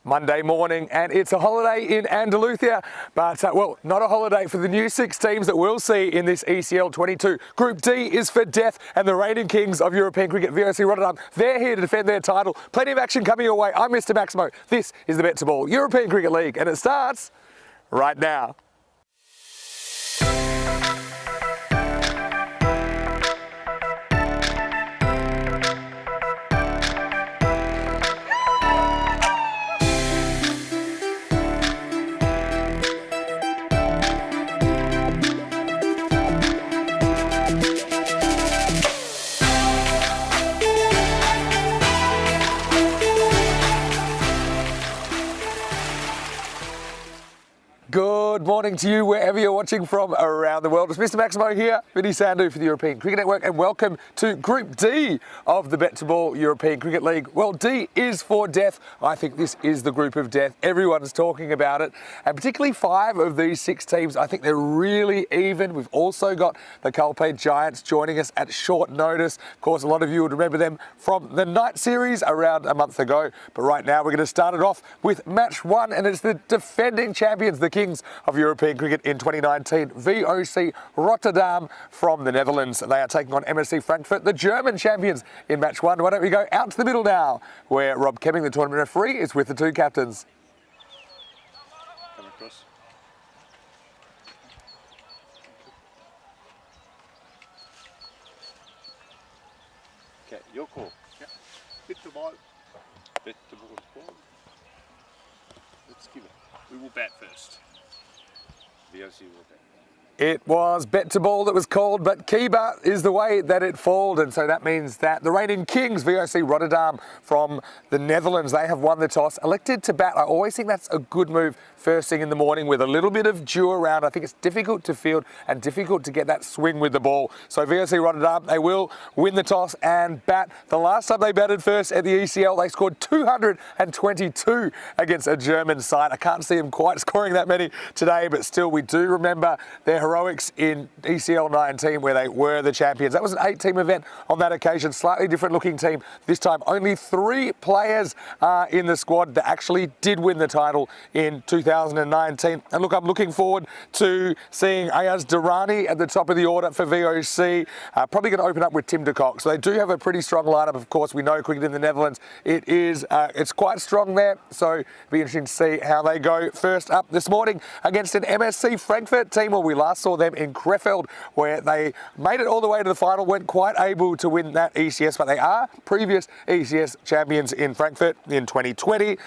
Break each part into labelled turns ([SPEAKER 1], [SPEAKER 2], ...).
[SPEAKER 1] Monday morning, and it's a holiday in Andalusia, but, well, not a holiday for the new 6 teams that we'll see in this ECL 22. Group D is for death, and the reigning kings of European cricket, VOC Rotterdam, they're here to defend their title. Plenty of action coming your way. I'm Mr. Maximo. This is the BET2BALL European Cricket League, and it starts right now. Good morning to you, wherever you're watching from around the world. It's Mr. Maximo here, Vinny Sandhu for the European Cricket Network, and welcome to Group D of the BET2BALL European Cricket League. Well, D is for death. I think this is the group of death. Everyone's talking about it, and particularly 5 of these 6 teams, I think they're really even. We've also got the Calpe Giants joining us at short notice. Of course, a lot of you would remember them from the night series around a month ago, but right now we're going to start it off with match 1, and it's the defending champions, the kings of European cricket in 2019, VOC Rotterdam from the Netherlands. They are taking on MSC Frankfurt, the German champions, in match 1. Why don't we go out to the middle now, where Rob Kemming, the tournament referee, is with the 2 captains.
[SPEAKER 2] Come across. Okay, your call. Yeah. BET2BALL. BET2BALL ball. Let's give it. We will bat first. VOC will bat.
[SPEAKER 1] It was BET2BALL that was called, but Kiba is the way that it falled, and so that means that the reigning kings, VOC Rotterdam from the Netherlands, they have won the toss, elected to bat. I always think that's a good move first thing in the morning with a little bit of dew around. I think it's difficult to field and difficult to get that swing with the ball. So VOC Rotterdam, they will win the toss and bat. The last time they batted first at the ECL, they scored 222 against a German side. I can't see them quite scoring that many today, but still we do remember their heroics in ECL 19 where they were the champions. That was an 8-team event on that occasion, slightly different looking team. This time only 3 players in the squad that actually did win the title in 2019. And look, I'm looking forward to seeing Ayaz Durrani at the top of the order for VOC. Probably going to open up with Tim de Kock. So they do have a pretty strong lineup. Of course, we know cricket in the Netherlands, it's quite strong there. So it'll be interesting to see how they go. First up this morning against an MSC Frankfurt team where we last saw them in Krefeld, where they made it all the way to the final, weren't quite able to win that ECS, but they are previous ECS champions in Frankfurt in 2020.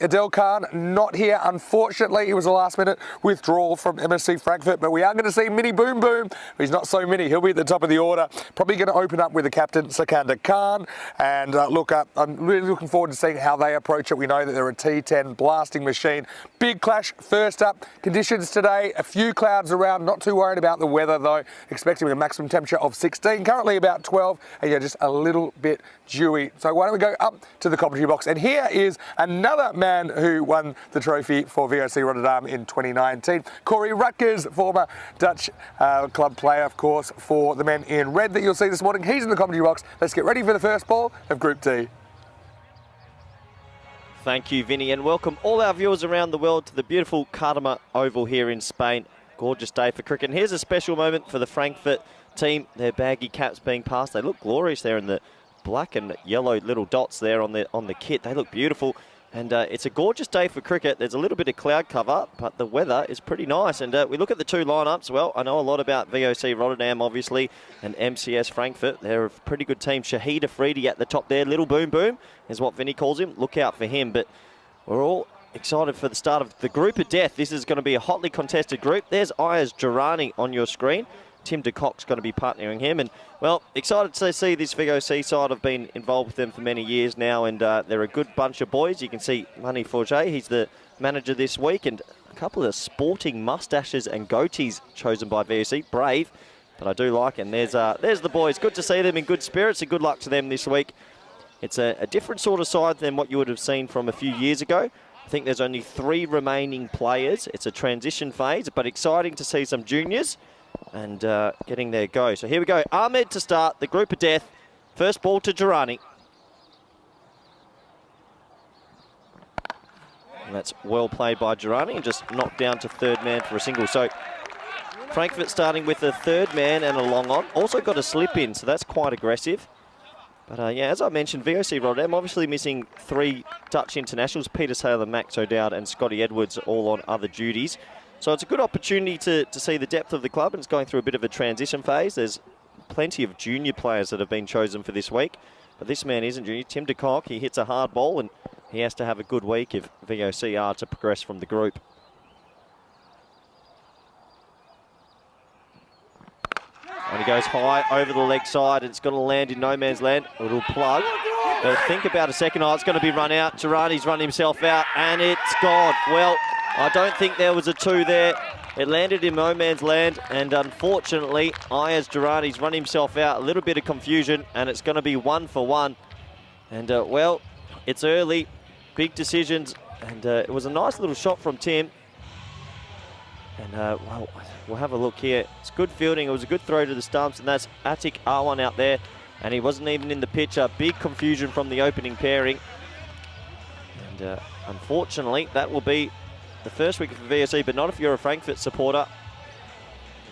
[SPEAKER 1] Adel Khan not here, unfortunately. It was a last-minute withdrawal from MSC Frankfurt, but we are going to see Mini Boom Boom. He's not so mini. He'll be at the top of the order. Probably going to open up with the captain, Sikander Khan. And look, I'm really looking forward to seeing how they approach it. We know that they're a T10 blasting machine. Big clash first up. Conditions today, a few clouds around. Not too worried about the weather though, expecting a maximum temperature of 16, currently about 12, and yeah, just a little bit dewy. So why don't we go up to the commentary box, and here is another man who won the trophy for VOC Rotterdam in 2019, Corey Rutgers, former Dutch club player, of course, for the men in red that you'll see this morning. He's in the commentary box. Let's get ready for the first ball of Group D.
[SPEAKER 3] Thank you, Vinny, and welcome all our viewers around the world to the beautiful Cartama Oval here in Spain. Gorgeous day for cricket. And here's a special moment for the Frankfurt team. Their baggy caps being passed. They look glorious there in the black and yellow little dots there on the kit. They look beautiful. And it's a gorgeous day for cricket. There's a little bit of cloud cover, but the weather is pretty nice. And we look at the 2 lineups. Well, I know a lot about VOC Rotterdam, obviously, and MCS Frankfurt. They're a pretty good team. Shahid Afridi at the top there. Little Boom Boom is what Vinny calls him. Look out for him. But we're all excited for the start of the group of death. This is going to be a hotly contested group. There's Ayaz Durrani on your screen. Tim de Kock's going to be partnering him. And, well, excited to see this VOC side. I've been involved with them for many years now, and they're a good bunch of boys. You can see Mani Forget, he's the manager this week, and a couple of sporting mustaches and goatees chosen by VOC. Brave, but I do like it. And there's the boys. Good to see them in good spirits, and good luck to them this week. It's a different sort of side than what you would have seen from a few years ago. I think there's only 3 remaining players. It's a transition phase, but exciting to see some juniors and getting their go. So here we go. Ahmed to start the group of death. First ball to Durrani. And that's well played by Girani and just knocked down to third man for a single. So Frankfurt starting with a third man and a long on. Also got a slip in, so that's quite aggressive. But yeah, as I mentioned, VOC Rotterdam obviously missing 3 Dutch internationals, Peter Saylor, Max O'Dowd and Scotty Edwards, all on other duties. So it's a good opportunity to see the depth of the club, and it's going through a bit of a transition phase. There's plenty of junior players that have been chosen for this week, but this man isn't junior. Tim de Kock, he hits a hard ball, and he has to have a good week if VOC are to progress from the group. And he goes high over the leg side. It's going to land in no man's land. A little plug. But think about a second. Oh, it's going to be run out. Girani's run himself out, and it's gone. Well, I don't think there was a 2 there. It landed in no man's land, and unfortunately, Ayaz Girani's run himself out. A little bit of confusion, and it's going to be 1 for 1. And, well, it's early. Big decisions. And it was a nice little shot from Tim. And, well, we'll have a look here. It's good fielding. It was a good throw to the stumps, and that's Atik Arwan out there. And he wasn't even in the picture. Big confusion from the opening pairing. And unfortunately, that will be the first wicket for VOC, but not if you're a Frankfurt supporter.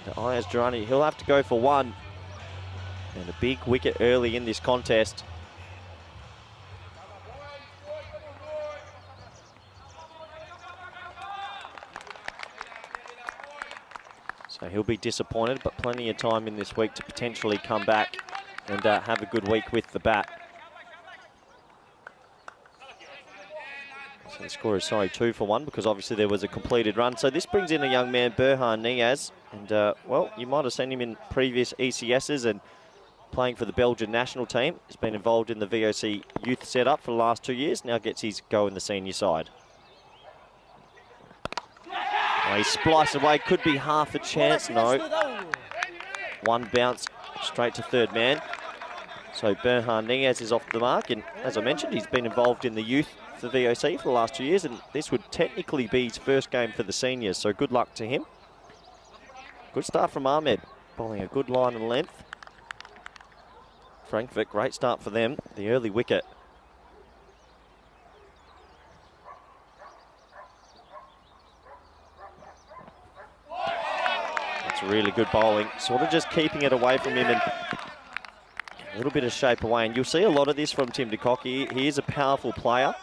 [SPEAKER 3] And Ayaz Girani, he'll have to go for 1. And a big wicket early in this contest. So he'll be disappointed, but plenty of time in this week to potentially come back and have a good week with the bat. So the score is, 2 for 1, because obviously there was a completed run. So this brings in a young man, Berhan Niaz. And, well, you might have seen him in previous ECSs and playing for the Belgian national team. He's been involved in the VOC youth setup for the last 2 years. Now gets his go in the senior side. Oh, he spliced away, could be half a chance, no. 1 bounce straight to third man. So Berhan Niaz is off the mark, and as I mentioned, he's been involved in the youth for VOC for the last 2 years, and this would technically be his first game for the seniors, so good luck to him. Good start from Ahmed, bowling a good line and length. Frankfurt, great start for them, the early wicket. Really good bowling, sort of just keeping it away from him and a little bit of shape away. And you'll see a lot of this from Tim de Kock. He is a powerful player,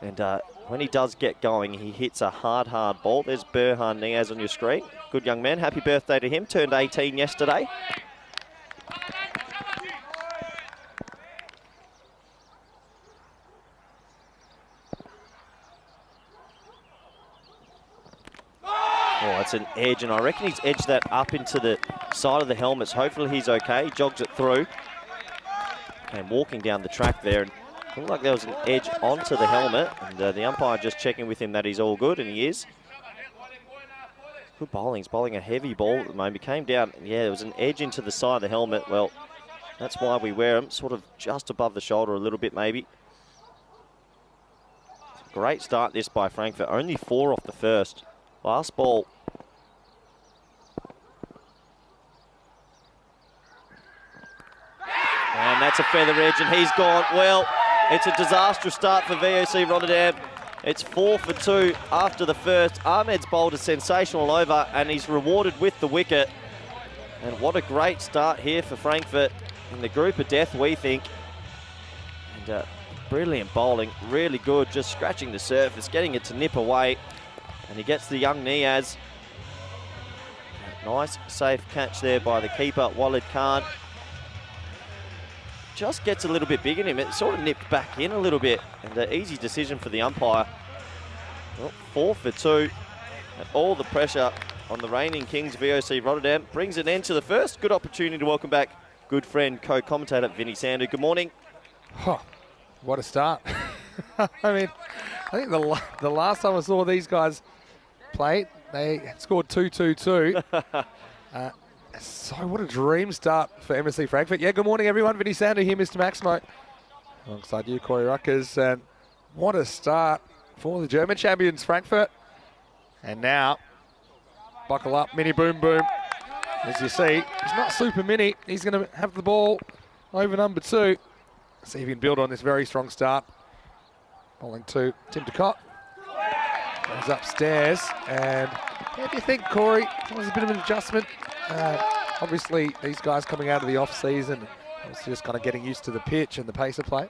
[SPEAKER 3] and when he does get going, he hits a hard ball. There's Berhan Niaz on your screen. Good young man. Happy birthday to him. Turned 18 yesterday. Oh, it's an edge, and I reckon he's edged that up into the side of the helmets. Hopefully he's okay. He jogs it through. And walking down the track there, and it looked like there was an edge onto the helmet, and the umpire just checking with him that he's all good, and he is. Good bowling. He's bowling a heavy ball at the moment. He came down, and yeah, there was an edge into the side of the helmet. Well, that's why we wear them, sort of just above the shoulder a little bit maybe. Great start this by Frankfurt. Only 4 off the first. Last ball. And that's a feather edge, and he's gone. Well, it's a disastrous start for VOC Rotterdam. It's 4 for 2 after the first. Ahmed's bowled a sensational over, and he's rewarded with the wicket. And what a great start here for Frankfurt in the group of death, we think. And brilliant bowling, really good, just scratching the surface, getting it to nip away. And he gets the young Niaz. Nice, safe catch there by the keeper, Walid Khan. Just gets a little bit big in him. It sort of nipped back in a little bit. And an easy decision for the umpire. Well, 4 for 2. And all the pressure on the reigning Kings, VOC Rotterdam, brings an end to the first. Good opportunity to welcome back good friend, co-commentator Vinny Sandu. Good morning.
[SPEAKER 1] Oh, what a start. I mean, I think the last time I saw these guys play, they scored 2-2-2. So what a dream start for MSC Frankfurt. Yeah, good morning everyone. Vinny Sandu here, Mr. Maximo. Alongside you, Corey Ruckers. And what a start for the German champions, Frankfurt. And now, buckle up, Mini Boom Boom. As you see, he's not super mini. He's going to have the ball over number 2. See if he can build on this very strong start. Bowling to Tim de Kock. goes upstairs. And how do you think, Corey? It was a bit of an adjustment. Obviously, these guys coming out of the off-season, obviously just kind of getting used to the pitch and the pace of play.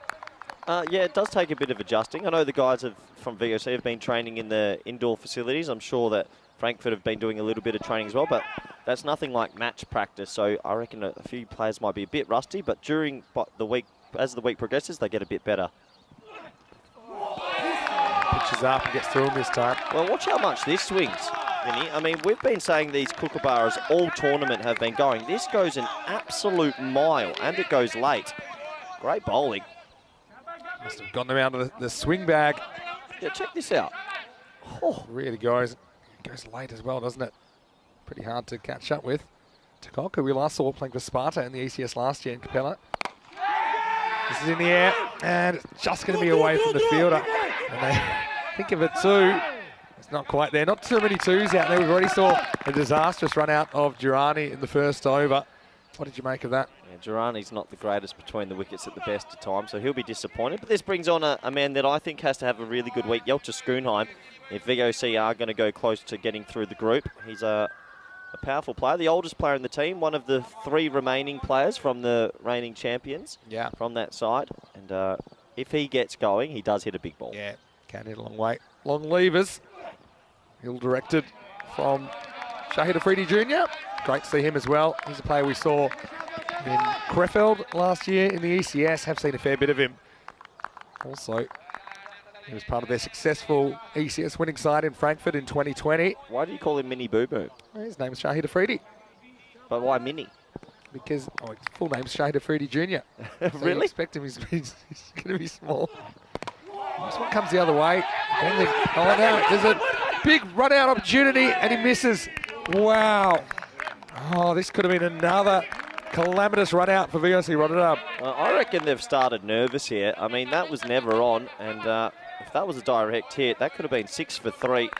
[SPEAKER 3] Yeah, it does take a bit of adjusting. I know the guys from VOC have been training in the indoor facilities. I'm sure that Frankfurt have been doing a little bit of training as well, but that's nothing like match practice. So I reckon a few players might be a bit rusty, but during the week, as the week progresses, they get a bit better.
[SPEAKER 1] Pitches up and gets through him this time.
[SPEAKER 3] Well, watch how much this swings, Vinny. I mean, we've been saying these kookaburras all tournament have been going. This goes an absolute mile, and it goes late. Great bowling.
[SPEAKER 1] Must have gotten around to the swing bag.
[SPEAKER 3] Yeah, check this out. Oh.
[SPEAKER 1] Really goes late as well, doesn't it? Pretty hard to catch up with. Takolka, we last saw playing for Sparta in the ECS last year in Capella. This is in the air, and it's just going to be away from the fielder. And they think of it too. It's not quite there. Not too many twos out there. We've already saw a disastrous run out of Girani in the first over. What did you make of that?
[SPEAKER 3] Yeah, Girani's not the greatest between the wickets at the best of times, so he'll be disappointed. But this brings on a man that I think has to have a really good week, Yelcha Schoonheim. If VOC are going to go close to getting through the group, he's a powerful player, the oldest player in the team, one of the 3 remaining players from the reigning champions from that side. And if he gets going, he does hit a big ball.
[SPEAKER 1] Yeah, can hit a long way. Long levers. Ill directed from Shahid Afridi Jr. Great to see him as well. He's a player we saw in Krefeld last year in the ECS. Have seen a fair bit of him. Also, he was part of their successful ECS winning side in Frankfurt in 2020.
[SPEAKER 3] Why do you call him Mini Boo Boo?
[SPEAKER 1] His name's Shahid Afridi.
[SPEAKER 3] But why Mini?
[SPEAKER 1] Because his full name's Shahid Afridi Jr. So
[SPEAKER 3] Really?
[SPEAKER 1] you expect him, he's going to be small. This one comes the other way. Oh no, there's a big run out opportunity and he misses. Wow. Oh, this could have been another calamitous run out for VOC Rotterdam.
[SPEAKER 3] Well, I reckon they've started nervous here. I mean, that was never on, and if that was a direct hit, that could have been 6 for 3.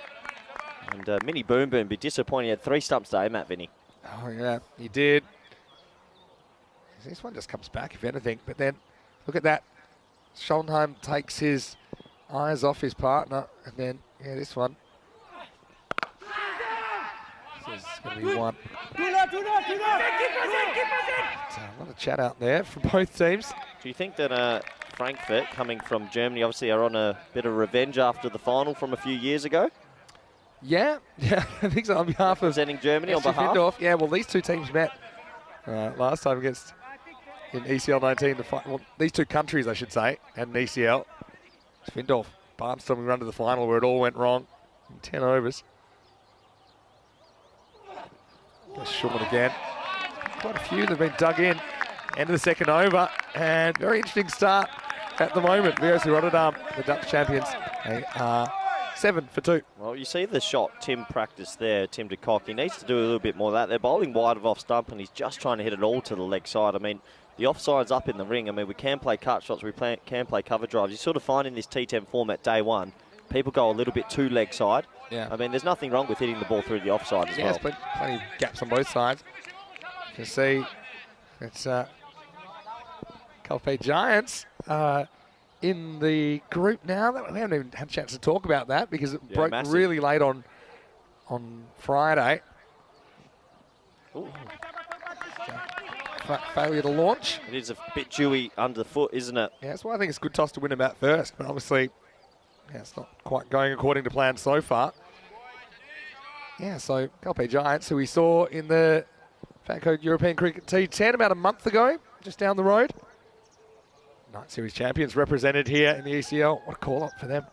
[SPEAKER 3] And Mini Boom Boom be disappointed. He had 3 stumps to aim at, Vinny.
[SPEAKER 1] Oh yeah, he did. This one just comes back, if anything. But then, look at that. Schoenheim takes his eyes off his partner, and then, yeah, this one. This is going to be one. A lot of chat out there from both teams.
[SPEAKER 3] Do you think that Frankfurt, coming from Germany, obviously are on a bit of revenge after the final from a few years ago?
[SPEAKER 1] Yeah, I think so. On behalf of
[SPEAKER 3] representing Germany, on behalf.
[SPEAKER 1] Findorf. Yeah, well, these two teams met last time against in ECL 19 to fight. Well, these two countries, I should say, and ECL. Findorf barnstorming run to the final where it all went wrong in 10 overs. Sean again. Quite a few that have been dug in. End of the second over, and very interesting start at the moment. VOC Rotterdam, the Dutch champions, they are 7 for 2.
[SPEAKER 3] Well, you see the shot Tim practiced there, Tim de Kock. He needs to do a little bit more of that. They're bowling wide of off stump, and he's just trying to hit it all to the leg side. I mean, the offside's up in the ring. I mean, we can play cut shots, can play cover drives. You sort of find in this T10 format day one, people go a little bit too leg side.
[SPEAKER 1] Yeah.
[SPEAKER 3] I mean, there's nothing wrong with hitting the ball through the offside as well.
[SPEAKER 1] There's plenty of gaps on both sides. You can see it's Calpe Giants in the group now. We haven't even had a chance to talk about that because it broke
[SPEAKER 3] massive.
[SPEAKER 1] really late on Friday. Failure to launch.
[SPEAKER 3] It is a bit dewy underfoot, isn't it?
[SPEAKER 1] Yeah, that's why I think it's a good toss to win him out first, but obviously, yeah, it's not quite going according to plan so far. Yeah, so Calpe Giants, who we saw in the Fatcode European Cricket T10 about a month ago, just down the road. Night Series champions represented here in the ECL. What a call-up for them.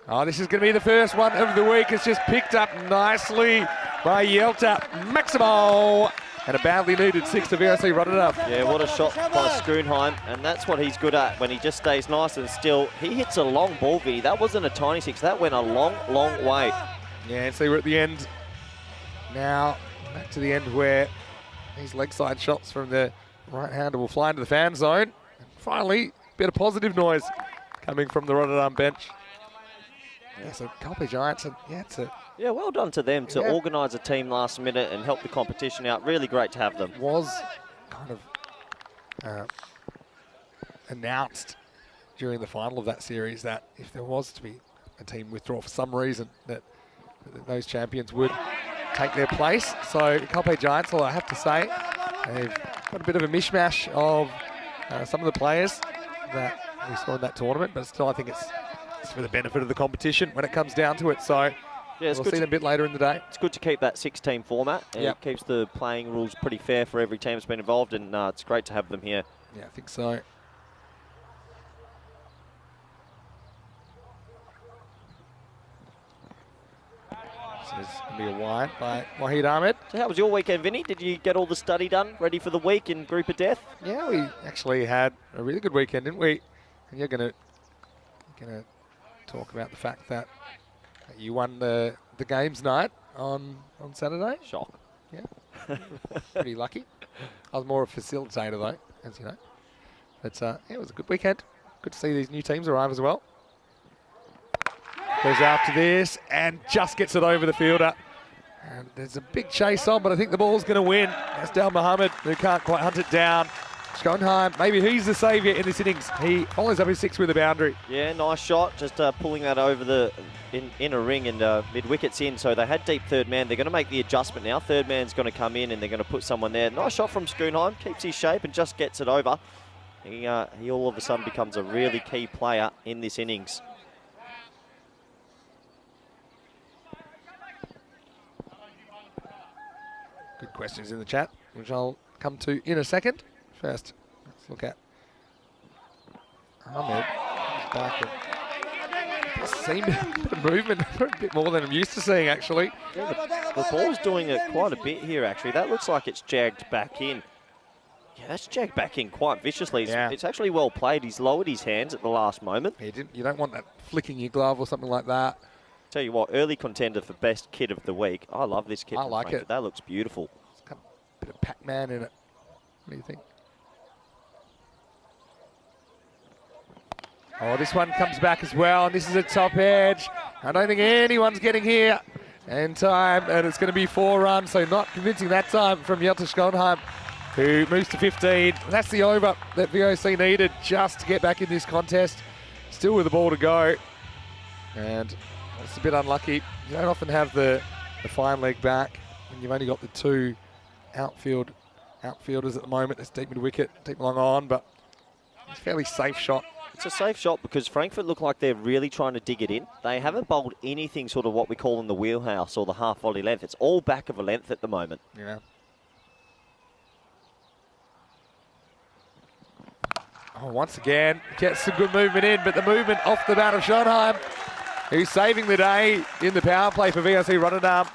[SPEAKER 1] Oh, this is going to be the first one of the week. It's just picked up nicely by Yelcha Maximo. And a badly needed 6 to VOC Rotterdam.
[SPEAKER 3] Yeah, what a shot by Schoonheim, and that's what he's good at when he just stays nice and still. He hits a long ball, Vinny. That wasn't a tiny 6. That went a long, long way.
[SPEAKER 1] Yeah, and see, we're at the end now. Back to the end where these leg side shots from the right-hander will fly into the fan zone. And finally, a bit of positive noise coming from the Rotterdam bench. Yeah, so Calpe Giants, and yeah, it's a...
[SPEAKER 3] Yeah, well done to them to organise a team last minute and help the competition out. Really great to have them.
[SPEAKER 1] Was kind of announced during the final of that series that if there was to be a team withdraw for some reason, that those champions would take their place. So Calpe Giants, I have to say, they've got a bit of a mishmash of some of the players that we saw in that tournament, but still I think it's for the benefit of the competition when it comes down to it. So
[SPEAKER 3] yeah,
[SPEAKER 1] we'll see them a bit later in the day.
[SPEAKER 3] It's good to keep that 6-team format. And
[SPEAKER 1] Yep.
[SPEAKER 3] It keeps the playing rules pretty fair for every team that's been involved, and it's great to have them here.
[SPEAKER 1] Yeah, I think so. This is going to be a wide by Wahid Ahmed.
[SPEAKER 3] So how was your weekend, Vinny? Did you get all the study done, ready for the week in Group of Death?
[SPEAKER 1] Yeah, we actually had a really good weekend, didn't we? And you're going to talk about the fact that you won the games night on Saturday.
[SPEAKER 3] Shock.
[SPEAKER 1] Yeah, pretty lucky. I was more a facilitator though, as you know. But yeah, it was a good weekend. Good to see these new teams arrive as well. Goes after this and just gets it over the fielder. And there's a big chase on, but I think the ball's going to win. That's Dal Muhammad, who can't quite hunt it down. Schoenheim, maybe he's the saviour in this innings. He follows up his 6 with a boundary.
[SPEAKER 3] Yeah, nice shot. Just pulling that over the inner ring and mid-wicket's in. So they had deep third man. They're going to make the adjustment now. Third man's going to come in and they're going to put someone there. Nice shot from Schoenheim. Keeps his shape and just gets it over. He all of a sudden becomes a really key player in this innings.
[SPEAKER 1] Good questions in the chat, which I'll come to in a second. First, let's look at Ahmed. He's back and does seem a bit of movement, a bit more than I'm used to seeing, actually.
[SPEAKER 3] Yeah, the ball's doing it quite a bit here, actually. That looks like it's jagged back in. Yeah, that's jagged back in quite viciously.
[SPEAKER 1] Yeah.
[SPEAKER 3] It's actually well played. He's lowered his hands at the last moment.
[SPEAKER 1] You don't want that flicking your glove or something like that.
[SPEAKER 3] Tell you what, early contender for best kit of the week. I love this kit.
[SPEAKER 1] I
[SPEAKER 3] from
[SPEAKER 1] like
[SPEAKER 3] Frankfurt.
[SPEAKER 1] it.
[SPEAKER 3] That looks beautiful.
[SPEAKER 1] It's got a bit of Pac-Man in it. What do you think? Oh, this one comes back as well, and this is a top edge. I don't think anyone's getting here in time, and it's going to be 4 runs, so not convincing that time from Jelte Schoenheim, who moves to 15. That's the over that VOC needed just to get back in this contest. Still with the ball to go, and it's a bit unlucky. You don't often have the fine leg back when you've only got the 2 outfielders at the moment. That's deep mid-wicket, deep long on, but it's a fairly safe shot.
[SPEAKER 3] It's a safe shot because Frankfurt look like they're really trying to dig it in. They haven't bowled anything sort of what we call in the wheelhouse or the half volley length. It's all back of a length at the moment.
[SPEAKER 1] Yeah. Oh, once again, gets some good movement in, but the movement off the bat of Schoenheim, who's saving the day in the power play for VOC Rotterdam.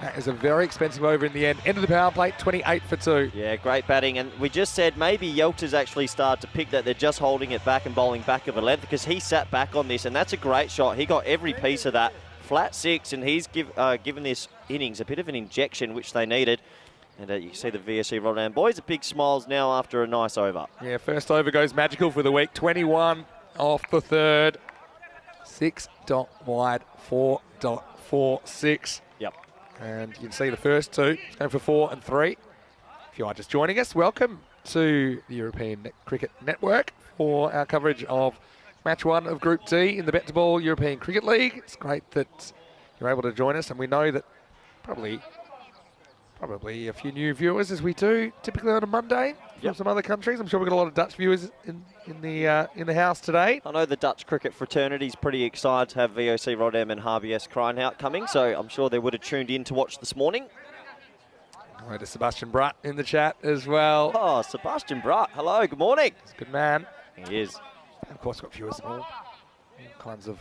[SPEAKER 1] That is a very expensive over in the end. End of the power play, 28 for 2.
[SPEAKER 3] Yeah, great batting. And we just said maybe Yelter's actually started to pick that they're just holding it back and bowling back of a length because he sat back on this, and that's a great shot. He got every piece of that. Flat 6, and he's given this innings a bit of an injection, which they needed. And you can see the VSC Rotterdam boys, big smiles now after a nice over.
[SPEAKER 1] Yeah, first over goes magical for the week. 21 off the third. 6 dot wide, 4.46.
[SPEAKER 3] Yep.
[SPEAKER 1] And you can see the first 2 going for 4 and 3. If you are just joining us, welcome to the European Cricket Network for our coverage of Match 1 of Group D in the BET2BALL European Cricket League. It's great that you're able to join us, and we know that probably a few new viewers, as we do typically on a Monday from some other countries. I'm sure we've got a lot of Dutch viewers in the house today.
[SPEAKER 3] I know the Dutch cricket fraternity is pretty excited to have VOC Rotterdam and HBS Krijnhout coming, so I'm sure they would have tuned in to watch this morning.
[SPEAKER 1] Hello to Sebastian Brutt in the chat as well.
[SPEAKER 3] Oh, Sebastian Brutt. Hello, good morning.
[SPEAKER 1] He's a good man.
[SPEAKER 3] He is.
[SPEAKER 1] And of course, got viewers all kinds of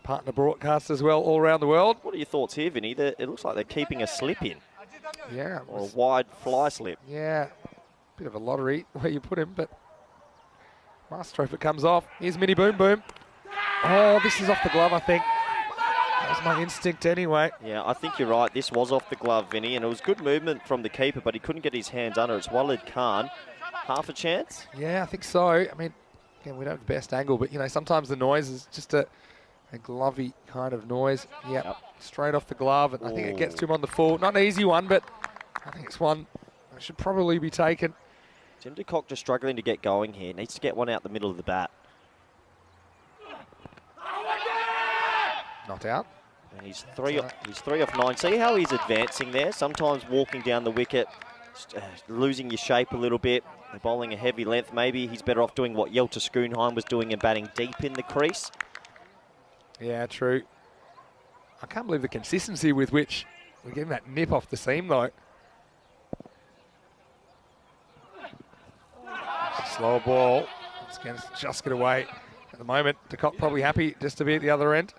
[SPEAKER 1] partner broadcasts as well all around the world.
[SPEAKER 3] What are your thoughts here, Vinny? It looks like they're keeping a slip in.
[SPEAKER 1] Yeah.
[SPEAKER 3] Or a wide fly slip.
[SPEAKER 1] Yeah. Bit of a lottery where you put him, but Master if it comes off. Here's Mini Boom Boom. Oh, this is off the glove, I think. That was my instinct anyway.
[SPEAKER 3] Yeah, I think you're right. This was off the glove, Vinny, and it was good movement from the keeper, but he couldn't get his hands under. It's Walid Khan. Half a chance?
[SPEAKER 1] Yeah, I think so. I mean, again, we don't have the best angle, but, you know, sometimes the noise is just a glovey kind of noise. Yep. Straight off the glove, and I think it gets to him on the full. Not an easy one, but I think it's one that should probably be taken.
[SPEAKER 3] Tim de Kock just struggling to get going here. Needs to get one out the middle of the bat.
[SPEAKER 1] Not out.
[SPEAKER 3] And he's three off 9. See how he's advancing there? Sometimes walking down the wicket, losing your shape a little bit. They're bowling a heavy length. Maybe he's better off doing what Yelter Schoonheim was doing and batting deep in the crease.
[SPEAKER 1] Yeah, true. I can't believe the consistency with which we're getting that nip off the seam, though. Slow ball. It's going to just get away at the moment. De Kock probably happy just to be at the other end.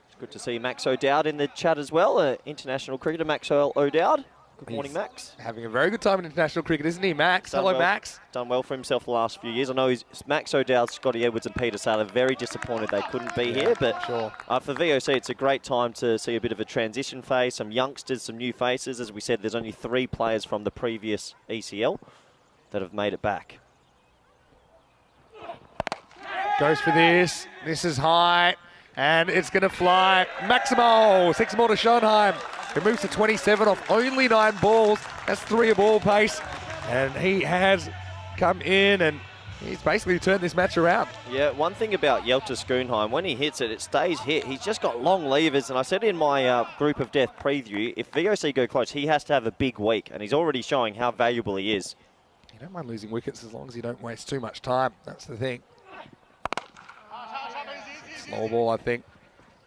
[SPEAKER 3] It's good to see Max O'Dowd in the chat as well. International cricketer Maxwell O'Dowd. Good morning, Max.
[SPEAKER 1] Having a very good time in international cricket, isn't he, Max?
[SPEAKER 3] Done
[SPEAKER 1] Hello,
[SPEAKER 3] well,
[SPEAKER 1] Max.
[SPEAKER 3] Done well for himself the last few years. I know Max O'Dowd, Scotty Edwards and Peter Saylor very disappointed they couldn't be here, but
[SPEAKER 1] sure.
[SPEAKER 3] For VOC it's a great time to see a bit of a transition phase, some youngsters, some new faces. As we said, there's only 3 players from the previous ECL that have made it back.
[SPEAKER 1] Goes for this. This is high, and it's going to fly. Maximal, 6 more to Schoenheim. It moves to 27 off only 9 balls. That's 3 a ball pace. And he has come in and he's basically turned this match around.
[SPEAKER 3] Yeah, one thing about Yelter Schoonheim, when he hits it, it stays hit. He's just got long levers. And I said in my Group of Death preview, if VOC go close, he has to have a big week. And he's already showing how valuable he is.
[SPEAKER 1] You don't mind losing wickets as long as you don't waste too much time. That's the thing. Slow ball, I think.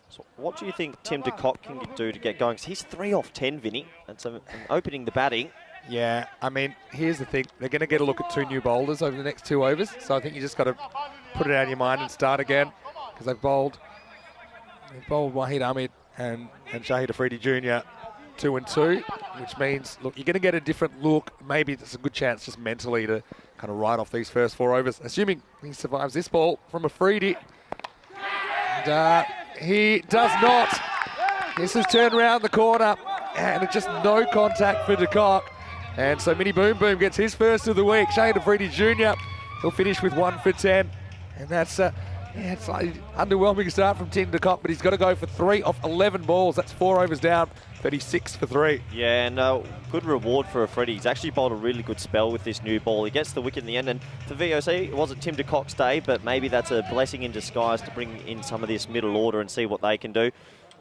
[SPEAKER 3] So what do you think Tim de Kock can do to get going? 'Cause he's 3 off 10, Vinny, and so opening the batting.
[SPEAKER 1] Yeah, I mean, here's the thing. They're going to get a look at 2 new bowlers over the next 2 overs. So I think you just got to put it out of your mind and start again, because they've bowled Wahid Ahmed and Shahid Afridi Jr. 2 and 2, which means, look, you're going to get a different look. Maybe it's a good chance just mentally to kind of ride off these first 4 overs, assuming he survives this ball from Afridi. And he does not. This has turned around the corner, and it's just no contact for de Kock. And so Mini Boom Boom gets his first of the week. Shane Afridi Jr. He'll finish with 1 for 10. And that's it's like an underwhelming start from Tim de Kock, but he's got to go for 3 off 11 balls. That's 4 overs down, 36 for 3.
[SPEAKER 3] Yeah, and good reward for Afridi. He's actually bowled a really good spell with this new ball. He gets the wicket in the end, and for VOC, it wasn't Tim de Kock's day, but maybe that's a blessing in disguise to bring in some of this middle order and see what they can do.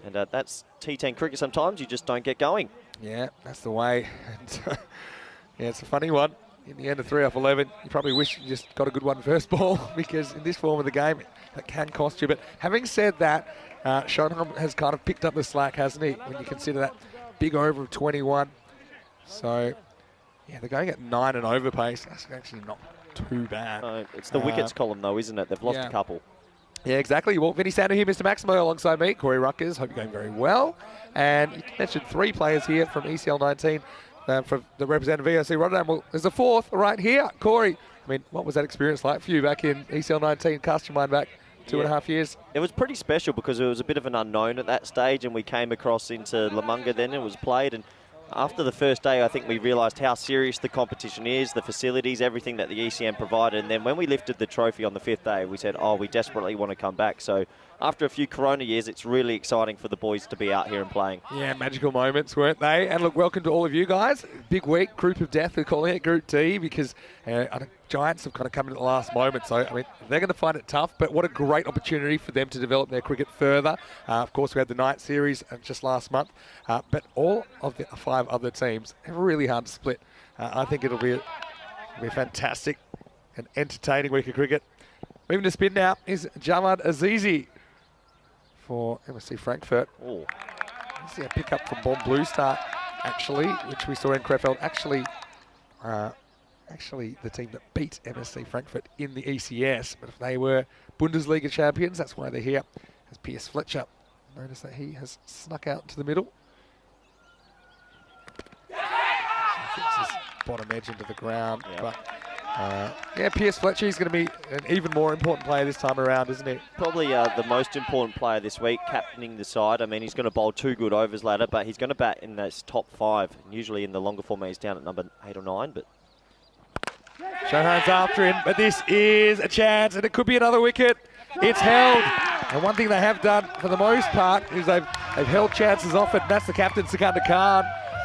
[SPEAKER 3] And that's T10 cricket sometimes. You just don't get going.
[SPEAKER 1] Yeah, that's the way. And, yeah, it's a funny one. In the end of 3 off 11, you probably wish you just got a good one first ball, because in this form of the game, that can cost you. But having said that, Schoenheim has kind of picked up the slack, hasn't he, when you consider that big over of 21. So, yeah, they're going at 9 and over pace. That's actually not too bad.
[SPEAKER 3] It's the wickets column, though, isn't it? They've lost a couple.
[SPEAKER 1] Yeah, exactly. Well, Vinny Sander here, Mr. Maximo, alongside me, Corey Ruckers. Hope you're going very well. And you mentioned 3 players here from ECL 19 for the representative VOC Rotterdam. Well, there's a 4th right here. Corey, I mean, what was that experience like for you back in ECL 19? Cast your mind back 2.5 years.
[SPEAKER 3] It was pretty special because it was a bit of an unknown at that stage, and we came across into Lamunga then. It was played, and after the first day, I think we realised how serious the competition is, the facilities, everything that the ECM provided. And then when we lifted the trophy on the 5th day, we said, oh, we desperately want to come back. So after a few Corona years, it's really exciting for the boys to be out here and playing. Yeah, magical moments, weren't they? And look, welcome to all of you guys. Big week, Group of Death, we're calling it Group D, because Giants have kind of come in at the last moment. So, I mean, they're going to find it tough, but what a great opportunity for them to develop their cricket further. Of course, we had the night series just last month, but all of the 5 other teams are really hard to split. I think it'll be a fantastic and entertaining week of cricket. Moving to spin now is Javad Azizi for MSC Frankfurt. Oh.
[SPEAKER 1] This is a pick up from Bomb Blue Star, actually, which we saw in Krefeld. Actually, the team that beat MSC Frankfurt in the ECS, but if they were Bundesliga champions, that's why they're here. As Piers Fletcher, notice that he has snuck out to the middle. His bottom edge into the ground, but yeah, Piers Fletcher is going to be an even more important player this time around, isn't he?
[SPEAKER 3] Probably the most important player this week, captaining the side. I mean, he's going to bowl 2 good overs later, but he's going to bat in those top 5. And usually in the longer format, he's down at number 8 or 9, but
[SPEAKER 1] Schoenheim's after him, but this is a chance, and it could be another wicket. It's held. And one thing they have done for the most part is they've held chances off it, and that's the captain, Sikandar Khan.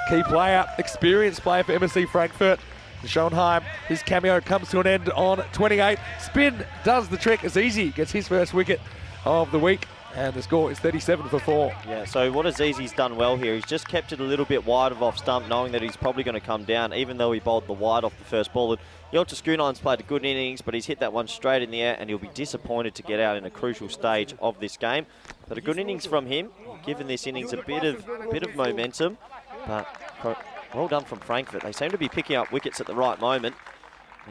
[SPEAKER 1] Key player, experienced player for MSC Frankfurt. Schoenheim, his cameo comes to an end on 28. Spin does the trick. Azizi gets his first wicket of the week. And the score is 37 for 4.
[SPEAKER 3] Yeah, so what Azizi's done well here, he's just kept it a little bit wide of off stump, knowing that he's probably going to come down, even though he bowled the wide off the first ball. Yelcha Schoonheim's played a good innings, but he's hit that one straight in the air, and he'll be disappointed to get out in a crucial stage of this game. But a good innings from him, given this innings a bit of momentum. But well done from Frankfurt. They seem to be picking up wickets at the right moment.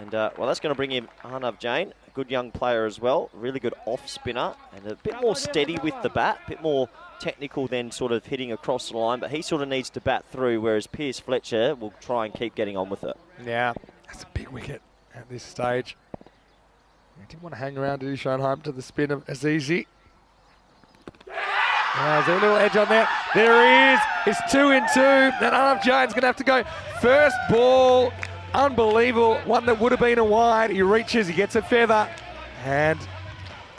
[SPEAKER 3] And, well, that's going to bring in Arnav Jain, a good young player as well, really good off-spinner, and a bit more steady with the bat, a bit more technical than sort of hitting across the line, but he sort of needs to bat through, whereas Pierce Fletcher will try and keep getting on with it.
[SPEAKER 1] Yeah, that's a big wicket at this stage. He didn't want to hang around, did he, Schoenheim, to the spin of Azizi. There's a little edge on there. There he is. It's 2 in 2. And Arnav Jain's going to have to go. First ball. Unbelievable, one that would have been a wide. He reaches, he gets a feather, and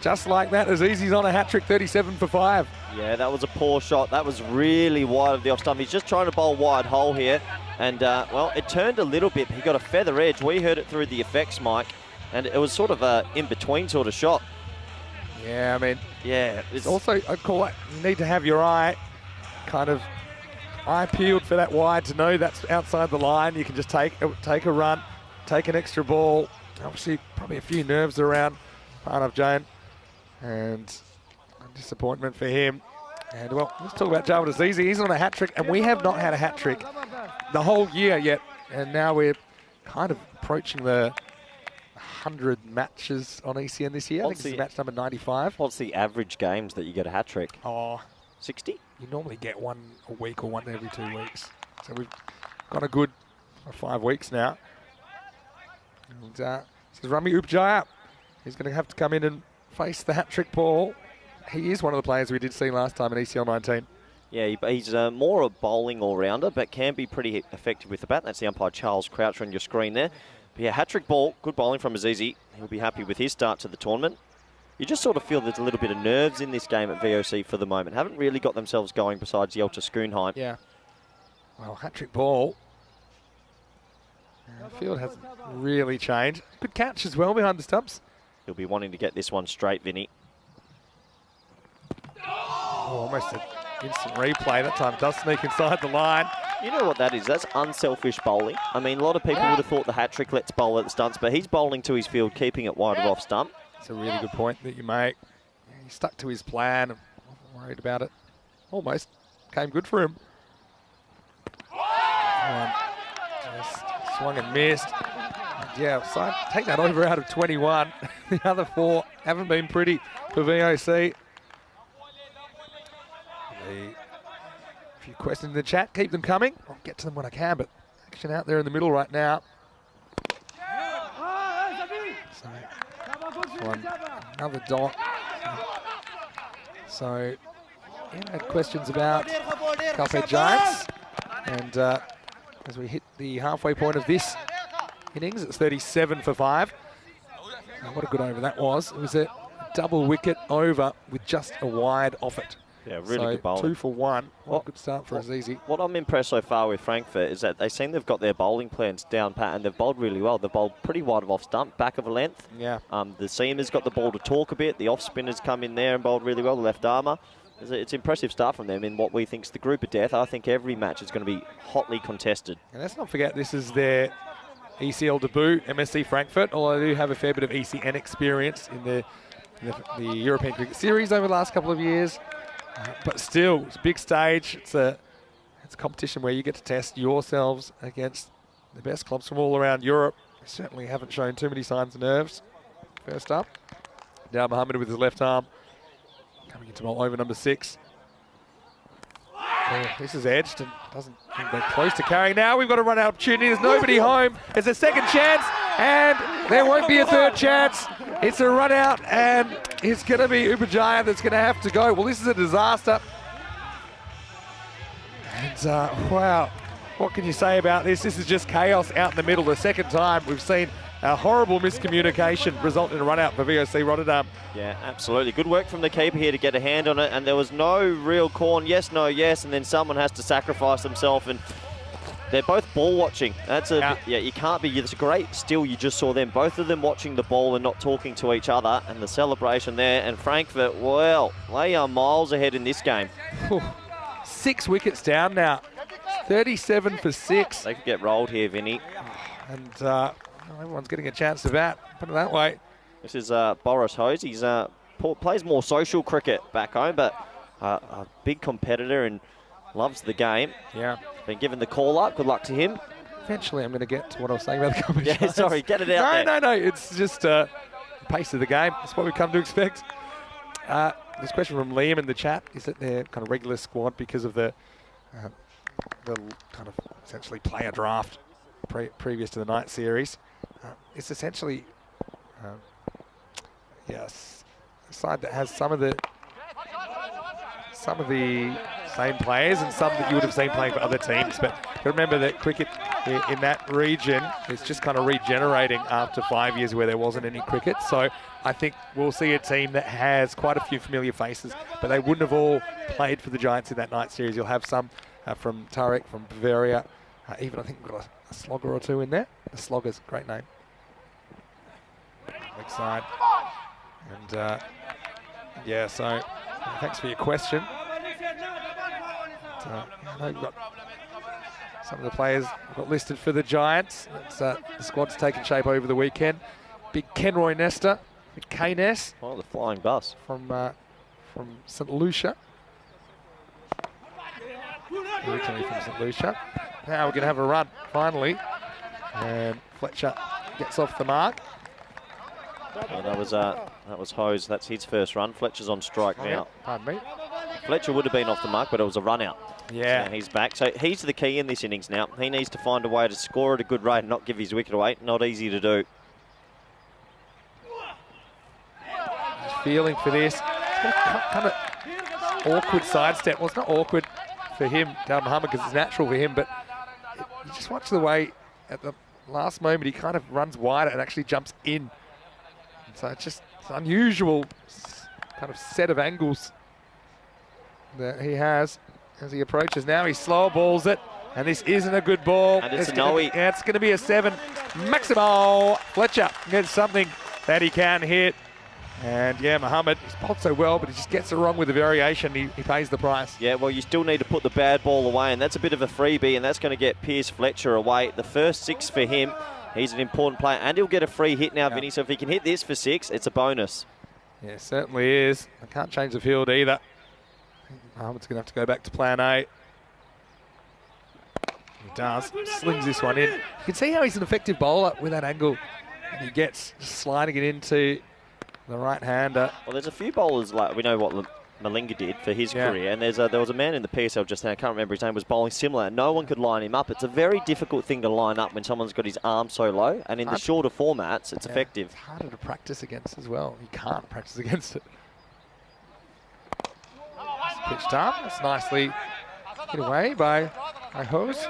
[SPEAKER 1] just like that, Azizi's on a hat-trick, 37 for 5.
[SPEAKER 3] Yeah, that was a poor shot. That was really wide of the off stump. He's just trying to bowl wide hole here, and well, it turned a little bit. He got a feather edge. We heard it through the effects mic, and it was sort of a in-between sort of shot.
[SPEAKER 1] Yeah, I mean,
[SPEAKER 3] yeah,
[SPEAKER 1] it's also, I'd call it, you need to have your eye kind of eye peeled for that wide to know that's outside the line. You can just take a run, take an extra ball. Obviously, probably a few nerves around Arnav Jain, and a disappointment for him. And well, let's talk about Javed Azizi. He's on a hat-trick, and we have not had a hat-trick the whole year yet. And now we're kind of approaching the 100 matches on ECN this year. I think this is match number 95.
[SPEAKER 3] What's the average games that you get a hat-trick?
[SPEAKER 1] Oh,
[SPEAKER 3] 60?
[SPEAKER 1] You normally get one a week or one every 2 weeks. So we've got a good 5 weeks now. And this is Rami Upjaya. He's going to have to come in and face the hat-trick ball. He is one of the players we did see last time in ECL 19.
[SPEAKER 3] Yeah, he's more a bowling all-rounder, but can be pretty effective with the bat. That's the umpire Charles Croucher on your screen there. But yeah, hat-trick ball, good bowling from Azizi. He'll be happy with his start to the tournament. You just sort of feel there's a little bit of nerves in this game at VOC for the moment. Haven't really got themselves going besides Yelcha Schoonheim.
[SPEAKER 1] Yeah. Well, hat-trick ball. The field hasn't really changed. Good catch as well behind the stumps.
[SPEAKER 3] He'll be wanting to get this one straight, Vinny.
[SPEAKER 1] Oh, almost an instant replay. That time does sneak inside the line.
[SPEAKER 3] You know what that is? That's unselfish bowling. I mean, a lot of people would have thought the hat-trick lets bowl at the stumps, but he's bowling to his field, keeping it wide of off stump.
[SPEAKER 1] It's a really good point that you make. He stuck to his plan and wasn't worried about it. Almost came good for him. Just swung and missed. And yeah, so take that over out of 21. The other 4 haven't been pretty for VOC. A few questions in the chat, keep them coming. I'll get to them when I can, but action out there in the middle right now. So, another dot. So, yeah, had questions about Calpe Giants. And as we hit the halfway point of this innings, it's 37 for 5. And what a good over that was. It was a double wicket over with just a wide off it.
[SPEAKER 3] Yeah, really good bowling.
[SPEAKER 1] 2 for 1. What a good start for Azizi.
[SPEAKER 3] What I'm impressed so far with Frankfurt is that they seem they've got their bowling plans down pat, and they've bowled really well. They've bowled pretty wide of off stump, back of a length.
[SPEAKER 1] Yeah.
[SPEAKER 3] The seamer's got the ball to talk a bit. The off spinners come in there and bowled really well. The left armour. It's an impressive start from them in what we think is the group of death. I think every match is going to be hotly contested.
[SPEAKER 1] And let's not forget this is their ECL debut, MSC Frankfurt, although they do have a fair bit of ECN experience in the European Cricket Series over the last couple of years. But still, it's a big stage. It's a competition where you get to test yourselves against the best clubs from all around Europe. They certainly haven't shown too many signs of nerves. First up, Dawud Mohammed with his left arm. Coming into bowl over number 6. Oh, this is edged and doesn't think they're close to carrying. Now we've got a run out opportunity. There's nobody home. There's a second chance, and there won't be a third chance. It's a run out, and it's going to be Upajaya that's going to have to go. Well, this is a disaster. And wow, what can you say about this? This is just chaos out in the middle. The second time we've seen a horrible miscommunication result in a run out for VOC Rotterdam.
[SPEAKER 3] Yeah, absolutely. Good work from the keeper here to get a hand on it, and there was no real corn. Yes, no, yes, and then someone has to sacrifice themselves, and They're both ball watching. That's yeah, you can't be. It's great. Still, you just saw them, both of them watching the ball and not talking to each other. And the celebration there. And Frankfurt, well, they are miles ahead in this game.
[SPEAKER 1] 6 wickets down now. 37 for 6.
[SPEAKER 3] They could get rolled here, Vinny.
[SPEAKER 1] And everyone's getting a chance to bat. Put it that way.
[SPEAKER 3] This is Boris Hose. He's plays more social cricket back home, but a big competitor and loves the game.
[SPEAKER 1] Yeah.
[SPEAKER 3] Been given the call up. Good luck to him.
[SPEAKER 1] Eventually, I'm going to get to what I was saying about the competition.
[SPEAKER 3] Yeah, sorry, get it out there.
[SPEAKER 1] No. It's just the pace of the game. That's what we've come to expect. This question from Liam in the chat. Is it their kind of regular squad because of the kind of essentially player draft previous to the night series? It's essentially, yes, a side that has some of the same players and some that you would have seen playing for other teams. But remember that cricket in that region is just kind of regenerating after 5 years where there wasn't any cricket. So I think we'll see a team that has quite a few familiar faces, but they wouldn't have all played for the Giants in that night series. You'll have some from Tarek, from Bavaria, even I think we've got a slogger or two in there. The slogger's a great name. Leg side. And yeah, so thanks for your question. I know we've got some of the players got listed for the Giants. The squad's taken shape over the weekend. Big Kenroy Nesta, big K-Ness.
[SPEAKER 3] Oh, the flying bus.
[SPEAKER 1] From St. Lucia. Originally from St. Lucia. Now we're going to have a run, finally. And Fletcher gets off the mark.
[SPEAKER 3] Well, that was Hose. That's his first run. Fletcher's on strike now.
[SPEAKER 1] Pardon me.
[SPEAKER 3] Fletcher would have been off the mark, but it was a run out.
[SPEAKER 1] Yeah.
[SPEAKER 3] So he's back. So he's the key in this innings now. He needs to find a way to score at a good rate and not give his wicket away. Not easy to do.
[SPEAKER 1] Feeling for this. Kind of awkward sidestep. Well, it's not awkward for him, Dal Muhammad, because it's natural for him, but you just watch the way at the last moment he kind of runs wider and actually jumps in. So it's unusual kind of set of angles that he has as he approaches. Now he slow balls it, and this isn't a good ball.
[SPEAKER 3] And it's going
[SPEAKER 1] to be a 7. Maximo Fletcher gets something that he can hit. And yeah, Muhammad, he's bowled so well, but he just gets it wrong with the variation. He pays the price.
[SPEAKER 3] Yeah, well, you still need to put the bad ball away, and that's a bit of a freebie, and that's going to get Pierce Fletcher away. The first 6 for him. He's an important player, and he'll get a free hit now, Vinny. So if he can hit this for 6, it's a bonus.
[SPEAKER 1] Yeah, certainly is. I can't change the field either. Muhammad's going to have to go back to plan A. He does. Slings this one in. You can see how he's an effective bowler with that angle. And he gets sliding it into the right-hander.
[SPEAKER 3] Well, there's a few bowlers, like we know what Malinga did for his career, and there was a man in the PSL just now, I can't remember his name, was bowling similar, and no one could line him up. It's a very difficult thing to line up when someone's got his arm so low, and in the shorter formats, it's effective.
[SPEAKER 1] It's harder to practice against as well. You can't practice against it. It's pitched up. It's nicely hit away by Hose.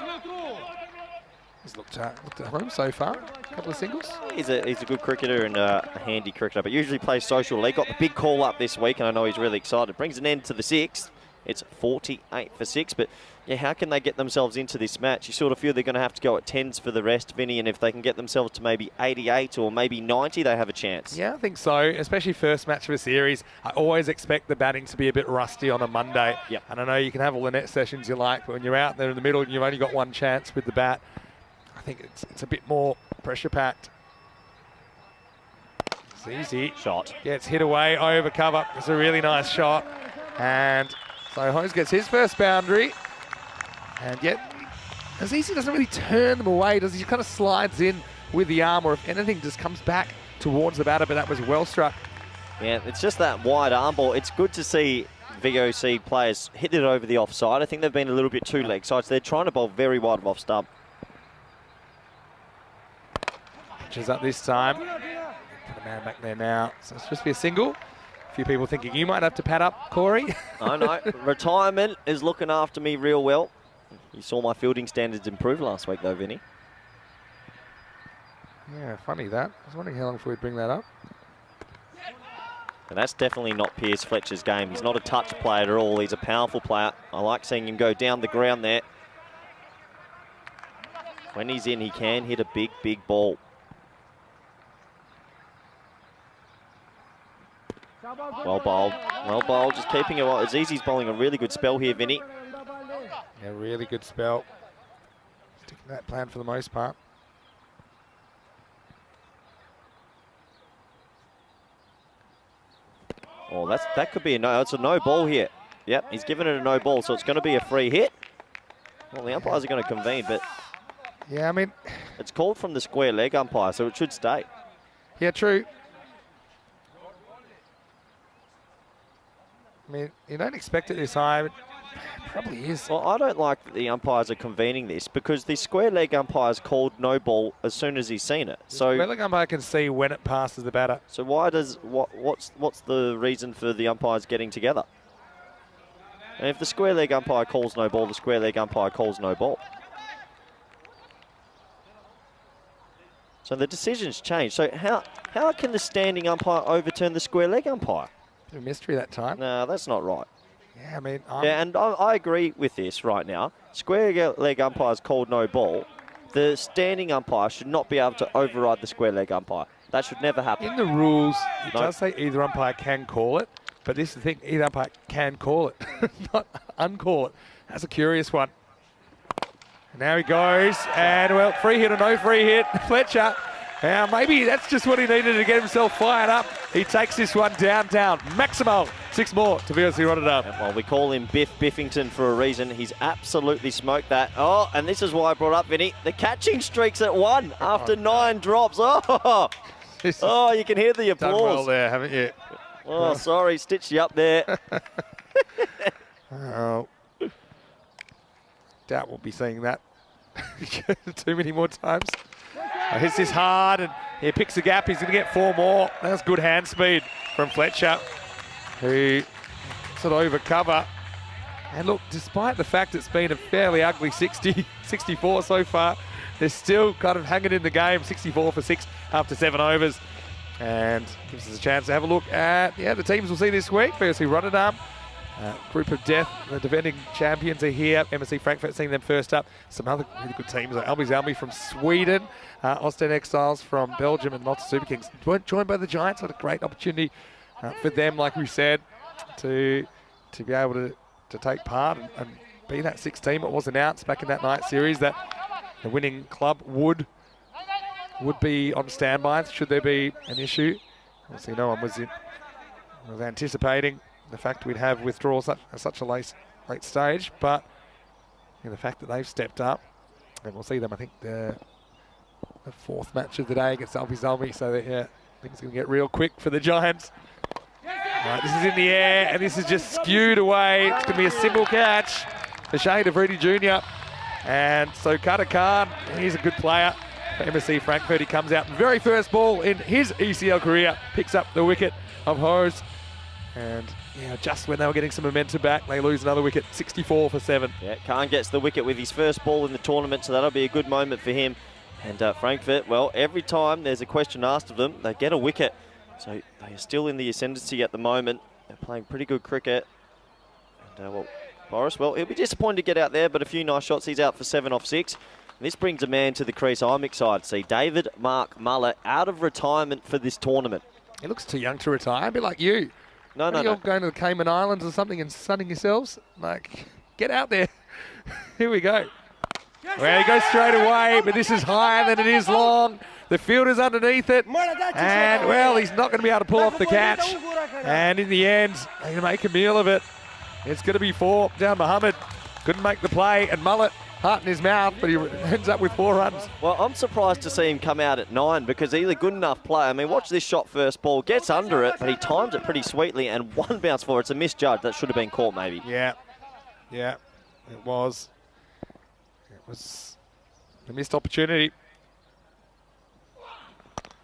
[SPEAKER 1] He's looked at home so far. A couple of singles.
[SPEAKER 3] He's a good cricketer and a handy cricketer, but usually plays social league. Got the big call up this week, and I know he's really excited. Brings an end to the 6th. It's 48 for 6, but yeah, how can they get themselves into this match? You sort of feel they're going to have to go at 10s for the rest, Vinny, and if they can get themselves to maybe 88 or maybe 90, they have a chance. Yeah,
[SPEAKER 1] I think so, especially first match of a series. I always expect the batting to be a bit rusty on a Monday.
[SPEAKER 3] Yep.
[SPEAKER 1] And I know you can have all the net sessions you like, but when you're out there in the middle and you've only got one chance with the bat, I think it's a bit more pressure-packed. It's easy.
[SPEAKER 3] Shot.
[SPEAKER 1] Gets hit away over cover. It's a really nice shot. And so Hose gets his first boundary. And yet, Azizi doesn't really turn them away, does he? He kind of slides in with the arm, or if anything, just comes back towards the batter, but that was well struck.
[SPEAKER 3] Yeah, it's just that wide arm ball. It's good to see VOC players hit it over the offside. I think they've been a little bit too leg sides. They're trying to bowl very wide of off stump.
[SPEAKER 1] Pitches up this time. Put a man back there now. So it's supposed to be a single. A few people thinking you might have to pad up, Corey.
[SPEAKER 3] I know. Retirement is looking after me real well. You saw my fielding standards improve last week, though, Vinny.
[SPEAKER 1] Yeah, funny that. I was wondering how long before we'd bring that up.
[SPEAKER 3] And that's definitely not Pierce Fletcher's game. He's not a touch player at all. He's a powerful player. I like seeing him go down the ground there. When he's in, he can hit a big, big ball. Well bowled. Well bowled. Just keeping it. Azizi's bowling a really good spell here, Vinny.
[SPEAKER 1] Yeah, really good spell. Sticking that plan for the most part.
[SPEAKER 3] Oh, that could be a no. It's a no ball here. Yep, he's given it a no ball, so it's going to be a free hit. Well, the umpires are going to convene, but
[SPEAKER 1] yeah, I mean,
[SPEAKER 3] it's called from the square leg umpire, so it should stay.
[SPEAKER 1] Yeah, true. I mean, you don't expect it this high, but it probably is.
[SPEAKER 3] Well, I don't like that the umpires are convening this because the square leg umpire's called no ball as soon as he's seen it. So
[SPEAKER 1] the square leg umpire can see when it passes the batter.
[SPEAKER 3] So why does what's the reason for the umpires getting together? And if the square leg umpire calls no ball, the square leg umpire calls no ball. So the decision's changed. So how can the standing umpire overturn the square leg umpire?
[SPEAKER 1] Bit of mystery that time.
[SPEAKER 3] No, that's not right.
[SPEAKER 1] Yeah, I mean,
[SPEAKER 3] yeah, and I agree with this right now. Square leg umpire's called no ball. The standing umpire should not be able to override the square leg umpire. That should never happen.
[SPEAKER 1] in the rules, it does say either umpire can call it, but this is the thing, either umpire can call it, not uncall it. That's a curious one. And now he goes, and well, free hit or no free hit, Fletcher. Maybe that's just what he needed to get himself fired up. He takes this one downtown. Maximal, 6 more to VOC Rotterdam.
[SPEAKER 3] Well, we call him Biff Biffington for a reason. He's absolutely smoked that. Oh, and this is why I brought up, Vinny. The catching streak's at 1 after 9 drops. Oh, you can hear the applause.
[SPEAKER 1] Done well there, haven't you?
[SPEAKER 3] Oh, sorry, stitched you up there.
[SPEAKER 1] Oh, doubt we'll be seeing that too many more times. Hits this hard, and he picks a gap. He's going to get 4 more. That's good hand speed from Fletcher, who sort of over cover. And look, despite the fact it's been a fairly ugly 64 so far, they're still kind of hanging in the game. 64 for 6 after 7 overs. And gives us a chance to have a look at, the teams we'll see this week. VOC Rotterdam, Group of Death, the defending champions are here. MSC Frankfurt seeing them first up. Some other really good teams like Albi's Albi from Sweden, Austin Exiles from Belgium, and Malta Super Kings. Joined by the Giants. What a great opportunity for them, like we said, to be able to take part and be that 6th team. It was announced back in that night series that the winning club would be on standby should there be an issue. Obviously, no one was anticipating the fact we'd have withdrawals at such a late stage, but the fact that they've stepped up, and we'll see them, I think, the 4th match of the day against Albi Zalmi, so that, things are going to get real quick for the Giants. Right, this is in the air, and this is just skewed away. It's going to be a simple catch for Shane DeVredi Jr. And so Carter Khan, he's a good player for MSC Frankfurt. He comes out, very first ball in his ECL career, picks up the wicket of Hose. And just when they were getting some momentum back, they lose another wicket, 64 for 7. Yeah,
[SPEAKER 3] Khan gets the wicket with his first ball in the tournament, so that'll be a good moment for him. And Frankfurt, well, every time there's a question asked of them, they get a wicket. So they are still in the ascendancy at the moment. They're playing pretty good cricket. And Boris, well, he'll be disappointed to get out there, but a few nice shots. He's out for 7 off 6. And this brings a man to the crease I'm excited to see. David Mark Muller out of retirement for this tournament.
[SPEAKER 1] He looks too young to retire, a bit like you.
[SPEAKER 3] No.
[SPEAKER 1] You're going to the Cayman Islands or something and sunning yourselves. Like, get out there. Here we go. Well, he goes straight away, but this is higher than it is long. The fielder's underneath it. And, well, he's not going to be able to pull off the catch. And in the end, they're going to make a meal of it. It's going to be 4 down Muhammad. Couldn't make the play. And Mullet, heart in his mouth, but he ends up with 4 runs.
[SPEAKER 3] Well, I'm surprised to see him come out at 9 because he's a good enough player. I mean, watch this shot first ball. Gets under it, but he times it pretty sweetly, and 1 bounce for it. It's a misjudge. That should have been caught, maybe.
[SPEAKER 1] Yeah, it was. It was a missed opportunity.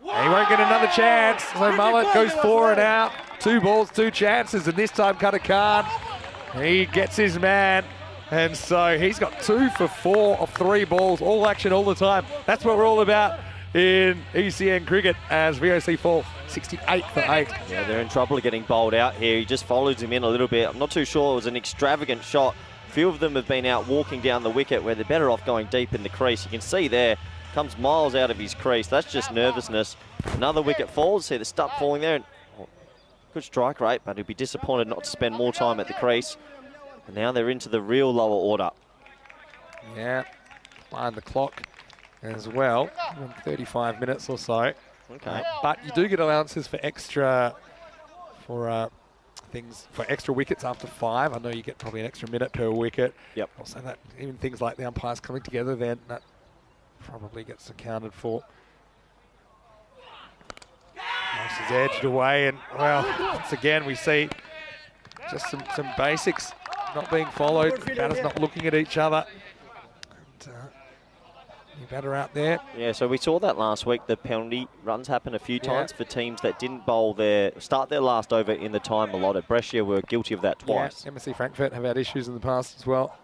[SPEAKER 1] And he won't get another chance. So Mullet goes 4 and out. 2 balls, 2 chances, and this time Carter Khan, he gets his man. And so he's got 2 for 4 of 3 balls, all action all the time. That's what we're all about in ECN cricket as VOC fall 68 for 8.
[SPEAKER 3] Yeah, they're in trouble of getting bowled out here. He just follows him in a little bit. I'm not too sure it was an extravagant shot A few of them have been out walking down the wicket where they're better off going deep in the crease. You can see there, comes miles out of his crease. That's just nervousness. Another wicket falls. See the stump falling there. Good strike rate, but he'll be disappointed not to spend more time at the crease. And now they're into the real lower order.
[SPEAKER 1] Yeah, behind the clock as well, 35 minutes or so.
[SPEAKER 3] Okay.
[SPEAKER 1] But you do get allowances for extra extra wickets after 5. I know you get probably an extra minute per wicket.
[SPEAKER 3] Yep.
[SPEAKER 1] Also, that even things like the umpires coming together, then that probably gets accounted for. Nice is edged away, and well, once again we see just some basics not being followed. Batters not looking at each other. And, new batter out there.
[SPEAKER 3] Yeah, so we saw that last week. The penalty runs happen a few times for teams that didn't start their last over in the time allotted. Brescia were guilty of that twice.
[SPEAKER 1] Yeah, MSC Frankfurt have had issues in the past as well.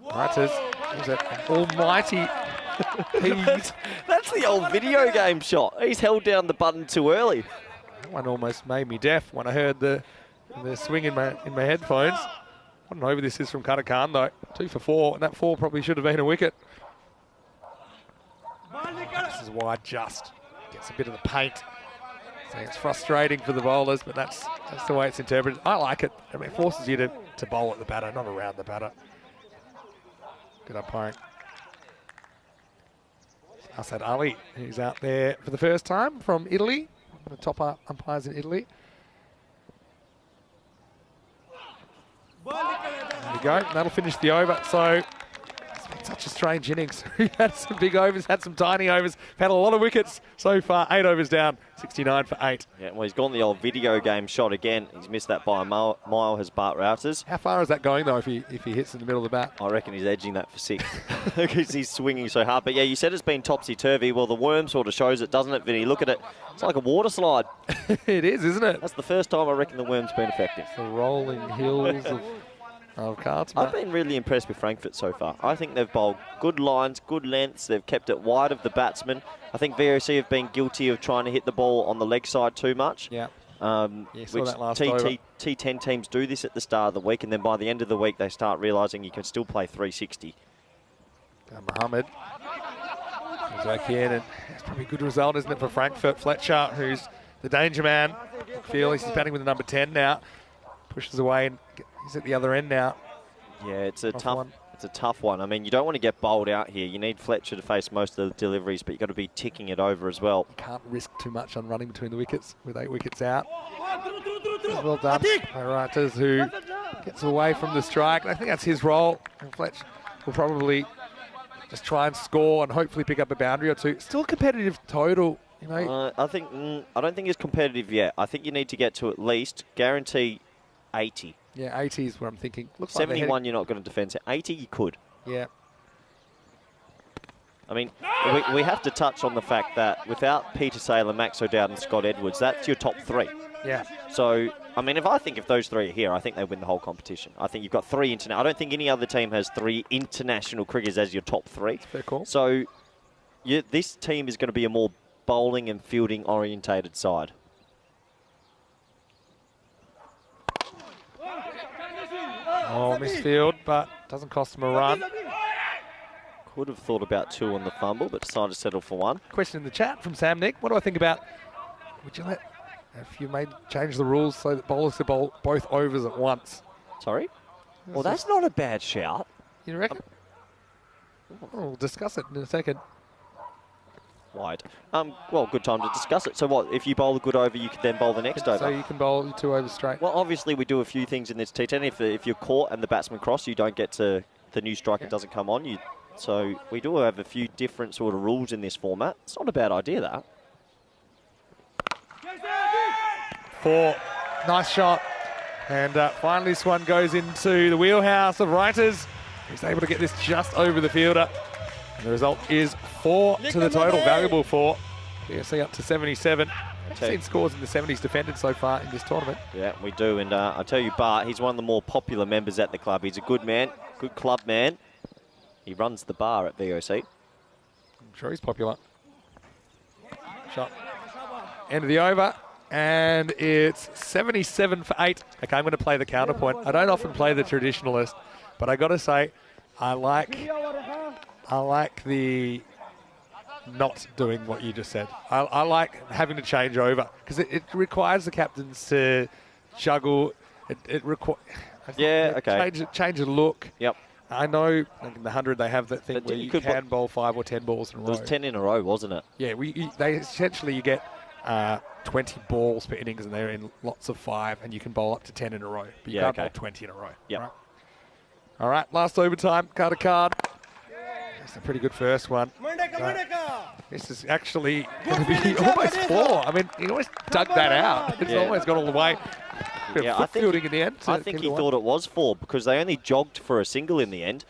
[SPEAKER 1] Writers, was it an almighty heat.
[SPEAKER 3] That's the old video game shot. He's held down the button too early.
[SPEAKER 1] That one almost made me deaf when I heard the swing in my headphones. What an over this is from Cartama though. 2 for 4, and that 4 probably should have been a wicket. This is wide just. Gets a bit of the paint. So it's frustrating for the bowlers, but that's the way it's interpreted. I like it. I mean, it forces you to bowl at the batter, not around the batter. Good umpiring. Asad Ali, who's out there for the first time from Italy. One of the top umpires in Italy. There we go. That'll finish the over. So it's been such a strange innings. We've had some big overs, had some tiny overs, had a lot of wickets so far. 8 overs down, 69 for 8.
[SPEAKER 3] Yeah, well, he's gone the old video game shot again. He's missed that by a mile, has Bart Routers.
[SPEAKER 1] How far is that going though if he hits in the middle of the bat?
[SPEAKER 3] I reckon he's edging that for 6 because he's swinging so hard. But yeah, you said it's been topsy-turvy. Well, the worm sort of shows it, doesn't it, Vinny? Look at it. It's like a water slide.
[SPEAKER 1] It is, isn't it?
[SPEAKER 3] That's the first time I reckon the worm's been effective.
[SPEAKER 1] The rolling hills of Cartama.
[SPEAKER 3] I've been really impressed with Frankfurt so far. I think they've bowled good lines, good lengths. They've kept it wide of the batsman. I think VOC have been guilty of trying to hit the ball on the leg side too much.
[SPEAKER 1] Yeah.
[SPEAKER 3] Which
[SPEAKER 1] that last over.
[SPEAKER 3] T10 teams do this at the start of the week, and then by the end of the week they start realising you can still play 360.
[SPEAKER 1] Mohammed comes back in, and it's probably a good result, isn't it, for Frankfurt? Fletcher, who's the danger man. He's batting with the number 10 now. Pushes away, and he's at the other end now.
[SPEAKER 3] Yeah, it's a tough one. I mean, you don't want to get bowled out here. You need Fletcher to face most of the deliveries, but you've got to be ticking it over as well.
[SPEAKER 1] Can't risk too much on running between the wickets with 8 wickets out. Well done by Writers, who gets away from the strike. I think that's his role. And Fletcher will probably just try and score and hopefully pick up a boundary or two. Still a competitive total, you know.
[SPEAKER 3] I don't think it's competitive yet. I think you need to get to at least guarantee 80.
[SPEAKER 1] Yeah, 80 is what I'm thinking. Looks
[SPEAKER 3] 71
[SPEAKER 1] like
[SPEAKER 3] you're not going to defend. 80 you could.
[SPEAKER 1] Yeah.
[SPEAKER 3] I mean, we have to touch on the fact that without Peter Saylor, Max O'Dowd and Scott Edwards, that's your top 3.
[SPEAKER 1] Yeah.
[SPEAKER 3] So, I mean, if those 3 are here, I think they win the whole competition. I think you've got 3 international. I don't think any other team has 3 international cricketers as your top 3.
[SPEAKER 1] Fair call.
[SPEAKER 3] So, this team is going to be a more bowling and fielding orientated side.
[SPEAKER 1] Oh, misfield, but doesn't cost them a run.
[SPEAKER 3] Could have thought about 2 on the fumble, but decided to settle for 1.
[SPEAKER 1] Question in the chat from Sam Nick. What do I think about, would you if you change the rules so that bowlers could bowl both overs at once?
[SPEAKER 3] Sorry? Well, that's not a bad shout.
[SPEAKER 1] You reckon? We'll discuss it in a second.
[SPEAKER 3] Wide. Well, good time to discuss it. So what, if you bowl a good over, you can then bowl the next over?
[SPEAKER 1] So you can bowl 2 overs straight.
[SPEAKER 3] Well, obviously we do a few things in this T10. If you're caught and the batsman cross, you don't get to, the new striker doesn't come on. So we do have a few different sort of rules in this format. It's not a bad idea, that.
[SPEAKER 1] 4. Nice shot. And finally this one goes into the wheelhouse of Writers. He's able to get this just over the fielder. And the result is 4 to the total, valuable 4. BSC up to 77. We've seen scores in the 70s defended so far in this tournament.
[SPEAKER 3] Yeah, we do. And I tell you, Bart, he's one of the more popular members at the club. He's a good man, good club man. He runs the bar at VOC.
[SPEAKER 1] I'm sure he's popular. Shot. End of the over. And it's 77 for 8. Okay, I'm going to play the counterpoint. I don't often play the traditionalist, but I got to say, I like the not doing what you just said. I like having to change over because it requires the captains to juggle. It requires change the look.
[SPEAKER 3] Yep.
[SPEAKER 1] I know like in the 100 they have that thing
[SPEAKER 3] But
[SPEAKER 1] where
[SPEAKER 3] you
[SPEAKER 1] you
[SPEAKER 3] could
[SPEAKER 1] can bowl 5 or 10 balls in a row.
[SPEAKER 3] It was 10 in a row, wasn't it?
[SPEAKER 1] Yeah, they essentially you get 20 balls per innings and they're in lots of 5 and you can bowl up to 10 in a row. But you can't bowl 20 in a row.
[SPEAKER 3] Yep.
[SPEAKER 1] Right? All right, last overtime, card to card. That's a pretty good first one. This is actually going to be almost 4. I mean, he almost dug that out. It's almost gone all the way.
[SPEAKER 3] Yeah, I think
[SPEAKER 1] in the end.
[SPEAKER 3] I think he thought it was 4 because they only jogged for a single in the end.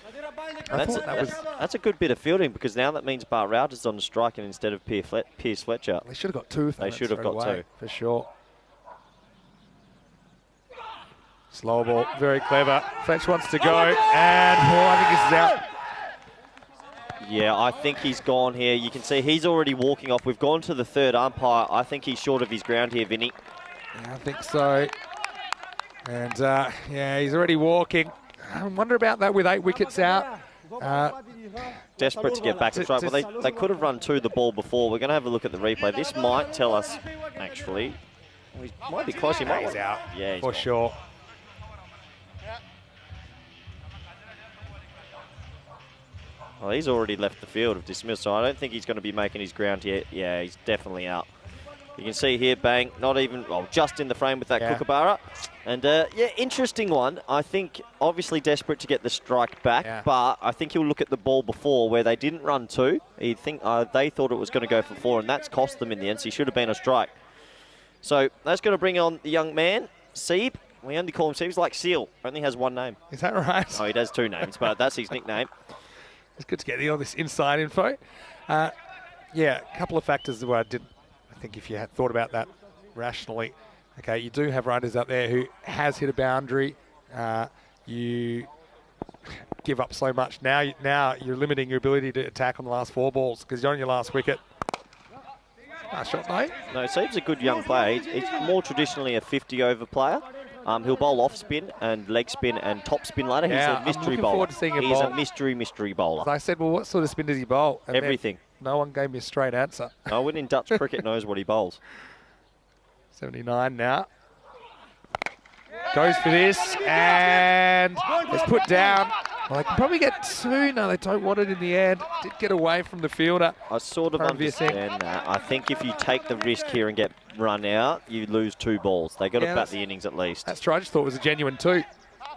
[SPEAKER 3] That's a good bit of fielding because now that means Bart Rout is on the strike and instead of Pierce Fletcher.
[SPEAKER 1] They should have got 2.
[SPEAKER 3] They should have got 2.
[SPEAKER 1] For sure. Slow ball, very clever. Fletch wants to go, and I think this is out.
[SPEAKER 3] Yeah, I think he's gone here. You can see he's already walking off. We've gone to the third umpire. I think he's short of his ground here, Vinny.
[SPEAKER 1] Yeah, I think so. And, yeah, he's already walking. I wonder about that with 8 wickets out.
[SPEAKER 3] Desperate to get back to strike. Well, they could have run to the ball before. We're going to have a look at the replay. This might tell us, actually. Well, he might be close. He might.
[SPEAKER 1] He's out.
[SPEAKER 3] Yeah, he's
[SPEAKER 1] for sure.
[SPEAKER 3] Well, he's already left the field of dismissal, so I don't think he's going to be making his ground yet. Yeah, he's definitely out. You can see here, bang, not even, well, just in the frame with that Kookaburra. And, yeah, interesting one. I think, obviously desperate to get the strike back, but I think he'll look at the ball before where they didn't run 2. They thought it was going to go for 4, and that's cost them in the end, so he should have been a strike. So that's going to bring on the young man, Seeb. We only call him Seeb. He's like Seal, only has 1 name.
[SPEAKER 1] Is that right?
[SPEAKER 3] Oh, he does 2 names, but that's his nickname.
[SPEAKER 1] It's good to get all this inside info. Yeah, a couple of factors that I think if you had thought about that rationally. Okay, you do have riders out there who has hit a boundary. You give up so much. Now you're limiting your ability to attack on the last 4 balls because you're on your last wicket. Nice shot, mate.
[SPEAKER 3] No, Seeb's a good young player. He's more traditionally a 50-over player. He'll bowl off spin and leg spin and top spin ladder. He's a mystery bowler.
[SPEAKER 1] Forward to seeing him
[SPEAKER 3] He's
[SPEAKER 1] bowl.
[SPEAKER 3] a mystery bowler.
[SPEAKER 1] So I said, well, what sort of spin does he bowl? And
[SPEAKER 3] everything.
[SPEAKER 1] No one gave me a straight answer.
[SPEAKER 3] No one in Dutch cricket knows what he bowls.
[SPEAKER 1] 79 now. Goes for this and it's put down. Well, they can probably get 2. No, they don't want it in the end. Did get away from the fielder.
[SPEAKER 3] I sort of understand that. I think if you take the risk here and get run out, you lose 2 balls. They got to bat the innings at least.
[SPEAKER 1] That's true. I just thought it was a genuine 2.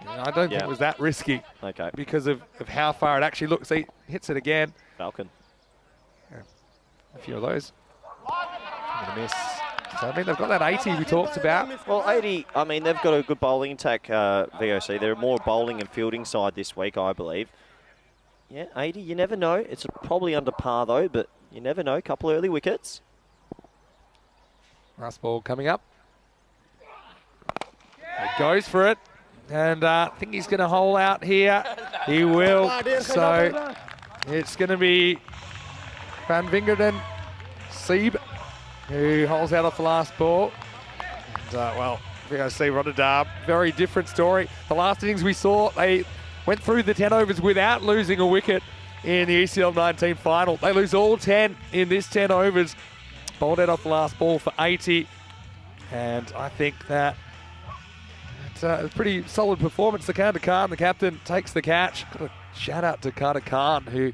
[SPEAKER 1] I don't think it was that risky.
[SPEAKER 3] Okay.
[SPEAKER 1] Because of how far it actually looks. He hits it again.
[SPEAKER 3] Falcon.
[SPEAKER 1] Yeah. A few of those. I'm going to miss. So, I mean, they've got that 80 we talked about.
[SPEAKER 3] Well, 80, I mean, they've got a good bowling attack, VOC. They're more bowling and fielding side this week, I believe. Yeah, 80, you never know. It's probably under par, though, but you never know. Couple early wickets.
[SPEAKER 1] Last ball coming up. He goes for it. And I think he's going to hole out here. He will. So it's going to be Van Vingerden, Seeb, who holes out off the last ball. And, well, VOC Rotterdam, very different story. The last innings we saw, they went through the 10 overs without losing a wicket in the ECL 19 final. They lose all 10 in this 10 overs. Bowled out off the last ball for 80. And I think that it's a pretty solid performance. The Khan, the captain, takes the catch. Got a shout out to Carter Khan, who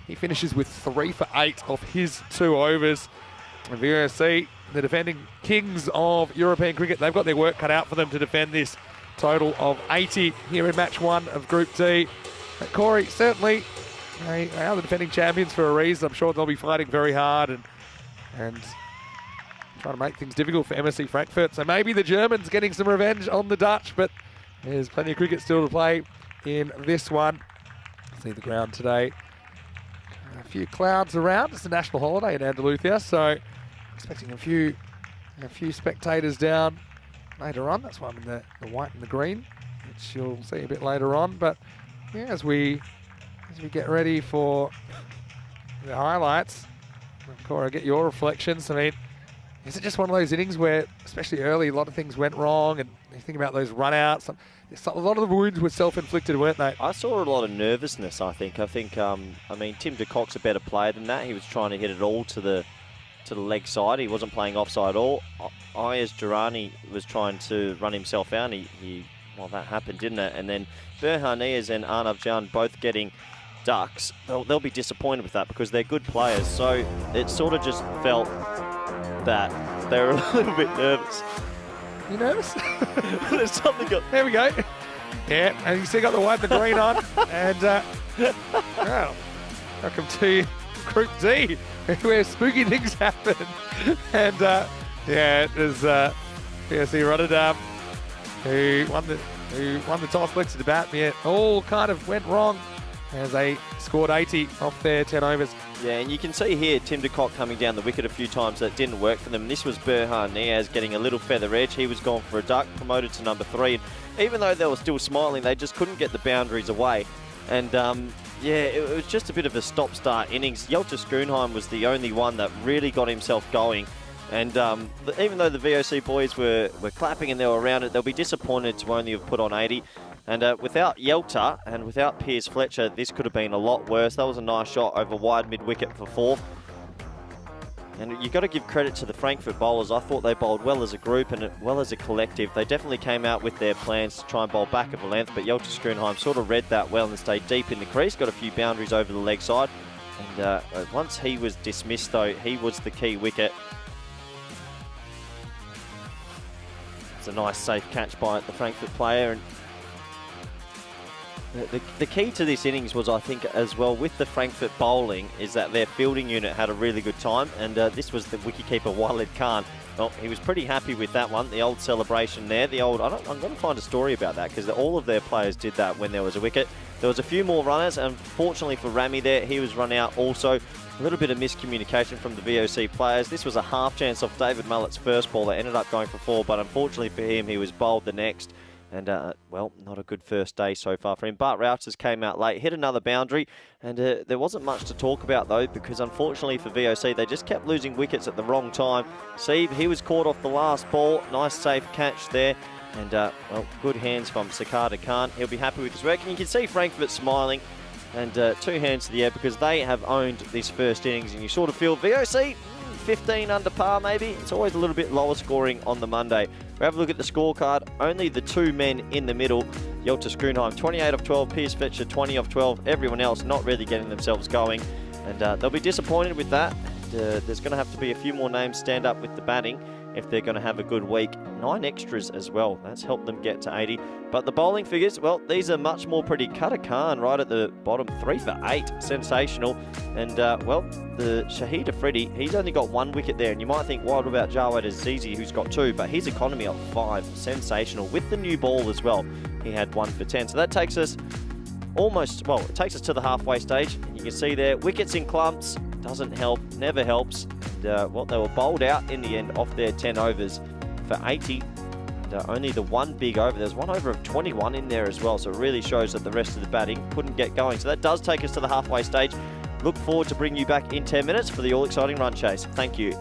[SPEAKER 1] he finishes with 3 for 8 off his 2 overs. And VOC, the defending kings of European cricket, they've got their work cut out for them to defend this total of 80 here in match 1 of Group D. But Corey, certainly they are the defending champions for a reason. I'm sure they'll be fighting very hard and trying to make things difficult for MSC Frankfurt. So maybe the Germans getting some revenge on the Dutch, but there's plenty of cricket still to play in this one. See the ground today. A few clouds around. It's a national holiday in Andalusia, so expecting a few spectators down later on. That's why I'm in the white and the green, which you'll see a bit later on. But yeah, as we get ready for the highlights, Cora, get your reflections. I mean, is it just one of those innings where, especially early, a lot of things went wrong, and you think about those run-outs, a lot of the wounds were self-inflicted, weren't they?
[SPEAKER 3] I saw a lot of nervousness, I think. I mean, Tim de Kock's a better player than that. He was trying to hit it all to the leg side. He wasn't playing offside at all. Ayaz Durrani was trying to run himself out, and well, that happened, didn't it? And then Berhan Niaz and Arnav Jan both getting ducks. They'll be disappointed with that because they're good players. So it sort of just felt that they were a little bit nervous.
[SPEAKER 1] You nervous?
[SPEAKER 3] There's something got...
[SPEAKER 1] There we go. Yeah, and you still got the white and the green on. And, well, welcome to Group D, where spooky things happen. And, yeah, it was BSC Rotterdam who won the toss, flicked the bat. Yeah, all kind of went wrong as they scored 80 off their 10 overs.
[SPEAKER 3] Yeah, and you can see here Tim de Kock coming down the wicket a few times. That didn't work for them. This was Berhan Niaz getting a little feather edge. He was gone for a duck, promoted to number 3. And even though they were still smiling, they just couldn't get the boundaries away. And yeah, it was just a bit of a stop-start innings. Hjelte Schoenheim was the only one that really got himself going. And even though the VOC boys were clapping and they were around it, they'll be disappointed to only have put on 80. And without Hjelte and without Piers Fletcher, this could have been a lot worse. That was a nice shot over wide mid-wicket for 4. And you've got to give credit to the Frankfurt bowlers. I thought they bowled well as a group and well as a collective. They definitely came out with their plans to try and bowl back of a length, but Hjelte Schoenheim sort of read that well and stayed deep in the crease, got a few boundaries over the leg side. And once he was dismissed, though, he was the key wicket. It's a nice safe catch by the Frankfurt player. And the key to this innings was, I think, as well, with the Frankfurt bowling, is that their fielding unit had a really good time, and this was the wicketkeeper Walid Khan. Well, he was pretty happy with that one, the old celebration there. I'm going to find a story about that, because all of their players did that when there was a wicket. There was a few more runners, and fortunately for Rami there, he was run out also. A little bit of miscommunication from the VOC players. This was a half chance off David Mullet's first ball that ended up going for 4, but unfortunately for him, he was bowled the next. And, well, not a good first day so far for him. Bart Routers came out late, hit another boundary, and there wasn't much to talk about, though, because unfortunately for VOC, they just kept losing wickets at the wrong time. Sieb, he was caught off the last ball. Nice, safe catch there. And, well, good hands from Sakada Khan. He'll be happy with his work. And you can see Frankfurt smiling. And 2 hands to the air because they have owned this first innings. And you sort of feel VOC, 15 under par maybe. It's always a little bit lower scoring on the Monday. We have a look at the scorecard. Only the 2 men in the middle. Hjelte Schoenheim, 28 of 12. Piers Fletcher, 20 of 12. Everyone else not really getting themselves going. And they'll be disappointed with that. There's going to have to be a few more names stand up with the batting if they're going to have a good week. 9 extras as well. That's helped them get to 80. But the bowling figures, well, these are much more pretty. Qatar Khan right at the bottom, 3 for 8. Sensational. And, well, the Shahid Afridi, he's only got 1 wicket there. And you might think, what about Jawed Azizi, who's got 2? But his economy up 5. Sensational. With the new ball as well, he had 1 for 10. So that takes us almost, well, it takes us to the halfway stage. And you can see there, wickets in clumps. Doesn't help, never helps. And, well, they were bowled out in the end off their 10 overs for 80. And, only the 1 big over. There's 1 over of 21 in there as well. So it really shows that the rest of the batting couldn't get going. So that does take us to the halfway stage. Look forward to bringing you back in 10 minutes for the all-exciting run chase. Thank you.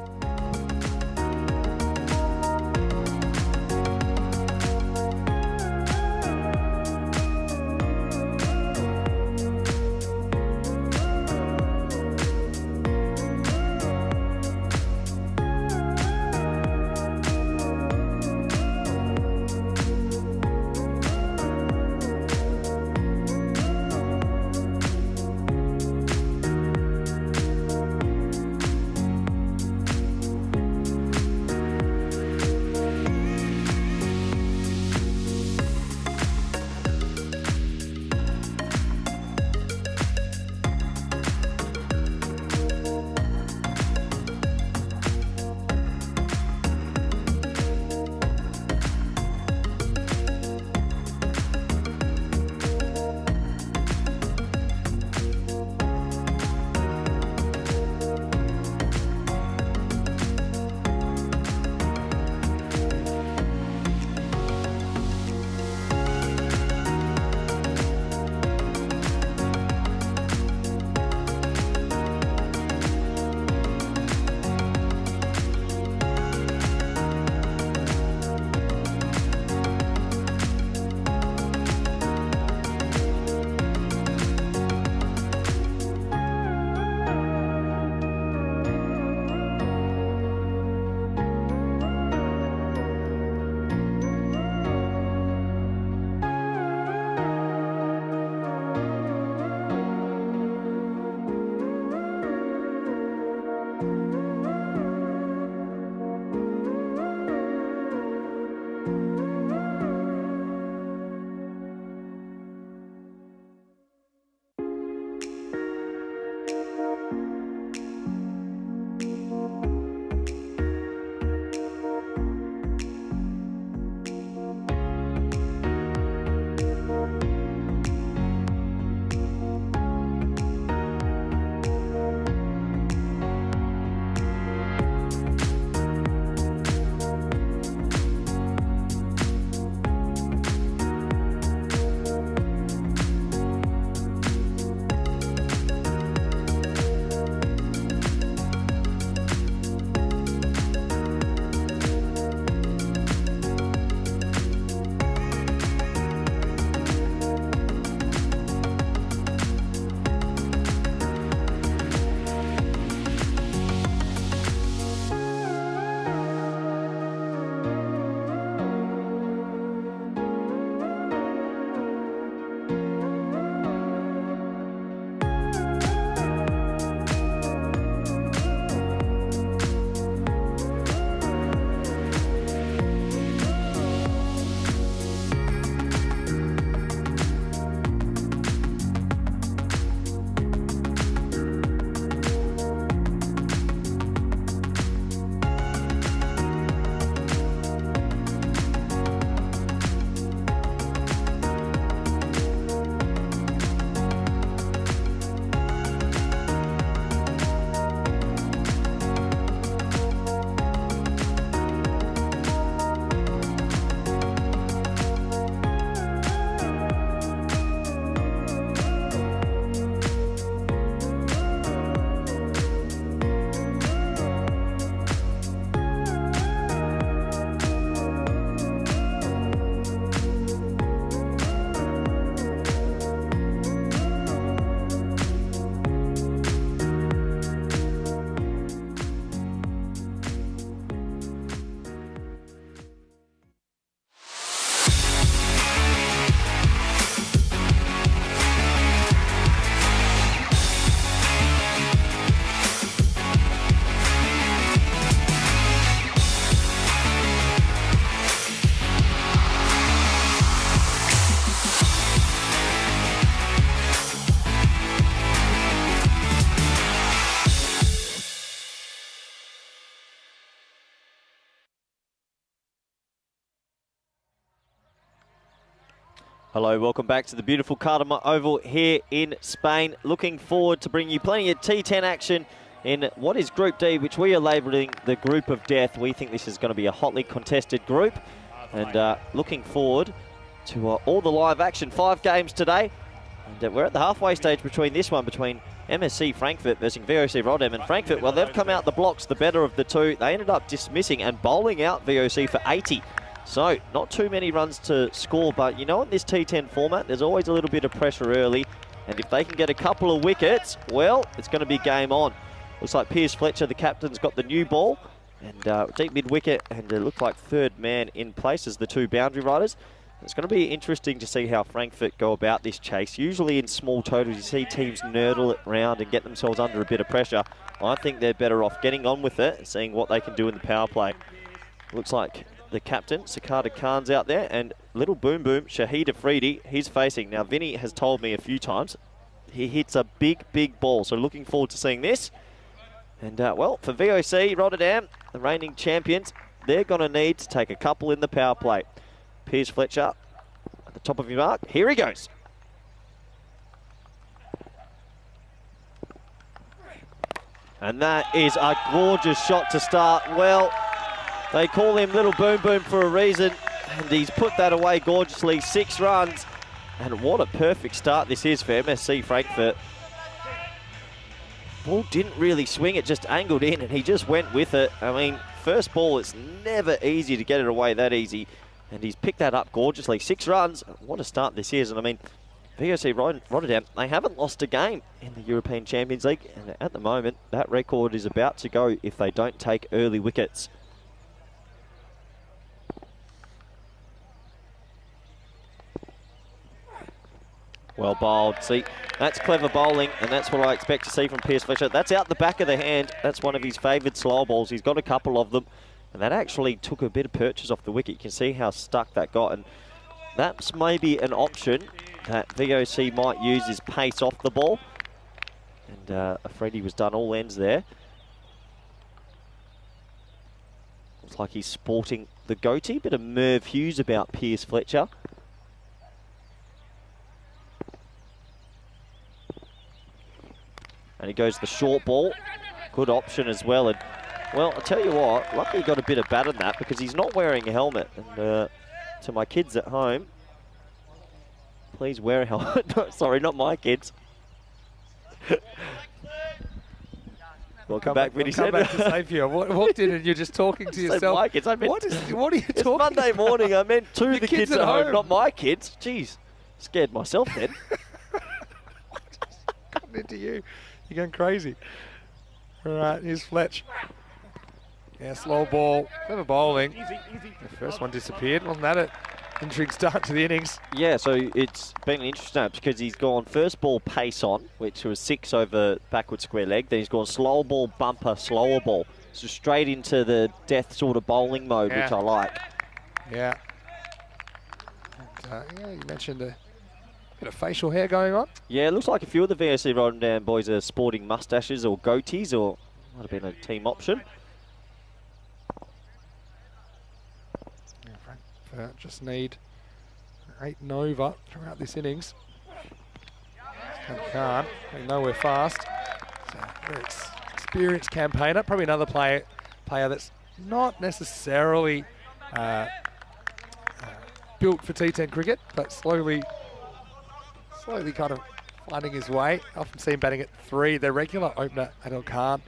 [SPEAKER 3] Hello, welcome back to the beautiful Cartama Oval here in Spain. Looking forward to bringing you plenty of T10 action in what is Group D, which we are labelling the Group of Death. We think this is going to be a hotly contested group, and looking forward to all the live action. 5 games today, and we're at the halfway stage between this one, between MSC Frankfurt versus VOC Rotterdam. And Frankfurt, well, they've come out the blocks the better of the two. They ended up dismissing and bowling out VOC for 80. So, not too many runs to score, but you know, in this T10 format, there's always a little bit of pressure early. And if they can get a couple of wickets, well, it's going to be game on. Looks like Piers Fletcher, the captain's got the new ball. And deep mid-wicket, and it looked like third man in place as the 2 boundary riders. It's going to be interesting to see how Frankfurt go about this chase. Usually in small totals, you see teams nurdle it round and get themselves under a bit of pressure. I think they're better off getting on with it and seeing what they can do in the power play. Looks like the captain, Sakata Khan's out there, and little boom boom, Shahid Afridi, he's facing. Now, Vinny has told me a few times he hits a big, big ball, so looking forward to seeing this. And, well, for VOC Rotterdam, the reigning champions, they're going to need to take a couple in the power play. Piers Fletcher at the top of your mark. Here he goes. And that is a gorgeous shot to start. Well, they call him Little Boom Boom for a reason, and he's put that away gorgeously. 6 runs, and what a perfect start this is for MSC Frankfurt. Ball didn't really swing, it just angled in, and he just went with it. I mean, first ball, it's never easy to get it away that easy, and he's picked that up gorgeously. 6 runs, what a start this is. And I mean, VOC Rotterdam, they haven't lost a game in the European Champions League, and at the moment, that record is about to go if they don't take early wickets. Well bowled. See, that's clever bowling, and that's what I expect to see from Piers Fletcher. That's out the back of the hand. That's one of his favoured slow balls. He's got a couple of them, and that actually took a bit of purchase off the wicket. You can see how stuck that got, and that's maybe an option that VOC might use, is pace off the ball. And Afridi was done all ends there. Looks like he's sporting the goatee. Bit of Merv Hughes about Piers Fletcher. And he goes the short ball. Good option as well. And, well, I'll tell you what, lucky he got a bit of bat on that because he's not wearing a helmet. And to my kids at home, please wear a helmet. No, sorry, not my kids. Welcome back, Vinny.
[SPEAKER 1] Come back to save you. I walked in and you're just talking to yourself.
[SPEAKER 3] My kids. I meant,
[SPEAKER 1] what are you
[SPEAKER 3] it's
[SPEAKER 1] talking
[SPEAKER 3] Monday
[SPEAKER 1] about?
[SPEAKER 3] morning. I meant to the kids at home,
[SPEAKER 1] home,
[SPEAKER 3] not my kids. Jeez, scared myself then.
[SPEAKER 1] Cutting into you. You're going crazy. All right, here's Fletch. Yeah, slow ball. Clever bowling. The first one disappeared. Wasn't that an intriguing start to the innings?
[SPEAKER 3] Yeah, so it's been an interesting because he's gone first ball pace on, which was 6 over backward square leg. Then he's gone slow ball bumper, slower ball. So straight into the death sort of bowling mode,
[SPEAKER 1] yeah,
[SPEAKER 3] which I like.
[SPEAKER 1] Yeah. And, yeah, you mentioned a bit of facial hair going on.
[SPEAKER 3] Yeah, it looks like a few of the VOC Rotterdam boys are sporting mustaches or goatees, or might have been a team option.
[SPEAKER 1] Just need 8 and over throughout this innings. Can't. Nowhere fast. So, very experienced campaigner. Probably another player that's not necessarily built for T10 cricket, but slowly kind of finding his way. Often see him batting at 3. Their regular opener, Adil Khan.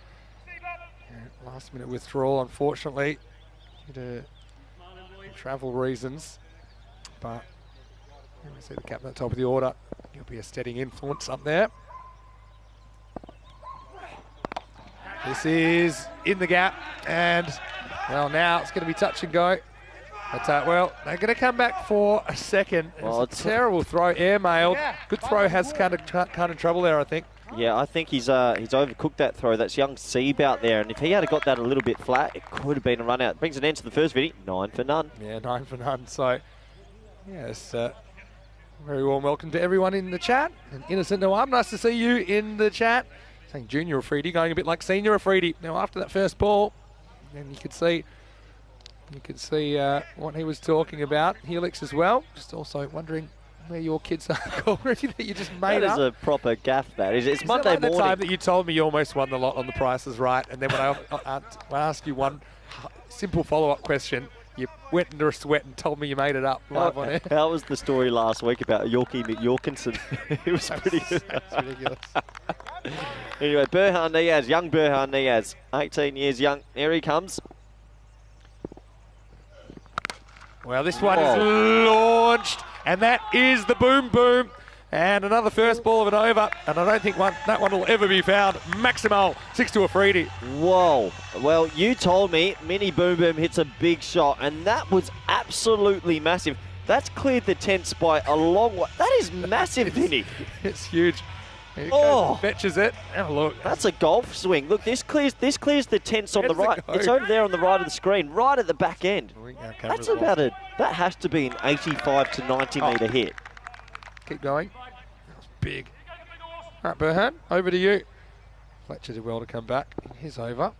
[SPEAKER 1] Last minute withdrawal, unfortunately, due to travel reasons, but we see the captain at the top of the order. He'll be a steadying influence up there. This is in the gap, and well, now it's going to be touch and go. But well, they're going to come back for a second. Well, it's a terrible throw, air-mailed. Good throw, has kind of trouble there, I think.
[SPEAKER 3] Yeah, I think he's overcooked that throw. That's young Sieb out there, and if he had got that a little bit flat, it could have been a run out. Brings an end to the first video, 9 for none.
[SPEAKER 1] Yeah, 9 for none. So, yes, very warm welcome to everyone in the chat. And Innocent Noam, nice to see you in the chat. Saying Junior Afridi, going a bit like Senior Afridi. Now, after that first ball, and you could see what he was talking about. Helix as well. Just also wondering where your kids are called already that you just made
[SPEAKER 3] That
[SPEAKER 1] up?
[SPEAKER 3] is a proper gaff, that is. It's
[SPEAKER 1] Is
[SPEAKER 3] Monday
[SPEAKER 1] that like
[SPEAKER 3] morning.
[SPEAKER 1] the time that you told me you almost won the lot on The Price is Right, and then when I asked you one simple follow-up question, you went into a sweat and told me you made it up live on air.
[SPEAKER 3] How was the story last week about Yorkie McYorkinson? It was pretty good.
[SPEAKER 1] That's ridiculous.
[SPEAKER 3] Anyway, Burhan Niaz, young Burhan Niaz, 18 years young. There he comes.
[SPEAKER 1] Well, this one is launched, and that is the boom boom. And another first ball of an over, and I don't think that one will ever be found. Maximal, 6 to Afridi.
[SPEAKER 3] Whoa. Well, you told me Mini Boom Boom hits a big shot, and that was absolutely massive. That's cleared the tents by a long way. That is massive, Vinny.
[SPEAKER 1] It's huge. Here it
[SPEAKER 3] Oh.
[SPEAKER 1] goes, fetches it. Have a look.
[SPEAKER 3] That's a golf swing. Look, this clears the tents on the
[SPEAKER 1] Where does
[SPEAKER 3] right.
[SPEAKER 1] it go?
[SPEAKER 3] It's over there on the right of the screen, right at the back end. That's about it. That has to be an 85 to 90 metre hit.
[SPEAKER 1] Keep going. That was big. All right, Burhan, over to you. Fletcher did well to come back in his over.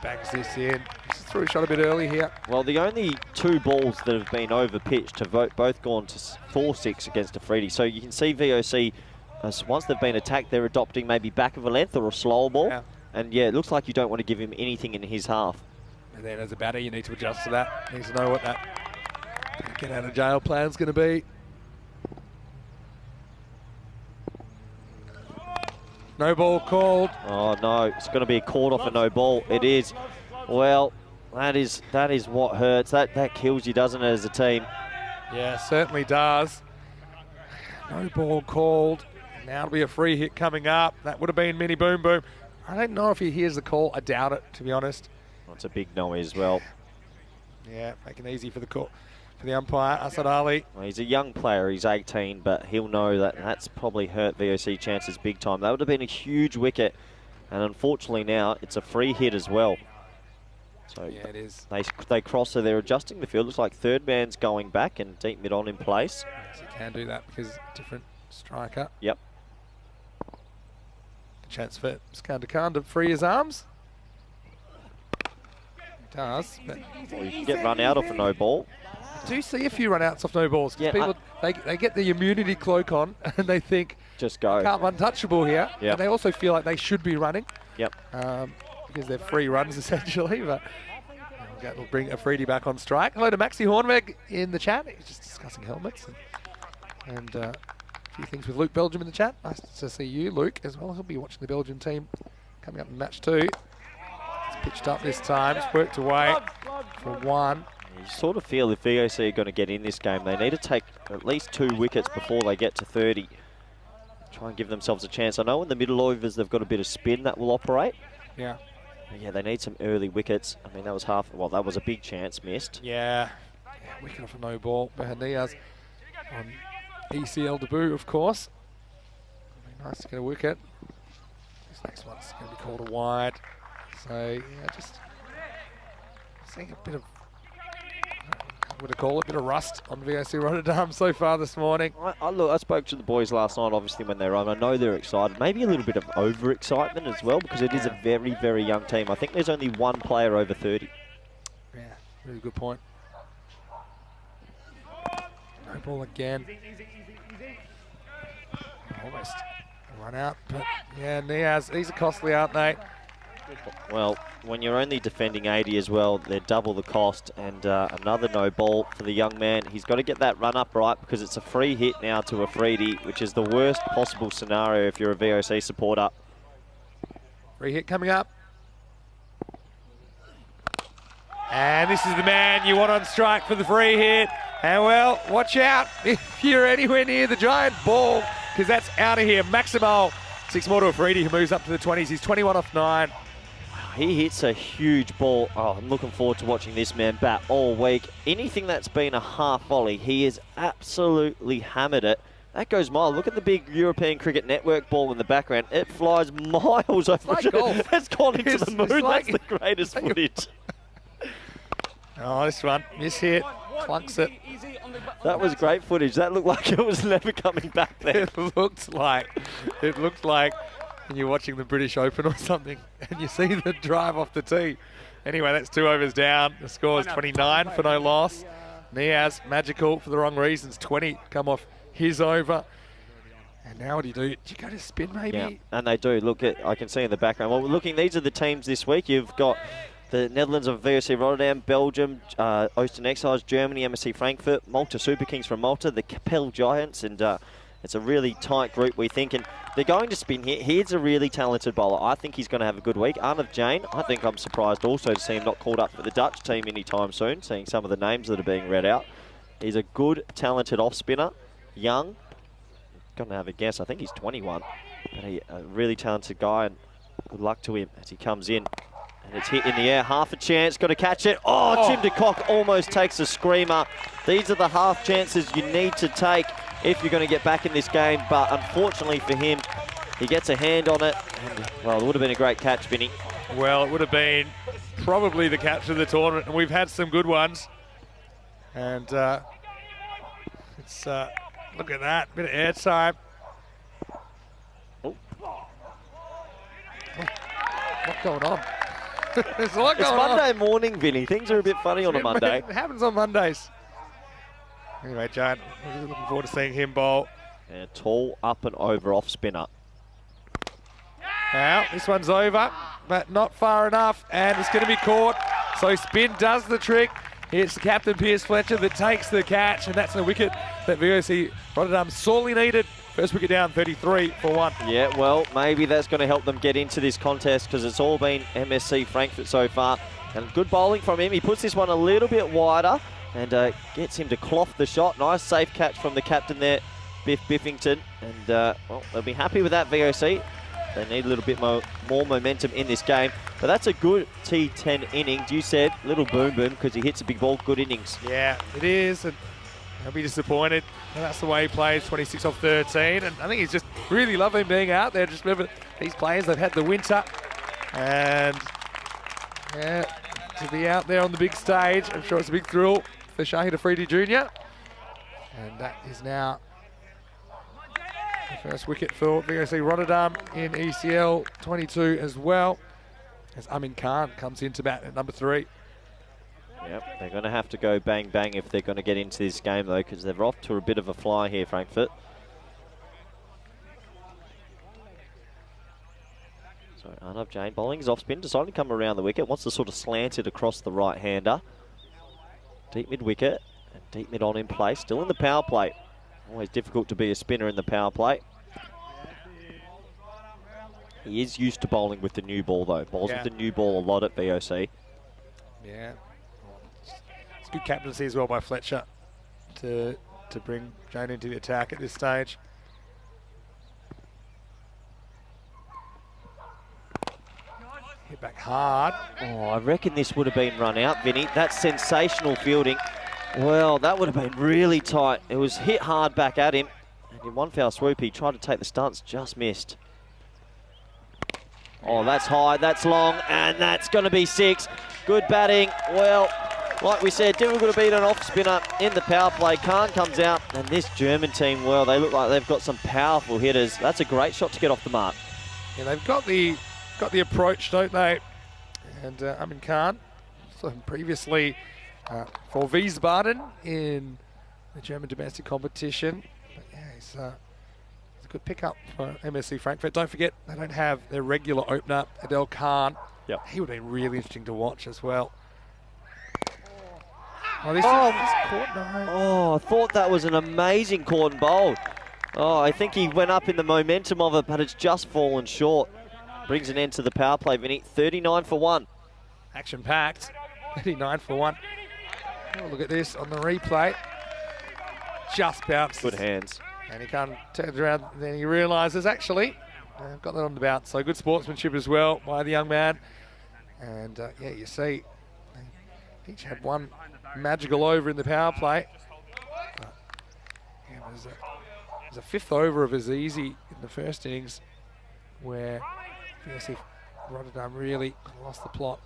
[SPEAKER 1] Bangs this in. Just threw a shot a bit early here.
[SPEAKER 3] Well, the only two balls that have been over pitched have both gone to 4-6 against Afridi. So you can see VOC, once they've been attacked, they're adopting maybe back of a length or a slower ball.
[SPEAKER 1] Yeah.
[SPEAKER 3] And yeah, it looks like you don't want to give him anything in his half.
[SPEAKER 1] And then as a batter, you need to adjust to that. Needs to know what that get out of jail plan's going to be. No ball called.
[SPEAKER 3] Oh no, it's going to be a called off a no ball. It is. Well, that is what hurts. That kills you, doesn't it, as a team?
[SPEAKER 1] Yeah, certainly does. No ball called. Now it'll be a free hit coming up. That would have been Mini Boom Boom. I don't know if he hears the call. I doubt it, to be honest.
[SPEAKER 3] That's a big no as well.
[SPEAKER 1] Yeah, making it easy for the call. For the umpire, Asad Ali.
[SPEAKER 3] Well, he's a young player, he's 18, but he'll know that that's probably hurt VOC chances big time. That would have been a huge wicket, and unfortunately now it's a free hit as well. So
[SPEAKER 1] Yeah, it is.
[SPEAKER 3] they cross, so they're adjusting the field. Looks like third man's going back and deep mid on in place.
[SPEAKER 1] Yes, he can do that because different striker.
[SPEAKER 3] Yep.
[SPEAKER 1] Chance for Skanda Khan to free his arms. He does, but
[SPEAKER 3] Or you can get run out off a no ball.
[SPEAKER 1] I do see a few run-outs off no balls. 'Cause
[SPEAKER 3] Yeah,
[SPEAKER 1] people, they get the immunity cloak on and they think,
[SPEAKER 3] Just go.
[SPEAKER 1] can't run touchable here.
[SPEAKER 3] Yep.
[SPEAKER 1] And they also feel like they should be running
[SPEAKER 3] Yep.
[SPEAKER 1] because they're free runs essentially. But we'll bring Afridi back on strike. Hello to Maxi Hornweg in the chat. He's just discussing helmets and a few things with Luke Belgium in the chat. Nice to see you, Luke, as well. He'll be watching the Belgian team coming up in match 2. It's pitched up this time. It's worked away for 1.
[SPEAKER 3] You sort of feel if VOC are going to get in this game, they need to take at least 2 wickets before they get to 30. Try and give themselves a chance. I know in the middle overs they've got a bit of spin that will operate.
[SPEAKER 1] Yeah.
[SPEAKER 3] But yeah, they need some early wickets. I mean, that was that was a big chance missed.
[SPEAKER 1] Yeah. Wicket off a no ball. Berhandiaz on ECL debut, of course. It'll be nice to get a wicket. This next one's going to be called a wide. So, yeah, just seeing a bit of, what would I call it, a bit of rust on VOC Rotterdam so far this morning.
[SPEAKER 3] Look, I spoke to the boys last night, obviously, when they run. I know they're excited. Maybe a little bit of overexcitement as well, because it is a very, very young team. I think there's only one player over 30.
[SPEAKER 1] Yeah, really good point. No ball again. Almost a run out, but yeah, Niaz, these are costly, aren't they?
[SPEAKER 3] Well, when you're only defending 80 as well, they're double the cost, and another no ball for the young man. He's got to get that run up right, because it's a free hit now to Afridi, which is the worst possible scenario if you're a VOC supporter.
[SPEAKER 1] Free hit coming up. And this is the man you want on strike for the free hit. And well, watch out if you're anywhere near the giant ball, because that's out of here. Maximal, 6 more to Afridi, who moves up to the 20s. He's 21 off 9.
[SPEAKER 3] He hits a huge ball. Oh, I'm looking forward to watching this man bat all week. Anything that's been a half volley, he has absolutely hammered it. That goes miles. Look at the big European Cricket Network ball in the background. It flies miles over.
[SPEAKER 1] like golf.
[SPEAKER 3] It's gone into the moon.
[SPEAKER 1] like-
[SPEAKER 3] That's the greatest footage.
[SPEAKER 1] Oh, this one, mishit, clunks it.
[SPEAKER 3] That was great footage. That looked like it was never coming back there.
[SPEAKER 1] It looked like when you're watching the British Open or something and you see the drive off the tee. Anyway, that's 2 overs down. The score is 29 for no loss. Niaz, magical for the wrong reasons. 20 come off his over. And now what do? Do you go to spin maybe?
[SPEAKER 3] Yeah, and they do. Look, I can see in the background. Well, looking, these are the teams this week. You've got the Netherlands of VOC Rotterdam, Belgium, Oosten Exiles, Germany, MSC Frankfurt, Malta Super Kings from Malta, the Capel Giants, and it's a really tight group, we think. And they're going to spin here. Here's a really talented bowler. I think he's going to have a good week. Arnav Jain, I think I'm surprised also to see him not called up for the Dutch team anytime soon, seeing some of the names that are being read out. He's a good, talented off-spinner, young. Going to have a guess. I think he's 21. But a really talented guy, and good luck to him as he comes in. And it's hit in the air, half a chance, got to catch it. Oh, Tim de Kock almost takes a screamer. These are the half chances you need to take if you're going to get back in this game. But unfortunately for him, he gets a hand on it. And, well, it would have been a great catch, Vinny.
[SPEAKER 1] Well, it would have been probably the catch of the tournament, and we've had some good ones. And it's look at that, bit of air time.
[SPEAKER 3] Oh.
[SPEAKER 1] What's going on? There's a lot going on.
[SPEAKER 3] It's Monday morning, Vinny. Things are a bit funny on a Monday.
[SPEAKER 1] It happens on Mondays. Anyway, John, we're looking forward to seeing him bowl.
[SPEAKER 3] And a tall up and over off spinner.
[SPEAKER 1] Now, this one's over, but not far enough, and it's going to be caught. So spin does the trick. It's the captain, Piers Fletcher, that takes the catch, and that's a wicket that VOC Rotterdam sorely needed. First wicket down, 33 for 1.
[SPEAKER 3] Yeah, well, maybe that's going to help them get into this contest because it's all been MSC Frankfurt so far. And good bowling from him. He puts this one a little bit wider and gets him to cloth the shot. Nice safe catch from the captain there, Biff Biffington. And, well, they'll be happy with that, VOC. They need a little bit more momentum in this game. But that's a good T10 innings. You said little boom boom because he hits a big ball. Good innings.
[SPEAKER 1] Yeah, it is. And he'll be disappointed. And that's the way he plays, 26 off 13. And I think he's just really loving being out there. Just remember, these players, they've had the winter. And, yeah, to be out there on the big stage, I'm sure it's a big thrill for Shahid Afridi Jr. And that is now the first wicket for VOC Rotterdam in ECL 22 as well. As Amin Khan comes into bat at number 3.
[SPEAKER 3] Yep, they're going to have to go bang bang if they're going to get into this game though, because they're off to a bit of a fly here, Frankfurt. So Arnav Jain bowling his off spin, deciding to come around the wicket, wants to sort of slant it across the right hander. Deep mid wicket and deep mid on in place, still in the power play. Always difficult to be a spinner in the power play. He is used to bowling with the new ball though. Bowls with the new ball a lot at VOC.
[SPEAKER 1] Yeah. It's good captaincy as well by Fletcher to bring Jain into the attack at this stage. Hit back hard.
[SPEAKER 3] Oh, I reckon this would have been run out, Vinny. That's sensational fielding. Well, that would have been really tight. It was hit hard back at him. And in one foul swoop, he tried to take the stance, just missed. Oh, that's high, that's long, and that's going to be 6. Good batting. Well, like we said, difficult to beat an off spinner in the power play. Khan comes out, and this German team, well, they look like they've got some powerful hitters. That's a great shot to get off the mark.
[SPEAKER 1] Yeah, they've got the approach, don't they? And Amin Khan, so previously for Wiesbaden in the German domestic competition. But yeah, he's a good pickup for MSC Frankfurt. Don't forget, they don't have their regular opener, Adel Khan.
[SPEAKER 3] Yep.
[SPEAKER 1] He would be really interesting to watch as well. Oh, this is caught. No.
[SPEAKER 3] Oh, I thought that was an amazing caught and bowled. Oh, I think he went up in the momentum of it, but it's just fallen short. Brings an end to the power play, Vinny. 39 for 1.
[SPEAKER 1] Action-packed. 39 for 1. Oh, look at this on the replay. Just bounced.
[SPEAKER 3] Good hands.
[SPEAKER 1] And he can't turn around, and then he realises, actually, I've got that on the bounce. So good sportsmanship as well by the young man. And, yeah, you see, they each had one magical over in the power play. But, yeah, it was a 5th over of Azizi in the first innings where VOC Rotterdam really lost the plot.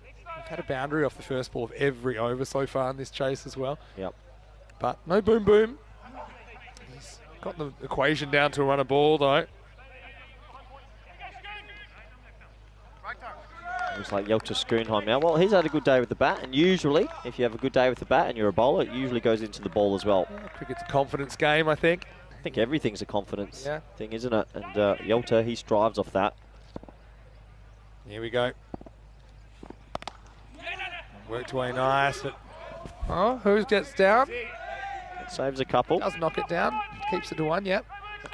[SPEAKER 1] We've had a boundary off the first ball of every over so far in this chase as well.
[SPEAKER 3] Yep.
[SPEAKER 1] But no boom boom. He's got the equation down to a run a ball though.
[SPEAKER 3] Looks like Jelta Schoonheim now. Well, he's had a good day with the bat, and usually, if you have a good day with the bat and you're a bowler, it usually goes into the ball as well.
[SPEAKER 1] Yeah, cricket's a confidence game, I think.
[SPEAKER 3] I think everything's a confidence thing, isn't it? And Jelta, he strives off that.
[SPEAKER 1] Here we go. Worked away nice. But, oh, who gets down?
[SPEAKER 3] It saves a couple.
[SPEAKER 1] Does knock it down. Keeps it to 1, yep.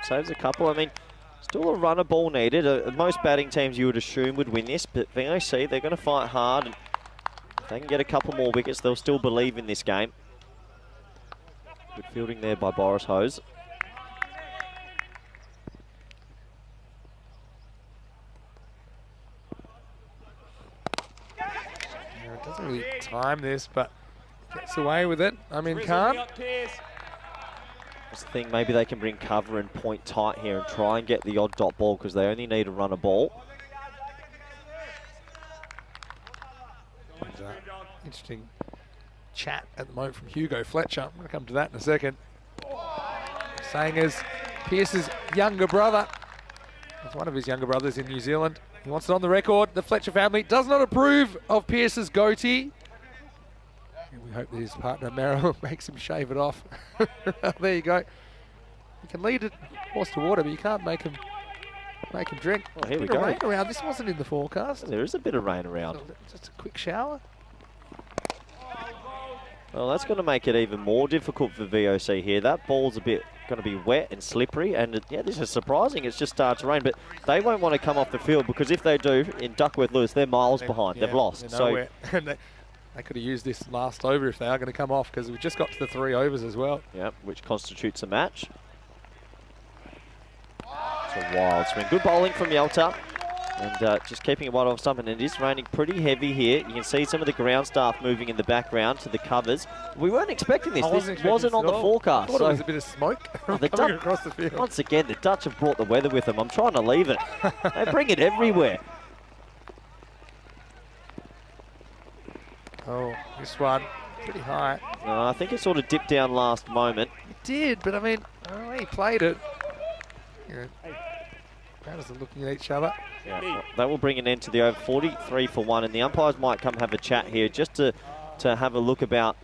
[SPEAKER 3] Saves a couple. I mean, still a runner ball needed. Most batting teams you would assume would win this, but VOC, they're going to fight hard. And if they can get a couple more wickets, they'll still believe in this game. Good fielding there by Boris Hose.
[SPEAKER 1] Yeah, it doesn't really time this, but gets away with it. I mean, can't.
[SPEAKER 3] That's the thing, maybe they can bring cover and point tight here and try and get the odd dot ball because they only need to run a ball.
[SPEAKER 1] And, interesting chat at the moment from Hugo Fletcher. I'm going to come to that in a second. Saying as Pearce's younger brother, it's one of his younger brothers in New Zealand. He wants it on the record. The Fletcher family does not approve of Pearce's goatee. And we hope that his partner Merrill makes him shave it off. There you go. You can lead a horse to water, but you can't make him drink.
[SPEAKER 3] Well, here we go.
[SPEAKER 1] Rain around. This wasn't in the forecast.
[SPEAKER 3] There is a bit of rain around.
[SPEAKER 1] Just a quick shower.
[SPEAKER 3] Well, that's going to make it even more difficult for VOC here. That ball's a bit going to be wet and slippery, and yeah, this is surprising. It's just started to rain, but they won't want to come off the field because if they do, in Duckworth Lewis, they're miles behind. They've lost. So
[SPEAKER 1] they could have used this last over if they are going to come off because we've just got to the 3 overs as well.
[SPEAKER 3] Yeah, which constitutes a match. It's a wild swing. Good bowling from Jelta. And just keeping it wide off stump, and it is raining pretty heavy here. You can see some of the ground staff moving in the background to the covers. We weren't expecting this. This wasn't on the forecast.
[SPEAKER 1] I thought it was a bit of smoke coming across the field.
[SPEAKER 3] Once again, the Dutch have brought the weather with them. I'm trying to leave it. They bring it everywhere.
[SPEAKER 1] Oh, this one pretty high.
[SPEAKER 3] I think it sort of dipped down last moment.
[SPEAKER 1] It did, but I mean, he played it. Batters are looking at each other.
[SPEAKER 3] Yeah, well, that will bring an end to the over. 43 for 1, and the umpires might come have a chat here just to have a look about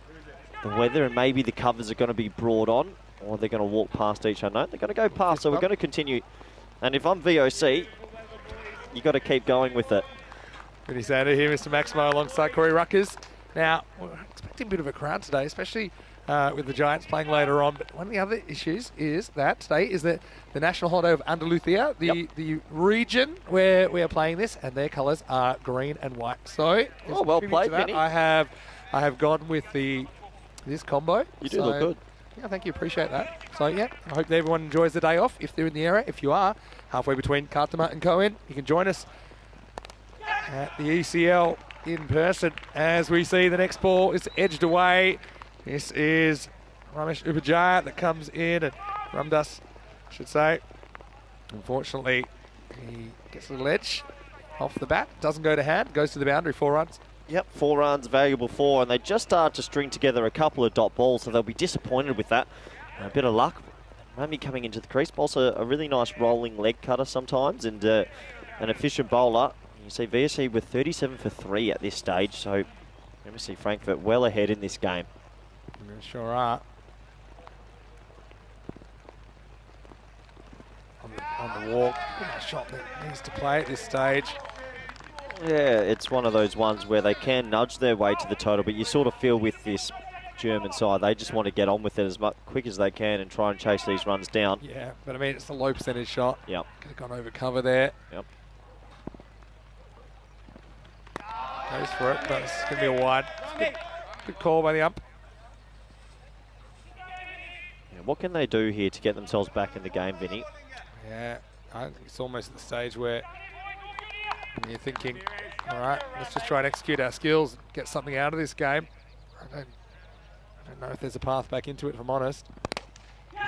[SPEAKER 3] the weather, and maybe the covers are going to be brought on, or they're going to walk past each other. No, they're going to go past, so we're going to continue. And if I'm VOC, you've got to keep going with it.
[SPEAKER 1] Vinny Sander here, Mr. Maximo, alongside Corey Ruckers. Now, we're expecting a bit of a crowd today, especially with the Giants playing later on. But one of the other issues is that today is the national holiday of Andalusia, the region where we are playing this, and their colours are green and white. So,
[SPEAKER 3] well played, Vinny.
[SPEAKER 1] I have gone with this combo.
[SPEAKER 3] You do look good.
[SPEAKER 1] Yeah, thank you, appreciate that. So yeah, I hope that everyone enjoys the day off if they're in the area. If you are halfway between Cartama and Cohen, you can join us at the ECL in person as we see the next ball is edged away. This is Ramesh Upajaya that comes in, and Ramdas, I should say. Unfortunately, he gets a little edge off the bat, doesn't go to hand, goes to the boundary, 4 runs.
[SPEAKER 3] Yep, 4 runs, valuable 4, and they just start to string together a couple of dot balls, so they'll be disappointed with that. A bit of luck. Rami coming into the crease, but also a really nice rolling leg cutter sometimes, and an efficient bowler. You see VSC with 37 for 3 at this stage, so let me see Frankfurt well ahead in this game.
[SPEAKER 1] Yeah, sure are. On the walk, a shot that needs to play at this stage.
[SPEAKER 3] Yeah, it's one of those ones where they can nudge their way to the total, but you sort of feel with this German side, they just want to get on with it as much quick as they can and try and chase these runs down.
[SPEAKER 1] Yeah, but I mean, it's a low percentage shot.
[SPEAKER 3] Yep.
[SPEAKER 1] Could have gone over cover there.
[SPEAKER 3] Yep.
[SPEAKER 1] Goes for it, but it's going to be a wide. Good call by the ump.
[SPEAKER 3] Yeah, what can they do here to get themselves back in the game, Vinny?
[SPEAKER 1] Yeah, I think it's almost at the stage where you're thinking, all right, let's just try and execute our skills, get something out of this game. I don't know if there's a path back into it, if I'm honest.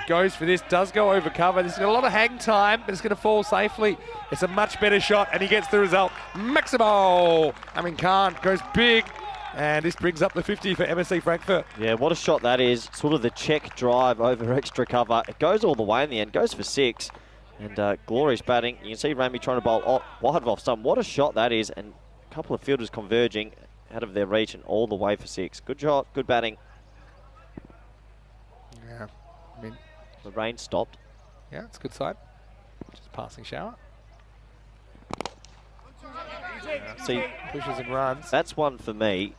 [SPEAKER 1] Goes for this, does go over cover. This has got a lot of hang time, but it's going to fall safely. It's a much better shot, and he gets the result. Maximo! Khan goes big, and this brings up the 50 for MSC Frankfurt.
[SPEAKER 3] Yeah, what a shot that is. Sort of the check drive over extra cover. It goes all the way in the end, goes for 6. And glorious batting. You can see Rami trying to bowl wide off stump. What a shot that is. And A couple of fielders converging out of their reach and all the way for 6. Good shot, good batting.
[SPEAKER 1] Yeah, I mean,
[SPEAKER 3] The rain stopped.
[SPEAKER 1] yeah, it's a good side. Just passing shower.
[SPEAKER 3] See,
[SPEAKER 1] Pushes and runs.
[SPEAKER 3] that's one for me.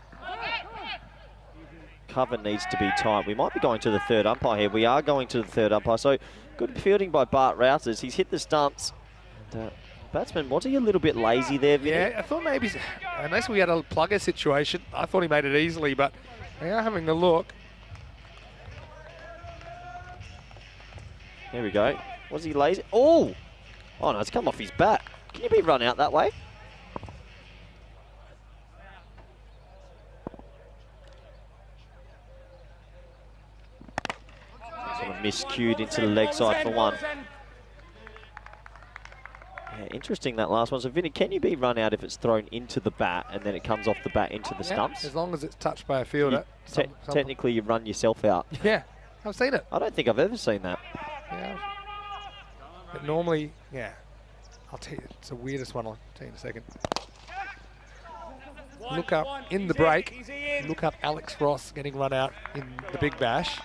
[SPEAKER 3] Cover needs to be tight. We might be going to the third umpire here. We are going to the third umpire. So good fielding by Bart Routers. He's hit the stumps. And, batsman, was he a little bit lazy there, Vinny?
[SPEAKER 1] Yeah, I thought maybe, unless we had a plugger situation, I thought he made it easily, but we are having a look.
[SPEAKER 3] Here we go. Was he lazy? Oh! Oh no, it's come off his bat. Can you be run out that way? Sort of miscued into the leg side for 1. Yeah, interesting that last one. So Vinny, can you be run out if it's thrown into the bat and then it comes off the bat into the stumps?
[SPEAKER 1] As long as it's touched by a fielder.
[SPEAKER 3] Technically, you run yourself out.
[SPEAKER 1] Yeah, I've seen it.
[SPEAKER 3] I don't think I've ever seen that.
[SPEAKER 1] Yeah. But normally, yeah. I'll tell you, it's the weirdest one. I'll tell you in a second. Look up in the break. Look up Alex Ross getting run out in the Big Bash.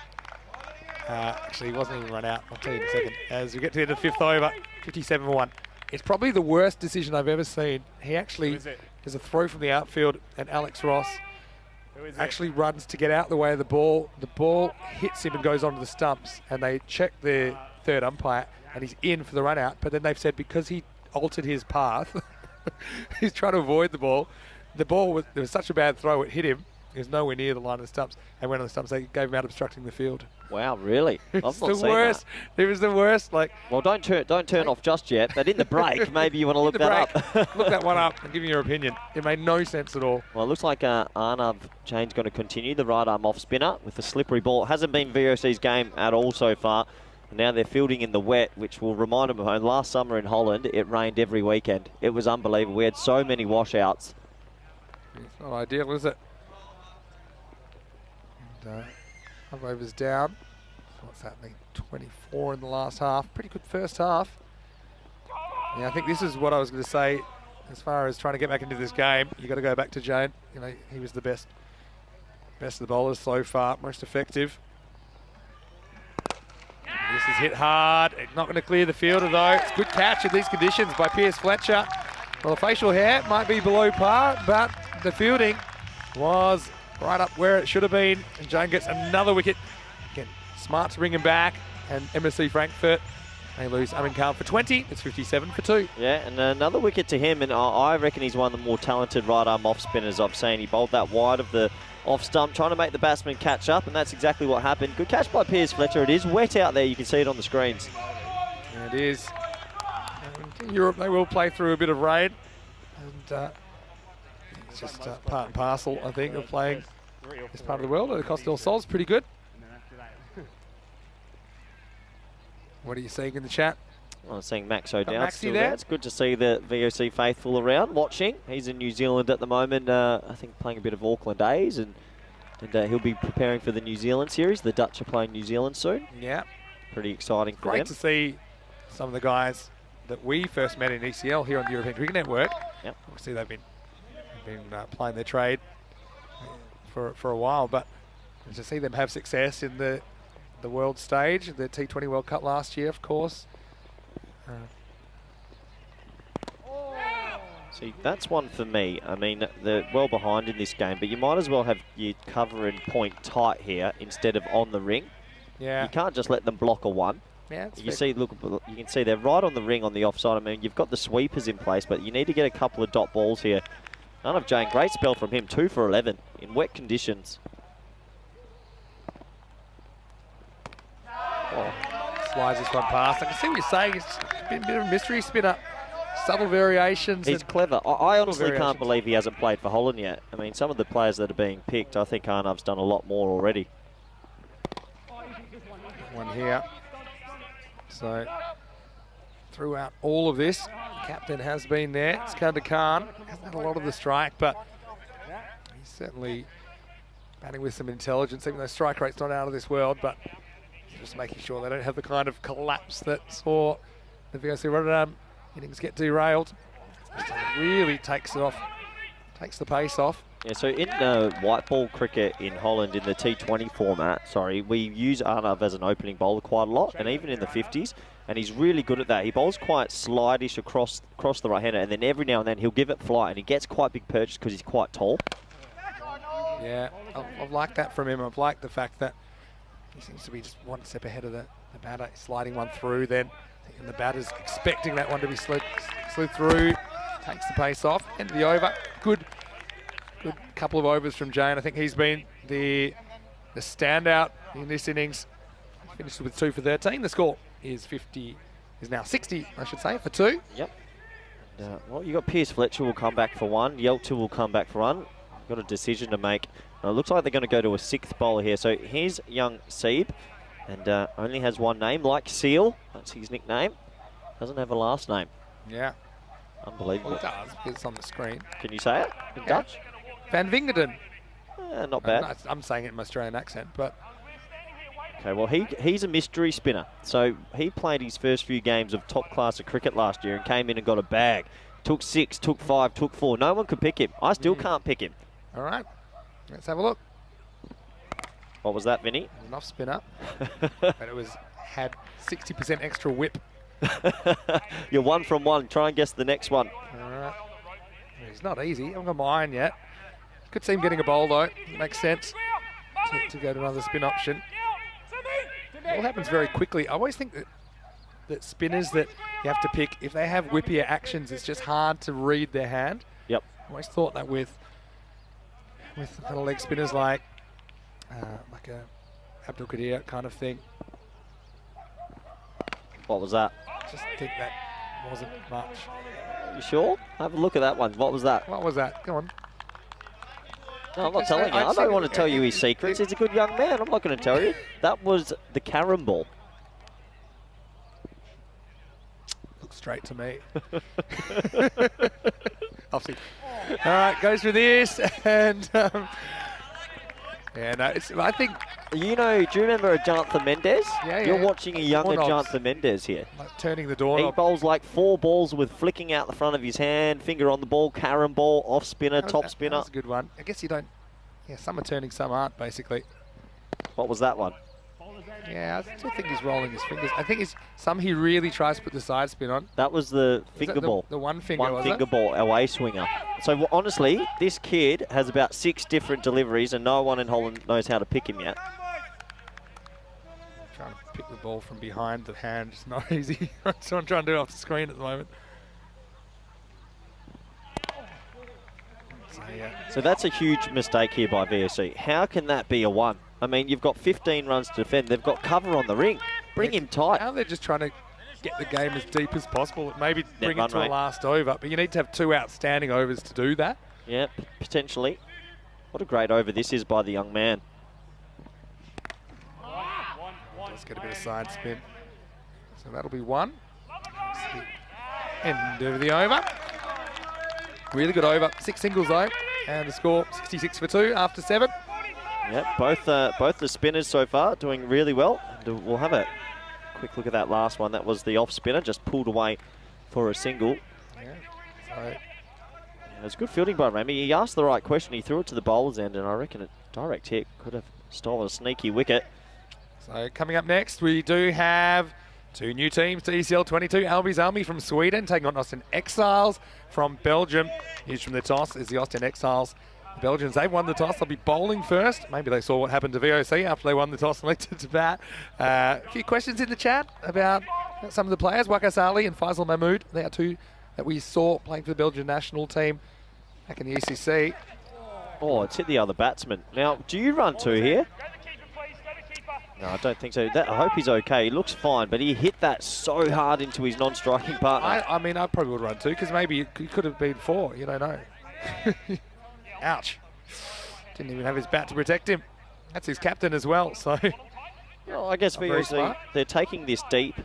[SPEAKER 1] Actually, he wasn't even run out. I'll tell you in a second. As we get to the 5th over, 57-1. It's probably the worst decision I've ever seen. He actually, there's a throw from the outfield, and Alex Ross actually runs to get out the way of the ball. The ball hits him and goes onto the stumps, and they check the third umpire, and he's in for the run out. But then they've said because he altered his path, he's trying to avoid the ball. The ball was, there was such a bad throw, it hit him. He was nowhere near the line of the stumps, and went on the stumps. They gave him out obstructing the field.
[SPEAKER 3] Wow, really?
[SPEAKER 1] It
[SPEAKER 3] I've
[SPEAKER 1] was
[SPEAKER 3] not
[SPEAKER 1] the
[SPEAKER 3] seen
[SPEAKER 1] worst.
[SPEAKER 3] that.
[SPEAKER 1] It was the worst. Like,
[SPEAKER 3] well, don't turn off just yet. But in the break, maybe you want to look that up.
[SPEAKER 1] Look that one up and give me your opinion. It made no sense at all.
[SPEAKER 3] Well, it looks like Arnav Jane's going to continue the right arm off spinner with the slippery ball. It hasn't been VOC's game at all so far. And now they're fielding in the wet, which will remind them of home. Last summer in Holland, it rained every weekend. It was unbelievable. We had so many washouts.
[SPEAKER 1] It's not ideal, is it? And overs down. What's happening? 24 in the last half. Pretty good first half. Yeah, I think this is what I was going to say. As far as trying to get back into this game, you got to go back to Jane. You know, he was the best of the bowlers so far, most effective. This is hit hard. It's not going to clear the fielder though. It's a good catch in these conditions by Pierce Fletcher. Well, the facial hair might be below par, but the fielding was right up where it should have been. And Jane gets another wicket. Again, smart to bring him back. And MSC Frankfurt, they lose Amin Khan for 20. It's 57 for 2.
[SPEAKER 3] Yeah, and another wicket to him. And I reckon he's one of the more talented right arm off spinners I've seen. He bowled that wide of the off stump, trying to make the batsman catch up, and that's exactly what happened. Good catch by Piers Fletcher. It is wet out there. You can see it on the screens.
[SPEAKER 1] Yeah, it is. In Europe, they will play through a bit of rain. And it's just part and parcel, I think, of playing this part of the world. The Costa del Sol's pretty good. What are you seeing in the chat?
[SPEAKER 3] I'm seeing Max O'Dowd
[SPEAKER 1] Maxie
[SPEAKER 3] still
[SPEAKER 1] there.
[SPEAKER 3] there. It's good to see the VOC faithful around watching. He's in New Zealand at the moment, I think playing a bit of Auckland A's, and he'll be preparing for the New Zealand series. The Dutch are playing New Zealand soon.
[SPEAKER 1] Yeah.
[SPEAKER 3] Pretty exciting for them.
[SPEAKER 1] Great to see some of the guys that we first met in ECL here on the European Cricket Network.
[SPEAKER 3] Yep.
[SPEAKER 1] Obviously they've been playing their trade for a while, but to see them have success in the world stage, the T20 World Cup last year, of course.
[SPEAKER 3] See, that's one for me. I mean, they're well behind in this game, but you might as well have your cover and point tight here instead of on the ring.
[SPEAKER 1] Yeah.
[SPEAKER 3] You can't just let them block a one.
[SPEAKER 1] Yeah.
[SPEAKER 3] You see, look, you can see they're right on the ring on the offside. I mean, you've got the sweepers in place, but you need to get a couple of dot balls here. None of Jane, great spell from him, 2 for 11 in wet conditions.
[SPEAKER 1] Oh, slides this one past. I can see what you're saying. It's been a bit of a mystery spinner. Subtle variations.
[SPEAKER 3] He's clever. I honestly can't
[SPEAKER 1] variations.
[SPEAKER 3] believe he hasn't played for Holland yet. I mean, some of the players that are being picked, I think Arnav's done a lot more already.
[SPEAKER 1] One here. So, throughout all of this, the captain has been there. Skandar Khan hasn't had a lot of the strike, but he's certainly batting with some intelligence, even though strike rate's not out of this world, but just making sure they don't have the kind of collapse that saw the VOC Rotterdam innings get derailed. Just really takes it off Takes the pace off.
[SPEAKER 3] Yeah, so in white ball cricket in Holland in the T20 format, we use Arnav as an opening bowler quite a lot, and even in the 50s, and he's really good at that. He bowls quite slidish across the right-hander, and then every now and then he'll give it flight, and he gets quite big perches because he's quite tall.
[SPEAKER 1] Yeah, I've liked that from him. I've liked the fact that he seems to be just one step ahead of the batter, sliding one through then, and the batter's expecting that one to be slid through. Takes the pace off, end of the over. Good couple of overs from Jane. I think he's been the standout in this innings. Finished with 2 for 13. The score is now 60, I should say, for 2.
[SPEAKER 3] Yep. Well, you got Pierce Fletcher will come back for 1. Yelter will come back for 1. Got a decision to make. It looks like they're going to go to a 6th bowler here. So here's young Sieb, and only has 1 name, like Seal. That's his nickname. Doesn't have a last name.
[SPEAKER 1] Yeah.
[SPEAKER 3] Unbelievable.
[SPEAKER 1] Well, it does, because it's on the screen.
[SPEAKER 3] Can you say it in Dutch?
[SPEAKER 1] Van Wingerden.
[SPEAKER 3] Not bad.
[SPEAKER 1] I'm saying it in my Australian accent, but...
[SPEAKER 3] Okay, well, he's a mystery spinner. So he played his first few games of top class of cricket last year and came in and got a bag. Took 6, took 5, took 4. No one could pick him. I still can't pick him.
[SPEAKER 1] All right, let's have a look.
[SPEAKER 3] What was that, Vinny?
[SPEAKER 1] An off spinner, but it had 60% extra whip.
[SPEAKER 3] You're 1 from 1. Try and guess the next one.
[SPEAKER 1] All right. It's not easy. I haven't got my iron yet. Could see him getting a bowl, though. It makes sense to go to another spin option. It all happens very quickly. I always think that spinners that you have to pick, if they have whippier actions, it's just hard to read their hand.
[SPEAKER 3] Yep.
[SPEAKER 1] I always thought that with kind of leg spinners like a Abdul Qadir kind of thing.
[SPEAKER 3] What was that?
[SPEAKER 1] Just think that wasn't much.
[SPEAKER 3] You sure? Have a look at that one. What was that?
[SPEAKER 1] What was that? Go on.
[SPEAKER 3] No, I'm not telling you. I don't want to tell you his secrets. He's a good young man. I'm not going to tell you. That was the carom ball.
[SPEAKER 1] Looks straight to me. I'll see. All right, goes through this, and yeah, no, I think.
[SPEAKER 3] Do you remember a Jonathan Mendes?
[SPEAKER 1] Yeah.
[SPEAKER 3] You're watching a younger
[SPEAKER 1] Doorknobs.
[SPEAKER 3] Jonathan Mendes here.
[SPEAKER 1] Like turning the
[SPEAKER 3] He
[SPEAKER 1] door.
[SPEAKER 3] bowls like 4 balls with flicking out the front of his hand, finger on the ball, carom ball, off spinner, top spinner.
[SPEAKER 1] That's a good one. I guess you don't. Yeah, some are turning, some aren't, basically.
[SPEAKER 3] What was that one?
[SPEAKER 1] Yeah, I still think he's rolling his fingers. I think some he really tries to put the side spin on.
[SPEAKER 3] That was the
[SPEAKER 1] Was
[SPEAKER 3] finger
[SPEAKER 1] that
[SPEAKER 3] ball.
[SPEAKER 1] The one finger,
[SPEAKER 3] One finger ball, away swinger. So honestly, this kid has about 6 different deliveries and no one in Holland knows how to pick him yet.
[SPEAKER 1] Trying to pick the ball from behind the hand is not easy. So I'm trying to do it off the screen at the moment. So, yeah.
[SPEAKER 3] So that's a huge mistake here by VSC. How can that be a 1? I mean, you've got 15 runs to defend. They've got cover on the ring. Bring him tight.
[SPEAKER 1] Now they're just trying to get the game as deep as possible. Maybe bring it to
[SPEAKER 3] run
[SPEAKER 1] a last over. But you need to have 2 outstanding overs to do that.
[SPEAKER 3] Yeah, potentially. What a great over this is by the young man.
[SPEAKER 1] Let's get a bit of side spin. So that'll be 1. End of the over. Really good over. 6 singles though. And the score 66 for 2 after 7.
[SPEAKER 3] Yep, both the spinners so far doing really well. And we'll have a quick look at that last one. That was the off spinner, just pulled away for a single.
[SPEAKER 1] Yeah. So
[SPEAKER 3] it was good fielding by Remy. He asked the right question. He threw it to the bowler's end, and I reckon a direct hit could have stolen a sneaky wicket.
[SPEAKER 1] So coming up next, we do have 2 new teams to ECL 22. Albies Army from Sweden taking on Austin Exiles from Belgium. Here's from the toss is the Austin Exiles. The Belgians, they've won the toss. They'll be bowling first. Maybe they saw what happened to VOC after they won the toss and elected to bat. A few questions in the chat about some of the players. Wakas Ali and Faisal Mahmood. They are 2 that we saw playing for the Belgian national team back in the ECC.
[SPEAKER 3] Oh, it's hit the other batsman. Now, do you run 2 here? No, I don't think so. I hope he's okay. He looks fine, but he hit that so hard into his non-striking partner.
[SPEAKER 1] I mean, I probably would run 2 because maybe it could have been 4. You don't know. Ouch. Didn't even have his bat to protect him. That's his captain as well, so...
[SPEAKER 3] Well, I guess they're taking this deep,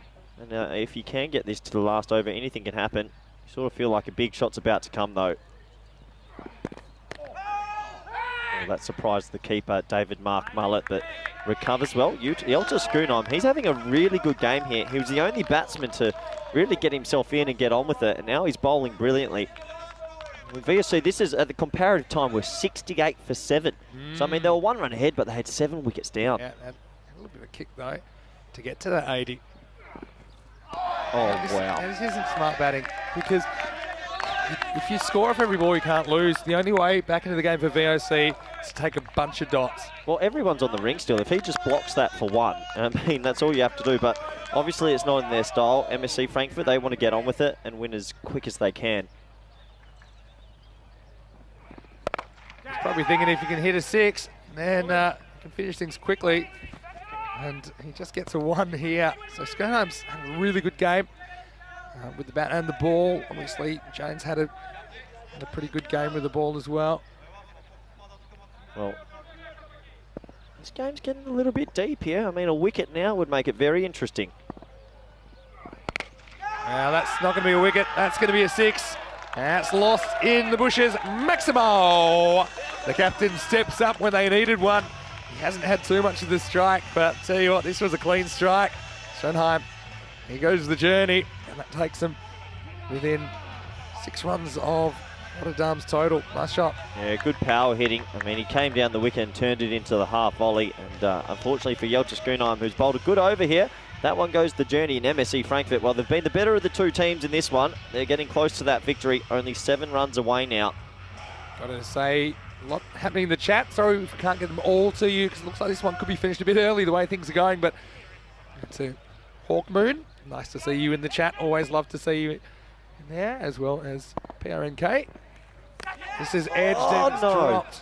[SPEAKER 3] and if you can get this to the last over, anything can happen. You sort of feel like a big shot's about to come, though. Oh, that surprised the keeper, David Mark Mullet, that recovers well. Yelter Schoonheim, he's having a really good game here. He was the only batsman to really get himself in and get on with it, and now he's bowling brilliantly. With VSC, this is at the comparative time, we're 68 for 7. So, I mean, they were 1 run ahead, but they had 7 wickets down.
[SPEAKER 1] Yeah, a little bit of a kick, though, to get to that 80.
[SPEAKER 3] Oh,
[SPEAKER 1] This
[SPEAKER 3] wow.
[SPEAKER 1] isn't smart batting, because if you score off every ball, you can't lose. The only way back into the game for VOC is to take a bunch of dots.
[SPEAKER 3] Well, everyone's on the ring still. If he just blocks that for 1, I mean, that's all you have to do. But obviously, it's not in their style. MSC Frankfurt, they want to get on with it and win as quick as they can.
[SPEAKER 1] He's probably thinking if he can hit a 6, then he can finish things quickly. And he just gets a 1 here. So Schoenheim's had a really good game with the bat and the ball. Obviously, James had a pretty good game with the ball as well.
[SPEAKER 3] Well, this game's getting a little bit deep here. I mean, a wicket now would make it very interesting.
[SPEAKER 1] Now that's not going to be a wicket. That's going to be a 6. That's lost in the bushes. Maximo! The captain steps up when they needed one. He hasn't had too much of the strike, but tell you what, this was a clean strike. Schoenheim, he goes the journey, and that takes him within 6 runs of Rotterdam's total. Nice shot.
[SPEAKER 3] Yeah, good power hitting. I mean, he came down the wicket and turned it into the half volley. And unfortunately for Jeltje Schoenheim, who's bowled a good over here, that one goes the journey in MSC Frankfurt. Well, they've been the better of the 2 teams in this one. They're getting close to that victory, only 7 runs away now.
[SPEAKER 1] Got to say, a lot happening in the chat. Sorry if we can't get them all to you, because it looks like this one could be finished a bit early the way things are going. But to Hawk Moon, nice to see you in the chat. Always love to see you in there, as well as PRNK. This is edged and it's dropped.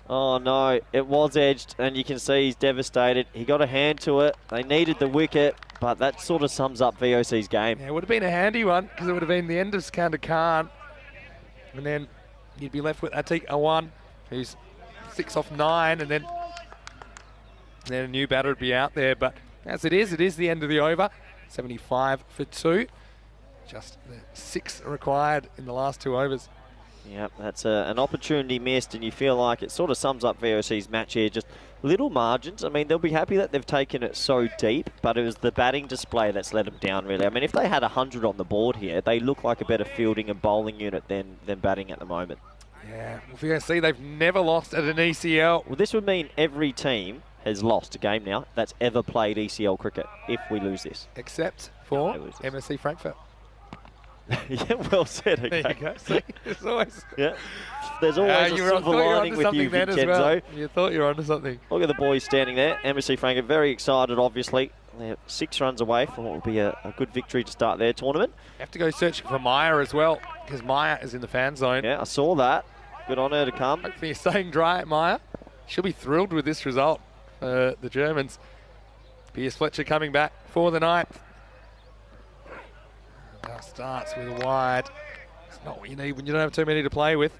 [SPEAKER 3] Oh no, it was edged, and you can see he's devastated. He got a hand to it. They needed the wicket, but that sort of sums up VOC's game.
[SPEAKER 1] Yeah, it would have been a handy one, because it would have been the end of Skander Khan. And then you'd be left with Atik Awan, who's 6 off 9, and then a new batter would be out there. But as it is the end of the over. 75 for 2. Just the 6 required in the last 2 overs.
[SPEAKER 3] Yep, that's an opportunity missed, and you feel like it sort of sums up VOC's match here. Just little margins. I mean, they'll be happy that they've taken it so deep, but it was the batting display that's let them down, really. I mean, if they had 100 on the board here, they look like a better fielding and bowling unit than batting at the moment.
[SPEAKER 1] Yeah, well, VOC, they've never lost at an ECL.
[SPEAKER 3] Well, this would mean every team has lost a game now that's ever played ECL cricket if we lose this.
[SPEAKER 1] Except for MSC Frankfurt.
[SPEAKER 3] Yeah, well said. Okay.
[SPEAKER 1] There you go. See, there's always...
[SPEAKER 3] Yeah. There's always a silver lining with you, Vincenzo.
[SPEAKER 1] Well. You thought you were onto something.
[SPEAKER 3] Look at the boys standing there. MSC Frankfurt very excited, obviously. They're 6 runs away from what will be a good victory to start their tournament.
[SPEAKER 1] You have to go searching for Maya as well, because Maya is in the fan zone.
[SPEAKER 3] Yeah, I saw that. Good on her to come.
[SPEAKER 1] Hopefully you're staying dry at Maya. She'll be thrilled with this result. The Germans. Piers Fletcher coming back for the 9th. Now starts with a wide. It's not what you need when you don't have too many to play with.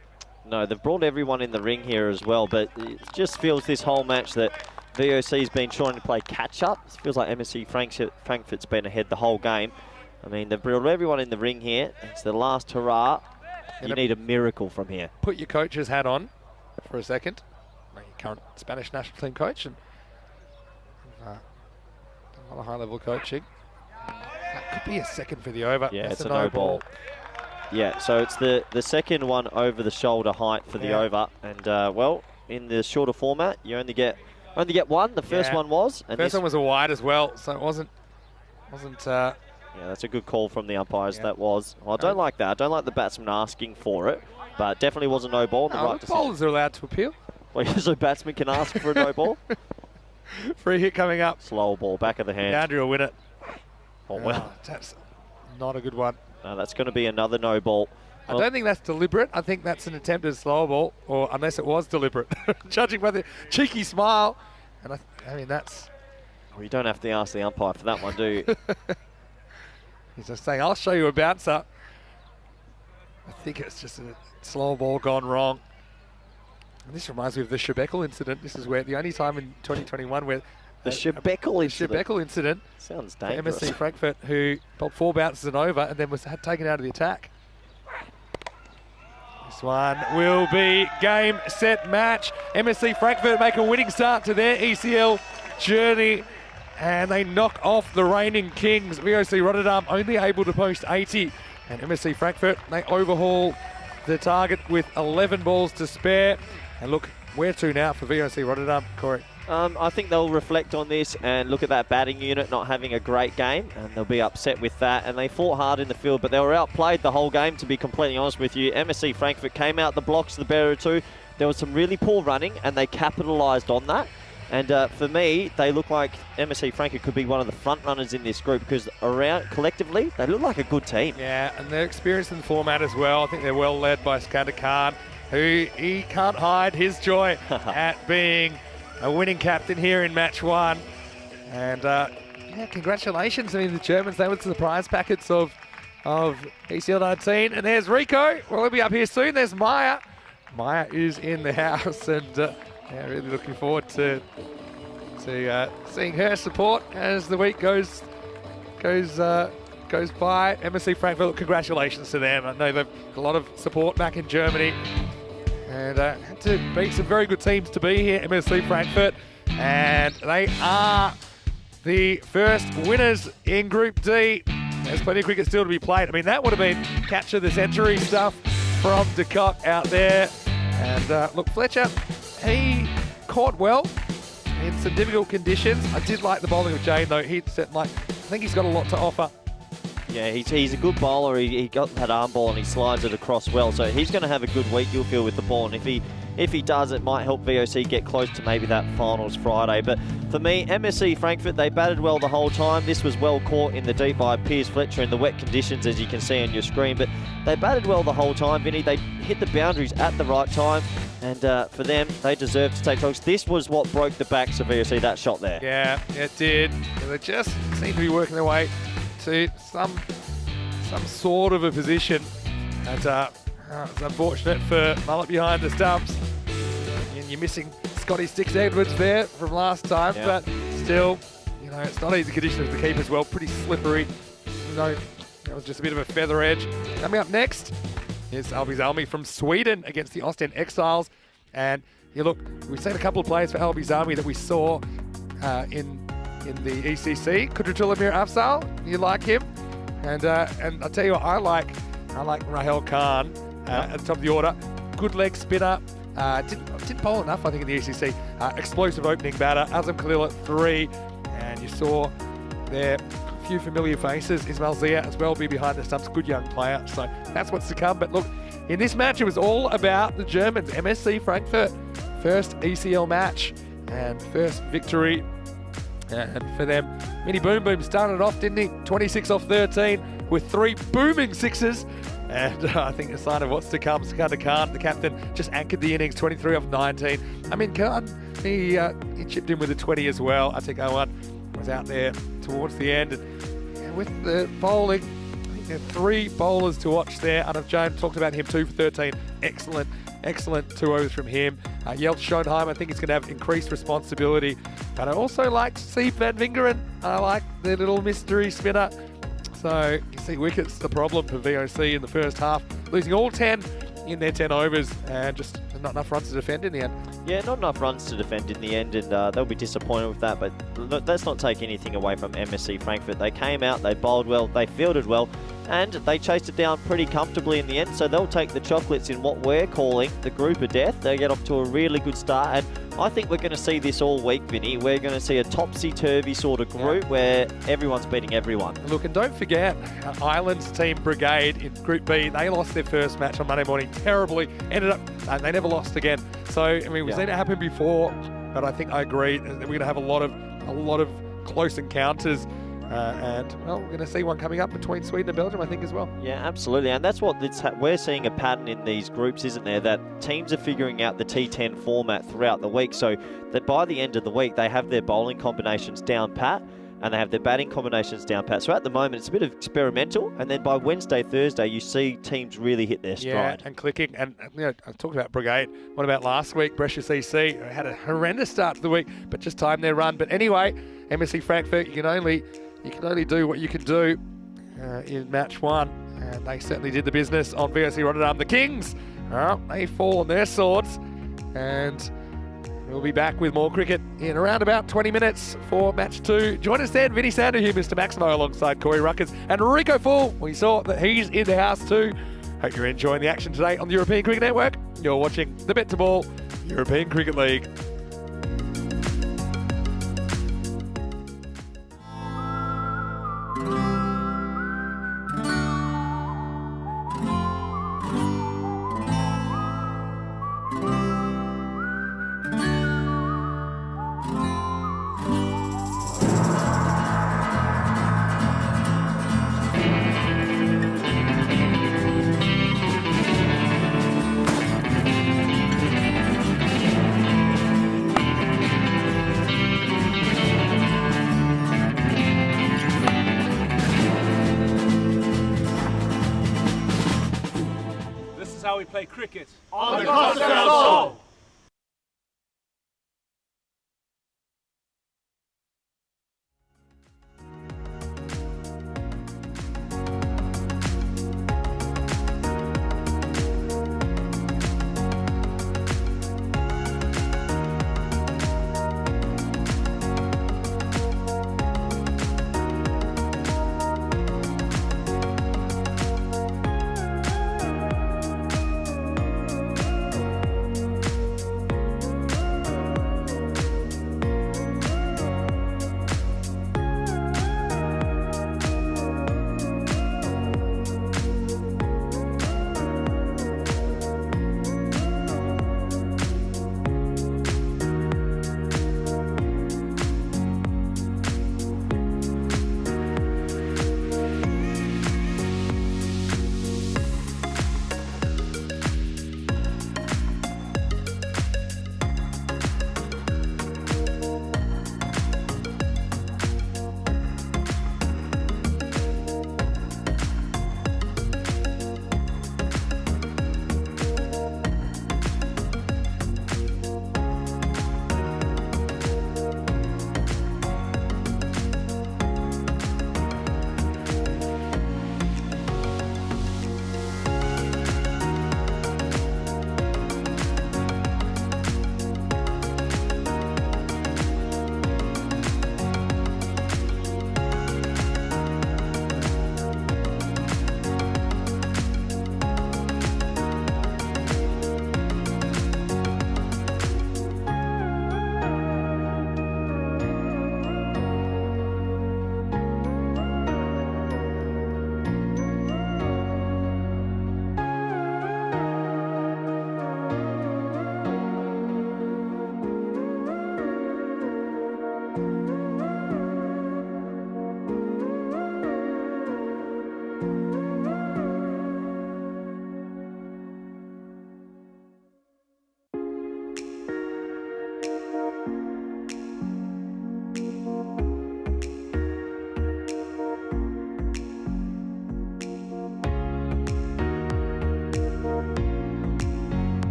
[SPEAKER 3] No, they've brought everyone in the ring here as well, but it just feels this whole match that VOC's been trying to play catch-up. It feels like MSC Frankfurt's been ahead the whole game. I mean, they've brought everyone in the ring here. It's the last hurrah. You need a miracle from here.
[SPEAKER 1] Put your coach's hat on for a second. Your current Spanish national team coach, and a lot of high-level coaching. That could be a second for the over.
[SPEAKER 3] Yeah,
[SPEAKER 1] That's
[SPEAKER 3] it's a no ball. Yeah, so it's the second one over the shoulder height for the over, and well, in the shorter format, you only get one. The first one was, and
[SPEAKER 1] first one was a wide as well, so it wasn't. Yeah,
[SPEAKER 3] that's a good call from the umpires. That was. Well, I don't like that. I don't like the batsman asking for it, but definitely was a no ball.
[SPEAKER 1] The bowlers are allowed to appeal.
[SPEAKER 3] Well, so batsman can ask for a no ball.
[SPEAKER 1] Free hit coming up.
[SPEAKER 3] Slow ball, back of the hand.
[SPEAKER 1] Andrew will win it.
[SPEAKER 3] Oh well,
[SPEAKER 1] that's not a good one.
[SPEAKER 3] No, that's going to be another no ball.
[SPEAKER 1] I don't think that's deliberate. I think that's an attempted slow ball, or unless it was deliberate, judging by the cheeky smile. And I mean, that's...
[SPEAKER 3] Well, you don't have to ask the umpire for that one, do you?
[SPEAKER 1] He's just saying, I'll show you a bouncer. I think it's just a slow ball gone wrong. And this reminds me of the Shebekel incident. This is where the only time in 2021 where...
[SPEAKER 3] The Shebekel incident.
[SPEAKER 1] Shebekel incident.
[SPEAKER 3] Sounds dangerous.
[SPEAKER 1] MSC Frankfurt, who bowled 4 bounces and over and then was taken out of the attack. This one will be game, set, match. MSC Frankfurt make a winning start to their ECL journey, and they knock off the reigning kings. VOC Rotterdam only able to post 80, and MSC Frankfurt, they overhaul the target with 11 balls to spare. And look, where to now for VOC Rotterdam, Corey?
[SPEAKER 3] I think they'll reflect on this and look at that batting unit not having a great game, and they'll be upset with that. And they fought hard in the field, but they were outplayed the whole game, to be completely honest with you. MSC Frankfurt came out the blocks, the better of two. There was some really poor running, and they capitalised on that. And for me, they look like MSC Frankfurt could be one of the front runners in this group, because around collectively, they look like a good team.
[SPEAKER 1] Yeah, and they're experienced in the format as well. I think they're well led by Skander Khan, who he can't hide his joy at being a winning captain here in match one. And yeah, congratulations. I mean, the Germans, they were the prize packets of ECL 19. And there's Rico. Well, he'll be up here soon. There's Maya. Maya is in the house, and yeah, really looking forward to seeing her support as the week goes by. MSC Frankfurt, congratulations to them. I know they've got a lot of support back in Germany, and had to beat some very good teams to be here, MSC Frankfurt, and they are the first winners in Group D. There's plenty of cricket still to be played. I mean, that would have been capture the century stuff from De Kock out there. And look, Fletcher, he caught well in some difficult conditions. I did like the bowling of Jane, though. I think he's got a lot to offer.
[SPEAKER 3] Yeah, he's a good bowler. He got that arm ball and he slides it across well. So he's going to have a good week, you'll feel, with the ball. And if he does, it might help VOC get close to maybe that finals Friday. But for me, MSC Frankfurt, they batted well the whole time. This was well caught in the deep by Piers Fletcher in the wet conditions, as you can see on your screen. But they batted well the whole time, Vinny. They hit the boundaries at the right time. And for them, they deserve to take strokes. This was what broke the backs of VOC, that shot there.
[SPEAKER 1] Yeah, it did. They just seem to be working their way to some sort of a position. And it's unfortunate for Mullet behind the stumps. And you're missing Scotty Sticks Edwards there from last time, but still, you know, it's not easy conditions to keep as well. Pretty slippery. You know, that was just a bit of a feather edge. Coming up next is Albie Zalmi from Sweden against the Ostend Exiles. And you look, we've seen a couple of players for Albie Zalmi that we saw in the ECC. Kudratullah Mir Afzal, you like him? And I'll tell you what, I like Rahel Khan at the top of the order. Good leg spinner. Didn't bowl enough, I think, in the ECC. Explosive opening batter. Azam Khalil at 3. And you saw there a few familiar faces. Ismail Zia as well, be behind the stumps. Good young player. So that's what's to come. But look, in this match, it was all about the Germans. MSC Frankfurt, first ECL match and first victory. And for them, Mini Boom Boom started off, didn't he? 26 off 13 with 3 booming sixes. And I think a sign of what's to come. Skander Khan, the captain, just anchored the innings, 23 off 19. I mean, Khan, he chipped in with a 20 as well. I think Owen was out there towards the end. And with the bowling, I think there are 3 bowlers to watch there. Arnav Jones, talked about him, 2 for 13. Excellent 2 overs from him. Yelt Schoenheim, I think he's going to have increased responsibility. But I also like Steve Van Vingeren. I like the little mystery spinner. So you see wickets the problem for VOC in the first half, losing all 10 in their 10 overs and just not enough runs to defend in the end. Yeah,
[SPEAKER 3] not enough runs to defend in the end, and they'll be disappointed with that. But let's not take anything away from MSC Frankfurt. They came out, they bowled well, they fielded well, and they chased it down pretty comfortably in the end. So they'll take the chocolates in what we're calling the group of death. They get off to a really good start, and I think we're going to see this all week, Vinny. We're going to see a topsy-turvy sort of group where everyone's beating everyone.
[SPEAKER 1] Look, and don't forget, Ireland's team Brigade in Group B, they lost their first match on Monday morning terribly. Ended up, they never lost again. So, I mean, we've seen it happen before, but I think I agree that we're going to have a lot of close encounters. And, well, we're going to see one coming up between Sweden and Belgium, I think, as well.
[SPEAKER 3] Yeah, absolutely. And that's what we're seeing a pattern in these groups, isn't there? That teams are figuring out the T10 format throughout the week, so that by the end of the week, they have their bowling combinations down pat and they have their batting combinations down pat. So at the moment, it's a bit of experimental. And then by Wednesday, Thursday, you see teams really hit their stride.
[SPEAKER 1] Yeah, and clicking. And, you know, I talked about Brigade. What about last week? Brescia CC had a horrendous start to the week, but just timed their run. But anyway, MSC Frankfurt, you can only do what you can do in match 1, and they certainly did the business on VOC Rotterdam. The Kings, they fall on their swords, and we'll be back with more cricket in around about 20 minutes for match 2. Join us then, Vinny Sander here, Mr. Maximo, alongside Corey Ruckers and Rico Full. We saw that he's in the house too. Hope you're enjoying the action today on the European Cricket Network. You're watching the BET2BALL European Cricket League.
[SPEAKER 4] This is how we play cricket.
[SPEAKER 5] On the cost of our soul.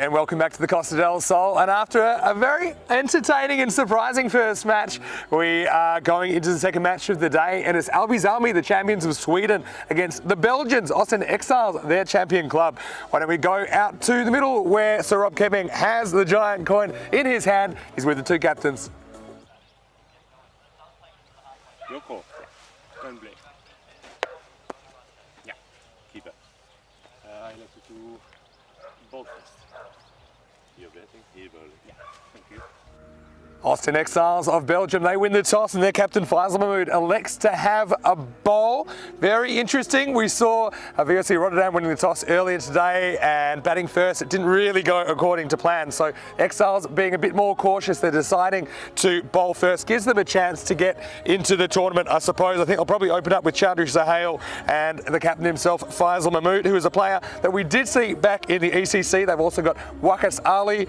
[SPEAKER 1] And welcome back to the Costa del Sol. And after a very entertaining and surprising first match, we are going into the second match of the day. And it's Alby, the champions of Sweden, against the Belgians, Austin Exiles, their champion club. Why don't we go out to the middle where Sir Rob Kemming has the giant coin in his hand. He's with the two captains.
[SPEAKER 2] Your call. Don't blame. Yeah, keep it. I like to do ball first. You're betting? Here, ball. Yeah, thank you.
[SPEAKER 1] Austin Exiles of Belgium, they win the toss and their captain Faisal Mahmood elects to have a bowl. Very interesting. We saw VOC Rotterdam winning the toss earlier today and batting first. It didn't really go according to plan. So Exiles being a bit more cautious, they're deciding to bowl first. Gives them a chance to get into the tournament, I suppose. I think I'll probably open up with Chowdhury Sahel and the captain himself, Faisal Mahmood, who is a player that we did see back in the ECC. They've also got Wakas Ali,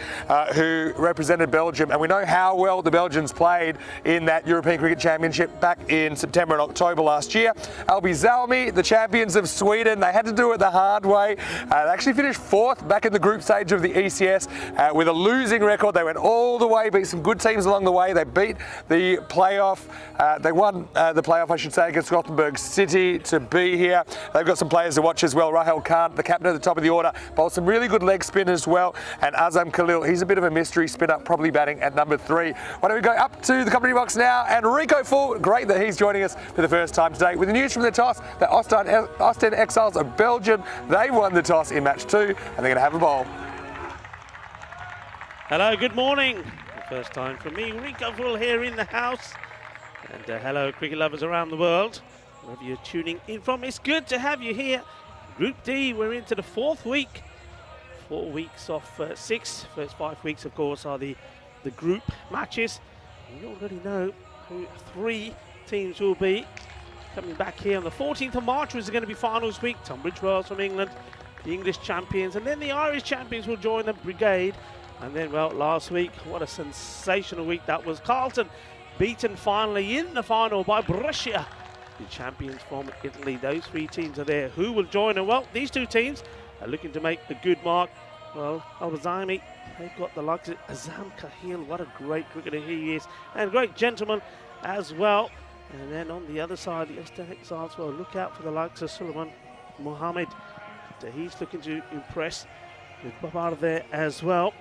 [SPEAKER 1] who represented Belgium, and we know how well the Belgians played in that European Cricket Championship back in September and October last year. Alby, the champions of Sweden, they had to do it the hard way. They actually finished fourth back in the group stage of the ECS with a losing record. They went all the way, beat some good teams along the way. They beat the playoff. They won the playoff, I should say, against Gothenburg City to be here. They've got some players to watch as well. Rahel Khan, the captain at the top of the order, bowled some really good leg spin as well. And Azam Khalil, he's a bit of a mystery spinner, probably batting at number 3. Why don't we go up to the commentary box now, and Rico Full, great that he's joining us for the first time today with the news from the toss that Austin Exiles of Belgium, they won the toss in match 2 and they're going to have a bowl.
[SPEAKER 6] Hello, good morning. The first time for me, Rico Full here in the house. And hello, cricket lovers around the world, wherever you're tuning in from. It's good to have you here. Group D, we're into the 4th week. 4 weeks off 6. First 5 weeks, of course, are the group matches. We already know who 3 teams will be coming back here on the 14th of March, which is going to be finals week. Tunbridge Wells from England, the English champions, and then the Irish champions will join the brigade. And then, well, last week, what a sensational week that was. Carlton beaten finally in the final by Brescia, the champions from Italy. Those 3 teams are there. Who will join them? Well, these 2 teams are looking to make a good mark. Well, Al-Bazami, they've got the likes of Azam Kahil. What a great cricketer he is, and great gentleman as well. And then on the other side, the Austin Exiles, well, look out for the likes of Sulaiman Mohammed. He's looking to impress with Babar there as well.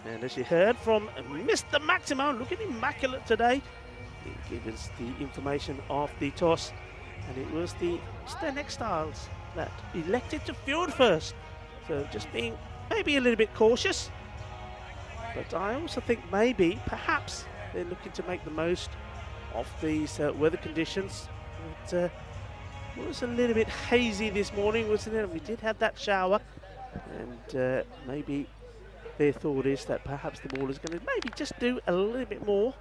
[SPEAKER 6] And as you heard from Mr. Maximo, looking immaculate today. He gave us the information of the toss, and it was the Austin Exiles that elected to field first. So just being maybe a little bit cautious. But I also think maybe, perhaps, they're looking to make the most of these weather conditions. It was a little bit hazy this morning, wasn't it? We did have that shower, and maybe their thought is that perhaps the ball is going to maybe just do a little bit more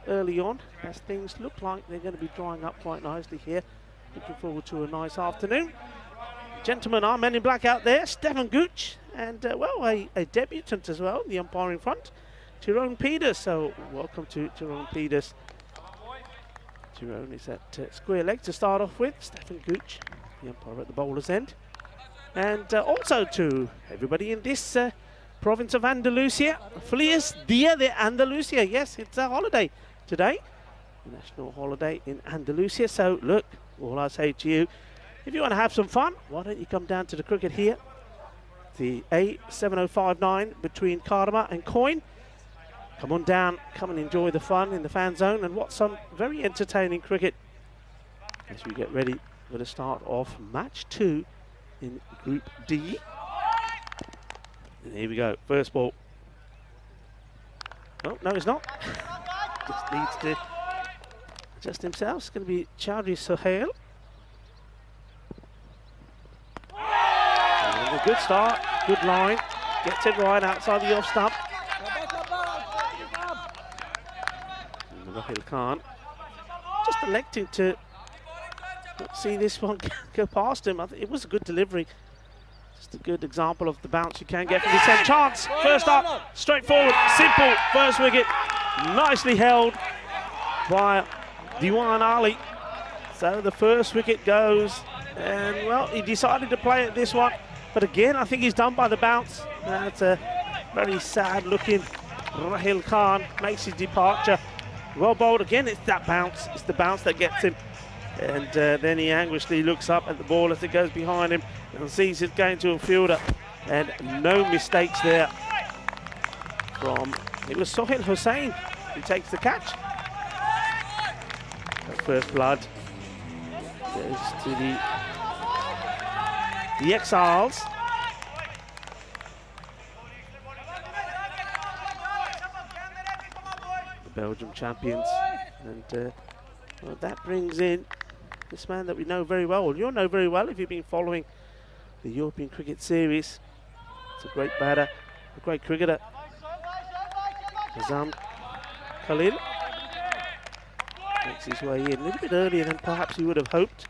[SPEAKER 6] early on, as things look like they're going to be drying up quite nicely here. Looking forward to a nice afternoon. Gentlemen, our men in black out there, Stefan Gooch, and well, a debutant as well, the umpiring front, Tyrone Peters. So welcome to Tyrone Peters. Tyrone is at square leg to start off with. Stefan Gooch, the umpire at the bowler's end. And also to everybody in this province of Andalusia, Feliz Dia de Andalusia. Yes, it's a holiday today, national holiday in Andalusia. So look, all I say to you, if you want to have some fun, why don't you come down to the cricket here, the A7059 between Cartama and Coin. Come on down, come and enjoy the fun in the fan zone and watch some very entertaining cricket as we get ready for the start of match 2 in Group D. And here we go, first ball. Oh, no, it's not. Just needs to adjust himself. It's going to be Chowdhury Sahel. A good start, good line, gets it right outside the off stump. Rahel Khan just electing to not see this one go past him. I think it was a good delivery. Just a good example of the bounce you can get from this end. Chance, first up, straightforward, simple, first wicket. Nicely held by Diwan Ali. So the first wicket goes, and well, he decided to play it this one. But again, I think he's done by the bounce. That's a very sad looking. Rahil Khan makes his departure. Well bowled again, it's that bounce. It's the bounce that gets him. And then he anxiously looks up at the ball as it goes behind him and sees it going to a fielder. And no mistakes there from, it was Sohail Hussain who takes the catch. The first blood goes to the Exiles. The Belgium champions. And well, that brings in this man that we know very well. You'll know very well if you've been following the European Cricket Series. It's a great batter, a great cricketer. Azam Khalil makes his way in a little bit earlier than perhaps he would have hoped.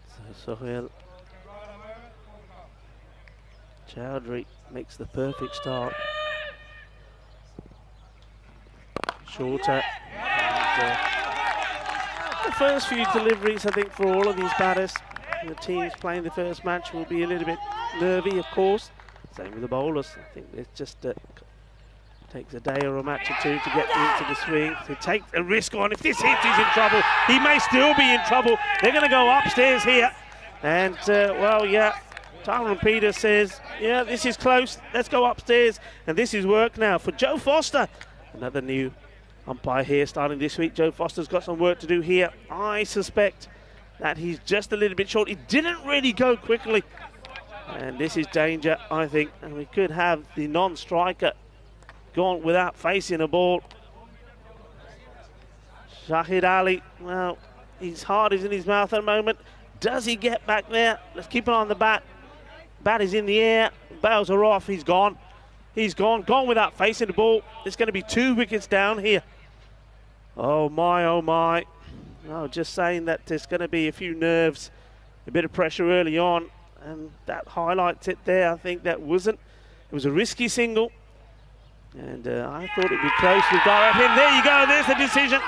[SPEAKER 6] So Sohail Chowdhury makes the perfect start. Shorter. And, the first few deliveries, I think, for all of these batters, the teams playing the first match will be a little bit nervy, of course. Same with the bowlers. I think it just takes a day or a match or two to get into the swing, to take a risk on. If this hits, he's in trouble. He may still be in trouble. They're going to go upstairs here. And, well, yeah, Tyrone Peters says, yeah, this is close. Let's go upstairs. And this is work now for Joe Foster. Another new umpire here starting this week. Joe Foster's got some work to do here. I suspect that he's just a little bit short. He didn't really go quickly. And this is danger, I think. And we could have the non-striker gone without facing a ball. Shahid Ali, well, his heart is in his mouth at the moment. Does he get back there? Let's keep an eye on the bat. Bat is in the air. Bails are off. He's gone. He's gone without facing the ball. It's going to be 2 wickets down here. Oh my, oh my. No, just saying that there's going to be a few nerves, a bit of pressure early on, and that highlights it there. I think that wasn't. It was a risky single, and I thought it'd be close with direct him. There you go. There's the decision.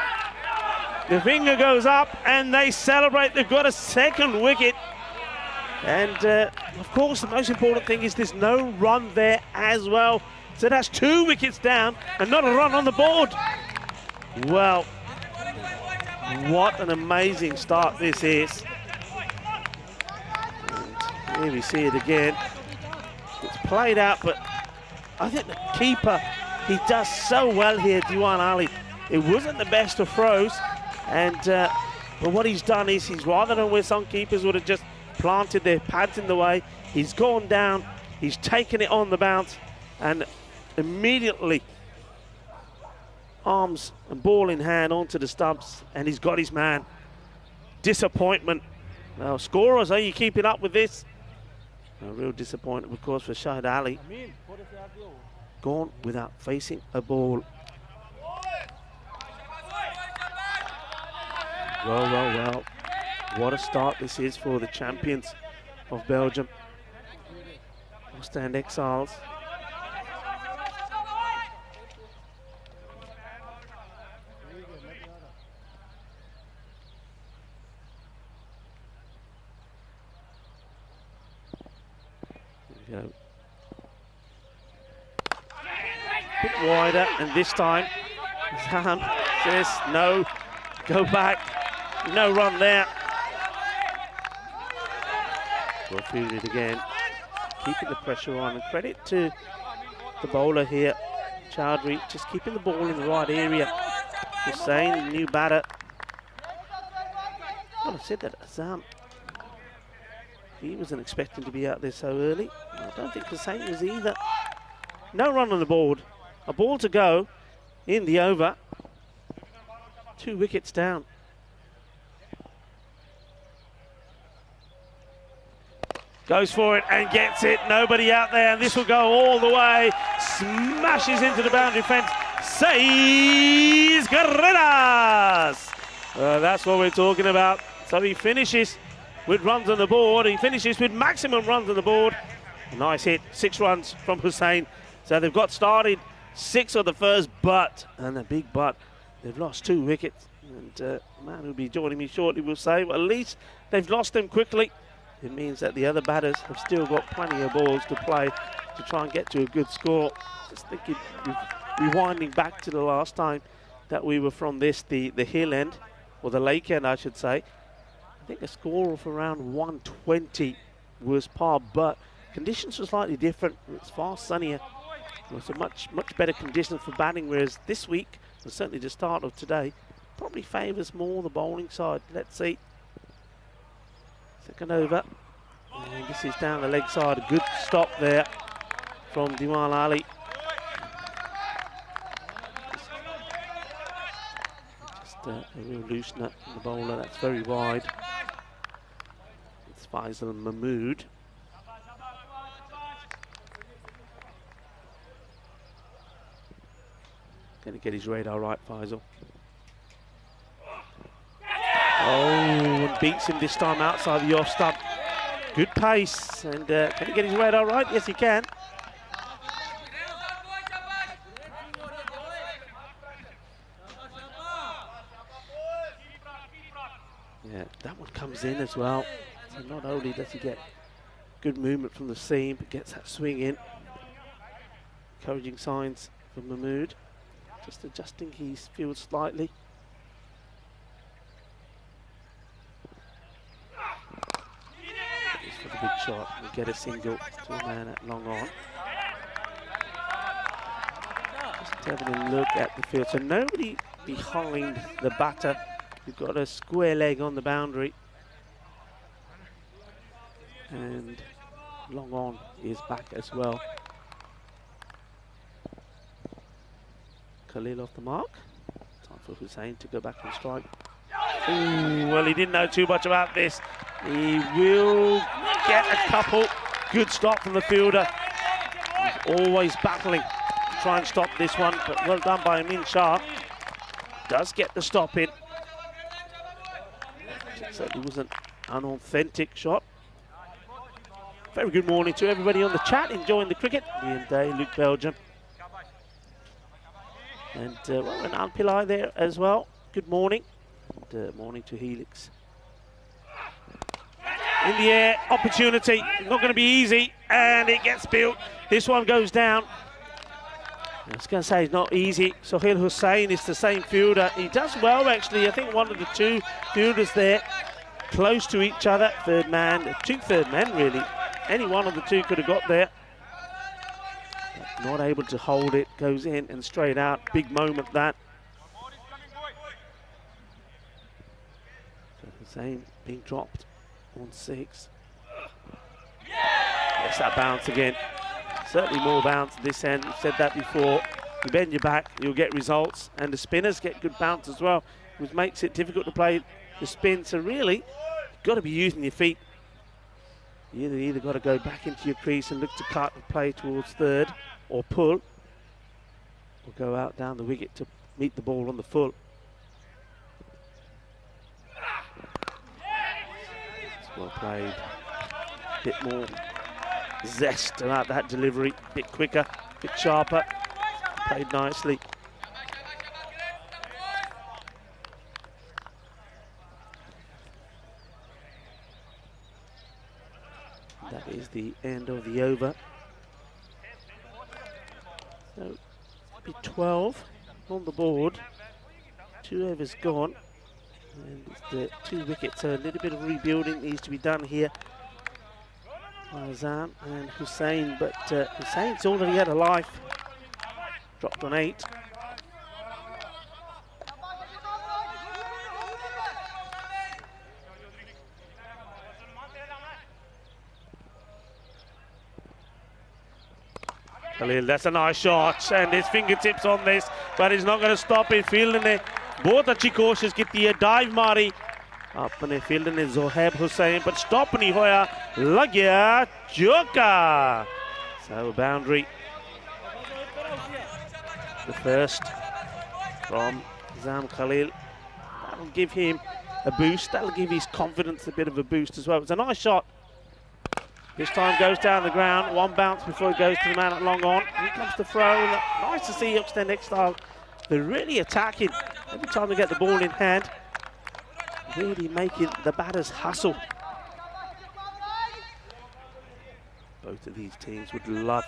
[SPEAKER 6] The finger goes up, and they celebrate. They've got a second wicket. And, of course, the most important thing is there's no run there as well. So that's 2 wickets down and not a run on the board. Well, what an amazing start this is. And here we see it again. It's played out, but I think the keeper, he does so well here, Diwan Ali. It wasn't the best of throws. And, but what he's done is he's, rather than where some keepers would have just planted their pads in the way, he's gone down, he's taken it on the bounce, and immediately arms and ball in hand onto the stumps, and he's got his man. Disappointment. Now, scorers, are you keeping up with this? A real disappointment, of course, for Shahid Ali. Gone without facing a ball. Well. What a start this is for the champions of Belgium. West End Exiles. There we go. Bit wider, and this time Zam says no, go back, no run there. Well fielded again, keeping the pressure on, and credit to the bowler here, Chowdhury, just keeping the ball in the right area. Hussain, new batter. Well, I said that Azam, he wasn't expecting to be out there so early. I don't think Hussain was either. No run on the board, a ball to go in the over. 2 wickets down. Goes for it and gets it. Nobody out there, and this will go all the way. Smashes into the boundary fence. Seis carreras. That's what we're talking about. So he finishes with runs on the board. He finishes with maximum runs on the board. A nice hit. 6 runs from Hussain. So they've got started 6 of the first, but, and a big but, they've lost 2 wickets. And the man who'll be joining me shortly will say, well, at least they've lost them quickly. It means that the other batters have still got plenty of balls to play to try and get to a good score. Just thinking, rewinding back to the last time that we were from the hill end, or the lake end, I should say. I think a score of around 120 was par, but conditions were slightly different. It's far sunnier. It was a much better conditions for batting, whereas this week, and certainly the start of today, probably favours more the bowling side. Let's see. Second over. And this is down the leg side. A good stop there from Diwal Ali. Just a real loose nut in the bowler. That's very wide. It's Faisal Mahmood. Going to get his radar right, Faisal. Oh, and beats him this time outside the off stump. Good pace, and can he get his radar right? Yes, he can. Yeah, that one comes in as well. So not only does he get good movement from the seam, but gets that swing in. Encouraging signs from Mahmood. Just adjusting his field slightly. For the big shot, we get a single to a man at long on. Just having a look at the field. So nobody behind the batter. You've got a square leg on the boundary. And long on is back as well. Khalil off the mark. Time for Hussain to go back and strike. Ooh, well, he didn't know too much about this. He will get a couple. Good stop from the fielder. He's always battling to try and stop this one, but well done by Amin Shah. Does get the stop in. Certainly was an unauthentic shot. Very good morning to everybody on the chat, enjoying the cricket. Liam Day, Luke Belgium. And well, an Pillai there as well. Good morning. And, morning to Helix. In the air, opportunity. Not going to be easy, and it gets built. This one goes down. I was going to say it's not easy. Sohail Hussain is the same fielder. He does well, actually. I think one of the two fielders there close to each other. Third man, two third men, really. Any one of the two could have got there. But not able to hold it. Goes in and straight out. Big moment, that. So Hussain being dropped on 6. Yes, that bounce again. Certainly more bounce this end. We've said that before. You bend your back, you'll get results. And the spinners get good bounce as well, which makes it difficult to play the spin. So really, you've got to be using your feet. You either got to go back into your crease and look to cut and play towards third, or pull, or go out down the wicket to meet the ball on the full. It's well played. A bit more zest about that delivery, a bit quicker, a bit sharper. Played nicely. That is the end of the over. So it'll be 12 on the board. 2 overs gone. And it's the 2 wickets, so a little bit of rebuilding needs to be done here. Azam and Hussain, but Hussain's already had a life. Dropped on 8. Khalil, that's a nice shot, and his fingertips on this, but he's not going to stop it. Fielding it, बहुत अच्छी कोशिश की थी, dive मारी अपने field ने Zoheb Hussain, but stop नहीं होया, लग गया चौका. So boundary. The first from Zam Khalil. That'll give him a boost. That'll give his confidence a bit of a boost as well. It's a nice shot. This time goes down the ground. One bounce before it goes to the man at long on. Here comes the throw. Nice to see Upstead Exile. They're really attacking every time they get the ball in hand, really making the batters hustle. Both of these teams would love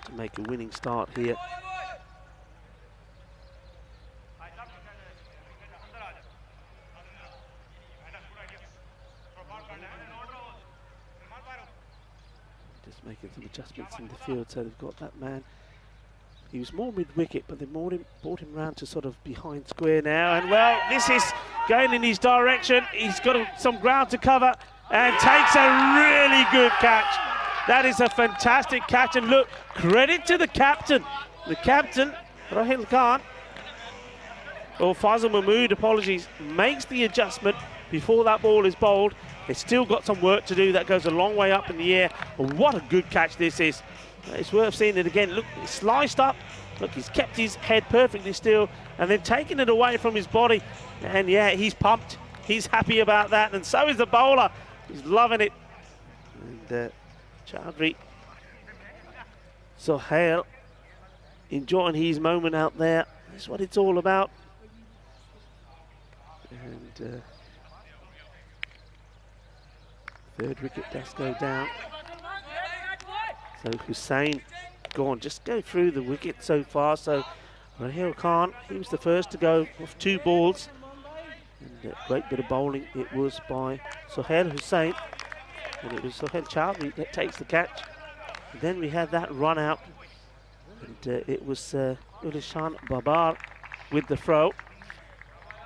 [SPEAKER 6] to make a winning start here. Just making some adjustments in the field, so they've got that man. He was more mid-wicket, but they brought him round to sort of behind square now. And well, this is going in his direction. He's got some ground to cover and takes a really good catch. That is a fantastic catch. And look, credit to the captain. The captain, Rahil Khan, or Fazal Mahmood, apologies, makes the adjustment before that ball is bowled. They've still got some work to do. That goes a long way up in the air. But what a good catch this is. It's worth seeing it again. Look, he's sliced up. Look, he's kept his head perfectly still and then taken it away from his body. And yeah, he's pumped. He's happy about that. And so is the bowler. He's loving it. And Chaudhry, Sohail, enjoying his moment out there. That's what it's all about. And third wicket does go down. So Hussain, just go through the wicket so far. So Rahil Khan, he was the first to go off 2 balls. And a great bit of bowling it was by Sohail Hussain. And it was Sohail Chaudhry that takes the catch. And then we had that run out. And it was Ulishan Babar with the throw.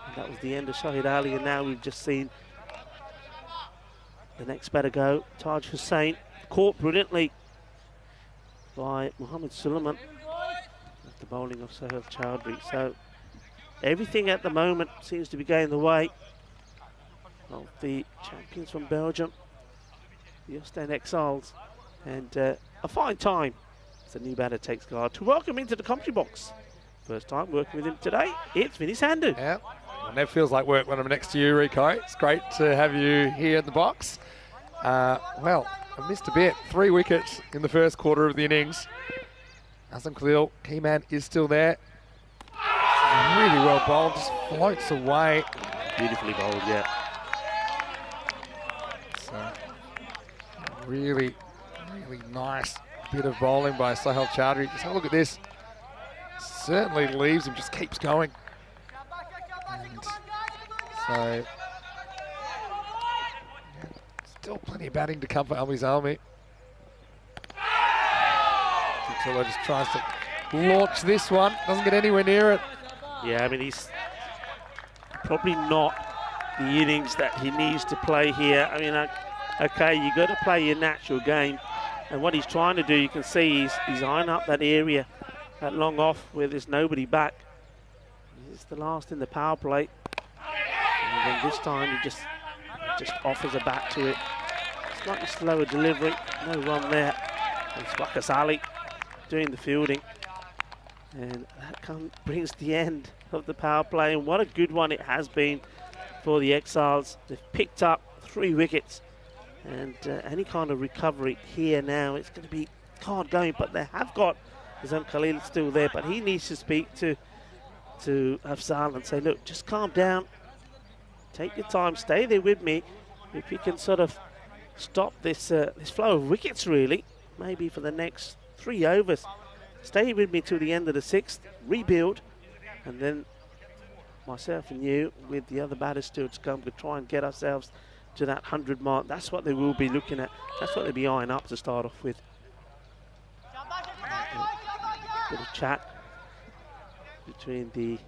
[SPEAKER 6] And that was the end of Shahid Ali. And now we've just seen the next batter go. Taj Hussain, caught brilliantly by Mohammad Sulaiman after bowling of Sohail Chaudhry. So everything at the moment seems to be going the way of the champions from Belgium, the Ostend Exiles. And a fine time as the new batter takes guard to welcome into the commentary box. First time working with him today, it's Vinny Sandhu.
[SPEAKER 1] Yeah, and that feels like work when I'm next to you, Rico. It's great to have you here in the box. Well, I missed a bit. 3 wickets in the first quarter of the innings. Azam Khalil, key man, is still there. Really well bowled, just floats away.
[SPEAKER 6] Beautifully bowled, yeah.
[SPEAKER 1] So, really nice bit of bowling by Sohail Chaudhry. Just have a look at this. Certainly leaves him, just keeps going. And so, still plenty of batting to come for Almi Zalmi. Until just tries to launch this one, doesn't get anywhere near it.
[SPEAKER 6] Yeah, I mean, he's probably not the innings that he needs to play here. I mean, okay, you got to play your natural game. And what he's trying to do, you can see he's eyeing up that area, that long off where there's nobody back. It's the last in the power play. And then this time he just offers a bat to it. Slightly slower delivery, no run there. And Swakas Ali doing the fielding. And that brings the end of the power play. And what a good one it has been for the Exiles. They've picked up 3 wickets. And any kind of recovery here now, it's going to be hard going. But they have got Azam Khalil still there. But he needs to speak to Afzal and say, look, just calm down. Take your time. Stay there with me. If we can sort of stop this this flow of wickets, really, maybe for the next 3 overs. Stay with me till the end of the 6th, rebuild, and then myself and you with the other batters still to come to try and get ourselves to that 100 mark. That's what they will be looking at. That's what they'll be eyeing up to start off with. A bit of chat between the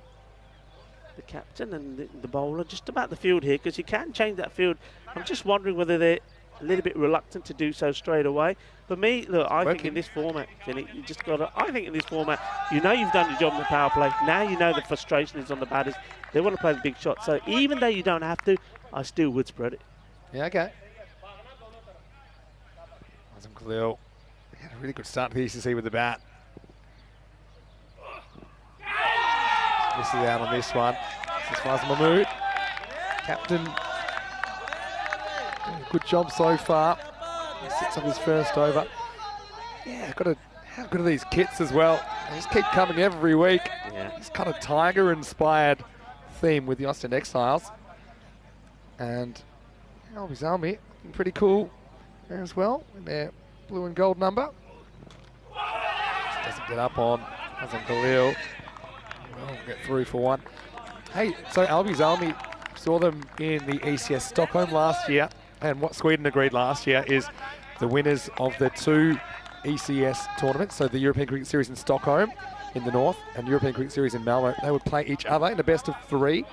[SPEAKER 6] captain and the bowler just about the field here, because you can change that field. I'm just wondering whether they're a little bit reluctant to do so straight away. For me, look, I think in this format, Vinny, you just got to, I think in this format, you know you've done your job in the power play. Now you know the frustration is on the batters. They want to play the big shot. So even though you don't have to, I still would spread it.
[SPEAKER 1] Yeah, okay. Azam Khalil had a really good start to the ECC with the bat. Misses out on this one. This is Fazal Mahmood. Captain, doing a good job so far. He sits on his first over. Yeah, how good are these kits as well? They just keep coming every week.
[SPEAKER 6] Yeah.
[SPEAKER 1] It's kind of Tiger inspired theme with the Austin Exiles. And Albies Army, pretty cool as well, in their blue and gold number. Doesn't get up on Azam Khalil. Well, get through for one. Hey, so Albies Army saw them in the ECS Stockholm last year, and what Sweden agreed last year is the winners of the 2 ECS tournaments, so the European Cricket Series in Stockholm in the north and European Cricket Series in Malmo, they would play each other in a best of 3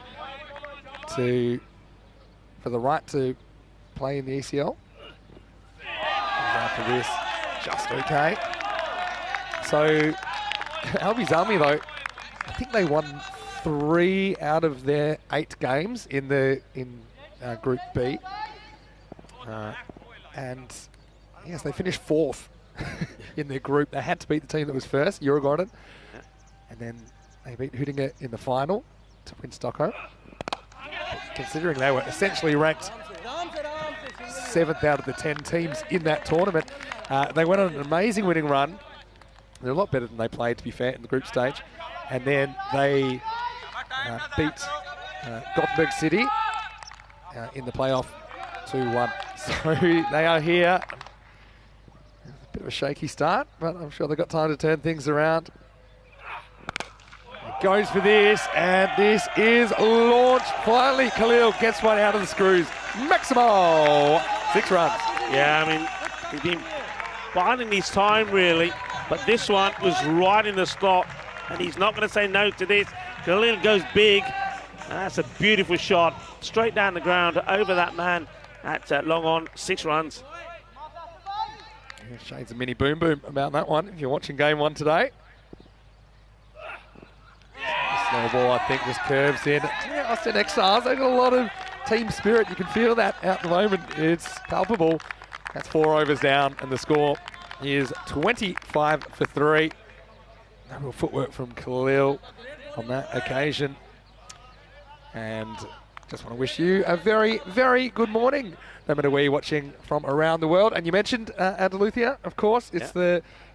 [SPEAKER 1] for the right to play in the ECL. And after this, just okay. So Albies Army though, I think they won 3 out of their 8 games in Group B, and yes, they finished 4th in their group. They had to beat the team that was first, Djurgården, and then they beat Huddinge in the final to win Stockholm. Considering they were essentially ranked 7th out of the 10 teams in that tournament, they went on an amazing winning run. They're a lot better than they played, to be fair, in the group stage. And then they beat Gothenburg City in the playoff 2-1. So they are here. A bit of a shaky start, but I'm sure they've got time to turn things around. He goes for this, and this is launched. Finally, Khalil gets one out of the screws. Maximo, 6 runs.
[SPEAKER 6] Yeah, I mean, he's been biding his time, really, but this one was right in the slot, and he's not going to say no to this. Khalil goes big. That's a beautiful shot, straight down the ground, over that man at long on, 6 runs.
[SPEAKER 1] Yeah, shades of mini boom boom about that one, if you're watching game 1 today. Slow ball, I think, just curves in. Yeah, Austin Exiles, they've got a lot of team spirit. You can feel that at the moment. It's palpable. That's 4 overs down, and the score is 25 for 3. No real footwork from Khalil on that occasion. And just want to wish you a very, very good morning, no matter where you're watching from around the world. And you mentioned Andalusia, of course.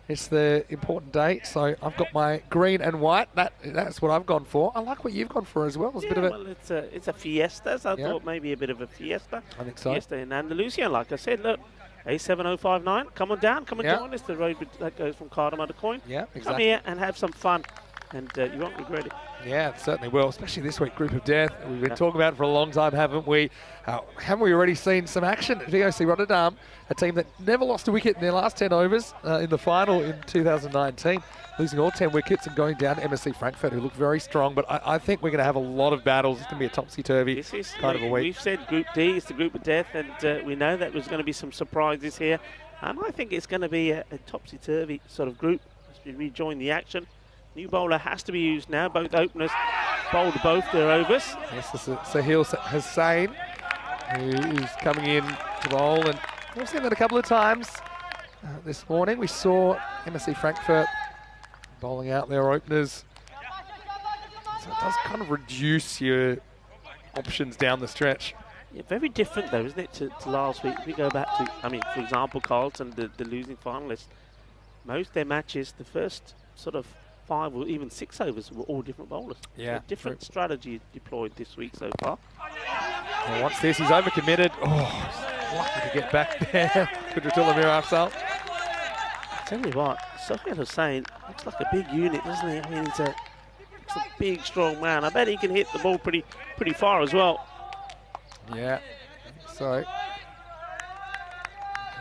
[SPEAKER 1] It's the important day. So I've got my green and white. That's what I've gone for. I like what you've gone for as well. It's a bit of
[SPEAKER 6] it's a fiesta. So I thought maybe a bit of a fiesta.
[SPEAKER 1] I think so.
[SPEAKER 6] Fiesta in Andalusia. Like I said, look, A7059. Come on down. Come and join us. The road that goes from Cartama to Coin.
[SPEAKER 1] Yeah, exactly.
[SPEAKER 6] Come here and have some fun. And you won't regret it.
[SPEAKER 1] Yeah, it certainly will, especially this week, Group of Death. We've been talking about it for a long time, haven't we? Haven't we already seen some action at VOC Rotterdam, a team that never lost a wicket in their last 10 overs in the final in 2019, losing all 10 wickets and going down to MSC Frankfurt, who look very strong. But I think we're going to have a lot of battles. It's going to be a topsy-turvy kind of a week.
[SPEAKER 6] We've said Group D is the Group of Death, and we know that there's going to be some surprises here. And I think it's going to be a topsy-turvy sort of group as we rejoin the action. New bowler has to be used now. Both openers bowled both their overs.
[SPEAKER 1] Yes, this is Sahil Hussain, who is coming in to bowl. And we've seen that a couple of times this morning. We saw MSC Frankfurt bowling out their openers. So it does kind of reduce your options down the stretch.
[SPEAKER 6] Yeah, very different though, isn't it, to last week? If we go back to, for example, Carlton, the losing finalist, most of their matches, the first sort of 5 or even 6 overs were all different bowlers.
[SPEAKER 1] Yeah.
[SPEAKER 6] So different strategy deployed this week so far.
[SPEAKER 1] Well, once this, he's overcommitted. Oh, lucky to get back there. Good return of Mir Afsal.
[SPEAKER 6] I tell you what, Sahil Hussain looks like a big unit, doesn't he? I mean, he's a big, strong man. I bet he can hit the ball pretty far as well.
[SPEAKER 1] Yeah. So,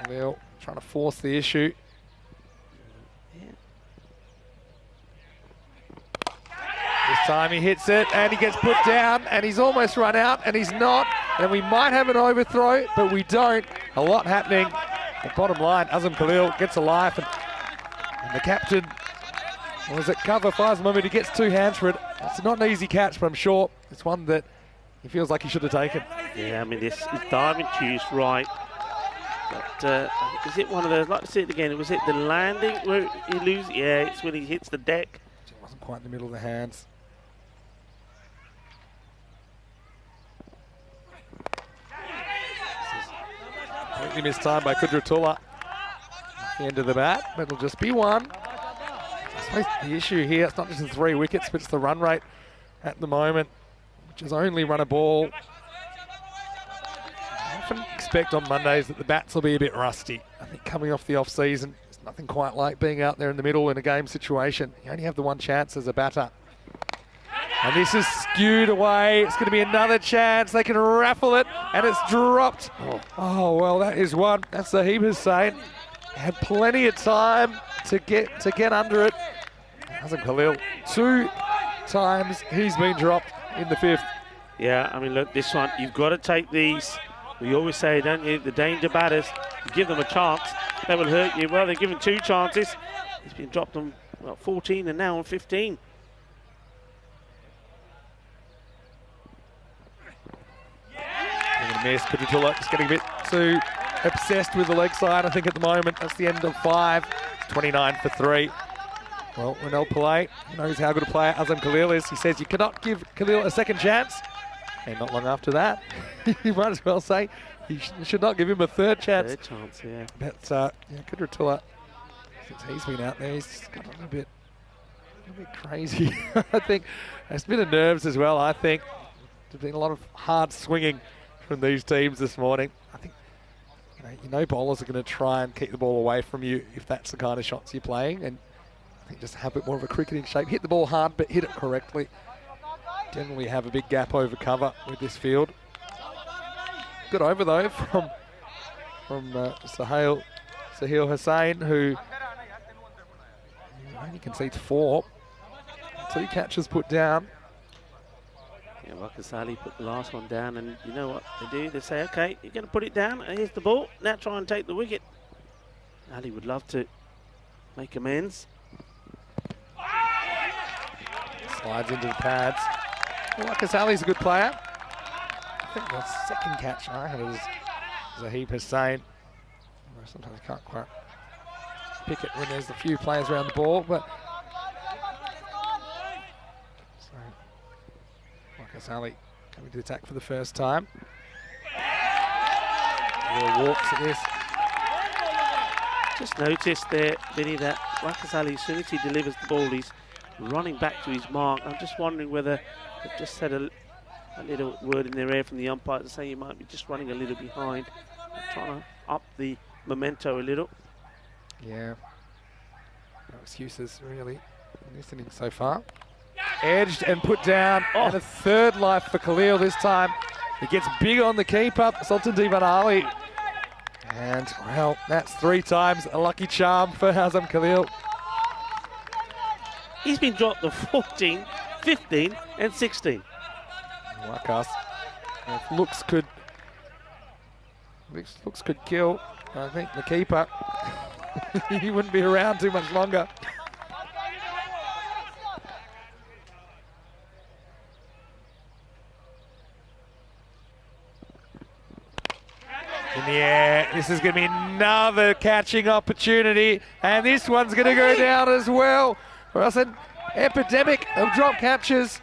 [SPEAKER 1] Khalil trying to force the issue. This time he hits it and he gets put down and he's almost run out and he's not. And we might have an overthrow, but we don't. A lot happening. The bottom line, Azam Khalil gets a life and the captain, was it cover, fires the moment, he gets 2 hands for it. It's not an easy catch, but I'm sure it's one that he feels like he should have taken.
[SPEAKER 6] Yeah, I mean, this is diving to his right. But is it one of those, like to see it again, was it the landing where he loses? Yeah, it's when he hits the deck.
[SPEAKER 1] It wasn't quite in the middle of the hands. Completely missed time by Kudratullah at the end of the bat, but it'll just be 1. I suppose the issue here, it's not just the 3 wickets, but it's the run rate at the moment. which has only run a ball. I often expect on Mondays that the bats will be a bit rusty. I think coming off the off-season, there's nothing quite like being out there in the middle in a game situation. You only have the one chance as a batter. And this is skewed away. It's going to be another chance. They can raffle it, and it's dropped. Oh, well, that is one. That's Zahib Hussain. Had plenty of time to get under it. Hasn't Khalil. 2 times he's been dropped in the 5th.
[SPEAKER 6] Yeah, I mean, look, this one, you've got to take these. We always say, don't you, the danger batters, you give them a chance, they will hurt you. Well, they're given 2 chances. He's been dropped on 14 and now on 15.
[SPEAKER 1] Miss. Kudratullah just getting a bit too obsessed with the leg side, I think, at the moment. That's the end of 5. It's 29 for 3. Well, Renel Pillay knows how good a player Azam Khalil is. He says you cannot give Khalil a second chance. And not long after that, you might as well say you should not give him a third chance.
[SPEAKER 6] Third chance, yeah.
[SPEAKER 1] But Kudratullah, since he's been out there, he's just got a little bit crazy. I think it's a bit of nerves as well, I think. There's been a lot of hard swinging from these teams this morning. I think you know bowlers are going to try and keep the ball away from you if that's the kind of shots you're playing, and I think just have a bit more of a cricketing shape. Hit the ball hard, but hit it correctly. Generally have a big gap over cover with this field. Good over though from Sahil Hussain, who only concedes 4. 2 catches put down.
[SPEAKER 6] Yeah, Waqas Ali put the last one down, and you know what they do? They say, okay, you're going to put it down, and here's the ball. Now try and take the wicket. Ali would love to make amends.
[SPEAKER 1] Slides into the pads. Waqas Ali's a good player. I think the second catch I had was Zahib Hussain. Sometimes you can't quite pick it when there's a few players around the ball, but Waqas Ali coming to the attack for the first time. Real walks at this.
[SPEAKER 6] Just noticed there, Vinny, that Waqas Ali, as soon as he delivers the ball, he's running back to his mark. I'm just wondering whether they've just said a little word in their ear from the umpire to say you might be just running a little behind, trying to up the memento a little.
[SPEAKER 1] Yeah. No excuses, really, in this inning so far. Edged and put down, and a third life for Khalil this time. He gets big on the keeper, Sultan Divan Ali. And, well, that's 3 times a lucky charm for Azam Khalil.
[SPEAKER 6] He's been dropped to 14, 15 and 16.
[SPEAKER 1] Waqas. If looks could kill, I think the keeper, he wouldn't be around too much longer. In the air, this is going to be another catching opportunity, and this one's going to go down as well. For us, an epidemic of drop catches.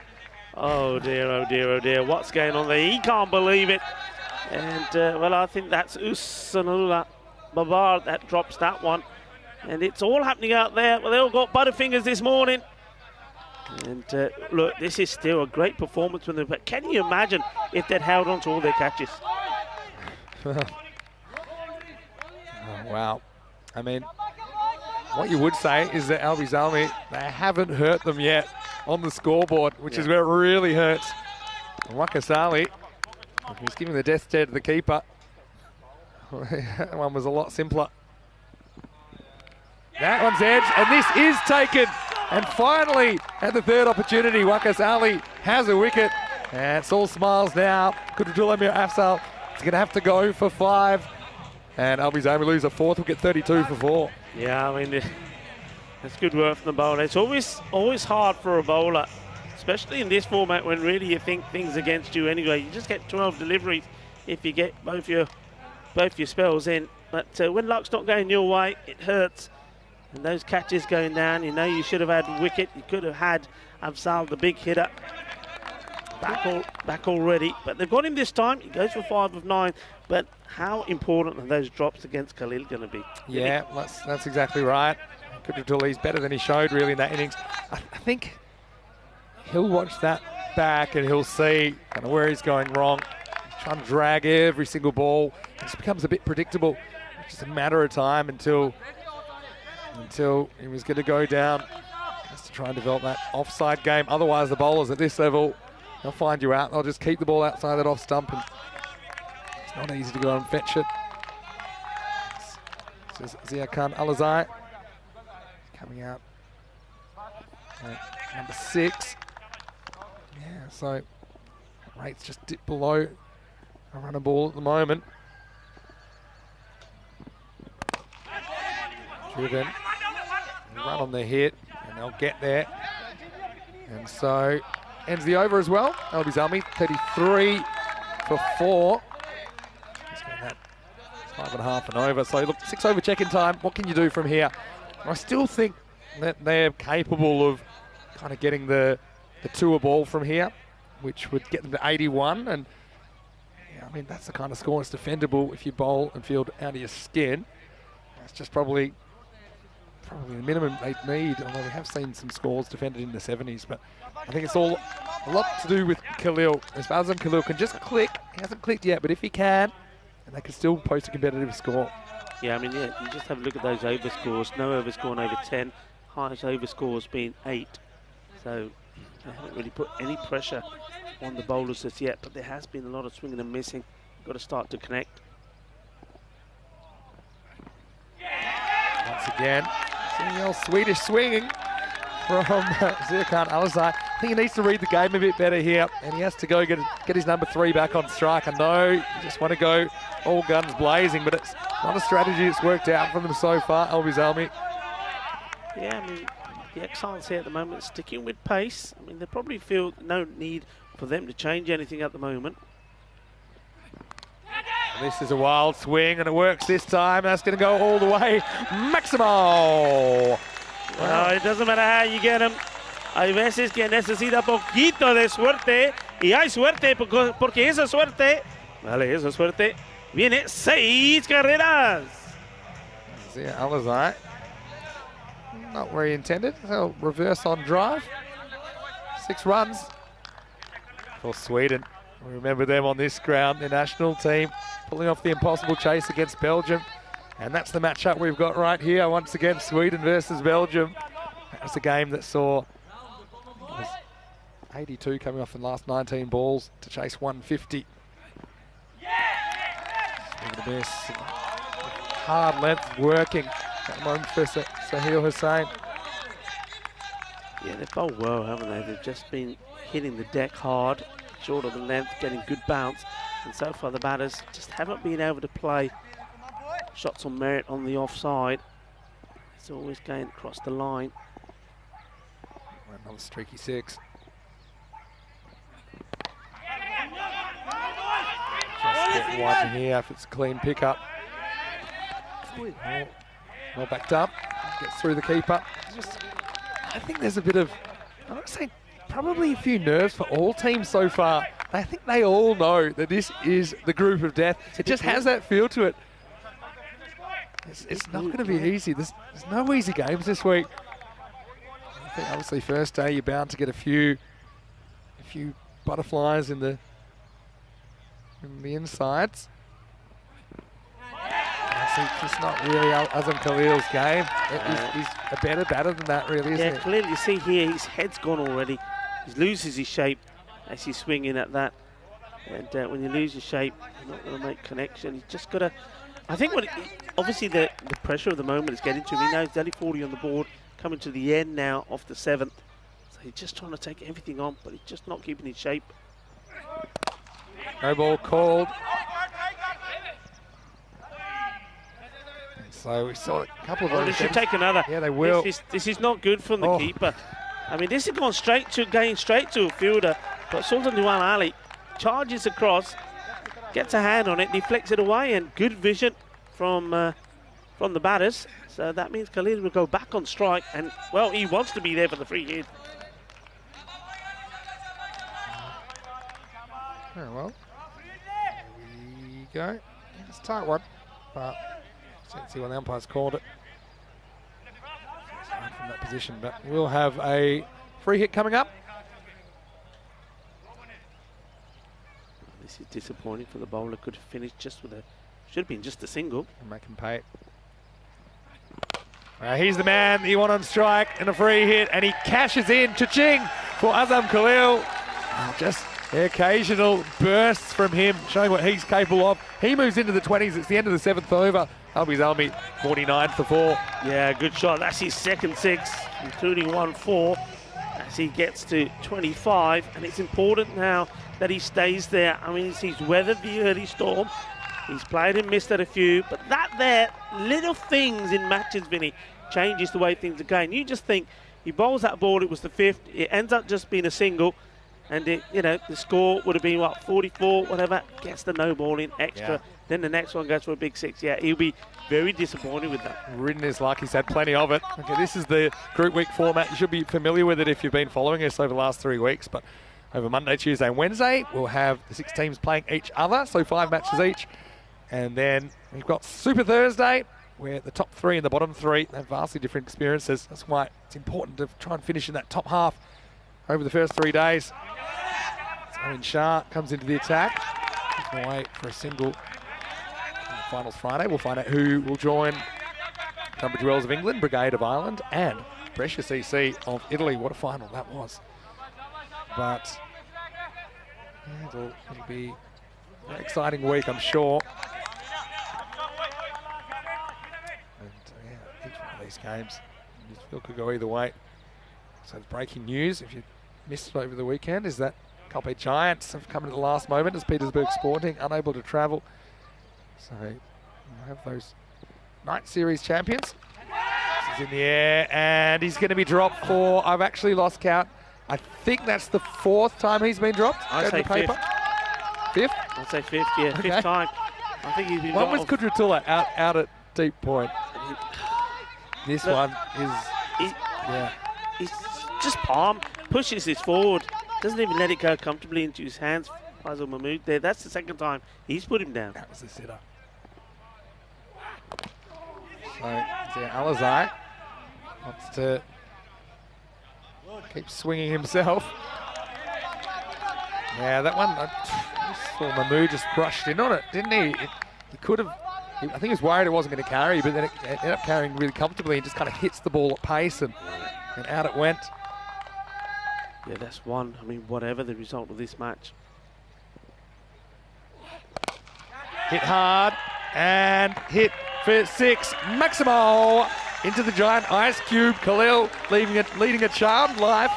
[SPEAKER 6] Oh dear, oh dear, oh dear. What's going on there? He can't believe it. And, well, I think that's Usanullah Babar that drops that one. And it's all happening out there. Well, they all got butterfingers this morning. And, look, this is still a great performance from them. But can you imagine if they'd held on to all their catches?
[SPEAKER 1] Oh, wow. I mean, what you would say is that Albi Zalmi, they haven't hurt them yet on the scoreboard, which is where it really hurts. And Waqas Ali, he's giving the death stare to the keeper. That one was a lot simpler. That one's edged, and this is taken. And finally, at the third opportunity, Waqas Ali has a wicket. And it's all smiles now. Kudratullah Mir Afzal is going to have to go for 5. And Albi Zalmi lose a 4th wicket, 32 for 4.
[SPEAKER 6] Yeah, I mean, that's good work from the bowler. It's always hard for a bowler, especially in this format when really you think things against you anyway. You just get 12 deliveries if you get both your spells in. But when luck's not going your way, it hurts. And those catches going down, you know you should have had wicket. You could have had Afzal, the big hitter, back already. But they've got him this time. He goes for 5 of 9. But how important are those drops against Khalil going to be?
[SPEAKER 1] Yeah, that's exactly right. Kudratullah, he's better than he showed really in that innings. I think he'll watch that back and he'll see kind of where he's going wrong. He's trying to drag every single ball. It just becomes a bit predictable. It's just a matter of time until he was going to go down. Has to try and develop that offside game. Otherwise, the bowlers at this level, they'll find you out. They'll just keep the ball outside that off stump, and it's not easy to go and fetch it. This is Ziakan Alizai coming out at number 6. Yeah, so rates just dip below a runner ball at the moment. Driven, run on the hit, and they'll get there. And so ends the over as well. That'll be Zalmi, 33 for 4. He's getting that 5.5 and over. So look, 6 over check-in time. What can you do from here? I still think that they're capable of kind of getting the tour ball from here, which would get them to 81. And yeah, I mean, that's the kind of score that's defendable if you bowl and field out of your skin. That's just probably the minimum they need, although we have seen some scores defended in the 70s. But I think it's all a lot to do with Khalil. As far as Khalil can just click, he hasn't clicked yet, but if he can, and they can still post a competitive score.
[SPEAKER 6] Yeah, I mean, yeah, you just have a look at those over scores. No over score over 10. Highest over score has been 8. So they haven't really put any pressure on the bowlers as yet, but there has been a lot of swinging and missing. Got to start to connect.
[SPEAKER 1] Once again, seeing the old Swedish swinging from Ziakan Alizai. I think he needs to read the game a bit better here, and he has to go get his number 3 back on strike. I know you just want to go all guns blazing, but it's not a strategy that's worked out for them so far, Albi Zalmi.
[SPEAKER 6] Yeah, I mean, the Exiles here at the moment sticking with pace. I mean, they probably feel no need for them to change anything at the moment.
[SPEAKER 1] This is a wild swing, and it works this time. That's going to go all the way. Máximo!
[SPEAKER 6] Well, it doesn't matter how you get them. Hay veces que necesita poquito de suerte, y hay suerte porque esa suerte, vale, esa suerte, viene 6 carreras.
[SPEAKER 1] Zia Alizai, not where he intended. So reverse on drive. 6 runs for Sweden. We remember them on this ground, the national team, pulling off the impossible chase against Belgium. And that's the matchup we've got right here. Once again, Sweden versus Belgium. That was a game that saw 82 coming off the last 19 balls to chase 150. Swing miss. Hard length working at the moment for Sahil Hussain.
[SPEAKER 6] Yeah, they've bowled well, haven't they? They've just been hitting the deck hard, short of the length, getting good bounce. And so far the batters just haven't been able to play shots on merit on the offside. It's always going across the line.
[SPEAKER 1] Another streaky 6. Just get one here if it's a clean pickup. Well backed up, gets through the keeper. I think there's a bit of, I would say, probably a few nerves for all teams so far. I think they all know that this is the group of death. It just has that feel to it. It's not going to be easy. There's no easy games this week. I think obviously first day you're bound to get a few butterflies in the insides. It's not really Azam Khalil's game. He's a better batter than that, really, isn't it?
[SPEAKER 6] Yeah, clearly you see here his head's gone already. He loses his shape as he's swinging at that. And when you lose your shape, you're not going to make connection. He's just got to... I think obviously the pressure of the moment is getting to him. He knows he's only 40 on the board, coming to the end now of the 7th. So he's just trying to take everything on, but he's just not keeping his shape.
[SPEAKER 1] No ball called. So we saw a couple of those.
[SPEAKER 6] They should take another.
[SPEAKER 1] Yeah, they will.
[SPEAKER 6] This is not good from the keeper. I mean, this is going straight to a fielder, but Sultan Duan Ali charges across, gets a hand on it, deflects it away, and good vision from the batters. So that means Khalil will go back on strike, and well, he wants to be there for the free hit.
[SPEAKER 1] Oh, well, there we go. Yeah, it's a tight one, but let's see when the umpire's called it. It's hard from that position, but we'll have a free hit coming up.
[SPEAKER 6] This is disappointing for the bowler. Could have finished just with should have been just a single.
[SPEAKER 1] Make him pay. He's the man he won on strike and a free hit, and he cashes in. Cha-ching for Azam Khalil. Just occasional bursts from him, showing what he's capable of. He moves into the 20s. It's the end of the 7th over. Albi's Almi, 49 for 4.
[SPEAKER 6] Yeah, good shot. That's his second 6, including 1-4, as he gets to 25. And it's important now that he stays there. I mean, he's weathered the early storm. He's played and missed at a few, but that there, little things in matches, Vinny, changes the way things are going. You just think he bowls that ball, it was the 5th, it ends up just being a single, and the score would have been, 44, whatever, gets the no ball in extra. Yeah. Then the next one goes for a big 6. Yeah, he'll be very disappointed with that.
[SPEAKER 1] Ridden his luck, he's had plenty of it. Okay, this is the group week format. You should be familiar with it if you've been following us over the last 3 weeks, but over Monday, Tuesday and Wednesday, we'll have the 6 teams playing each other, so 5 matches each. And then we've got Super Thursday, where the top 3 and the bottom 3 have vastly different experiences. That's why it's important to try and finish in that top half over the first 3 days. So Shah comes into the attack. He's going to wait for a single. In the finals Friday, we'll find out who will join Tunbridge Wells of England, Brigade of Ireland, and Precious EC of Italy. What a final that was. But yeah, it'll be an exciting week, I'm sure. Each one of these games still could go either way. So the breaking news, if you missed it over the weekend, is that Calpe Giants have come at the last moment as Petersburg Sporting unable to travel. So we'll have those night series champions. This is in the air, and he's going to be dropped for, I've actually lost count. I think that's the 4th time he's been dropped.
[SPEAKER 6] I'd say 5th.
[SPEAKER 1] 5th?
[SPEAKER 6] I'd say 5th, yeah. Okay. 5th time. I think he's been
[SPEAKER 1] One was Kudratullah out at deep point. This one is,
[SPEAKER 6] he's just palm, pushes this forward, doesn't even let it go comfortably into his hands. Faisal Mahmood there. That's the 2nd time he's put him down.
[SPEAKER 1] That was the sitter. So Alizai wants to keep swinging himself. Yeah, that one, I saw Mahmood just brushed in on it, didn't he? He could have. I think he was worried it wasn't going to carry, but then it ended up carrying really comfortably and just kind of hits the ball at pace, and out it went.
[SPEAKER 6] Yeah, that's one. I mean, whatever the result of this match.
[SPEAKER 1] Hit hard and hit for 6. Maximo into the giant ice cube. Khalil leading a charmed life.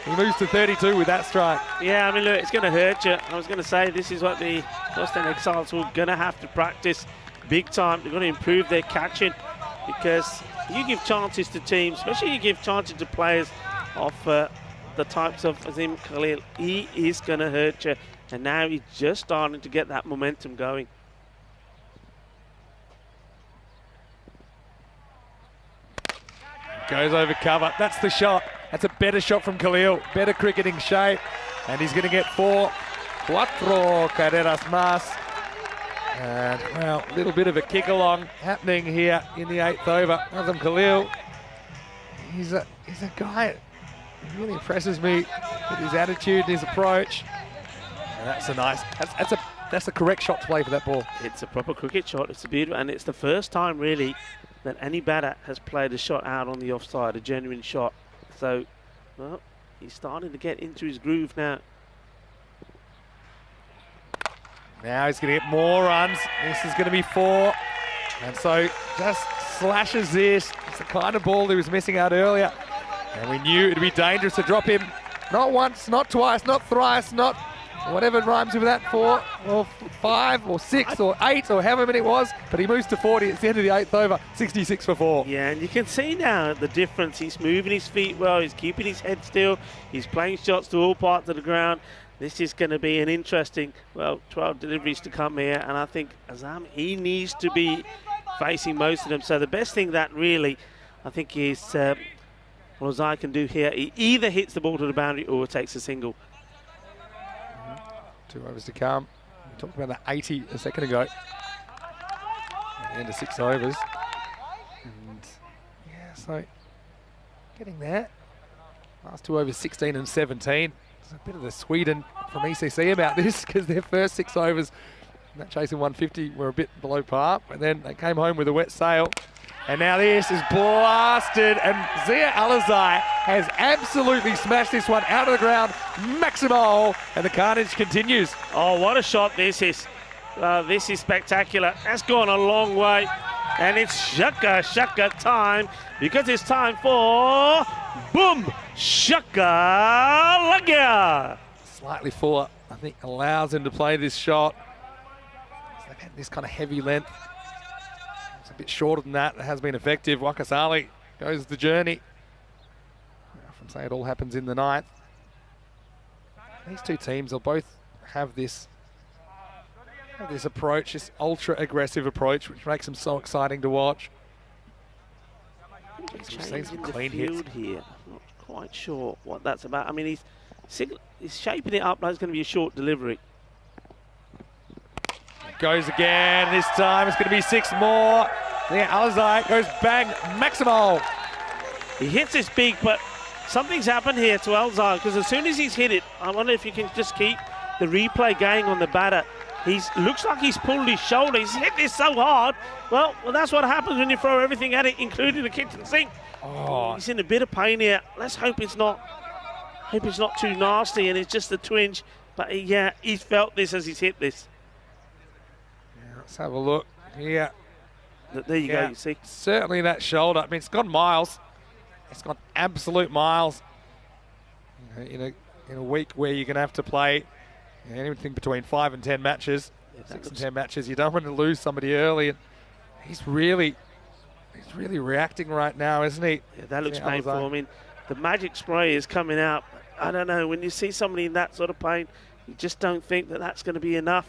[SPEAKER 1] He moves to 32 with that strike.
[SPEAKER 6] Yeah, I mean, look, it's going to hurt you. I was going to say this is what the Lost and Exiles were going to have to practice big time. They're going to improve their catching, because you give chances to teams, especially you give chances to players of the types of Azim Khalil, he is going to hurt you. And now he's just starting to get that momentum going.
[SPEAKER 1] Goes over cover. That's the shot. That's a better shot from Khalil. Better cricketing shape. And he's going to get 4. Cuatro carreras más. And, well, a little bit of a kick along happening here in the 8th over. Azam Khalil, he's a guy who really impresses me with his attitude and his approach. And that's a nice, that's a correct shot to play for that ball.
[SPEAKER 6] It's a proper cricket shot. It's a beautiful, and it's the first time really that any batter has played a shot out on the offside, a genuine shot. So, well, he's starting to get into his groove now.
[SPEAKER 1] Now he's going to get more runs. This is going to be 4. And so just slashes this. It's the kind of ball he was missing out earlier. And we knew it'd be dangerous to drop him. Not once, not twice, not thrice, not whatever rhymes with that, 4 or 5 or 6 or 8 or however many it was. But he moves to 40. It's the end of the 8th over. 66 for 4.
[SPEAKER 6] Yeah, and you can see now the difference. He's moving his feet well. He's keeping his head still. He's playing shots to all parts of the ground. This is going to be an interesting, 12 deliveries to come here. And I think Azam, he needs to be facing most of them. So the best thing that really, I think, is Azai can do here, he either hits the ball to the boundary or takes a single.
[SPEAKER 1] 2 overs to come. We talked about that 80 a second ago. At the end of 6 overs. And yeah, so getting there. Last 2 overs, 16 and 17. There's a bit of the Sweden from ECC about this because their first 6 overs, that chasing 150, were a bit below par, and then they came home with a wet sail. And now this is blasted, and Zia Alizai has absolutely smashed this one out of the ground. Maximal, and the carnage continues.
[SPEAKER 6] Oh, what a shot this is. This is spectacular. That's gone a long way. And it's shaka time, because it's time for boom shaka laga.
[SPEAKER 1] Slightly fuller, I think, allows him to play this shot. So they've had this kind of heavy length. It's a bit shorter than that. It has been effective. Wakasali goes the journey. I often say it all happens in the ninth. These two teams will both have this approach, this ultra-aggressive approach, which makes them so exciting to watch. We've seen some clean hits
[SPEAKER 6] here. I'm not quite sure what that's about. I mean, he's shaping it up like it's going to be a short delivery.
[SPEAKER 1] Goes again. This time it's going to be 6 more. Yeah, Alizai goes bang, Maximal.
[SPEAKER 6] He hits this big, but something's happened here to Alizai, because as soon as he's hit it, I wonder if you can just keep the replay going on the batter. Looks like he's pulled his shoulder. He's hit this so hard. Well, that's what happens when you throw everything at it, including the kitchen sink. Oh. He's in a bit of pain here. Let's hope it's not too nasty and it's just a twinge. But yeah, he's felt this as he's hit this.
[SPEAKER 1] Yeah, let's have a look here.
[SPEAKER 6] There you go, you see.
[SPEAKER 1] Certainly that shoulder. I mean, it's gone miles. It's gone absolute miles. You know, in a week where you're going to have to play anything between 5 and 10 matches, 6 and 10 matches, you don't want to lose somebody early. And he's really reacting right now, isn't he?
[SPEAKER 6] Yeah, that looks painful. I mean, the magic spray is coming out. I don't know, when you see somebody in that sort of pain, you just don't think that that's going to be enough.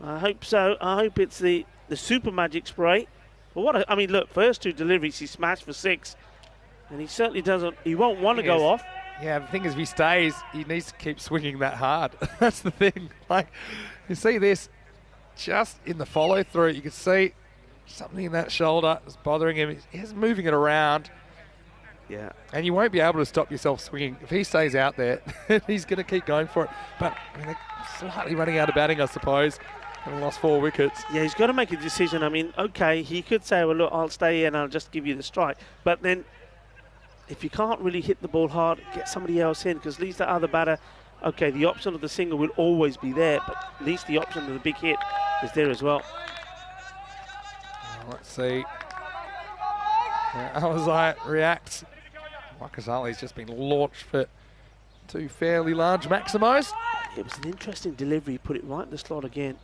[SPEAKER 6] I hope so. I hope it's the super magic spray. But I mean, look, first 2 deliveries he smashed for 6, and he certainly doesn't. He won't want to go off.
[SPEAKER 1] Yeah, the thing is, if he stays, he needs to keep swinging that hard. That's the thing. Like, you see this just in the follow through. You can see something in that shoulder is bothering him. He's moving it around.
[SPEAKER 6] Yeah.
[SPEAKER 1] And you won't be able to stop yourself swinging. If he stays out there, he's going to keep going for it. But I mean, they're slightly running out of batting, I suppose. And lost 4 wickets.
[SPEAKER 6] Yeah, he's got to make a decision. I mean, okay, he could say, well, look, I'll stay here and I'll just give you the strike. But then, if you can't really hit the ball hard, get somebody else in, because at least the other batter, okay, the option of the single will always be there, but at least the option of the big hit is there as well.
[SPEAKER 1] Let's see. Alizai reacts. Wakasali's just been launched for 2 fairly large Maximos.
[SPEAKER 6] It was an interesting delivery. He put it right in the slot again.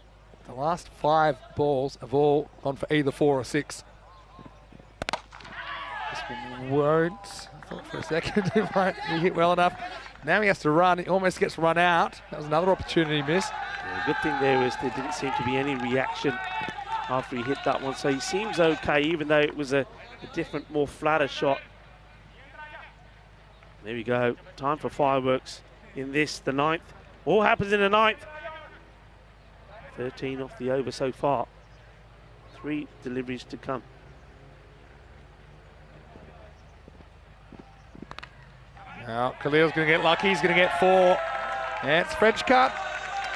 [SPEAKER 1] The last 5 balls have all gone for either 4 or 6. This one won't. I thought for a second it might be hit well enough. Now he has to run. He almost gets run out. That was another opportunity missed.
[SPEAKER 6] Yeah, the good thing there is there didn't seem to be any reaction after he hit that one. So he seems okay, even though it was a different, more flatter shot. There we go. Time for fireworks in this, the 9th. All happens in the 9th. 13 off the over so far. 3 deliveries to come.
[SPEAKER 1] Now Khalil's going to get lucky. He's going to get 4. And it's French cut.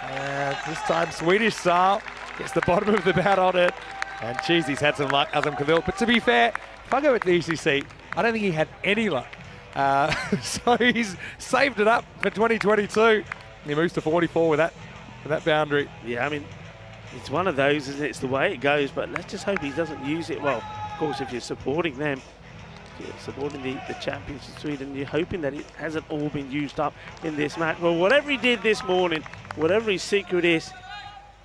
[SPEAKER 1] And this time Swedish style. Gets the bottom of the bat on it. And geez, he's had some luck, Azam Khalil. But to be fair, if I go with the ECC, I don't think he had any luck. So he's saved it up for 2022. He moves to 44 with that boundary.
[SPEAKER 6] Yeah, I mean, it's one of those, isn't it? It's the way it goes, but let's just hope he doesn't use it. Well, of course, if you're supporting them, if you're supporting the champions of Sweden, you're hoping that it hasn't all been used up in this match. Well, whatever he did this morning, whatever his secret is,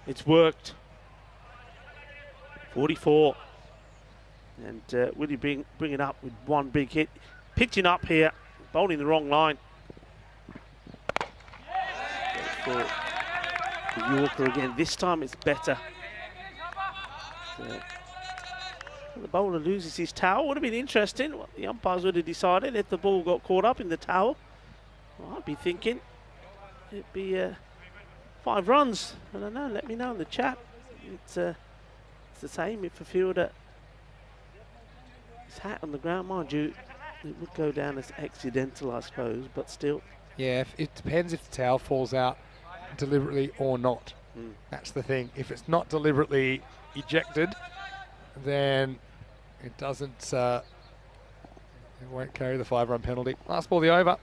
[SPEAKER 6] it's worked. 44. And will he bring it up with 1 big hit? Pitching up here, bowling the wrong line. For the Yorker again. This time it's better. The bowler loses his towel. Would have been interesting what the umpires would have decided if the ball got caught up in the towel. Well, I'd be thinking it'd be 5 runs. I don't know. Let me know in the chat. It's the same if a fielder his hat on the ground, mind you. It would go down as accidental, I suppose, but still.
[SPEAKER 1] Yeah, it depends if the towel falls out deliberately or not. That's the thing. If it's not deliberately ejected, then it doesn't. It won't carry the 5-run penalty. Last ball, the over.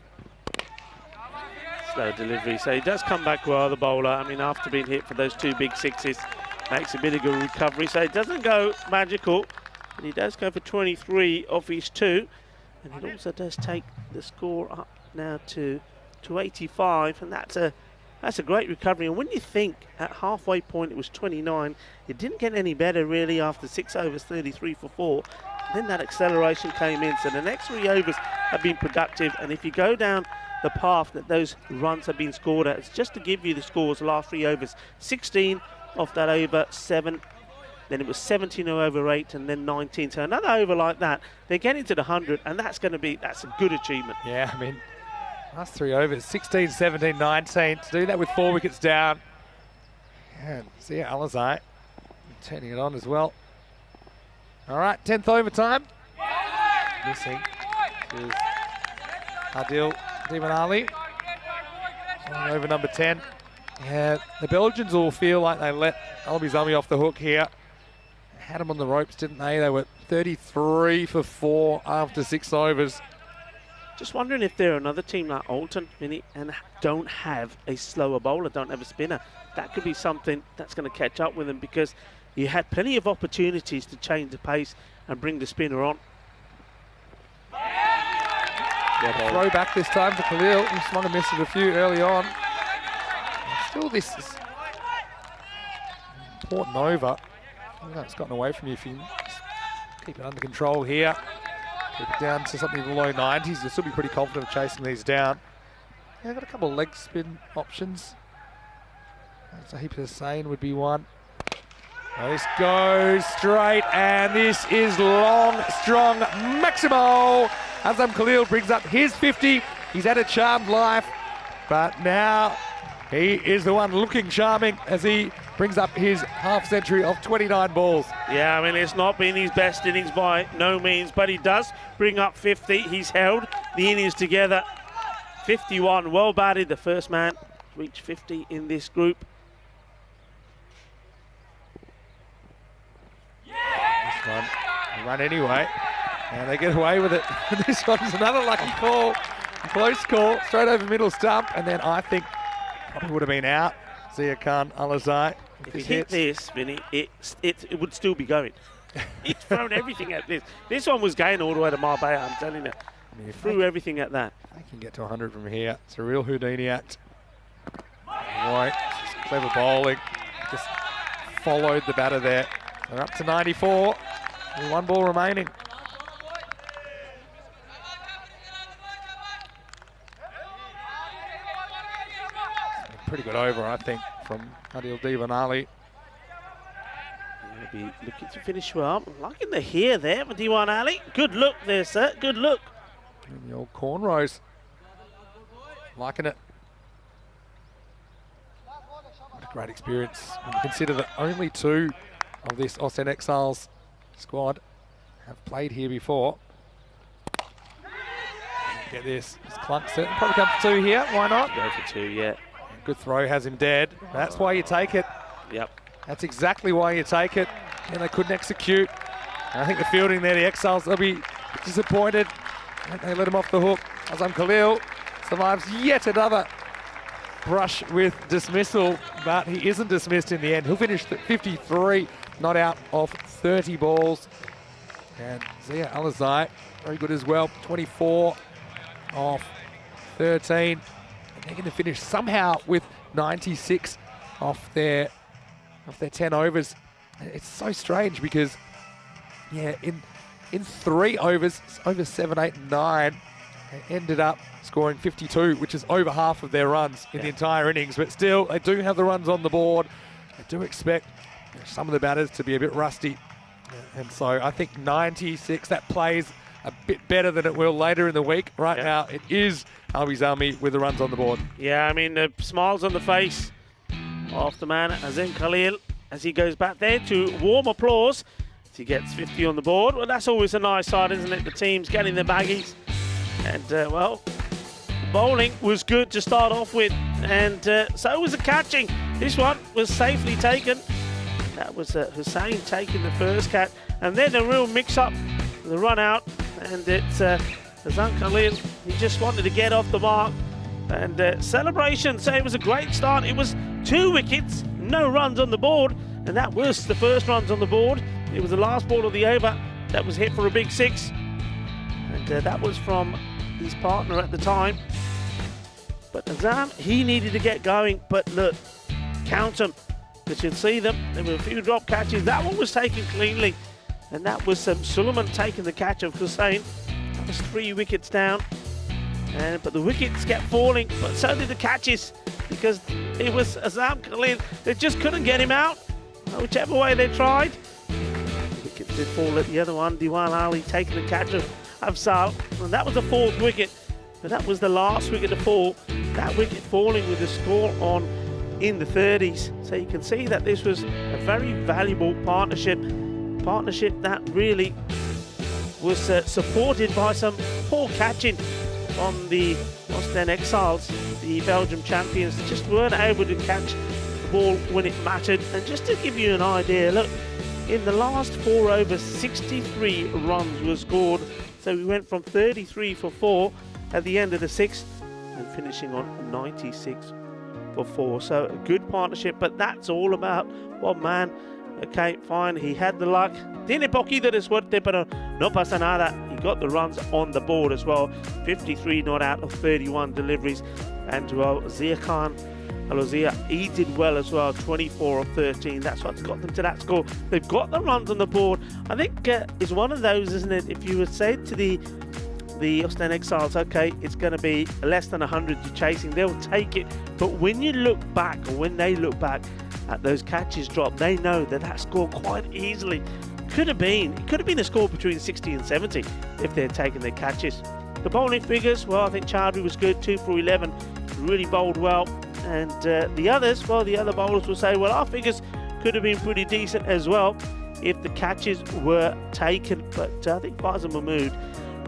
[SPEAKER 6] Slow delivery, so he does come back well, the bowler. I mean, after being hit for those 2 big sixes, makes a bit of a recovery. So it doesn't go magical, but he does go for 23 off his 2. And it also does take the score up now to 85, and that's a great recovery. And when you think at halfway point it was 29, it didn't get any better really after 6 overs, 33 for 4. Then that acceleration came in. So the next 3 overs have been productive. And if you go down the path that those runs have been scored at, it's just to give you the scores, the last 3 overs. 16 off that over 7. Then it was 17 over 8 and then 19. So another over like that, they're getting to the 100, and that's a good achievement.
[SPEAKER 1] Yeah, I mean, last 3 overs, 16, 17, 19. To do that with 4 wickets down. And Zia Alizai turning it on as well. All right, 10th overtime. Missing is Adil Divanali. Over number 10. Yeah, the Belgians will feel like they let Albizami off the hook here. Had them on the ropes, didn't they? They were 33 for 4 after 6 overs.
[SPEAKER 6] Just wondering if they're another team like Alton, Vinny, and don't have a slower bowler, don't have a spinner. That could be something that's going to catch up with them, because you had plenty of opportunities to change the pace and bring the spinner on.
[SPEAKER 1] Throw back this time for Khalil. He might have missed it a few early on. Still, this is important over. It's gotten away from you if you keep it under control here. Keep it down to something below 90s. You'll still be pretty confident of chasing these down. Yeah, I've got a couple of leg spin options. Zahib Hussain would be one. This goes straight, and this is long, strong, Maximo. Azam Khalil brings up his 50. He's had a charmed life, but now he is the one looking charming as he brings up his half century of 29 balls.
[SPEAKER 6] Yeah, I mean, it's not been his best innings by no means, but he does bring up 50. He's held the innings together. 51, well batted. The first man reached 50 in this group.
[SPEAKER 1] This one, they run anyway, and they get away with it. This one's another lucky call. Close call, straight over middle stump, and then I think probably would have been out. Zia Khan Alizai.
[SPEAKER 6] If he hit this, Vinny, it would still be going. He's thrown everything at this. This one was going all the way to Marbella, I'm telling you.
[SPEAKER 1] I mean,
[SPEAKER 6] Threw everything at that.
[SPEAKER 1] They can get to 100 from here. It's a real Houdini act. Right, clever bowling. Just followed the batter there. They're up to 94. Only 1 ball remaining. Pretty good over, I think, from Adil Divanali.
[SPEAKER 6] He'll be looking to finish well. I'm liking the hair there for Diwan Ali. Good look there, sir. Good look.
[SPEAKER 1] And the old cornrows. Liking it. What a great experience. When you consider that only 2 of this Austin Exiles squad have played here before. Get this. It's Clunk set. Probably come for 2 here. Why not?
[SPEAKER 6] Go for 2, yeah.
[SPEAKER 1] Good throw, has him dead. That's why you take it.
[SPEAKER 6] Yep.
[SPEAKER 1] That's exactly why you take it. And they couldn't execute. And I think the fielding there, the Exiles, they'll be disappointed. They let him off the hook. Azam Khalil survives yet another brush with dismissal, but he isn't dismissed in the end. He'll finish 53, not out of 30 balls. And Zia Alizai, very good as well. 24 off 13. They're going to finish somehow with 96 off their 10 overs. It's so strange because, yeah, in 3 overs, over 7, 8, and 9, they ended up scoring 52, which is over half of their runs in the entire innings. But still, they do have the runs on the board. I do expect some of the batters to be a bit rusty. And so I think 96, that plays a bit better than it will later in the week. Right now, it is Albizami with the runs on the board.
[SPEAKER 6] Yeah, I mean, the smiles on the face of the man, Azam Khalil, as he goes back there to warm applause as he gets 50 on the board. Well, that's always a nice side, isn't it? The team's getting their baggies. And, well, bowling was good to start off with, and so was the catching. This one was safely taken. That was Hussain taking the first catch, and then a real mix-up, the run out, and it's Azam Khalil. He just wanted to get off the mark, and celebration. So it was a great start. It was 2 wickets, no runs on the board, and that was the first runs on the board. It was the last ball of the over that was hit for a big 6, and that was from his partner at the time. But Azam, he needed to get going, but look, count them. You should see them. There were a few drop catches. That one was taken cleanly, and that was Suleiman taking the catch of Hussain. That was 3 wickets down, but the wickets kept falling, but so did the catches, because it was Azam Khalil. They just couldn't get him out, whichever way they tried. The wickets did fall at the other one. Diwan Ali taking the catch of Afzal, and that was the 4th wicket, but that was the last wicket to fall. That wicket falling with the score on in the 30s. So you can see that this was a very valuable partnership that really was supported by some poor catching from the Ostend Exiles. The Belgium champions just weren't able to catch the ball when it mattered. And just to give you an idea, look, in the last 4 overs, 63 runs were scored. So we went from 33 for 4 at the end of the 6th and finishing on 96 for 4. So a good partnership, but that's all about one man. Okay, fine, he had the luck. Tiene poquito de suerte, pero no pasa nada. He got the runs on the board as well. 53 not out of 31 deliveries. And well, Zia Khan, Alozia, he did well as well. 24 of 13. That's what's got them to that score. They've got the runs on the board. I think it's one of those, isn't it? If you would say to the Ostend Exiles, okay, it's going to be less than 100 you're chasing, they'll take it. But when you look back, or when they look back at those catches dropped, they know that score quite easily could have been a score between 60 and 70 if they'd taken their catches. The bowling figures, well, I think Chowdhury was good, 2 for 11, really bowled well. And the others, well, the other bowlers will say, well, our figures could have been pretty decent as well if the catches were taken. But I think Faisal Mahmood,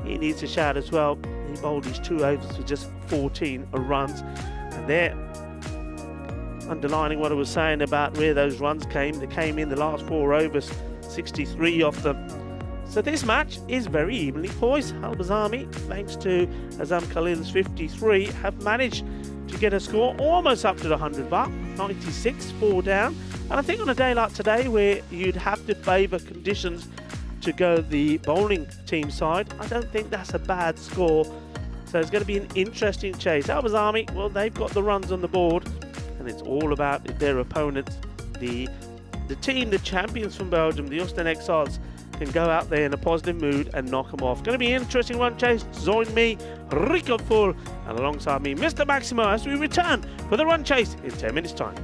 [SPEAKER 6] he needs a shout as well. He bowled his 2 overs for just 14 runs. And there, underlining what I was saying about where those runs came, they came in the last 4 overs, 63 of them. So this match is very evenly poised. Halbaz Army, thanks to Azam Khalil's 53, have managed to get a score almost up to the 100 mark, 96, 4 down. And I think on a day like today, where you'd have to favour conditions to go the bowling team side, I don't think that's a bad score. So it's going to be an interesting chase. Halbaz Army, well, they've got the runs on the board, and it's all about their opponents. The team, the champions from Belgium, the Ostend Exiles, can go out there in a positive mood and knock them off. Going to be an interesting run chase. Join me, Rico Full, and alongside me, Mr. Maximo, as we return for the run chase in 10 minutes' time.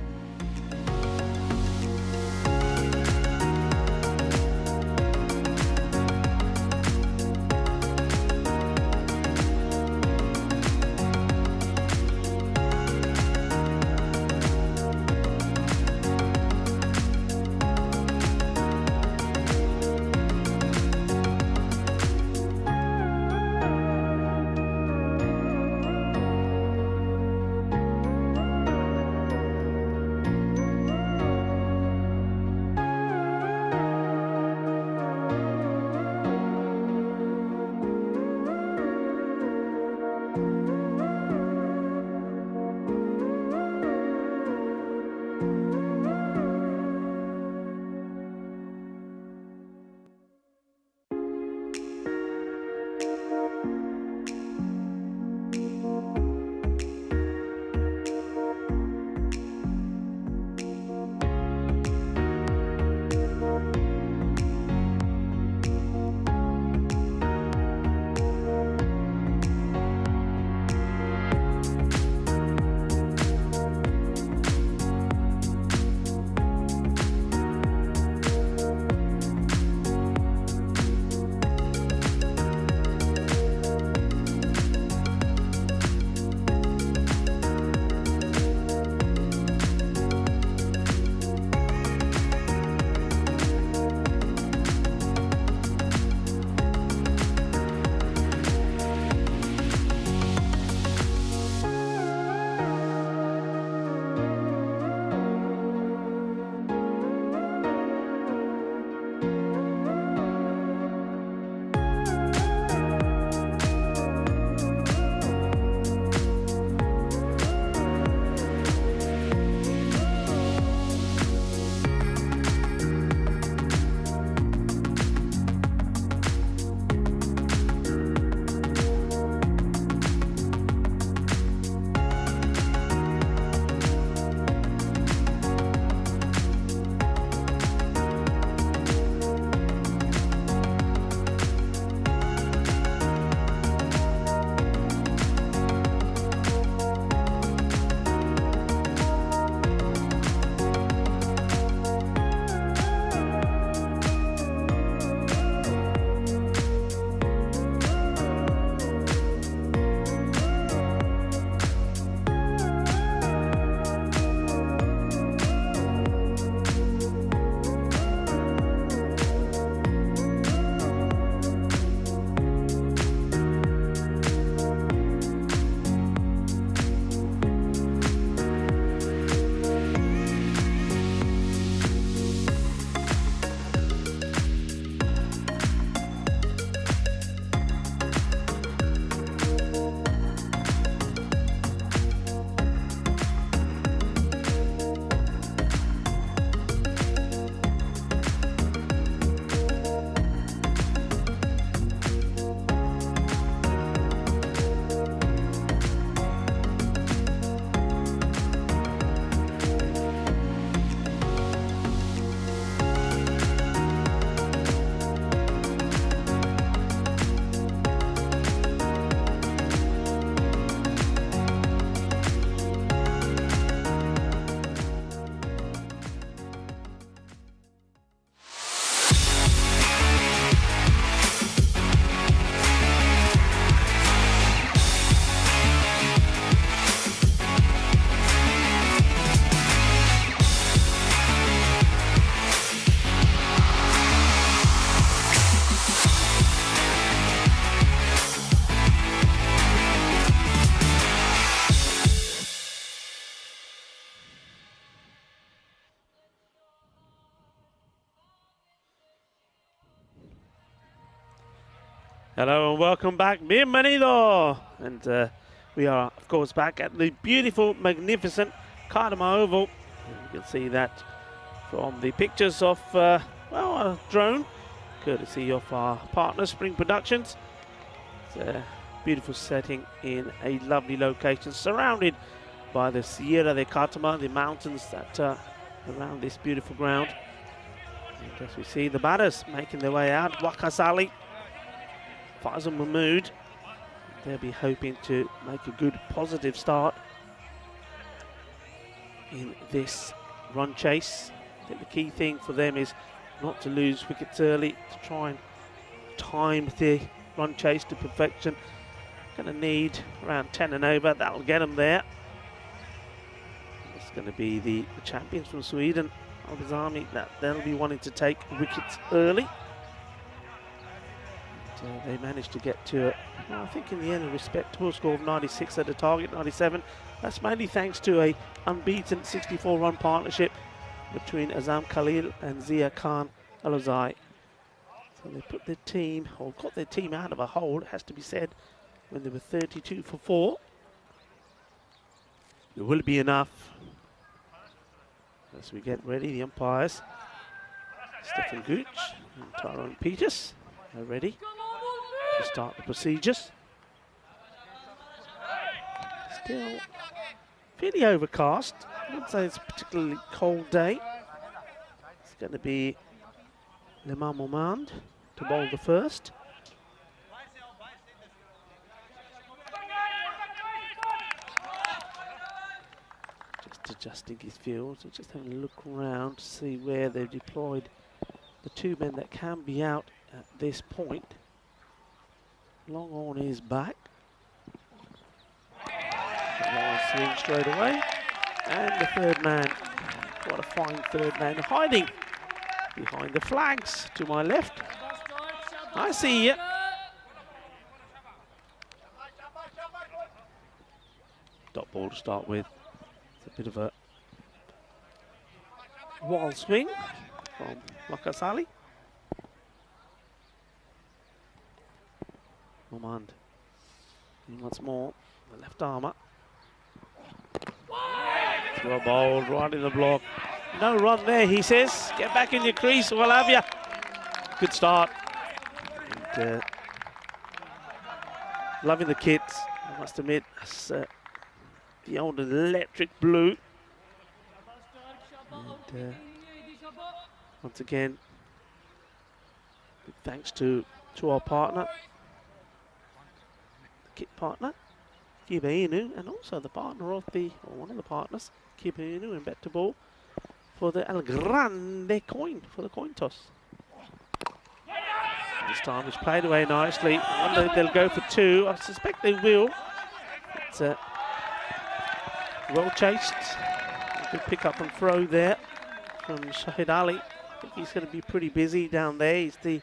[SPEAKER 6] Hello and welcome back. Bienvenido. And we are, of course, back at the beautiful, magnificent Cartama Oval. And you can see that from the pictures of, well, a drone, courtesy of our partner, Spring Productions. It's a beautiful setting in a lovely location, surrounded by the Sierra de Cartama, the mountains that are around this beautiful ground. And as we see the batters making their way out, Wakasali, Faisal Mahmood, they'll be hoping to make a good positive start in this run chase. I think the key thing for them is not to lose wickets early, to try and time the run chase to perfection. Going to need around 10 and over, that'll get them there. It's going to be the champions from Sweden, Albazami, they'll be wanting to take wickets early. They managed to get to, well, I think in the end, a respectable score of 96 at the target, 97. That's mainly thanks to a unbeaten 64-run partnership between Azam Khalil and Zia Khan Alozai. So they put their team, or got their team out of a hole, it has to be said, when they were 32 for 4. Will it be enough? As we get ready, the umpires, Stefan Gooch and Tyrone Peters, are ready to start the procedures. Still fairly overcast. I wouldn't say it's a particularly cold day. It's going to be Lemar Momand to bowl the first. Just adjusting his field, so just having a look around to see where they've deployed the two men that can be out at this point. Long on his back. Long swing straight away. And the third man. What a fine third man, hiding behind the flags to my left. I see you. Dot ball to start with. It's a bit of a wild swing from Makasali. Momand. And once more, the left armour. Well bowled, right in the block. No run there, he says. Get back in your crease, we'll have you. Good start. And, loving the kits, I must admit. That's the old electric blue. And, once again, big thanks to our partner, the kit partner, Kiba Inu, and also the partner of the, or one of the partners, Kiba Inu and BET2BALL, for the El Grande coin, for the coin toss. This time it's played away nicely. I wonder if they'll go for two. I suspect they will. It's well chased. A good pick up and throw there from Shahid Ali. I think he's going to be pretty busy down there. He's the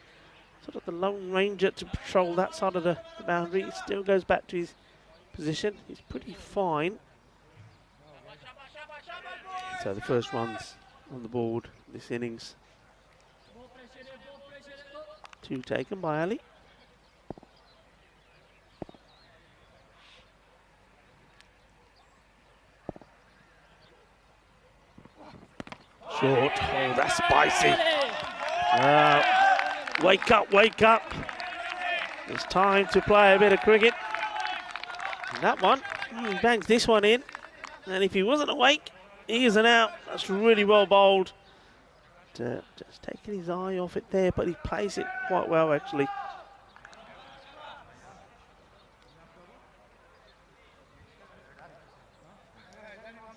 [SPEAKER 6] sort of the lone ranger to patrol that side of the boundary. He still goes back to his position. He's pretty fine. So the first runs on the board this innings. Two taken by Ali. Short. Oh, that's spicy. Wake up, wake up. It's time to play a bit of cricket. And that one, he bangs this one in. And if he wasn't awake, he isn't out. That's really well bowled. Just taking his eye off it there, but he plays it quite well, actually.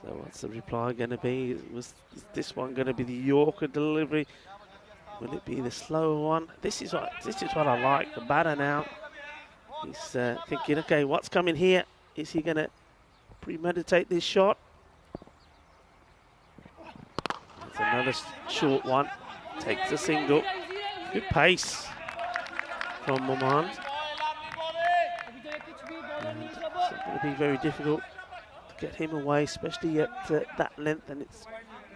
[SPEAKER 6] So what's the reply going to be? Was this one going to be the Yorker delivery? Will it be the slower one? This is what I like. The batter now, he's thinking, okay, what's coming here? Is he going to premeditate this shot? It's another short one. Takes a single. Good pace from Momand. And it's going to be very difficult to get him away, especially at that length, and it's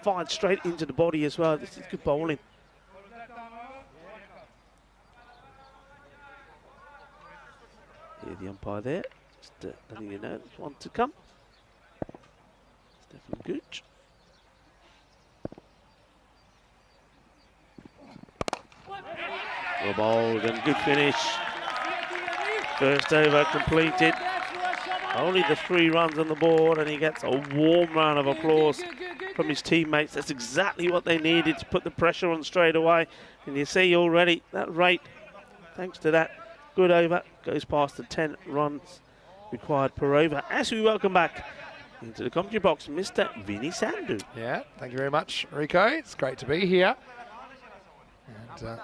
[SPEAKER 6] fired straight into the body as well. This is good bowling. the umpire there. Just letting you know there's one to come. Stefan Gooch. Well bowled and good finish. First over completed. Only the 3 runs on the board, and he gets a warm round of applause from his teammates. That's exactly what they needed to put the pressure on straight away. And you see already that rate, thanks to that good over, goes past the 10 runs required per over. As we welcome back into the commentary box, Mr. Vinny Sandhu.
[SPEAKER 1] Yeah, thank you very much, Rico. It's great to be here. And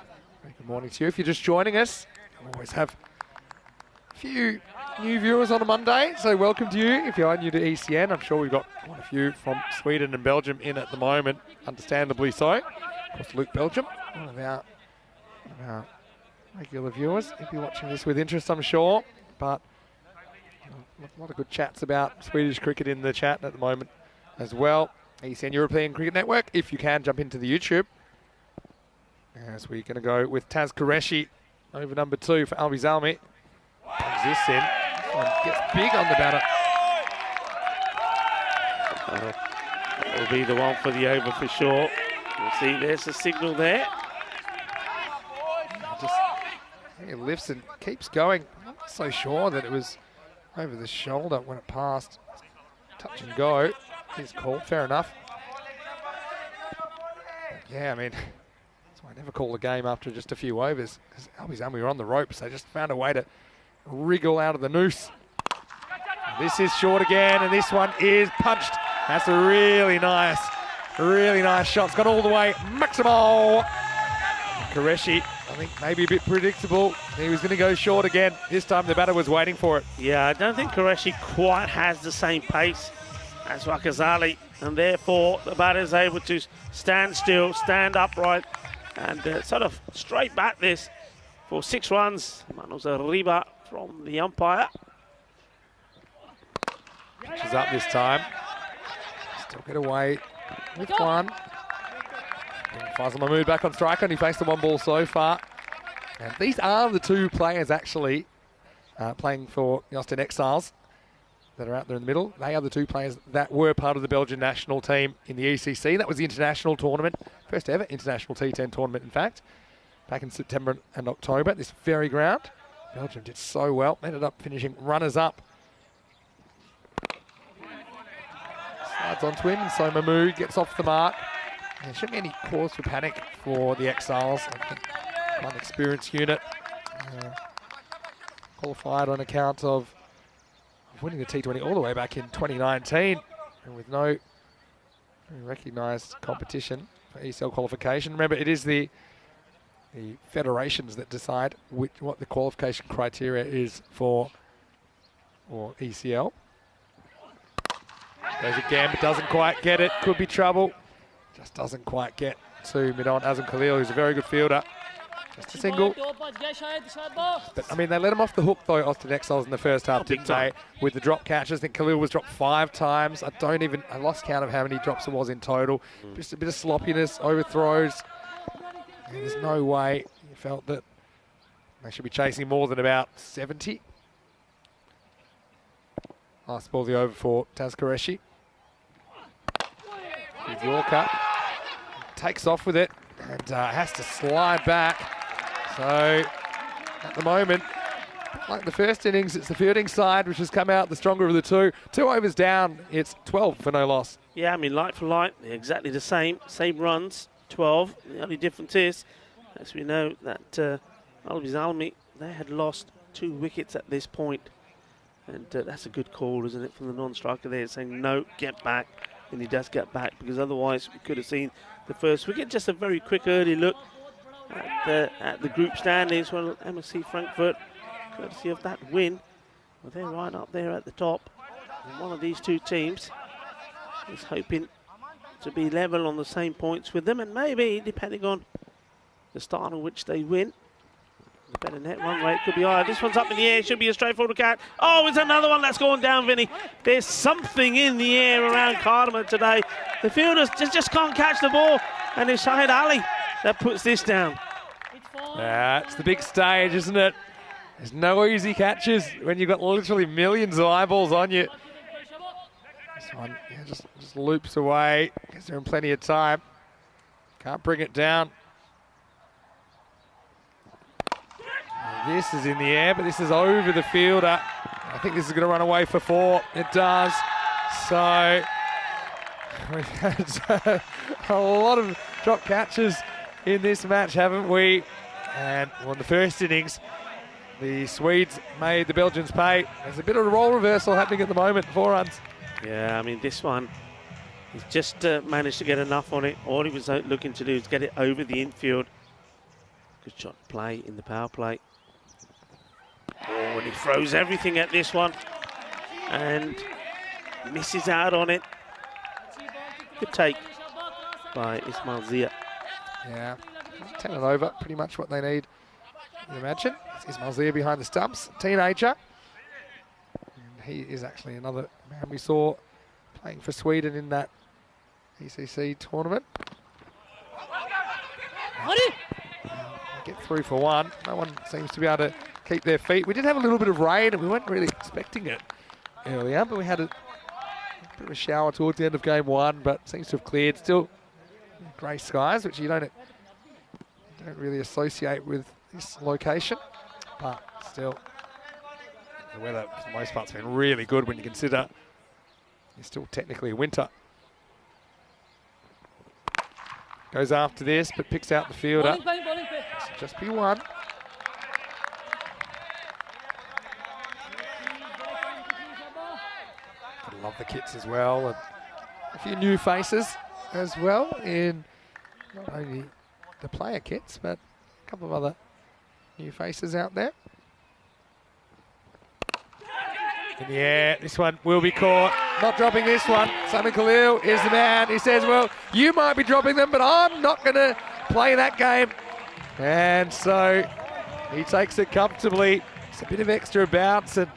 [SPEAKER 1] good morning to you. If you're just joining us, we always have a few new viewers on a Monday, so welcome to you. If you are new to ECN, I'm sure we've got quite a few from Sweden and Belgium in at the moment, understandably so. Of course, Luke Belgium, one of our regular viewers. If you're watching this with interest, I'm sure. But a lot of good chats about Swedish cricket in the chat at the moment as well. ECN European Cricket Network. If you can, jump into the YouTube. As we're going to go with Taz Qureshi over number 2 for Albi Zalmi. Brings this in. This one gets big on the batter.
[SPEAKER 6] That will be the one for the over for sure. You'll see there's a signal there.
[SPEAKER 1] He lifts and keeps going. I'm not so sure that it was over the shoulder when it passed. Touch and go. He's called, fair enough. Yeah, I mean, that's why I never call a game after just a few overs, because Albi Zalmi were on the ropes. They just found a way to wriggle out of the noose. This is short again, and this one is punched. That's a really nice shot. It's gone all the way. Maximal. Qureshi, I think maybe a bit predictable. He was going to go short again. This time the batter was waiting for it.
[SPEAKER 6] Yeah, I don't think Qureshi quite has the same pace as Wakazali, and therefore the batter is able to stand still, stand upright, and sort of straight back this for 6 runs. Manos Arriba from the umpire.
[SPEAKER 1] Pitches up this time. Still get away with one. Faisal Mahmood back on strike, only faced the 1 ball so far. And these are the 2 players actually playing for the Austin Exiles that are out there in the middle. They are the 2 players that were part of the Belgian national team in the ECC. That was the international tournament, first ever international T10 tournament, in fact, back in September and October at this very ground. Belgium did so well, ended up finishing runners-up. Slides onto him, and so Mahmood gets off the mark. There shouldn't be any cause for panic for the Exiles. I think quite an experienced unit. Qualified on account of winning the T20 all the way back in 2019, and with no recognised competition for ECL qualification. Remember, it is the federations that decide what the qualification criteria is for ECL. Goes again, but doesn't quite get it. Could be trouble. Just doesn't quite get to Midon Azam Khalil, who's a very good fielder. Just a single. But, I mean, they let him off the hook, though, Austin Exiles, in the first half, didn't they? With the drop catches. I think Khalil was dropped 5 times. I lost count of how many drops it was in total. Just a bit of sloppiness, overthrows. And there's no way you felt that they should be chasing more than about 70. Last ball, the over for Taz Qureshi. With Yorker. Takes off with it and has to slide back. So, at the moment, like the first innings, it's the fielding side which has come out the stronger of the 2. 2 overs down, it's 12 for no loss.
[SPEAKER 6] Yeah, I mean, like for like, they're exactly the same runs, 12. The only difference is, as we know, that Albi Zalmi, they had lost 2 wickets at this point. And that's a good call, isn't it, from the non-striker there, saying, no, get back. And he does get back, because otherwise we could have seen the first wicket. Just a very quick early look at the group standings. Well, MSC Frankfurt, courtesy of that win, well, they're right up there at the top. And one of these 2 teams is hoping to be level on the same points with them, and maybe, depending on the start on which they win, the better net run rate could be higher. This one's up in the air, should be a straightforward catch. Oh, it's another one that's going down, Vinny. There's something in the air around Cartama today. The fielders just can't catch the ball, and it's Shahid Ali that puts this down.
[SPEAKER 1] Yeah, it's the big stage, isn't it? There's no easy catches when you've got literally millions of eyeballs on you. This one just loops away because they're in plenty of time. Can't bring it down. And this is in the air, but this is over the fielder. I think this is going to run away for 4. It does. So we've had a lot of drop catches in this match, haven't we? And on the first innings, the Swedes made the Belgians pay. There's a bit of a role reversal happening at the moment, 4 runs.
[SPEAKER 6] Yeah, I mean, this one, he's just managed to get enough on it. All he was looking to do is get it over the infield. Good shot play in the power play. Oh, and he throws everything at this one and misses out on it. Good take by Ismail Zia.
[SPEAKER 1] Yeah, 10 and over, pretty much what they need, you imagine. It's Ismail Zia behind the stumps, teenager. And he is actually another man we saw playing for Sweden in that ECC tournament. Get through for 1. No one seems to be able to keep their feet. We did have a little bit of rain and we weren't really expecting it earlier, but we had a bit of a shower towards the end of game 1, but seems to have cleared. Still grey skies, which you don't really associate with this location, but still the weather for the most part has been really good when you consider it's still technically winter. Goes after this, but picks out the fielder. Should just be 1. I love the kits as well, and a few new faces as well in not only the player kits, but a couple of other new faces out there. In the air, this one will be caught. Not dropping this one. Simon Khalil is the man. He says, well, you might be dropping them, but I'm not going to play that game. And so he takes it comfortably. It's a bit of extra bounce, and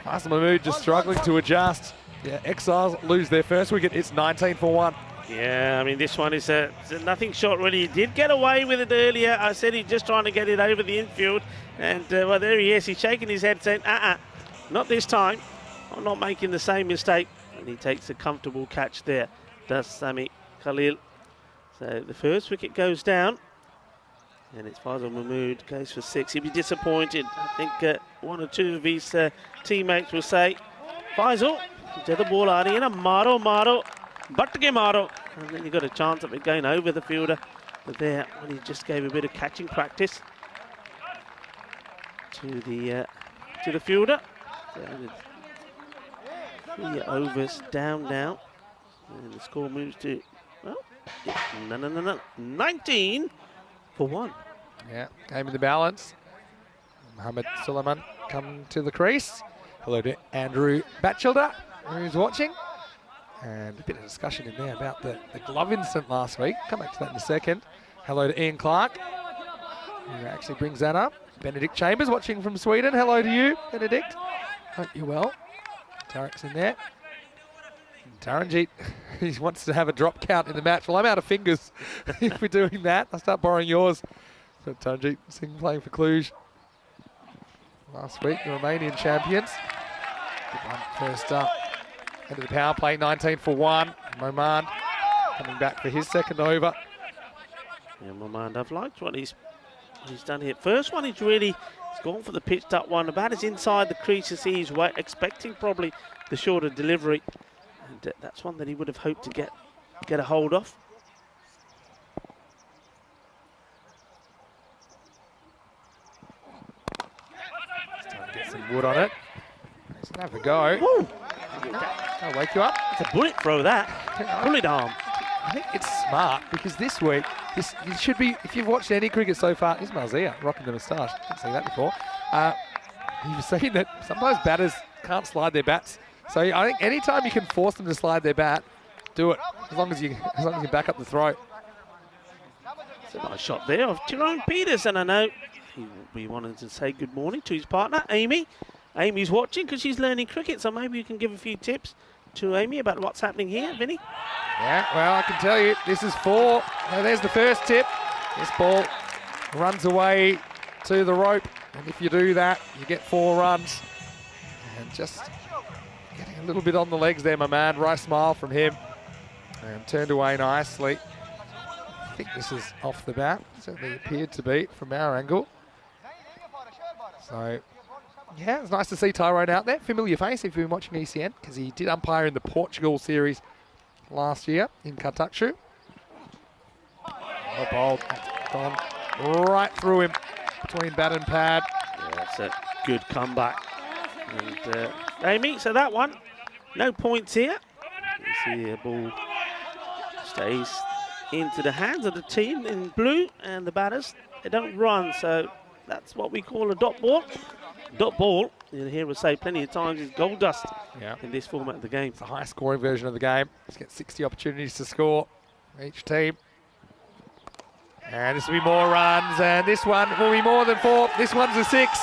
[SPEAKER 1] Faisal Mahmood just struggling to adjust. Yeah, Exiles lose their first wicket. It's 19 for 1.
[SPEAKER 6] Yeah, I mean, this one is a nothing shot, really. He did get away with it earlier. I said he's just trying to get it over the infield. And, well, there he is. He's shaking his head saying, not this time. I'm not making the same mistake. And he takes a comfortable catch there, does Sami Khalil. So the first wicket goes down. And it's Faisal Mahmood, goes for 6. He'll be disappointed. I think 1 or 2 of his teammates will say, Faisal, to the ball out here, Maro, but to Maro. And then he got a chance of it going over the fielder. But there, when he just gave a bit of catching practice to the fielder. So 3 overs down now. And the score moves to, well, no. 19 for 1.
[SPEAKER 1] Yeah, game in the balance. Mohammed Suleiman come to the crease. Hello to Andrew Batchelder, who's watching. And a bit of discussion in there about the glove incident last week. Come back to that in a second. Hello to Ian Clark, who actually brings that up. Benedict Chambers watching from Sweden. Hello to you, Benedict. Hope you're well. Tarek's in there. And Taranjeet, he wants to have a drop count in the match. Well, I'm out of fingers if we're doing that. I'll start borrowing yours. But Taranjeet Singh playing for Cluj last week, the Romanian champions. Good one first up. Into the power play, 19 for 1. Momand coming back for his second over.
[SPEAKER 6] Yeah, Momand, I've liked what he's done here. First one, he's gone for the pitched up one, about as inside the crease as he's expecting probably the shorter delivery. And that's one that he would have hoped to get a hold of.
[SPEAKER 1] Time to get some wood on it. Let's have a go.
[SPEAKER 6] Woo.
[SPEAKER 1] I'll wake you up.
[SPEAKER 6] It's a bullet throw, that. Bullet arm.
[SPEAKER 1] I think it's smart because this week, it should be, if you've watched any cricket so far, Ismail Zia rocking the moustache. Didn't see that before. You've seen that sometimes batters can't slide their bats. So I think any time you can force them to slide their bat, do it. As long as you back up the throw.
[SPEAKER 6] It's a nice shot there of Jerome Peters, and I know he will be wanting to say good morning to his partner, Amy. Amy's watching because she's learning cricket, so maybe you can give a few tips to Amy about what's happening here, Vinny.
[SPEAKER 1] Yeah, well, I can tell you, this is 4. There's the first tip. This ball runs away to the rope And if you do that, you get 4 runs. And just getting a little bit on the legs there, my man. Right smile from him. And turned away nicely. I think this is off the bat. Certainly appeared to be from our angle. So, yeah, it's nice to see Tyrone out there. Familiar face if you've been watching ECN, because he did umpire in the Portugal series last year in Cartama. Oh, bold. That's gone right through him between bat and pad.
[SPEAKER 6] Yeah, that's a good comeback. And Amy, so that one, no points here. You see the ball stays into the hands of the team in blue, and the batters, they don't run, so that's what we call a dot ball. Dot ball, you'll hear us say plenty of times, is gold dust in this format of the game.
[SPEAKER 1] It's a high-scoring version of the game. Let's get 60 opportunities to score each team. And this will be more runs, and this one will be more than 4. This one's a 6.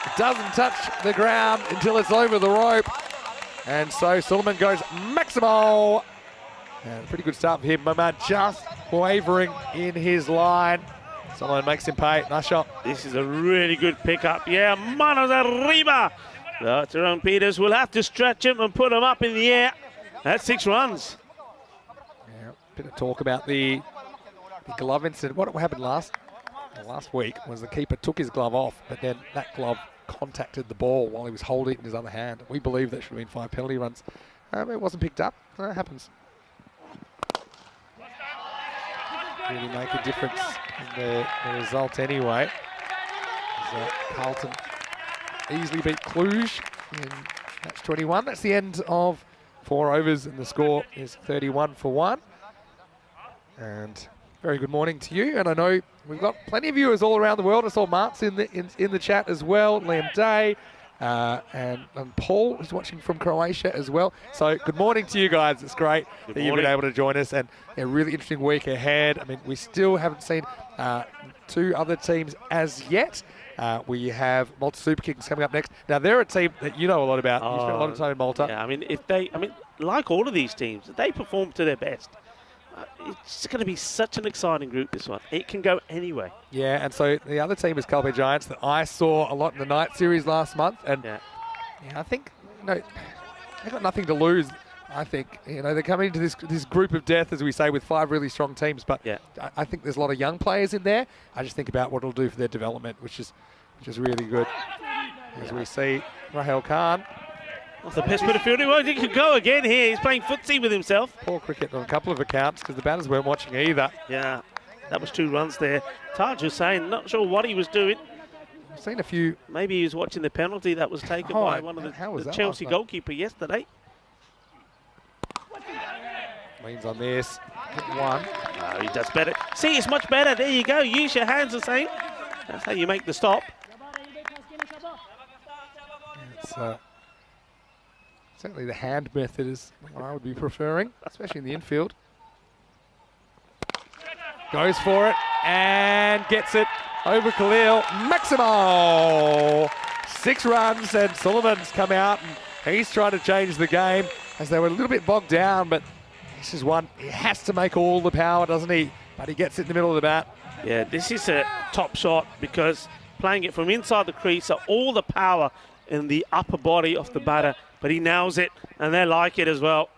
[SPEAKER 1] It doesn't touch the ground until it's over the rope. And so Suleiman goes maximal. And a pretty good start for him. My man just wavering in his line. Someone makes him pay. Nice shot.
[SPEAKER 6] This is a really good pickup. Yeah, manos arriba. Tyrone Peters will have to stretch him and put him up in the air. That's 6 runs.
[SPEAKER 1] Yeah, bit of talk about the glove incident. What happened last week was the keeper took his glove off, but then that glove contacted the ball while he was holding it in his other hand. We believe that should have been 5 penalty runs. It wasn't picked up. That happens. Really make a difference in the result anyway. Carlton easily beat Cluj in match 21. That's the end of 4 overs, and the score is 31-1. And very good morning to you. And I know we've got plenty of viewers all around the world. I saw Mark's in the chat as well. Liam Day and Paul is watching from Croatia as well. So good morning to you guys. It's great that you've been able to join us, and a really interesting week ahead. I mean, we still haven't seen 2 other teams as yet. We have Malta Super Kings coming up next. Now, they're a team that you know a lot about. You spent a lot of time in Malta.
[SPEAKER 6] Yeah, I mean, like all of these teams, if they perform to their best, it's going to be such an exciting group, this one. It can go anyway.
[SPEAKER 1] Yeah, and so the other team is Calpe Giants that I saw a lot in the night series last month. And I think, they've got nothing to lose. I think, they're coming into this group of death, as we say, with 5 really strong teams. But I think there's a lot of young players in there. I just think about what it'll do for their development, which is really good. As we see Rahel Khan.
[SPEAKER 6] That's the best bit of fielding. Well, he could go again here. He's playing footsie with himself.
[SPEAKER 1] Poor cricket on a couple of accounts because the batters weren't watching either.
[SPEAKER 6] Yeah, that was 2 runs there. Taj Hussain, not sure what he was doing.
[SPEAKER 1] I've seen a few.
[SPEAKER 6] Maybe he was watching the penalty that was taken by one of the Chelsea goalkeeper yesterday.
[SPEAKER 1] Leans on this. Hit 1.
[SPEAKER 6] Oh, he does better. See, it's much better. There you go. Use your hands, Hussain. That's how you make the stop.
[SPEAKER 1] It's certainly the hand method is what I would be preferring, especially in the infield. Goes for it and gets it over Khalil. Maximal! 6 runs, and Sullivan's come out and he's trying to change the game as they were a little bit bogged down, but this is one he has to make all the power, doesn't he? But he gets it in the middle of the bat.
[SPEAKER 6] Yeah, this is a top shot because playing it from inside the crease, so all the power in the upper body of the batter, but he nails it, and they like it as well.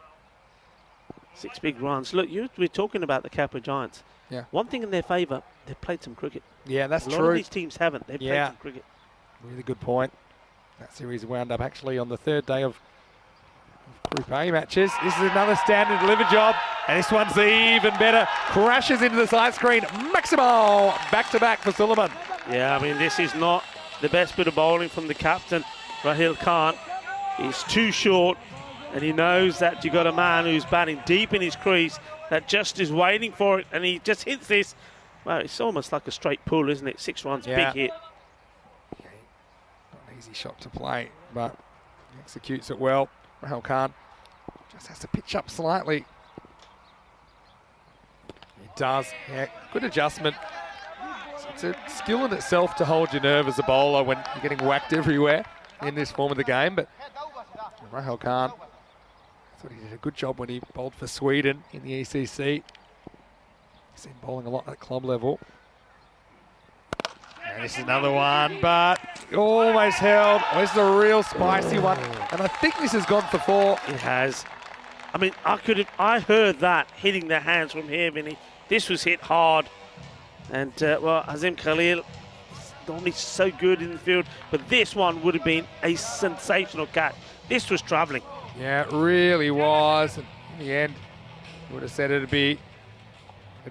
[SPEAKER 6] 6 big runs. Look, we're talking about the Carpe Giants.
[SPEAKER 1] Yeah.
[SPEAKER 6] One thing in their favour, they've played some cricket.
[SPEAKER 1] Yeah, that's true.
[SPEAKER 6] A lot of these teams haven't. They've played some cricket.
[SPEAKER 1] Really good point. That series wound up actually on the 3rd day of Group A matches. This is another stand and deliver job, and this one's even better. Crashes into the side screen. Maximal! Back-to-back for Suleiman.
[SPEAKER 6] Yeah, I mean, this is not the best bit of bowling from the captain, Rahil Khan. He's too short, and he knows that you've got a man who's batting deep in his crease that just is waiting for it, and he just hits this. Well, it's almost like a straight pull, isn't it? 6 runs, big hit.
[SPEAKER 1] Yeah, not an easy shot to play, but he executes it well. Rahel Khan just has to pitch up slightly. He does. Yeah, good adjustment. It's a skill in itself to hold your nerve as a bowler when you're getting whacked everywhere in this form of the game, but Rahel Khan, I thought he did a good job when he bowled for Sweden in the ECC. He's been bowling a lot at club level. And this is another one, but almost held. Oh, this is a real spicy one. And I think this has gone for 4.
[SPEAKER 6] It has. I mean, I heard that hitting their hands from here, Vinny. This was hit hard. And, well, Azim Khalil is normally so good in the field, but this one would have been a sensational catch. This was travelling.
[SPEAKER 1] Yeah, it really was. And in the end, you would have said it'd be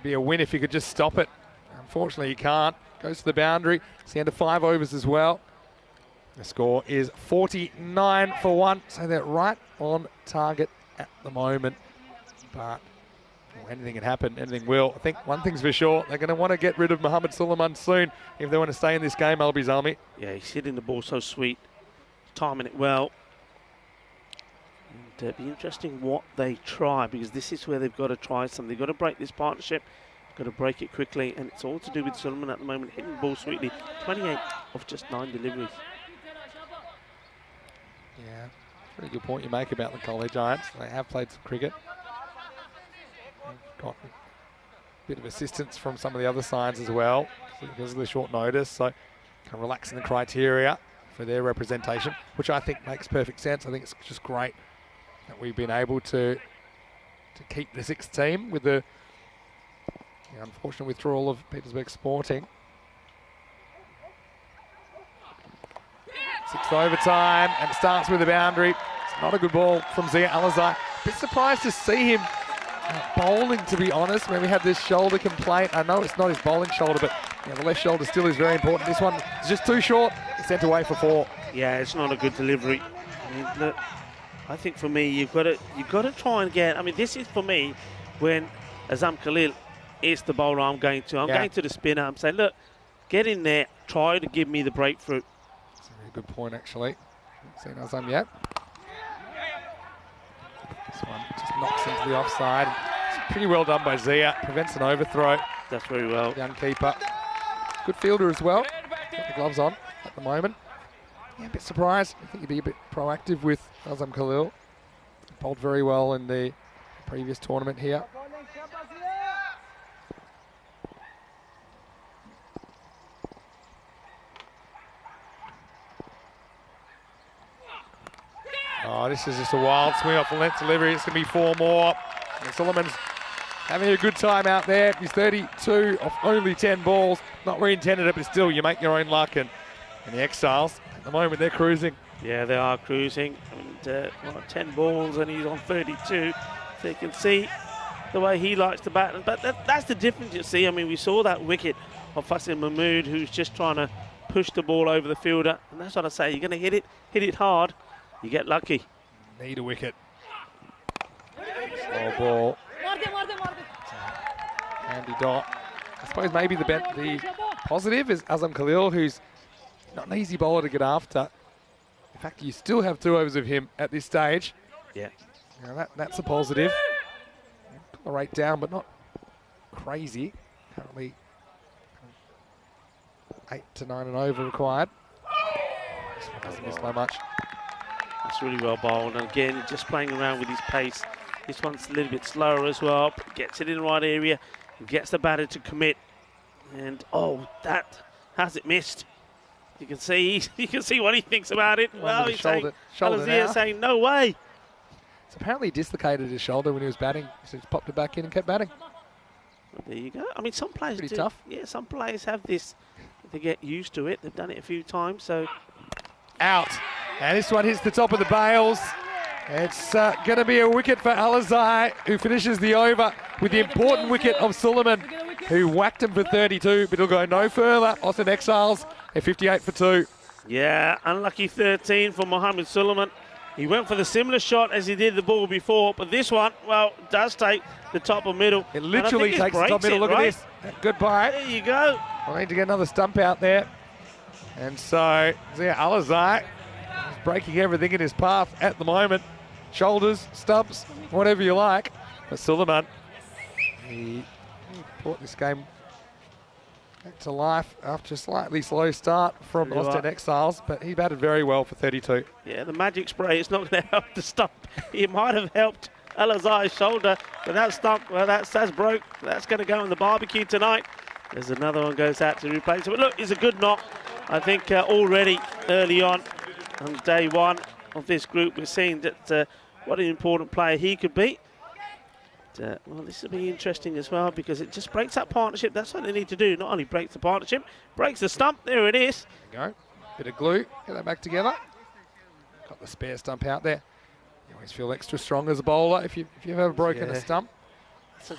[SPEAKER 1] a win if you could just stop it. Unfortunately, you can't. Goes to the boundary. It's the end of 5 overs as well. The score is 49 for 1, so they're right on target at the moment. But anything can happen, anything will. I think one thing's for sure, they're going to want to get rid of Mohammed Suleiman soon if they want to stay in this game, Albies Army.
[SPEAKER 6] Yeah, he's hitting the ball so sweet, timing it well. And it'll be interesting what they try, because this is where they've got to try something. They've got to break this partnership, got to break it quickly, and it's all to do with Suleiman at the moment, hitting the ball sweetly. 28 of just 9 deliveries.
[SPEAKER 1] Yeah, pretty good point you make about the College Giants. They have played some cricket. They've got a bit of assistance from some of the other sides as well because of the short notice, so kind of relaxing the criteria for their representation, which I think makes perfect sense. I think it's just great that we've been able to keep the 6th team with the unfortunate withdrawal of Petersburg Sporting. 6th overtime, and it starts with a boundary. It's not a good ball from Zia Alizai. Bit surprised to see him bowling, to be honest, when we had this shoulder complaint. I know it's not his bowling shoulder, but the left shoulder still is very important. This one is just too short. It's sent away for 4.
[SPEAKER 6] Yeah, it's not a good delivery. I mean, look, I think for me, you've got to try and get. I mean, this is for me when Azam Khalil is the bowler I'm going to. I'm going to the spinner. I'm saying, look, get in there, try to give me the breakthrough.
[SPEAKER 1] That's a very good point, actually. Haven't seen Azam yet. This one just knocks into the offside. It's pretty well done by Zia. Prevents an overthrow.
[SPEAKER 6] That's very well.
[SPEAKER 1] Young keeper. Good fielder as well. Got the gloves on at the moment. Yeah, a bit surprised. I think he'd be a bit proactive with Azam Khalil. Bowled very well in the previous tournament here. Oh, this is just a wild swing off the length delivery. It's going to be 4 more. And Suleiman's having a good time out there. He's 32 off only 10 balls. Not where he intended it, but still, you make your own luck. And the Exiles, at the moment, they're cruising.
[SPEAKER 6] Yeah, they are cruising. And 10 balls, and he's on 32. So you can see the way he likes to bat. But that's the difference, you see. I mean, we saw that wicket of Fasil Mahmood, who's just trying to push the ball over the fielder. And that's what I say. You're going to hit it hard. You get lucky.
[SPEAKER 1] Need a wicket. Slow ball. Handy dot. I suppose maybe the positive is Azam Khalil, who's not an easy bowler to get after. In fact, you still have 2 overs of him at this stage.
[SPEAKER 6] Yeah.
[SPEAKER 1] That's a positive. Tolerate down, but not crazy. Currently 8 to 9 and over required. This one doesn't miss by much.
[SPEAKER 6] That's really well bowled, and again, just playing around with his pace. This one's a little bit slower as well, but gets it in the right area, and gets the batter to commit. And oh, that has it missed. You can see what he thinks about it. Well, he's
[SPEAKER 1] shoulder
[SPEAKER 6] saying no way.
[SPEAKER 1] It's apparently dislocated his shoulder when he was batting, so he's popped it back in and kept batting.
[SPEAKER 6] Well, there you go. I mean, some players
[SPEAKER 1] Pretty
[SPEAKER 6] do.
[SPEAKER 1] tough.
[SPEAKER 6] Yeah, some players have this. They get used to it. They've done it a few times, so.
[SPEAKER 1] Out. And this one hits the top of the bails. It's going to be a wicket for Alizai, who finishes the over with the important wicket of Suleiman, who whacked him for 32, but he'll go no further. Austin Exiles, a 58 for 2.
[SPEAKER 6] Yeah, unlucky 13 for Mohammed Suleiman. He went for the similar shot as he did the ball before, but this one, well, does take the top or middle.
[SPEAKER 1] It literally takes the top middle. Look at this. Goodbye.
[SPEAKER 6] There you go.
[SPEAKER 1] I need to get another stump out there. And so, Zia Alizai is breaking everything in his path at the moment. Shoulders, stumps, whatever you like. But Suleiman, he brought this game back to life after a slightly slow start from Austin Exiles, but he batted very well for 32.
[SPEAKER 6] Yeah, the magic spray is not going to help the stump. It might have helped Alizai's shoulder, but that stump, well, that's broke. That's going to go in the barbecue tonight. There's another one goes out to replace it. But look, it's a good knock. I think already early on day one of this group, we're seeing that what an important player he could be. Well, this will be interesting as well because it just breaks that partnership. That's what they need to do. Not only breaks the partnership, breaks the stump. There it is.
[SPEAKER 1] There you go. Bit of glue. Get that back together. Got the spare stump out there. You always feel extra strong as a bowler if you've ever broken a stump.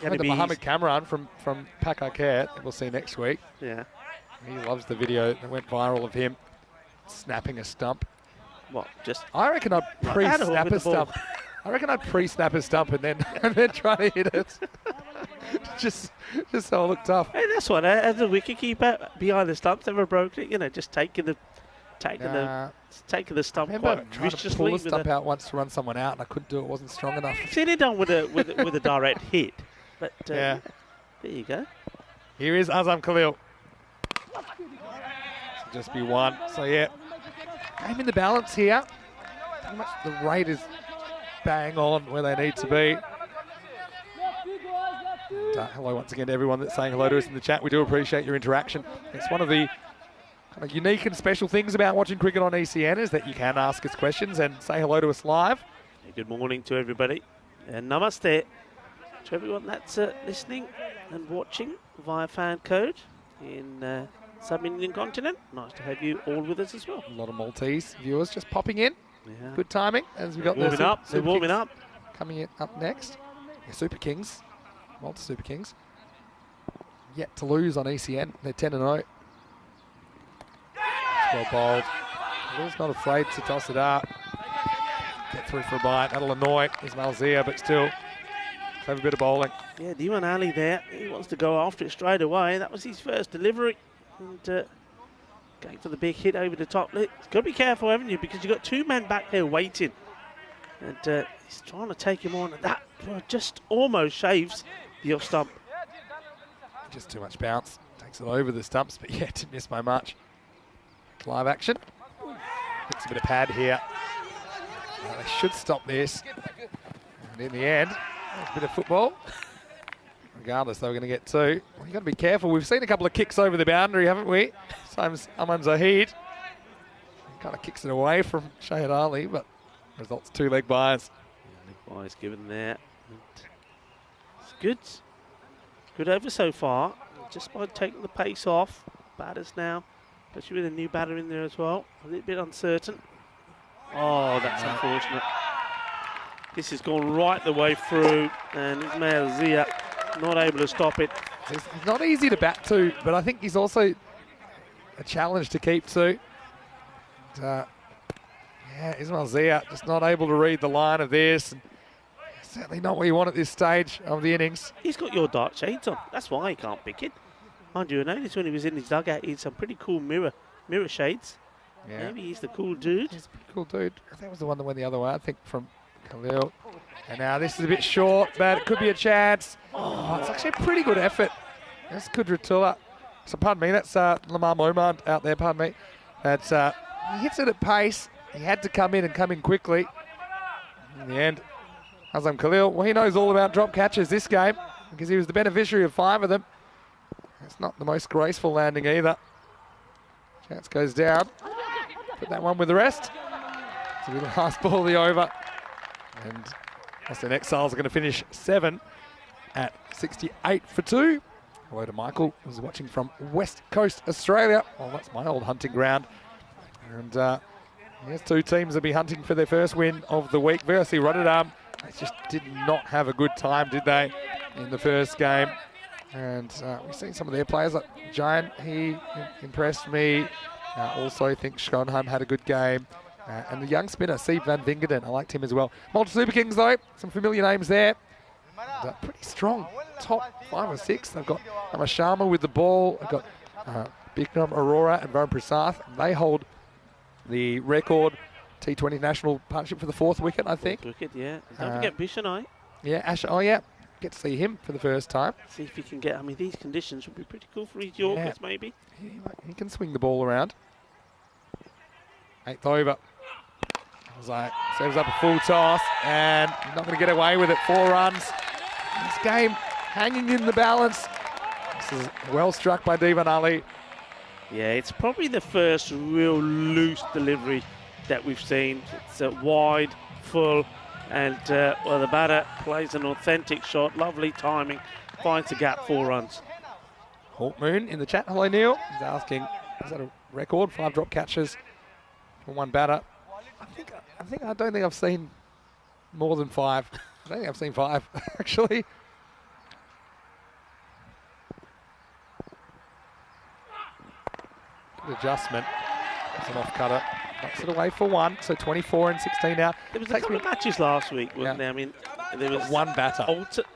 [SPEAKER 6] And
[SPEAKER 1] the Mohammed Kamran from Pakar Care that we'll see next week.
[SPEAKER 6] Yeah.
[SPEAKER 1] He loves the video that went viral of him snapping a stump.
[SPEAKER 6] What? Just
[SPEAKER 1] I reckon I'd pre-snap a stump. I reckon I'd pre-snap a stump and then try to hit it. just so I look tough.
[SPEAKER 6] Hey, that's what as a wicketkeeper behind the stumps never broken it. You know, just taking the stump
[SPEAKER 1] I remember
[SPEAKER 6] quite
[SPEAKER 1] trying to
[SPEAKER 6] viciously.
[SPEAKER 1] pull the stump out once to run someone out, and I couldn't do it. It wasn't strong enough.
[SPEAKER 6] I've seen it done with a direct hit. But
[SPEAKER 1] yeah,
[SPEAKER 6] there you go.
[SPEAKER 1] Here is Azam Khalil. Just be one. So yeah, game in the balance here. Pretty much the rate is bang on where they need to be. And, hello once again to everyone that's saying hello to us in the chat. We do appreciate your interaction. It's one of the kind of unique and special things about watching cricket on ECN is that you can ask us questions and say hello to us live.
[SPEAKER 6] Good morning to everybody, and namaste to everyone that's listening and watching via fan code in sub-Indian continent. Nice to have you all with us as well.
[SPEAKER 1] A lot of Maltese viewers just popping in.
[SPEAKER 6] Yeah.
[SPEAKER 1] Good timing as we got
[SPEAKER 6] warming up. They're warming up.
[SPEAKER 1] Coming in up next. The Super Kings, Malta Super Kings, yet to lose on ECN. They're 10-0. Well bowled. Khalil's not afraid to toss it up. Get through for a bite. That'll annoy Ismail Zia, but still clever bit of bowling.
[SPEAKER 6] Yeah, Diwan Ali there. He wants to go after it straight away. That was his first delivery. And going for the big hit over the top. You've got to be careful, haven't you? Because you've got two men back there waiting. And he's trying to take him on. And that just almost shaves the off stump.
[SPEAKER 1] Just too much bounce. Takes it over the stumps, but yeah, didn't miss by much. Live action. Gets a bit of pad here. They should stop this. And in the end, there's a bit of football. Regardless, they were going to get two. Well, you've got to be careful. We've seen a couple of kicks over the boundary, haven't we? Sometimes Aman Zahid kind of kicks it away from Shahid Ali, but results two leg byes.
[SPEAKER 6] Leg byes given there. And it's good. Good over so far. Just by taking the pace off. Batters now, especially with a new batter in there as well. A little bit uncertain. Oh, that's unfortunate. This has gone right the way through, and Ismail Zia not able to stop it.
[SPEAKER 1] He's not easy to bat to, but I think he's also a challenge to keep to. Yeah, Ismail Zia just not able to read the line of this. And certainly not what you want at this stage of the innings.
[SPEAKER 6] He's got your dark shades on. That's why he can't pick it. Mind you, I noticed when he was in his dugout, he had some pretty cool mirror shades. Yeah. Maybe he's the cool dude.
[SPEAKER 1] He's a pretty cool dude. That was the one that went the other way, I think, from Khalil. And now this is a bit short, but it could be a chance. Oh, it's actually a pretty good effort. That's Kudratullah. So pardon me, that's Lamar Momand out there, pardon me. That's, he hits it at pace. He had to come in and come in quickly. In the end, Azam Khalil, well, he knows all about drop catches this game because he was the beneficiary of 5 of them. It's not the most graceful landing either. Chance goes down. Put that one with the rest. To be the last ball of the over. And Austin Exiles are going to finish 7 at 68 for 2. Hello to Michael, who's watching from West Coast, Australia. Well, that's my old hunting ground. And here's 2 teams that'll be hunting for their first win of the week. VRC Rotterdam, they just did not have a good time, did they, in the first game? And we've seen some of their players, like Giant, he impressed me. Also think Schoenheim had a good game. And the young spinner, Sieb van Wingerden, I liked him as well. Malta Super Kings, though, some familiar names there. And, pretty strong, top 5 or 6. They've got Amar Sharma with the ball. They've got Bikram Arora and Varun Prasath. They hold the record T20 national partnership for the 4th wicket, I think.
[SPEAKER 6] 4th wicket, yeah. Don't forget Bishanai.
[SPEAKER 1] Yeah, Ash. Oh, yeah. Get to see him for the first time.
[SPEAKER 6] See if he can get. I mean, these conditions would be pretty cool for his Yorkers, maybe.
[SPEAKER 1] He can swing the ball around. 8th over. Serves up a full toss, and not going to get away with it. 4 runs. This game hanging in the balance. This is well struck by Divan Ali.
[SPEAKER 6] Yeah, it's probably the first real loose delivery that we've seen. It's wide, full, and well, the batter plays an authentic shot. Lovely timing, finds the gap, 4 runs.
[SPEAKER 1] Hawk Moon in the chat. Hello, Neil. He's asking, is that a record? 5 drop catches from one batter. I don't think I've seen more than 5. I don't think I've seen 5, actually. Good adjustment. It's an off cutter. Knocks it away for 1. So 24 and 16 now.
[SPEAKER 6] There was a couple of matches last week, wasn't there? I mean, there was
[SPEAKER 1] one batter.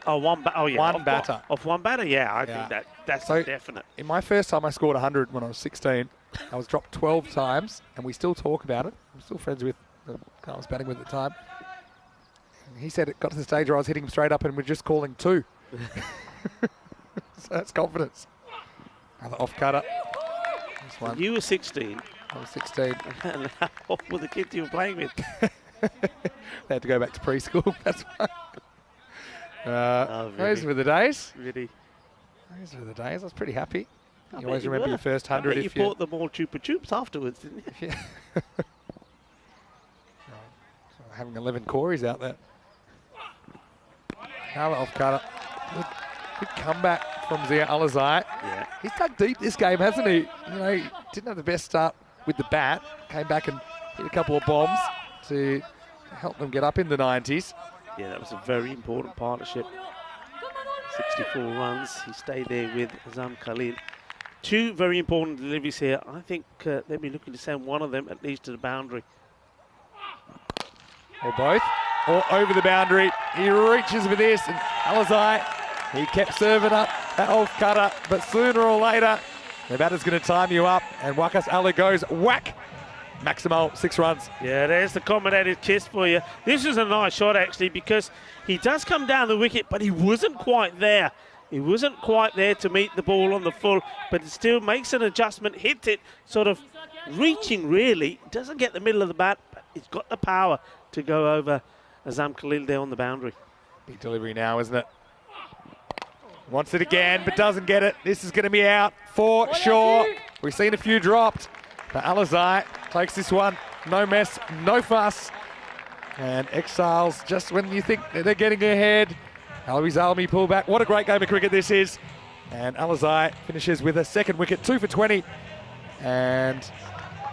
[SPEAKER 6] One batter. Off one batter, yeah. I think that's
[SPEAKER 1] so
[SPEAKER 6] definite.
[SPEAKER 1] In my first time, I scored 100 when I was 16. I was dropped 12 times, and we still talk about it. I'm still friends with the guy I was batting with at the time. And he said it got to the stage where I was hitting him straight up, and we're just calling 2. So that's confidence. Another off cutter. This one.
[SPEAKER 6] You were 16.
[SPEAKER 1] I was 16.
[SPEAKER 6] And how were the kids you were playing with?
[SPEAKER 1] They had to go back to preschool. That's right. Those were the days.
[SPEAKER 6] Really?
[SPEAKER 1] Those were the days. I was pretty happy.
[SPEAKER 6] I
[SPEAKER 1] You always
[SPEAKER 6] bet
[SPEAKER 1] remember
[SPEAKER 6] were.
[SPEAKER 1] your first
[SPEAKER 6] I
[SPEAKER 1] 100
[SPEAKER 6] bet
[SPEAKER 1] if
[SPEAKER 6] you bought them all Chupa Chups afterwards, didn't you?
[SPEAKER 1] Yeah. So having 11 Corys out there. Another off cutter. Good comeback from Zia Alizai.
[SPEAKER 6] Yeah.
[SPEAKER 1] He's dug deep this game, hasn't he? You know, he didn't have the best start with the bat. Came back and hit a couple of bombs to help them get up in the 90s.
[SPEAKER 6] Yeah, that was a very important partnership. 64 runs. He stayed there with Azam Khalil. 2 very important deliveries here. I think they'll be looking to send one of them at least to the boundary.
[SPEAKER 1] Or both. Or over the boundary. He reaches for this, and Alizai, he kept serving up that off cutter, but sooner or later, the batter's going to time you up, and Wakas Ali goes whack. Maximal 6 runs.
[SPEAKER 6] Yeah, there's the accommodated kiss for you. This is a nice shot, actually, because he does come down the wicket, but he wasn't quite there. He wasn't quite there to meet the ball on the full, but it still makes an adjustment, hits it, sort of reaching, really. Doesn't get the middle of the bat, but he's got the power to go over Azam Khalil there on the boundary.
[SPEAKER 1] Big delivery now, isn't it? Wants it again, but doesn't get it. This is going to be out for sure. We've seen a few dropped, but Alizai takes this one. No mess, no fuss. And exiles just when you think they're getting ahead. Alawi Zalmi pull back. What a great game of cricket this is. And Alizai finishes with a second wicket, 2 for 20. And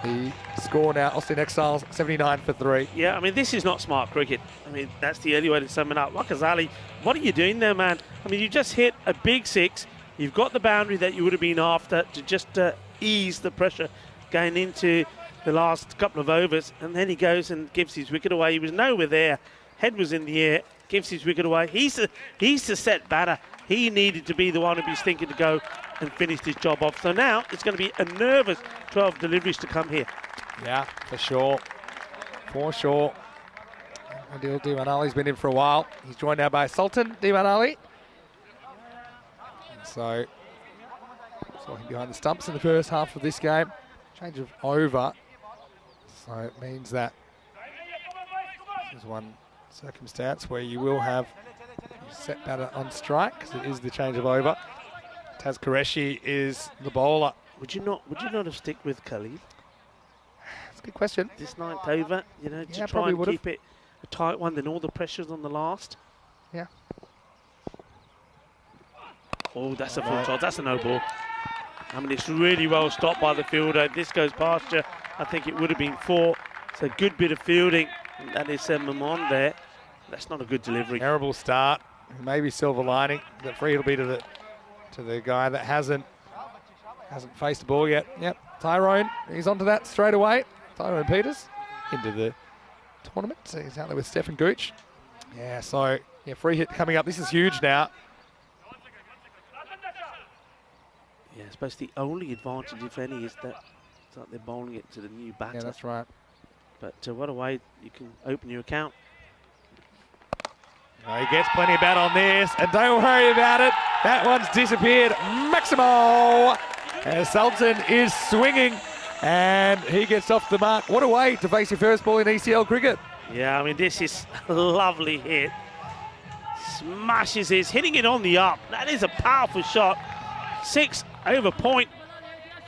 [SPEAKER 1] the score now, Austin Exiles, 79 for 3.
[SPEAKER 6] Yeah, I mean, this is not smart cricket. I mean, that's the only way to sum it up. Wakazali, what are you doing there, man? I mean, you just hit a big 6. You've got the boundary that you would have been after to just ease the pressure going into the last couple of overs. And then he goes and gives his wicket away. He was nowhere there. Head was in the air, gives his wicket away. He's the set batter. He needed to be the one who was thinking to go and finish his job off. So now it's going to be a nervous 12 deliveries to come here.
[SPEAKER 1] Yeah, for sure. For sure. Adil Diwan Ali's been in for a while. He's joined now by Sultan Diwan Ali. And so, saw him behind the stumps in the first half of this game. Change of over. So it means that this is one circumstance where you will have set batter on strike, because it is the change of over. Taz Qureshi is the bowler.
[SPEAKER 6] Would you not have stick with Khalil?
[SPEAKER 1] That's a good question.
[SPEAKER 6] This 9th over, you know, to
[SPEAKER 1] Yeah,
[SPEAKER 6] try and
[SPEAKER 1] probably
[SPEAKER 6] keep it a tight one, then all the pressure's on the last.
[SPEAKER 1] Yeah.
[SPEAKER 6] Oh, that's a full toss. That's a no ball. I mean, it's really well stopped by the fielder. If this goes past you, I think it would have been 4. It's a good bit of fielding. That is Mamon there. That's not a good delivery.
[SPEAKER 1] Terrible start. Maybe silver lining. The free will be to the guy that hasn't faced the ball yet. Yep, Tyrone. He's onto that straight away. Tyrone Peters into the tournament. So he's out there with Stefan Gooch. Yeah, so yeah, free hit coming up. This is huge now.
[SPEAKER 6] Yeah, I suppose the only advantage, if any, is that they're bowling it to the new batter.
[SPEAKER 1] Yeah, that's right.
[SPEAKER 6] But what a way you can open your account.
[SPEAKER 1] He gets plenty of bat on this, and don't worry about it. That one's disappeared. Maximo! As Sultan is swinging, and he gets off the mark. What a way to face your first ball in ECL cricket.
[SPEAKER 6] Yeah, I mean, this is a lovely hit. Smashes this, hitting it on the up. That is a powerful shot. 6 over point.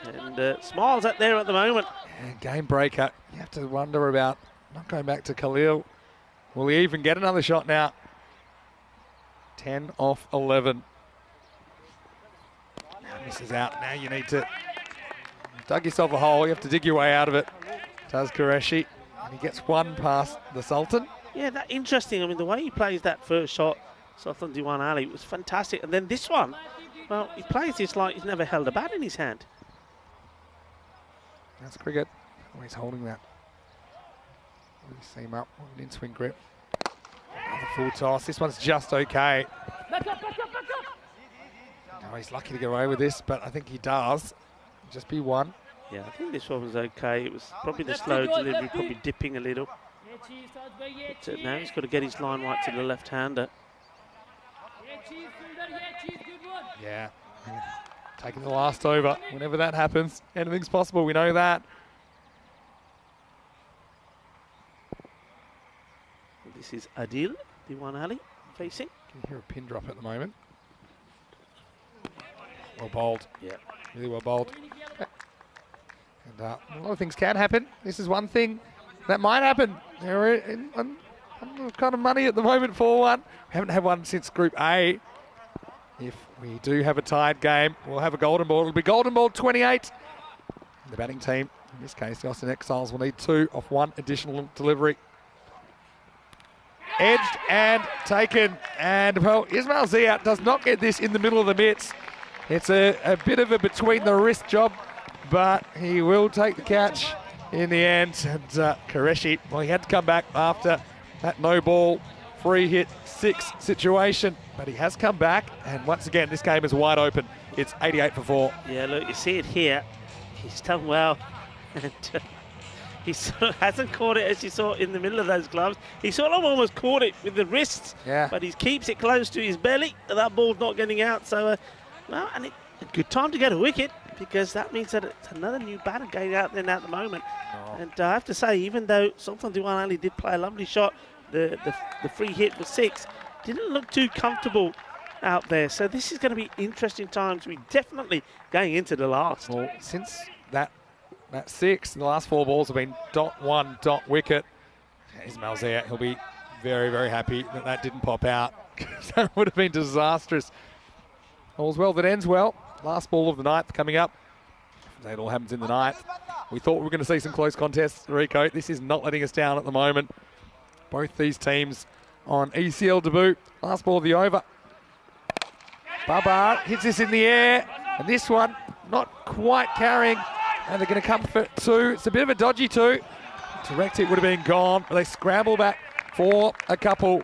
[SPEAKER 6] And Smiles out there at the moment.
[SPEAKER 1] And game breaker. You have to wonder about not going back to Khalil. Will he even get another shot now? 10 off 11. Now misses out. Now you need to dug yourself a hole. You have to dig your way out of it. Does Qureshi. And he gets one past the Sultan.
[SPEAKER 6] Yeah, that's interesting. I mean, the way he plays that first shot, Sultan Diwan Ali, was fantastic. And then this one, well, he plays this like he's never held a bat in his hand.
[SPEAKER 1] That's cricket. Oh, he's holding that. Really seam up with an in-swing grip. Another full toss. This one's just okay. No, he's lucky to get away with this, but I think he does. Just be one.
[SPEAKER 6] Yeah, I think this one was okay. It was probably the slow delivery, probably dipping a little. But now he's got to get his line right to the left-hander.
[SPEAKER 1] Yeah. Taking the last over. Whenever that happens, anything's possible. We know that.
[SPEAKER 6] This is Adil Diwan Ali facing.
[SPEAKER 1] Can you hear a pin drop at the moment? Well bowled.
[SPEAKER 6] Yeah.
[SPEAKER 1] Really well bowled. And a lot of things can happen. This is one thing that might happen. They're on kind of money at the moment for one. We haven't had one since Group A. If we do have a tied game, we'll have a golden ball. It'll be golden ball 28. The batting team, in this case, the Austin Exiles, will need 2 off 1 additional delivery. Edged and taken. And, well, Ismail Zia does not get this in the middle of the mitts. It's a bit of a between the wrist job, but he will take the catch in the end. And Qureshi, well, he had to come back after that no ball, free hit 6 situation, but he has come back. And once again, this game is wide open. It's 88 for 4.
[SPEAKER 6] Yeah, look, you see it here. He's done well. And he sort of hasn't caught it as you saw in the middle of those gloves. He sort of almost caught it with the wrists, but he keeps it close to his belly. That ball's not getting out. So, well, and a good time to get a wicket, because that means that it's another new batter going out there now at the moment. Oh. And I have to say, even though Sultan Diwan Ali did play a lovely shot, the free hit for 6 didn't look too comfortable out there. So this is going to be interesting times. We're definitely going into the last.
[SPEAKER 1] Well, since that 6, the last 4 balls have been .1, .wicket. Ismail Zia, he'll be very, very happy that that didn't pop out. That would have been disastrous. All's well that ends well. Last ball of the 9th coming up. That all happens in the 9th. We thought we were going to see some close contests, Rico. This is not letting us down at the moment. Both these teams on ECL debut. Last ball of the over. Babar hits this in the air. And this one not quite carrying. And they're going to come for 2. It's a bit of a dodgy 2. Direct hit would have been gone, but they scramble back for a couple.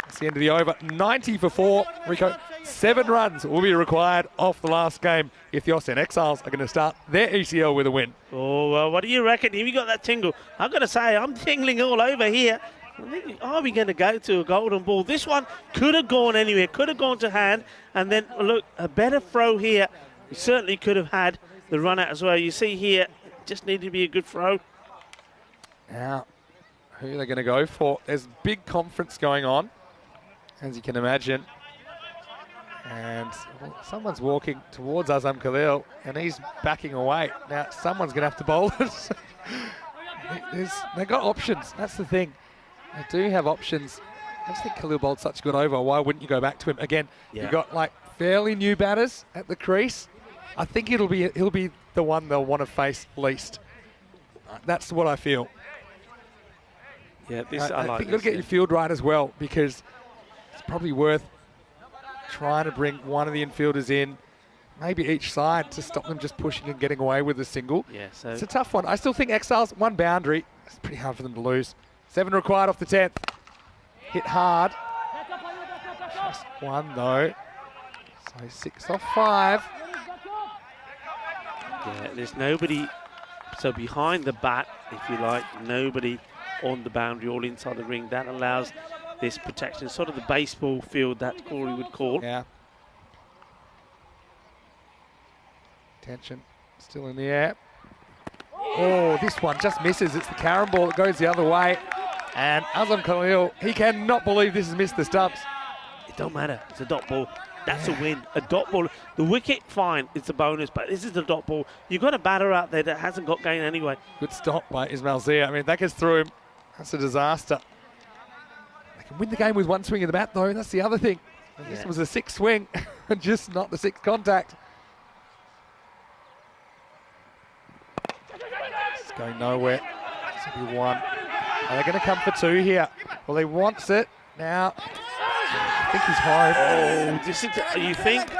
[SPEAKER 1] That's the end of the over. 90 for 4. Rico, 7 runs will be required off the last game if the Austin Exiles are going to start their ECL with a win.
[SPEAKER 6] Oh, well, what do you reckon? Have you got that tingle? I've got to say, I'm tingling all over here. Are we going to go to a golden ball? This one could have gone anywhere, could have gone to hand. And then, look, a better throw here. We certainly could have had the run out as well. You see here, just needed to be a good throw.
[SPEAKER 1] Now, who are they going to go for? There's big conference going on, as you can imagine. And well, someone's walking towards Azam Khalil, and he's backing away. Now, someone's going to have to bowl it. They've got options. That's the thing. They do have options. I just think Khalil bowled such a good over. Why wouldn't you go back to him? Again, you've got like fairly new batters at the crease. I think he'll be the one they'll want to face least. That's what I feel.
[SPEAKER 6] Yeah,
[SPEAKER 1] I think you've got to get your field right as well, because it's probably worth trying to bring one of the infielders in, maybe each side, to stop them just pushing and getting away with a single.
[SPEAKER 6] Yeah, so
[SPEAKER 1] it's a tough one. I still think Exiles, 1 boundary. It's pretty hard for them to lose. 7 required off the 10th. Hit hard. Just 1 though. So 6 off 5.
[SPEAKER 6] Yeah, there's nobody, so behind the bat, if you like, nobody on the boundary, all inside the ring. That allows this protection, sort of the baseball field that Corey would call.
[SPEAKER 1] Yeah. Tension still in the air. Oh, this one just misses. It's the carom ball that goes the other way. And Azam Khalil, he cannot believe this has missed the stumps.
[SPEAKER 6] It don't matter. It's a dot ball. That's a win. A dot ball. The wicket, fine, it's a bonus, but this is a dot ball. You've got a batter out there that hasn't got gain anyway.
[SPEAKER 1] Good stop by Ismail Zia. I mean, if that gets through him, that's a disaster. They can win the game with one swing of the bat, though. That's the other thing. And this was a 6th swing, just not the 6th contact. It's going nowhere. This will be 1. Are they going to come for 2 here? Well, he wants it now. I think he's home.
[SPEAKER 6] Oh, this is, you think?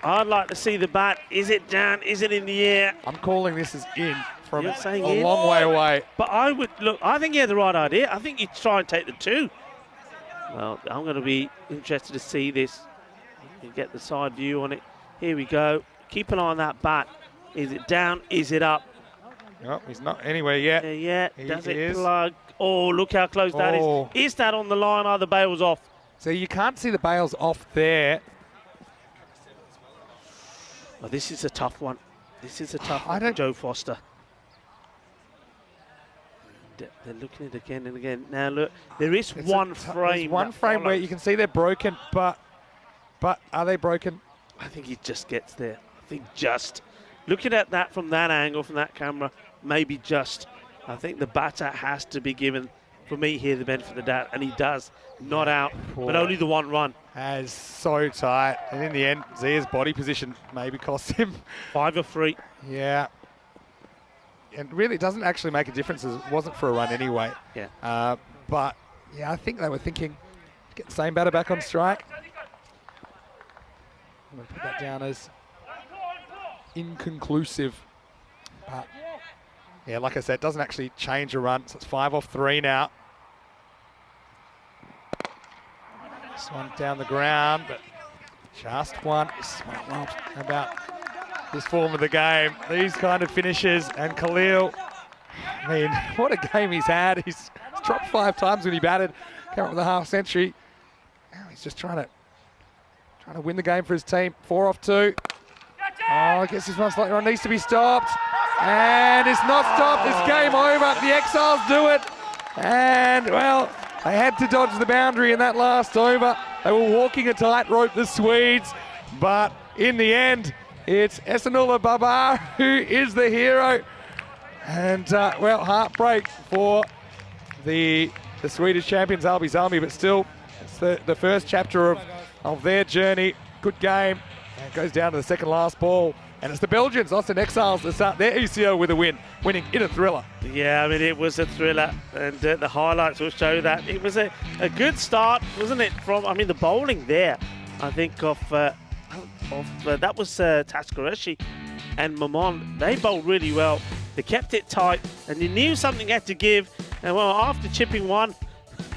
[SPEAKER 6] I'd like to see the bat. Is it down? Is it in the air?
[SPEAKER 1] I'm calling this as in from
[SPEAKER 6] You're
[SPEAKER 1] a
[SPEAKER 6] saying in?
[SPEAKER 1] long way away.
[SPEAKER 6] But I would, look, I think he had the right idea. I think you try and take the 2. Well, I'm going to be interested to see this. You get the side view on it. Here we go. Keep an eye on that bat. Is it down? Is it up?
[SPEAKER 1] No, he's not anywhere yet.
[SPEAKER 6] Yeah.
[SPEAKER 1] He
[SPEAKER 6] Does it
[SPEAKER 1] is.
[SPEAKER 6] plug? Oh, look how close that is. Is that on the line? Are the bails off?
[SPEAKER 1] So you can't see the bails off there.
[SPEAKER 6] Oh, this is a tough one. This is a tough
[SPEAKER 1] I
[SPEAKER 6] one for
[SPEAKER 1] don't-
[SPEAKER 6] Joe Foster. They're looking at it again and again. Now look, there is
[SPEAKER 1] It's
[SPEAKER 6] one
[SPEAKER 1] there's
[SPEAKER 6] frame.
[SPEAKER 1] one
[SPEAKER 6] that
[SPEAKER 1] frame where
[SPEAKER 6] follows.
[SPEAKER 1] you can see they're broken, but are they broken?
[SPEAKER 6] I think he just gets there. I think just. Looking at that from that angle, from that camera, maybe just. I think the batter has to be given, for me here, the benefit of the doubt, and he does. Not out, but only the 1 run.
[SPEAKER 1] As so tight, and in the end, Zia's body position maybe cost him.
[SPEAKER 6] 5 of 3.
[SPEAKER 1] Yeah. And really, it doesn't actually make a difference as it wasn't for a run anyway.
[SPEAKER 6] Yeah.
[SPEAKER 1] But, yeah, I think they were thinking, get the same batter back on strike. I'm going to put that down as inconclusive. But, yeah, like I said, it doesn't actually change a run. So it's 5 off 3 now. This one down the ground, but just one. Well, about this form of the game, these kind of finishes, and Khalil, I mean, what a game he's had. He's dropped 5 times when he batted, came up with a half century. Now he's just trying to win the game for his team. 4 off 2. Oh, I guess this one slightly wrong. Needs to be stopped, and it's not stopped. It's game over. The Exiles do it, and well, they had to dodge the boundary in that last over. They were walking a tightrope, the Swedes, but in the end, it's Esanullah Babar who is the hero. And, well, heartbreak for the Swedish champions, Albi Salmi, but still, it's the first chapter of their journey. Good game. And it goes down to the second last ball. And it's the Belgians, Austin Exiles, that start their ECO with a win, winning in a thriller.
[SPEAKER 6] Yeah, I mean, it was a thriller, and the highlights will show that. It was a good start, wasn't it? From, I mean, the bowling there, I think that was Tascareshi and Mamon. They bowled really well. They kept it tight, and you knew something had to give. And well, after chipping one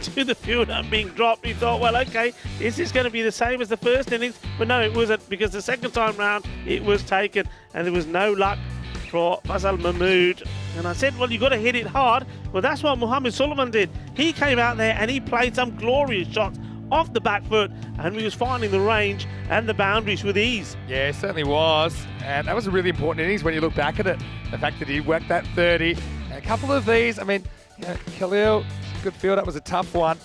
[SPEAKER 6] to the field and being dropped, you thought, well, okay, is this going to be the same as the first innings? But no, it wasn't, because the second time round it was taken, and there was no luck for Fazal Mahmood. And I said, well, you've got to hit it hard. Well, that's what Muhammad Sullivan did. He came out there and he played some glorious shots off the back foot, and he was finding the range and the boundaries with ease.
[SPEAKER 1] Yeah, it certainly was. And that was a really important innings when you look back at it. The fact that he worked that 30. And a couple of these, I mean, you know, Khalil, good field, that was a tough one.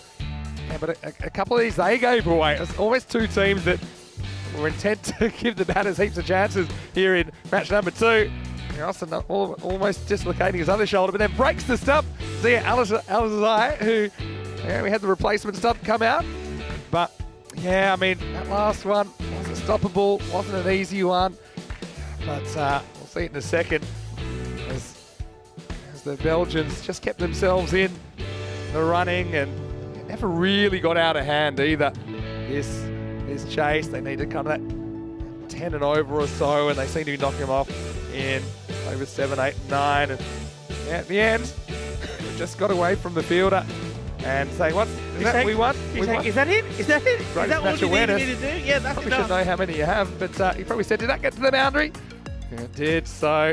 [SPEAKER 1] Yeah, but a couple of these they gave away. It was almost 2 teams that were intent to give the batters heaps of chances here in match number 2. Austin almost dislocating his other shoulder, but then breaks the stump. Zia Al-Azai, who, yeah, we had the replacement stump come out. But, yeah, I mean, that last one wasn't stoppable, wasn't an easy one. But we'll see it in a second as the Belgians just kept themselves in the running, and it never really got out of hand either. This chase, they needed kind of that 10 and over or so, and they seem to be knocking them off in over 7, 8, 9. And yeah, at the end, just got away from the fielder and saying, what? Is that
[SPEAKER 6] saying,
[SPEAKER 1] we won?
[SPEAKER 6] Is that it? Is that it?
[SPEAKER 1] Right,
[SPEAKER 6] Is that
[SPEAKER 1] match
[SPEAKER 6] what you
[SPEAKER 1] awareness.
[SPEAKER 6] needed me to do? Yeah, that's
[SPEAKER 1] Probably should
[SPEAKER 6] enough.
[SPEAKER 1] know how many you have, but he probably said, did that get to the boundary? Yeah, it did. So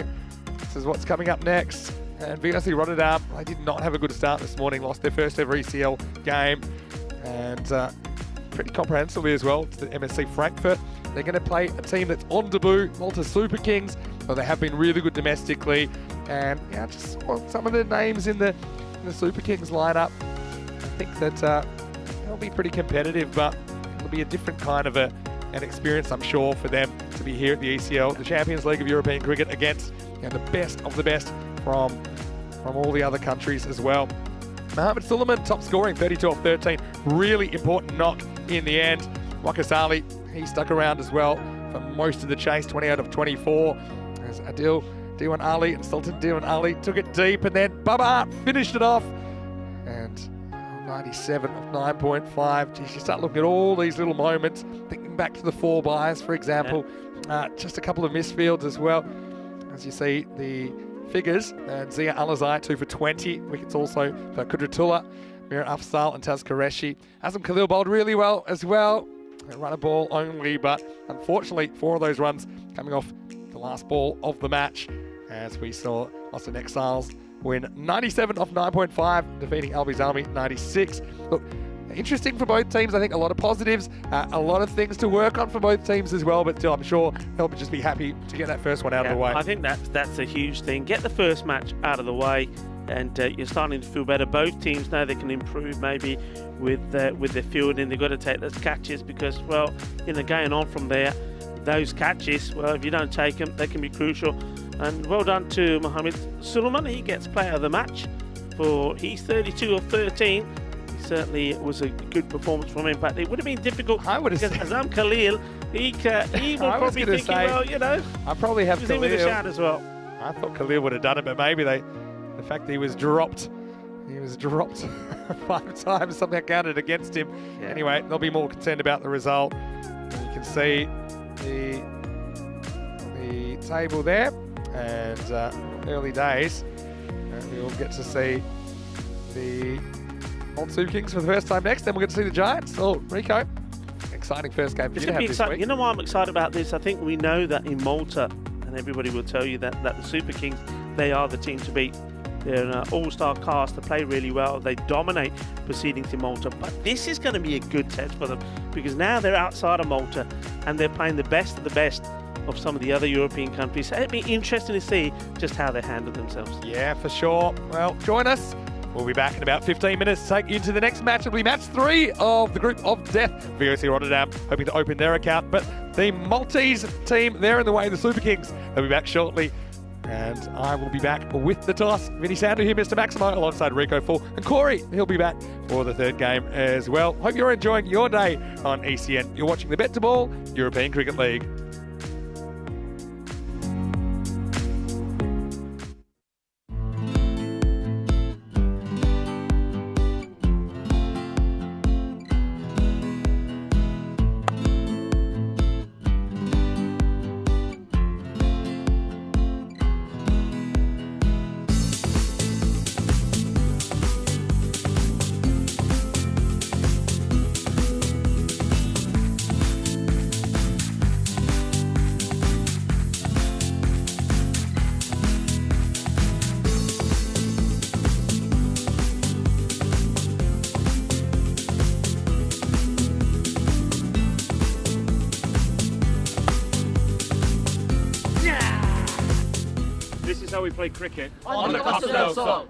[SPEAKER 1] this is what's coming up next. And BET2BALL Rotterdam, they did not have a good start this morning, lost their first ever ECL game, and pretty comprehensively as well to the MSC Frankfurt. They're going to play a team that's on debut, Malta Super Kings, but they have been really good domestically. And yeah, just some of the names in the Super Kings lineup, I think that they'll be pretty competitive, but it'll be a different kind of an experience, I'm sure, for them to be here at the ECL, the Champions League of European cricket, against the best of the best from all the other countries as well. Mohamed Suleiman, top scoring, 32 off 13. Really important knock in the end. Wakas Ali, he stuck around as well for most of the chase, 28 of 24. As Adil Diwan Ali and Sultan Diwan Ali took it deep, and then Baba finished it off. And 97 of 9.5. Geez, you start looking at all these little moments, thinking back to the 4 byes, for example. Just a couple of misfields as well. As you see, the figures, and Zia Alazai 2 for 20. Wickets also for Kudratullah, Mira Afzal and Taz Qureshi. Azam Khalil bowled really well as well. They run a ball only, but unfortunately 4 of those runs coming off the last ball of the match, as we saw Austin Exiles win 97 off 9.5, defeating Albies Army 96. Look, interesting for both teams. I think a lot of positives, a lot of things to work on for both teams as well, but still I'm sure they'll just be happy to get that first one out of the way.
[SPEAKER 6] I think that's a huge thing. Get the first match out of the way, and you're starting to feel better. Both teams know they can improve maybe with their fielding. They've got to take those catches because, well, going on from there, those catches, well, if you don't take them, they can be crucial. And well done to Mohamed Suleiman. He gets player of the match for he's 32 of 13. Certainly it was a good performance from him, but it would have been difficult.
[SPEAKER 1] I would have
[SPEAKER 6] because Azam Khalil, he will probably thinking,
[SPEAKER 1] I probably have
[SPEAKER 6] Khalil. With a shout as well.
[SPEAKER 1] I thought Khalil would have done it, but maybe the fact that he was dropped 5 times, something counted against him.
[SPEAKER 6] Yeah.
[SPEAKER 1] Anyway, they'll be more concerned about the result. And you can see the table there, and early days. We'll get to see the Old Super Kings for the first time next, then we'll get to see the Giants. Oh, Rico, exciting first game for you to have this week.
[SPEAKER 6] You know why I'm excited about this? I think we know that in Malta, and everybody will tell you that the Super Kings, they are the team to beat. They're an all-star cast. They play really well. They dominate proceedings in Malta. But this is going to be a good test for them because now they're outside of Malta and they're playing the best of the best of some of the other European countries. So it'd be interesting to see just how they handle themselves.
[SPEAKER 1] Yeah, for sure. Well, join us. We'll be back in about 15 minutes to take you to the next match. It'll be match 3 of the group of death. VOC Rotterdam hoping to open their account, but the Maltese team, they're in the way, the Super Kings. They'll be back shortly. And I will be back with the toss. Vinny Sander here, Mr. Maximo, alongside Rico Full. And Corey, he'll be back for the 3rd game as well. Hope you're enjoying your day on ECN. You're watching the BET2BALL European Cricket League.
[SPEAKER 4] This is how we play cricket.
[SPEAKER 5] On the Costa del Sol.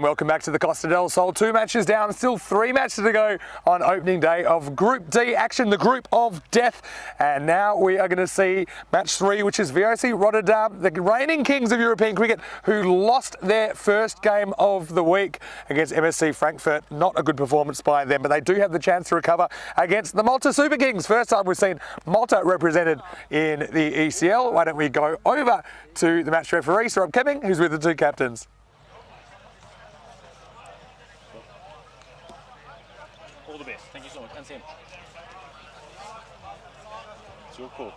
[SPEAKER 1] And welcome back to the Costa del Sol. 2 matches down, still 3 matches to go on opening day of Group D action, the group of death. And now we are going to see match 3, which is VOC Rotterdam, the reigning kings of European cricket, who lost their first game of the week against MSC Frankfurt. Not a good performance by them, but they do have the chance to recover against the Malta Super Kings. First time we've seen Malta represented in the ECL. Why don't we go over to the match referee, Sir Rob Kemming, who's with the 2 captains.
[SPEAKER 4] All the best. Thank you so much. And Sam.
[SPEAKER 2] It's your call.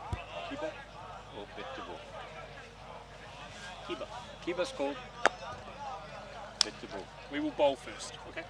[SPEAKER 2] Keeper or BET2BALL?
[SPEAKER 4] Keeper.
[SPEAKER 2] Keeper's call. BET2BALL.
[SPEAKER 4] We will bowl first, okay?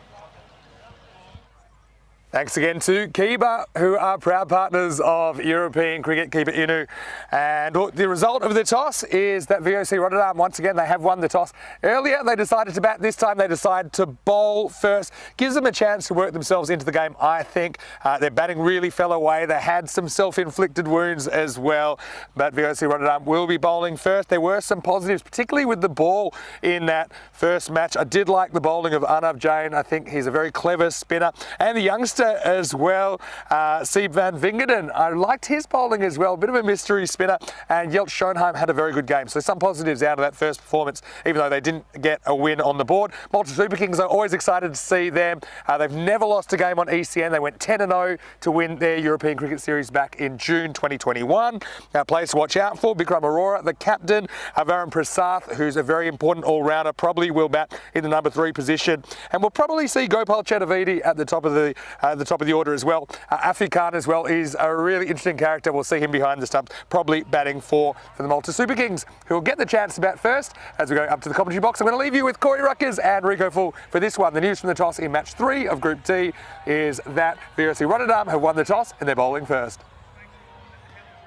[SPEAKER 1] Thanks again to Kiba, who are proud partners of European cricket, Kiba Inu. And the result of the toss is that VOC Rotterdam, once again, they have won the toss. Earlier, they decided to bat. This time, they decide to bowl first. Gives them a chance to work themselves into the game, I think. Their batting really fell away. They had some self-inflicted wounds as well. But VOC Rotterdam will be bowling first. There were some positives, particularly with the ball in that first match. I did like the bowling of Arnav Jain. I think he's a very clever spinner. And the youngster as well, Sieb van Wingerden. I liked his bowling as well, a bit of a mystery spinner, and Jelt Schoenheim had a very good game. So some positives out of that first performance, even though they didn't get a win on the board. Malta Super Kings are always excited to see them. They've never lost a game on ECN. They went 10-0 to win their European Cricket Series back in June 2021. Players to watch out for: Bikram Arora, the captain, Varun Prasath, who's a very important all-rounder, probably will bat in the number 3 position, and we'll probably see Gopal Chaturvedi at the top of the order as well. Afi Khan as well is a really interesting character. We'll see him behind the stumps, probably batting for the Malta Super Kings, who will get the chance to bat first as we go up to the commentary box. I'm going to leave you with Corey Ruckers and Rico Full for this one. The news from the toss in match 3 of Group D is that VOC Rotterdam have won the toss and they're bowling first.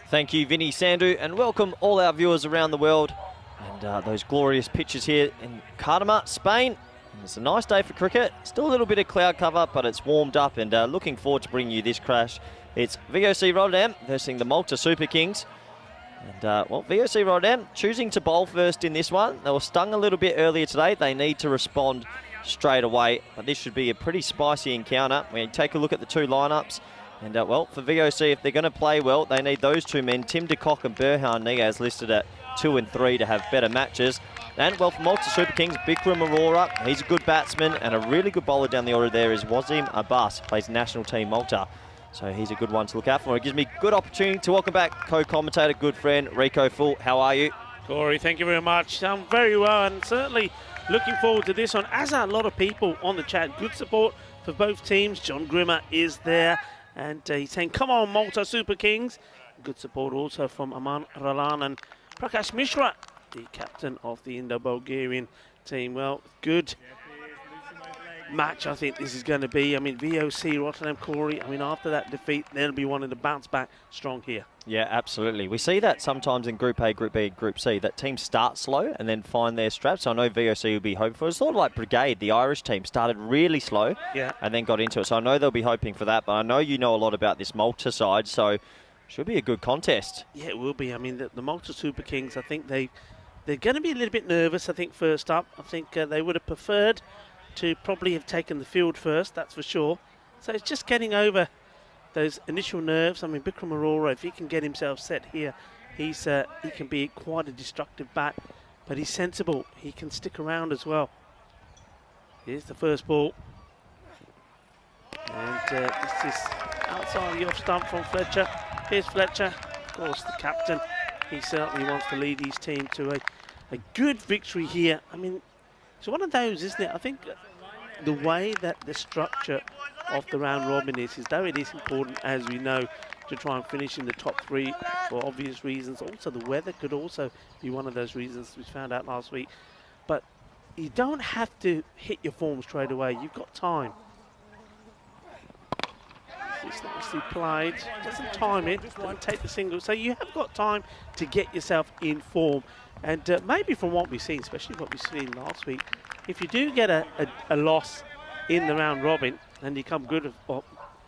[SPEAKER 3] Thank you, Vinny Sandu, and welcome all our viewers around the world. And those glorious pictures here in Cartama, Spain. It's a nice day for cricket. Still a little bit of cloud cover, but it's warmed up, and looking forward to bringing you this crash. It's VOC Rotterdam versus the Malta Super Kings. And, well, VOC Rotterdam choosing to bowl first in this one. They were stung a little bit earlier today. They need to respond straight away, but this should be a pretty spicy encounter. We take a look at the 2 lineups. And, well, for VOC, if they're going to play well, they need those 2 men, Tim de Kock and Burhan Niaz, listed at 2 and 3 to have better matches. And, well, for Malta Super Kings, Bikram Arora, he's a good batsman, and a really good bowler down the order there is Wasim Abbas, plays national team Malta. So he's a good one to look out for. It gives me good opportunity to welcome back co-commentator, good friend, Rico Full. How are you?
[SPEAKER 6] Corey, thank you very much. I'm very well, and certainly looking forward to this one, as are a lot of people on the chat. Good support for both teams. John Grimmer is there, and he's saying, come on, Malta Super Kings. Good support also from Aman Ralan and Prakash Mishra, the captain of the Indo-Bulgarian team. Well, good match I think this is going to be. I mean, VOC Rotterdam, Corey, I mean, after that defeat, they'll be wanting to bounce back strong here.
[SPEAKER 3] Yeah, absolutely. We see that sometimes in Group A, Group B, Group C, that teams start slow and then find their straps. I know VOC will be hoping for it. It's sort of like Brigade, the Irish team, started really slow and then got into it. So I know they'll be hoping for that, but I know you know a lot about this Malta side, so should be a good contest. Yeah,
[SPEAKER 6] it will be. I mean, the Malta Super Kings, I think they're going to be a little bit nervous, I think, first up. I think they would have preferred to probably have taken the field first, that's for sure. So it's just getting over those initial nerves. I mean, Bikram Arora, if he can get himself set here, he can be quite a destructive bat, but he's sensible. He can stick around as well. Here's the first ball. And this is outside the off stump from Fletcher. Here's Fletcher, of course, the captain. He certainly wants to lead his team to a good victory here. I mean, it's one of those, isn't it? I think the way that the structure of the round robin is though it is important, as we know, to try and finish in the top 3 for obvious reasons. Also, the weather could also be one of those reasons we found out last week. But you don't have to hit your form straight away. You've got time. It's nicely played, doesn't time it, doesn't take the single. So you have got time to get yourself in form. And maybe from what we've seen, especially what we've seen last week, if you do get a loss in the round robin and you come good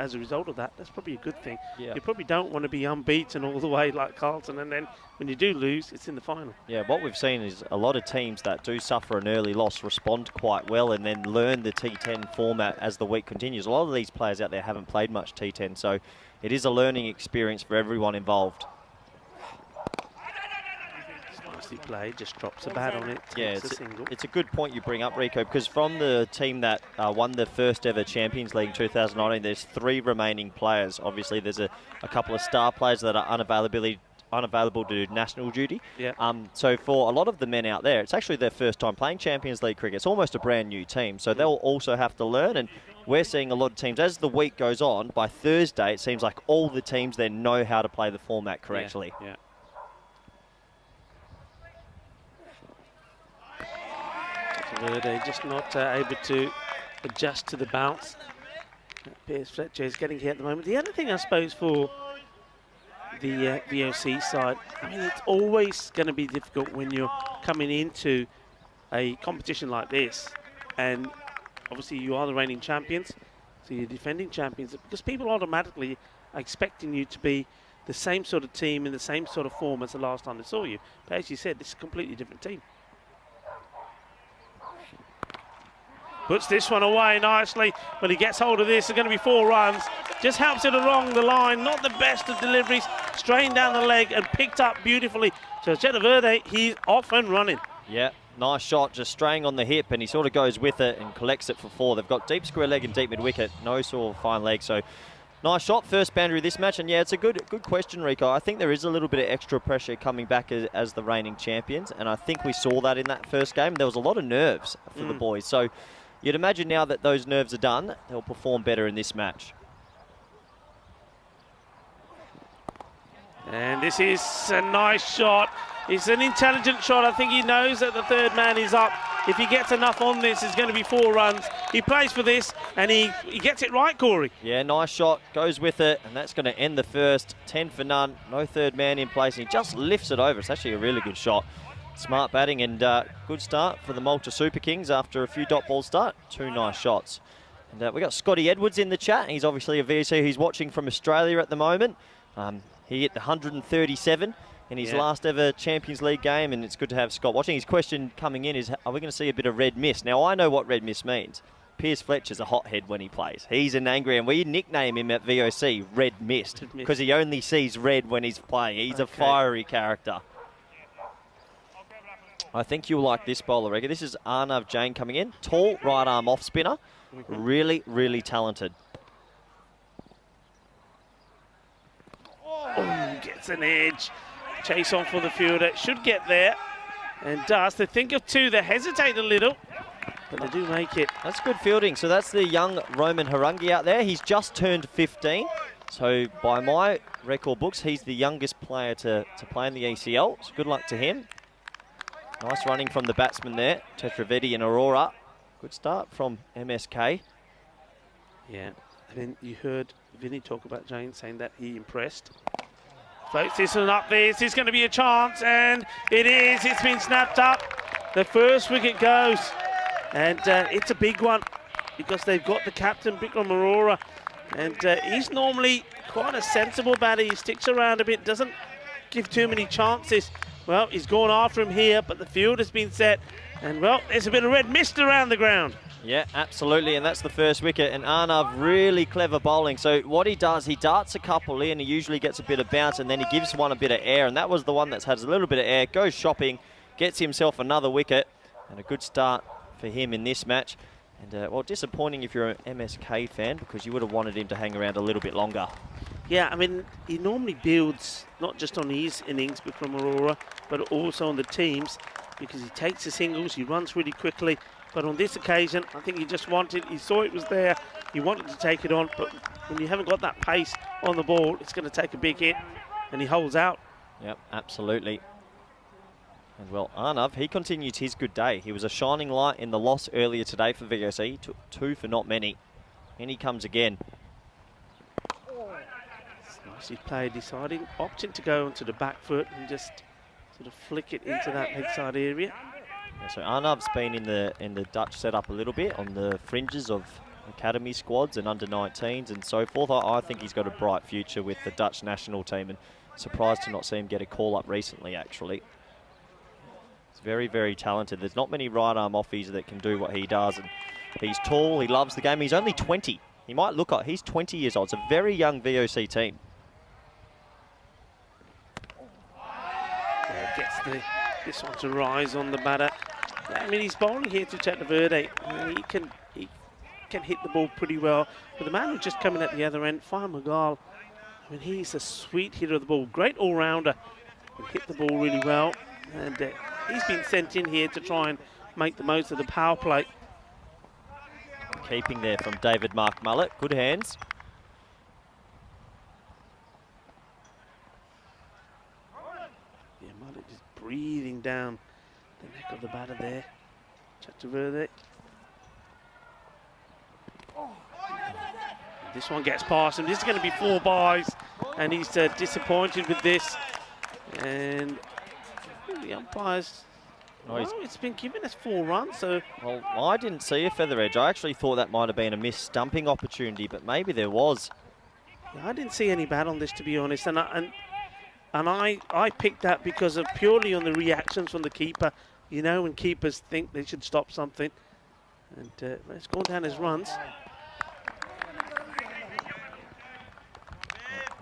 [SPEAKER 6] as a result of that, that's probably a good thing.
[SPEAKER 3] Yeah.
[SPEAKER 6] You probably don't want to be unbeaten all the way like Carlton, and then when you do lose, it's in the final.
[SPEAKER 3] Yeah, what we've seen is a lot of teams that do suffer an early loss respond quite well and then learn the T10 format as the week continues. A lot of these players out there haven't played much T10, so it is a learning experience for everyone involved.
[SPEAKER 6] Nicely played, just drops a bat on it.
[SPEAKER 3] Yeah,
[SPEAKER 6] takes a single.
[SPEAKER 3] it's a good point you bring up, Rico, because from the team that won the first ever Champions League in 2019, there's 3 remaining players. Obviously, there's a couple of star players that are unavailable to do national duty.
[SPEAKER 6] Yeah.
[SPEAKER 3] So for a lot of the men out there, it's actually their first time playing Champions League cricket. It's almost a brand new team, so they'll also have to learn. And we're seeing a lot of teams, as the week goes on, by Thursday, it seems like all the teams then know how to play the format correctly.
[SPEAKER 6] Yeah. Verde just not able to adjust to the bounce. Piers Fletcher is getting here at the moment. The other thing, I suppose, for the VOC side, I mean, it's always going to be difficult when you're coming into a competition like this, and obviously you are the reigning champions, so you're defending champions, because people automatically are expecting you to be the same sort of team in the same sort of form as the last time they saw you. But as you said, this is a completely different team. Puts this one away nicely, but he gets hold of this. It's going to be 4 runs. Just helps it along the line. Not the best of deliveries. Strained down the leg and picked up beautifully. So Verde, he's off and running.
[SPEAKER 3] Yeah, nice shot, just straying on the hip, and he sort of goes with it and collects it for 4. They've got deep square leg and deep mid wicket. No sort of fine leg, so nice shot, first boundary this match. And yeah, it's a good question, Rico. I think there is a little bit of extra pressure coming back as the reigning champions, and I think we saw that in that first game. There was a lot of nerves for the boys, so you'd imagine now that those nerves are done, they'll perform better in this match.
[SPEAKER 6] And this is a nice shot. It's an intelligent shot. I think he knows that the third man is up. If he gets enough on this, it's going to be 4 runs. He plays for this, and he gets it right, Corey.
[SPEAKER 3] Yeah, nice shot, goes with it, and that's going to end the first. 10 for none, no third man in place, and he just lifts it over. It's actually a really good shot. Smart batting and good start for the Malta Super Kings after a few dot ball start. 2 nice shots. And we got Scotty Edwards in the chat. He's obviously a VC who's watching from Australia at the moment. He hit the 137 in his last ever Champions League game, and it's good to have Scott watching. His question coming in is, are we going to see a bit of red mist? Now, I know what red mist means. Piers Fletcher's a hothead when he plays. He's an angry, and we nickname him at VOC Red Mist because he only sees red when he's playing. He's a fiery character. I think you'll like this bowler, Rega. This is Arnav Jain coming in. Tall, right arm off spinner. Really, really talented.
[SPEAKER 6] Oh, gets an edge. Chase on for the fielder. Should get there. And does. They think of 2. They hesitate a little, but they do make it.
[SPEAKER 3] That's good fielding. So that's the young Roman Harangi out there. He's just turned 15. So by my record books, he's the youngest player to play in the ECL. So good luck to him. Nice running from the batsman there, Tetravedi and Aurora. Good start from MSK.
[SPEAKER 6] Yeah, and then you heard Vinny talk about Jane saying that he impressed. Floats this one up there. This is going to be a chance, and it is. It's been snapped up. The first wicket goes, and it's a big one because they've got the captain, Bikram Aurora, and he's normally quite a sensible batter. He sticks around a bit, doesn't give too many chances. Well, he's gone after him here, but the field has been set. And, well, there's a bit of red mist around the ground.
[SPEAKER 3] Yeah, absolutely, and that's the first wicket. And Arnav, really clever bowling. So what he does, he darts a couple in, he usually gets a bit of bounce, and then he gives one a bit of air. And that was the one that's had a little bit of air, goes shopping, gets himself another wicket. And a good start for him in this match. And, well, disappointing if you're an MSK fan, because you would have wanted him to hang around a little bit longer.
[SPEAKER 6] Yeah, I mean, he normally builds not just on his innings from Aurora, but also on the team's, because he takes the singles, he runs really quickly. But on this occasion, I think he just wanted, he saw it was there, he wanted to take it on, but when you haven't got that pace on the ball, it's going to take a big hit, and he holds out.
[SPEAKER 3] Yep, absolutely. And well, Arnav, he continues his good day. He was a shining light in the loss earlier today for VOC. He took 2 for not many. And he comes again.
[SPEAKER 6] Nicely played, deciding, opting to go onto the back foot and just sort of flick it into that leg side area.
[SPEAKER 3] Yeah, so Arnav's been in the Dutch setup a little bit on the fringes of academy squads and under-19s and so forth. I think he's got a bright future with the Dutch national team, and surprised to not see him get a call-up recently, actually. He's very, very talented. There's not many right-arm offies that can do what he does, and he's tall, he loves the game. He's only 20. He might look like he's 20 years old. It's a very young VOC team.
[SPEAKER 6] Yeah, gets this one to rise on the batter. I mean, he's bowling here to T10. He can hit the ball pretty well. But the man who's just coming at the other end, Magal, I mean, he's a sweet hitter of the ball. Great all-rounder. Can hit the ball really well. And he's been sent in here to try and make the most of the power play.
[SPEAKER 3] Keeping there from David Mark Mullet. Good hands.
[SPEAKER 6] Yeah, Mullet just breathing down the neck of the batter there. T10. This one gets past him. This is going to be 4 byes, and he's disappointed with this. And the umpires, well, it's been given us 4 runs. So,
[SPEAKER 3] well, I didn't see a feather edge. I actually thought that might have been a missed stumping opportunity, but maybe there was.
[SPEAKER 6] Yeah, I didn't see any bat on this, to be honest, and I picked that because of purely on the reactions from the keeper. You know, when keepers think they should stop something, and it's gone down as runs.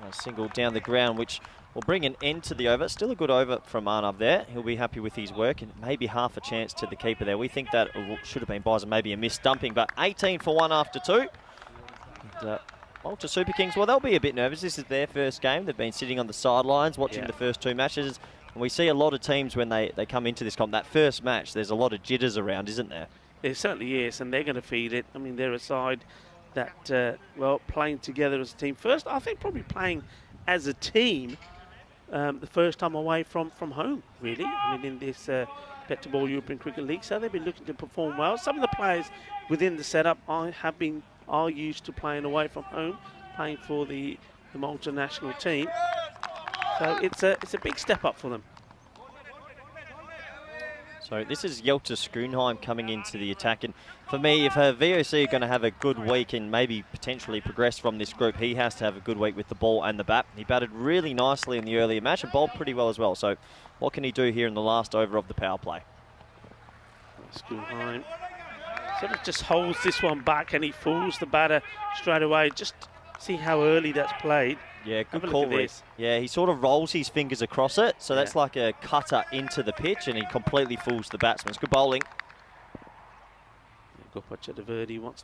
[SPEAKER 3] A single down the ground, which will bring an end to the over. Still a good over from Arnav there. He'll be happy with his work, and maybe half a chance to the keeper there. We think that should have been Bison, maybe a missed dumping, but 18 for 1 after 2. And, Malta Super Kings, well, they'll be a bit nervous. This is their first game. They've been sitting on the sidelines watching the first 2 matches. And we see a lot of teams when they come into this comp, that first match, there's a lot of jitters around, isn't there?
[SPEAKER 6] There certainly is, and they're going to feed it. I mean, they're a side that, well, playing together as a team. First, I think probably playing as a team the first time away from home, really. I mean, in this BET2BALL European Cricket League, so they've been looking to perform well. Some of the players within the setup are used to playing away from home, playing for the Malta national team. So it's a big step up for them.
[SPEAKER 3] So this is Yelta Schoonheim coming into the attack, and for me, if her VOC are going to have a good week and maybe potentially progress from this group, he has to have a good week with the ball and the bat. He batted really nicely in the earlier match and bowled pretty well as well. So what can he do here in the last over of the power play?
[SPEAKER 6] Schoonheim sort of just holds this one back, and he fools the batter straight away. Just see how early that's played.
[SPEAKER 3] Yeah, good call, Reece. Yeah, he sort of rolls his fingers across it, so that's like a cutter into the pitch, and he completely fools the batsman. It's good bowling.
[SPEAKER 6] T10 wants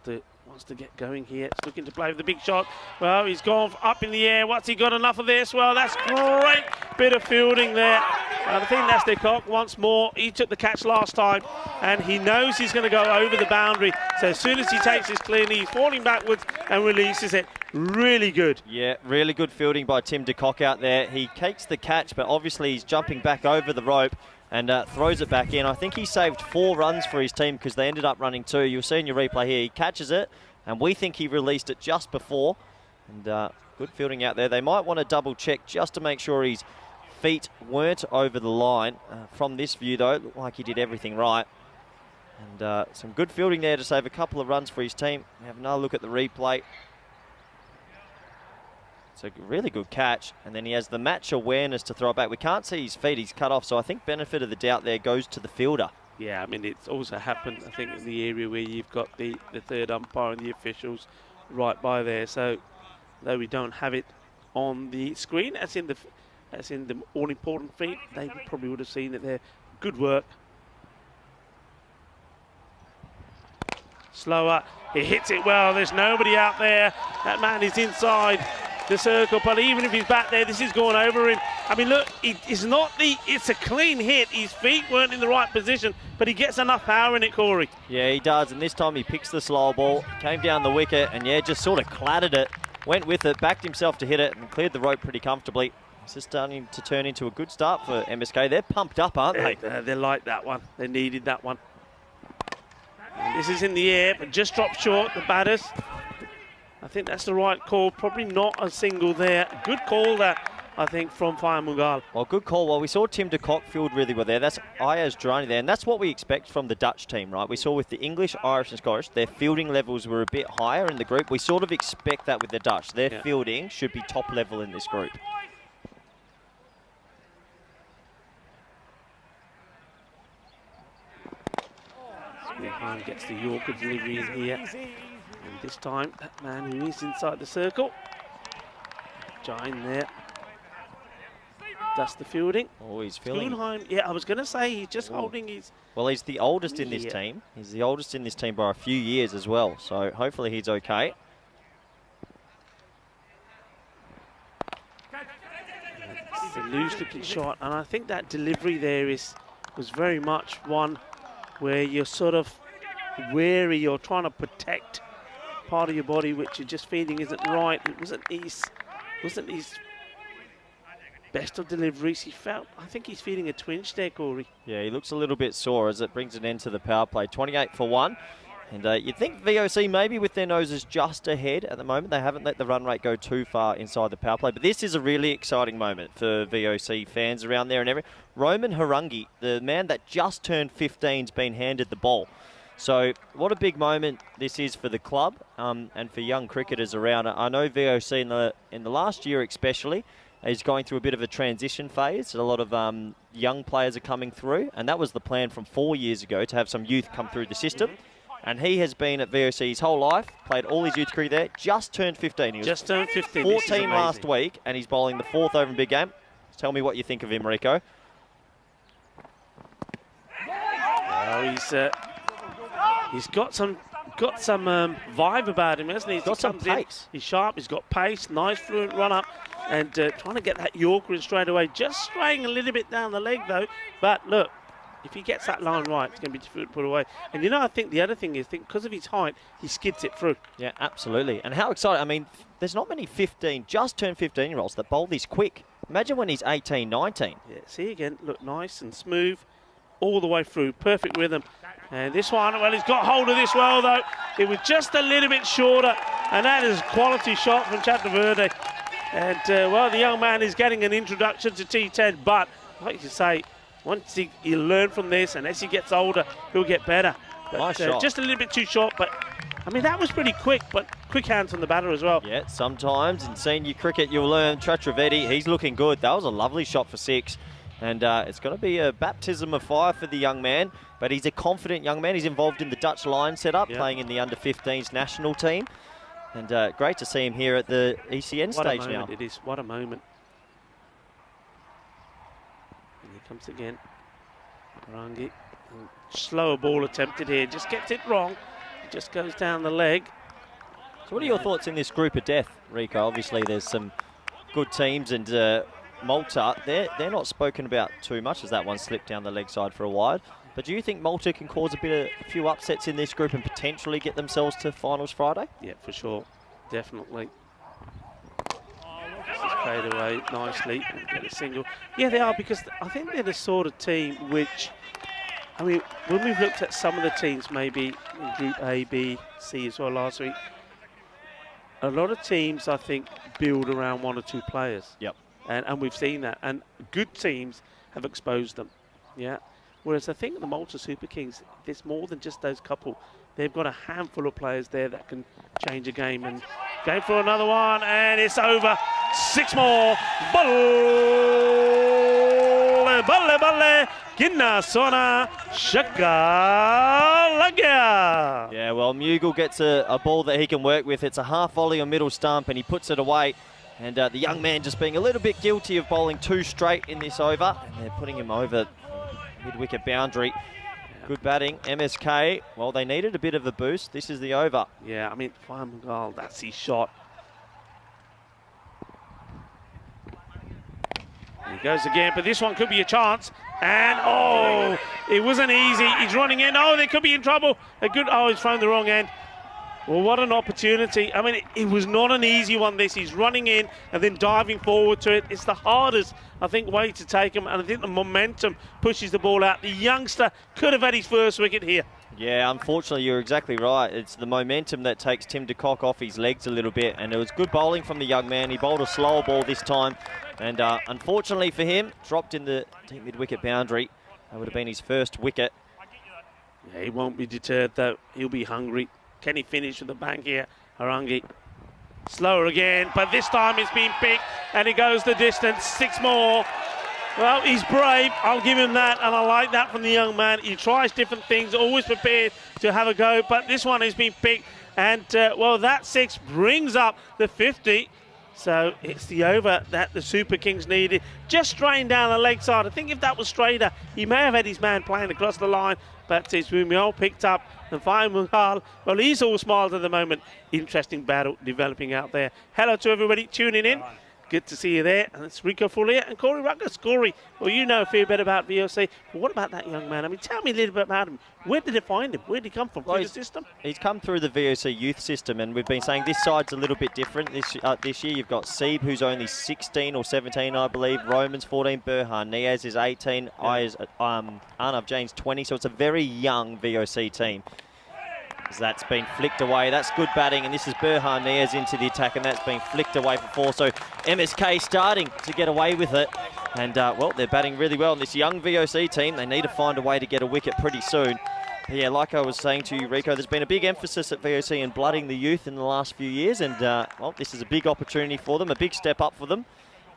[SPEAKER 6] to get going here. It's looking to play with the big shot. Well, he's gone up in the air. What's he got enough of this? Well, that's great bit of fielding there. I think that's the cock once more. He took the catch last time, and he knows he's going to go over the boundary. So as soon as he takes his clean, he's falling backwards and releases it. Really good.
[SPEAKER 3] Yeah, really good fielding by Tim de Kock out there. He takes the catch, but obviously he's jumping back over the rope and throws it back in. I think he saved 4 runs for his team because they ended up running 2. You'll see in your replay here, he catches it, and we think he released it just before. And good fielding out there. They might want to double check just to make sure his feet weren't over the line. From this view, though, it looked like he did everything right. And some good fielding there to save a couple of runs for his team. We have another look at the replay. It's a really good catch, and then he has the match awareness to throw it back. We can't see his feet, he's cut off, so I think benefit of the doubt there goes to the fielder.
[SPEAKER 6] Yeah, I mean, it's also happened, I think, in the area where you've got the third umpire and the officials right by there. So, though we don't have it on the screen, that's in the all-important feet, they probably would have seen it there. Good work. Slower, he hits it well, there's nobody out there. That man is inside the circle, but even if he's back there, this is going over him. I mean, look, it's a clean hit. His feet weren't in the right position, but he gets enough power in it, Corey.
[SPEAKER 3] Yeah, he does, and this time he picks the slow ball, came down the wicket, and yeah, just sort of clattered it, went with it, backed himself to hit it, and cleared the rope pretty comfortably. This is starting to turn into a good start for MSK. They're pumped up, aren't they?
[SPEAKER 6] They like that one. They needed that one. And this is in the air, but just dropped short, the batters. I think that's the right call. Probably not a single there. Good call that I think, from Fire Mughal.
[SPEAKER 3] Well, good call. Well, we saw Tim de Kock field really well there. That's Ayaz Durrani there, and that's what we expect from the Dutch team, right? We saw with the English, Irish and Scottish, their fielding levels were a bit higher in the group. We sort of expect that with the Dutch. Their fielding should be top level in this group.
[SPEAKER 6] Behind gets the Yorker delivery in here. And this time, that man who is inside the circle. Giant there. That's the fielding.
[SPEAKER 3] Oh, he's feeling.
[SPEAKER 6] Schoenheim, yeah, I was going to say he's just holding his...
[SPEAKER 3] Well, he's the oldest in this team. He's the oldest in this team by a few years as well. So hopefully he's okay.
[SPEAKER 6] It's a loose-looking shot, and I think that delivery there was very much one where you're sort of wary, you're trying to protect part of your body which you're just feeling isn't right. It wasn't his best of deliveries. I think he's feeling a twinge there, Corey.
[SPEAKER 3] Yeah, he looks a little bit sore as it brings an end to the power play. 28 for 1. And you'd think VOC maybe with their noses just ahead at the moment. They haven't let the run rate go too far inside the power play. But this is a really exciting moment for VOC fans around there and everything. Roman Harangi, the man that just turned 15, has been handed the ball. So what a big moment this is for the club and for young cricketers around. I know VOC in the last year especially is going through a bit of a transition phase. A lot of young players are coming through. And that was the plan from 4 years ago, to have some youth come through the system. And he has been at VOC his whole life, played all his youth cricket there, just turned 15. He was
[SPEAKER 6] just turned 15.
[SPEAKER 3] 14 last week, and he's bowling the 4th over in big game. Tell me what you think of him, Rico.
[SPEAKER 6] Oh, he's got some vibe about him, hasn't he?
[SPEAKER 3] He's got some pace.
[SPEAKER 6] He's sharp, he's got pace, nice fluent run up, and trying to get that Yorker in straight away. Just straying a little bit down the leg though. But look, if he gets that line right, it's going to be difficult to put away. And you know, I think the other thing is, because of his height, he skids it through.
[SPEAKER 3] Yeah, absolutely. And how exciting. I mean, there's not many just turned 15-year-olds that bowl this quick. Imagine when he's 18, 19.
[SPEAKER 6] Yeah, see again, look nice and smooth all the way through. Perfect rhythm. And this one, well, he's got hold of this well, though. It was just a little bit shorter. And that is a quality shot from Chatterverde. And, well, the young man is getting an introduction to T10. But, like you say, once he'll learn from this, and as he gets older, he'll get better. But,
[SPEAKER 3] nice shot.
[SPEAKER 6] Just a little bit too short, but I mean, that was pretty quick, but quick hands on the batter as well.
[SPEAKER 3] Yeah, sometimes in senior cricket you'll learn. Chakravarti, he's looking good. That was a lovely shot for 6. And it's going to be a baptism of fire for the young man, but he's a confident young man. He's involved in the Dutch line setup, playing in the under-15s national team. And great to see him here at the ECN stage now.
[SPEAKER 6] What a moment it is. What a moment. And here comes again. Rangi. Slower ball attempted here. Just gets it wrong. It just goes down the leg.
[SPEAKER 3] So what are your thoughts in this group of death, Rico? Obviously there's some good teams, and Malta, they're not spoken about too much as that one slipped down the leg side for a while. But do you think Malta can cause a few upsets in this group and potentially get themselves to finals Friday?
[SPEAKER 6] Yeah, for sure. Definitely. This is played away nicely. Get a single. Yeah, they are, because I think they're the sort of team which, I mean, when we've looked at some of the teams, maybe in Group A, B, C as well last week, a lot of teams, I think, build around 1 or 2 players.
[SPEAKER 3] Yep.
[SPEAKER 6] And we've seen that. And good teams have exposed them. Yeah. Whereas I think the Malta Super Kings, there's more than just those couple. They've got a handful of players there that can change a game. And going for another one, and it's over. 6 more. Balle, balle, balle. Kinna Sona Shakalagia.
[SPEAKER 3] Yeah, well, Mughal gets a ball that he can work with. It's a half volley on middle stump, and he puts it away. And the young man just being a little bit guilty of bowling 2 straight in this over. And they're putting him over mid-wicket boundary. Good batting. MSK, well, they needed a bit of a boost. This is the over.
[SPEAKER 6] Yeah, I mean, Fire Mughal, that's his shot. He goes again, but this one could be a chance. And, oh, it wasn't easy. He's running in. Oh, they could be in trouble. He's thrown the wrong end. Well, what an opportunity. I mean, it was not an easy one, this. He's running in and then diving forward to it. It's the hardest, I think, way to take him. And I think the momentum pushes the ball out. The youngster could have had his first wicket here.
[SPEAKER 3] Yeah, unfortunately, you're exactly right. It's the momentum that takes Tim de Kock off his legs a little bit. And it was good bowling from the young man. He bowled a slower ball this time. And unfortunately for him, dropped in the deep mid-wicket boundary. That would have been his first wicket.
[SPEAKER 6] Yeah, he won't be deterred though. He'll be hungry. Can he finish with a bang here? Harangi. Slower again, but this time it's been picked and it goes the distance. 6 more. Well, he's brave. I'll give him that, and I like that from the young man. He tries different things, always prepared to have a go, but this one has been picked. And, well, that 6 brings up the 50. So it's the over that the Super Kings needed. Just straying down the leg side. I think if that was straighter, he may have had his man playing across the line, but it's Mumiol picked up. And Fine Munghal, well, he's all smiles at the moment. Interesting battle developing out there. Hello to everybody tuning in. Good to see you there. And it's Rico Fuller and Corey Ruggers. Corey, well, you know a fair bit about VOC. But what about that young man? I mean, tell me a little bit about him. Where did they find him? Where did he come from? Well, through the system?
[SPEAKER 3] He's come through the VOC youth system, and we've been saying this side's a little bit different. This year you've got Sieb, who's only 16 or 17, I believe. Romans 14, Burhan Niaz is 18, Arnav Jane's 20. So it's a very young VOC team. As that's been flicked away. That's good batting, and this is Burhan Niaz into the attack, and that's been flicked away for 4. So MSK starting to get away with it. And, well, they're batting really well. And this young VOC team, they need to find a way to get a wicket pretty soon. But yeah, like I was saying to you, Rico, there's been a big emphasis at VOC in blooding the youth in the last few years. And, well, this is a big opportunity for them, a big step up for them.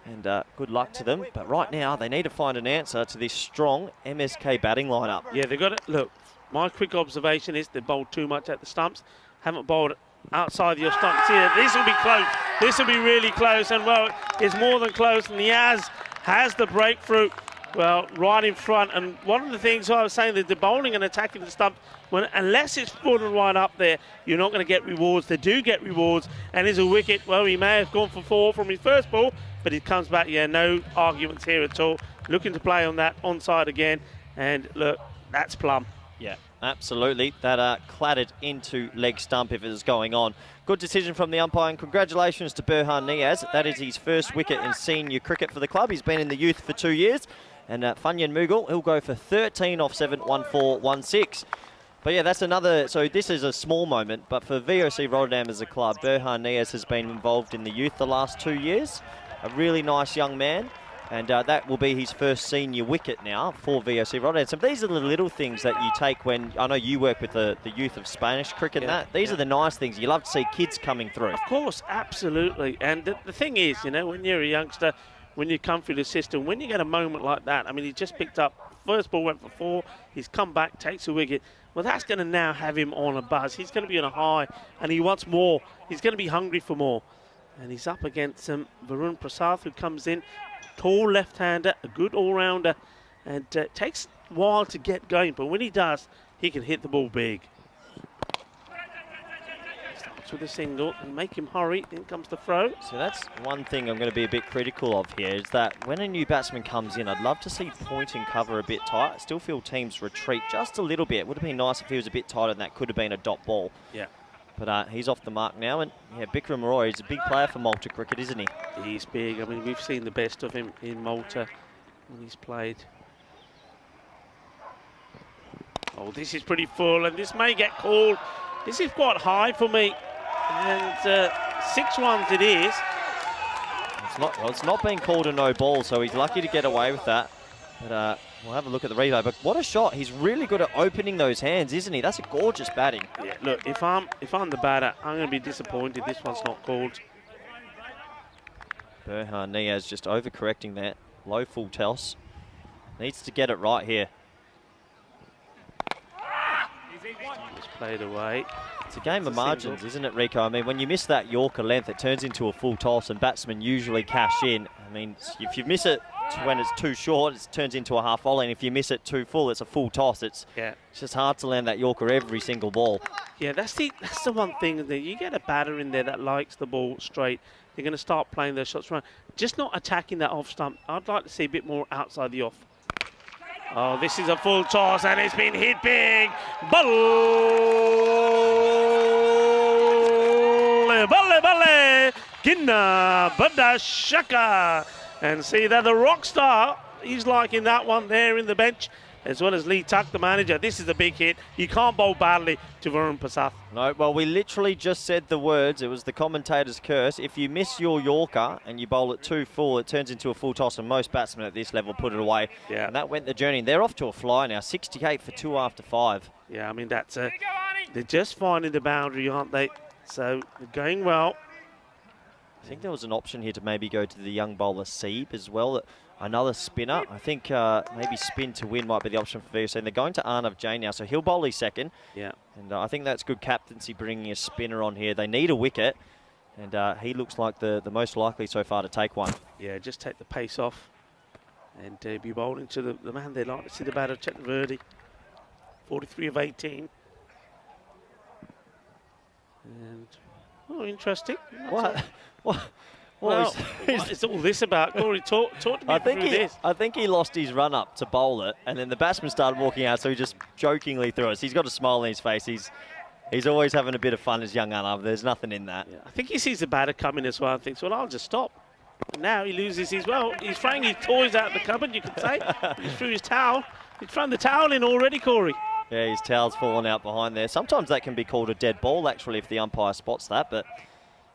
[SPEAKER 3] And good luck to them. But right now, they need to find an answer to this strong MSK batting lineup.
[SPEAKER 6] Yeah, they've got to look. My quick observation is they bowled too much at the stumps. Haven't bowled outside your stumps here. This will be close. This will be really close. And, well, it's more than close. And Niaz has the breakthrough, well, right in front. And one of the things I was saying, that the bowling and attacking the stump, unless it's full and right up there, you're not going to get rewards. They do get rewards. And there's a wicket. Well, he may have gone for 4 from his first ball, but he comes back. Yeah, no arguments here at all. Looking to play on that onside again. And, look, that's plum.
[SPEAKER 3] Yeah, absolutely. That clattered into leg stump if it was going on. Good decision from the umpire, and congratulations to Burhan Niaz. That is his first wicket in senior cricket for the club. He's been in the youth for 2 years. And Funyan Mughal, he'll go for 13 off 7, 1-4, 1-6. But yeah, that's another, so this is a small moment, but for VOC Rotterdam as a club, Burhan Niaz has been involved in the youth the last 2 years. A really nice young man. And that will be his first senior wicket now for VOC Rotterdam. So these are the little things that you take when, I know you work with the youth of Spanish cricket and that. These are the nice things. You love to see kids coming through.
[SPEAKER 6] Of course, absolutely. And the thing is, you know, when you're a youngster, when you come through the system, when you get a moment like that, I mean, he just picked up, first ball went for 4, he's come back, takes a wicket. Well, that's going to now have him on a buzz. He's going to be on a high, and he wants more. He's going to be hungry for more. And he's up against Varun Prasad, who comes in. Tall left-hander, a good all-rounder, and takes a while to get going, but when he does, he can hit the ball big. Starts with a single and make him hurry, then comes the throw.
[SPEAKER 3] So that's one thing I'm going to be a bit critical of here, is that when a new batsman comes in, I'd love to see point and cover a bit tight. I still feel teams retreat just a little bit. It would have been nice if he was a bit tighter, and that could have been a dot ball.
[SPEAKER 6] Yeah.
[SPEAKER 3] But he's off the mark now, and yeah, Bikram Roy is a big player for Malta cricket, isn't he?
[SPEAKER 6] He's big. I mean, we've seen the best of him in Malta when he's played. Oh, this is pretty full, and this may get called. This is quite high for me, and 6 runs it is.
[SPEAKER 3] It's not being called a no ball, so he's lucky to get away with that. But we'll have a look at the replay. But what a shot! He's really good at opening those hands, isn't he? That's a gorgeous batting.
[SPEAKER 6] Yeah, look, if I'm the batter, I'm going to be disappointed this one's not called.
[SPEAKER 3] Burhan Niaz just overcorrecting that. Low full toss. Needs to get it right here.
[SPEAKER 6] Just played away.
[SPEAKER 3] It's a game of margins, isn't it, Rico? I mean, when you miss that Yorker length, it turns into a full toss, and batsmen usually cash in. I mean, if you miss it when it's too short, it turns into a half volley, and if you miss it too full, it's a full toss. It's just hard to land that Yorker every single ball.
[SPEAKER 6] Yeah, that's the one thing that you get a batter in there that likes the ball straight. They're going to start playing those shots around. Just not attacking that off stump. I'd like to see a bit more outside the off. Oh, this is a full toss, and it's been hit big. Balle, Kinna, Bada Shaka. And see that the rock star, he's liking that one there in the bench. as well as Lee Tuck, the manager. This is a big hit. You can't bowl badly to Varun Prasad.
[SPEAKER 3] No, well, we literally just said the words. It was the commentator's curse. If you miss your Yorker and you bowl it too full, it turns into a full toss, and most batsmen at this level put it away.
[SPEAKER 6] Yeah.
[SPEAKER 3] And that went the journey. They're off to a fly now, 68 for 2 after 5.
[SPEAKER 6] Yeah, I mean, that's they're just finding the boundary, aren't they? So they're going well.
[SPEAKER 3] I think there was an option here to maybe go to the young bowler Seeb as well. Another spinner. I think maybe spin to win might be the option for VOC. And they're going to Arnav Jain now, so he'll bowl his second.
[SPEAKER 6] Yeah.
[SPEAKER 3] And I think that's good captaincy, bringing a spinner on here. They need a wicket, and he looks like the most likely so far to take one.
[SPEAKER 6] Yeah, just take the pace off and be bowling to the man they like to see, the batter, Chakravarti. 43 of 18. And, oh, interesting.
[SPEAKER 3] What?
[SPEAKER 6] Well, what is all this about? Corey, talk to me through this.
[SPEAKER 3] I think he lost his run up to bowl it, and then the batsman started walking out, so he just jokingly threw it. So he's got a smile on his face. He's always having a bit of fun as young Arnav. There's nothing in that.
[SPEAKER 6] Yeah, I think he sees the batter coming as well and thinks, well, I'll just stop. And now he loses his, well, he's throwing his toys out the cupboard, you could say. He threw his towel. He's thrown the towel in already, Corey.
[SPEAKER 3] Yeah, his towel's fallen out behind there. Sometimes that can be called a dead ball, actually, if the umpire spots that, but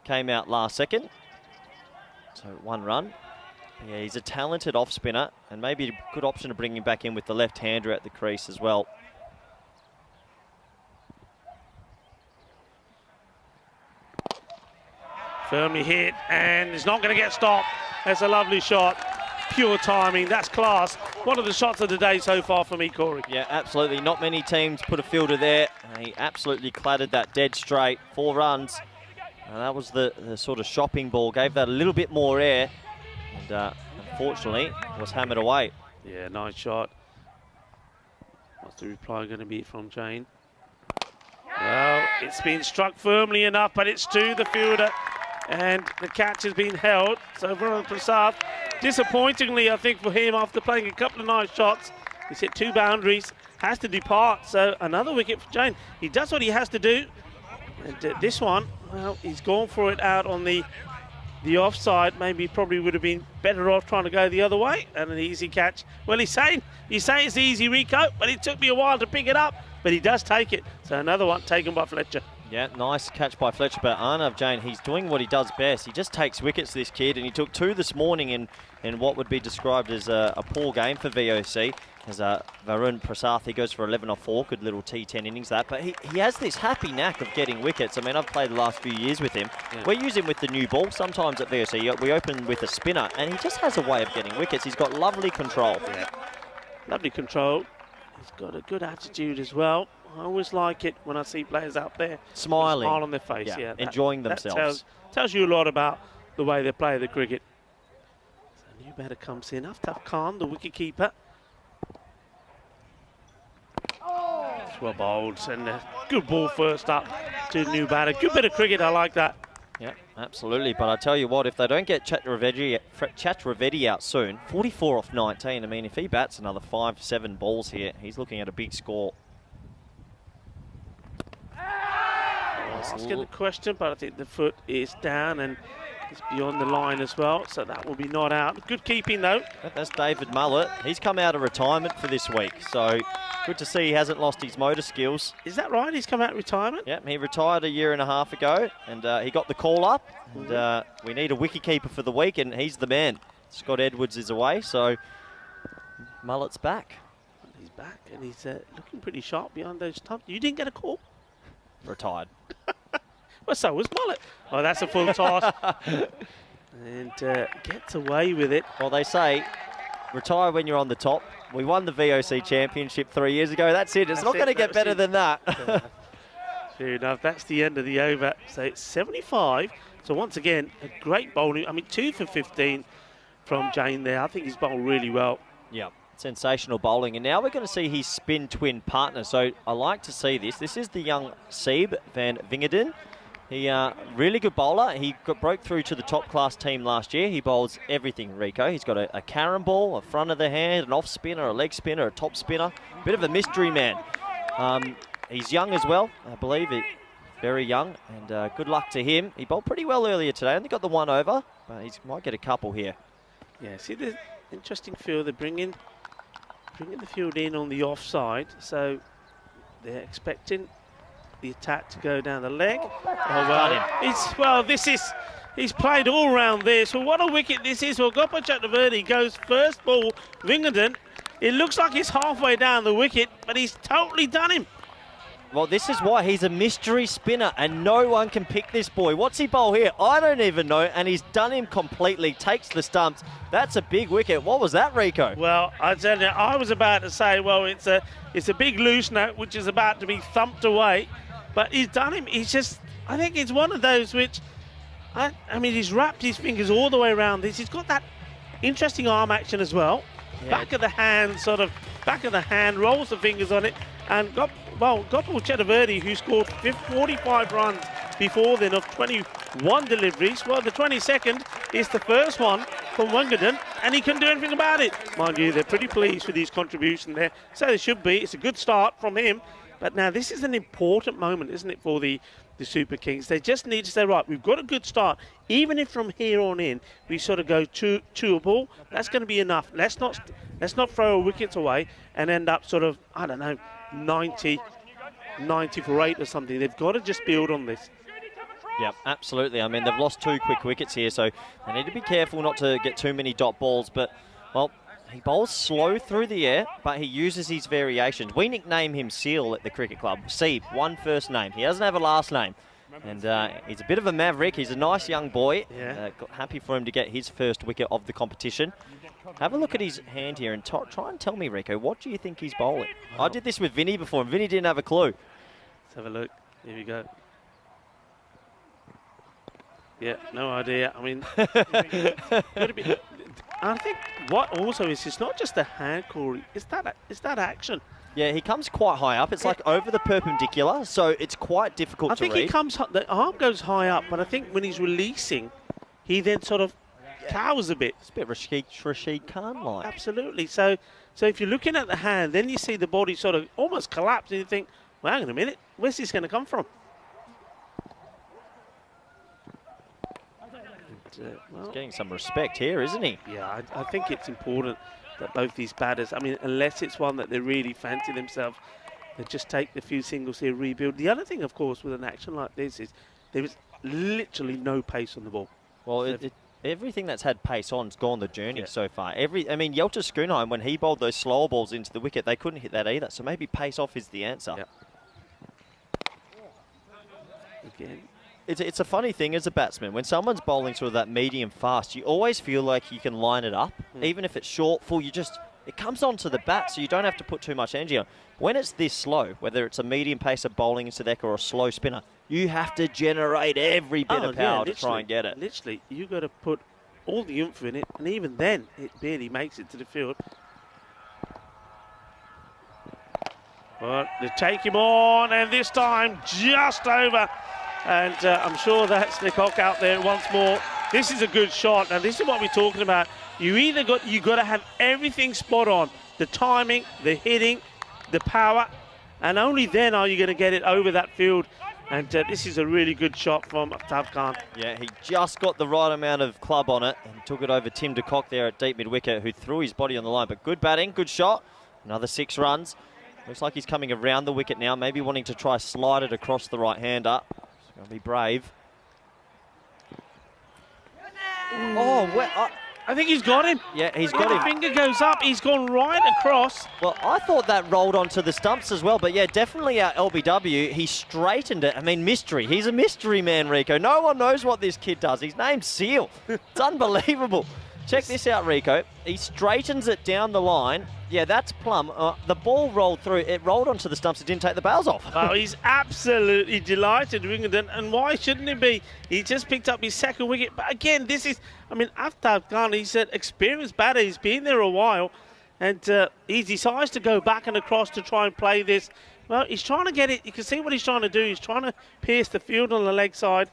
[SPEAKER 3] came out last second. So 1 run. Yeah, he's a talented off spinner, and maybe a good option to bring him back in with the left-hander at the crease as well.
[SPEAKER 6] Firmly hit, and it's not going to get stopped. That's a lovely shot. Pure timing, that's class. One of the shots of the day so far for me, Corey.
[SPEAKER 3] Yeah, absolutely. Not many teams put a fielder there. He absolutely clattered that dead straight. 4 runs. And that was the sort of shopping ball. Gave that a little bit more air. And unfortunately, was hammered away.
[SPEAKER 6] Yeah, nice shot. What's the reply going to be from Jane? Well, it's been struck firmly enough, but it's to the fielder. And the catch has been held. So Varun Prasad, disappointingly, I think, for him, after playing a couple of nice shots, he's hit 2 boundaries, has to depart. So another wicket for Jane. He does what he has to do. And this one, well, he's gone for it out on the offside. Maybe probably would have been better off trying to go the other way. And an easy catch. Well, he's saying it's easy, Rico, but it took me a while to pick it up. But he does take it. So another one taken by Fletcher.
[SPEAKER 3] Yeah, nice catch by Fletcher, but Arnav Jain, he's doing what he does best. He just takes wickets, this kid, and he took 2 this morning in what would be described as a poor game for VOC. As Varun Prasad, he goes for 11 off 4, good little T10 innings that, but he has this happy knack of getting wickets. I mean, I've played the last few years with him. Yeah. We use him with the new ball sometimes at VOC. We open with a spinner, and he just has a way of getting wickets. He's got lovely control.
[SPEAKER 6] Yeah. Lovely control. He's got a good attitude as well. I always like it when I see players out there
[SPEAKER 3] smiling,
[SPEAKER 6] smile on their face, yeah,
[SPEAKER 3] enjoying themselves.
[SPEAKER 6] That tells you a lot about the way they play the cricket. So a new batter comes in. Aftab Khan, the wicket keeper. It's well bowled, and a good ball first up to the new batter. Good bit of cricket, I like that.
[SPEAKER 3] Yeah, absolutely. But I tell you what, if they don't get Chakravarti out soon, 44 off 19. I mean, if he bats another 5-7 balls here, he's looking at a big score.
[SPEAKER 6] Asking the question, but I think the foot is down and it's beyond the line as well, so that will be not out. Good keeping though.
[SPEAKER 3] That's David Mullett. He's come out of retirement for this week, so good to see he hasn't lost his motor skills.
[SPEAKER 6] Is that right? He's come out of retirement?
[SPEAKER 3] Yep, he retired 1.5 years ago, and he got the call up. And we need a wicketkeeper for the week, and he's the man. Scott Edwards is away, so Mullett's back.
[SPEAKER 6] He's back, and he's looking pretty sharp behind those stumps. You didn't get a call?
[SPEAKER 3] Retired.
[SPEAKER 6] Well, so was Mullet. Oh, that's a full toss. And gets away with it.
[SPEAKER 3] Well, they say, retire when you're on the top. We won the VOC Championship 3 years ago. That's it. It's not going to get better than that.
[SPEAKER 6] Fair enough. That's the end of the over. So it's 75. So once again, a great bowling. I mean, 2 for 15 from Jane there. I think he's bowled really well.
[SPEAKER 3] Yeah. Sensational bowling, and now we're going to see his spin twin partner. So I like to see this. This is the young Seeb van Wingerden. He really good bowler. He broke through to the top class team last year. He bowls everything, Rico. He's got a carom ball, a front of the hand, an off spinner, a leg spinner, a top spinner. Bit of a mystery man. He's young as well, I believe. Very young, and good luck to him. He bowled pretty well earlier today. Only got the 1 over, but he might get a couple here.
[SPEAKER 6] Yeah, see the interesting field they bring in. bringing the field in on the offside, so they're expecting the attack to go down the leg. He's played all round this. Well, what a wicket this is. Well, Gopa Chakravarti goes first ball, Wingenden. It looks like he's halfway down the wicket, but he's totally done him.
[SPEAKER 3] Well, this is why he's a mystery spinner and no one can pick this boy. What's he bowl here? I don't even know, and he's done him completely. Takes the stumps. That's a big wicket. What was that, Rico?
[SPEAKER 6] Well, I tell you, I was about to say, well, it's a big loose note which is about to be thumped away, but he's done him. He's just, I think it's one of those which, I mean, he's wrapped his fingers all the way around this. He's got that interesting arm action as well. Yeah. Back of the hand, rolls the fingers on it, and Gopal Chakravarti, who scored 45 runs before then of 21 deliveries. Well, the 22nd is the first one from Wingenden, and he couldn't do anything about it. Mind you, they're pretty pleased with his contribution there. So they should be. It's a good start from him. But now this is an important moment, isn't it, for the Super Kings? They just need to say, right, we've got a good start. Even if from here on in we sort of go to a ball, that's going to be enough. Let's not throw wickets away and end up sort of, I don't know, 90 for 8 or something. They've got to just build on this.
[SPEAKER 3] Yeah, absolutely. I mean, they've lost 2 quick wickets here, so they need to be careful not to get too many dot balls. But, well, he bowls slow through the air, but he uses his variations. We nickname him Seal at the cricket club. Seeb, one first name. He doesn't have a last name. And he's a bit of a maverick. He's a nice young boy.
[SPEAKER 6] Yeah.
[SPEAKER 3] Happy for him to get his first wicket of the competition. Have a look at his hand here and try and tell me, Rico, what do you think he's bowling? I did this with Vinny before, and Vinny didn't have a clue.
[SPEAKER 6] Let's have a look. Here we go. Yeah, no idea. I mean, I think what also is, it's not just the hand, Corey. It's that action.
[SPEAKER 3] Yeah, he comes quite high up. It's like over the perpendicular, so it's quite difficult to read.
[SPEAKER 6] I think he comes, the arm goes high up, but I think when he's releasing, he then sort of cowers a bit.
[SPEAKER 3] It's a bit Rashid Khan-like.
[SPEAKER 6] Absolutely. So if you're looking at the hand, then you see the body sort of almost collapse, and you think, well, hang on a minute, where's this going to come from?
[SPEAKER 3] He's getting some respect here, isn't he?
[SPEAKER 6] Yeah, I think it's important that both these batters, I mean, unless it's one that they really fancy themselves, they just take the few singles here, rebuild. The other thing, of course, with an action like this is there is literally no pace on the ball.
[SPEAKER 3] Well, everything that's had pace on's gone the journey so far. I mean, Yelter Schoonheim, when he bowled those slower balls into the wicket, they couldn't hit that either. So maybe pace off is the answer.
[SPEAKER 6] Yep. Again.
[SPEAKER 3] It's a funny thing as a batsman. When someone's bowling sort of that medium fast, you always feel like you can line it up. Even if it's short, full, it comes onto the bat, so you don't have to put too much energy on. When it's this slow, whether it's a medium pacer bowling into the deck or a slow spinner, you have to generate every bit of power to try and get it.
[SPEAKER 6] Literally, you've got to put all the oomph in it, and even then, it barely makes it to the field. But they take him on, and this time just over. And I'm sure that's Leacock out there once more. This is a good shot, and this is what we're talking about. You got to have everything spot on: the timing, the hitting, the power, and only then are you going to get it over that field. And this is a really good shot from Aftab Khan.
[SPEAKER 3] Yeah, he just got the right amount of club on it and took it over Tim de Kock there at deep mid-wicket, who threw his body on the line. But good batting, good shot. Another 6 runs. Looks like he's coming around the wicket now, maybe wanting to try slide it across the right-hander. He's going to be brave. Oh, well,
[SPEAKER 6] I think he's got him.
[SPEAKER 3] Yeah, he's got him.
[SPEAKER 6] The finger goes up. He's gone right across.
[SPEAKER 3] Well, I thought that rolled onto the stumps as well, but yeah, definitely our LBW. He straightened it. I mean, mystery. He's a mystery man, Rico. No one knows what this kid does. His name's Seal. It's unbelievable. Check this out, Rico. He straightens it down the line. Yeah, that's plumb. The ball rolled through. It rolled onto the stumps. It didn't take the bails off.
[SPEAKER 6] Oh, he's absolutely delighted, Wingenden. And why shouldn't he be? He just picked up his 2nd wicket. But again, this is, I mean, Aftab Khan, he's an experienced batter. He's been there a while. And he decides to go back and across to try and play this. Well, he's trying to get it. You can see what he's trying to do. He's trying to pierce the field on the leg side.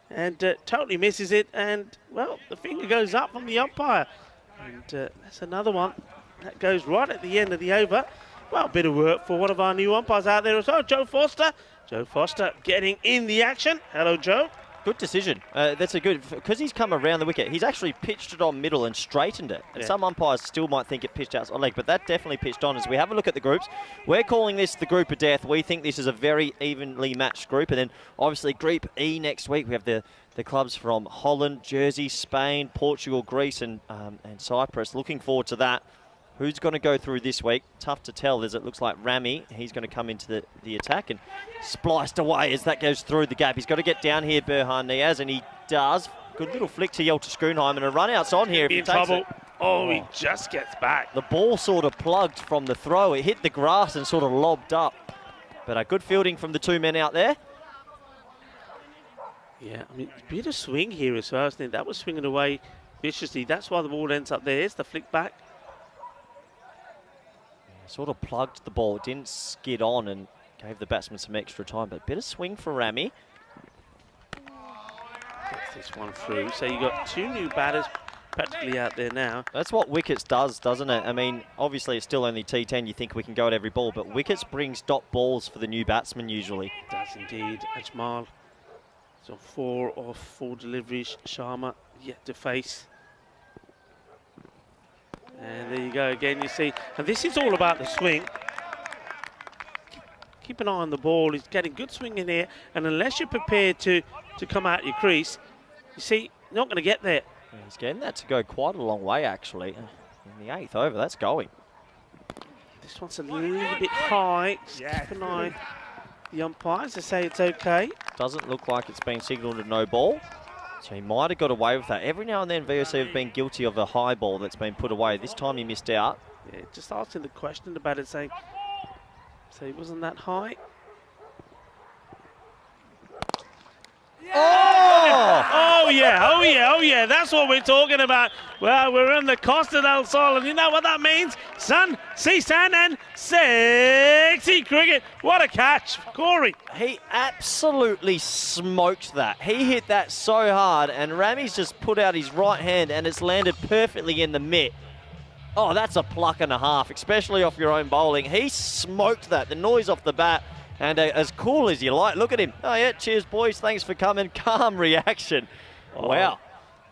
[SPEAKER 6] And totally misses it. And, well, the finger goes up from the umpire. And that's another one. That goes right at the end of the over. Well, a bit of work for one of our new umpires out there as well, Joe Foster. Joe Foster getting in the action. Hello, Joe.
[SPEAKER 3] Good decision. That's a good, because he's come around the wicket. He's actually pitched it on middle and straightened it. And some umpires still might think it pitched outside leg, but that definitely pitched on. As we have a look at the groups, we're calling this the group of death. We think this is a very evenly matched group. And then obviously Group E next week, we have the clubs from Holland, Jersey, Spain, Portugal, Greece, and Cyprus. Looking forward to that. Who's going to go through this week? Tough to tell, as it looks like Rami, he's going to come into the attack and spliced away as that goes through the gap. He's got to get down here, Berhan Niaz, and he does. Good little flick to Yelta Schoonheim, and a run out's on here if he takes it.
[SPEAKER 6] Oh, he just gets back.
[SPEAKER 3] The ball sort of plugged from the throw. It hit the grass and sort of lobbed up. But a good fielding from the two men out there.
[SPEAKER 6] Yeah, I mean, it's a bit of swing here as well. I think that was swinging away viciously. That's why the ball ends up there. It's the flick back.
[SPEAKER 3] Sort of plugged the ball, didn't skid on and gave the batsman some extra time, but a bit of swing for Rami.
[SPEAKER 6] Gets this one through. So you've got two new batters practically out there now.
[SPEAKER 3] That's what wickets does, doesn't it? I mean, obviously it's still only T10, you think we can go at every ball, but wickets brings dot balls for the new batsman usually.
[SPEAKER 6] It does indeed. Ajmal is on 4 of 4 deliveries. Sharma yet to face. And there you go again, you see. And this is all about the swing. Keep an eye on the ball. He's getting good swing in here. And unless you're prepared to come out your crease, you see, you're not going to get there.
[SPEAKER 3] Yeah, he's getting that to go quite a long way, actually. In the 8th over, that's going.
[SPEAKER 6] This one's a little bit high. Just keep an eye. The umpires, they say it's okay.
[SPEAKER 3] Doesn't look like it's been signalled a no ball. So he might have got away with that. Every now and then VOC have been guilty of a high ball that's been put away. This time he missed out.
[SPEAKER 6] Yeah, just asking the question about it, saying, so he wasn't that high.
[SPEAKER 3] Oh!
[SPEAKER 6] Oh yeah, that's what we're talking about. Well, we're in the Costa del Sol, and you know what that means? Sun, sea, sand, and sexy cricket. What a catch, Corey.
[SPEAKER 3] He absolutely smoked that. He hit that so hard, and Rami's just put out his right hand, and it's landed perfectly in the mitt. Oh, that's a pluck and a half, especially off your own bowling. He smoked that. The noise off the bat. And as cool as you like. Look at him. Oh, yeah, cheers, boys. Thanks for coming. Calm reaction.
[SPEAKER 6] Oh,
[SPEAKER 3] wow.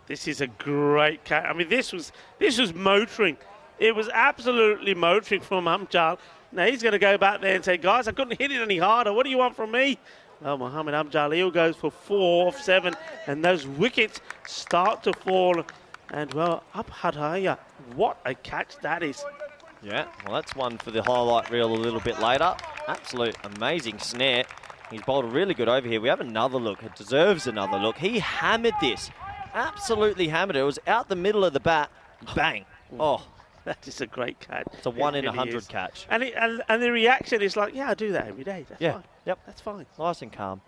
[SPEAKER 6] This is a great catch. I mean, this was motoring. It was absolutely motoring from Amjad. Now, he's going to go back there and say, guys, I couldn't hit it any harder. What do you want from me? Well, Mohammed Amjad, he'll goes for 4 off 7. And those wickets start to fall. And, well, up Hadaya. What a catch that is.
[SPEAKER 3] Yeah, well, that's one for the highlight reel a little bit later. Absolute amazing snare. He's bowled a really good over here. We have another look. It deserves another look. He hammered this. Absolutely hammered it. It was out the middle of the bat. Bang. Oh,
[SPEAKER 6] that is a great catch.
[SPEAKER 3] It's a 1 in 100 catch.
[SPEAKER 6] And the reaction is like, yeah, I do that every day. That's fine.
[SPEAKER 3] Yep.
[SPEAKER 6] That's fine.
[SPEAKER 3] Nice and calm.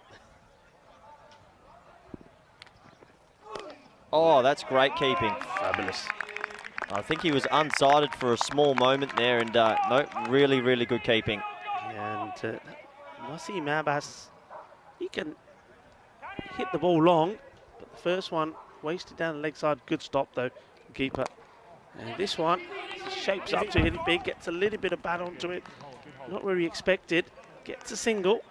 [SPEAKER 3] Oh, that's great keeping.
[SPEAKER 6] Fabulous.
[SPEAKER 3] I think he was unsighted for a small moment there, and no, really, really good keeping.
[SPEAKER 6] And Wasim Abbas, he can hit the ball long, but the first one wasted down the leg side. Good stop though, keeper. And this one shapes up to hit it big, gets a little bit of bat onto it. Not really expected. Gets a single.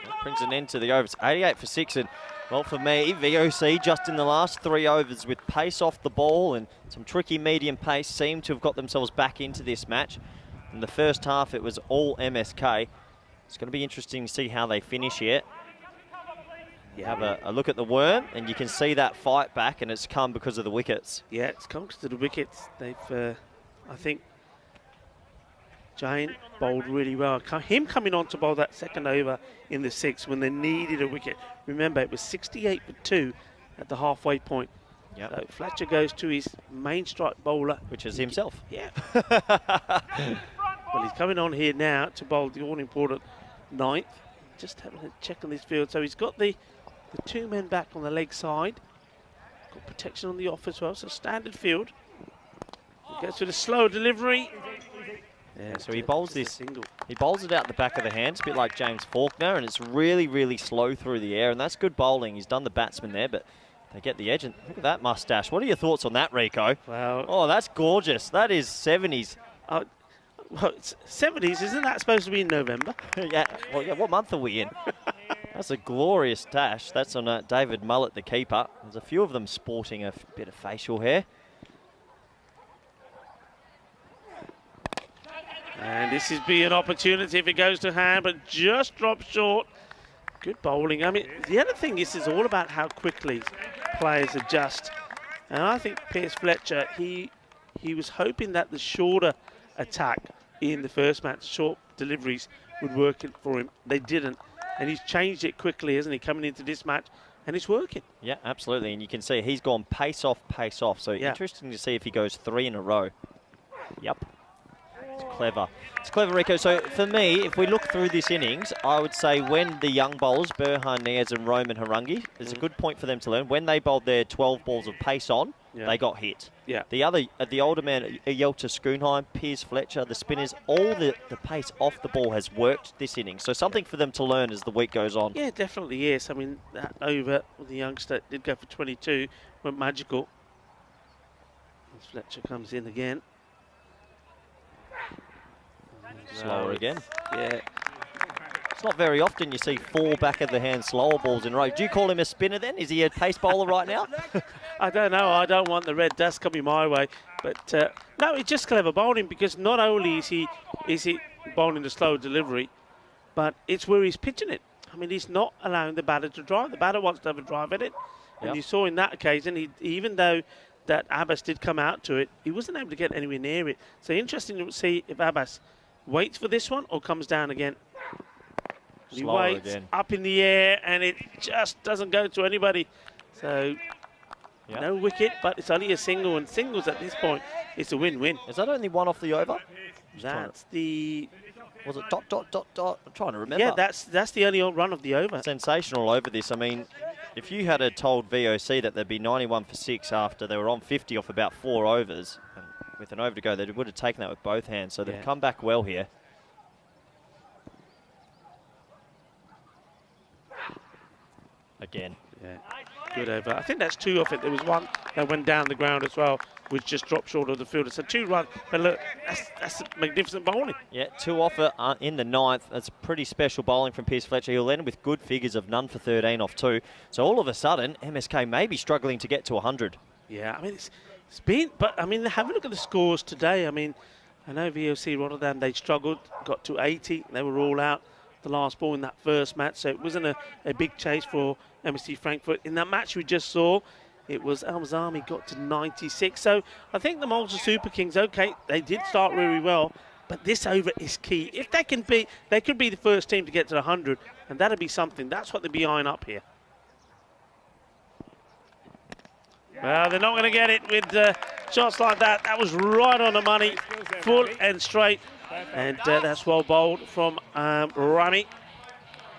[SPEAKER 3] That brings an end to the overs. 88 for 6, and well, for me, VOC just in the last 3 overs with pace off the ball and some tricky medium pace seem to have got themselves back into this match. In the first half, it was all MSK. It's going to be interesting to see how they finish here. You have a look at the worm, and you can see that fight back, and it's come because of the wickets.
[SPEAKER 6] Yeah, it's come because of the wickets. They've, I think, Giant bowled really well. Him coming on to bowl that second over in the 6th when they needed a wicket. Remember, it was 68 for 2 at the halfway point.
[SPEAKER 3] Yep.
[SPEAKER 6] So Fletcher goes to his main strike bowler.
[SPEAKER 3] Which is himself.
[SPEAKER 6] Yeah. Well, he's coming on here now to bowl the all-important 9th. Just having a check on this field. So he's got the 2 men back on the leg side. Got protection on the off as well. So standard field. He goes to the slow delivery.
[SPEAKER 3] Yeah, so he bowls this single. He bowls it out the back of the hands, a bit like James Faulkner, and it's really, really slow through the air, and that's good bowling. He's done the batsman there, but they get the edge, and look at that mustache. What are your thoughts on that, Rico?
[SPEAKER 6] Well,
[SPEAKER 3] oh, that's gorgeous. That is 70s.
[SPEAKER 6] Well, it's 70s, isn't that supposed to be in November?
[SPEAKER 3] Yeah. Well, yeah. What month are we in? That's a glorious dash. That's on David Mullett, the keeper. There's a few of them sporting a bit of facial hair.
[SPEAKER 6] And this is be an opportunity if it goes to hand, but just drops short. Good bowling. I mean, the other thing is all about how quickly players adjust. And I think Pierce Fletcher, he was hoping that the shorter attack in the first match, short deliveries, would work for him. They didn't. And he's changed it quickly, isn't he, coming into this match? And it's working.
[SPEAKER 3] Yeah, absolutely. And you can see he's gone pace off, pace off. So interesting to see if he goes 3 in a row. Yep. It's clever. It's clever, Rico. So for me, if we look through this innings, I would say when the young bowlers, Burhan Niaz and Roman Harangi, there's a good point for them to learn. When they bowled their 12 balls of pace on, they got hit.
[SPEAKER 6] Yeah.
[SPEAKER 3] The older man, Yelta Schoonheim, Piers Fletcher, the spinners, all the pace off the ball has worked this innings. So something for them to learn as the week goes on.
[SPEAKER 6] Yeah, definitely, yes. I mean, that over with the youngster did go for 22, went magical. As Fletcher comes in again.
[SPEAKER 3] Slower again.
[SPEAKER 6] Yeah.
[SPEAKER 3] It's not very often you see 4 back of the hand slower balls in a row. Do you call him a spinner then? Is he a pace bowler right now?
[SPEAKER 6] I don't know. I don't want the red dust coming my way. But no, it's just clever bowling because not only is he bowling the slow delivery, but it's where he's pitching it. I mean, he's not allowing the batter to drive. The batter wants to have a drive at it. And you saw in that occasion, even though that Abbas did come out to it, he wasn't able to get anywhere near it. So interesting to see if Abbas waits for this one or comes down again. He waits again. Up in the air, and it just doesn't go to anybody. So, no wicket, but it's only a single, and singles at this point, it's a win-win.
[SPEAKER 3] Is that only one off the over?
[SPEAKER 6] That's the...
[SPEAKER 3] Was it ... I'm trying to remember.
[SPEAKER 6] Yeah, that's the only run of the over.
[SPEAKER 3] Sensational over this. I mean, if you had told VOC that they'd be 91 for 6 after they were on 50 off about 4 overs, and with an over to go, they would have taken that with both hands. So they've come back well here. Again.
[SPEAKER 6] Yeah, good over. I think that's 2 off it. There was one that went down the ground as well, which just dropped short of the fielder. So 2 runs. But look, that's magnificent bowling.
[SPEAKER 3] Yeah, 2 off it in the 9th. That's pretty special bowling from Pierce Fletcher. He'll end with good figures of none for 13 off 2. So all of a sudden, MSK may be struggling to get to 100.
[SPEAKER 6] Yeah, I mean, it's been... But, I mean, have a look at the scores today. I mean, I know VOC Rotterdam, they struggled, got to 80. They were all out the last ball in that first match, so it wasn't a big chase for MSC Frankfurt. In that match we just saw, it was Al Mazami got to 96. So I think the Malta Super Kings, okay, they did start really well, but this over is key. If they can be, they could be the first team to get to 100, and that'd be something. That's what they'd be eyeing up here. Well, they're not going to get it with shots like that. That was right on the money, full and straight. And that's well bowled from Rami.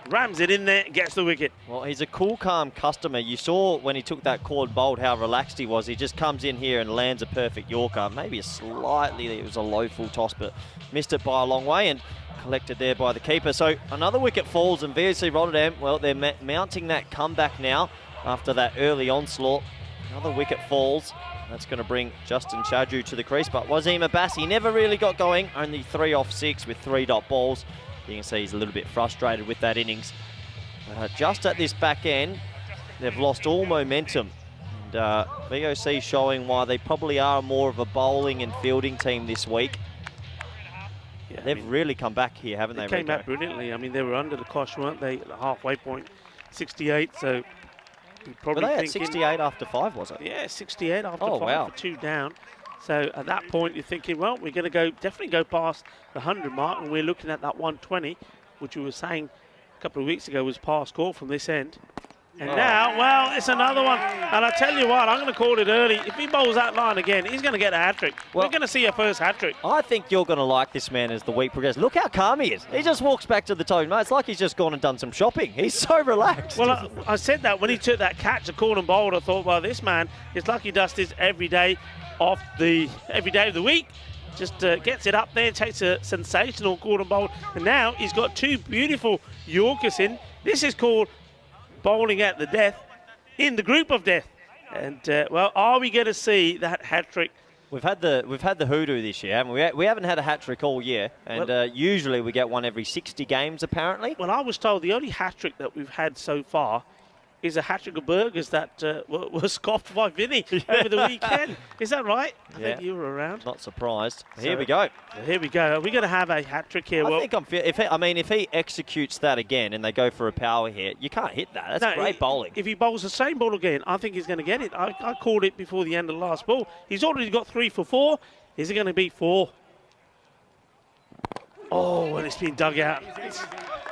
[SPEAKER 6] Rams it in there, gets the wicket.
[SPEAKER 3] Well, he's a cool, calm customer. You saw when he took that cord bowled how relaxed he was. He just comes in here and lands a perfect Yorker. Maybe it was a low full toss, but missed it by a long way and collected there by the keeper. So another wicket falls, and VOC Rotterdam, well, they're mounting that comeback now after that early onslaught. Another wicket falls. That's going to bring Justin Chadju to the crease, but Wasim Abbas, he never really got going. Only 3 off 6 with 3 dot balls. You can see he's a little bit frustrated with that innings. Just at this back end, they've lost all momentum. And VOC showing why they probably are more of a bowling and fielding team this week. Yeah, they've really come back here, haven't they?
[SPEAKER 6] They came back brilliantly. I mean, they were under the cosh, weren't they? At the halfway point, 68, so...
[SPEAKER 3] Were they at 68 after 5, was it?
[SPEAKER 6] Yeah, 68 after 5 for 2 down. So at that point, you're thinking, well, we're going to definitely go past the 100 mark, and we're looking at that 120, which we were saying a couple of weeks ago was past call from this end. And now, well, it's another one. And I tell you what, I'm going to call it early. If he bowls that line again, he's going to get a hat-trick. Well, we're going to see a first hat-trick.
[SPEAKER 3] I think you're going to like this man as the week progresses. Look how calm he is. He just walks back to the toe. Mate, it's like he's just gone and done some shopping. He's so relaxed.
[SPEAKER 6] Well, I said that when he took that catch, a call and bowled, I thought, well, this man, it's like he does this every day of the week. Just gets it up there, takes a sensational call and bowl. And now he's got 2 beautiful Yorkers in. This is called bowling at the death in the group of death. And, well, are we going to see that hat-trick
[SPEAKER 3] We've had the hoodoo this year, haven't we? We haven't had a hat-trick all year, and usually we get one every 60 games, apparently.
[SPEAKER 6] Well, I was told the only hat-trick that we've had so far is a hat-trick of burgers that were scoffed by Vinny over the weekend. Is that right? I think you were around.
[SPEAKER 3] Not surprised. So, here we go.
[SPEAKER 6] Here we go. Are we going to have a hat-trick here?
[SPEAKER 3] I think if he executes that again and they go for a power hit, you can't hit that. That's great bowling.
[SPEAKER 6] If he bowls the same ball again, I think he's going to get it. I called it before the end of the last ball. He's already got 3 for 4. Is he going to beat 4? Oh, and it's been dug out.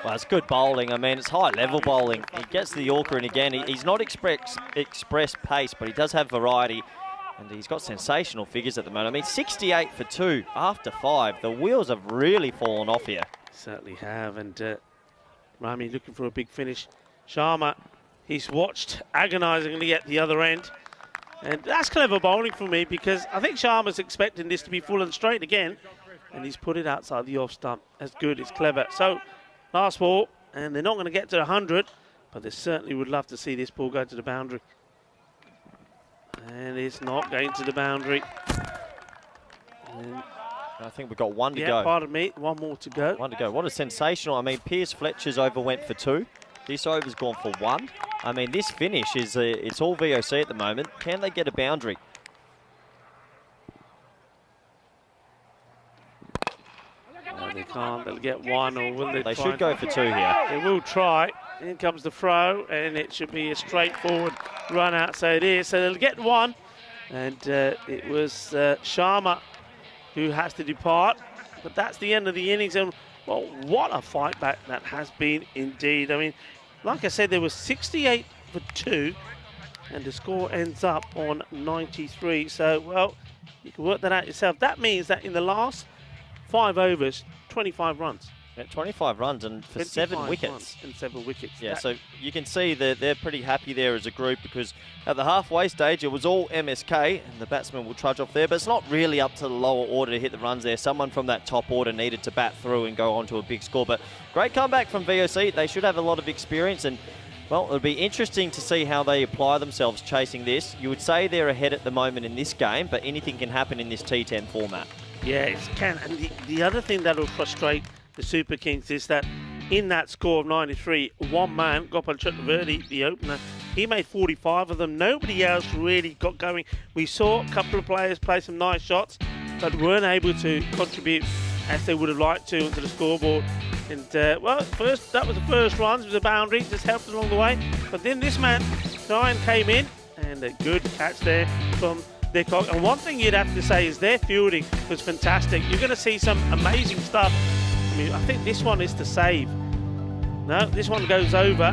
[SPEAKER 3] Well, it's good bowling. I mean, it's high-level bowling. He gets the Yorker in again. He's not express pace, but he does have variety. And he's got sensational figures at the moment. I mean, 68 for 2 after 5. The wheels have really fallen off here.
[SPEAKER 6] Certainly have. And Rami looking for a big finish. Sharma, he's watched agonisingly at the other end. And that's clever bowling for me because I think Sharma's expecting this to be full and straight again. And he's put it outside the off stump. That's good. It's clever. So, last ball. And they're not going to get to 100. But they certainly would love to see this ball go to the boundary. And it's not going to the boundary. And
[SPEAKER 3] I think we've got 1 to go.
[SPEAKER 6] Yeah, pardon me. 1 more to go.
[SPEAKER 3] 1 to go. What a sensational. I mean, Piers Fletcher's over went for 2. This over's gone for 1. I mean, this finish is it's all VOC at the moment. Can they get a boundary?
[SPEAKER 6] No, they can't. They'll get 1, or will they?
[SPEAKER 3] They should go for 2 here.
[SPEAKER 6] They will try. In comes the throw, and it should be a straightforward run out. So it is. So they'll get 1, and it was Sharma who has to depart. But that's the end of the innings, and well, what a fight back that has been indeed. I mean, like I said, there was 68 for 2, and the score ends up on 93. So, well, you can work that out yourself. That means that in the last 5 overs, 25 runs.
[SPEAKER 3] Yeah, 25 runs and for 7 wickets.
[SPEAKER 6] And 7 wickets.
[SPEAKER 3] Yeah, so you can see that they're pretty happy there as a group because at the halfway stage it was all MSK and the batsmen will trudge off there, but it's not really up to the lower order to hit the runs there. Someone from that top order needed to bat through and go on to a big score, but great comeback from VOC. They should have a lot of experience and, well, it'll be interesting to see how they apply themselves chasing this. You would say they're ahead at the moment in this game, but anything can happen in this T10 format.
[SPEAKER 6] Yeah, it can. And the other thing that will frustrate the Super Kings is that in that score of 93, one man, Gopal Chakravarti, the opener, he made 45 of them. Nobody else really got going. We saw a couple of players play some nice shots, but weren't able to contribute as they would have liked to onto the scoreboard. And, well, that was the first runs. It was a boundary, just helped along the way. But then this man, Ryan, came in, and a good catch there from their cock. And one thing you'd have to say is their fielding was fantastic. You're going to see some amazing stuff. I mean, I think this one is to save. No, this one goes over,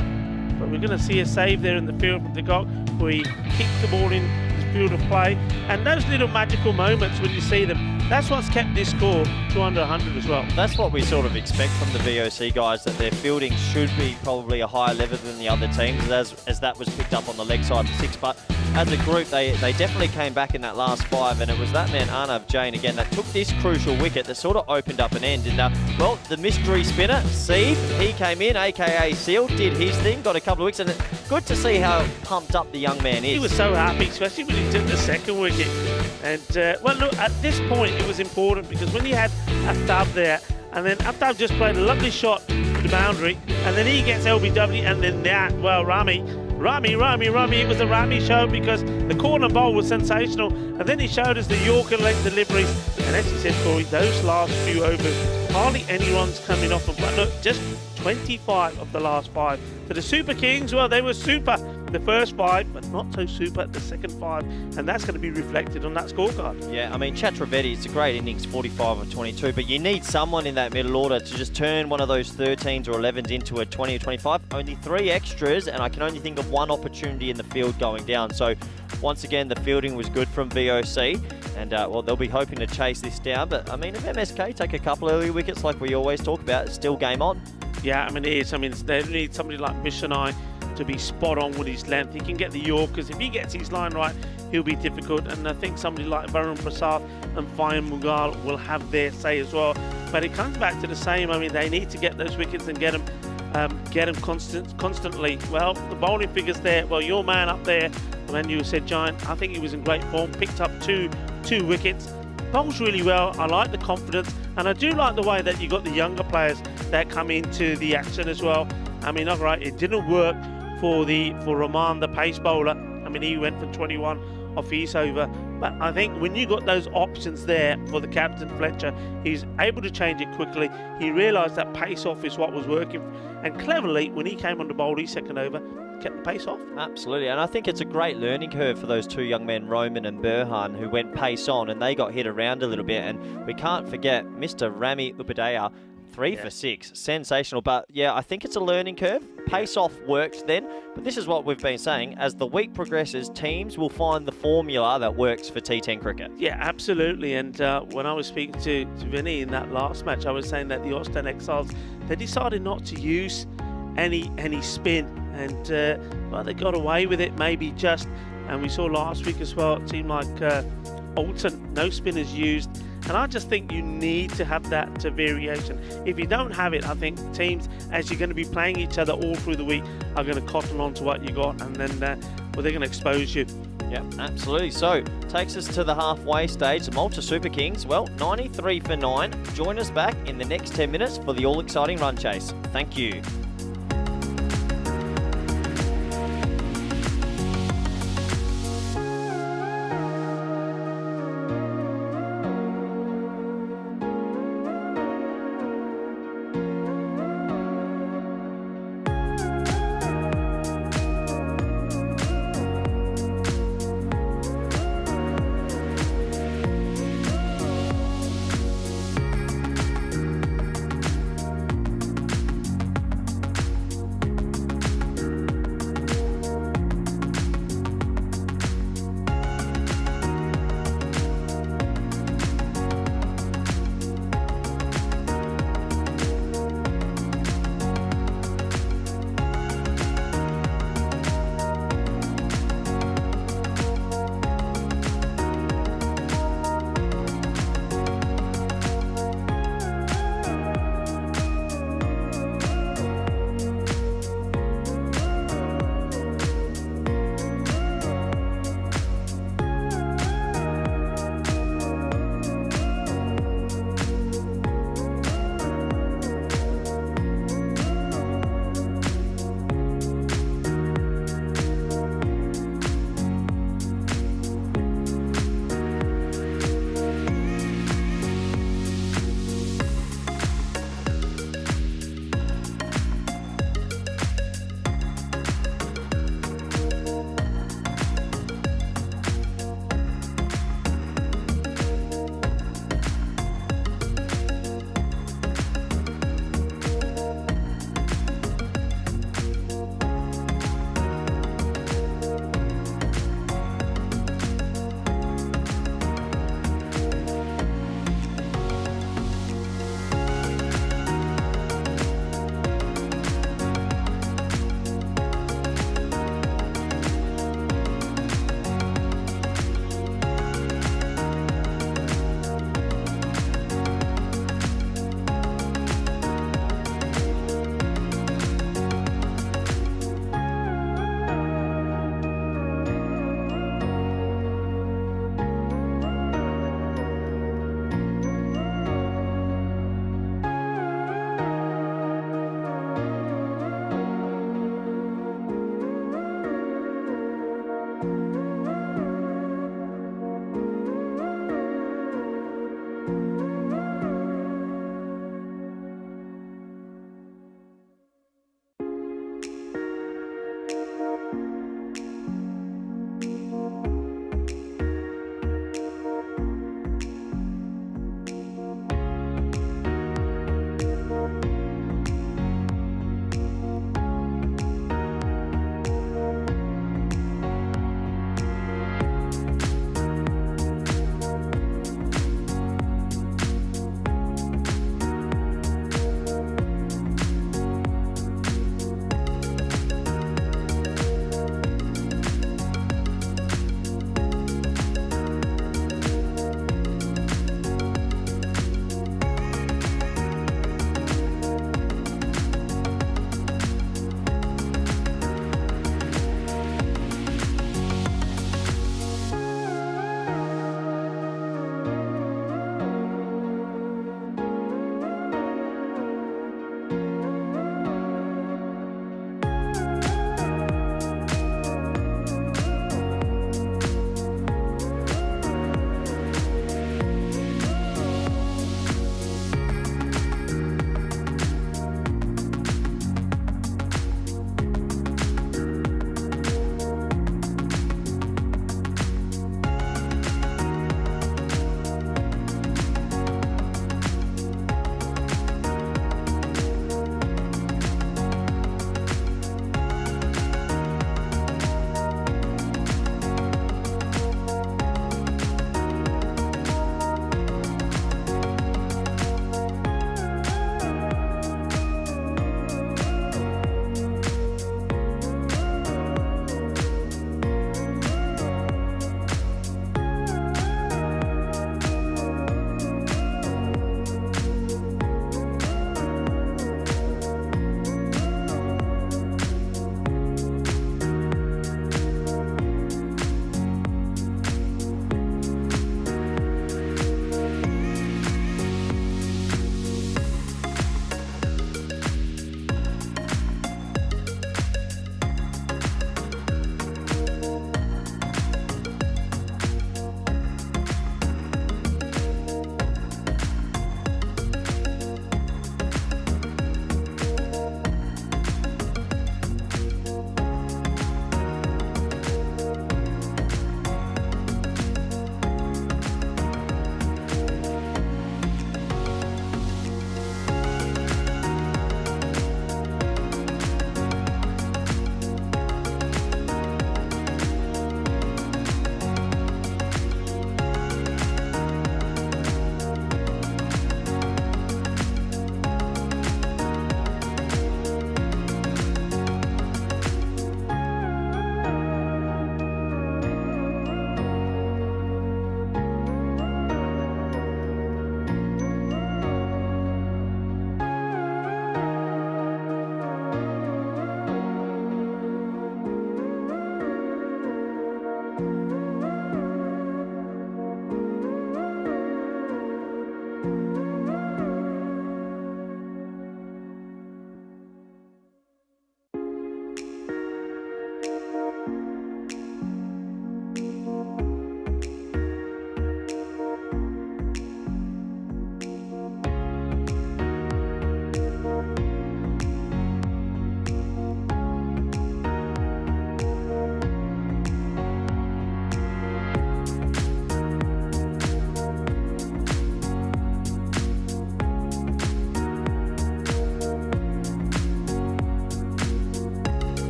[SPEAKER 6] but we're going to see a save there in the field from the cock where he kicks the ball in the field of play. And those little magical moments when you see them, that's what's kept this score to under 100 as well.
[SPEAKER 3] That's what we sort of expect from the VOC guys, that their fielding should be probably a higher level than the other teams, as that was picked up on the leg side for 6. But as a group, they definitely came back in that last 5, and it was that man, Arnav Jain, again, that took this crucial wicket that sort of opened up an end. And, well, the mystery spinner, Steve, he came in, a.k.a. Seal, did his thing, got a couple of wickets, and good to see how pumped up the young man is.
[SPEAKER 6] He was so happy, especially when he took the second wicket. And, well, look, at this point, it was important because when you had Aftab there, and then Aftab just played a lovely shot to the boundary, and then he gets LBW, and then that, well, Rami, it was a Rami show because the corner bowl was sensational, and then he showed us the Yorker leg deliveries, and as he said, Corey, those last few overs, hardly any runs coming off them, but look, just 25 of the last 5. So the Super Kings, well, they were super the first 5, but not so super the second 5, and that's going to be reflected on that scorecard. Yeah,
[SPEAKER 3] I mean, Chakravarti, it's a great innings, 45 of 22, but you need someone in that middle order to just turn one of those 13s or 11s into a 20 or 25. Only 3 extras, and I can only think of 1 opportunity in the field going down. So once again, the fielding was good from VOC, and well, they'll be hoping to chase this down. But I mean, if MSK take a couple early wickets like we always talk about, it's still game on.
[SPEAKER 6] Yeah, I mean, it is. I mean, they need somebody like Mishanai to be spot on with his length. He can get the Yorkers. If he gets his line right, he'll be difficult. And I think somebody like Varun Prasad and Fayan Mughal will have their say as well. But it comes back to the same. I mean, they need to get those wickets and get them constantly. Well, the bowling figures there. Well, your man up there, when you said Giant, I think he was in great form. Picked up 2 2 wickets. Bowls really well. I like the confidence, and I do like the way that you got the younger players that come into the action as well. I mean, all right, it didn't work for Rahman, the pace bowler. I mean, he went for 21 off his over. But I think when you got those options there for the captain, Fletcher, he's able to change it quickly. He realised that pace off is what was working. And cleverly, when he came on to bowl his second over, kept the pace off.
[SPEAKER 3] Absolutely, and I think it's a great learning curve for those 2 young men, Roman and Burhan, who went pace on, and they got hit around a little bit. And we can't forget Mr. Rami Upadhyaya, 3 for 6. Sensational. But yeah, I think it's a learning curve. Pace off worked then, but this is what we've been saying. As the week progresses, teams will find the formula that works for T10 cricket.
[SPEAKER 6] Yeah, absolutely. And when I was speaking to Vinny in that last match, I was saying that the Austin Exiles, they decided not to use any spin, and well, they got away with it maybe just. And we saw last week as well, it seemed like Alton, no spinners used. And I just think you need to have that variation. If you don't have it, I think teams, as you're going to be playing each other all through the week, are going to cotton on to what you got, and then well, they're going to expose you.
[SPEAKER 3] Yeah, absolutely. So, takes us to the halfway stage. The Malta Super Kings, well, 93 for 9. Join us back in the next 10 minutes for the all-exciting run chase. Thank you.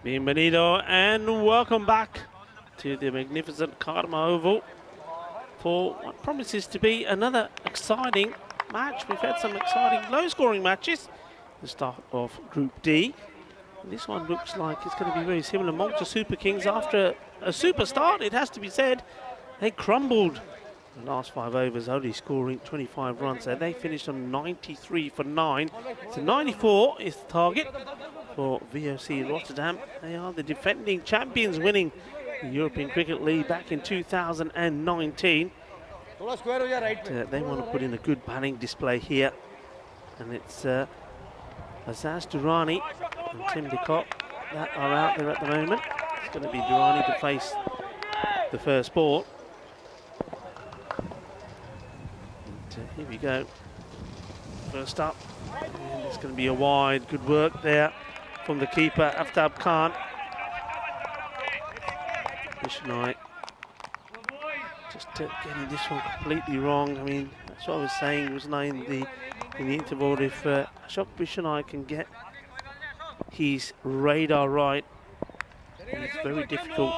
[SPEAKER 6] Bienvenido and welcome back to the magnificent Cartama Oval for what promises to be another exciting match. We've had some exciting low-scoring matches at the start of Group D. And this one looks like it's going to be very similar. Malta Super Kings, after a super start, it has to be said, they crumbled the last 5 overs, only scoring 25 runs. So they finished on 93 for 9. So 94 is the target for VOC Rotterdam. They are the defending champions, winning the European Cricket League back in 2019. They want to put in a good batting display here. And it's Azaz Durrani and Tim de Kock that are out there at the moment. It's going to be Durrani to face the first ball. And, here we go. First up. And it's going to be a wide. Good work there from the keeper, Aftab Khan. Bishnai just getting this one completely wrong. I mean, that's what I was saying, wasn't I, in the interval. If Ashok Bishnai can get his radar right, it's very difficult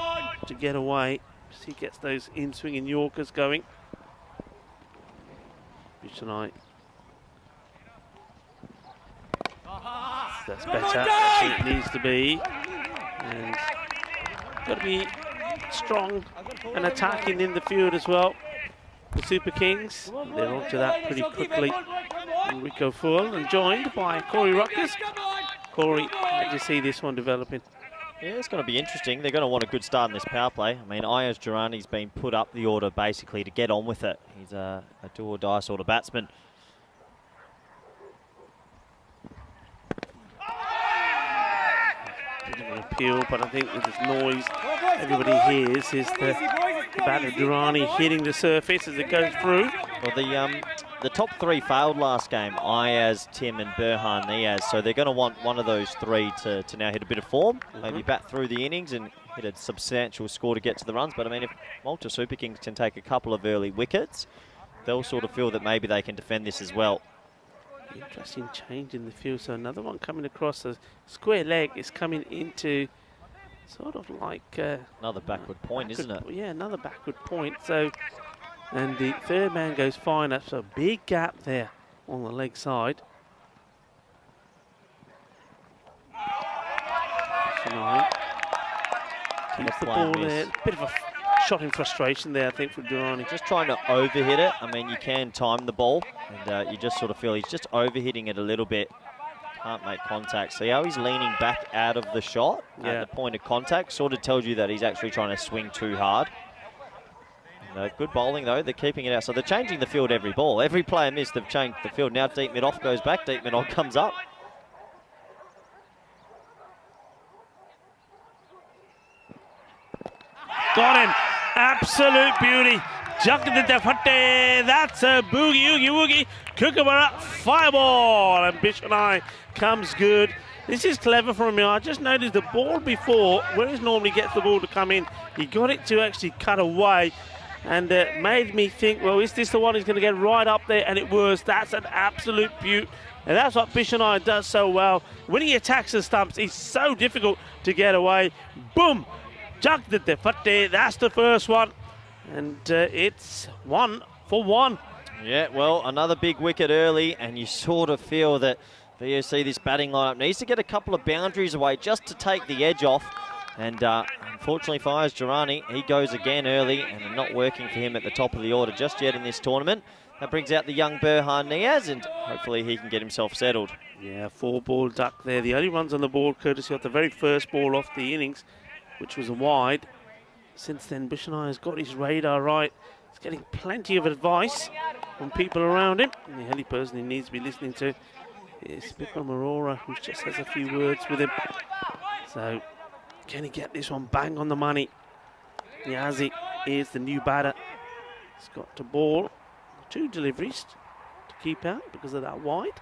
[SPEAKER 6] to get away. He gets those in-swinging Yorkers going. Bishnai. That's better. That's what it needs to be. And got to be strong and attacking in the field as well. The Super Kings, they're onto that pretty quickly. And Rico Full and joined by Corey Ruckers. Corey, how do you see this one developing?
[SPEAKER 3] Yeah, it's going to be interesting. They're going to want a good start in this power play. I mean, Ayaz Durrani's been put up the order basically to get on with it. He's a do-or-die sort of batsman.
[SPEAKER 6] Bit of an appeal, but I think with this noise everybody hears is the bat of Durrani hitting the surface as it goes through.
[SPEAKER 3] Well, the top 3 failed last game, Ayaz, Tim and Burhan Niaz, so they're going to want one of those 3 to now hit a bit of form, maybe bat through the innings and hit a substantial score to get to the runs. But I mean, if Malta Super Kings can take a couple of early wickets, they'll sort of feel that maybe they can defend this as well.
[SPEAKER 6] Interesting change in the field. So another one coming across a square leg is coming into sort of like
[SPEAKER 3] another backward point, isn't it?
[SPEAKER 6] Yeah, another backward point. So, and the third man goes fine up. So a big gap there on the leg side. Keeps the ball there. Bit of a shot in frustration there, I think, for Durrani.
[SPEAKER 3] Just trying to overhit it. I mean, you can time the ball, and you just sort of feel he's just overhitting it a little bit. Can't make contact. See how he's leaning back out of the shot at the point of contact? Sort of tells you that he's actually trying to swing too hard. And, good bowling, though. They're keeping it out. So they're changing the field every ball. Every player missed, they've changed the field. Now deep mid-off goes back, deep mid-on comes up.
[SPEAKER 6] Got him. Absolute beauty. Jagditafatte. That's a boogie, oogie, woogie. Kookaburra, fireball. And Bishanai comes good. This is clever from him. I just noticed the ball before, where he normally gets the ball to come in, he got it to actually cut away, and made me think, well, is this the one he's going to get right up there? And it was. That's an absolute beaut. And that's what Bishanai does so well. When he attacks the stumps, he's so difficult to get away. Boom! Jugged the fatte. That's the first one. And it's 1 for 1.
[SPEAKER 3] Yeah, well, another big wicket early, and you sort of feel that VOC, this batting lineup, needs to get a couple of boundaries away just to take the edge off. And unfortunately for Ayaz Durrani, he goes again early, and not working for him at the top of the order just yet in this tournament. That brings out the young Burhan Niaz, and hopefully he can get himself settled.
[SPEAKER 6] Yeah, 4-ball duck there. The only runs on the board courtesy of the very first ball off the innings, which was a wide. Since then, Bishanai has got his radar right. He's getting plenty of advice from people around him. And the only person he needs to be listening to is Bikram Arora, who just has a few words with him. So, can he get this one bang on the money? Niazi is the new batter. He's got to ball. 2 deliveries to keep out because of that wide.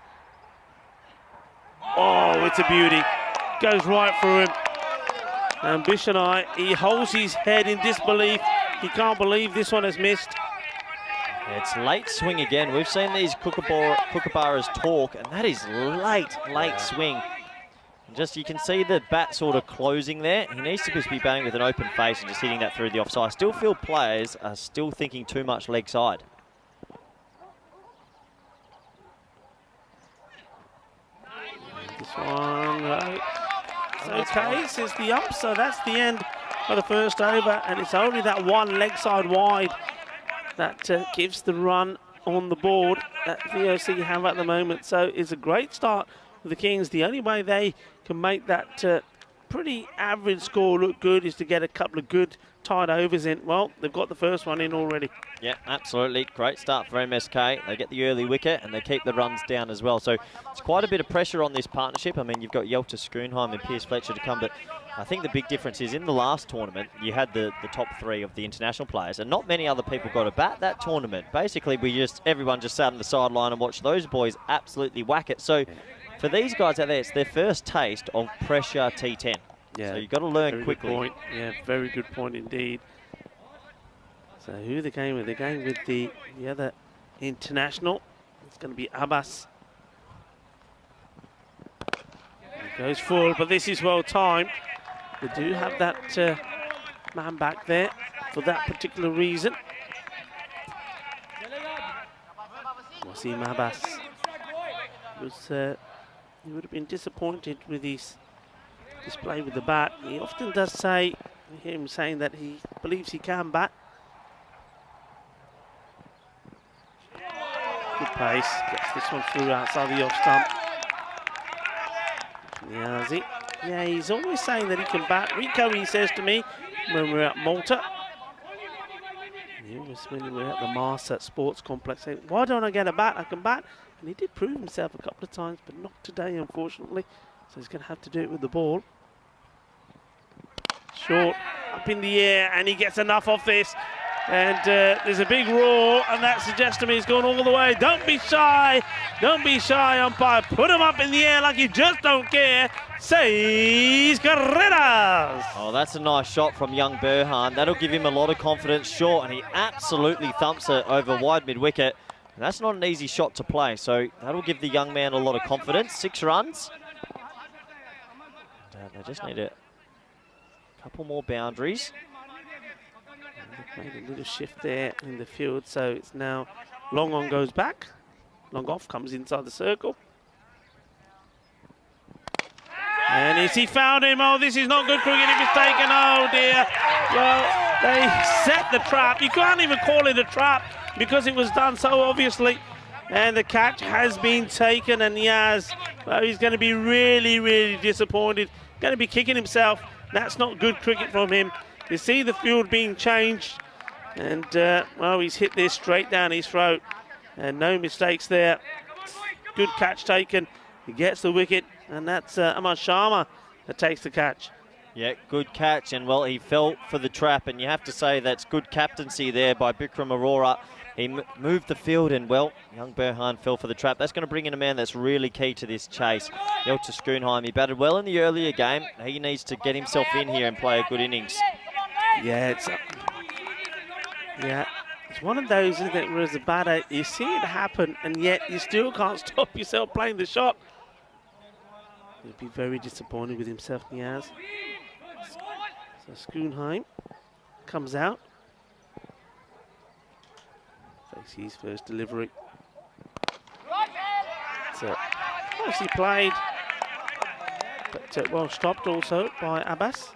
[SPEAKER 6] Oh, it's a beauty. Goes right through him. And Bishanai, he holds his head in disbelief. He can't believe this one has missed.
[SPEAKER 3] It's late swing again. We've seen these kookaburras talk, and that is late swing. And just you can see the bat sort of closing there. He needs to just be batting with an open face and just hitting that through the offside. I still feel players are still thinking too much leg side.
[SPEAKER 6] This one, right. It's okay, says the ump, so that's the end of the first over, and it's only that one leg side wide that gives the run on the board that VOC have at the moment. So it's a great start for the Kings. The only way they can make that pretty average score look good is to get a couple of good tight overs in. Well, they've got the first one in already.
[SPEAKER 3] Yeah, absolutely. Great start for MSK. They get the early wicket and they keep the runs down as well. So it's quite a bit of pressure on this partnership. I mean, you've got Yelta Schoonheim and Piers Fletcher to come, but I think the big difference is in the last tournament, you had the top 3 of the international players, and not many other people got a bat that tournament. Basically, everyone just sat on the sideline and watched those boys absolutely whack it. So for these guys out there, it's their first taste of pressure T10. Yeah, so you've got to learn quickly.
[SPEAKER 6] Good point. Yeah, very good point indeed. So who are they going with? They're going with the other international. It's going to be Abbas. He goes full, but this is well timed. They do have that man back there for that particular reason. Wasim Abbas he would have been disappointed with his display with the bat. He often does say, I hear him saying that he believes he can bat. Good pace, gets this one through outside the off stump. Niazi. Yeah, he's always saying that he can bat. Rico, he says to me, when we're at Malta. He was when we were at the Marsa Sports Complex saying, why don't I get a bat? I can bat. And he did prove himself a couple of times, but not today, unfortunately. So he's going to have to do it with the ball. Short, up in the air, and he gets enough of this. And there's a big roar, and that suggests to me he's gone all the way. Don't be shy. Don't be shy, umpire. Put him up in the air like you just don't care. Says Carreras.
[SPEAKER 3] Oh, that's a nice shot from young Burhan. That'll give him a lot of confidence. Short, and he absolutely thumps it over wide mid-wicket. And that's not an easy shot to play, so that'll give the young man a lot of confidence. 6 runs. And, they just need a couple more boundaries.
[SPEAKER 6] They've made a little shift there in the field, so it's now long on goes back. Long off comes inside the circle. And is he found him? Oh, this is not good cricket if it's taken. Oh dear. Well, they set the trap. You can't even call it a trap because it was done so obviously. And the catch has been taken, and Niaz, well, he's going to be really, really disappointed. Going to be kicking himself. That's not good cricket from him. You see the field being changed, and well, he's hit this straight down his throat, and no mistakes there. Good catch taken. He gets the wicket, and that's Ahmad Sharma that takes the catch.
[SPEAKER 3] Yeah, good catch, and well, he fell for the trap, and you have to say that's good captaincy there by Bikram Aurora. He moved the field, and well, young Berhan fell for the trap. That's going to bring in a man that's really key to this chase. Yelta Schoonheim, he batted well in the earlier game. He needs to get himself in here and play a good innings.
[SPEAKER 6] Yeah, it's one of those, isn't it, where as a batter, you see it happen, and yet you still can't stop yourself playing the shot. He'll be very disappointed with himself, Niaz. So Schoonheim comes out. Takes his first delivery. So, nicely played. But well stopped also by Abbas.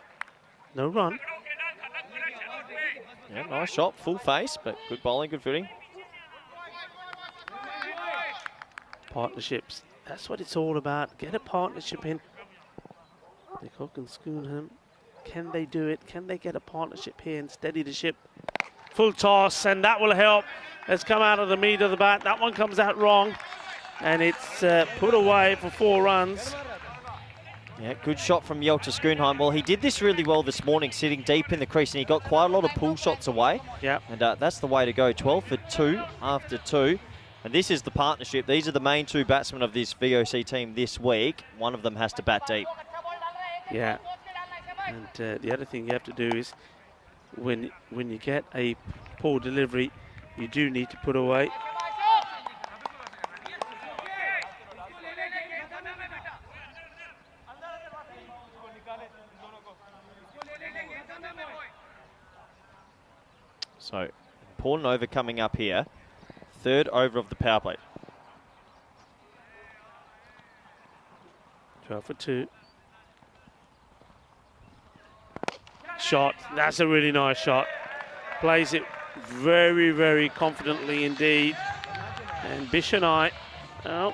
[SPEAKER 6] No run.
[SPEAKER 3] Yeah, nice shot, full face, but good bowling, good footing.
[SPEAKER 6] Partnerships. That's what it's all about. Get a partnership in. Leacock and Schoonheim. Can they do it? Can they get a partnership here and steady the ship? Full toss, and that will help. Let's come out of the meat of the bat. That one comes out wrong, and it's put away for 4 runs.
[SPEAKER 3] Yeah, good shot from Yelta Schoonheim. Well, he did this really well this morning, sitting deep in the crease, and he got quite a lot of pull shots away.
[SPEAKER 6] Yeah.
[SPEAKER 3] And that's the way to go. 12 for 2 after 2. And this is the partnership. These are the main 2 batsmen of this VOC team this week. One of them has to bat deep.
[SPEAKER 6] Yeah. And the other thing you have to do is, when you get a poor delivery, you do need to put away.
[SPEAKER 3] So, important over coming up here. 3rd over of the power play.
[SPEAKER 6] 12 for 2. Shot. That's a really nice shot. Plays it very, very confidently indeed. And Bishanai, well,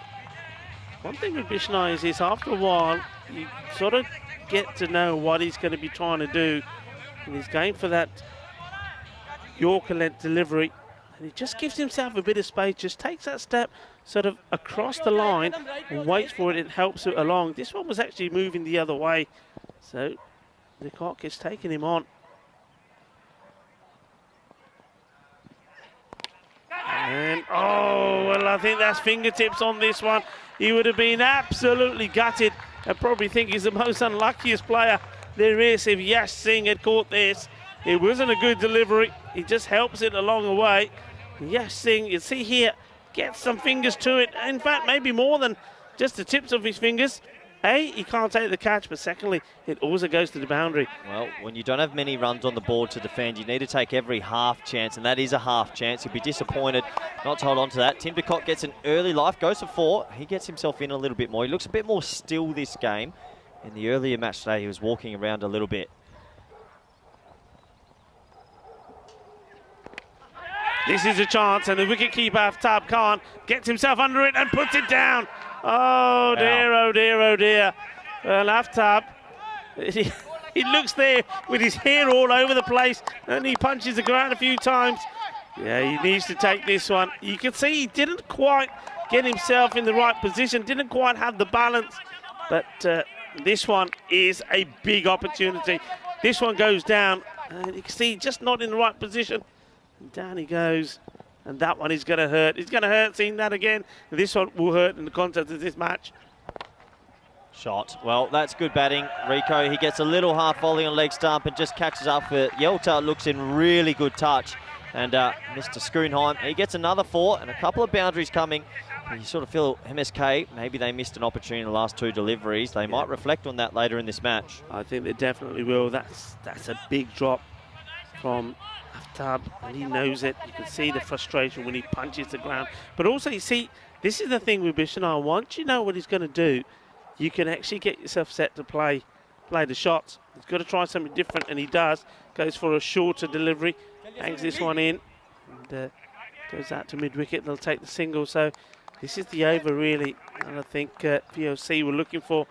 [SPEAKER 6] one thing with Bishanai is after a while, you sort of get to know what he's going to be trying to do. And he's going for that Yorker length delivery. And he just gives himself a bit of space, just takes that step sort of across the line and waits for it and helps it along. This one was actually moving the other way. So the clock is taking him on. And, oh, well, I think that's fingertips on this one. He would have been absolutely gutted. I probably think he's the most unluckiest player there is if Yash Singh had caught this. It wasn't a good delivery. He just helps it along the way. Yash Singh, you see here, gets some fingers to it. In fact, maybe more than just the tips of his fingers. A, he can't take the catch, but secondly, it also goes to the boundary.
[SPEAKER 3] Well, when you don't have many runs on the board to defend, you need to take every half chance, and that is a half chance. He'll be disappointed not to hold on to that. Tim de Kock gets an early life, goes for 4. He gets himself in a little bit more. He looks a bit more still this game. In the earlier match today, he was walking around a little bit.
[SPEAKER 6] This is a chance, and the wicketkeeper, Aftab Khan, gets himself under it and puts it down. Oh dear, oh dear, oh dear. Well, Aftab, he looks there with his hair all over the place, and he punches the ground a few times. Yeah, he needs to take this one. You can see he didn't quite get himself in the right position, didn't quite have the balance, but this one is a big opportunity. This one goes down, and you can see just not in the right position. Down he goes, and that one is going to hurt. It's going to hurt seeing that again. This one will hurt in the context of this match.
[SPEAKER 3] Shot. Well, that's good batting. Rico, he gets a little half volley on leg stump and just catches up for Yelta. Looks in really good touch. And Mr. Schoonheim, he gets another 4 and a couple of boundaries coming. You sort of feel MSK, maybe they missed an opportunity in the last 2 deliveries. They might reflect on that later in this match.
[SPEAKER 6] I think they definitely will. That's a big drop from Aftab, and he knows it. You can see the frustration when he punches the ground. But also, you see, this is the thing with Bishanai. Once you know what he's going to do, you can actually get yourself set to play the shots. He's got to try something different, and he does. Goes for a shorter delivery, hangs this one in, and goes out to mid-wicket. They'll take the single. So this is the over, really. And I think VOC were looking for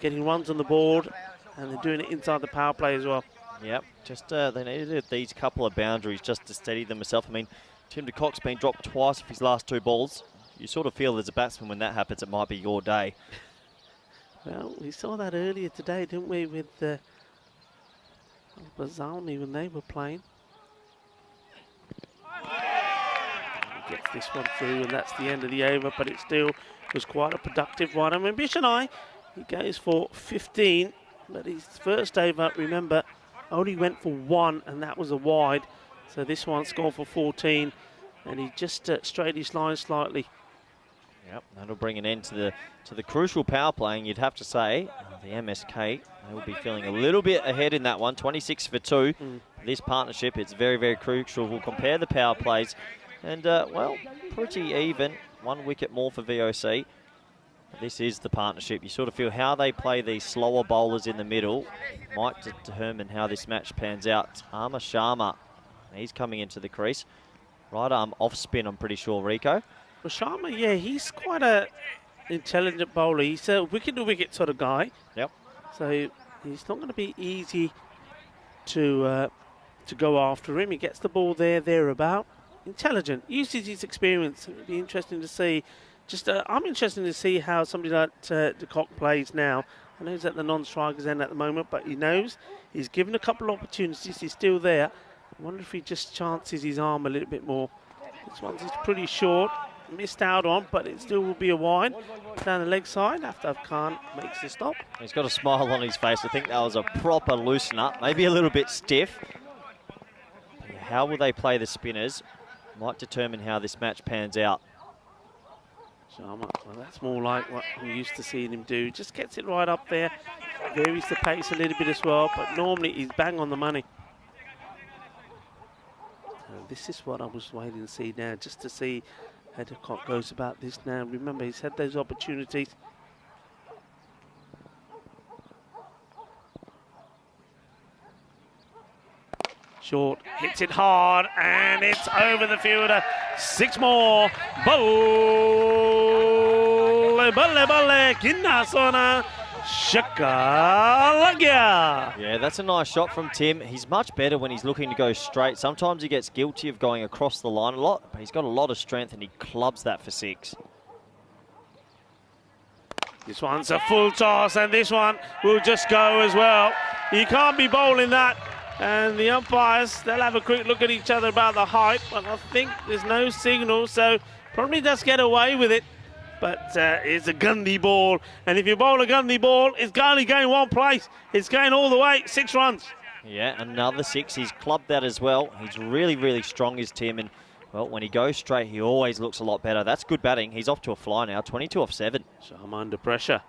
[SPEAKER 6] getting runs on the board, and they're doing it inside the power play as well.
[SPEAKER 3] Yep, just they needed these couple of boundaries just to steady themselves. I mean, Tim de Kock's been dropped twice of his last 2 balls. You sort of feel as a batsman when that happens, it might be your day.
[SPEAKER 6] Well, we saw that earlier today, didn't we, with Bizarre when they were playing. He gets this one through, and that's the end of the over, but it still was quite a productive one. And Bishonai, he goes for 15, but his first over, remember, only went for 1, and that was a wide. So this one's gone for 14, and he just straightened his line slightly.
[SPEAKER 3] Yep, that'll bring an end to the crucial power play, and you'd have to say the MSK, they will be feeling a little bit ahead in that one, 26 for 2. This partnership, it's very, very crucial. We'll compare the power plays, and, well, pretty even. 1 wicket more for VOC. This is the partnership. You sort of feel how they play these slower bowlers in the middle might determine how this match pans out. Tama Sharma, he's coming into the crease. Right arm off spin, I'm pretty sure, Rico.
[SPEAKER 6] Well, Sharma, yeah, he's quite a intelligent bowler. He's a wicket-to-wicket sort of guy.
[SPEAKER 3] Yep.
[SPEAKER 6] So he's not going to be easy to go after him. He gets the ball thereabout. Intelligent, uses his experience. It'll be interesting to see. I'm interested to see how somebody like De Kock plays now. I know he's at the non-strikers end at the moment, but he knows he's given a couple of opportunities. He's still there. I wonder if he just chances his arm a little bit more. This one's pretty short. Missed out on, but it still will be a wide down the leg side after Khan makes the stop.
[SPEAKER 3] He's got a smile on his face. I think that was a proper loosener, maybe a little bit stiff. How will they play the spinners might determine how this match pans out.
[SPEAKER 6] Sharma, well, that's more like what I'm used to seeing him do. Just gets it right up there, varies the pace a little bit as well, but normally he's bang on the money. So this is what I was waiting to see now, just to see how De Kock goes about this now. Remember, he's had those opportunities. Short, hits it hard, and it's over the fielder. 6 more. Balle, balle, balle, Kinnasona, Shakalagya.
[SPEAKER 3] Yeah, that's a nice shot from Tim. He's much better when he's looking to go straight. Sometimes he gets guilty of going across the line a lot, but he's got a lot of strength and he clubs that for 6.
[SPEAKER 6] This one's a full toss, and this one will just go as well. You can't be bowling that. And the umpires, they'll have a quick look at each other about the height, but I think there's no signal, so probably does get away with it. But it's a Gundy ball, and if you bowl a Gundy ball, it's only going one place. It's going all the way, 6 runs.
[SPEAKER 3] Yeah, another 6. He's clubbed that as well. He's really, really strong, is Tim, and well, when he goes straight, he always looks a lot better. That's good batting. He's off to a fly now, 22 off 7.
[SPEAKER 6] So I'm under pressure.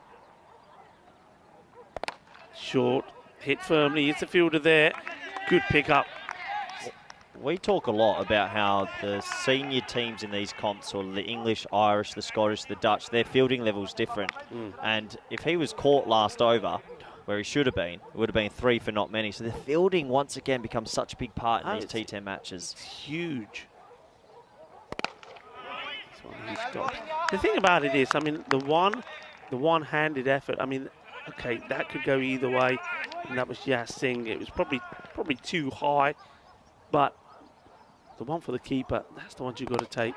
[SPEAKER 6] Short, hit firmly, it's a fielder there. Good pick up.
[SPEAKER 3] We talk a lot about how the senior teams in these comps, or the English, Irish, the Scottish, the Dutch, their fielding level's different. And if he was caught last over, where he should have been, it would have been 3 for not many. So the fielding once again becomes such a big part in these T10 matches.
[SPEAKER 6] It's huge. The thing about it is, I mean, the one-handed effort, I mean, okay, that could go either way. And that was Yas Singh. It was probably too high, but the one for the keeper, that's the one you've got to take.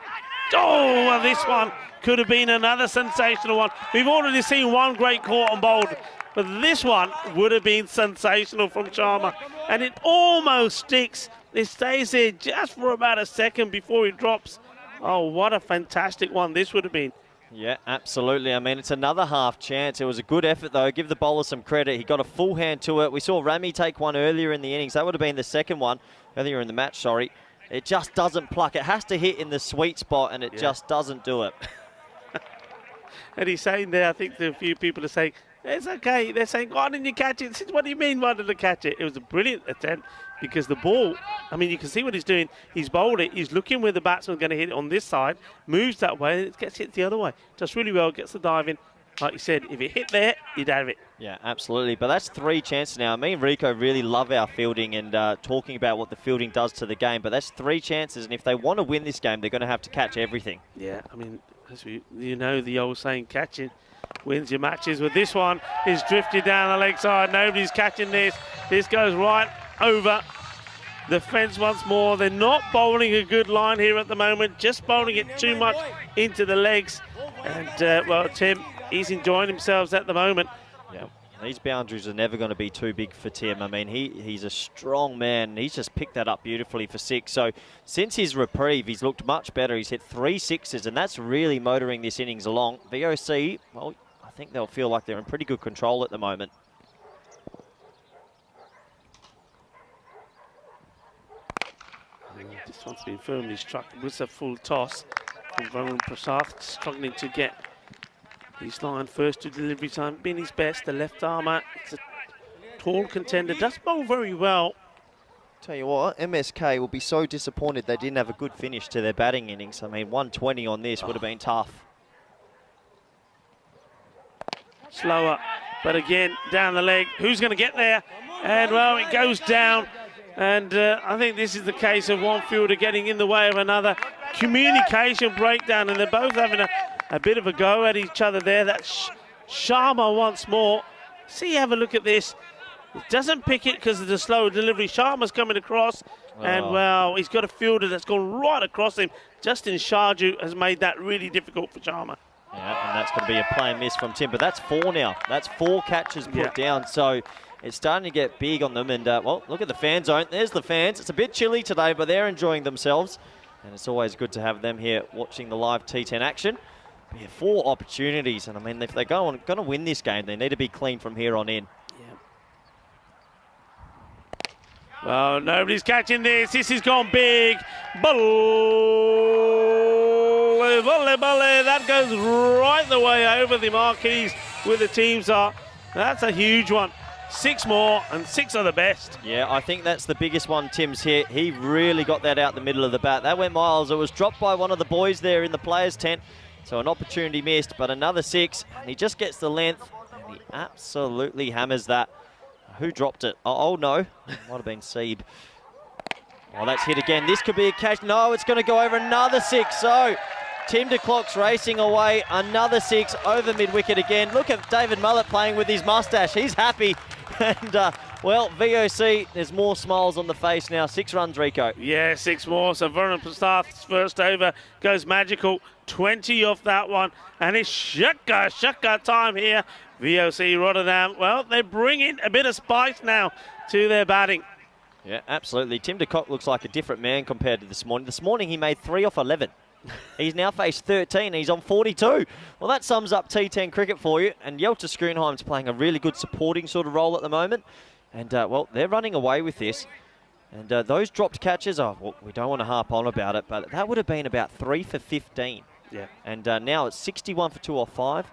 [SPEAKER 6] Oh, well, this one could have been another sensational one. We've already seen one great caught and bowled, but this one would have been sensational from Sharma. And it almost sticks. It stays there just for about a second before it drops. Oh, what a fantastic one this would have been.
[SPEAKER 3] Yeah, absolutely. I mean, it's another half chance. It was a good effort, though. Give the bowler some credit. He got a full hand to it. We saw Rami take one earlier in the innings. That would have been the second one, earlier in the match, sorry. It just doesn't pluck. It has to hit in the sweet spot, and it just doesn't do it.
[SPEAKER 6] And he's saying there, I think a few people are saying, it's okay. They're saying, why didn't you catch it? What do you mean, why didn't you catch it? It was a brilliant attempt because the ball, I mean, you can see what he's doing. He's bowled it. He's looking where the batsman's going to hit it on this side, moves that way, and it gets hit the other way. Does really well, gets the dive in. Like you said, if it hit there, you'd have it.
[SPEAKER 3] Yeah, absolutely. But that's 3 chances now. Me and Rico really love our fielding and talking about what the fielding does to the game. But that's 3 chances, and if they want to win this game, they're going to have to catch everything.
[SPEAKER 6] Yeah, I mean, as you know the old saying, catching wins your matches. With this one, is drifted down the leg side. Nobody's catching this. This goes right over the fence once more. They're not bowling a good line here at the moment, just bowling it too much into the legs. And, well, Tim, he's enjoying himself at the moment.
[SPEAKER 3] Yeah, These boundaries are never going to be too big for Tim. I mean, he's a strong man. He's just picked that up beautifully for 6. So since his reprieve, he's looked much better. He's hit 3 6s, and that's really motoring this innings along. VOC, well, I think they'll feel like they're in pretty good control at the moment.
[SPEAKER 6] This one's been firmly struck with a full toss from Varun Prasad, struggling to get his line first to delivery time, being his best. The left armour, it's a tall contender, does bowl very well.
[SPEAKER 3] Tell you what, MSK will be so disappointed they didn't have a good finish to their batting innings. I mean, 120 on this would have been tough.
[SPEAKER 6] Slower, but again, down the leg. Who's going to get there? And, well, it goes down. And I think this is the case of one fielder getting in the way of another. Communication breakdown, and they're both having a bit of a go at each other there. That's Sharma once more. See, have a look at this. He doesn't pick it because of the slow delivery. Sharma's coming across, and, well, he's got a fielder that's gone right across him. Justin Sharju has made that really difficult for Sharma.
[SPEAKER 3] Yeah, and that's going to be a plain miss from Tim, but that's 4 now. That's 4 catches put down, so it's starting to get big on them. And, well, look at the fan zone. There's the fans. It's a bit chilly today, but they're enjoying themselves. And it's always good to have them here watching the live T10 action. But yeah, 4 opportunities. And, I mean, if they're going to win this game, they need to be clean from here on in.
[SPEAKER 6] Well, nobody's catching this. This has gone big. Volley, volley, volley. That goes right the way over the marquees where the teams are. That's a huge one. 6 more, and 6 are the best.
[SPEAKER 3] Yeah, I think that's the biggest one Tim's hit. He really got that out the middle of the bat. That went miles. It was dropped by one of the boys there in the players' tent. So an opportunity missed, but another 6. And he just gets the length, and he absolutely hammers that. Who dropped it? Oh, no. Might have been Seeb. Oh, that's hit again. This could be a catch. No, it's going to go over another 6. So Tim de Klok's racing away. Another 6 over mid-wicket again. Look at David Mullet playing with his mustache. He's happy. And, well, VOC, there's more smiles on the face now. 6 runs, Rico.
[SPEAKER 6] Yeah, 6 more. So Varun Prasad's first over goes magical. 20 off that one. And it's shaka time here. VOC Rotterdam, well, they're bringing a bit of spice now to their batting.
[SPEAKER 3] Yeah, absolutely. Tim de Klok looks like a different man compared to this morning. This morning he made 3 off 11. He's now faced 13. He's on 42. Well, that sums up T10 cricket for you. And Yelta Schoonheim's playing a really good supporting sort of role at the moment. And, well, they're running away with this. And those dropped catches, well, we don't want to harp on about it, but that would have been about 3 for 15.
[SPEAKER 6] Yeah.
[SPEAKER 3] And now it's 61 for 2 off 5.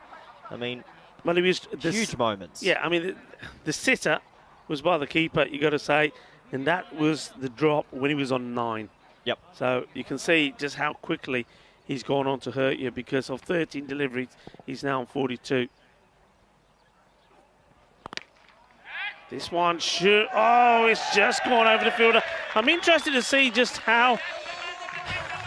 [SPEAKER 3] I mean,
[SPEAKER 6] well, it was
[SPEAKER 3] huge moments.
[SPEAKER 6] Yeah, I mean, the sitter was by the keeper, you got to say, and that was the drop when he was on 9.
[SPEAKER 3] Yep.
[SPEAKER 6] So you can see just how quickly he's gone on to hurt you because of 13 deliveries, he's now on 42. This one should, it's just gone over the fielder. I'm interested to see just how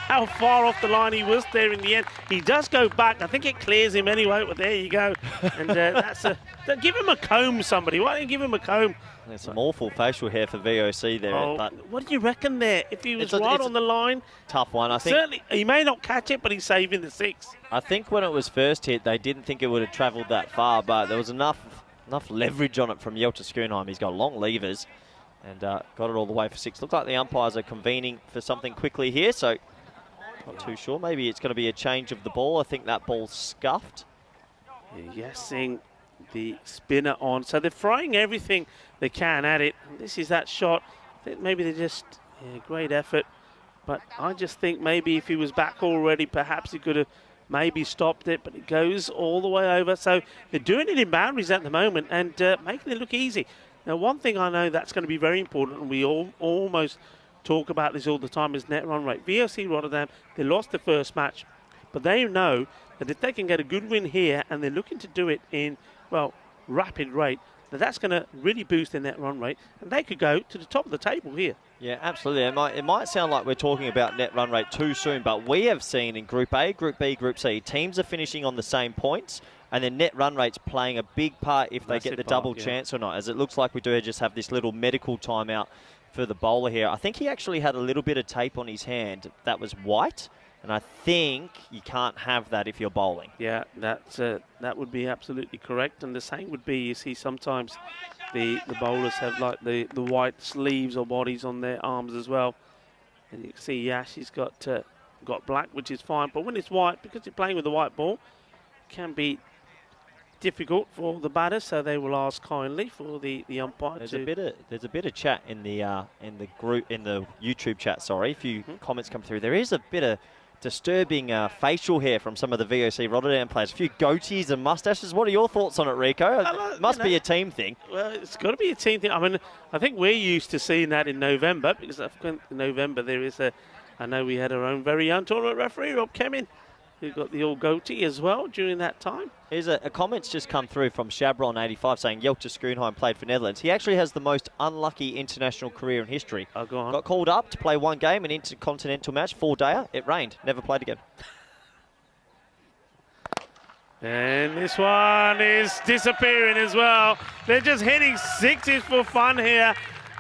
[SPEAKER 6] far off the line he was there in the end. He does go back. I think it clears him anyway, but there you go. And give him a comb, somebody. Why don't you give him a comb?
[SPEAKER 3] There's some awful facial hair for VOC there. But
[SPEAKER 6] what do you reckon there? If he was right on the line?
[SPEAKER 3] Tough one, I think.
[SPEAKER 6] Certainly, he may not catch it, but he's saving the 6.
[SPEAKER 3] I think when it was first hit, they didn't think it would have travelled that far, but there was enough leverage on it from Yelta Schoonheim. He's got long levers and got it all the way for 6. Looks like the umpires are convening for something quickly here, so not too sure. Maybe it's going to be a change of the ball. I think that ball's scuffed.
[SPEAKER 6] Guessing the spinner on. So they're throwing everything they can at it. This is that shot. Maybe they just, great effort. But I just think maybe if he was back already, perhaps he could have maybe stopped it. But it goes all the way over. So they're doing it in boundaries at the moment and making it look easy. Now, one thing I know that's going to be very important, and we almost talk about this all the time, is net run rate. VOC Rotterdam, they lost the first match, but they know that if they can get a good win here and they're looking to do it in, well, rapid rate, that's going to really boost their net run rate and they could go to the top of the table here.
[SPEAKER 3] Yeah, absolutely. It might sound like we're talking about net run rate too soon, but we have seen in Group A, Group B, Group C, teams are finishing on the same points and their net run rate's playing a big part if they get the double chance or not, as it looks like we do just have this little medical timeout for the bowler here. I think he actually had a little bit of tape on his hand that was white, and And I think you can't have that if you're bowling.
[SPEAKER 6] Yeah, that would be absolutely correct. And the same would be, you see, sometimes the bowlers have like the white sleeves or bodies on their arms as well. And you can see Yash, he's got black, which is fine. But when it's white, because you're playing with the white ball, it can be difficult for the batters, so they will ask kindly for the umpire.
[SPEAKER 3] There's a bit of chat in the group, in the YouTube chat. Sorry, a few comments come through. There is a bit of disturbing facial hair from some of the VOC Rotterdam players. A few goatees and mustaches. What are your thoughts on it, Rico? It must be a team thing.
[SPEAKER 6] Well, it's got to be a team thing. I mean, I think we're used to seeing that in November, because in November there is I know we had our own very young tournament referee, Rob Kemin, who got the old goatee as well during that time.
[SPEAKER 3] Here's a comment's just come through from Shabron85 saying Jeltje Schoenheim played for Netherlands. He actually has the most unlucky international career in history.
[SPEAKER 6] Oh, go on.
[SPEAKER 3] Got called up to play one game, an intercontinental match, 4-dayer. It rained. Never played again.
[SPEAKER 6] And this one is disappearing as well. They're just hitting sixes for fun here.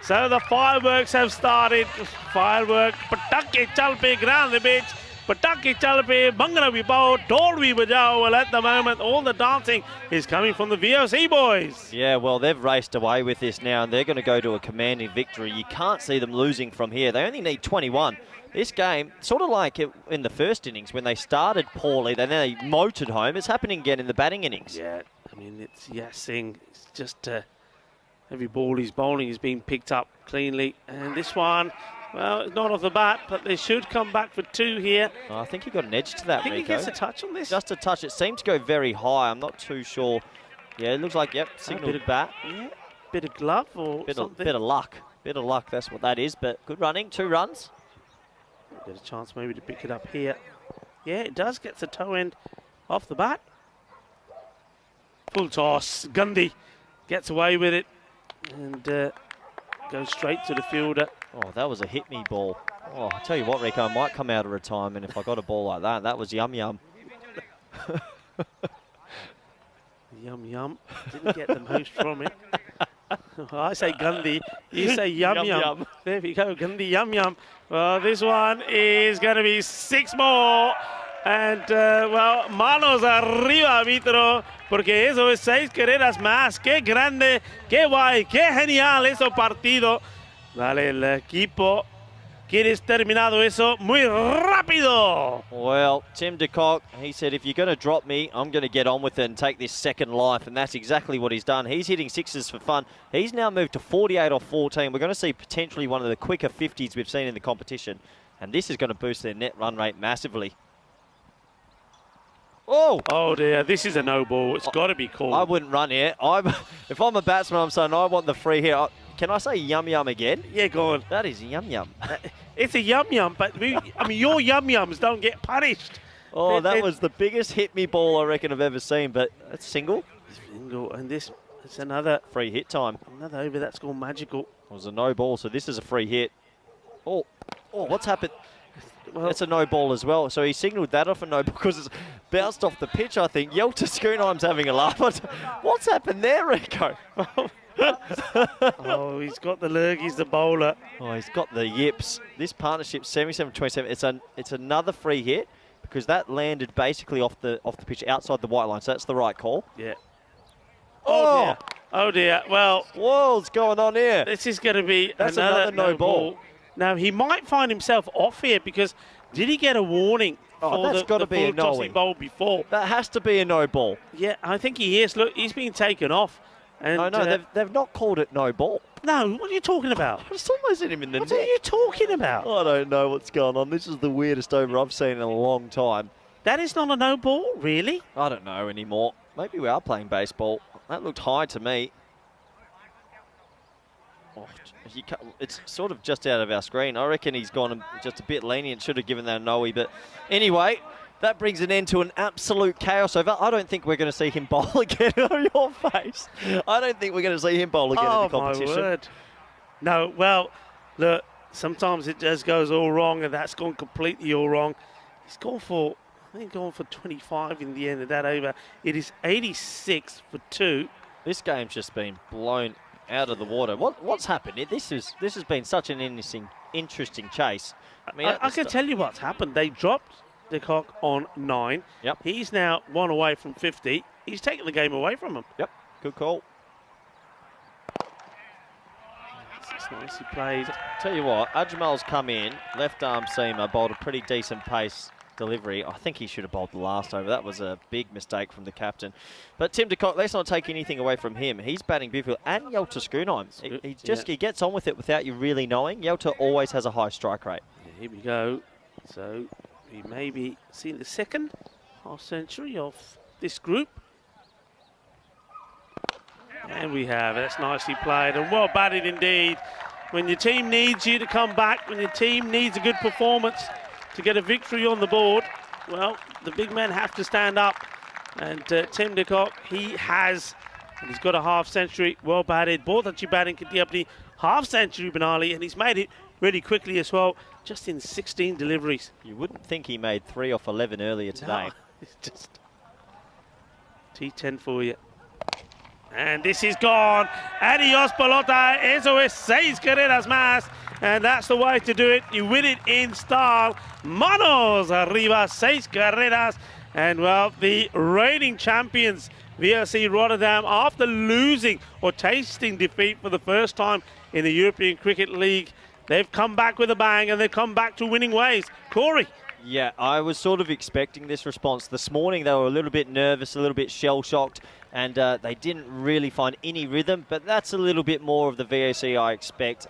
[SPEAKER 6] So the fireworks have started. Firework. Patake chalpe grande bitch. Patake chalpe, bhangra bhi bao, dol bhi bajao. Well, at the moment, all the dancing is coming from the VOC boys.
[SPEAKER 3] Yeah, well, they've raced away with this now, and they're going to go to a commanding victory. You can't see them losing from here. They only need 21. This game, sort of like in the first innings, when they started poorly, then they motored home. It's happening again in the batting innings.
[SPEAKER 6] Yeah, I mean, it's Singh. It's just every ball he's bowling is being picked up cleanly. And this one, well, it's not off the bat, but they should come back for two here.
[SPEAKER 3] Oh, I think he got an edge to that,
[SPEAKER 6] I think
[SPEAKER 3] Rico.
[SPEAKER 6] he gets a touch on this.
[SPEAKER 3] Just a touch. It seemed to go very high. I'm not too sure. Yeah, it looks like, yep, signalled bat.
[SPEAKER 6] Yeah, bit of glove or something.
[SPEAKER 3] Bit of luck. Bit of luck, that's what that is. But good running, 2 runs.
[SPEAKER 6] Get a chance maybe to pick it up here. Yeah, it does. Gets the toe end off the bat. Full toss. Gundy gets away with it and goes straight to the fielder.
[SPEAKER 3] Oh, that was a hit-me ball. Oh, I tell you what, Rico, I might come out of retirement if I got a ball like that. That was yum-yum.
[SPEAKER 6] Yum-yum. Didn't get the most from it. I say Gundy, you say yum-yum. There we go, Gundy yum-yum. Well, this one is going to be 6 more. And, well, manos arriba, Vitro, porque eso es 6 carreras más. Qué grande, qué guay, qué genial eso partido. Vale, el equipo ¿Quieres terminado eso muy rápido?
[SPEAKER 3] Well, Tim de Kock, he said, if you're going to drop me, I'm going to get on with it and take this second life, and that's exactly what he's done. He's hitting sixes for fun. He's now moved to 48 off 14. We're going to see potentially one of the quicker 50s we've seen in the competition, and this is going to boost their net run rate massively. Oh!
[SPEAKER 6] Oh dear, this is a no ball. It's got to be called.
[SPEAKER 3] I wouldn't run here. If I'm a batsman, I'm saying I want the free hit. Can I say yum-yum again?
[SPEAKER 6] Yeah, go on.
[SPEAKER 3] That is yum-yum.
[SPEAKER 6] It's a yum-yum, but I mean, your yum-yums don't get punished.
[SPEAKER 3] Oh, that was the biggest hit-me ball I reckon I've ever seen, but it's single.
[SPEAKER 6] Single, and this is another
[SPEAKER 3] free hit time.
[SPEAKER 6] Another over that's gone magical.
[SPEAKER 3] It was a no ball, so this is a free hit. Oh, what's happened? Well, it's a no ball as well. So he signalled that off a no ball because it's bounced off the pitch, I think. Jeltje Schoenheim's having a laugh. What's happened there, Rico?
[SPEAKER 6] Oh, he's got the lurgies, the bowler.
[SPEAKER 3] Oh, he's got the yips. This partnership, 77-27. It's another free hit because that landed basically off the pitch outside the white line. So that's the right call.
[SPEAKER 6] Yeah.
[SPEAKER 3] Oh
[SPEAKER 6] dear. Oh dear. Well,
[SPEAKER 3] what's going on here?
[SPEAKER 6] This is going to be
[SPEAKER 3] another no ball.
[SPEAKER 6] Now he might find himself off here because did he get a warning?
[SPEAKER 3] Oh, that's got to be a no
[SPEAKER 6] bowl before.
[SPEAKER 3] That has to be a no ball.
[SPEAKER 6] Yeah, I think he is. Look, he's being taken off. And,
[SPEAKER 3] no, they've not called it no ball.
[SPEAKER 6] No, what are you talking about?
[SPEAKER 3] It's almost hit him in the neck.
[SPEAKER 6] What are you talking about?
[SPEAKER 3] I don't know what's going on. This is the weirdest over I've seen in a long time.
[SPEAKER 6] That is not a no ball, really?
[SPEAKER 3] I don't know anymore. Maybe we are playing baseball. That looked high to me. Oh, it's sort of just out of our screen. I reckon he's gone just a bit lenient. Should have given that a no-y. But anyway, that brings an end to an absolute chaos over. I don't think we're going to see him bowl again on your face. I don't think we're going to see him bowl again in the competition.
[SPEAKER 6] My word. No, well, look, sometimes it just goes all wrong, and that's gone completely all wrong. He's gone for, I think, 25 in the end of that over. It is 86 for 2.
[SPEAKER 3] This game's just been blown out of the water. What's happened? This has been such an interesting chase.
[SPEAKER 6] I can tell you what's happened. They dropped de Kock on 9.
[SPEAKER 3] Yep.
[SPEAKER 6] He's now 1 away from 50. He's taken the game away from him.
[SPEAKER 3] Yep, good call.
[SPEAKER 6] This is nicely played.
[SPEAKER 3] Tell you what, Ajmal's come in, left arm seamer, bowled a pretty decent pace delivery. I think he should have bowled the last over. That was a big mistake from the captain. But Tim de Kock, let's not take anything away from him. He's batting beautiful. And Yelta Schoonheim. He gets on with it without you really knowing. Yelta always has a high strike rate.
[SPEAKER 6] Yeah, here we go. So we may be seeing the second half century of this group. And we have. That's nicely played and well batted indeed. When your team needs you to come back, when your team needs a good performance to get a victory on the board, well, the big men have to stand up. And Tim de Kock, he has. And he's got a half century, well batted. Both actually batting Kadiapti, half century Benali, and he's made it really quickly as well, just in 16 deliveries.
[SPEAKER 3] You wouldn't think he made 3 off 11 earlier today.
[SPEAKER 6] No, it's just T10 for you. And this is gone. Adios pelota, eso es 6 carreras más. And that's the way to do it. You win it in style. Manos arriba, 6 carreras. And well, the reigning champions, VOC Rotterdam, after losing or tasting defeat for the first time in the European Cricket League, they've come back with a bang and they've come back to winning ways. Corey.
[SPEAKER 3] Yeah, I was sort of expecting this response. This morning they were a little bit nervous, a little bit shell-shocked, and they didn't really find any rhythm, but that's a little bit more of the VOC I expect.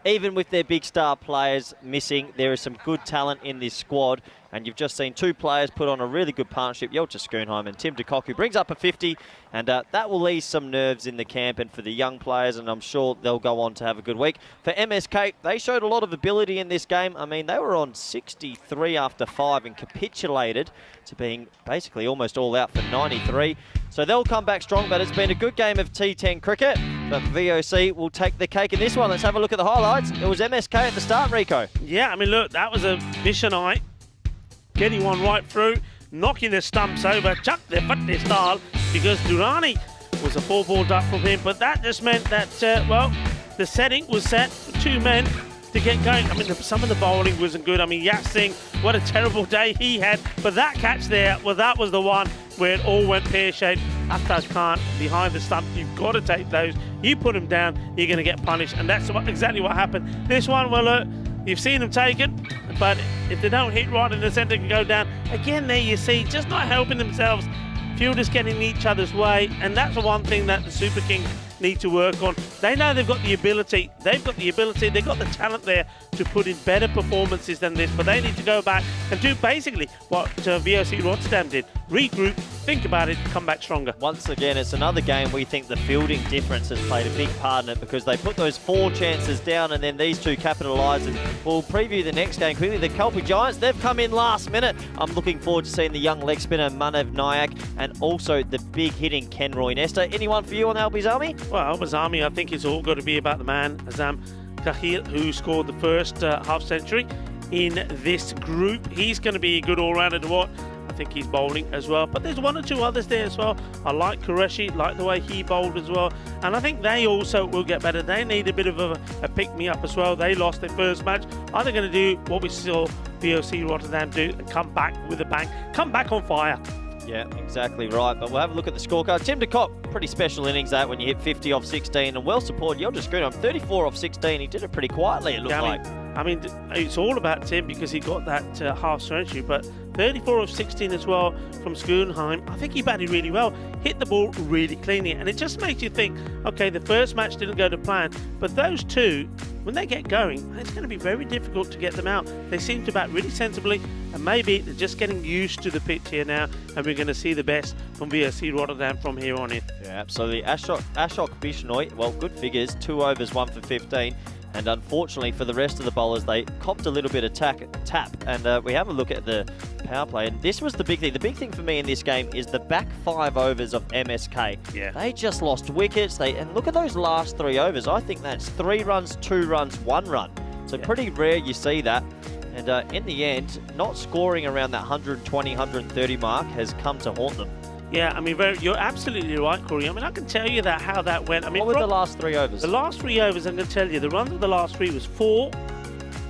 [SPEAKER 3] Even with their big star players missing, there is some good talent in this squad, and you've just seen 2 players put on a really good partnership, Yelta Schoonheim and Tim de Kock, who brings up a 50, and that will ease some nerves in the camp and for the young players, and I'm sure they'll go on to have a good week. For MSK, they showed a lot of ability in this game. I mean, they were on 63 after 5 and capitulated to being basically almost all out for 93. So they'll come back strong, but it's been a good game of T10 cricket. But VOC will take the cake in this one. Let's have a look at the highlights. It was MSK at the start, Rico.
[SPEAKER 6] Yeah, I mean, look, that was a missionite. Getting one right through, knocking the stumps over, chuck the foot style, because Durrani was a 4-ball duck from him. But that just meant that, well, the setting was set for 2 men to get going. I mean, some of the bowling wasn't good. I mean, Yat Singh, what a terrible day he had. But that catch there, well, that was the one where it all went pear-shaped. Akhtar Khan behind the stump. You've got to take those. You put him down, you're going to get punished. And that's exactly what happened. This one, well, look, you've seen them taken, but if they don't hit right in the centre, can go down. Again, there you see, just not helping themselves. Fielders getting in each other's way, and that's the one thing that the Super Kings need to work on. They know they've got the ability, they've got the talent there to put in better performances than this, but they need to go back and do basically what VOC Rotterdam did. Regroup, think about it, come back stronger.
[SPEAKER 3] Once again, it's another game we think the fielding difference has played a big part in it, because they put those 4 chances down and then these 2 capitalised. And we'll preview the next game quickly. The Kelpie Giants, they've come in last minute. I'm looking forward to seeing the young leg spinner Manav Nayak and also the big hitting Ken Roy Nesta. Anyone for you on Albies Army?
[SPEAKER 6] Well, Albies Army, I think it's all got to be about the man, Azam Kahil, who scored the first half century in this group. He's going to be a good all-rounder to what? I think he's bowling as well. But there's 1 or 2 others there as well. I like Qureshi, like the way he bowled as well. And I think they also will get better. They need a bit of a pick-me-up as well. They lost their first match. Are they going to do what we saw VOC Rotterdam do and come back with a bang? Come back on fire.
[SPEAKER 3] Yeah, exactly right. But we'll have a look at the scorecard. Tim de Kock, pretty special innings that when you hit 50 off 16 and well supported. You'll just screwed on 34 off 16. He did it pretty quietly, it looked like.
[SPEAKER 6] I mean, it's all about Tim because he got that half century, but 34 of 16 as well from Schoonheim. I think he batted really well, hit the ball really cleanly, and it just makes you think, okay, the first match didn't go to plan, but those 2, when they get going, it's going to be very difficult to get them out. They seem to bat really sensibly, and maybe they're just getting used to the pitch here now, and we're going to see the best from VOC Rotterdam from here on in.
[SPEAKER 3] Yeah, absolutely. Ashok Bishnoi, well, good figures, 2 overs, 1 for 15. And unfortunately for the rest of the bowlers, they copped a little bit of tap. And we have a look at the power play. And this was the big thing. The big thing for me in this game is the back 5 overs of MSK.
[SPEAKER 6] Yeah.
[SPEAKER 3] They just lost wickets. And look at those last 3 overs. I think that's 3 runs, 2 runs, 1 run. So pretty rare you see that. And in the end, not scoring around that 120, 130 mark has come to haunt them.
[SPEAKER 6] Yeah, I mean, you're absolutely right, Corey. I mean, I can tell you how that went. I mean,
[SPEAKER 3] what were the last 3 overs?
[SPEAKER 6] The last 3 overs, I'm going to tell you, the runs of the last 3 was 4,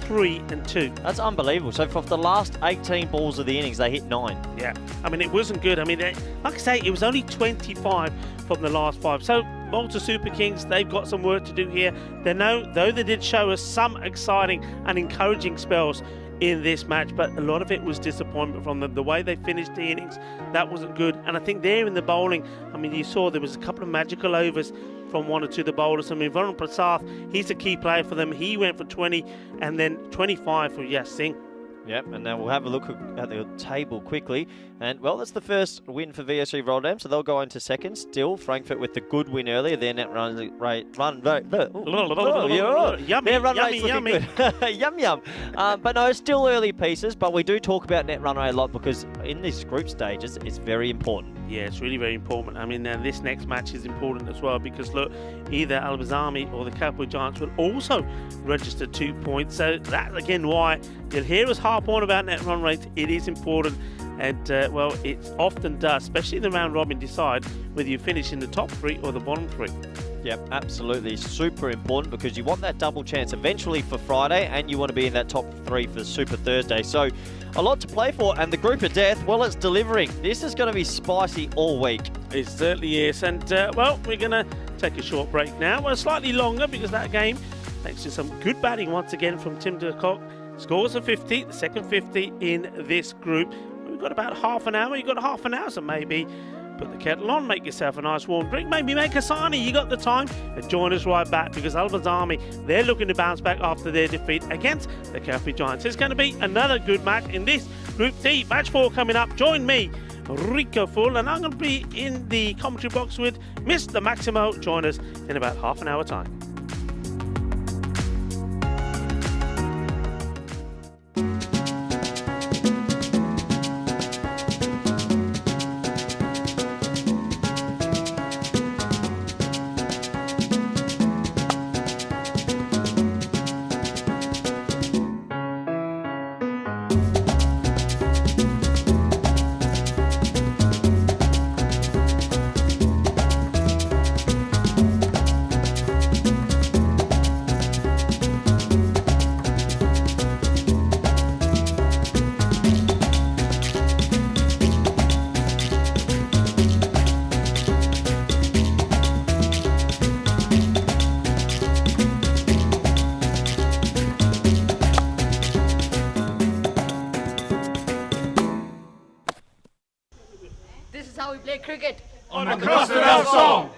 [SPEAKER 6] 3 and 2.
[SPEAKER 3] That's unbelievable. So for the last 18 balls of the innings, they hit 9.
[SPEAKER 6] Yeah, I mean, it wasn't good. I mean, like I say, it was only 25 from the last 5. So Malta Super Kings, they've got some work to do here. Though they did show us some exciting and encouraging spells in this match, but a lot of it was disappointment from them. The way they finished the innings, that wasn't good. And I think there in the bowling, I mean, you saw there was a couple of magical overs from one or two of the bowlers. I mean, Varun Prasad, he's a key player for them. He went for 20 and then 25 for Yash Singh.
[SPEAKER 3] Yep, and now we'll have a look at the table quickly. And, well, that's the first win for VSC Rotterdam, so they'll go into second. Still, Frankfurt with the good win earlier. Their net run rate...
[SPEAKER 6] Yummy.
[SPEAKER 3] Yum, yum. But no, still early pieces, but we do talk about net run rate a lot because in these group stages, it's very important.
[SPEAKER 6] Yeah, it's really very important. I mean, this next match is important as well because, look, either Al-Bazami or the Capital Giants will also register 2 points. So that's, again, why you'll hear us harp on about net run rates. It is important. And, well, it often does, especially in the round robin, decide whether you finish in the top 3 or the bottom 3.
[SPEAKER 3] Yep, absolutely. Super important because you want that double chance eventually for Friday and you want to be in that top 3 for Super Thursday. So a lot to play for, and the group of death, well, it's delivering. This is going to be spicy all week.
[SPEAKER 6] It certainly is. And, well, we're going to take a short break now. Well, slightly longer because that game, thanks to some good batting once again from Tim de Kock, scores a 50, the second 50 in this group. We've got about half an hour. You've got half an hour, so maybe put the kettle on, make yourself a nice warm drink, maybe make a sarnie. You got the time, and join us right back because Al-Bazami, they're looking to bounce back after their defeat against the Capital Giants. It's going to be another good match in this Group D. Match 4 coming up. Join me, Rico Full, and I'm going to be in the commentary box with Mr. Maximo. Join us in about half an hour time.
[SPEAKER 5] This is how we play cricket.
[SPEAKER 2] On a crusted out song.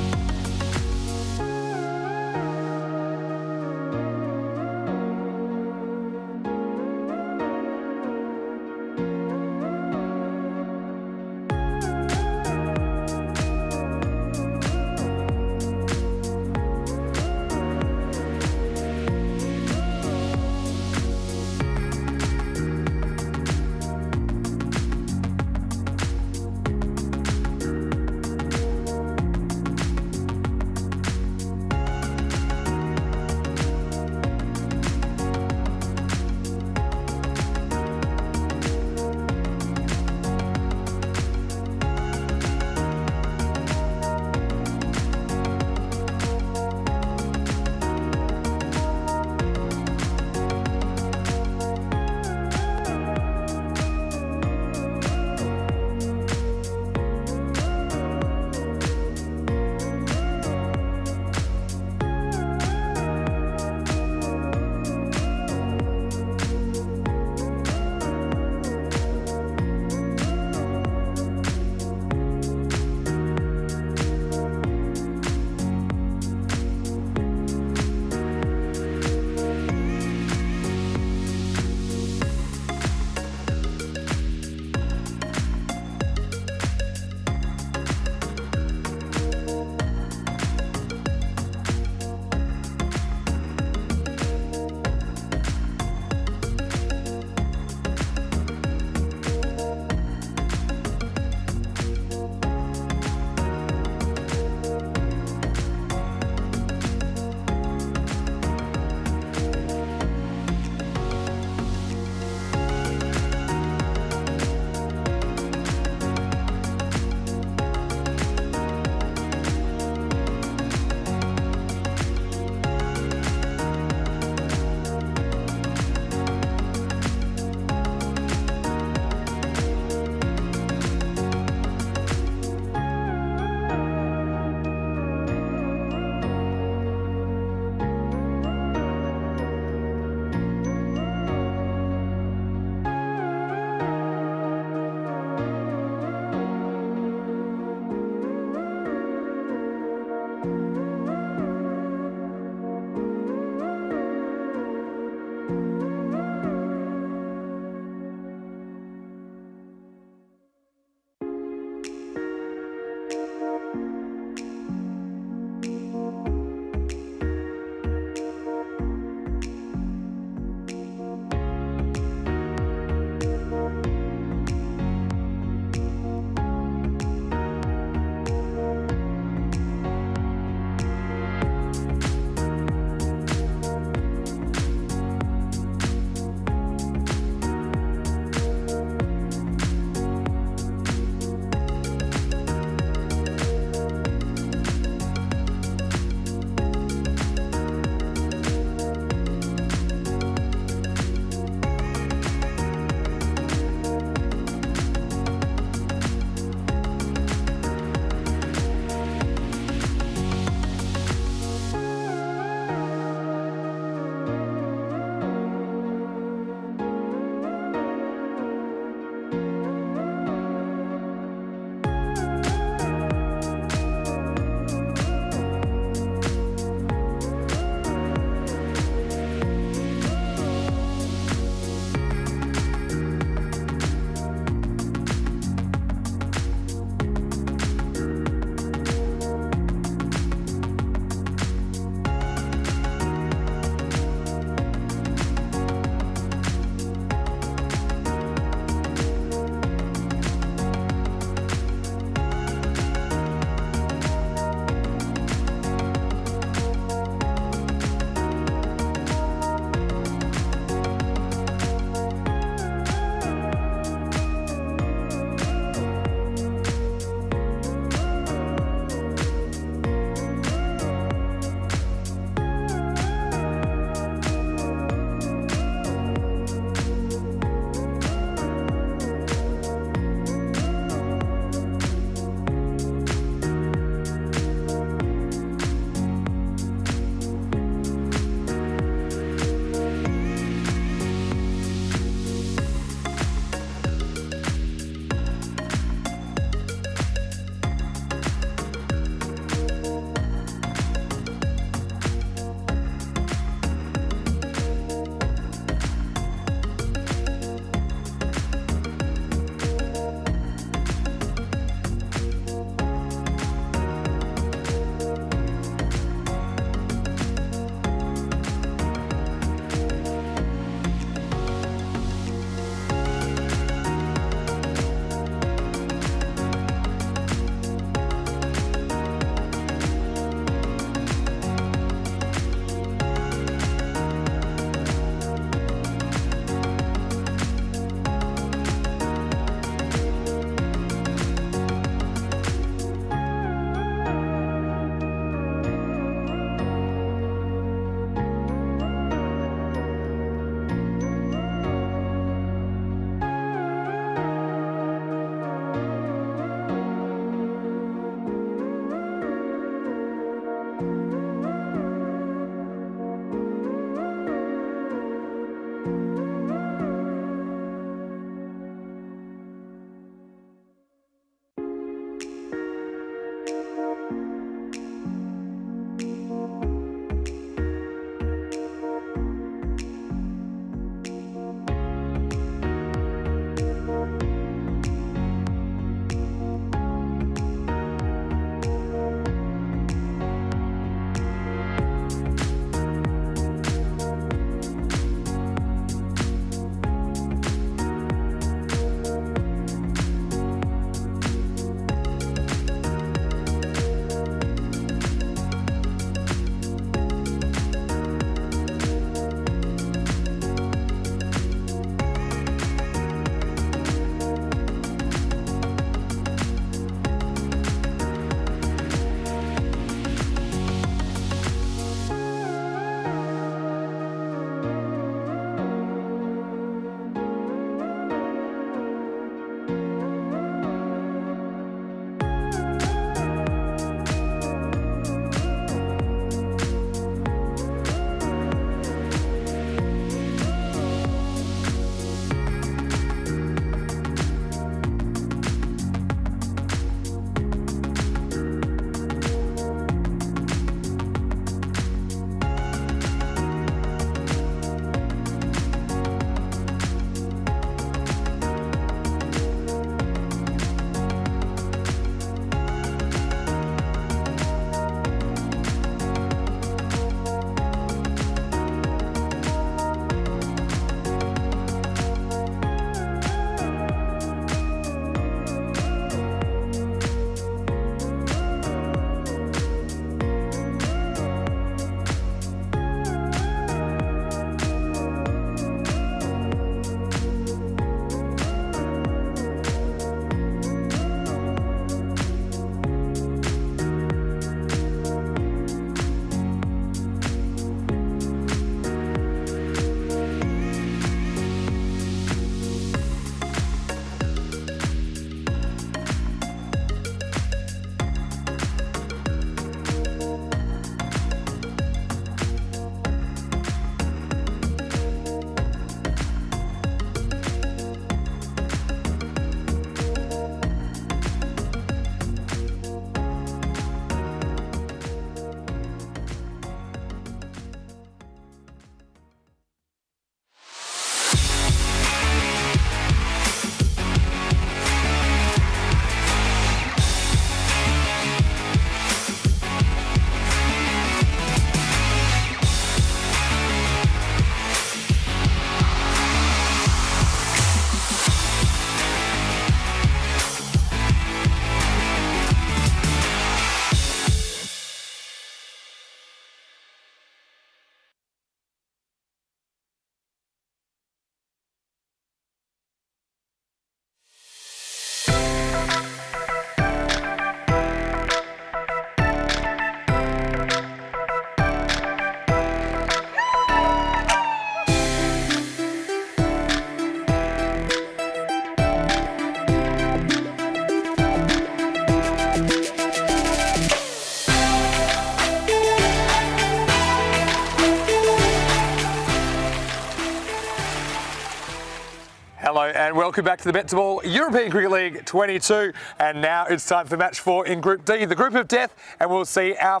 [SPEAKER 1] and welcome back to the BET2BALL European Cricket League 22. And now it's time for match 4 in Group D, the group of death, and we'll see our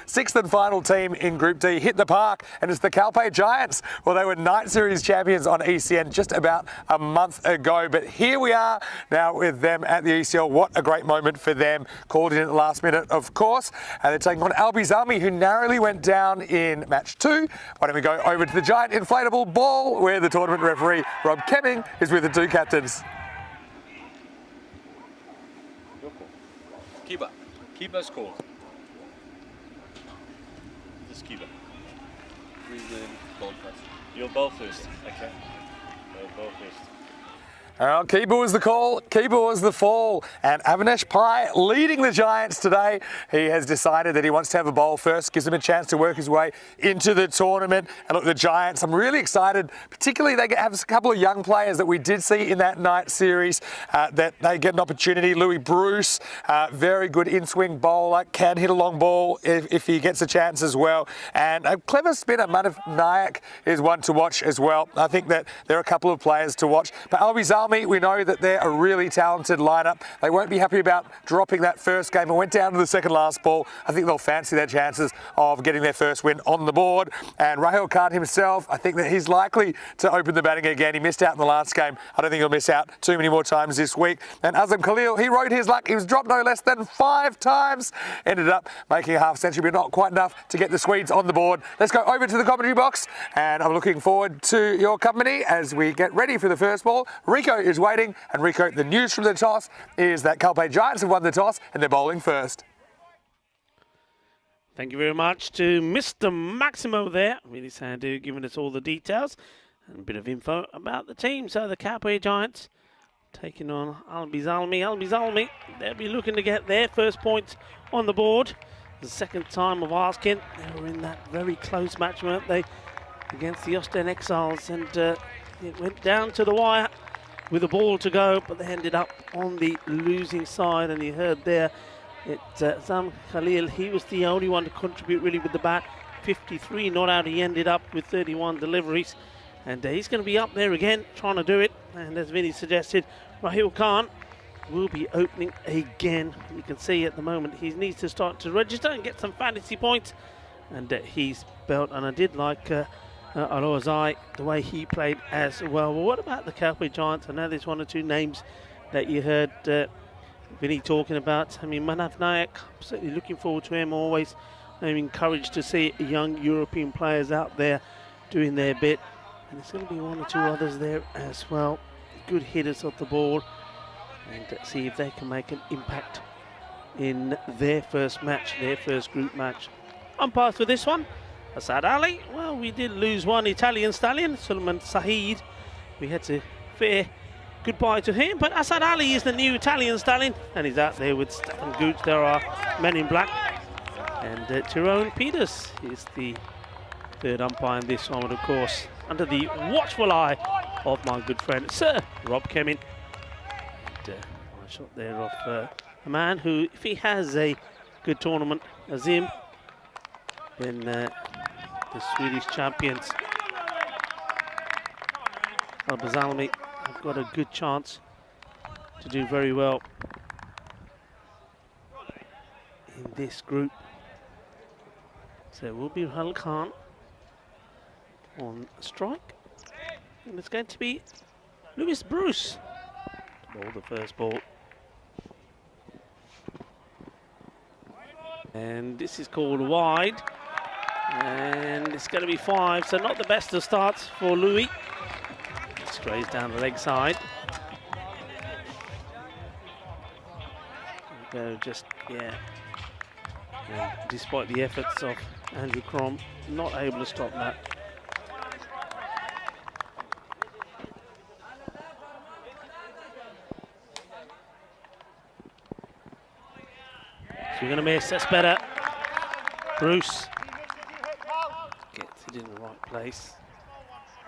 [SPEAKER 1] sixth and final team in Group D hit the park, and it's the Calpe Giants. Well, they were Night Series champions on ECN just about a month ago, but here we are now with them at the ECL. What a great moment for them. Called in at the last minute, of course, and they're taking on Albies Army, who narrowly went down in match 2. Why don't we go over to the giant inflatable ball, where the tournament referee Rob Kemming is with the two captains.
[SPEAKER 2] Keeper. Keeper's call. Just keeper. Ball first.
[SPEAKER 4] You'll bowl first. Okay. Bowl first.
[SPEAKER 1] Keeper was the call, keeper was the fall, and Avinash Pai leading the Giants today. He has decided that he wants to have a bowl first, gives him a chance to work his way into the tournament. And look, the Giants, I'm really excited, particularly they have a couple of young players that we did see in that night series, that they get an opportunity. Louis Bruce, very good in-swing bowler, can hit a long ball if he gets a chance as well. And a clever spinner, Manav Nayak, is one to watch as well. I think that there are a couple of players to watch. But Albies Army, we know that they're a really talented lineup. They won't be happy about dropping that first game and went down to the second last ball. I think they'll fancy their chances of getting their first win on the board. And Rahul Khan himself, I think that he's likely to open the batting again. He missed out in the last game. I don't think he'll miss out too many more times this week. And Azam Khalil, he rode his luck. He was dropped no less than 5 times. Ended up making a half century, but not quite enough to get the Swedes on the board. Let's go over to the commentary box, and I'm looking forward to your company as we get ready for the first ball. Rico is waiting, and Rico, the news from the toss is that Calpe Giants have won the toss and they're bowling first.
[SPEAKER 6] Thank you very much to Mr. Maximo there. Really Sandu giving us all the details and a bit of info about the team. So the Calpe Giants taking on Albies Army. Albies Army, they'll be looking to get their first points on the board. The second time of asking. They were in that very close match, weren't they, against the Austin Exiles, and it went down to the wire with a ball to go, but they ended up on the losing side. And you heard there, Azam Khalil, he was the only one to contribute really with the bat. 53 not out, he ended up with 31 deliveries. And he's going to be up there again, trying to do it. And as Vinny suggested, Rahul Khan will be opening again. You can see at the moment he needs to start to register and get some fantasy points. And he's built, and I did like Alozai, the way he played as well. Well, what about the Calpe Giants? I know there's one or two names that you heard Vinny talking about. I mean, Manav Nayak, absolutely looking forward to him always. I'm encouraged to see young European players out there doing their bit. And there's going to be one or two others there as well. Good hitters off the ball. And see if they can make an impact in their first match, their first group match. Umpires for this one, Asad Ali. Well, we did lose one Italian stallion, Sulman Saeed. We had to fair goodbye to him, but Asad Ali is the new Italian stallion, and he's out there with Stefan Gooch. There are men in black. And Tyrone Peters is the third umpire in this one, of course, under the watchful eye of my good friend, Sir Rob Kemming. And a shot there of a man who, if he has a good tournament as him, then the Swedish champions, Albies Army, have got a good chance to do very well in this group. So it will be Rahul Khan on strike, and it's going to be Louis Bruce to bowl the first ball. And this is called wide. And it's going to be 5, so not the best of starts for Louis. Strays down the leg side. Go just, yeah. And despite the efforts of Andrew Crom, not able to stop that. So we're going to miss, that's better. Bruce gets it in the right place.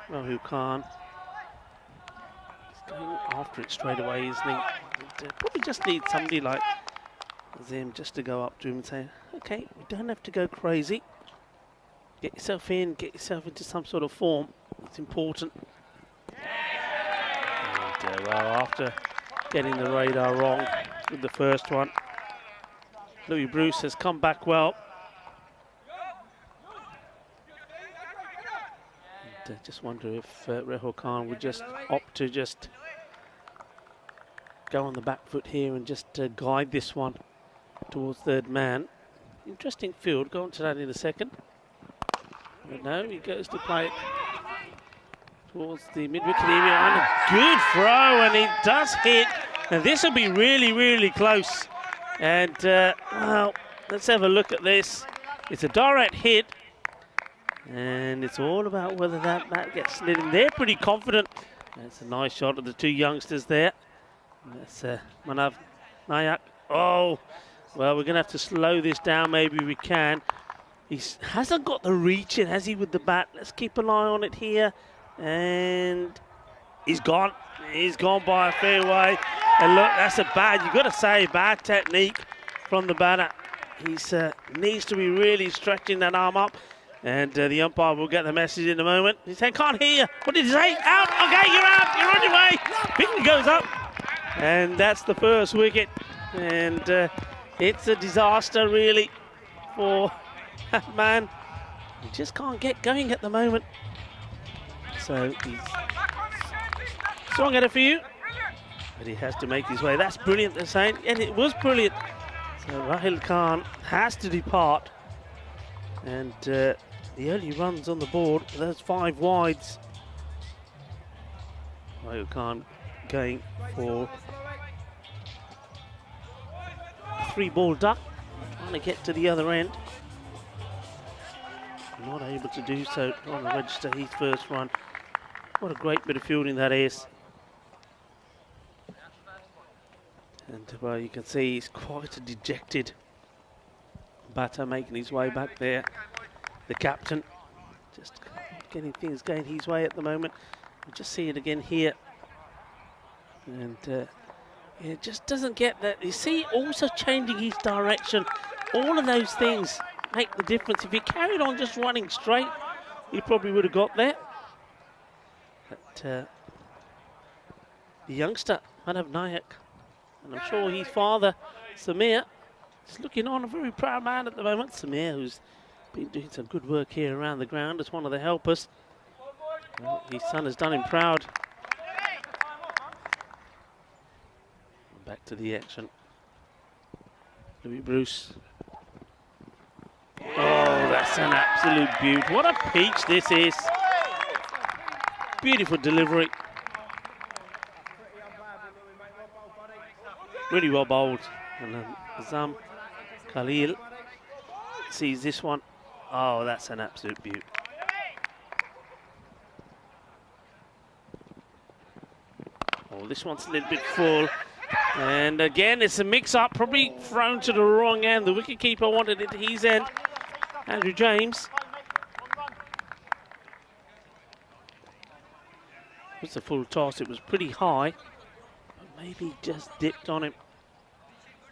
[SPEAKER 6] Rahul Khan is going after it straight away, isn't he? Probably just need somebody like Azim just to go up to him and say, okay, we don't have to go crazy. Get yourself in, get yourself into some sort of form. It's important. And Well, after getting the radar wrong with the first one, Louis Bruce has come back well. And, just wonder if Rahul Khan would just opt to just go on the back foot here and just guide this one towards third man. Interesting field, go on to that in a second. But no, he goes to play it towards the mid-wicket area, and a good throw, and it does hit, and this will be really, really close. And, well, let's have a look at this. It's a direct hit, and it's all about whether that bat gets slid in. They're pretty confident. That's a nice shot of the two youngsters there. That's Manav Nayak. Oh, well, we're going to have to slow this down. Maybe we can. He hasn't got the reach in, has he, with the bat? Let's keep an eye on it here. And he's gone. He's gone by a fair way. And look, that's a bad, you've got to say, bad technique from the batter. He needs to be really stretching that arm up. And the umpire will get the message in a moment. He's saying, can't hear. What did he say? Out. Okay, you're out. You're on your way. Finger goes up. And that's the first wicket. And it's a disaster, really, for that man. He just can't get going at the moment. So he's swung at it for you. But he has to make his way. That's brilliant, they're saying. And it was brilliant. So Rahul Khan has to depart. And the early runs on the board, those 5 wides. Rahul Khan going for a 3-ball duck, trying to get to the other end. Not able to do so, trying to register his first run. What a great bit of fielding that is. And well, you can see he's quite a dejected batter making his way back there. The captain just getting things going his way at the moment. We just see it again here. And it just doesn't get that. You see, also changing his direction. All of those things make the difference. If he carried on just running straight, he probably would have got there. But the youngster, Manav Nayak, and I'm sure his father, Samir, is looking on, a very proud man at the moment. Samir, who's been doing some good work here around the ground as one of the helpers. Well, his son has done him proud. Back to the action. Louis Bruce. Oh, that's an absolute beauty. What a peach this is. Beautiful delivery. Really well bowled. And Azam Khalil sees this one. Oh, that's an absolute beauty. Oh, this one's a little bit full. And again, it's a mix-up, probably thrown to the wrong end. The wicketkeeper wanted it to his end, Andrew James. It was a full toss, it was pretty high, but maybe just dipped on him.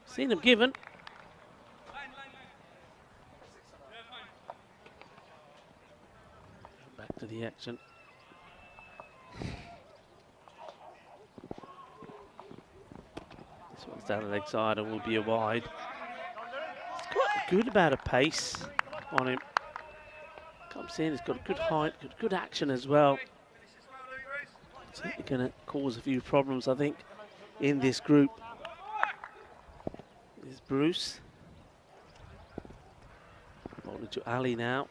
[SPEAKER 6] Seen him given. Back to the action. This one's down the leg side and will be a wide. He's got a good amount of pace on him. Comes in, he's got a good height, good action as well. Certainly going to cause a few problems, I think, in this group. There's Bruce. Bowling to Ali now.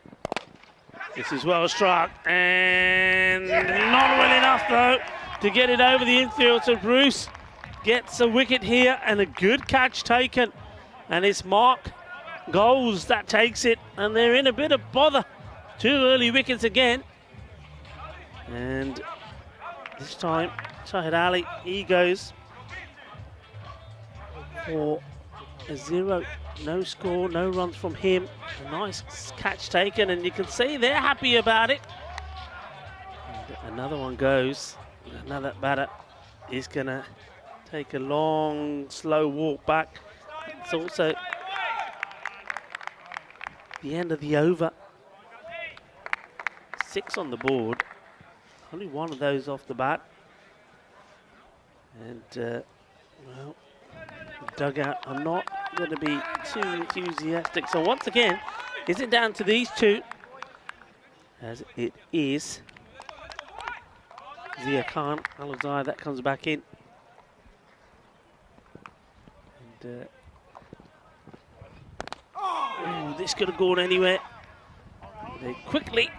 [SPEAKER 6] This is well struck, and not well enough though to get it over the infield. So Bruce gets a wicket here and a good catch taken, and it's Mark Goals that takes it, and they're in a bit of bother. 2 early wickets again, and this time Shahid Ali, he goes for a 0. No score, no runs from him. A nice catch taken, and you can see they're happy about it. And another one goes. Another batter is going to take a long, slow walk back. It's also the end of the over. 6 on the board. Only one of those off the bat. And, well, dugout are not going to be too enthusiastic. So once again, is it down to these two? As it is. Zia Khan, Al-Azhar, that comes back in. And, this could have gone anywhere. They quickly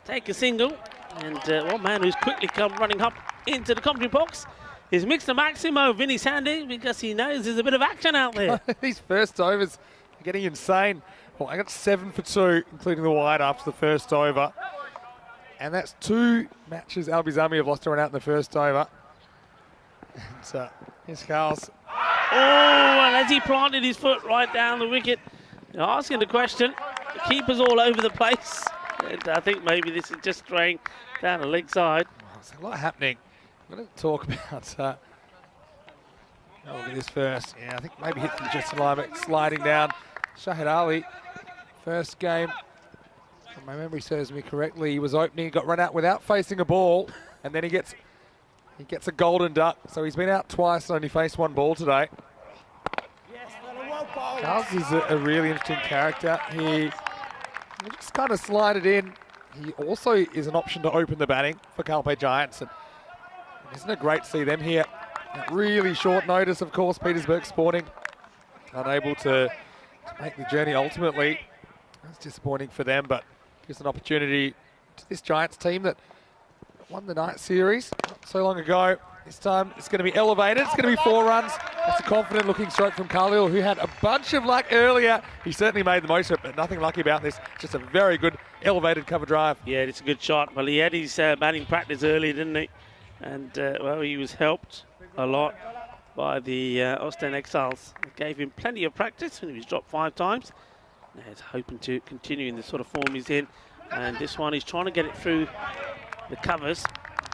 [SPEAKER 6] take a single. And one man who's quickly come running up into the commentary box is Mr. Maximo Vinny Sandy, because he knows there's a bit of action out there.
[SPEAKER 1] These first overs are getting insane. Well, I got 7 for 2, including the wide after the first over. And that's 2 matches Albizami have lost a run out in the first over. And here's Carls.
[SPEAKER 6] Oh, and as he planted his foot right down the wicket, asking the question, the keeper's all over the place. And I think maybe this is just straying down the leg side.
[SPEAKER 1] Oh, there's a lot happening. I'm going to talk about... look at this first. Yeah, I think maybe hit from just alignment, sliding down. Shahid Ali, first game, if my memory serves me correctly, he was opening, got run out without facing a ball, and then he gets a golden duck. So he's been out twice and only faced 1 ball today. Carls is a really interesting character. He just kind of slided in. He also is an option to open the batting for Calpe Giants. And isn't it great to see them here? At really short notice, of course, Petersburg Sporting unable to make the journey ultimately. That's disappointing for them, but gives an opportunity to this Giants team that won the night series not so long ago. This time it's going to be elevated. It's going to be 4 runs. That's a confident looking stroke from Khalil, who had a bunch of luck earlier. He certainly made the most of it, but nothing lucky about this. Just a very good elevated cover drive.
[SPEAKER 6] Yeah, it's a good shot. Well, he had his batting practice early, didn't he? And, well, he was helped a lot by the Austin Exiles. It gave him plenty of practice when he was dropped 5 times. Now he's hoping to continue in the sort of form he's in. And this one, he's trying to get it through the covers.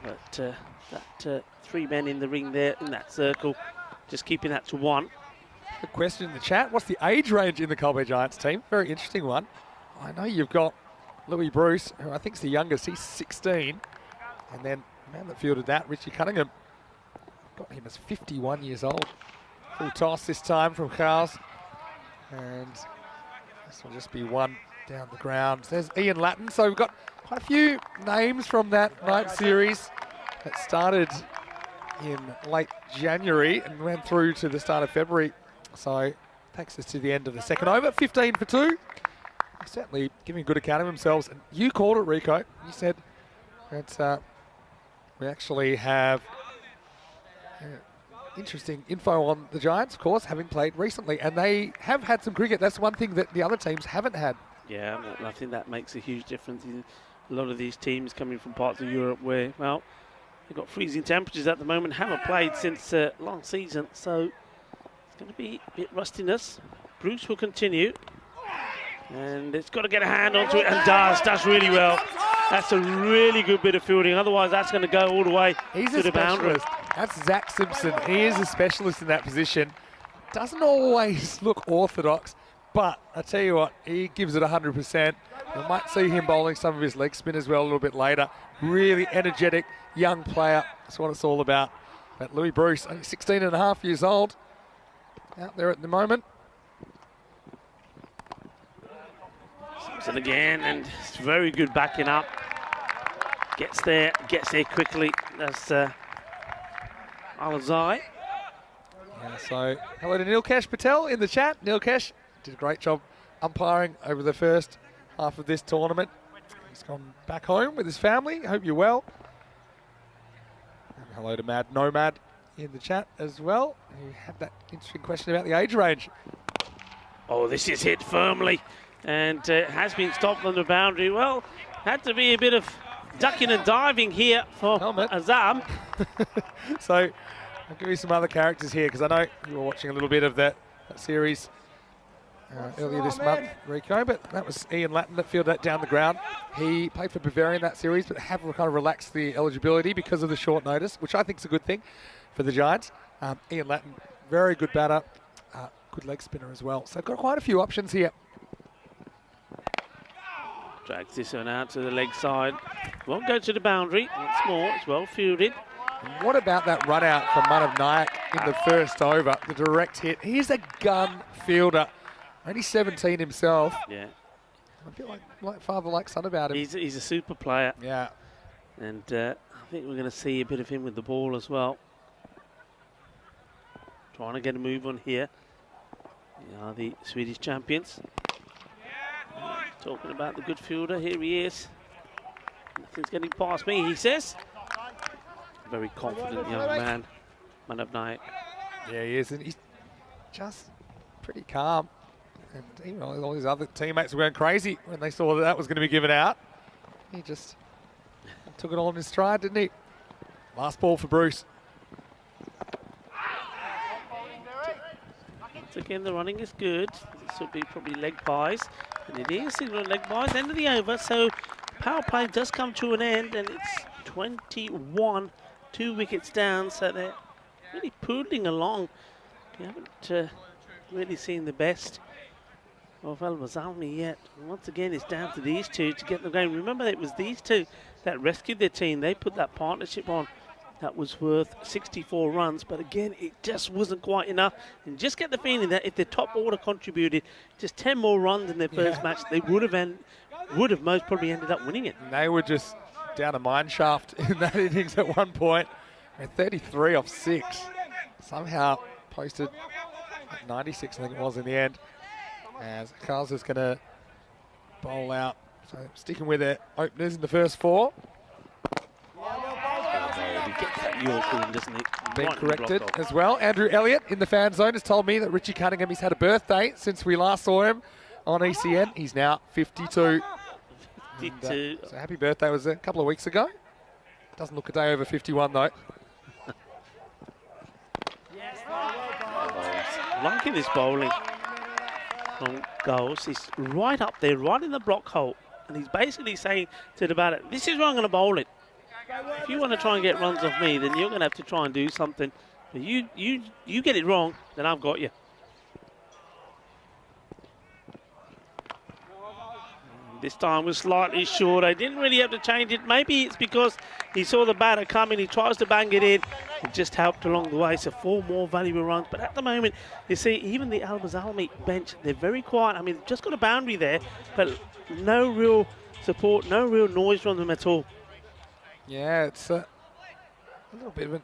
[SPEAKER 6] But that 3 men in the ring there in that circle, just keeping that to 1.
[SPEAKER 1] A question in the chat. What's the age range in the Calpe Giants team? Very interesting one. I know you've got Louis Bruce, who I think is the youngest. He's 16. And then the man that fielded that, Richie Cunningham, got him as 51 years old. Full toss this time from Carls. And this will just be 1 down the ground. There's Ian Latin. So we've got quite a few names from that night series that started in late January and went through to the start of February. So takes us to the end of the second over. 15 for 2. Certainly giving a good account of themselves. And you called it, Rico. You said that we actually have interesting info on the Giants, of course, having played recently. And they have had some cricket. That's one thing that the other teams haven't had.
[SPEAKER 6] Yeah, I think that makes a huge difference. A lot of these teams coming from parts of Europe where, well, they've got freezing temperatures at the moment, haven't played since last season, so it's going to be a bit rustiness. Bruce will continue, and it's got to get a hand onto it, and does really well. That's a really good bit of fielding, otherwise that's going to go all the way to the boundary.
[SPEAKER 1] That's Zach Simpson. He is a specialist in that position. Doesn't always look orthodox, but I tell you what, he gives it 100%. You might see him bowling some of his leg spin as well a little bit later. Really energetic, young player. That's what it's all about. But Louis Bruce, only 16 and a half years old, out there at the moment.
[SPEAKER 6] Simpson again, and it's very good backing up. Gets there quickly. That's Al-Azhar.
[SPEAKER 1] Yeah, so hello to Nilkesh Patel in the chat. Nilkesh did a great job umpiring over the first half of this tournament. He's gone back home with his family. Hope you're well. And hello to Mad Nomad in the chat as well, who had that interesting question about the age range.
[SPEAKER 6] Oh, this is hit firmly, and has been stopped on the boundary. Well, had to be a bit of ducking and diving here for Azam.
[SPEAKER 1] So I'll give you some other characters here, because I know you were watching a little bit of that series earlier this month, Rico, but that was Ian Latin that fielded that down the ground. He played for Bavarian that series, but have kind of relaxed the eligibility because of the short notice, which I think is a good thing for the Giants. Ian Latin, very good batter, good leg spinner as well. So got quite a few options here.
[SPEAKER 6] Drags this one out to the leg side. Won't go to the boundary once more. It's well fielded.
[SPEAKER 1] And what about that run out from Manav Nayak in the first over, the direct hit? He's a gun fielder, only 17 himself.
[SPEAKER 6] Yeah.
[SPEAKER 1] I feel like father, like son about him.
[SPEAKER 6] He's a super player.
[SPEAKER 1] Yeah.
[SPEAKER 6] And I think we're going to see a bit of him with the ball as well. Trying to get a move on here. They are the Swedish champions. Talking about the good fielder, here he is. Nothing's getting past me, he says. Very confident young man, Manav Nayak.
[SPEAKER 1] Yeah, he is, and he's just pretty calm. And even all his other teammates were going crazy when they saw that was going to be given out. He just took it all in his stride, didn't he? Last ball for Bruce.
[SPEAKER 6] Once again, the running is good. This would be probably leg buys. And it is signal leg buys, end of the over. So power play does come to an end, and it's 21, 2 wickets down. So they're really poodling along. You haven't really seen the best of Al Bazalmi yet. And once again, it's down to these two to get them going. Remember, it was these two that rescued their team. They put that partnership on that was worth 64 runs, but again, it just wasn't quite enough. And just get the feeling that if the top order contributed just 10 more runs in their first match, they would have most probably ended up winning it.
[SPEAKER 1] And they were just down a mine shaft in that innings at one point. And 33 off 6. Somehow posted at 96, I think it was in the end. As Carls is going to bowl out. So sticking with their openers in the first 4.
[SPEAKER 6] He gets that York in, doesn't he?
[SPEAKER 1] Been
[SPEAKER 6] Right
[SPEAKER 1] corrected
[SPEAKER 6] blocked off.
[SPEAKER 1] as well. Andrew Elliott in the fan zone has told me that Richie Cunningham, he's had a birthday since we last saw him on ECN. He's now 52.
[SPEAKER 6] 52.
[SPEAKER 1] So happy birthday was a couple of weeks ago. Doesn't look a day over 51 though.
[SPEAKER 6] Liking this bowling from Goals. He's right up there, right in the block hole. And he's basically saying to the batter, this is where I'm going to bowl it. If you want to try and get runs off me, then you're going to have to try and do something. But you get it wrong, then I've got you. This time was slightly short. I didn't really have to change it. Maybe it's because he saw the batter coming. He tries to bang it in. It just helped along the way. So 4 more valuable runs. But at the moment, you see, even the Al Bazalmi bench, they're very quiet. I mean, they've just got a boundary there, but no real support, no real noise from them at all.
[SPEAKER 1] Yeah, it's a little bit of an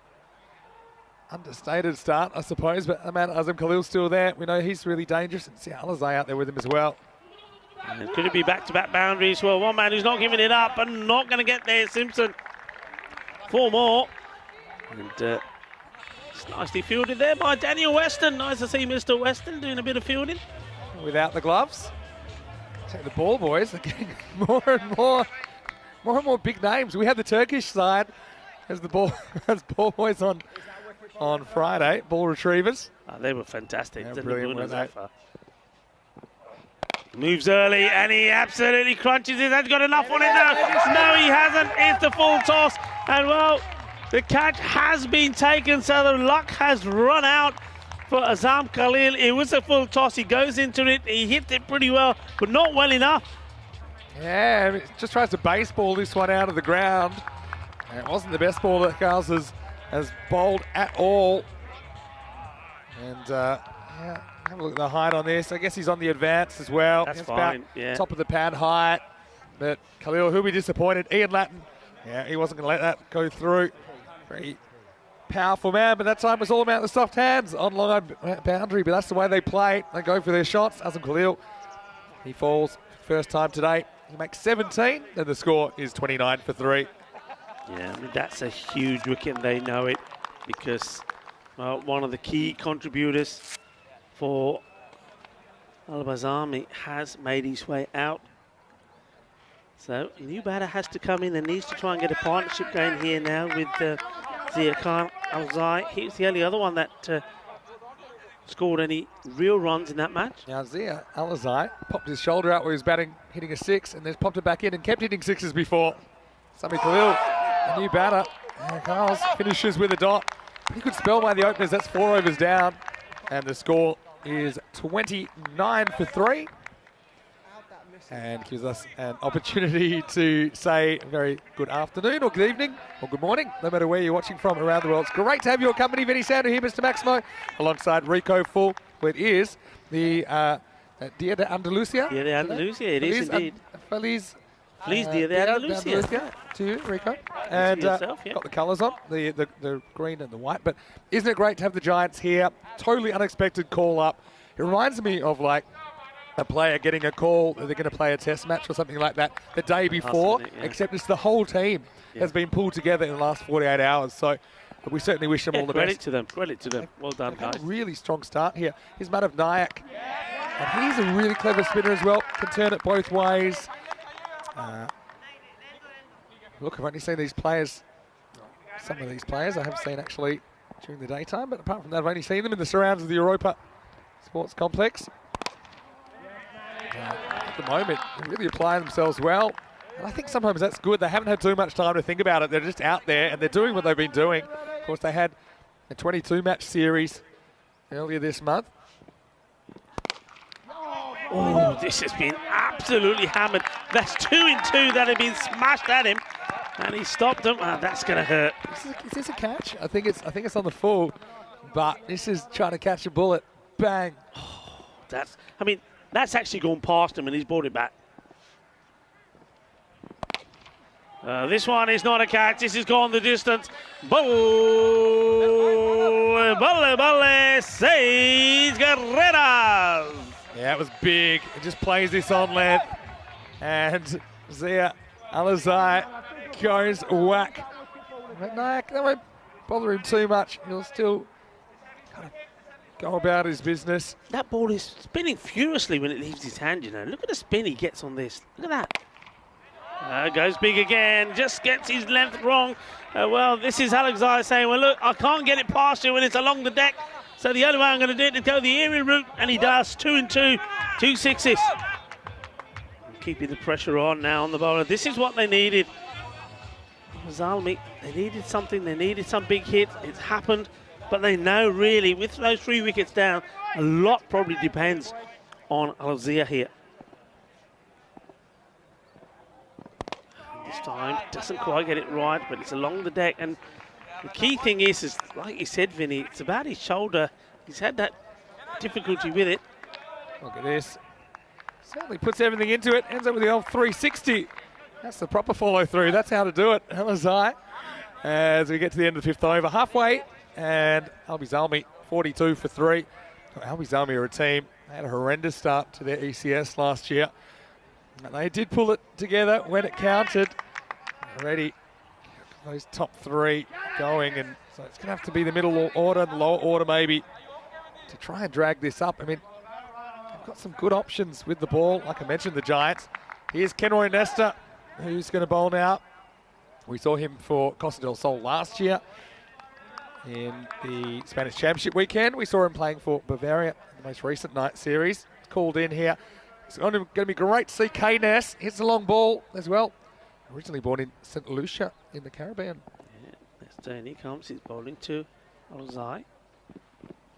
[SPEAKER 1] understated start, I suppose. But the man Azam Khalil's still there. We know he's really dangerous. And see Alizé out there with him as well.
[SPEAKER 6] And could it be back-to-back boundaries? Well, one man who's not giving it up and not going to get there, Simpson. 4 more. And it's nicely fielded there by Daniel Weston. Nice to see Mr. Weston doing a bit of fielding.
[SPEAKER 1] Without the gloves. Take the ball, boys. They're getting more and more big names. We had the Turkish side as the ball boys on Friday, ball retrievers.
[SPEAKER 6] Oh, they were fantastic.
[SPEAKER 1] Yeah,
[SPEAKER 6] Didn't
[SPEAKER 1] brilliant,
[SPEAKER 6] ruin us
[SPEAKER 1] weren't
[SPEAKER 6] that far. Moves early and he absolutely crunches it. Has got enough on it now. No, he hasn't. It's the full toss. And well, the catch has been taken, so the luck has run out for Azam Khalil. It was a full toss. He goes into it. He hit it pretty well, but not well enough.
[SPEAKER 1] Yeah, I mean, just tries to baseball this one out of the ground. And it wasn't the best ball that Carls has bowled at all. And yeah, have a look at the height on this. I guess he's on the advance as well.
[SPEAKER 6] That's
[SPEAKER 1] It's
[SPEAKER 6] fine,
[SPEAKER 1] about
[SPEAKER 6] yeah.
[SPEAKER 1] top of the pad height. But Khalil, who'll be disappointed? Ian Latin. Yeah, he wasn't going to let that go through. Very powerful man, but that time was all about the soft hands on long boundary. But that's the way they play. They go for their shots. Azam Khalil, he falls first time today. He makes 17, and the score is 29 for 3.
[SPEAKER 6] Yeah, I mean, that's a huge wicket, and they know it because one of the key contributors for Al Bazalmi has made his way out. So a new batter has to come in and needs to try and get a partnership going here now with Zia Khan Al-Zai. He was the only other one that scored any real runs in that match.
[SPEAKER 1] Now Zia Al-Zai popped his shoulder out where he was batting, hitting a 6, and then popped it back in and kept hitting 6s before. Sami Khalil, a new batter. And Carls finishes with a dot. Pretty good spell by the openers. That's 4 overs down. And the score is 29 for 3. and gives us an opportunity to say a very good afternoon or good evening or good morning, no matter where you're watching from around the world. It's great to have your company. Vinny Sander here, Mr. Maximo, alongside Rico Full. It is the Dia de Andalusia.
[SPEAKER 6] Dia de Andalusia, it is indeed.
[SPEAKER 1] Feliz
[SPEAKER 6] Dia de Andalusia.
[SPEAKER 1] To you, Rico. And
[SPEAKER 6] yourself, yeah.
[SPEAKER 1] got the colours on, the green and the white. But isn't it great to have the Giants here? Totally unexpected call up. It reminds me of like a player getting a call that they're going to play a test match or something like that the day before, except it's the whole team has been pulled together in the last 48 hours. So we certainly wish them all the
[SPEAKER 6] credit
[SPEAKER 1] best.
[SPEAKER 6] Credit to them. Well done, guys.
[SPEAKER 1] A really strong start here. Here's Matt of Nyack. And he's a really clever spinner as well. Can turn it both ways. Look, I've only seen these players, some of these players I have seen actually during the daytime, but apart from that, I've only seen them in the surrounds of the Europa Sports Complex. At the moment, they really apply themselves well. And I think sometimes that's good. They haven't had too much time to think about it. They're just out there and they're doing what they've been doing. Of course, they had a 22-match series earlier this month.
[SPEAKER 6] Oh, this has been absolutely hammered. That's 2 in 2 that have been smashed at him, and he stopped them. That's going to hurt.
[SPEAKER 1] Is this a catch? I think it's on the full, but this is trying to catch a bullet. Bang.
[SPEAKER 6] Oh, that's actually gone past him, and he's brought it back. This one is not a catch. This has gone the distance. Balle, Seis Guerreras.
[SPEAKER 1] Yeah, it was big. It just plays this on length. And Zia Alizai goes whack. But Nyack, that won't bother him too much. He'll still kind of go about his business.
[SPEAKER 6] That ball is spinning furiously when it leaves his hand, you know. Look at the spin he gets on this. Look at that. Goes big again. Just gets his length wrong. Well, this is Alizai saying, well, look, I can't get it past you when it's along the deck. So the only way I'm going to do it is go the aerial route, and he does. 2 in 2, 2 sixes. Keeping the pressure on now on the bowler. This is what they needed. Zalmi, they needed something. They needed some big hit. It's happened, but they know really with those 3 wickets down, a lot probably depends on Al-Zia here. This time doesn't quite get it right, but it's along the deck, and the key thing is like you said, Vinny, it's about his shoulder. He's had that difficulty with it.
[SPEAKER 1] Look at this. Certainly puts everything into it. Ends up with the old 360. That's the proper follow through. That's how to do it. Alizai. As we get to the end of the 5th over, halfway, and Albi Zalmi 42 for 3. Albi Zalmi are a team. They had a horrendous start to their ECS last year, and they did pull it together when it counted. Already those top 3 going, and so it's going to have to be the middle order, the lower order maybe, to try and drag this up. I mean, they've got some good options with the ball. Like I mentioned, the Giants. Here's Kenroy Nesta, who's going to bowl now. We saw him for Costa del Sol last year in the Spanish Championship weekend. We saw him playing for Bavaria in the most recent night series. Called in here. It's going to be great to see K Ness. Hits a long ball as well. Originally born in St. Lucia in the Caribbean.
[SPEAKER 6] Yeah, that's Danny comes. He's bowling to Alizai.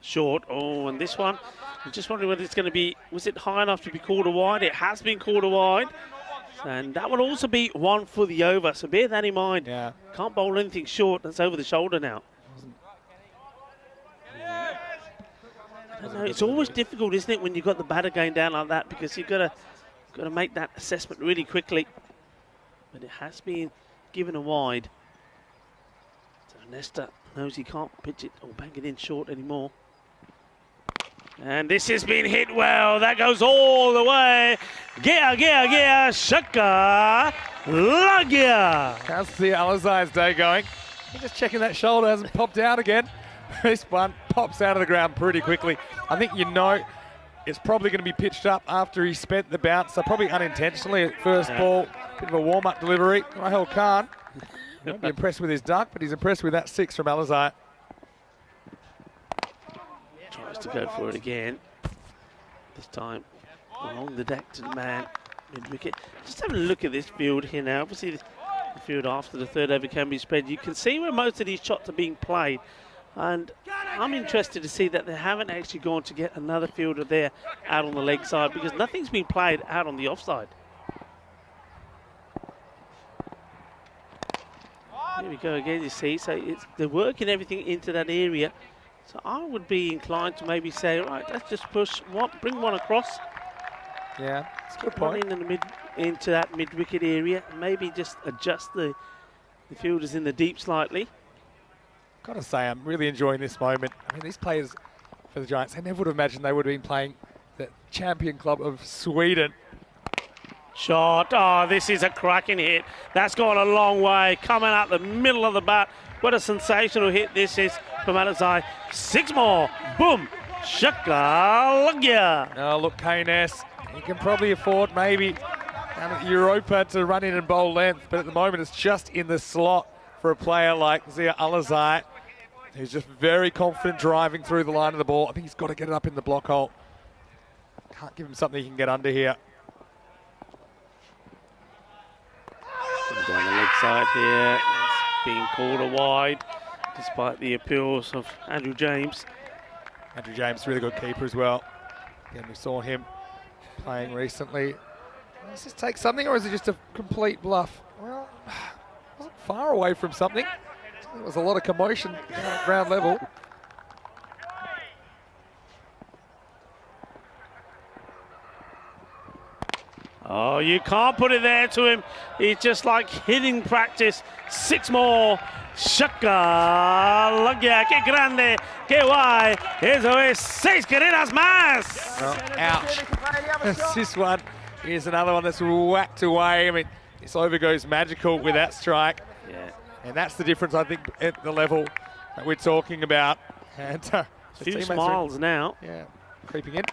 [SPEAKER 6] Short. Oh, and this one, I'm just wondering whether it's going to be, was it high enough to be called a wide? It has been called a wide. And that will also be 1 for the over. So bear that in mind.
[SPEAKER 1] Yeah.
[SPEAKER 6] Can't bowl anything short. That's over the shoulder now. I don't know, it's always difficult, isn't it, when you've got the batter going down like that, because you've got to make that assessment really quickly. But it has been given a wide. So Nesta knows he can't pitch it or bang it in short anymore. And this has been hit well. That goes all the way. Gia, Shaka, Lagia.
[SPEAKER 1] How's the Alizai's day going? He's just checking that shoulder hasn't popped out again. This one pops out of the ground pretty quickly. I think you know it's probably going to be pitched up after he spent the bounce, so probably unintentionally at first ball. Bit of a warm-up delivery. Rahul Khan won't be impressed with his duck, but he's impressed with that 6 from Alizai.
[SPEAKER 6] Tries to go for it again. This time along the deck to the man mid-wicket. Just having a look at this field here now. Obviously the field after the 3rd over can be spread. You can see where most of these shots are being played. And I'm interested to see that they haven't actually gone to get another fielder there out on the leg side, because nothing's been played out on the offside. Here we go again, you see. So they're working everything into that area. So I would be inclined to maybe say, right, let's just push one, bring one across.
[SPEAKER 1] Yeah, it's a good
[SPEAKER 6] One
[SPEAKER 1] point.
[SPEAKER 6] into that mid-wicket area. Maybe just adjust the fielders in the deep slightly.
[SPEAKER 1] Got to say, I'm really enjoying this moment. I mean, these players for the Giants, I never would have imagined they would have been playing the champion club of Sweden.
[SPEAKER 6] Shot. Oh, this is a cracking hit. That's gone a long way. Coming out the middle of the bat. What a sensational hit this is from Alizai. 6 more. Boom. Shakalagya.
[SPEAKER 1] Oh, look, Keynes, he can probably afford maybe down at Europa to run in and bowl length, but at the moment it's just in the slot for a player like Zia Alizai, who's just very confident driving through the line of the ball. I think he's got to get it up in the block hole. Can't give him something he can get under here.
[SPEAKER 6] Down the leg side here. It's being called a wide, despite the appeals of Andrew James.
[SPEAKER 1] Andrew James, really good keeper as well. Again, we saw him playing recently. Does this take something, or is it just a complete bluff? Well, wasn't far away from something. There was a lot of commotion down at ground level.
[SPEAKER 6] Oh, you can't put it there to him. He's just like hitting practice. 6 more. Shakalagya. Que grande. Que guay. Eso es 6 carreras más.
[SPEAKER 1] Oh, ouch. This one is another one that's whacked away. I mean, this over goes magical with that strike.
[SPEAKER 6] Yeah.
[SPEAKER 1] And that's the difference, I think, at the level that we're talking about. And
[SPEAKER 6] A few smiles now.
[SPEAKER 1] Yeah, creeping in.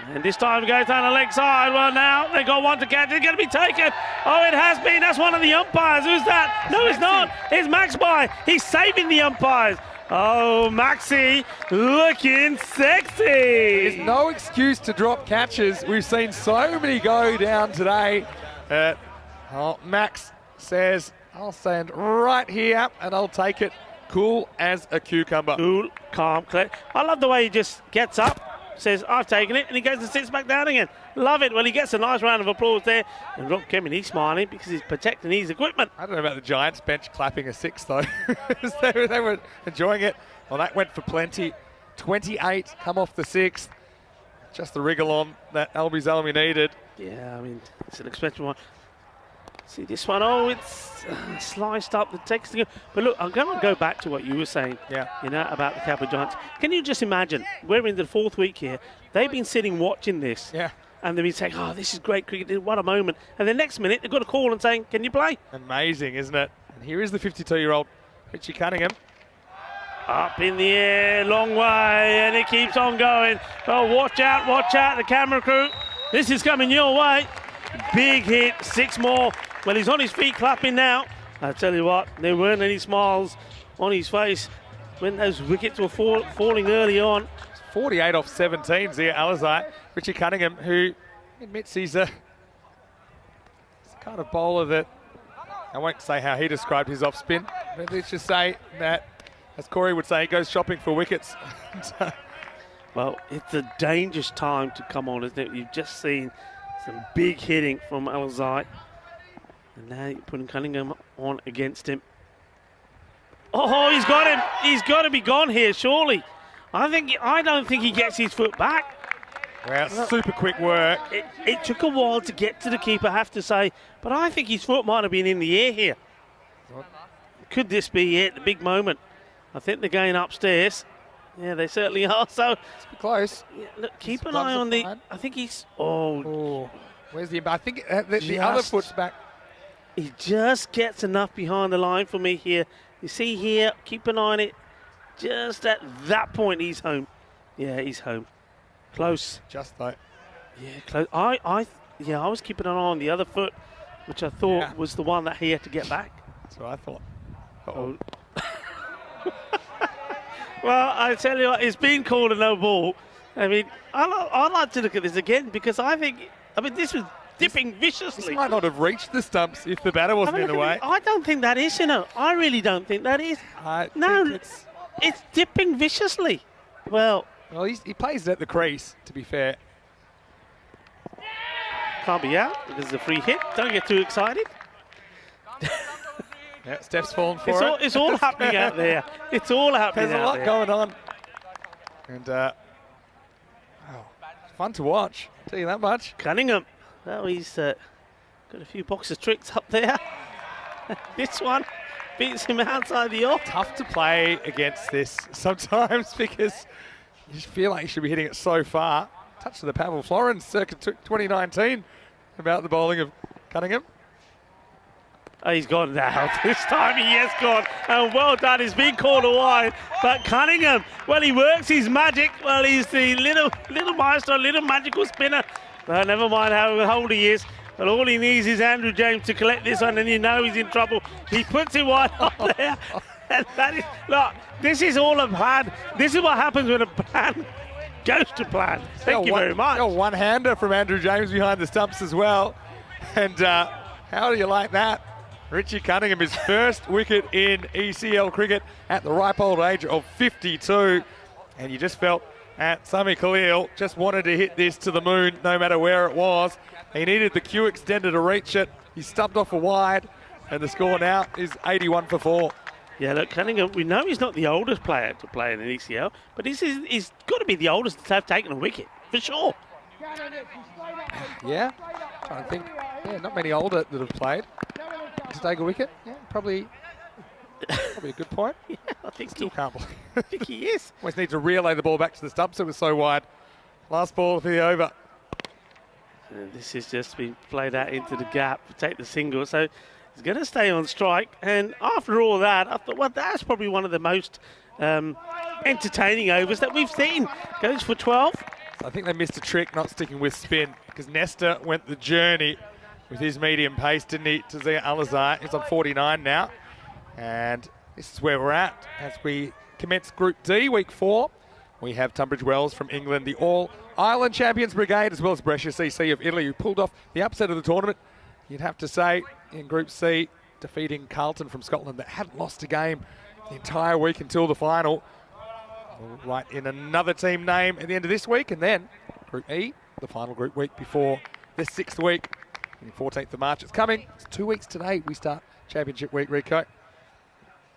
[SPEAKER 6] And this time goes down the leg side. Well, now they've got one to catch. It's going to be taken. Oh, it has been. That's one of the umpires. Who's that? No, it's not. It's Maxby. He's saving the umpires. Oh, Maxi looking sexy.
[SPEAKER 1] There's no excuse to drop catches. We've seen so many go down today. Max says, I'll stand right here and I'll take it cool as a cucumber.
[SPEAKER 6] Cool, calm, clear. I love the way he just gets up, says, I've taken it, and he goes and sits back down again. Love it. Well, he gets a nice round of applause there. And Rob Kemming, he's smiling because he's protecting his equipment.
[SPEAKER 1] I don't know about the Giants bench clapping a 6, though. they were enjoying it. Well, that went for plenty. 28 come off the 6th. Just the wriggle on that Albie Zalmi needed.
[SPEAKER 6] Yeah, I mean, it's an expensive one. See this one, oh, it's sliced up the text. But look, I'm going to go back to what you were saying, you know, about the Capital Giants. Can you just imagine, we're in the 4th week here, they've been sitting watching this, and they've been saying, oh, this is great cricket, what a moment. And the next minute, they've got a call and saying, can you play?
[SPEAKER 1] Amazing, isn't it? And here is the 52-year-old Richie Cunningham.
[SPEAKER 6] Up in the air, long way, and it keeps on going. Oh, watch out, the camera crew. This is coming your way. Big hit, 6 more. Well, he's on his feet clapping now. I tell you what, there weren't any smiles on his face when those wickets were falling early on.
[SPEAKER 1] 48 off 17, Zia Alizai. Richie Cunningham, who admits he's the kind of bowler that, I won't say how he described his off spin, but let's just say that, as Corey would say, he goes shopping for wickets.
[SPEAKER 6] Well, it's a dangerous time to come on, isn't it? You've just seen some big hitting from Alizai. And now you're putting Cunningham on against him. Oh, he's got him. He's got to be gone here, surely. I don't think he gets his foot back.
[SPEAKER 1] Well, super quick work.
[SPEAKER 6] It took a while to get to the keeper, I have to say. But I think his foot might have been in the air here. Could this be it, the big moment? I think they're going upstairs. Yeah, they certainly are. So
[SPEAKER 1] it's close.
[SPEAKER 6] Yeah, look, keep an eye on the... I think he's... Oh.
[SPEAKER 1] Where's the... I think the other foot's back.
[SPEAKER 6] He just gets enough behind the line for me here. You see here, keep an eye on it. Just at that point, he's home. Yeah, he's home. Close.
[SPEAKER 1] Just though.
[SPEAKER 6] Yeah, close. I was keeping an eye on the other foot, which I thought was the one that he had to get back.
[SPEAKER 1] That's what I thought. Uh-oh.
[SPEAKER 6] Well, I tell you what, it's been called a no ball. I mean, I'd like to look at this again because this was dipping viciously.
[SPEAKER 1] This might not have reached the stumps if the batter wasn't in the way.
[SPEAKER 6] I don't think that is, you know. I really don't think that is. it's dipping viciously. Well,
[SPEAKER 1] he plays it at the crease, to be fair.
[SPEAKER 6] can't be out because it's a free hit. Don't get too excited.
[SPEAKER 1] Yeah, Steph's fallen for it.
[SPEAKER 6] It's all happening out there. It's all happening
[SPEAKER 1] There's a
[SPEAKER 6] out
[SPEAKER 1] lot
[SPEAKER 6] there.
[SPEAKER 1] going on. And, it's fun to watch, I'll tell you that much.
[SPEAKER 6] Cunningham. Well, he's got a few box of tricks up there. This one beats him outside the off.
[SPEAKER 1] Tough to play against this sometimes because you just feel like you should be hitting it so far. Touch to the Pavel Florence circa 2019 about the bowling of Cunningham.
[SPEAKER 6] Oh, he's gone now. This time he has gone. And well done. He's been called a wide. But Cunningham, well, he works his magic. Well, he's the little maestro, little magical spinner. Well, never mind how old he is. But all he needs is Andrew James to collect this one, and you know he's in trouble. He puts it wide up there. And that is, look, this is all a plan. This is what happens when a plan goes to plan. Thank you very much.
[SPEAKER 1] A one-hander from Andrew James behind the stumps as well. And how do you like that? Richie Cunningham, his first wicket in ECL cricket at the ripe old age of 52. And you just felt that Sami Khalil just wanted to hit this to the moon no matter where it was. He needed the cue extender to reach it. He stubbed off a wide, and the score now is 81 for 4.
[SPEAKER 6] Yeah, look, Cunningham, we know he's not the oldest player to play in an ECL, but he's got to be the oldest to have taken a wicket, for sure.
[SPEAKER 1] Yeah, trying to think. Yeah, not many older that have played to take a wicket. Yeah, probably a good point.
[SPEAKER 6] Yeah, I think
[SPEAKER 1] Still can't believe.
[SPEAKER 6] I think he is.
[SPEAKER 1] Almost need to relay the ball back to the stumps. It was so wide. Last ball for the over.
[SPEAKER 6] And this has just been played out into the gap to take the single. So he's going to stay on strike. And after all that, I thought, well, that's probably one of the most entertaining overs that we've seen. Goes for 12.
[SPEAKER 1] So I think they missed a trick not sticking with spin because Nesta went the journey with his medium pace, didn't he, to Zia Alizai. He's on 49 now. And this is where we're at as we commence Group D, Week 4. We have Tunbridge Wells from England, the All-Ireland Champions Brigade, as well as Brescia CC of Italy, who pulled off the upset of the tournament. You'd have to say, in Group C, defeating Carlton from Scotland that hadn't lost a game the entire week until the final. We'll write in another team name at the end of this week, and then Group E, the final group week before the 6th week, the 14th of March. It's coming. It's 2 weeks today. We start Championship Week, Rico.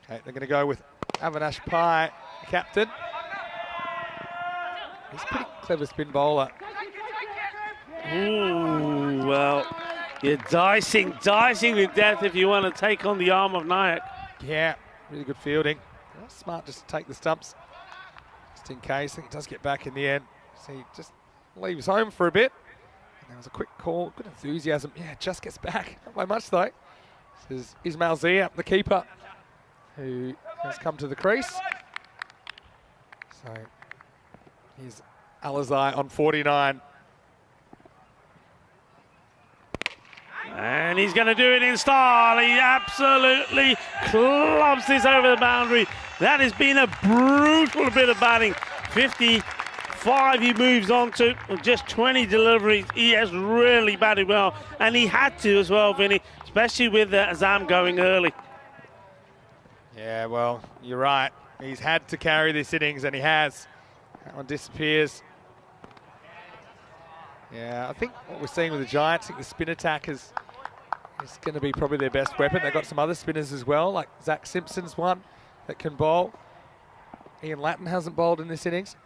[SPEAKER 1] Okay, they're going to go with Avinash Pai, the captain. He's a pretty clever spin bowler.
[SPEAKER 6] Ooh, well, you're dicing with death if you want to take on the arm of Nayak.
[SPEAKER 1] Yeah, really good fielding. Smart just to take the stumps, just in case. I think he does get back in the end. So he just leaves home for a bit. And there was a quick call, good enthusiasm. Yeah, just gets back. Not by much though. This is Ismail Zia, the keeper, who has come to the crease. So here's Alizai on 49.
[SPEAKER 6] And he's going to do it in style. He absolutely clubs this over the boundary. That has been a brutal bit of batting. 55 he moves on to, with just 20 deliveries. He has really batted well. And he had to as well, Vinny, especially with Azam going early.
[SPEAKER 1] Yeah, well, you're right. He's had to carry this innings, and he has. That one disappears. Yeah, I think what we're seeing with the Giants, I think the spin attack is going to be probably their best weapon. They've got some other spinners as well, like Zach Simpson's one that can bowl. Ian Lattin hasn't bowled in this innings.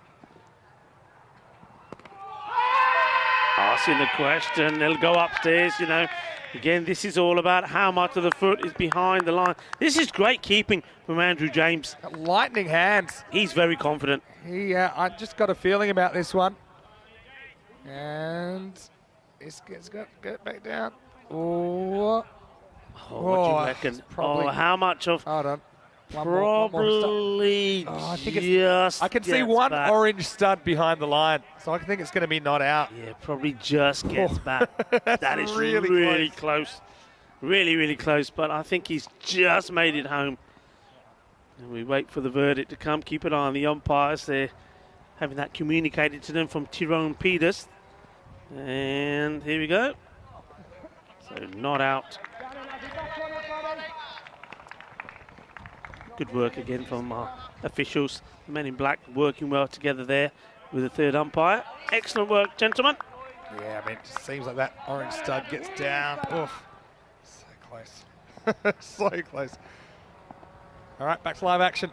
[SPEAKER 6] Asking the question, they'll go upstairs, you know. Again, this is all about how much of the foot is behind the line. This is great keeping from Andrew James.
[SPEAKER 1] Got lightning hands.
[SPEAKER 6] He's very confident.
[SPEAKER 1] I just got a feeling about this one. And it's got to get back down. Oh,
[SPEAKER 6] what do you reckon?
[SPEAKER 1] Probably,
[SPEAKER 6] how much of...
[SPEAKER 1] Hold on.
[SPEAKER 6] Probably
[SPEAKER 1] I think
[SPEAKER 6] just
[SPEAKER 1] I can see one
[SPEAKER 6] back.
[SPEAKER 1] orange stud behind the line, so I think it's going to be not out.
[SPEAKER 6] Yeah, probably just gets back. That is really close. Really close, but I think he's just made it home. And we wait for the verdict to come. Keep an eye on the umpires. They're having that communicated to them from Tyrone Peters. And here we go. So not out. Good work again from our officials. The men in black working well together there with the third umpire. Excellent work, gentlemen.
[SPEAKER 1] Yeah, I mean, it just seems like that orange stud gets down. Oof. So close. So close. All right, back to live action.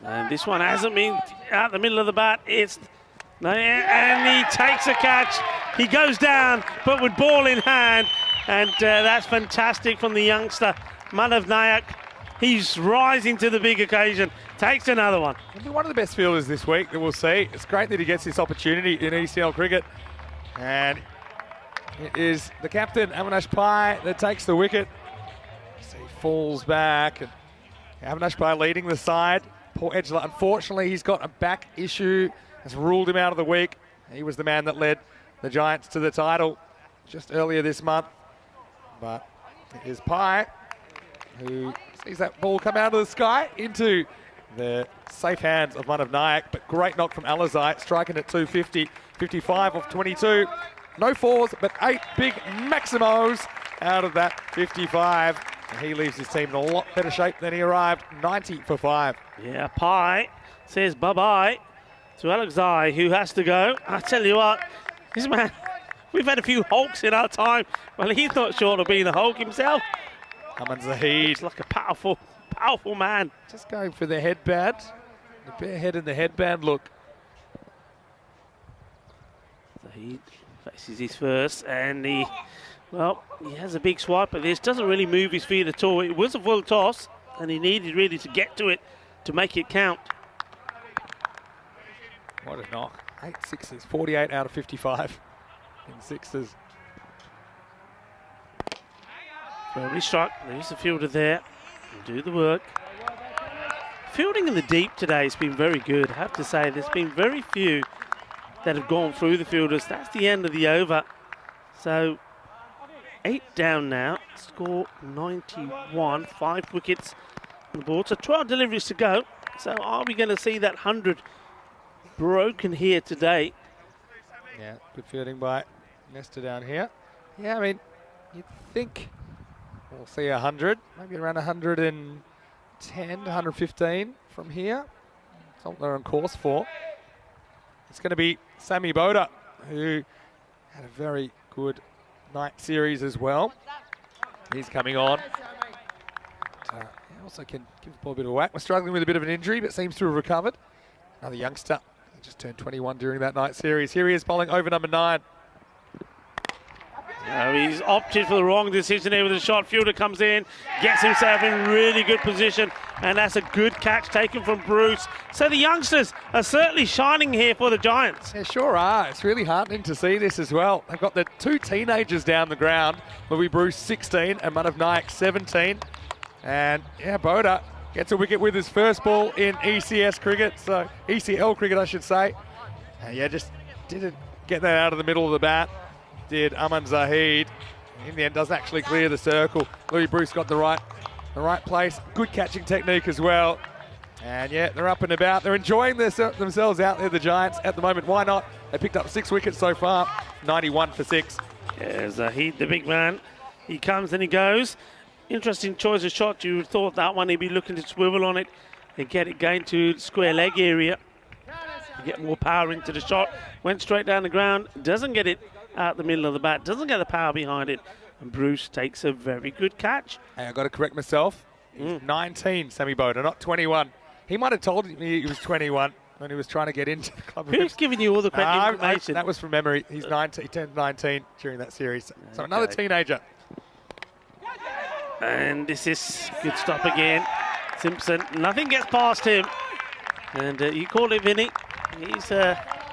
[SPEAKER 6] And this one hasn't been out the middle of the bat. And he takes a catch. He goes down, but with ball in hand. And that's fantastic from the youngster, Manav Nayak. He's rising to the big occasion. Takes another one.
[SPEAKER 1] He'll be one of the best fielders this week that we'll see. It's great that he gets this opportunity in ECL cricket. And it is the captain, Avinash Pai, that takes the wicket. So he falls back. And Avinash Pai leading the side. Poor Edgeler, unfortunately, he's got a back issue. Has ruled him out of the week. He was the man that led the Giants to the title just earlier this month. But it is Pai who sees that ball come out of the sky into the safe hands of Manav Nayak. But great knock from Alizai, striking at 250, 55 off 22. No fours, but 8 big maximos out of that 55. And he leaves his team in a lot better shape than he arrived, 90 for 5.
[SPEAKER 6] Yeah, Pai says bye-bye to Alexai, who has to go. I tell you what, this man, we've had a few Hulks in our time. Well, he's not short of being a Hulk himself.
[SPEAKER 1] Aman Zahid.
[SPEAKER 6] Looks like a powerful, powerful man.
[SPEAKER 1] Just going for the headband. The bare head and the headband look.
[SPEAKER 6] Zahid faces his first, and he has a big swipe at this. Doesn't really move his feet at all. It was a full toss, and he needed really to get to it to make it count.
[SPEAKER 1] What a knock. 8 sixes, 48 out of 55 in sixes.
[SPEAKER 6] Firmly struck. There's the fielder there. Do the work. Fielding in the deep today has been very good. I have to say, there's been very few that have gone through the fielders. That's the end of the over. So 8 down now. Score 91. 5 wickets on the board. So 12 deliveries to go. So are we going to see that 100 broken here today?
[SPEAKER 1] Yeah, good fielding by Nesta down here. Yeah, I mean, you'd think we'll see 100, maybe around 110 to 115 from here. That's what they're on course for. It's going to be Sammy Boda, who had a very good night series as well. He's coming on. But, he also can give the ball a bit of a whack. We're struggling with a bit of an injury, but seems to have recovered. Another youngster. He just turned 21 during that night series. Here he is bowling over number 9.
[SPEAKER 6] He's opted for the wrong decision here with the shot. Fielder comes in, gets himself in really good position, and that's a good catch taken from Bruce. So the youngsters are certainly shining here for the Giants.
[SPEAKER 1] They sure are. It's really heartening to see this as well. They've got the 2 teenagers down the ground. Louis Bruce 16 and Manav Nayak 17. And yeah, Boda gets a wicket with his first ball in ECL cricket, I should say. Yeah, just didn't get that out of the middle of the bat. Did Aman Zahid. In the end, doesn't actually clear the circle. Louis Bruce got the right place. Good catching technique as well. And yeah, they're up and about. They're enjoying themselves out there, the Giants, at the moment. Why not? They picked up 6 wickets so far. 91 for 6.
[SPEAKER 6] Yeah, Zahid, the big man. He comes and he goes. Interesting choice of shot. You would have thought that one he'd be looking to swivel on it and get it going to the square leg area. Get more power into the shot. Went straight down the ground. Doesn't get it out the middle of the bat. Doesn't get the power behind it. And Bruce takes a very good catch.
[SPEAKER 1] Hey, I've got to correct myself. He's 19, Sammy Boda, not 21. He might have told me he was 21 when he was trying to get into the club.
[SPEAKER 6] Who's giving you all the correct information?
[SPEAKER 1] That was from memory. He's 19, he turned 19 during that series. So another teenager.
[SPEAKER 6] And this is good stop again. Simpson, nothing gets past him. And you call it Vinny.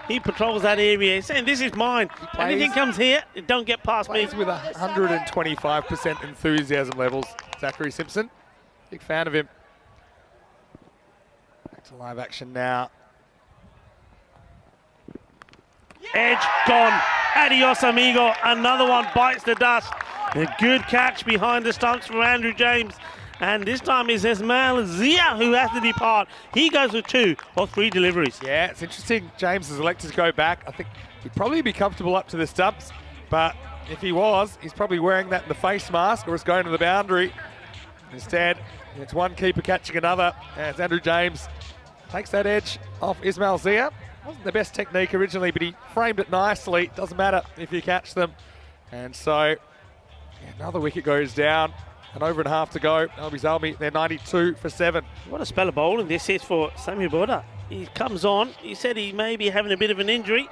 [SPEAKER 6] He patrols that area. He's saying, this is mine. Anything comes here, it don't get past me.
[SPEAKER 1] Plays with 125% enthusiasm levels, Zachary Simpson. Big fan of him. Back to live action now.
[SPEAKER 6] Edge gone. Adios, amigo. Another one bites the dust. A good catch behind the stumps from Andrew James. And this time it's Ismail Zia who has to depart. He goes with 2 or 3 deliveries.
[SPEAKER 1] Yeah, it's interesting. James has elected to go back. I think he'd probably be comfortable up to the stumps. But if he was, he's probably wearing that in the face mask or is going to the boundary. Instead, It's one keeper catching another as Andrew James takes that edge off Ismail Zia. Wasn't the best technique originally, but he framed it nicely. Doesn't matter if you catch them. And so another wicket goes down. And over and a half to go. Zalmi, they're 92 for 7.
[SPEAKER 6] What a spell of bowling this is for Sammy Boda. He comes on. He said he may be having a bit of an injury,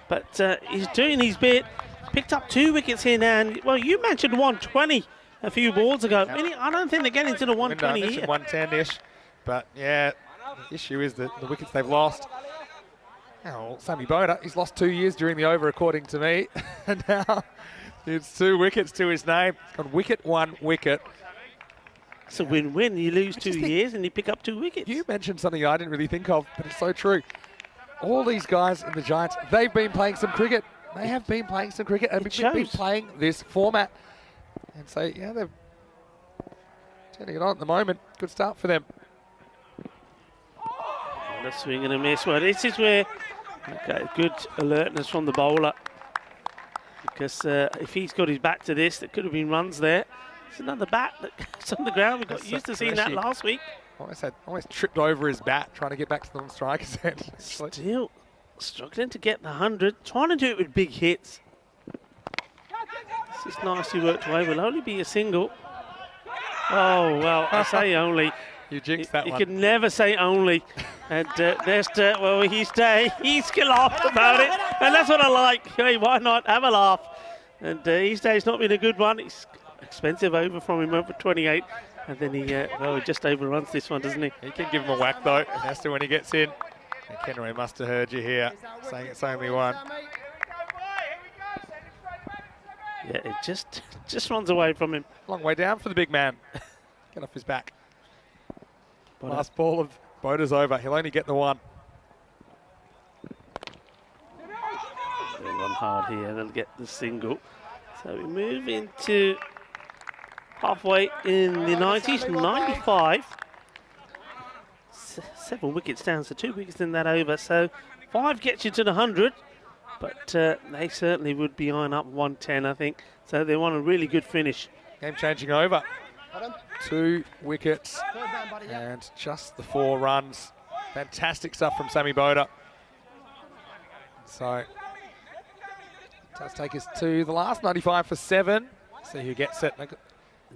[SPEAKER 6] but he's doing his bit. Picked up 2 wickets here now. And, well, you mentioned 120 a few balls ago.
[SPEAKER 1] Yep.
[SPEAKER 6] I don't think they're getting to the 120 here.
[SPEAKER 1] 110-ish. But, yeah, the issue is the wickets they've lost. Now, Sammy Boda, he's lost 2 years during the over, according to me. And now it's 2 wickets to his name. He's got wicket, 1 wicket.
[SPEAKER 6] It's a win-win. You lose 2 years and you pick up 2 wickets.
[SPEAKER 1] You mentioned something I didn't really think of, but it's so true. All these guys in the Giants, they've been playing some cricket. They have been playing some cricket and been playing this format. And so, yeah, they're turning it on at the moment. Good start for them.
[SPEAKER 6] The swing and a miss. Well, this is where, okay, good alertness from the bowler. Because if he's got his back to this, there could have been runs there. It's another bat that's on the ground. We got used to seeing that last week.
[SPEAKER 1] Almost tripped over his bat trying to get back to the strikers end.
[SPEAKER 6] Still struggling to get the 100. Trying to do it with big hits. This is nicely worked away. Will only be a single. Oh, well, I say only.
[SPEAKER 1] You jinxed that one.
[SPEAKER 6] You can never say only. And there's, well, he's laughed about it. And that's what I like. Hey, why not? Have a laugh. And his day's not been a good one. It's expensive over from him over 28. And then he just overruns this one, doesn't he?
[SPEAKER 1] He can give him a whack, though. Has to when he gets in. And Kenroy must have heard you here, saying it's only 1.
[SPEAKER 6] Yeah, it just runs away from him.
[SPEAKER 1] Long way down for the big man. Get off his back. Last ball of Boda's over. He'll only get the 1.
[SPEAKER 6] They'll run hard here. They'll get the single. So we move into halfway in the 90s, 95. 7 wickets down, so 2 wickets in that over. So 5 gets you to the 100. But they certainly would be eyeing up 110, I think. So they want a really good finish.
[SPEAKER 1] Game-changing over. 2 wickets and just the 4 runs. Fantastic stuff from Sammy Boda. So it does take us to the last 95 for 7. See who gets it.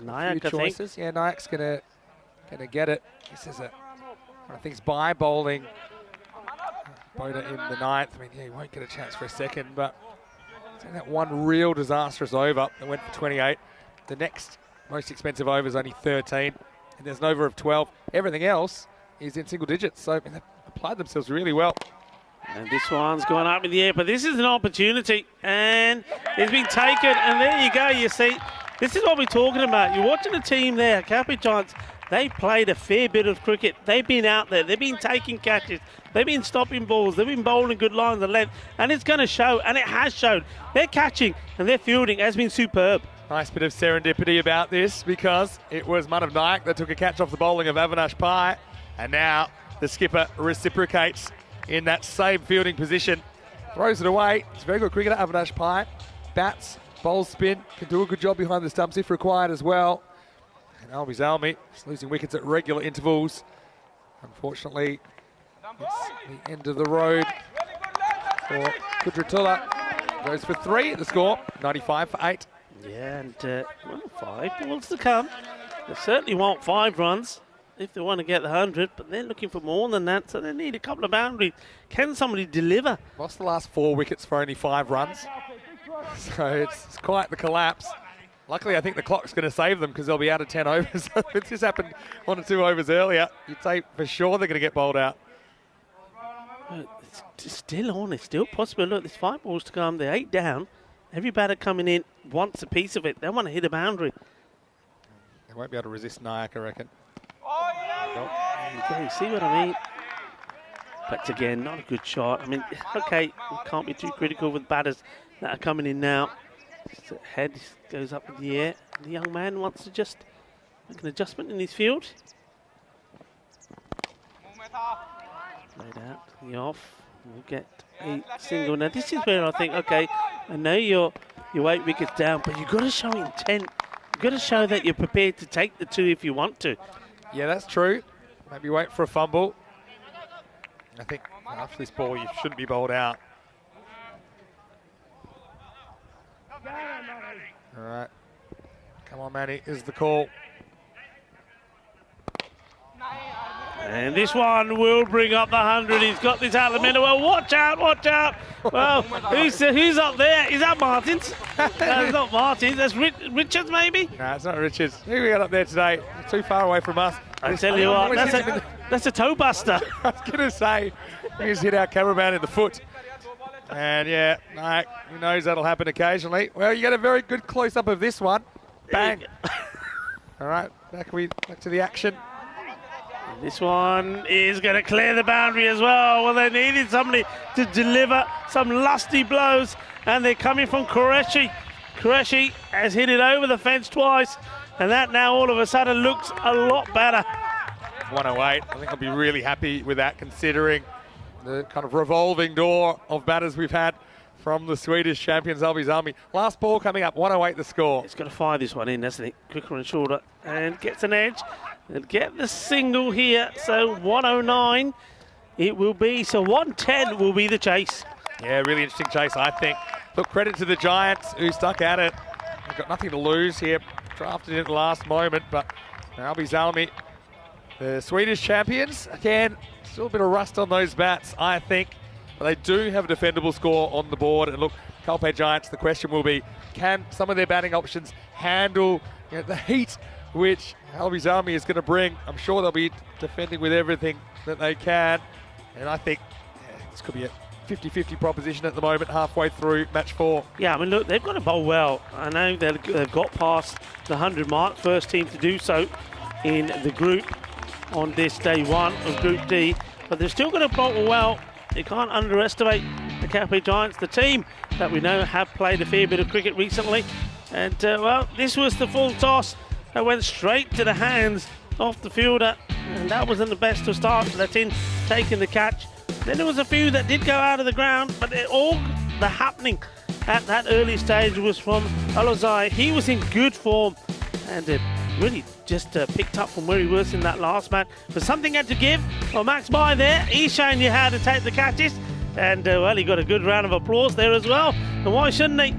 [SPEAKER 6] Nayak, I
[SPEAKER 1] choices.
[SPEAKER 6] think.
[SPEAKER 1] Yeah, Nayak's gonna get it. This is it. I think it's by bowling Boda in the 9th. I mean, yeah, he won't get a chance for a second, but that one real disastrous over that went for 28. The next most expensive over is only 13, and there's an over of 12. Everything else is in single digits, so they've applied themselves really well.
[SPEAKER 6] And this one's gone up in the air, but this is an opportunity, and it's been taken, and there you go, you see. This is what we're talking about. You're watching the team there, Capri Giants. They played a fair bit of cricket. They've been out there. They've been taking catches. They've been stopping balls. They've been bowling good lines of length, and it's going to show, and it has shown. They're catching, and their fielding has been superb.
[SPEAKER 1] Nice bit of serendipity about this because it was Manav Nayak that took a catch off the bowling of Avinash Pai, and now the skipper reciprocates in that same fielding position. Throws it away. It's a very good cricketer, Avinash Pai. Bats, bowls spin, can do a good job behind the stumps if required as well. And Albi Zalmi is losing wickets at regular intervals. Unfortunately, it's the end of the road for Kudratullah. Goes for 3 at the score, 95 for 8.
[SPEAKER 6] Yeah, and 5 balls to come. They certainly want 5 runs if they want to get the 100, but they're looking for more than that, so they need a couple of boundaries. Can somebody deliver?
[SPEAKER 1] Lost the last 4 wickets for only 5 runs. So it's quite the collapse. Luckily, I think the clock's going to save them because they'll be out of 10 overs. If this happened 1 or 2 overs earlier, you'd say for sure they're going to get bowled out.
[SPEAKER 6] It's still on. It's still possible. Look, there's 5 balls to come. They're 8 down. Every batter coming in wants a piece of it. They want to hit a boundary.
[SPEAKER 1] They won't be able to resist Nayak, I reckon.
[SPEAKER 6] Okay, you see what I mean? But again, not a good shot. I mean, okay, we can't be too critical with batters that are coming in now. His head goes up in the air. The young man wants to just make an adjustment in his field. Laid out, the off. We'll get a single. Now, this is where I think, okay, I know you're 8 wickets down, but you've got to show intent. You've got to show that you're prepared to take the 2 if you want to.
[SPEAKER 1] Yeah, that's true. Maybe wait for a fumble. I think after this ball, you shouldn't be bowled out. All right. Come on, Manny, is the call.
[SPEAKER 6] And this one will bring up the 100. He's got this out of the middle. Well, watch out, watch out. Well, who's up there? Is that Martins? No, it's not Martins. That's Richards, maybe?
[SPEAKER 1] No, it's not Richards. Who we got up there today? Too far away from us.
[SPEAKER 6] I tell you what, that's a toe buster.
[SPEAKER 1] I was going to say, he just hit our cameraman in the foot. And yeah, no, who knows, that'll happen occasionally. Well, you get a very good close-up of this one. Bang. All right, back to the action.
[SPEAKER 6] This one is going to clear the boundary as well. Well, they needed somebody to deliver some lusty blows, and they're coming from Qureshi. Qureshi has hit it over the fence twice, and that now all of a sudden looks a lot better.
[SPEAKER 1] 108. I think I'll be really happy with that, considering the kind of revolving door of batters we've had from the Swedish champions, Albies Army. Last ball coming up, 108 the score.
[SPEAKER 6] It's got to fire this one in, doesn't it? Quicker and shorter, and gets an edge. And get the single here, so 109 it will be. So 110 will be the chase.
[SPEAKER 1] Yeah, really interesting chase, I think. Look, credit to the Giants who stuck at it. They've got nothing to lose here. Drafted in at the last moment, but Albies Army, the Swedish champions, again, still a bit of rust on those bats, I think. But they do have a defendable score on the board. And look, Kalpe Giants, the question will be, can some of their batting options handle the heat which Albies Army is going to bring? I'm sure they'll be defending with everything that they can. And I think this could be a 50-50 proposition at the moment, halfway through match 4.
[SPEAKER 6] Yeah, I mean, look, they've got to bowl well. I know they've got past the 100 mark, first team to do so in the group on this day 1 of Group D. But they're still going to bowl well. You can't underestimate the Kalpe Giants, the team that we know have played a fair bit of cricket recently. And, well, this was the full toss that went straight to the hands of the fielder. And that wasn't the best to start. Latin taking the catch. Then there was a few that did go out of the ground, but all the happening at that early stage was from Alozai. He was in good form and really just picked up from where he was in that last match. But something had to give. Well, Max By there, he's showing you how to take the catches. And, well, he got a good round of applause there as well. And why shouldn't he?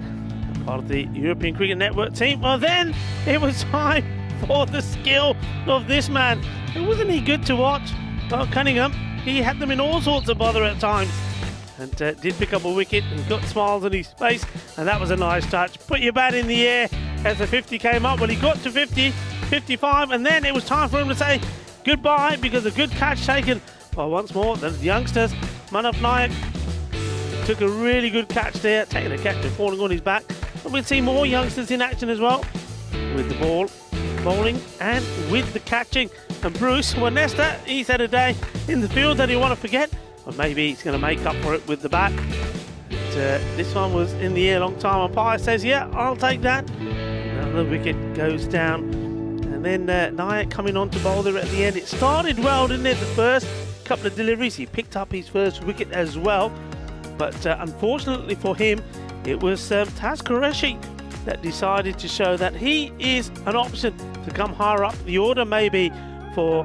[SPEAKER 6] Part of the European Cricket Network team. Well, then it was time for the skill of this man. Wasn't he good to watch? Well, Cunningham, he had them in all sorts of bother at times. And did pick up a wicket and got smiles on his face. And that was a nice touch. Put your bat in the air as the 50 came up. Well, he got to 50, 55, and then it was time for him to say goodbye because a good catch taken. Well, once more, the youngsters, Manav Nayak took a really good catch there, taking a catch and falling on his back. And we'll see more youngsters in action as well, with the ball, bowling, and with the catching. And Bruce Wanesta, he's had a day in the field that he'll want to forget, or maybe he's going to make up for it with the bat. And, this one was in the air a long time. Umpire says, yeah, I'll take that. Another wicket goes down. And then Nayak coming on to bowl there at the end. It started well, didn't it? The first couple of deliveries, he picked up his first wicket as well. But unfortunately for him, it was Taz Qureshi that decided to show that he is an option to come higher up the order, maybe for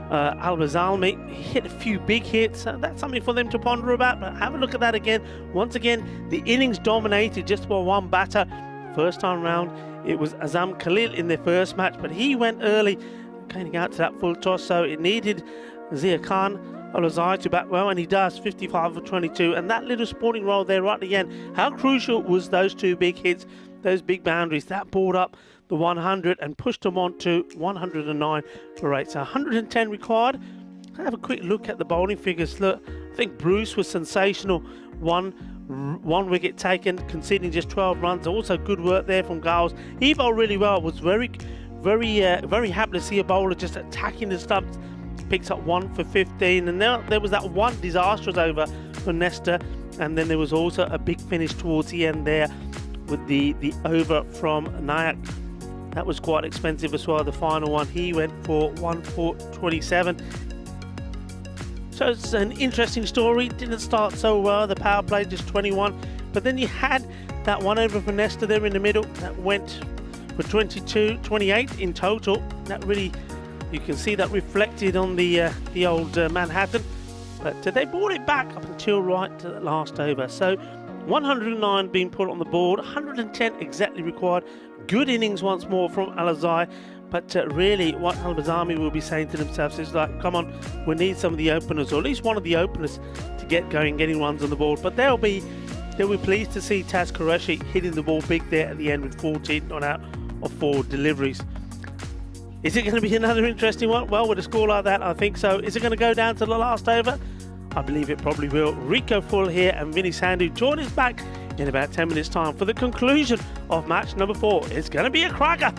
[SPEAKER 6] Albies Army. He hit a few big hits. That's something for them to ponder about. But have a look at that again. Once again, the innings dominated just by one batter. First time round, it was Azam Khalil in their first match, but he went early, getting out to that full toss. So it needed Zia Khan Alozai to bat well, and he does, 55 for 22. And that little sporting role there right at the end, how crucial was those two big hits, those big boundaries? That brought up the 100 and pushed them on to 109 for 8. So 110 required. Have a quick look at the bowling figures. Look, I think Bruce was sensational. One wicket taken, conceding just 12 runs. Also good work there from Giles. He bowled really well. Was very happy to see a bowler just attacking the stumps. Picks up 1 for 15, and now there was that one disastrous over for Nesta, and then there was also a big finish towards the end there with the over from Nayak. That was quite expensive as well. The final one, he went for 1 for 27. So it's an interesting story. Didn't start so well. The power play just 21, but then you had that one over for Nesta there in the middle that went for 22, 28 in total. That really You can see that reflected on the old Manhattan. But they brought it back up until right to the last over. So 109 being put on the board, 110 exactly required. Good innings once more from Alizai. But really, what Al-Bazami will be saying to themselves is like, come on, we need some of the openers, or at least one of the openers, to get going, getting runs on the board. But they'll be pleased to see Taz Qureshi hitting the ball big there at the end with 14 not out of 4 deliveries. Is it going to be another interesting one? Well, with a score like that, I think so. Is it going to go down to the last over? I believe it probably will. Rico Full here and Vinny Sandhu join us back in about 10 minutes' time for the conclusion of match number 4. It's going to be a cracker.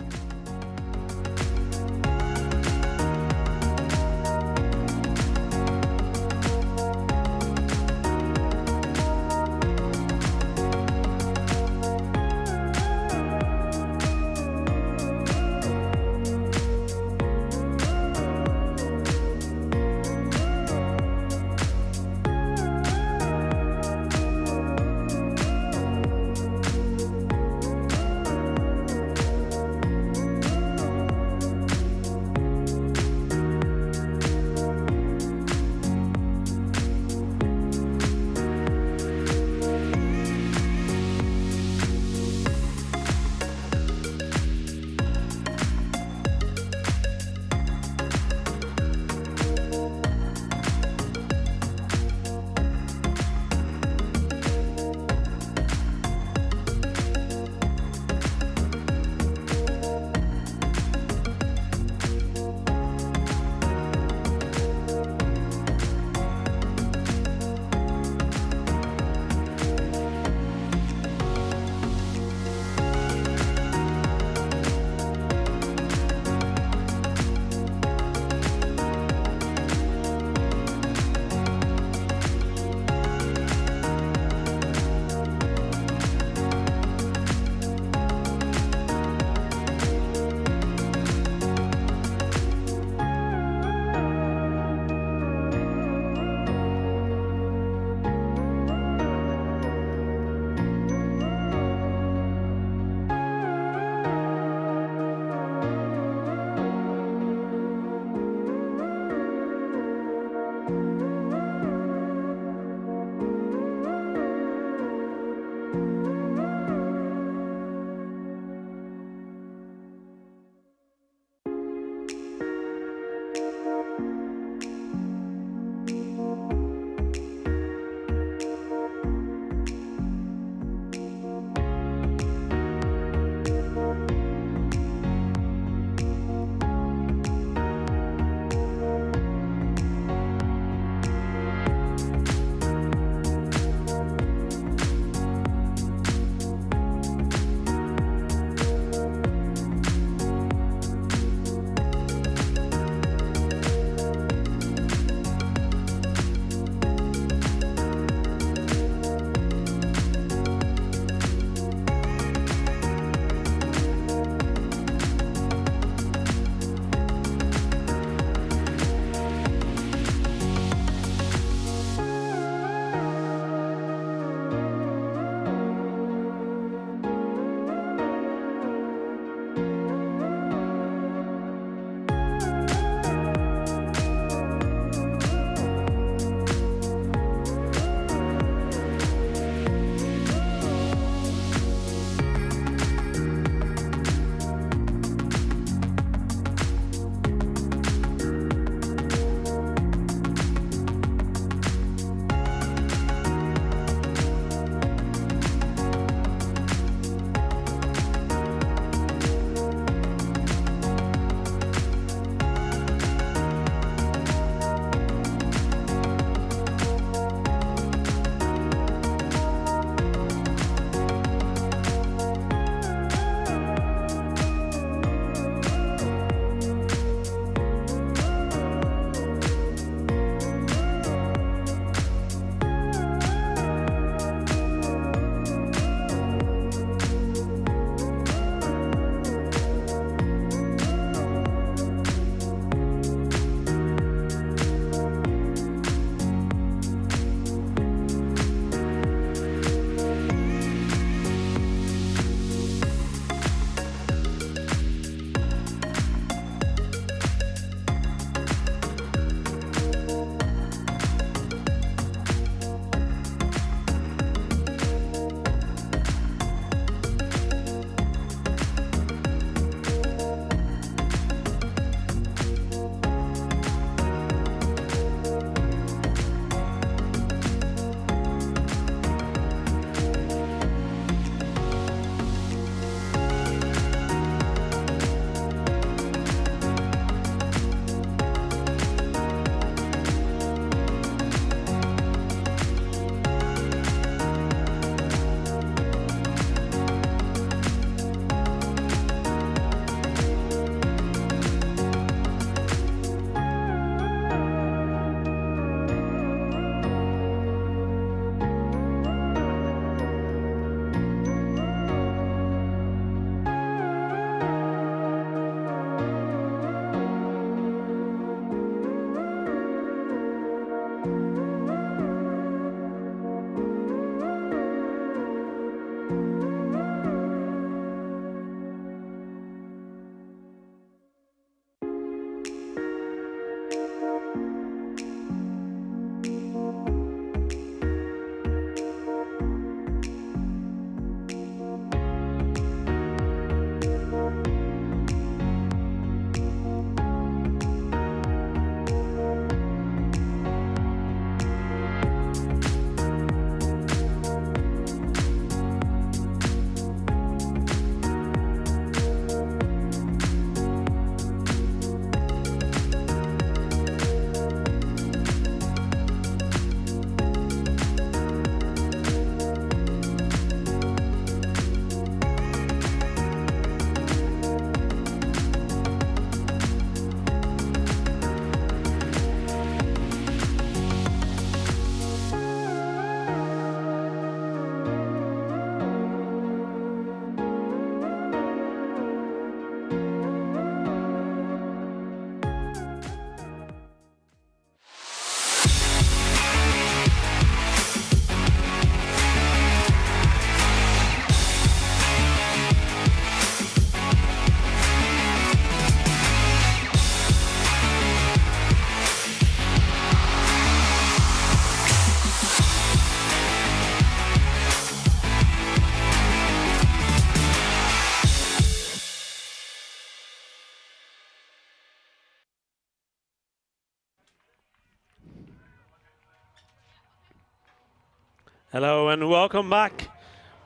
[SPEAKER 6] Hello and welcome back.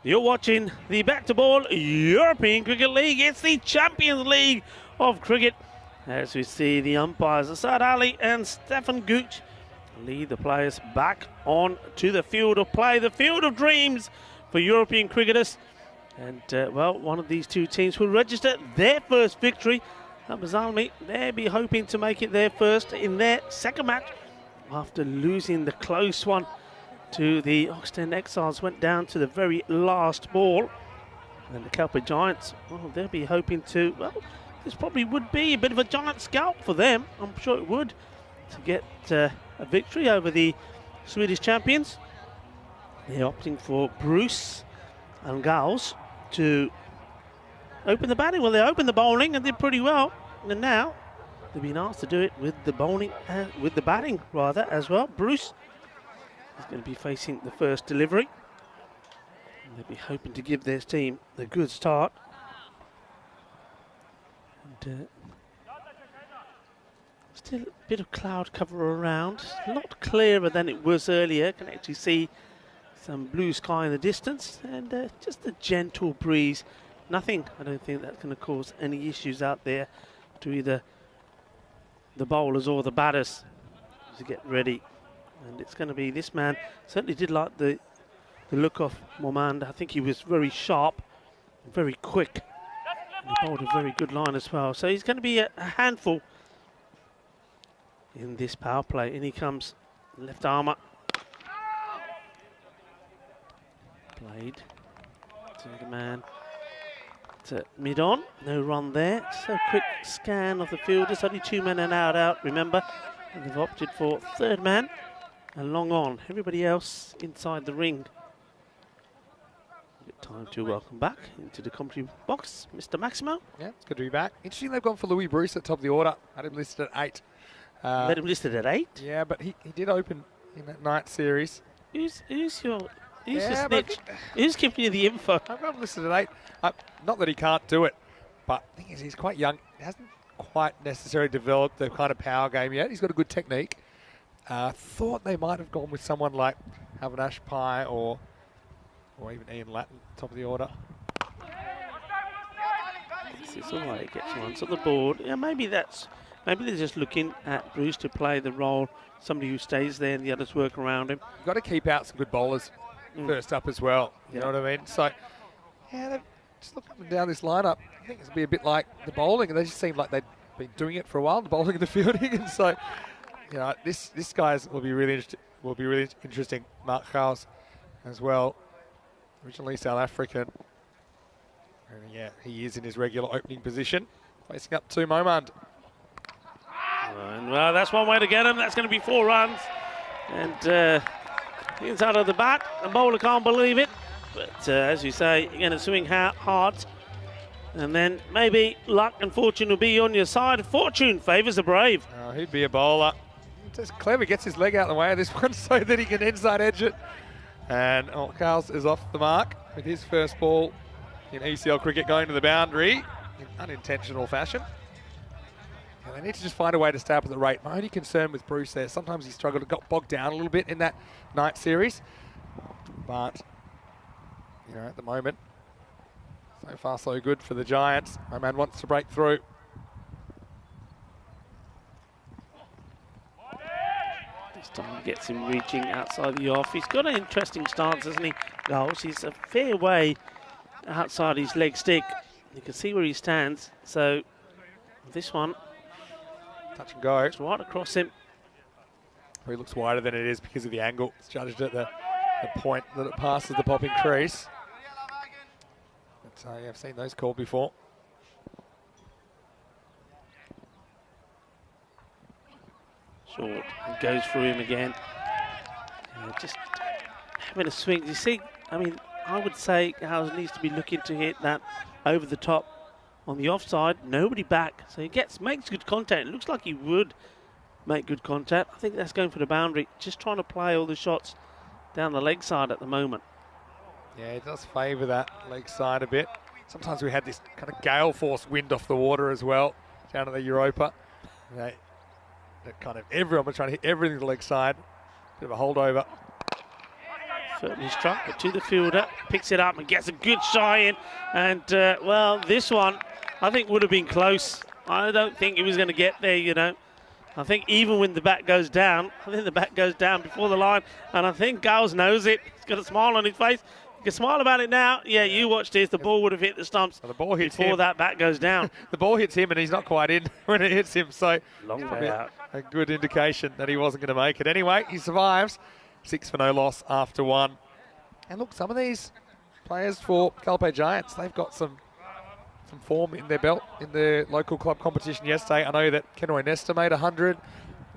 [SPEAKER 6] You're watching the BET2BALL European Cricket League. It's the Champions League of cricket. As we see the umpires, Asad Ali and Stefan Gooch, lead the players back on to the field of play, the field of dreams for European cricketers. And, well, one of these two teams will register their first victory. Bizarrely, they'll be hoping to make it their first in their second match after losing the close one to the Oxten Exiles. Went down to the very last ball. And the Kelpie Giants, well, they'll be hoping to, well, this probably would be a bit of a giant scalp for them. I'm sure it would, to get a victory over the Swedish champions. They're opting for Bruce and Gals to open the batting. Well, they opened the bowling and did pretty well. And now they've been asked to do it with the bowling, with the batting rather as well. Bruce is going to be facing the first delivery. And they'll be hoping to give their team a good start. And still a bit of cloud cover around. A lot clearer than it was earlier. Can actually see some blue sky in the distance and just a gentle breeze. Nothing, I don't think that's going to cause any issues out there to either the bowlers or the batters to get ready. And it's going to be this man. Certainly did like the look of Momand. I think he was very sharp, very quick. And he bowled a very good line as well. So he's going to be a handful in this power play. In he comes, left armour. Played to the man to mid-on. No run there. So quick scan of the field. There's only 2 men and out, remember. And they've opted for third man and long on. Everybody else inside the ring. Time to welcome back into the commentary box, Mr. Maximo.
[SPEAKER 1] Yeah, it's good to be back. Interesting they've gone for Louis Bruce at top of the order. Had him listed at 8.
[SPEAKER 6] Had him listed at 8?
[SPEAKER 1] Yeah, but he did open in that night series.
[SPEAKER 6] Who's your snitch? Who's giving you the info?
[SPEAKER 1] I've got him listed at 8. Not that he can't do it, but the thing is he's quite young. He hasn't quite necessarily developed the kind of power game yet. He's got a good technique. Thought they might have gone with someone like Avinash Pai or even Ian Latin, top of the order.
[SPEAKER 6] This is all right, it gets once on the board. Yeah, maybe they're just looking at Bruce to play the role, somebody who stays there and the others work around him.
[SPEAKER 1] You've got to keep out some good bowlers first up as well. You know what I mean? So, yeah, they've just look up and down this lineup. I think it's be a bit like the bowling, and they just seem like they've been doing it for a while, the bowling and the fielding. And so, you know, this guys will be really interesting. Mark Chaus as well. Originally South African. And yeah, he is in his regular opening position. Facing up to Momand.
[SPEAKER 6] And well, that's one way to get him. That's going to be 4 runs. And inside of the bat, the bowler can't believe it. But as you say, you're going to swing hard. And then maybe luck and fortune will be on your side. Fortune favours the brave.
[SPEAKER 1] Oh, he'd be a bowler. Just clever, gets his leg out of the way of this one so that he can inside edge it. And Carls is off the mark with his first ball in ECL cricket going to the boundary in unintentional fashion. And they need to just find a way to stay up at the rate. My only concern with Bruce there, sometimes he struggled, got bogged down a little bit in that night series. But, you know, at the moment, so far so good for the Giants. My man wants to break through.
[SPEAKER 6] This time gets him reaching outside the off. He's got an interesting stance, hasn't he? Goals. He's a fair way outside his leg stick. You can see where he stands. So this one,
[SPEAKER 1] touch and go.
[SPEAKER 6] It's right across him.
[SPEAKER 1] He looks wider than it is because of the angle. It's judged at the point that it passes the popping crease. But yeah, I've seen those called before.
[SPEAKER 6] Short, and goes through him again. Just having a swing. You see, I mean, I would say Howes needs to be looking to hit that over the top on the offside. Nobody back, so he makes good contact. It looks like he would make good contact. I think that's going for the boundary. Just trying to play all the shots down the leg side at the moment.
[SPEAKER 1] Yeah, it does favour that leg side a bit. Sometimes we had this kind of gale force wind off the water as well down at the Europa. That everyone was trying to hit everything to the leg side. Bit of a holdover.
[SPEAKER 6] Certainly struck, but to the fielder, picks it up and gets a good shy in. And, well, this one, I think would have been close. I don't think he was going to get there, you know. I think even when the bat goes down, I think the bat goes down before the line, and I think Giles knows it. He's got a smile on his face. You can smile about it now. Yeah, you watch this. The ball would have hit the stumps
[SPEAKER 1] the ball hits
[SPEAKER 6] before
[SPEAKER 1] him.
[SPEAKER 6] that bat goes down.
[SPEAKER 1] The ball hits him and he's not quite in when it hits him, so
[SPEAKER 6] Long
[SPEAKER 1] probably
[SPEAKER 6] way out.
[SPEAKER 1] a good indication that he wasn't going to make it. Anyway, he survives. 6 for no loss after 1. And look, some of these players for Calpe Giants, they've got some form in their belt in the local club competition yesterday. I know that Kenroy Nesta made 100.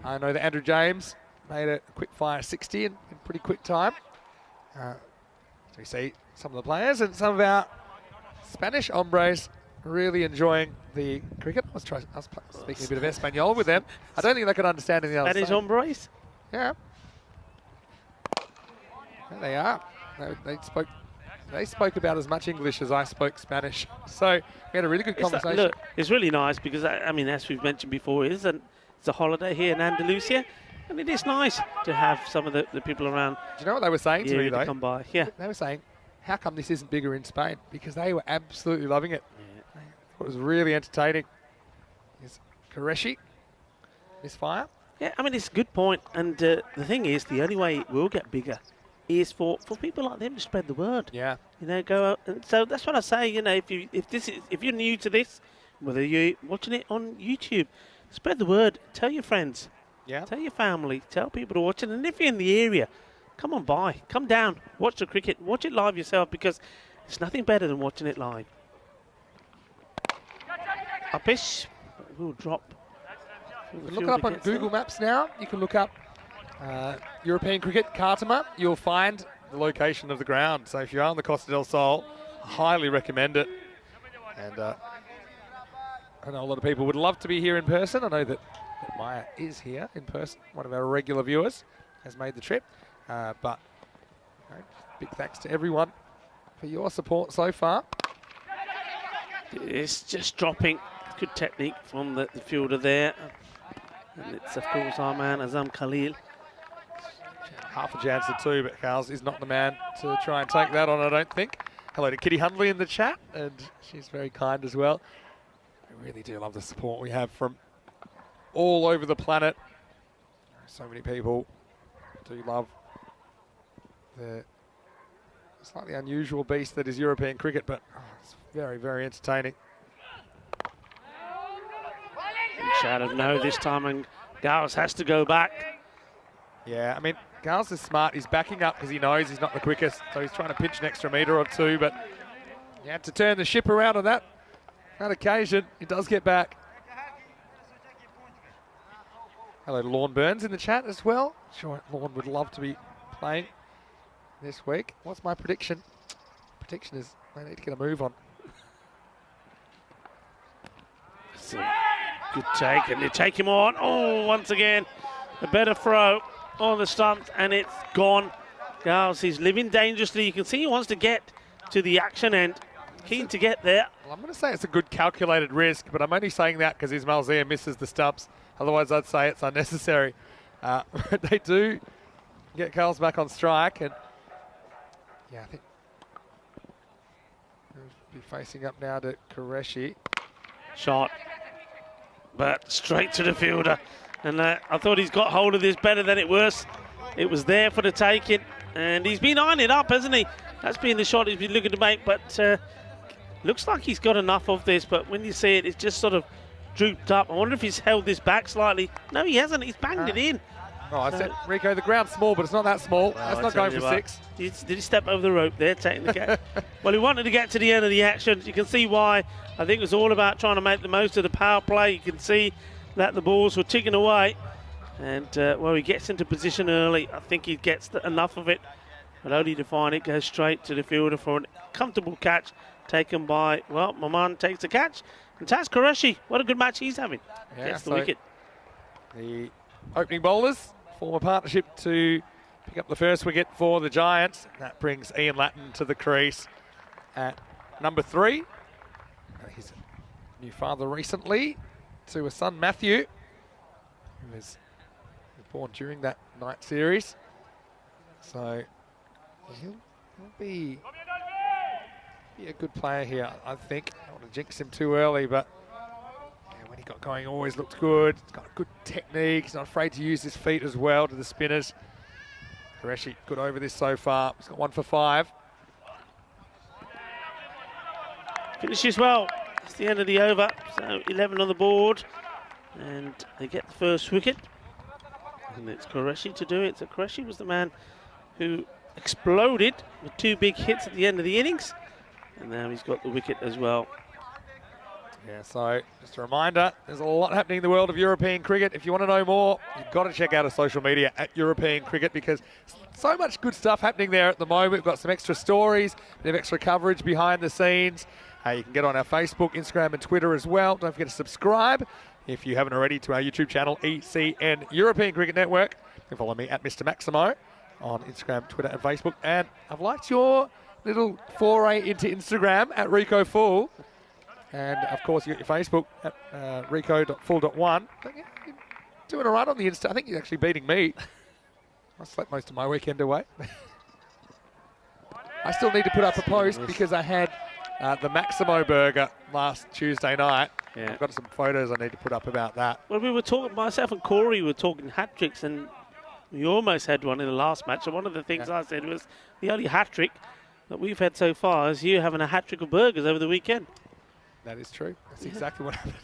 [SPEAKER 1] I know that Andrew James made a quick fire 60 in pretty quick time. So we see some of the players and some of our Spanish hombres really enjoying the cricket. I was speaking a bit of Espanol with them. I don't think they could understand anything else.
[SPEAKER 6] That is hombres.
[SPEAKER 1] Yeah. There they are. They spoke about as much English as I spoke Spanish. So we had a really good conversation.
[SPEAKER 6] Look, it's really nice because, I mean, as we've mentioned before, it's a holiday here in Andalusia. And it is nice to have some of the people around.
[SPEAKER 1] Do you know what they were saying to me, though?
[SPEAKER 6] Come by. Yeah.
[SPEAKER 1] They were saying, how come this isn't bigger in Spain? Because they were absolutely loving it. Yeah. It was really entertaining. Is Qureshi misfire?
[SPEAKER 6] Yeah, I mean, it's a good point. And the thing is, the only way it will get bigger is for people like them to spread the word.
[SPEAKER 1] Yeah.
[SPEAKER 6] You know, go out. And so that's what I say, you know, if you're new to this, whether you're watching it on YouTube, spread the word. Tell your friends.
[SPEAKER 1] Yeah.
[SPEAKER 6] Tell your family. Tell people to watch it. And if you're in the area, come on by. Come down. Watch the cricket. Watch it live yourself because it's nothing better than watching it live. Upish. We'll drop.
[SPEAKER 1] Look it up on Google Maps now. You can look up European cricket, Cartama. You'll find the location of the ground. So if you are on the Costa del Sol, I highly recommend it. And I know a lot of people would love to be here in person. I know that Maya is here in person. One of our regular viewers has made the trip. But you know, big thanks to everyone for your support so far.
[SPEAKER 6] It's just dropping. Good technique from the fielder there. And it's, of course, our man, Azam Khalil.
[SPEAKER 1] Half a chance to 2, but Carls is not the man to try and take that on, I don't think. Hello to Kitty Hundley in the chat, and she's very kind as well. I really do love the support we have from all over the planet. So many people do love the slightly unusual beast that is European cricket, but it's very, very entertaining.
[SPEAKER 6] Shout of no this time, and Gauss has to go back.
[SPEAKER 1] Yeah, I mean, Gauss is smart. He's backing up because he knows he's not the quickest, so he's trying to pinch an extra metre or 2, but you have to turn the ship around on that occasion. He does get back. Hello to Lorne Burns in the chat as well. Sure, Lorne would love to be playing this week. What's my prediction? Prediction is they need to get a move on.
[SPEAKER 6] Good take, and they take him on. Oh, once again, a better throw on the stumps, and it's gone. Gauss, he's living dangerously. You can see he wants to get to the action end. Keen to get there.
[SPEAKER 1] Well, I'm going to say it's a good calculated risk, but I'm only saying that because Ismail Zia misses the stumps. Otherwise, I'd say it's unnecessary. They do get Carls back on strike, and yeah, I think we'll be facing up now to Qureshi.
[SPEAKER 6] Shot, but straight to the fielder. And I thought he's got hold of this better than it was. It was there for the taking, and he's been eyeing it up, hasn't he? That's been the shot he's been looking to make, but looks like he's got enough of this, but when you see it, it's just sort of drooped up. I wonder if he's held this back slightly. No, he hasn't. He's banged it in.
[SPEAKER 1] Oh, I said, Rico, the ground's small, but it's not that small. That's not going for 6.
[SPEAKER 6] Did he step over the rope there, taking the catch? Well, he wanted to get to the end of the action. You can see why. I think it was all about trying to make the most of the power play. You can see that the balls were ticking away. And, well, he gets into position early. I think he gets enough of it. But only to find it goes straight to the fielder for a comfortable catch taken by, well, Maman takes the catch. And Taz Qureshi, what a good match he's having.
[SPEAKER 1] Yeah,
[SPEAKER 6] gets the
[SPEAKER 1] so
[SPEAKER 6] wicket.
[SPEAKER 1] The opening bowlers form a partnership to pick up the first wicket for the Giants. That brings Ian Lattin to the crease at number 3. He's a new father recently to a son, Matthew, who was born during that night series. So, He'll be a good player here, I think. I don't want to jinx him too early, but yeah, when he got going, always looked good. He's got good technique. He's not afraid to use his feet as well to the spinners. Qureshi good over this so far. He's got 1 for 5.
[SPEAKER 6] Finishes well. It's the end of the over. So 11 on the board. And they get the first wicket. And it's Qureshi to do it. So Qureshi was the man who exploded with 2 big hits at the end of the innings. And now he's got the wicket as well.
[SPEAKER 1] Yeah, so just a reminder, there's a lot happening in the world of European cricket. If you want to know more, you've got to check out our social media at European Cricket, because so much good stuff happening there at the moment. We've got some extra stories, a bit of extra coverage behind the scenes. You can get on our Facebook, Instagram and Twitter as well. Don't forget to subscribe if you haven't already to our YouTube channel, ECN European Cricket Network. You can follow me at Mr. Maximo on Instagram, Twitter and Facebook. And I've liked your little foray into Instagram at Rico Full. And of course, you got your Facebook at rico.full.1. You're doing all right on the Insta. I think you're actually beating me. I slept most of my weekend away. I still need to put up a post because I had the Maximo burger last Tuesday night.
[SPEAKER 6] Yeah.
[SPEAKER 1] I've got some photos I need to put up about that.
[SPEAKER 6] Well, we were talking, myself and Corey were talking hat tricks, and we almost had one in the last match. And one of the things I said was the only hat trick that we've had so far is you having a hat trick of burgers over the weekend.
[SPEAKER 1] That is true. That's exactly what happened.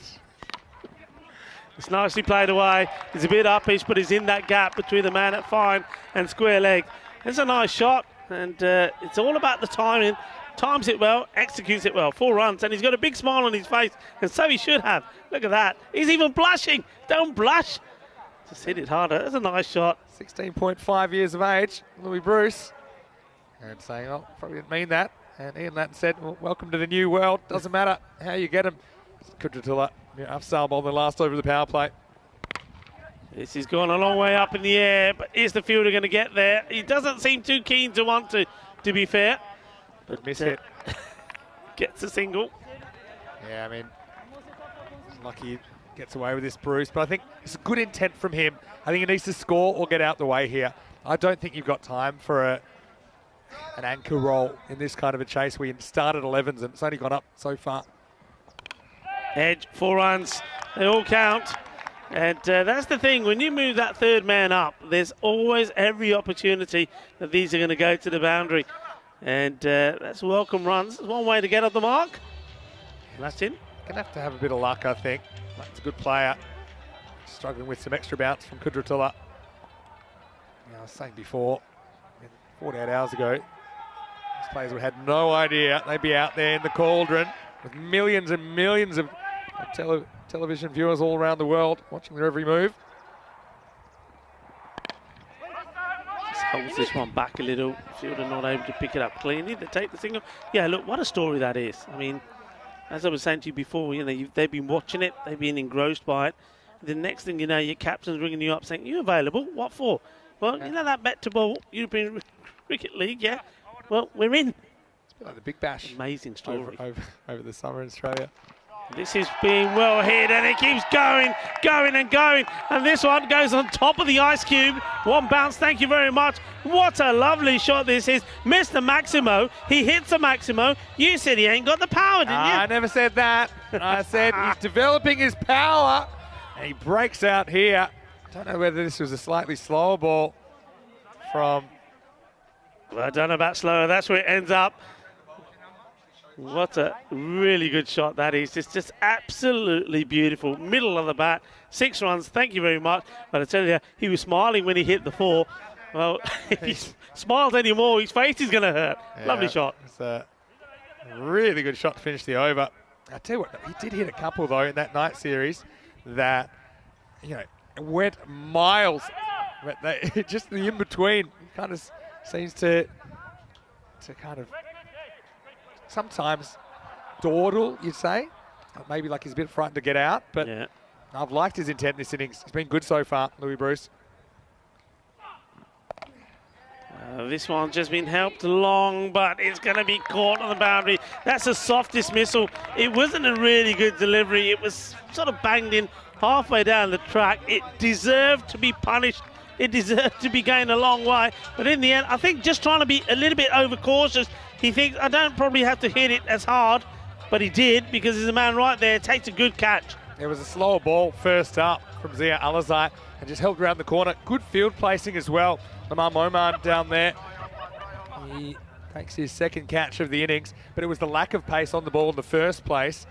[SPEAKER 6] It's nicely played away. He's a bit uppish, but he's in that gap between the man at fine and square leg. It's a nice shot, and it's all about the timing. Times it well, executes it well. 4 runs, and he's got a big smile on his face, and so he should have. Look at that. He's even blushing. Don't blush. Just hit it harder. That's a nice shot.
[SPEAKER 1] 16.5 years of age, Louis Bruce. And saying, oh, probably didn't mean that. And Ian Latin said, well, welcome to the new world. Doesn't matter how you get him. Kudratilla, Afsal bowled the last over the power play.
[SPEAKER 6] This is going a long way up in the air, but is the fielder going to get there? He doesn't seem too keen to want to be fair.
[SPEAKER 1] But miss it.
[SPEAKER 6] Gets a single.
[SPEAKER 1] Yeah, I mean, lucky he gets away with this, Bruce. But I think it's a good intent from him. I think he needs to score or get out the way here. I don't think you've got time for an anchor roll in this kind of a chase where you start at 11s and it's only gone up so far.
[SPEAKER 6] Edge, 4 runs. They all count. And that's the thing. When you move that third man up, there's always every opportunity that these are going to go to the boundary. And that's welcome runs. That's one way to get up the mark. And that's in.
[SPEAKER 1] Going to have a bit of luck, I think. That's a good player. Struggling with some extra bounce from Kudratilla. I was saying before, 48 hours ago, these players would have had no idea they'd be out there in the cauldron with millions and millions of television viewers all around the world watching their every move.
[SPEAKER 6] Just holds this one back a little. Fielder not able to pick it up cleanly. They take the single. Yeah, look, what a story that is. I mean, as I was saying to you before, you know, they've been watching it. They've been engrossed by it. The next thing you know, your captain's ringing you up saying, "You available? What for?" Well, you know that BET2BALL European Cricket League, yeah? Well, we're in.
[SPEAKER 1] It's a bit like the Big Bash.
[SPEAKER 6] Amazing story.
[SPEAKER 1] Over the summer in Australia.
[SPEAKER 6] This is being well hit, and it keeps going. And this one goes on top of the ice cube. One bounce, thank you very much. What a lovely shot this is. Mr. Maximo, he hits a Maximo. You said he ain't got the power, didn't you?
[SPEAKER 1] I never said that. I said he's developing his power, and he breaks out here. I don't know whether this was a slightly slower ball from...
[SPEAKER 6] Well, I don't know about slower. That's where it ends up. What a really good shot that is. It's just absolutely beautiful. Middle of the bat, 6 runs. Thank you very much. But I tell you, he was smiling when he hit the 4. Well, if he smiles anymore, his face is going to hurt. Yeah, lovely shot.
[SPEAKER 1] It's a really good shot to finish the over. I tell you what, he did hit a couple, though, in that night series that, you know, went miles, but just the in-between kind of seems to kind of sometimes dawdle, you'd say. Maybe like he's a bit frightened to get out, but yeah. I've liked his intent in this innings. He's been good so far, Louis Bruce.
[SPEAKER 6] This one's just been helped along, but it's going to be caught on the boundary. That's a soft dismissal. It wasn't a really good delivery. It was sort of banged in halfway down the track. It deserved to be punished it deserved to be going a long way. But in the end, I think just trying to be a little bit overcautious. He thinks, I don't probably have to hit it as hard, but he did because there's a man right there. Takes a good catch.
[SPEAKER 1] It was a slower ball first up from Zia Alizai and just held around the corner. Good field placing as well. Lamar Moman down there. He takes his second catch of the innings, but it was the lack of pace on the ball in the first place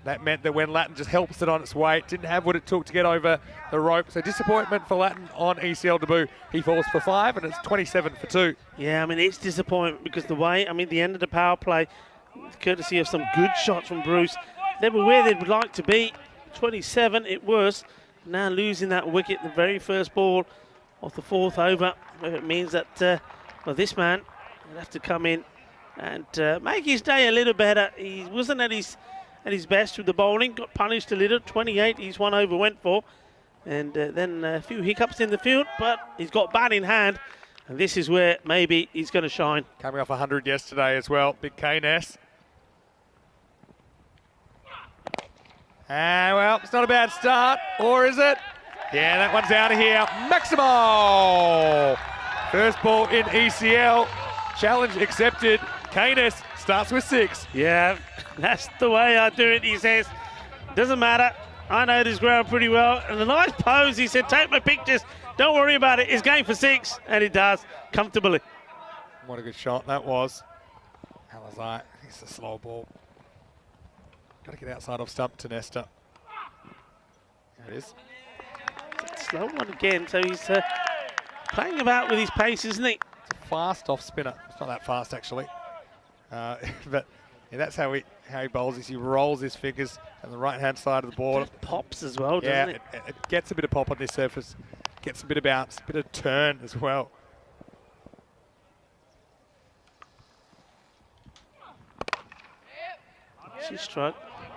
[SPEAKER 1] that meant that when Latin just helps it on its way, it didn't have what it took to get over the rope. So disappointment for Latin on ECL debut. He falls for 5 and it's 27 for 2.
[SPEAKER 6] Yeah, I mean, it's disappointment because the way, I mean, the end of the power play, courtesy of some good shots from Bruce, they were where they would like to be. 27 it was. Now losing that wicket, the very first ball of the 4th over. It means that, well, this man will have to come in and make his day a little better. He wasn't at his best with the bowling, got punished a little. 28 he's 1 over went for. And then a few hiccups in the field, but he's got bat in hand. And this is where maybe he's going to shine.
[SPEAKER 1] Coming off 100 yesterday as well. Big K-Ness. Well, it's not a bad start, or is it? Yeah, that one's out of here. Maximo! First ball in ECL. Challenge accepted. K-Ness starts with 6.
[SPEAKER 6] Yeah, that's the way I do it, he says. Doesn't matter. I know this ground pretty well. And a nice pose, he said, take my pictures. Don't worry about it. It's going for 6. And it does, comfortably.
[SPEAKER 1] What a good shot that was. Alizai, it's a slow ball. Got to get outside off stump to Nesta. There it is.
[SPEAKER 6] Slow one again, so he's playing about with his pace, isn't he?
[SPEAKER 1] It's a fast off spinner. It's not that fast, actually. But yeah, that's how he bowls. Is he rolls his fingers on the right-hand side of the ball.
[SPEAKER 6] It pops as well, doesn't it?
[SPEAKER 1] It gets a bit of pop on this surface. Gets a bit of bounce, a bit of turn as well.
[SPEAKER 6] She struck.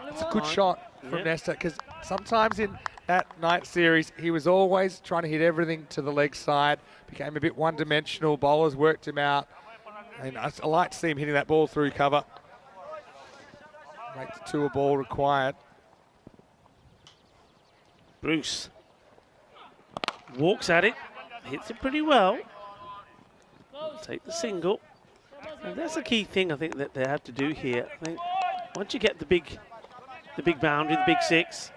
[SPEAKER 1] It's a good shot from Nesta, because sometimes in that night series, he was always trying to hit everything to the leg side, became a bit one-dimensional. Bowlers worked him out. And I like to see him hitting that ball through cover. Make the 2 a ball required.
[SPEAKER 6] Bruce walks at it, hits it pretty well. Take the single. And that's the key thing I think that they have to do here. I think once you get the big boundary, the big 6,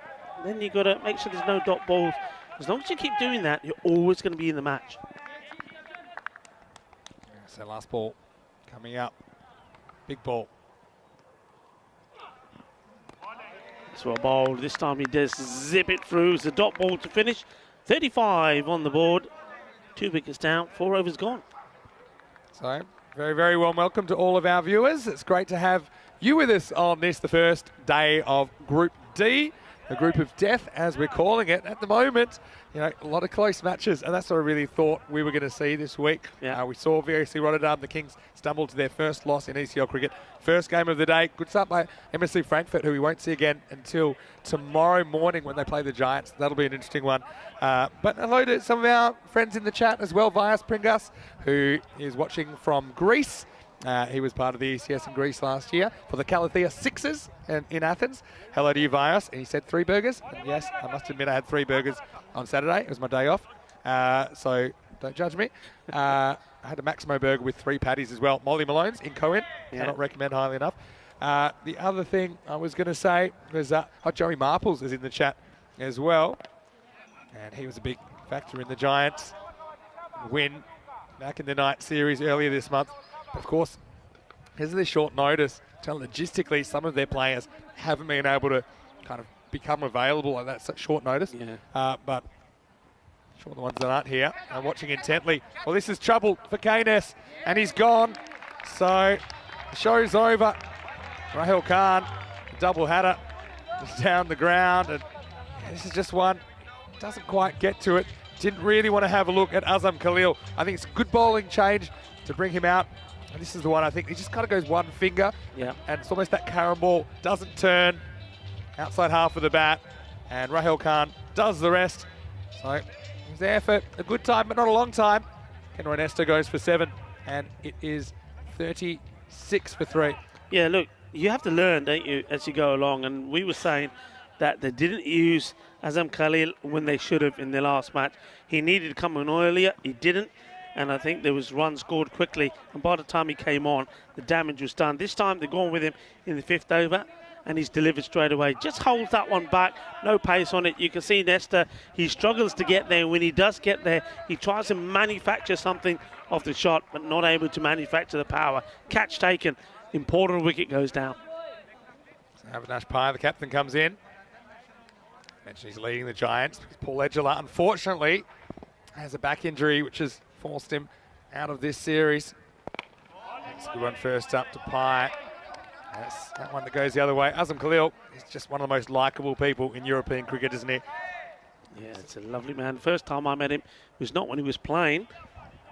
[SPEAKER 6] then you've got to make sure there's no dot balls. As long as you keep doing that, you're always going to be in the match.
[SPEAKER 1] So last ball coming up. Big ball.
[SPEAKER 6] That's well bowled. This time he does zip it through. It's a dot ball to finish. 35 on the board. 2 wickets down, 4 overs gone.
[SPEAKER 1] So, very, very warm welcome to all of our viewers. It's great to have you with us on this, the first day of Group D, the group of death, as we're calling it. At the moment, you know, a lot of close matches, and that's what I really thought we were going to see this week.
[SPEAKER 6] Yeah.
[SPEAKER 1] We saw VOC Rotterdam, the Kings, stumble to their first loss in ECL cricket. First game of the day. Good start by MSC Frankfurt, who we won't see again until tomorrow morning when they play the Giants. That'll be an interesting one. But hello to some of our friends in the chat as well. Vias Pringas, who is watching from Greece. He was part of the ECS in Greece last year for the Calathea Sixers in Athens. Hello to you, Vias. And he said 3 burgers. And yes, I must admit I had 3 burgers on Saturday. It was my day off. So don't judge me. I had a Maximo burger with 3 patties as well. Molly Malone's in Coen. Cannot recommend highly enough. The other thing I was going to say was Joey Marples is in the chat as well. And he was a big factor in the Giants win back in the night series earlier this month. Of course, because of this short notice, logistically, some of their players haven't been able to kind of become available at that such short notice.
[SPEAKER 6] Yeah.
[SPEAKER 1] But sure, the ones that aren't here are watching intently. Well, this is trouble for K-Ness, and he's gone. So the show's over. Rahul Khan, double hatter, just down the ground, and this is just one. Doesn't quite get to it. Didn't really want to have a look at Azam Khalil. I think it's a good bowling change to bring him out. And this is the one I think he just kind of goes one finger.
[SPEAKER 6] Yeah.
[SPEAKER 1] And it's almost that carom ball. Doesn't turn. Outside half of the bat. And Rahul Khan does the rest. So he's there for a good time, but not a long time. Ken Nesta goes for 7. And it is 36 for 3.
[SPEAKER 6] Yeah, look, you have to learn, don't you, as you go along. And we were saying, that they didn't use Azam Khalil when they should have in their last match. He needed to come on earlier, he didn't, and I think there was runs scored quickly, and by the time he came on, the damage was done. This time they're going with him in the 5th over, and he's delivered straight away. Just holds that one back, no pace on it. You can see Nesta, he struggles to get there. When he does get there, he tries to manufacture something off the shot, but not able to manufacture the power. Catch taken, important wicket goes down.
[SPEAKER 1] So Avinash Pai, the captain, comes in. Mentioned he's leading the Giants because Paul Edgela, unfortunately, has a back injury which has forced him out of this series. That's a good one first up to Pai. That's that one that goes the other way. Azam Khalil is just one of the most likeable people in European cricket, isn't he?
[SPEAKER 6] Yeah, it's a lovely man. First time I met him was not when he was playing.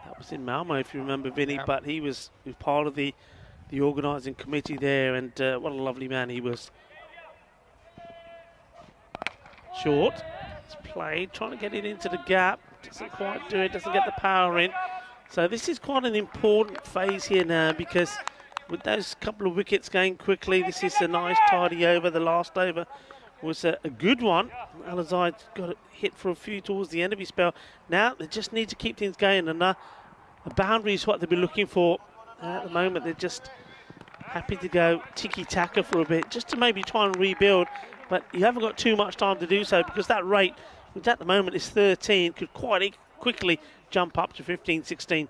[SPEAKER 6] That was in Malmo, if you remember, Vinny, but he was part of the organising committee there, and what a lovely man he was. Short, it's played, trying to get it into the gap, doesn't quite do it, doesn't get the power in. So this is quite an important phase here now, because with those couple of wickets going quickly, this is a nice tidy over. The last over was a good one. Alizai got it hit for a few towards the end of his spell. Now they just need to keep things going, and a boundary is what they've been looking for. At the moment, they're just happy to go tiki-taka for a bit, just to maybe try and rebuild. But you haven't got too much time to do so, because that rate, which at the moment is 13, could quite quickly jump up to 15, 16.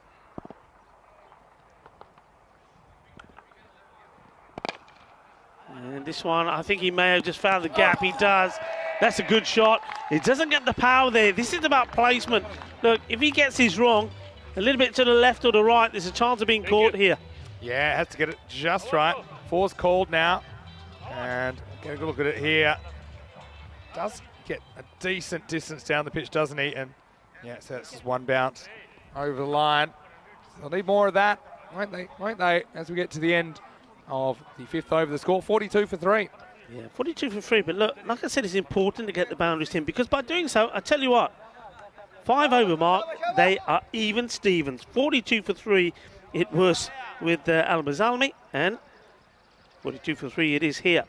[SPEAKER 6] And this one, I think he may have just found the gap. He does. That's a good shot. He doesn't get the power there. This is about placement. Look, if he gets his wrong, a little bit to the left or the right, there's a chance of being caught here.
[SPEAKER 1] Yeah, has to get it just right. 4's called now. And get a good look at it here. Does get a decent distance down the pitch, doesn't he? And yeah, so it's just one bounce over the line. They'll need more of that, won't they? Won't they? As we get to the end of the 5th over, the score 42 for 3.
[SPEAKER 6] Yeah, 42 for 3. But look, like I said, it's important to get the boundaries in, because by doing so, I tell you what, 5 over mark, they are even Stevens. 42 for 3 it was with Al-Bazalmi, and 42 for 3 it is here.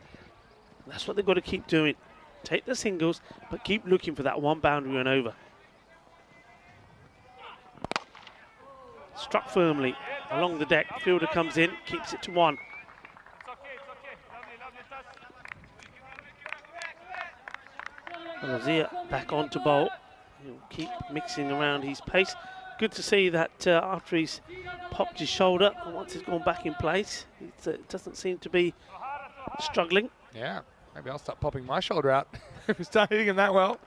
[SPEAKER 6] That's what they've got to keep doing. Take the singles, but keep looking for that one boundary and over. Struck firmly along the deck. Fielder comes in, keeps it to 1. Zia back on to bowl. He'll keep mixing around his pace. Good to see that after he's popped his shoulder, and once he's gone back in place, it doesn't seem to be struggling.
[SPEAKER 1] Yeah, maybe I'll start popping my shoulder out if we start hitting him that well.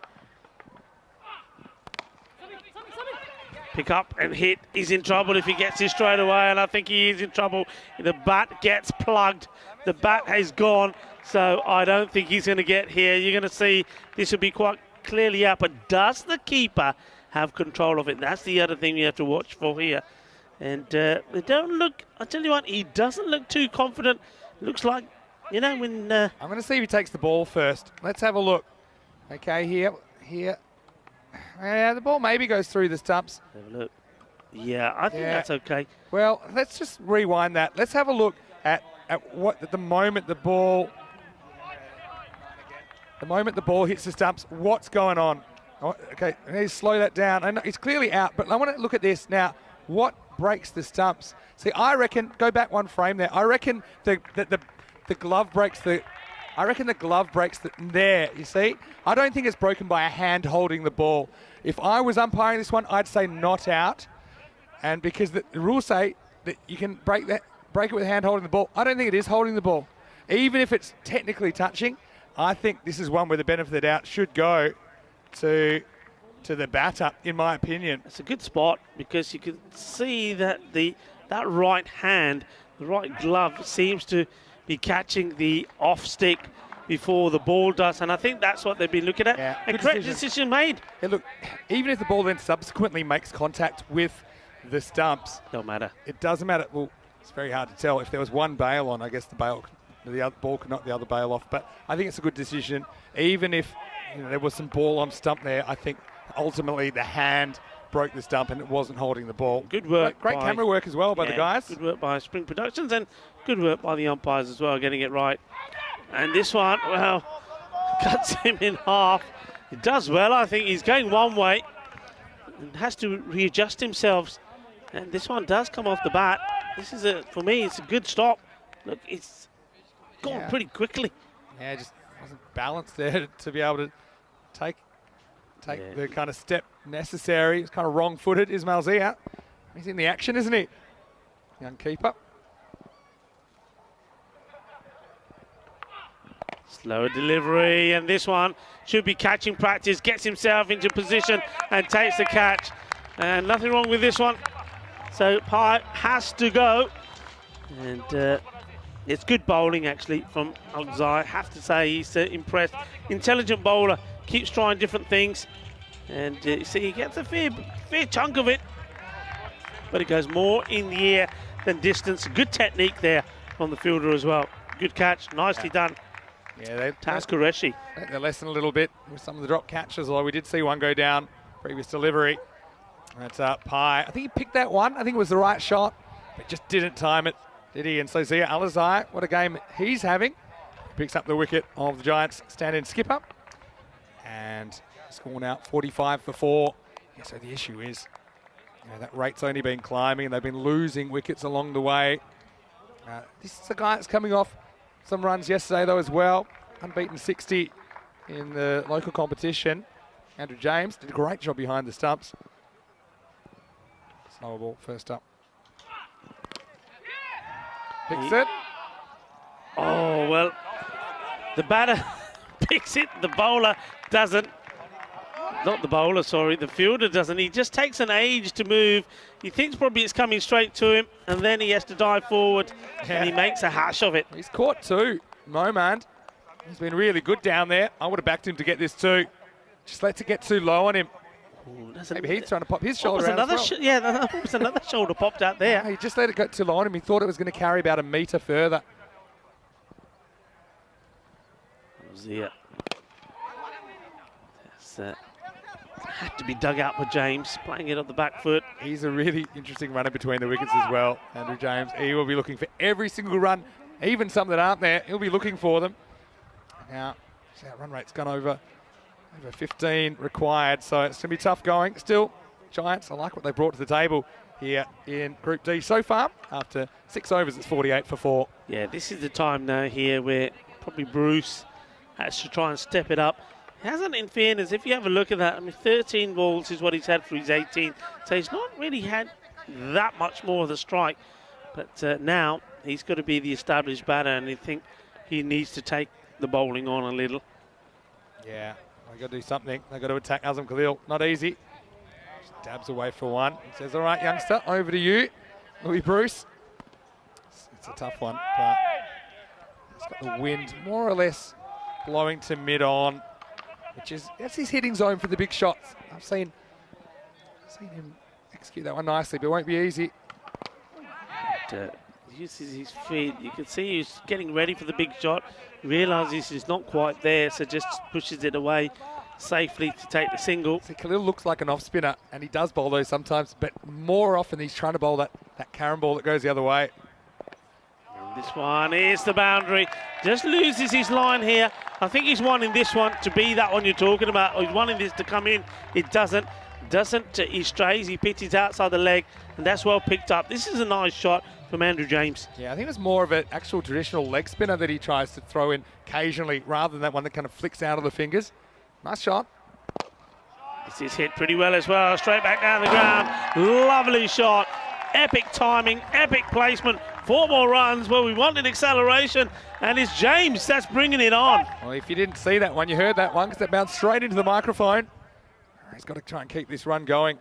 [SPEAKER 6] Pick up and hit. He's in trouble if he gets it straight away, and I think he is in trouble. The bat gets plugged. The bat has gone, so I don't think he's going to get here. You're going to see this will be quite clearly out, but does the keeper have control of it? That's the other thing you have to watch for here. And they don't look, I tell you what, he doesn't look too confident. Looks like, you know, when...
[SPEAKER 1] I'm going to see if he takes the ball first. Let's have a look. Okay, here. Yeah, the ball maybe goes through the stumps.
[SPEAKER 6] Have a look. Yeah, I think that's okay.
[SPEAKER 1] Well, let's just rewind that. Let's have a look at what at the moment the ball hits the stumps, what's going on. Oh, okay, I need to slow that down. I know it's clearly out, but I want to look at this now. What breaks the stumps? See, I reckon, go back one frame there. I reckon the glove breaks the... I reckon the glove breaks there, you see? I don't think it's broken by a hand holding the ball. If I was umpiring this one, I'd say not out. And because the rules say that you can break it with a hand holding the ball, I don't think it is holding the ball. Even if it's technically touching, I think this is one where the benefit of the doubt should go to the batter, in my opinion.
[SPEAKER 6] It's a good spot, because you can see that that right hand, the right glove, seems to be catching the off stick before the ball does, and I think that's what they've been looking at.
[SPEAKER 1] Yeah,
[SPEAKER 6] and correct decision made.
[SPEAKER 1] Yeah, look, even if the ball then subsequently makes contact with the stumps,
[SPEAKER 6] don't matter.
[SPEAKER 1] It doesn't matter. Well, it's very hard to tell. If there was one bail on, I guess the other ball could knock the other bail off. But I think it's a good decision. Even if there was some ball on stump there, I think ultimately the hand broke the stump and it wasn't holding the ball.
[SPEAKER 6] Good work.
[SPEAKER 1] Great camera work as well by the guys.
[SPEAKER 6] Good work by Spring Productions, and good work by the umpires as well, getting it right. And this one, well, cuts him in half. He does well, I think. He's going one way and has to readjust himself. And this one does come off the bat. This is, for me, it's a good stop. Look, it's gone pretty quickly.
[SPEAKER 1] Yeah, just wasn't balanced there to be able to take the kind of step necessary. It's kind of wrong-footed. Ismail Zia, he's in the action, isn't he? Young keeper.
[SPEAKER 6] Slower delivery, and this one should be catching practice. Gets himself into position and takes the catch. And nothing wrong with this one. So Pai has to go. And it's good bowling, actually, from Al-Zai. I have to say he's impressed. Intelligent bowler, keeps trying different things. And you see, he gets a fair chunk of it. But it goes more in the air than distance. Good technique there from the fielder as well. Good catch, nicely done.
[SPEAKER 1] Yeah,
[SPEAKER 6] Taz Qureshi.
[SPEAKER 1] They lesson a little bit with some of the drop catches, although we did see one go down previous delivery. That's Pai. I think he picked that one. I think it was the right shot, but just didn't time it, did he? And so Zia Al-Zai, what a game he's having. Picks up the wicket of the Giants' stand-in skipper. And score now 45 for 4. Yeah, so the issue is, that rate's only been climbing, and they've been losing wickets along the way. This is a guy that's coming off some runs yesterday, though, as well. Unbeaten 60 in the local competition. Andrew James did a great job behind the stumps. Slower ball first up. Picks it.
[SPEAKER 6] Oh, well, the batter picks it, the bowler doesn't. Not the bowler, sorry, the fielder doesn't. He just takes an age to move. He thinks probably it's coming straight to him, and then he has to dive forward, and he makes a hash of it.
[SPEAKER 1] He's caught two, Momand. He's been really good down there. I would have backed him to get this too. Just lets it get too low on him.
[SPEAKER 6] Ooh,
[SPEAKER 1] Maybe he's trying to pop his shoulder out as well.
[SPEAKER 6] Yeah, that was another shoulder popped out there.
[SPEAKER 1] He just let it go too low on him. He thought it was going to carry about a metre further.
[SPEAKER 6] Zia. Had to be dug out with James, playing it on the back foot.
[SPEAKER 1] He's a really interesting runner between the wickets as well, Andrew James. He will be looking for every single run, even some that aren't there. He'll be looking for them. Now, that run rate's gone over 15 required, so it's going to be tough going. Still, Giants, I like what they brought to the table here in Group D so far. After 6 overs, it's 48 for 4.
[SPEAKER 6] Yeah, this is the time now here where probably Bruce has to try and step it up. He hasn't, in fairness, if you have a look at that, I mean, 13 balls is what he's had for his 18. So he's not really had that much more of the strike. But now he's got to be the established batter, and I think he needs to take the bowling on a little.
[SPEAKER 1] Yeah, they've got to do something. They've got to attack Azam Khalil. Not easy. Just dabs away for one. He says, all right, youngster, over to you. Louis Bruce. It's a tough one, but he's got the wind more or less blowing to mid-on. That's his hitting zone for the big shots. I've seen him execute that one nicely, but it won't be easy.
[SPEAKER 6] Uses his feet. You can see he's getting ready for the big shot. Realises he's not quite there, so just pushes it away safely to take the single.
[SPEAKER 1] See, Khalil looks like an off-spinner, and he does bowl those sometimes, but more often he's trying to bowl that carom ball that goes the other way.
[SPEAKER 6] This one is the boundary. Just loses his line here. I think he's wanting this one to be that one you're talking about. Or he's wanting this to come in. It doesn't. He strays. He pitches outside the leg, and that's well picked up. This is a nice shot from Andrew James.
[SPEAKER 1] Yeah, I think it's more of an actual traditional leg spinner that he tries to throw in occasionally, rather than that one that kind of flicks out of the fingers. Nice shot.
[SPEAKER 6] This is hit pretty well as well. Straight back down the ground. Lovely shot. Epic timing, epic placement. 4 more runs. Well, we wanted acceleration, and it's James that's bringing it on.
[SPEAKER 1] Well, if you didn't see that one, you heard that one because it bounced straight into the microphone. He's got to try and keep this run going.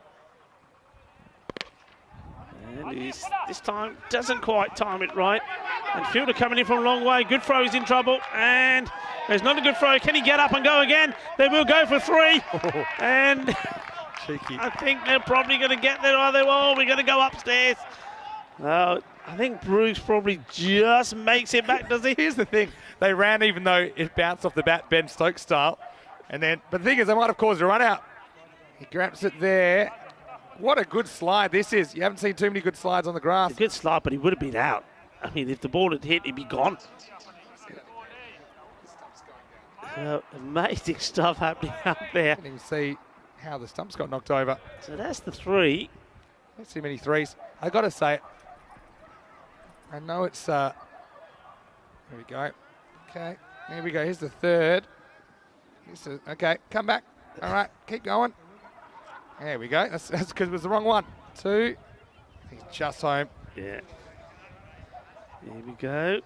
[SPEAKER 6] And this time doesn't quite time it right. And fielder coming in from a long way. Good throw, he's in trouble. And there's not a good throw. Can he get up and go again? They will go for 3. And
[SPEAKER 1] cheeky.
[SPEAKER 6] I think they're probably going to get there. Are they? Oh, we're going to go upstairs. I think Bruce probably just makes it back, does he?
[SPEAKER 1] Here's the thing. They ran even though it bounced off the bat, Ben Stokes style. But the thing is, they might have caused a run out. He grabs it there. What a good slide this is. You haven't seen too many good slides on the grass.
[SPEAKER 6] It's a good slide, but he would have been out. I mean, if the ball had hit, he'd be gone. So amazing stuff happening up there.
[SPEAKER 1] I didn't even see how the stumps got knocked over.
[SPEAKER 6] So that's the 3.
[SPEAKER 1] Don't see many threes. I got to say, I know it's. There we go. Okay, there we go. Here's the 3rd. Okay, come back. All right, keep going. There we go. That's because it was the wrong one. 2. He's just home.
[SPEAKER 6] Yeah. Here we go.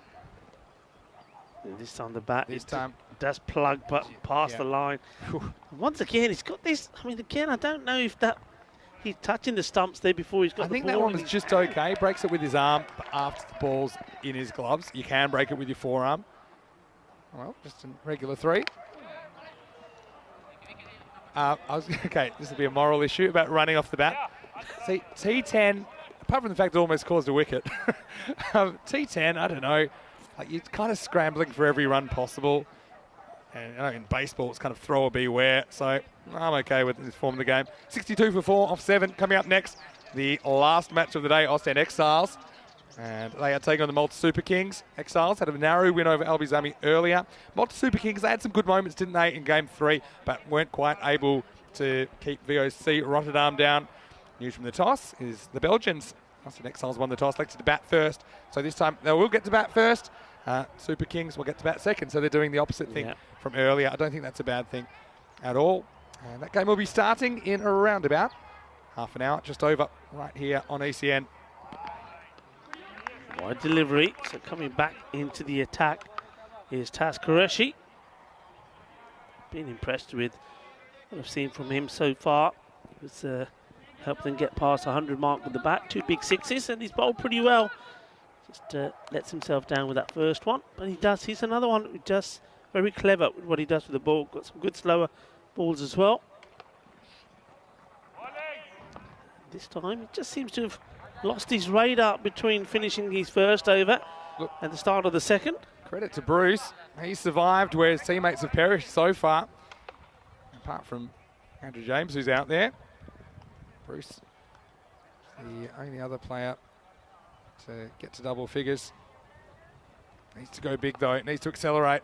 [SPEAKER 6] And this time the bat
[SPEAKER 1] This time.
[SPEAKER 6] does plug but past
[SPEAKER 1] Yeah.
[SPEAKER 6] the line. Once again, he's got this. I mean, again, I don't know if he's touching the stumps there before he's got
[SPEAKER 1] I
[SPEAKER 6] the
[SPEAKER 1] think
[SPEAKER 6] ball.
[SPEAKER 1] that one was just okay. Breaks it with his arm, but after the ball's in his gloves. You can break it with your forearm. Well, just a regular 3. Okay, this will be a moral issue about running off the bat. See, T10, apart from the fact it almost caused a wicket, T10, I don't know, like you're kind of scrambling for every run possible. And in baseball, it's kind of throw or beware. So I'm okay with this form of the game. 62 for 4 off 7. Coming up next, the last match of the day, Austin Exiles. And they are taking on the Malta Super Kings. Exiles had a narrow win over Albizami earlier. Malta Super Kings, they had some good moments, didn't they, in Game 3, but weren't quite able to keep VOC Rotterdam down. News from the toss is the Belgians. Austin Exiles won the toss, elected to bat first. So this time they will get to bat first. Super Kings will get to bat second. So they're doing the opposite thing from earlier. I don't think that's a bad thing at all. And that game will be starting in around about half an hour, just over, right here on ECN.
[SPEAKER 6] Wide delivery. So coming back into the attack is Taz Qureshi. Been impressed with what I've seen from him so far. It's helped them get past 100 mark with the bat. 2 big 6s, and he's bowled pretty well. Just lets himself down with that first one, but he's another one who just very clever with what he does with the ball. Got some good slower balls as well. This time he just seems to have lost his radar between finishing his first over and the start of the second.
[SPEAKER 1] Credit to Bruce. He survived where his teammates have perished so far. Apart from Andrew James, who's out there. Bruce, the only other player to get to double figures. Needs to go big though, needs to accelerate.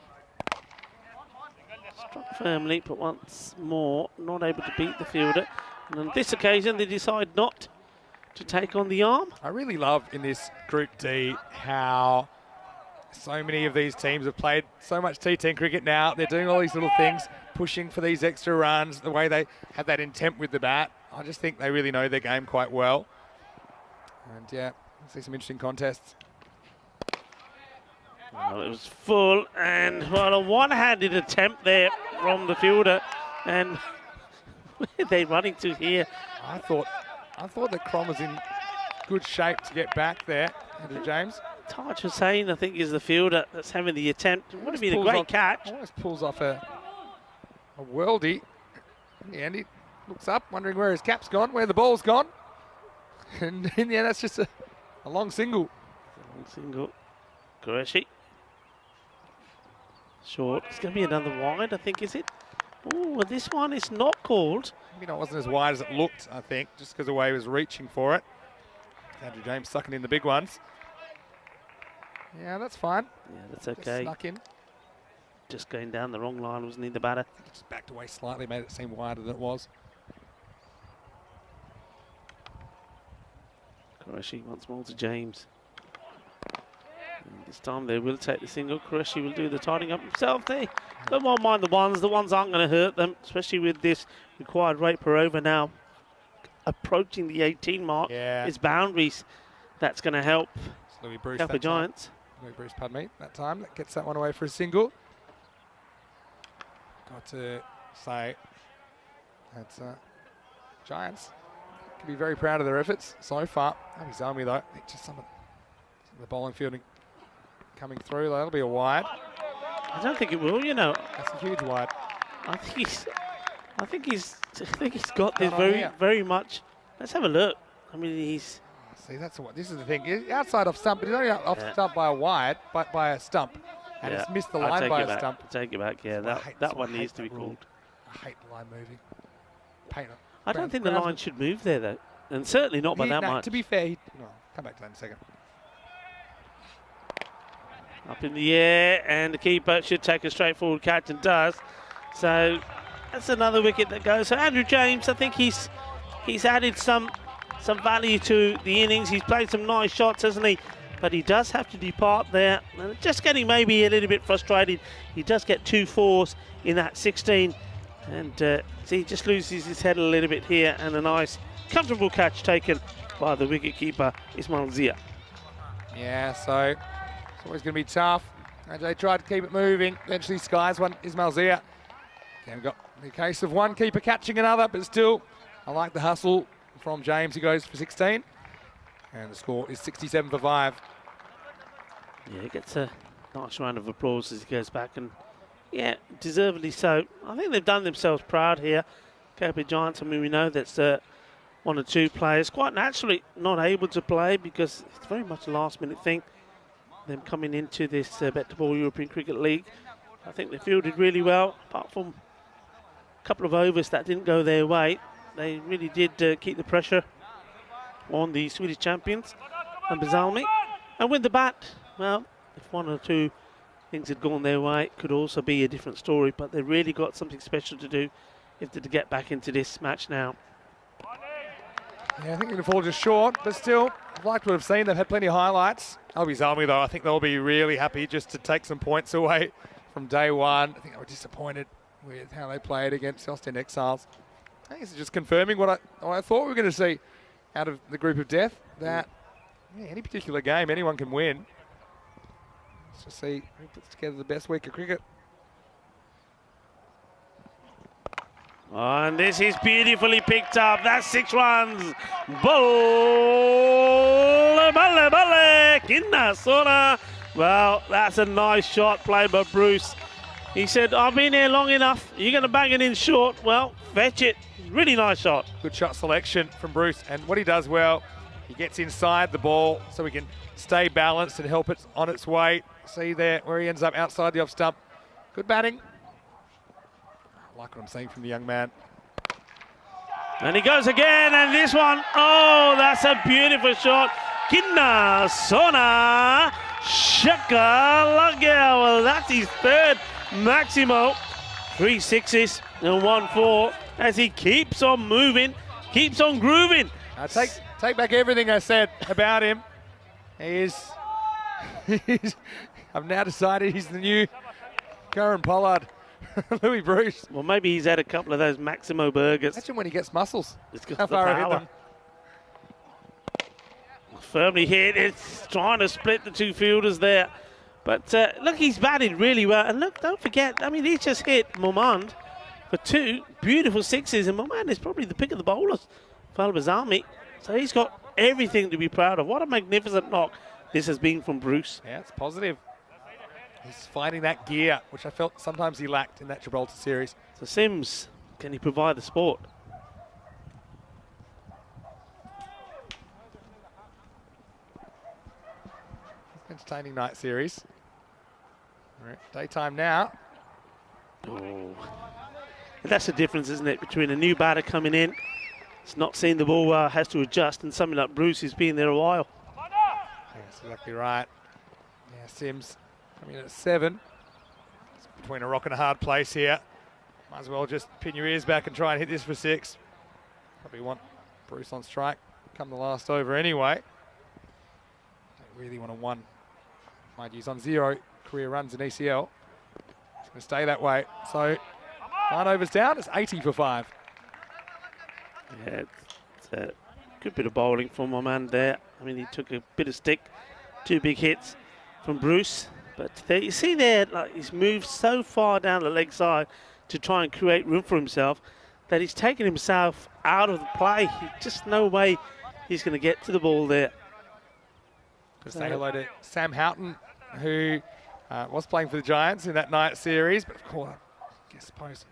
[SPEAKER 6] Struck firmly, but once more not able to beat the fielder. And on this occasion they decide not to take on the arm.
[SPEAKER 1] I really love in this Group D how so many of these teams have played so much T10 cricket now. They're doing all these little things, pushing for these extra runs, the way they have that intent with the bat. I just think they really know their game quite well. And yeah, see some interesting contests.
[SPEAKER 6] Well, it was full, and well, a one-handed attempt there from the fielder. And where are they running to here?
[SPEAKER 1] I thought that Crom was in good shape to get back there, Andrew James.
[SPEAKER 6] Taj Hussain, I think, is the fielder that's having the attempt. It would have been a great catch.
[SPEAKER 1] Almost pulls off a worldie. In the end, he looks up, wondering where his cap's gone, where the ball's gone. And in the end, that's just a long single.
[SPEAKER 6] Long single. Qureshi. Short. It's going to be another wide, I think, is it? Oh, this one is not called.
[SPEAKER 1] Maybe it wasn't as wide as it looked, I think, just because the way he was reaching for it. Andrew James sucking in the big ones. Yeah, that's fine.
[SPEAKER 6] Yeah, that's okay.
[SPEAKER 1] Just snuck in.
[SPEAKER 6] Just going down the wrong line, wasn't he, the batter?
[SPEAKER 1] Just backed away slightly, made it seem wider than it was.
[SPEAKER 6] Qureshi once more to James. And this time they will take the single. Qureshi will do the tidying up himself there. Don't mind the ones. The ones aren't going to hurt them, especially with this required rate per over now. Approaching the 18 mark.
[SPEAKER 1] Yeah.
[SPEAKER 6] It's boundaries. That's going to help.
[SPEAKER 1] Louis Bruce
[SPEAKER 6] Help the Giants.
[SPEAKER 1] Louis Bruce, pardon me, that time. That gets that one away for a single. Got to say, that's Giants can be very proud of their efforts so far. Albizami though, just some of the bowling fielding coming through. That'll be a wide.
[SPEAKER 6] I don't think it will, you know.
[SPEAKER 1] That's a huge wide.
[SPEAKER 6] I think he's got this
[SPEAKER 1] Not on here.
[SPEAKER 6] very much. Let's have a look. I mean, he's.
[SPEAKER 1] See, that's what this is the thing. He's outside off stump, but he's only off stump by a wide, by a stump, and it's missed the line by a stump.
[SPEAKER 6] Take it back. Yeah, that one needs to be called.
[SPEAKER 1] I hate the line moving.
[SPEAKER 6] I don't think the line should move there though, and certainly not by that much.
[SPEAKER 1] To be fair, come back to that in a second.
[SPEAKER 6] Up in the air, and the keeper should take a straightforward catch and does. So that's another wicket that goes. So Andrew James, I think he's added some value to the innings. He's played some nice shots, hasn't he? But he does have to depart there. And just getting maybe a little bit frustrated. He does get 2 fours in that 16. And he just loses his head a little bit here. And a nice, comfortable catch taken by the wicketkeeper, Ismail Zia.
[SPEAKER 1] Yeah, so it's always going to be tough. And they tried to keep it moving. Eventually skies one, Ismail Zia. Again, got the case of one keeper catching another, but still, I like the hustle from James. He goes for 16. And the score is 67 for 5.
[SPEAKER 6] Yeah, he gets a nice round of applause as he goes back, and yeah, deservedly so. I think they've done themselves proud here. KP Giants, I mean, we know that's 1 or 2 players quite naturally not able to play because it's very much a last-minute thing. Them coming into this BET2BALL European Cricket League, I think they fielded really well, apart from a couple of overs that didn't go their way. They really did keep the pressure on the Swedish champions and Bazalmi. And with the bat, well, if 1 or 2 things had gone their way, it could also be a different story, but they really got something special to do if they're to get back into this match now.
[SPEAKER 1] Yeah, I think they're going to fall just short, but still, I'd like to have seen. They've had plenty of highlights. Bazalmi, though, I think they'll be really happy just to take some points away from day one. I think they were disappointed with how they played against Ostend Exiles. I think it's just confirming what I thought we were going to see out of the group of death, that any particular game, anyone can win. Let's just see who puts together the best week of cricket.
[SPEAKER 6] And this is beautifully picked up. That's 6 runs. Ball, balle, balle, kinna, sona. Well, that's a nice shot played by Bruce. He said, I've been here long enough. You're going to bang it in short. Well, fetch it. Really nice shot.
[SPEAKER 1] Good shot selection from Bruce. And what he does well, he gets inside the ball so he can stay balanced and help it on its way. See there where he ends up outside the off stump. Good batting. I like what I'm seeing from the young man.
[SPEAKER 6] And he goes again, and this one, oh, that's a beautiful shot. Kinna, sona, shaka, lagya. Well, that's his 3rd Maximo. 3 sixes and 1 4 as he keeps on moving, keeps on grooving.
[SPEAKER 1] Take back everything I said about him. I've now decided he's the new Curran Pollard. Louis Bruce.
[SPEAKER 6] Well, maybe he's had a couple of those Maximo burgers.
[SPEAKER 1] Imagine when he gets muscles.
[SPEAKER 6] It's got
[SPEAKER 1] How
[SPEAKER 6] the
[SPEAKER 1] far I hit
[SPEAKER 6] power.
[SPEAKER 1] them.
[SPEAKER 6] Firmly hit. It's trying to split the 2 fielders there. But look, he's batted really well. And look, don't forget, I mean, he's just hit Momand for 2 beautiful 6s. And Momand is probably the pick of the bowlers for Al-Bazami. So he's got everything to be proud of. What a magnificent knock this has been from Bruce.
[SPEAKER 1] Yeah, it's positive. He's finding that gear, which I felt sometimes he lacked in that Gibraltar series.
[SPEAKER 6] So Sims, can he provide the sport?
[SPEAKER 1] Entertaining night series. All right, daytime now.
[SPEAKER 6] Oh. That's the difference, isn't it, between a new batter coming in, it's not seeing the ball well, has to adjust, and something like Bruce who's been there a while.
[SPEAKER 1] Yeah, that's exactly right. Yeah, Sims coming in at 7. It's between a rock and a hard place here. Might as well just pin your ears back and try and hit this for 6. Probably want Bruce on strike come the last over anyway. Don't really want a 1. Mind you, he's on 0 career runs in ECL. It's going to stay that way. So 9 overs down, it's 80 for 5.
[SPEAKER 6] Yeah, it's a good bit of bowling from my man there. I mean, he took a bit of stick, 2 big hits from Bruce. But there, you see there, like, he's moved so far down the leg side to try and create room for himself that he's taken himself out of the play. Just no way he's going to get to the ball there.
[SPEAKER 1] Say hello to Sam Houghton, who was playing for the Giants in that night series, but of course, I suppose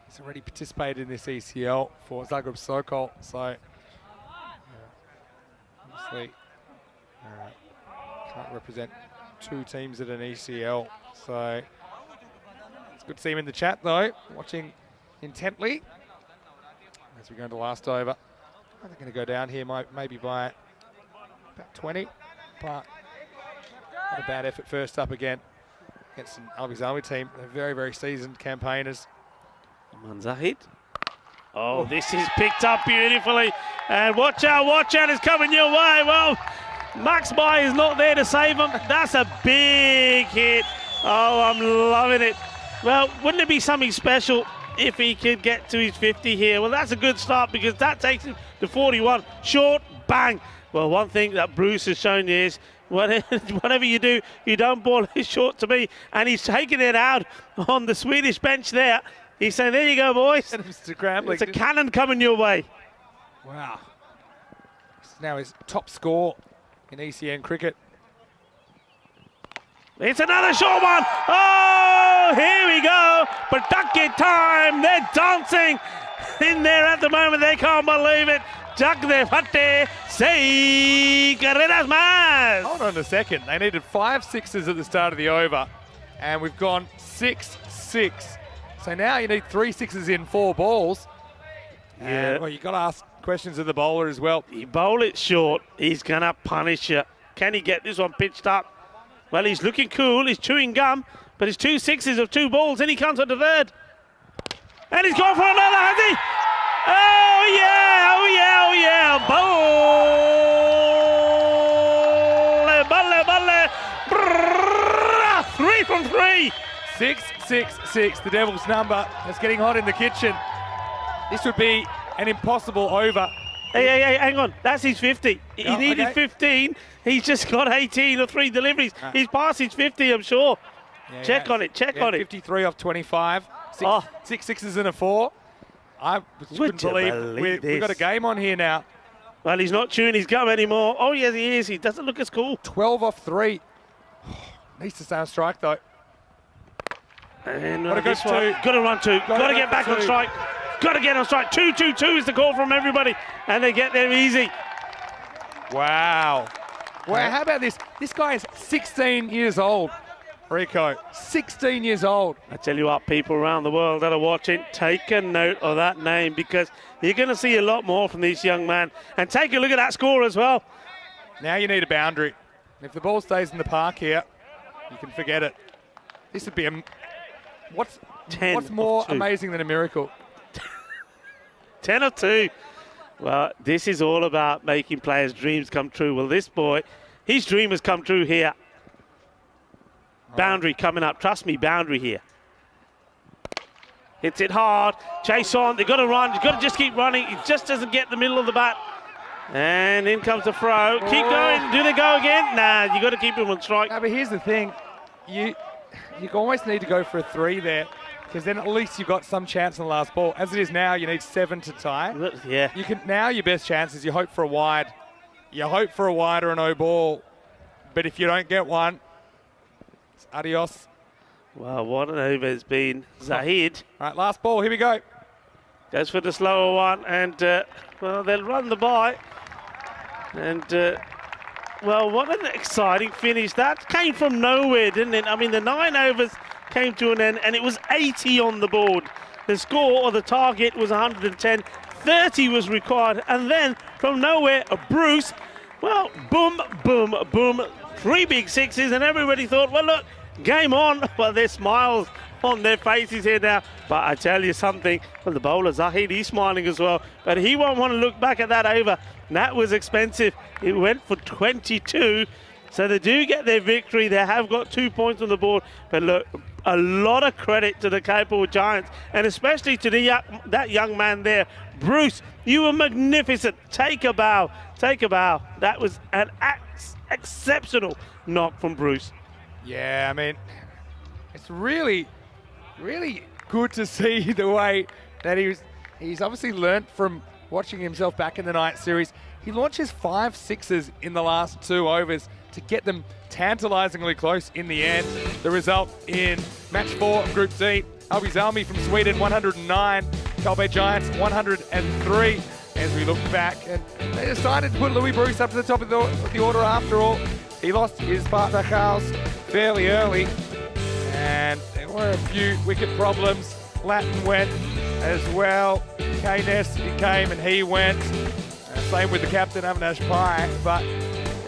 [SPEAKER 1] he's already participated in this ECL for Zagreb Sokol, so obviously can't represent 2 teams at an ECL. So it's good to see him in the chat though, watching intently as we go into last over. I think they're going to go down here maybe by about 20. But Not a bad effort first up again against an Albies Army team. They're very, very seasoned campaigners.
[SPEAKER 6] Zahid. Oh, this is picked up beautifully. And watch out, it's coming your way. Well, Max Bay is not there to save him. That's a big hit. Oh, I'm loving it. Well, wouldn't it be something special if he could get to his 50 here? Well, that's a good start because that takes him to 41. Short, bang. Well, one thing that Bruce has shown you is whatever you do, you don't ball it short to me. And he's taking it out on the Swedish bench there. He's saying, there you go, boys. It's a cannon coming your way.
[SPEAKER 1] Wow. This is now his top score in ECN cricket.
[SPEAKER 6] It's another short one. Oh, here we go. Pawtucket time. They're dancing in there at the moment. They can't believe it. Jagdev Hatte, sei carreras más.
[SPEAKER 1] Hold on a second. They needed 5 sixes at the start of the over, and we've gone 6-6. So now you need 3 sixes in 4 balls.
[SPEAKER 6] Yeah.
[SPEAKER 1] And, well, you've got to ask questions of the bowler as well.
[SPEAKER 6] You bowl it short, he's going to punish you. Can he get this one pitched up? Well, he's looking cool. He's chewing gum, but it's 2 sixes of 2 balls. Then he comes on to third. And he's gone for another, has he? Oh, yeah, oh, yeah, oh, yeah. Bowl. 3 from 3.
[SPEAKER 1] 6-6-6, the Devils' number. It's getting hot in the kitchen. This would be an impossible over.
[SPEAKER 6] Hey, hang on. That's his 50. He needed 15. He's just got 18 or 3 deliveries. He's past his 50, I'm sure.
[SPEAKER 1] Yeah,
[SPEAKER 6] check on it.
[SPEAKER 1] 53 off 25. 6 sixes and a 4. I couldn't believe we've got a game on here now.
[SPEAKER 6] Well, he's not chewing his gum anymore. Oh, yes, he is. He doesn't look as cool.
[SPEAKER 1] 12 off 3. Needs to stay on strike, though.
[SPEAKER 6] And
[SPEAKER 1] Got to go 2.
[SPEAKER 6] Got to run 2. Got to get back on strike. Got to get on strike. 2-2-2 is the call from everybody. And they get there easy.
[SPEAKER 1] Wow. Wow, how about this? This guy is 16 years old, Rico. 16 years old.
[SPEAKER 6] I tell you what, people around the world that are watching, take a note of that name because you're going to see a lot more from this young man. And take a look at that score as well.
[SPEAKER 1] Now you need a boundary. If the ball stays in the park here, you can forget it. This would be a... What's more amazing than a miracle?
[SPEAKER 6] 10 of 2. Well, this is all about making players' dreams come true. Well, this boy, his dream has come true here. Boundary coming up. Trust me, boundary here. Hits it hard. Chase on. They've got to run. You've got to just keep running. He just doesn't get the middle of the bat. And in comes the throw. Keep going. Do they go again? Nah, you got to keep him on strike.
[SPEAKER 1] No, but here's the thing. You almost need to go for a 3 there, because then at least you've got some chance on the last ball. As it is now, you need 7 to tie.
[SPEAKER 6] Yeah.
[SPEAKER 1] Now your best chance is you hope for a wide. You hope for a wide or a no ball. But if you don't get one, it's adios.
[SPEAKER 6] Well, what an over it's been. Zahid.
[SPEAKER 1] All right, last ball. Here we go.
[SPEAKER 6] Goes for the slower one. And, well, they'll run the bye. And... well, what an exciting finish. That came from nowhere, didn't it? I mean, the 9 overs came to an end, and it was 80 on the board. The score or the target was 110. 30 was required. And then, from nowhere, Bruce, well, boom, boom, boom. 3 big sixes, and everybody thought, well, look, game on. Well, there's smiles on their faces here now. But I tell you something, well, the bowler, Zahid, he's smiling as well. But he won't want to look back at that over. That was expensive. It went for 22. So they do get their victory. They have got 2 points on the board. But look, a lot of credit to the Capel Giants, and especially to that young man there. Bruce, you were magnificent. Take a bow. Take a bow. That was an exceptional knock from Bruce.
[SPEAKER 1] Yeah, I mean, it's really, really good to see the way that he's obviously learnt from watching himself back in the night series. He launches 5 sixes in the last 2 overs to get them tantalisingly close in the end. The result in match 4 of Group D, Albies Army from Sweden 109, Cartama Giants 103. As we look back, and they decided to put Louis Bruce up to the top of the order after all. He lost his partner Charles fairly early, and there were a few wicket problems. Latin went as well. Keynes came and he went. Same with the captain, Avinash Pai. But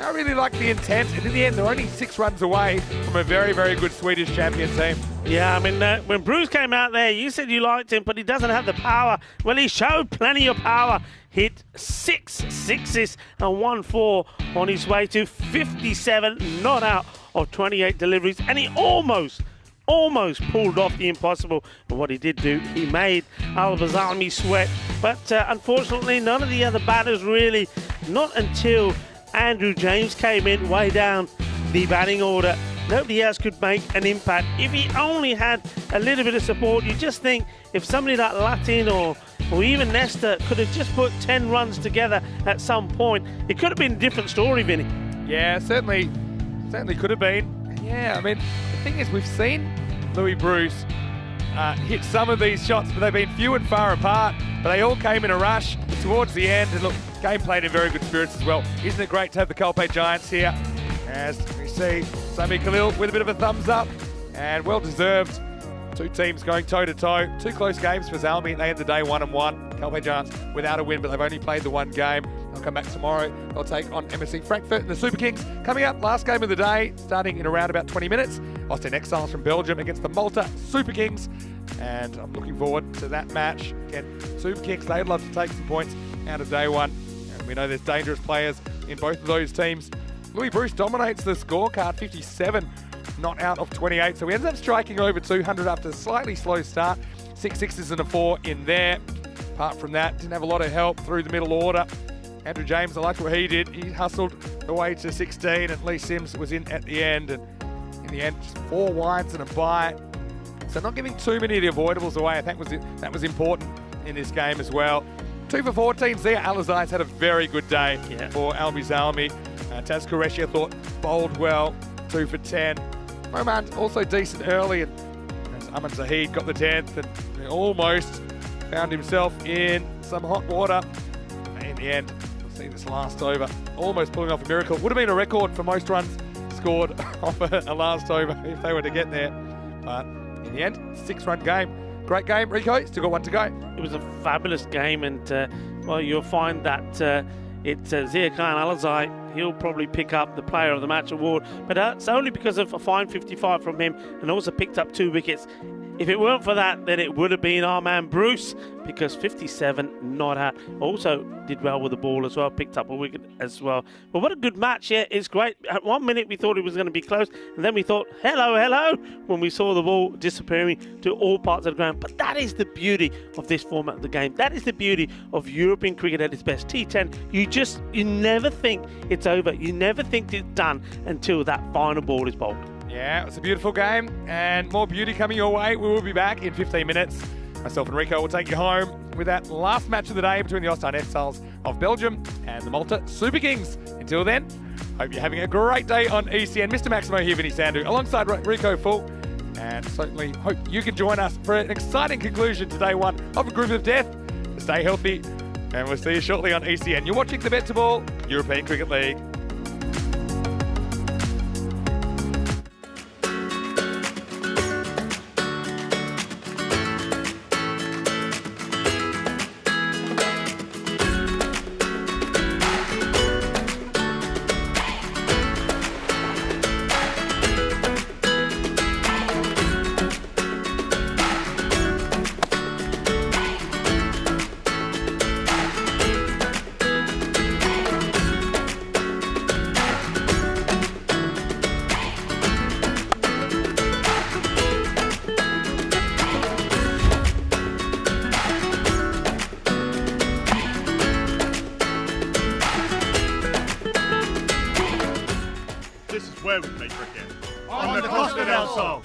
[SPEAKER 1] I really like the intent, and in the end, they're only 6 runs away from a very, very good Swedish champion team.
[SPEAKER 6] Yeah, I mean, when Bruce came out there, you said you liked him, but he doesn't have the power. Well, he showed plenty of power. Hit 6 sixes and 1 4 on his way to 57, not out of 28 deliveries, and he almost pulled off the impossible. But what he did do, he made Al-Bazami sweat. But unfortunately, none of the other batters really, not until Andrew James came in way down the batting order. Nobody else could make an impact. If he only had a little bit of support, you just think if somebody like Latin or even Nesta could have just put 10 runs together at some point, it could have been a different story, Vinny.
[SPEAKER 1] Yeah, certainly could have been. Yeah, I mean, the thing is, we've seen Louis Bruce hit some of these shots, but they've been few and far apart. But they all came in a rush towards the end. And look, game played in very good spirits as well. Isn't it great to have the Kalpe Giants here? As we see Sami Khalil with a bit of a thumbs up, and well deserved. 2 teams going toe-to-toe. 2 close games for Zalmi. They end the day 1-1. Kalpe Giants without a win, but they've only played the 1 game. They'll come back tomorrow. They'll take on MSC Frankfurt and the Super Kings. Coming up, last game of the day, starting in around about 20 minutes. Austin Exiles from Belgium against the Malta Super Kings. And I'm looking forward to that match. Again, Super Kings, they'd love to take some points out of day 1. And we know there's dangerous players in both of those teams. Louis Bruce dominates the scorecard, 57, not out of 28. So he ends up striking over 200 after a slightly slow start. 6 sixes and a 4 in there. Apart from that, didn't have a lot of help through the middle order. Andrew James, I liked what he did. He hustled the way to 16, and Lee Sims was in at the end. And in the end, just 4 wides and a bye. So not giving too many of the avoidables away. I think that was important in this game as well. 2 for 14. Zia Alizai's had a very good day for Albi Zalmi. Taz Qureshi, I thought, bowled well. 2 for 10. Roman also decent early, and as Aman Zahid got the 10th and almost found himself in some hot water. In the end, we'll see this last over almost pulling off a miracle. Would have been a record for most runs scored off a last over if they were to get there. But in the end, 6-run game. Great game, Rico. Still got 1 to go.
[SPEAKER 6] It was a fabulous game, and well, you'll find that it's Zia Khan Alizai. He'll probably pick up the Player of the Match award, but it's only because of a fine 55 from him, and also picked up 2 wickets. If it weren't for that, then it would have been our man Bruce, because 57 not out. Also did well with the ball as well, picked up a wicket as well. But what a good match. Yeah, it's great. At 1 minute we thought it was going to be close, and then we thought, hello, when we saw the ball disappearing to all parts of the ground. But that is the beauty of this format of the game. That is the beauty of European cricket at its best. T10, you never think it's over. You never think it's done until that final ball is bowled.
[SPEAKER 1] Yeah, it was a beautiful game, and more beauty coming your way. We will be back in 15 minutes. Myself and Rico will take you home with that last match of the day between the Austin Exiles of Belgium and the Malta Super Kings. Until then, hope you're having a great day on ECN. Mr. Maximo here, Vinny Sandu, alongside Rico Full. And certainly hope you can join us for an exciting conclusion to day 1 of a group of death. Stay healthy, and we'll see you shortly on ECN. You're watching the BET2BALL European Cricket League.
[SPEAKER 2] Where we play cricket. On the Costa del Sol.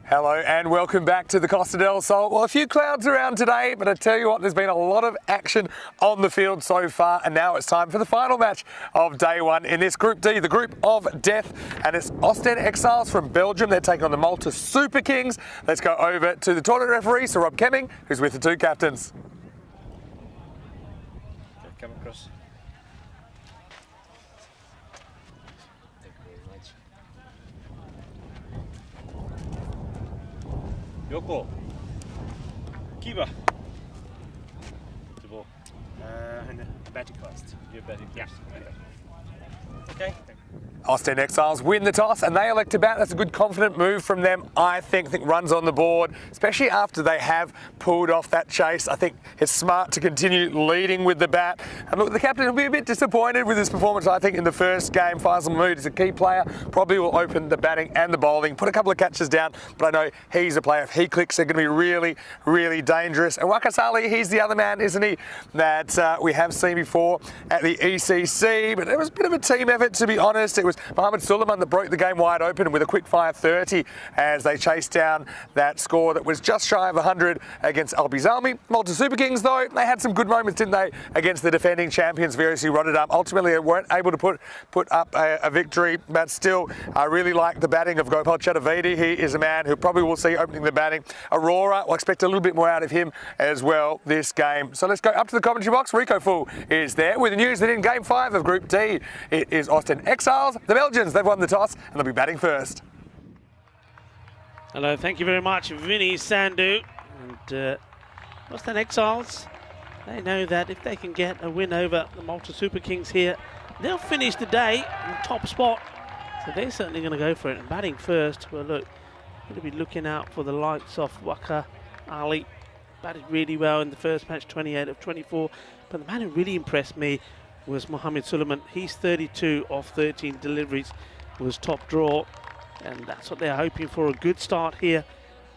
[SPEAKER 1] Hello and welcome back to the Costa del Sol. Well, a few clouds around today, but I tell you what, there's been a lot of action on the field so far, and now it's time for the final match of day one in this Group D, the Group of Death, and it's Ostend Exiles from Belgium. They're taking on the Malta Super Kings. Let's go over to the tournament referee, Sir Rob Kemming, who's with the two captains.
[SPEAKER 4] Okay, come across. Thank you very much. Your call. Kiva. The ball.
[SPEAKER 2] Batting first.
[SPEAKER 4] You're batting first.
[SPEAKER 2] Yeah.
[SPEAKER 4] Okay.
[SPEAKER 1] Ostend Exiles win the toss and they elect to bat. That's a good confident move from them, I think runs on the board, especially after they have pulled off that chase. I think it's smart to continue leading with the bat. And look, the captain will be a bit disappointed with his performance, I think, in the first game. Faisal Mahmood is a key player, probably will open the batting and the bowling, put a couple of catches down, but I know he's a player. If he clicks, they're going to be really, really dangerous. And Wakasali, he's the other man, isn't he, that we have seen before at the ECC, but it was a bit of a team effort, to be honest. It was Mohammed Suleiman that broke the game wide open with a quick fire 30 as they chased down that score that was just shy of 100 against Albi Zalmi. Malta Super Kings, though, they had some good moments, didn't they, against the defending champions, VOC Rotterdam. Ultimately, they weren't able to put up a victory, but still, I really like the batting of Gopal Chaturvedi. He is a man who probably will see opening the batting. Aurora, I'll expect a little bit more out of him as well this game. So let's go up to the commentary box. Rico Full is there with the news that in Game 5 of Group D, it is Ostend Exiles. The Belgians, they've won the toss and they'll be batting first.
[SPEAKER 6] Hello, thank you very much, Vinny Sandhu. And Ostend Exiles, they know that if they can get a win over the Malta Super Kings here, they'll finish the day in top spot. So they're certainly going to go for it. And batting first, well, look, going to be looking out for the likes of Waka Ali. Batted really well in the first match, 28 of 24. But the man who really impressed me was Mohammed Suleiman. He's 32 of 13 deliveries, was top draw. And that's what they're hoping for, a good start here.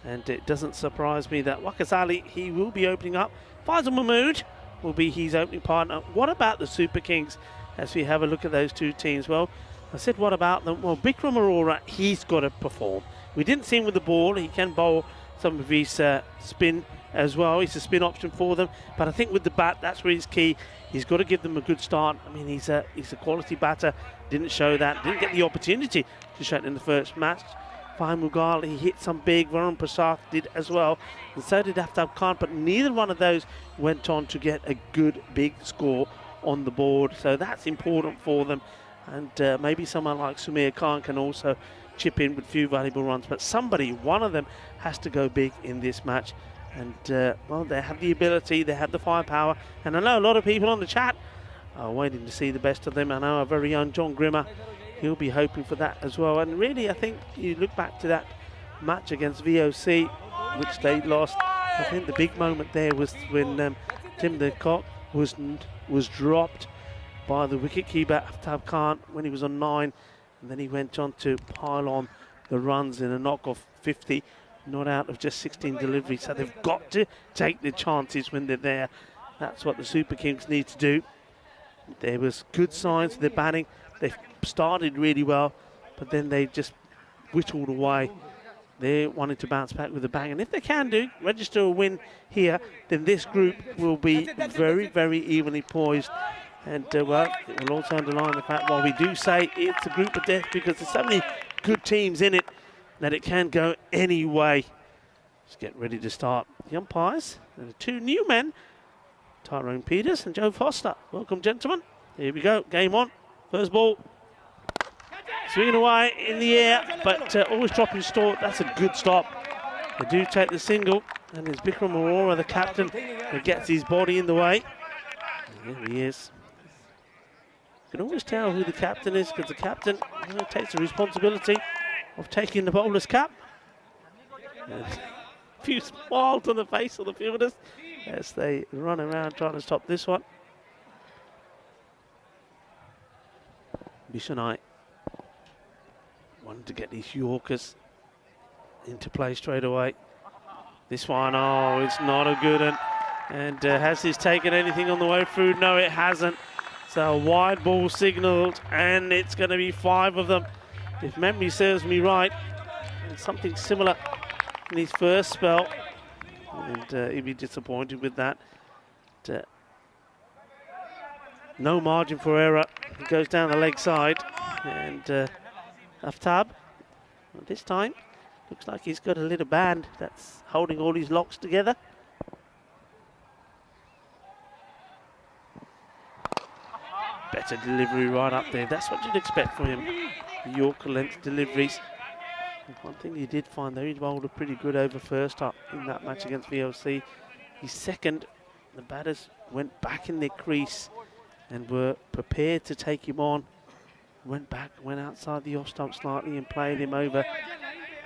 [SPEAKER 6] And it doesn't surprise me that Wakas Ali, he will be opening up. Faisal Mahmood will be his opening partner. What about the Super Kings as we have a look at those two teams? Well, I said what about them? Well, Bikram Aurora, he's got to perform. We didn't see him with the ball. He can bowl some of his spin as well. He's a spin option for them. But I think with the bat, that's where he's key. He's got to give them a good start. I mean, he's a quality batter. Didn't show that. Didn't get the opportunity to show it in the first match. Fahim Mughal, he hit some big. Varun Prasad did as well. And so did Aftab Khan. But neither one of those went on to get a good big score on the board. So that's important for them. And maybe someone like Sumir Khan can also chip in with a few valuable runs. But somebody, one of them, has to go big in this match. And, well, they have the ability, they have the firepower. And I know a lot of people on the chat are waiting to see the best of them. I know our very own John Grimmer, he'll be hoping for that as well. And really, I think you look back to that match against VOC, which they lost. I think the big moment there was when Tim the Cock was dropped by the wicketkeeper Aftab Khan when he was on 9. And then he went on to pile on the runs in a knock of 50. Not out of just 16 deliveries, so they've got to take the chances when they're there. That's what the Super Kings need to do. There was good signs of their batting. They started really well, but then they just whittled away. They wanted to bounce back with a bang, and if they can register a win here, then this group will be very, very evenly poised. And well, it will also underline the fact while we do say it's a group of death because there's so many good teams in it, that it can go any way. Let's get ready to start. The umpires, and the two new men, Tyrone Peters and Joe Foster. Welcome, gentlemen. Here we go, game on. First ball. Swinging away in the air, but always dropping short. That's a good stop. They do take the single, and it's Bikram Aurora, the captain, who gets his body in the way. And here he is. You can always tell who the captain is, because the captain takes the responsibility of taking the bowler's cap. And a few smiles on the face of the fielders as they run around trying to stop this one. Bishanai wanted to get these Yorkers into play straight away. This one, oh, it's not a good one. And has this taken anything on the way through? No, it hasn't. So a wide ball signalled, and it's going to be 5 of them. If memory serves me right, something similar in his first spell, and he'd be disappointed with that. But, no margin for error. He goes down the leg side, and Aftab, this time, looks like he's got a little band that's holding all his locks together. Better delivery right up there. That's what you'd expect from him. Yorker length deliveries. One thing he did find though, he bowled a pretty good over first up in that match against VLC. His second, the batters went back in their crease and were prepared to take him on. Went back, went outside the off stump slightly and played him over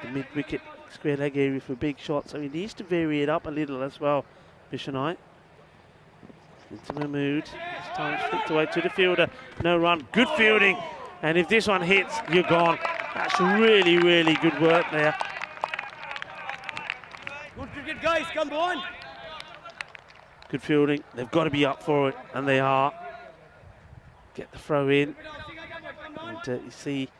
[SPEAKER 6] the mid-wicket square leg area for big shots. So he needs to vary it up a little as well, Bishanai. Into Mahmood. This time it's flicked away to the fielder. No run. Good fielding. And if this one hits, you're gone. That's really, really good work there.
[SPEAKER 7] Good cricket, guys. Come on.
[SPEAKER 6] Good fielding. They've got to be up for it, and they are. Get the throw in. And you see, it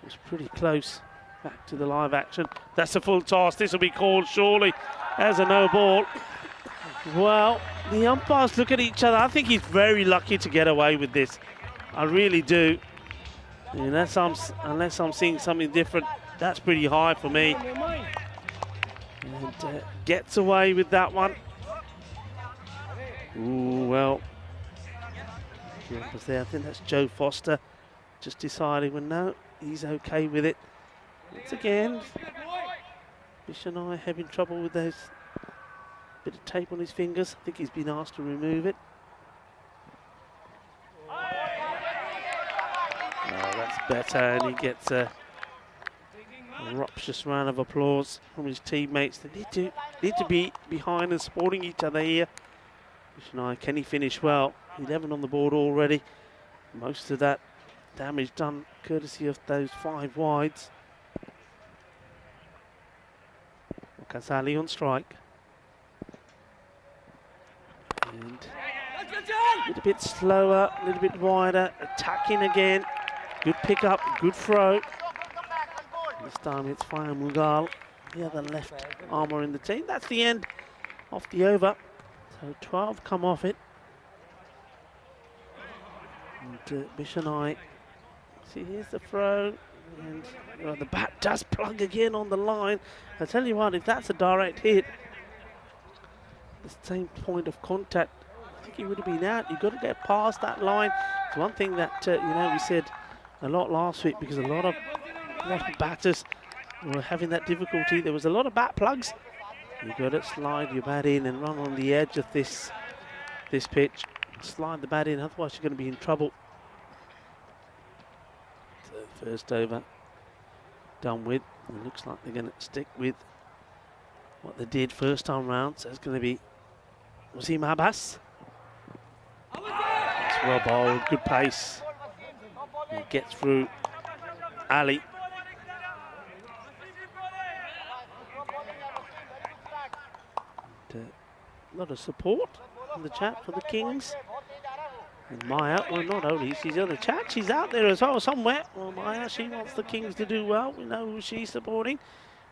[SPEAKER 6] was pretty close. Back to the live action. That's a full toss. This will be called surely as a no ball. Well, the umpires look at each other. I think he's very lucky to get away with this. I really do. Unless I'm seeing something different, that's pretty high for me. And gets away with that one. Ooh, well. There. I think that's Joe Foster just deciding, well, no, he's okay with it. Once again, Bishanai having trouble with those bit of tape on his fingers. I think he's been asked to remove it. Oh, that's better, and he gets a rapturous round of applause from his teammates. They need to be behind and supporting each other here. Bishanai, can he finish well? 11 on the board already. Most of that damage done courtesy of those 5 wides. Kazali on strike. And a little bit slower, a little bit wider, attacking again. Good pickup, good throw. This time it's Fire Mughal, the other left armour in the team. That's the end of the over. So 12 come off it. And Bishanai, see, here's the throw. And the bat does plug again on the line. I tell you what, if that's a direct hit, the same point of contact, I think he would have been out. You've got to get past that line. It's one thing that we said a lot last week, because a lot of batters were having that difficulty. There was a lot of bat plugs. You've got to slide your bat in and run on the edge of this pitch. Slide the bat in, otherwise you're going to be in trouble. So first over done with. It looks like they're going to stick with what they did first time round. So it's going to be Wasim Abbas. It's well bowled, good pace. He gets through Ali. And, a lot of support in the chat for the Kings. And Maya, well, not only she's in the chat, she's out there as well somewhere. Well, Maya, she wants the Kings to do well. We know who she's supporting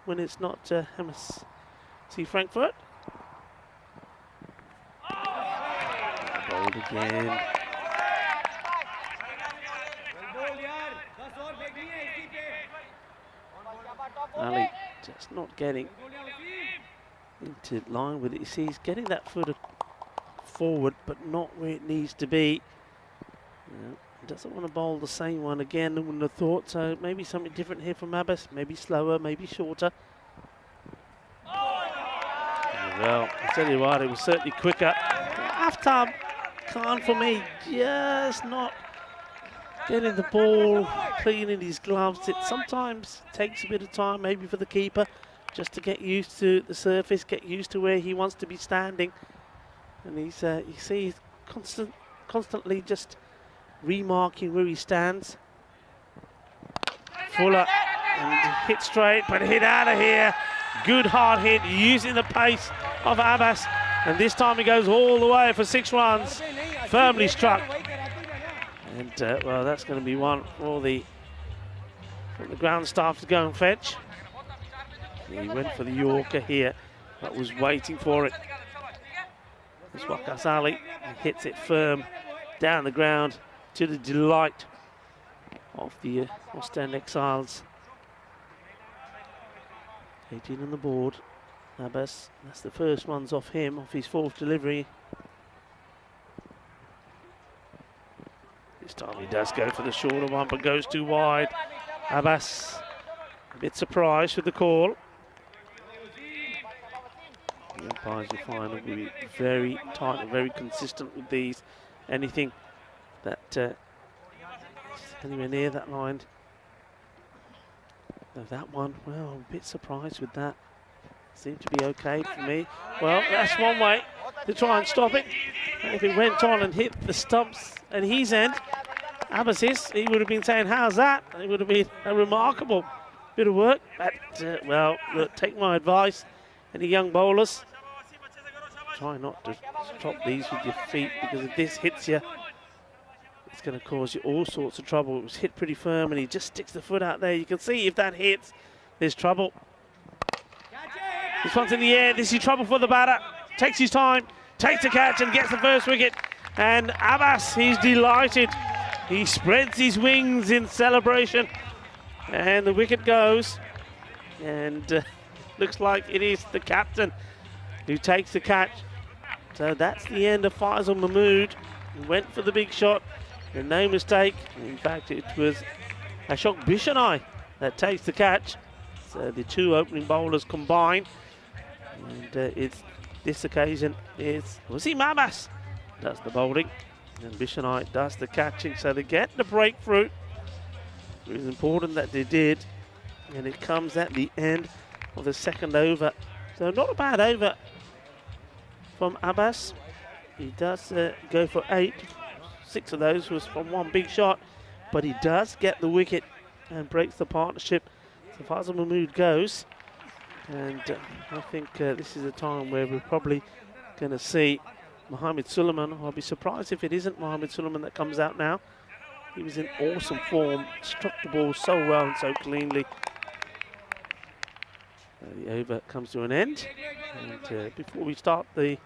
[SPEAKER 6] when it's not MSC Frankfurt. Bowled again. Ali just not getting into line with it. You see, he's getting that foot forward, but not where it needs to be. Doesn't want to bowl the same one again, I wouldn't have thought. So maybe something different here from Abbas. Maybe slower, maybe shorter. Well, I tell you what, it was certainly quicker. Aftab Khan, for me, just not getting the ball clean in his gloves. It sometimes takes a bit of time, maybe for the keeper, just to get used to the surface, get used to where he wants to be standing. And he's, you see, he's constantly just remarking where he stands. Fuller, and hit straight, but hit out of here. Good hard hit, using the pace of Abbas. And this time he goes all the way for 6 runs. Firmly struck. And, well, that's going to be one for the from the ground staff to go and fetch. He went for the Yorker here, but was waiting for it. It's Wakas Ali, hits it firm down the ground to the delight of the Ostend Exiles. 18 on the board. Abbas, that's the first ones off him, off his fourth delivery. This time he does go for the shorter one, but goes too wide. Abbas, a bit surprised with the call. The umpires will find will be very tight and very consistent with these. Anything that is anywhere near that line. Now that one, well, a bit surprised with that. Seemed to be okay for me. Well, that's one way to try and stop it. And if it went on and hit the stumps at his end, Abbas's, he would have been saying, how's that? It would have been a remarkable bit of work. But, well, look, take my advice. Any young bowlers, try not to stop these with your feet, because if this hits you, it's going to cause you all sorts of trouble. It was hit pretty firm and he just sticks the foot out there. You can see if that hits, there's trouble. This one's in the air. This is trouble for the batter. Takes his time, takes the catch and gets the first wicket. And Abbas, he's delighted. He spreads his wings in celebration. And the wicket goes. And looks like it is the captain who takes the catch. So that's the end of Faisal Mahmood. He went for the big shot. And no mistake. In fact, it was Ashok Bishanai that takes the catch. So the two opening bowlers combine. And it's this occasion is Wasim Abbas does the bowling and Bishanai does the catching, so they get the breakthrough. It was important that they did, and it comes at the end of the second over. So not a bad over from Abbas. He does go for 8. 6 of those was from one big shot, but he does get the wicket and breaks the partnership. So Faisal Mahmood goes. And I think this is a time where we're probably going to see Mohamed Suleiman. I'll be surprised if it isn't Mohamed Suleiman that comes out now. He was in awesome form, struck the ball so well and so cleanly. The over comes to an end. And before we start the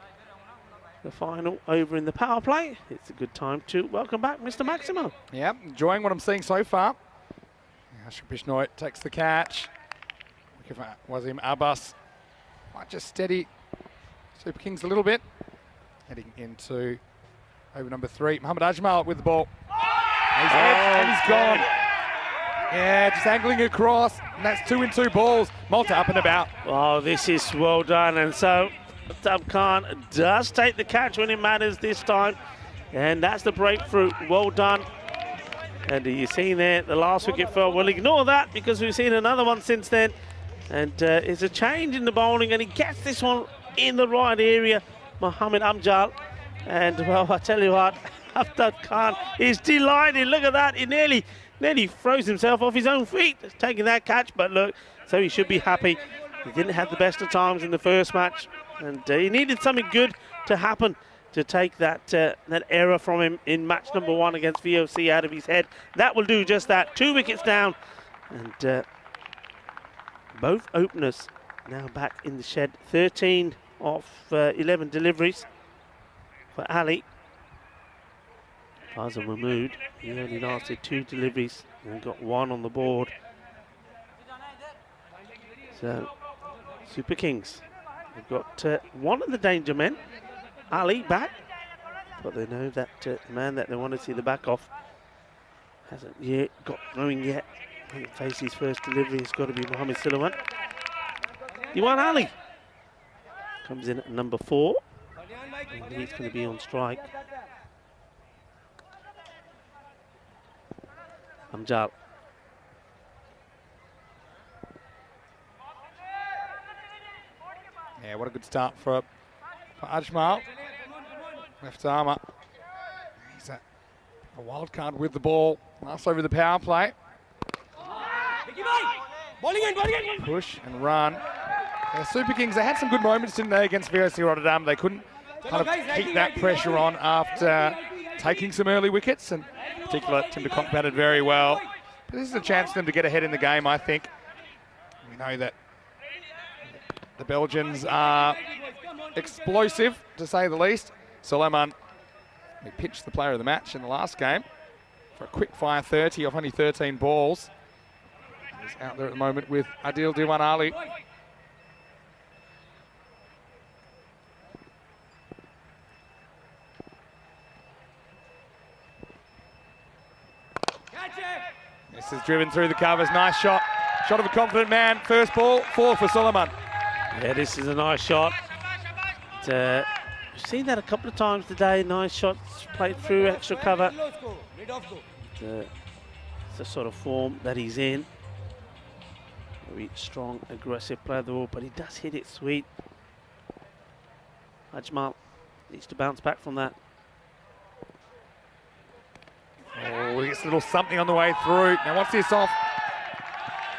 [SPEAKER 6] final over in the power play, it's a good time to welcome back Mr. Maximo.
[SPEAKER 1] Yeah, enjoying what I'm seeing so far. Ashok Bishnoi takes the catch. Wasim Abbas might just steady Super Kings a little bit. Heading into over number 3. Mohammad Ajmal with the ball. He's and he's gone. Yeah, just angling across. And that's 2 in 2 balls. Malta up and about.
[SPEAKER 6] Oh, this is well done. And so Tab Khan does take the catch when it matters this time. And that's the breakthrough. Well done. And you've seen there, the last wicket fell. We'll ignore that because we've seen another one since then. And it's a change in the bowling, and he gets this one in the right area, Mohammad Amjad. And, well, I tell you what, Aftab Khan is delighted. Look at that. He nearly throws himself off his own feet taking that catch. But, look, so he should be happy. He didn't have the best of times in the first match. And he needed something good to happen to take that error from him in match number 1 against VOC out of his head. That will do just that. 2 wickets down. And both openers now back in the shed. 13 of 11 deliveries for Ali. Faisal Mahmood, he only lasted 2 deliveries and got 1 on the board. So, Super Kings, they've got one of the danger men, Ali, back. But they know that the man that they want to see the back of hasn't yet got going yet. When he faces his first delivery, it's got to be Mohamed Suleiman. Diwan Ali comes in at number 4. And he's going to be on strike. Amjad.
[SPEAKER 1] Yeah, what a good start for Ajmal. Left armour. He's a wild card with the ball. Last over the power play. Push and run. The Super Kings, they had some good moments, didn't they, against VOC Rotterdam. They couldn't kind of keep that pressure on after taking some early wickets, and in particular Tim de Kock batted very well.
[SPEAKER 8] But this is a chance for them to get ahead in the game, I think. We know that the Belgians are explosive, to say the least. Suleiman, he pitched the player of the match in the last game for a quick fire 30 off only 13 balls. He's out there at the moment with Adil Diwan Ali. This is driven through the covers. Nice shot. Shot of a confident man. First ball, 4 for Suleiman.
[SPEAKER 6] Yeah, this is a nice shot. We've seen that a couple of times today. Nice shots played through extra cover. It's the sort of form that he's in. Very strong, aggressive player of the ball, but he does hit it sweet. Ajmal needs to bounce back from that.
[SPEAKER 8] Oh, he gets a little something on the way through. Now, what's this off?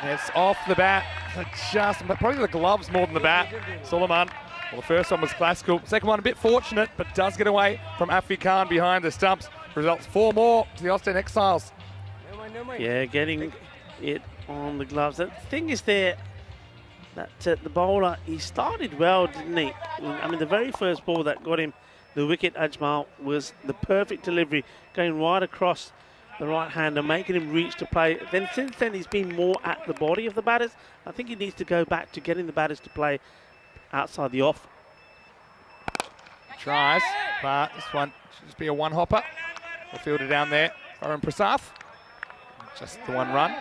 [SPEAKER 8] It's off the bat. Just probably the gloves more than the bat. Suleiman. Well, the first one was classical. Second one a bit fortunate, but does get away from Afi Khan behind the stumps. Results 4 more to the Austin Exiles.
[SPEAKER 6] Yeah, getting it on the gloves. The thing is there that the bowler, he started well, didn't he? I mean, the very first ball that got him the wicket, Ajmal, was the perfect delivery, going right across the right hander, making him reach to play. Then since then, he's been more at the body of the batters. I think he needs to go back to getting the batters to play outside the off.
[SPEAKER 8] Tries, but this one should just be a one-hopper. The fielder down there, Varun Prasath. Just the one run.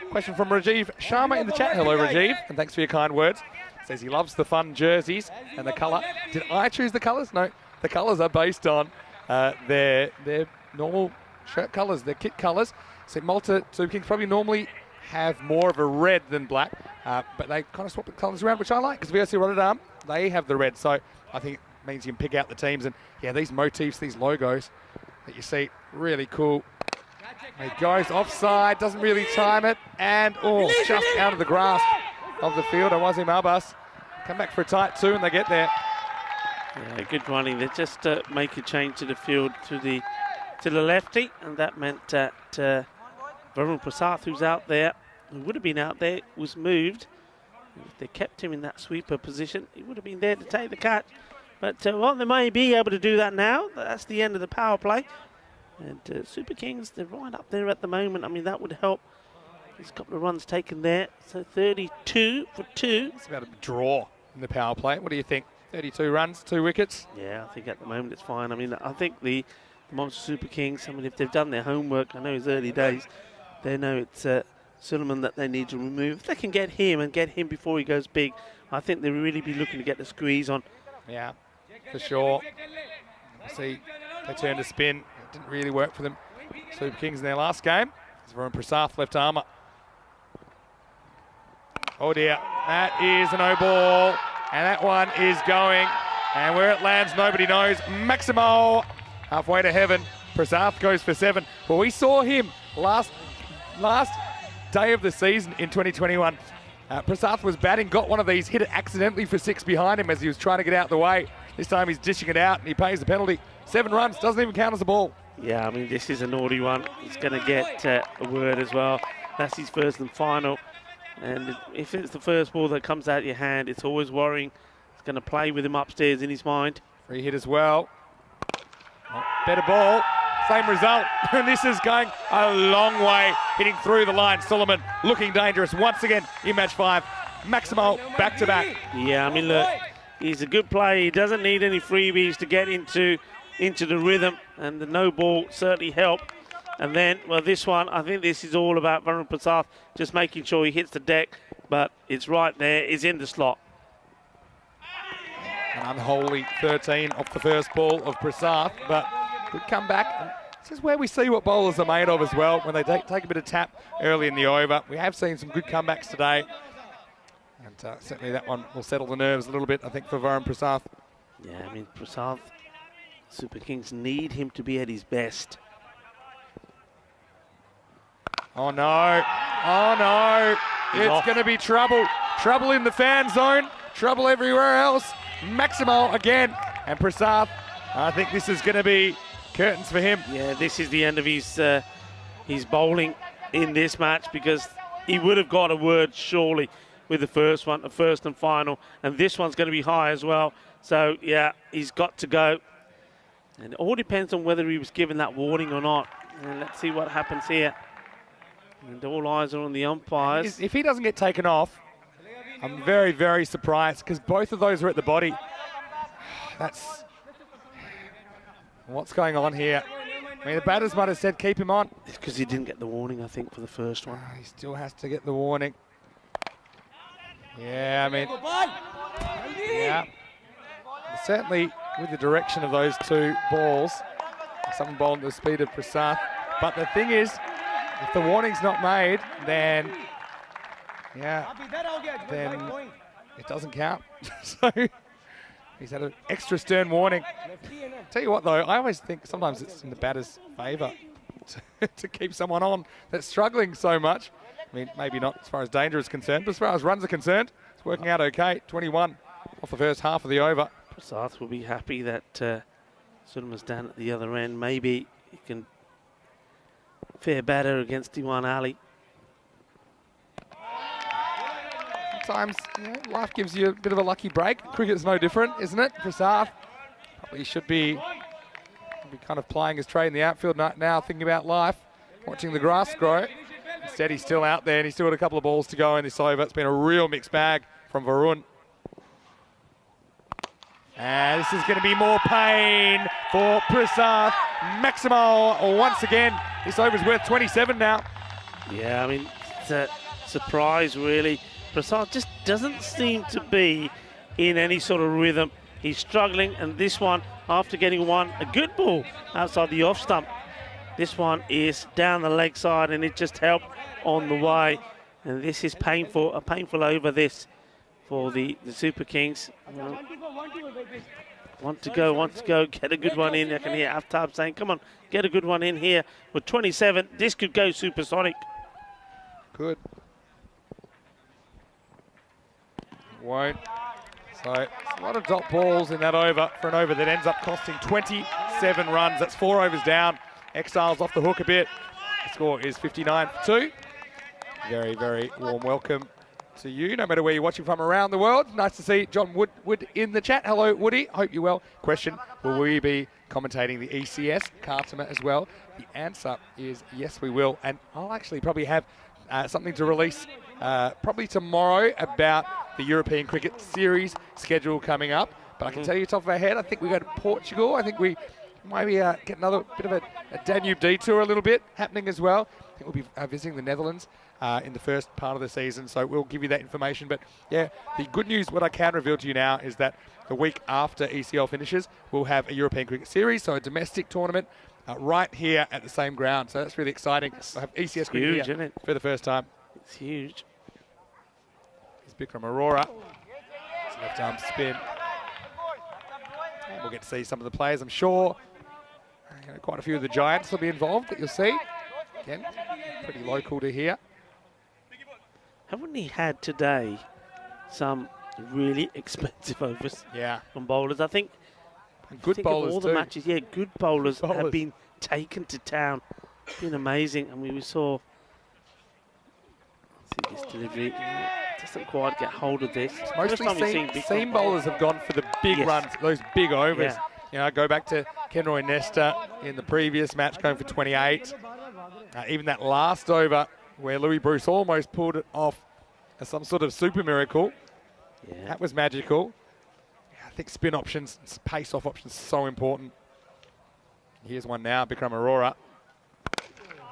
[SPEAKER 8] Question from Rajiv Sharma in the chat. Hello, Rajiv, and thanks for your kind words. Says he loves the fun jerseys and the colour. Did I choose the colours? No. The colours are based on their normal shirt colours, their kit colours. So Malta Super Kings probably normally have more of a red than black, but they kind of swap the colours around, which I like, because VOC Rotterdam, they have the red. So I think it means you can pick out the teams. And yeah, these motifs, these logos that you see, really cool. He goes offside, doesn't really time it, and just out of the grasp of the fielder, Wazim Abbas. Come back for a tight 2 and they get there.
[SPEAKER 6] Yeah, good running. They just make a change to the field to the lefty, and that meant that Varun Prasath, who's out there, who would have been out there, was moved. If they kept him in that sweeper position, he would have been there to take the catch. But well, they may be able to do that now. That's the end of the power play. And Super Kings, they're right up there at the moment. I mean, that would help. There's a couple of runs taken there. So 32 for 2.
[SPEAKER 8] It's about a draw in the power play. What do you think? 32 runs, 2 wickets?
[SPEAKER 6] Yeah, I think at the moment it's fine. I mean, I think the Monster Super Kings, I mean, if they've done their homework, I know it's early days, they know it's Suleiman that they need to remove. If they can get him and get him before he goes big, I think they'll really be looking to get the squeeze on.
[SPEAKER 8] Yeah, for sure. See, they turned a spin. It didn't really work for them. Super Kings in their last game. It's Varun Prasath, left armour. Oh dear, that is a no ball. And that one is going. And where it lands, nobody knows. Maximo halfway to heaven. Prasath goes for 7. Well, we saw him last day of the season in 2021. Prasath was batting, got one of these, hit it accidentally for 6 behind him as he was trying to get out the way. This time he's dishing it out and he pays the penalty. 7 runs, doesn't even count as a ball.
[SPEAKER 6] Yeah, I mean, this is a naughty one. He's going to get a word as well. That's his first and final. And if it's the first ball that comes out of your hand, it's always worrying. It's going to play with him upstairs in his mind.
[SPEAKER 8] Free hit as well. Better ball, same result. And this is going a long way, hitting through the line. Suleiman looking dangerous once again in match 5. Maximo back to back.
[SPEAKER 6] Yeah, I mean, look, he's a good player. He doesn't need any freebies to get into the rhythm, and the no ball certainly helped. And then, well, this one, I think this is all about Varun Prasath just making sure he hits the deck, but it's right there, it's in the slot.
[SPEAKER 8] An unholy 13 off the first ball of Prasath, but good comeback. This is where we see what bowlers are made of as well, when they take a bit of tap early in the over. We have seen some good comebacks today, and certainly that one will settle the nerves a little bit, I think, for Varun Prasath.
[SPEAKER 6] Yeah, I mean, Prasath, Super Kings need him to be at his best.
[SPEAKER 8] Oh no, oh no, it's going to be trouble. Trouble in the fan zone, trouble everywhere else. Maximo again, and Prasath, I think this is going to be curtains for him.
[SPEAKER 6] Yeah, this is the end of his bowling. in this match because he would have got a word surely with the first one, the first and final, and this one's going to be high as well. So, yeah, he's got to go. And it all depends on whether he was given that warning or not. And let's see what happens here. And all eyes are on the umpires.
[SPEAKER 8] If he doesn't get taken off, I'm very, very surprised because both of those are at the body. That's what's going on here. I mean, the batters might have said keep him on.
[SPEAKER 6] It's because he didn't get the warning, I think, for the first one.
[SPEAKER 8] He still has to get the warning. Yeah, I mean, yeah. Certainly with the direction of those two balls, something bowled at the speed of Prasath. But the thing is, if the warning's not made, then, yeah, then it doesn't count. So he's had an extra stern warning. Tell you what, though, I always think sometimes it's in the batter's favour to keep someone on that's struggling so much. I mean, maybe not as far as danger is concerned, but as far as runs are concerned, it's working out okay. 21 off the first half of the over.
[SPEAKER 6] Prasath will be happy that Suleiman's down at the other end. Maybe he can fare better against Diwan Ali.
[SPEAKER 8] Sometimes, life gives you a bit of a lucky break. Cricket's no different, isn't it? Prasath probably should be kind of plying his trade in the outfield now, thinking about life, watching the grass grow. Instead, he's still out there and he's still got a couple of balls to go in this over. It's been a real mixed bag from Varun. And this is going to be more pain for Prasath. Maximal once again. This over's worth 27 now.
[SPEAKER 6] Yeah, I mean, it's a surprise, really. Prasath just doesn't seem to be in any sort of rhythm. He's struggling, and this one, after getting a good ball outside the off stump, this one is down the leg side, and it just helped on the way. And this is painful, a painful over this for the Super Kings. Want to go, get a good one in. I can hear Aftab saying, come on, get a good one in here. With 27, this could go supersonic.
[SPEAKER 8] Good. Won't. So it's a lot of dot balls in that over for an over that ends up costing 27 runs. That's 4 overs down. Exiles off the hook a bit. The score is 59-2. Very, very warm welcome to you, no matter where you're watching from around the world. Nice to see John Wood in the chat. Hello, Woody. Hope you're well. Question, will we be commentating the ECS, Cartama as well? The answer is yes, we will. And I'll actually probably have something to release probably tomorrow about the European Cricket Series schedule coming up. But I can tell you top of our head, I think we go to Portugal. I think we maybe get another bit of a Danube detour a little bit happening as well. I think we'll be visiting the Netherlands in the first part of the season, so we'll give you that information. But yeah, the good news, what I can reveal to you now, is that the week after ECL finishes, we'll have a European Cricket Series, so a domestic tournament right here at the same ground. So that's really exciting. We'll have ECS cricket
[SPEAKER 6] huge,
[SPEAKER 8] here
[SPEAKER 6] isn't it?
[SPEAKER 8] for the first time.
[SPEAKER 6] It's huge.
[SPEAKER 8] Here's Bikram Arora. It's left arm spin. And we'll get to see some of the players, I'm sure. Quite a few of the Giants will be involved that you'll see. Again, pretty local to here.
[SPEAKER 6] Haven't he had today some really expensive overs from bowlers? I think
[SPEAKER 8] good bowlers
[SPEAKER 6] of all
[SPEAKER 8] too.
[SPEAKER 6] the matches, good bowlers
[SPEAKER 8] Good bowlers
[SPEAKER 6] have been taken to town. It's been amazing. I mean, we saw this delivery. Doesn't quite get hold of this.
[SPEAKER 8] Mostly seam bowlers have gone for the big runs, those big overs.
[SPEAKER 6] Yeah.
[SPEAKER 8] You know, go back to Kenroy Nesta in the previous match, going for 28. Even that last over where Louis Bruce almost pulled it off as some sort of super miracle.
[SPEAKER 6] Yeah.
[SPEAKER 8] That was magical. I think spin options, pace-off options, so important. Here's one now, Bikram Arora.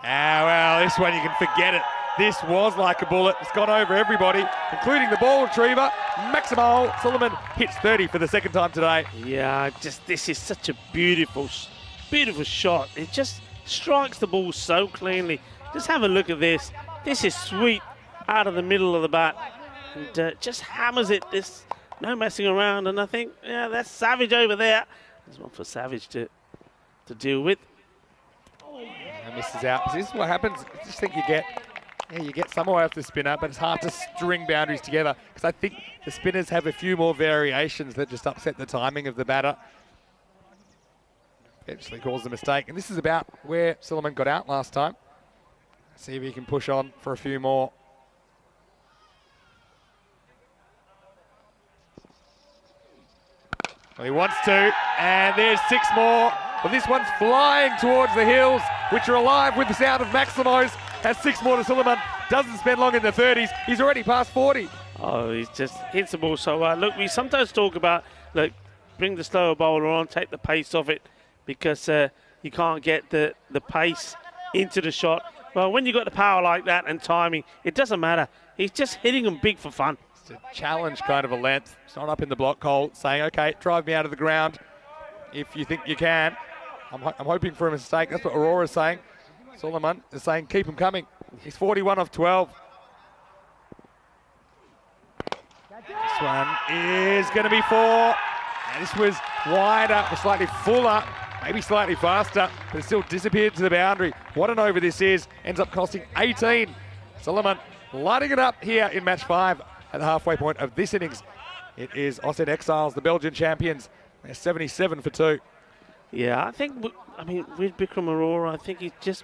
[SPEAKER 8] Well, this one you can forget it. This was like a bullet. It's gone over everybody, including the ball retriever. Maximal Suleiman hits 30 for the second time today.
[SPEAKER 6] Yeah, this is such a beautiful shot. It just strikes the ball so cleanly. Just have a look at this. This is sweet out of the middle of the bat. And just hammers it. This no messing around. And I think, that's Savage over there. There's one for Savage to deal with.
[SPEAKER 8] And misses out. This is what happens. I just think you get somewhere off the spinner, but it's hard to string boundaries together because I think the spinners have a few more variations that just upset the timing of the batter. Eventually caused a mistake. And this is about where Suleiman got out last time. See if he can push on for a few more. Well, he wants to, and there's 6 more. Well, this one's flying towards the hills, which are alive with the sound of Maximos. Has 6 more to Suleiman. Doesn't spend long in the 30s. He's already past 40.
[SPEAKER 6] Oh, he just hits the ball so well. Look, we sometimes talk about, look, bring the slower bowler on, take the pace off it, because you can't get the pace into the shot. Well, when you've got the power like that and timing, it doesn't matter. He's just hitting them big for fun.
[SPEAKER 8] It's a challenge kind of a length. It's not up in the block hole, saying, okay, drive me out of the ground if you think you can. I'm hoping for a mistake. That's what Aurora's saying. Suleiman is saying, keep him coming. He's 41 off 12. This one is going to be 4. And this was wider, or slightly fuller, maybe slightly faster, but it still disappeared to the boundary. What an over this is. Ends up costing 18. Suleiman lighting it up here in match 5 at the halfway point of this innings. It is Austin Exiles, the Belgian champions. They're 77 for 2.
[SPEAKER 6] Yeah, with Bikram Aurora, I think he's just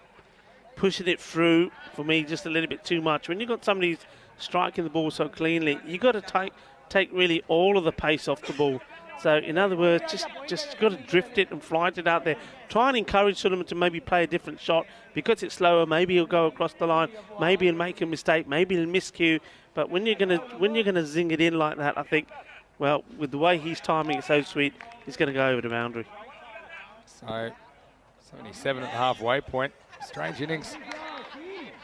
[SPEAKER 6] pushing it through, for me, just a little bit too much. When you've got somebody who's striking the ball so cleanly, you've got to take really all of the pace off the ball. So, in other words, just got to drift it and flight it out there. Try and encourage Suleiman to maybe play a different shot. Because it's slower, maybe he'll go across the line, maybe he'll make a mistake, maybe he'll miscue. But when you're gonna zing it in like that, I think, well, with the way he's timing it so sweet, he's going to go over the boundary.
[SPEAKER 8] So, 77 at the halfway point. Strange innings.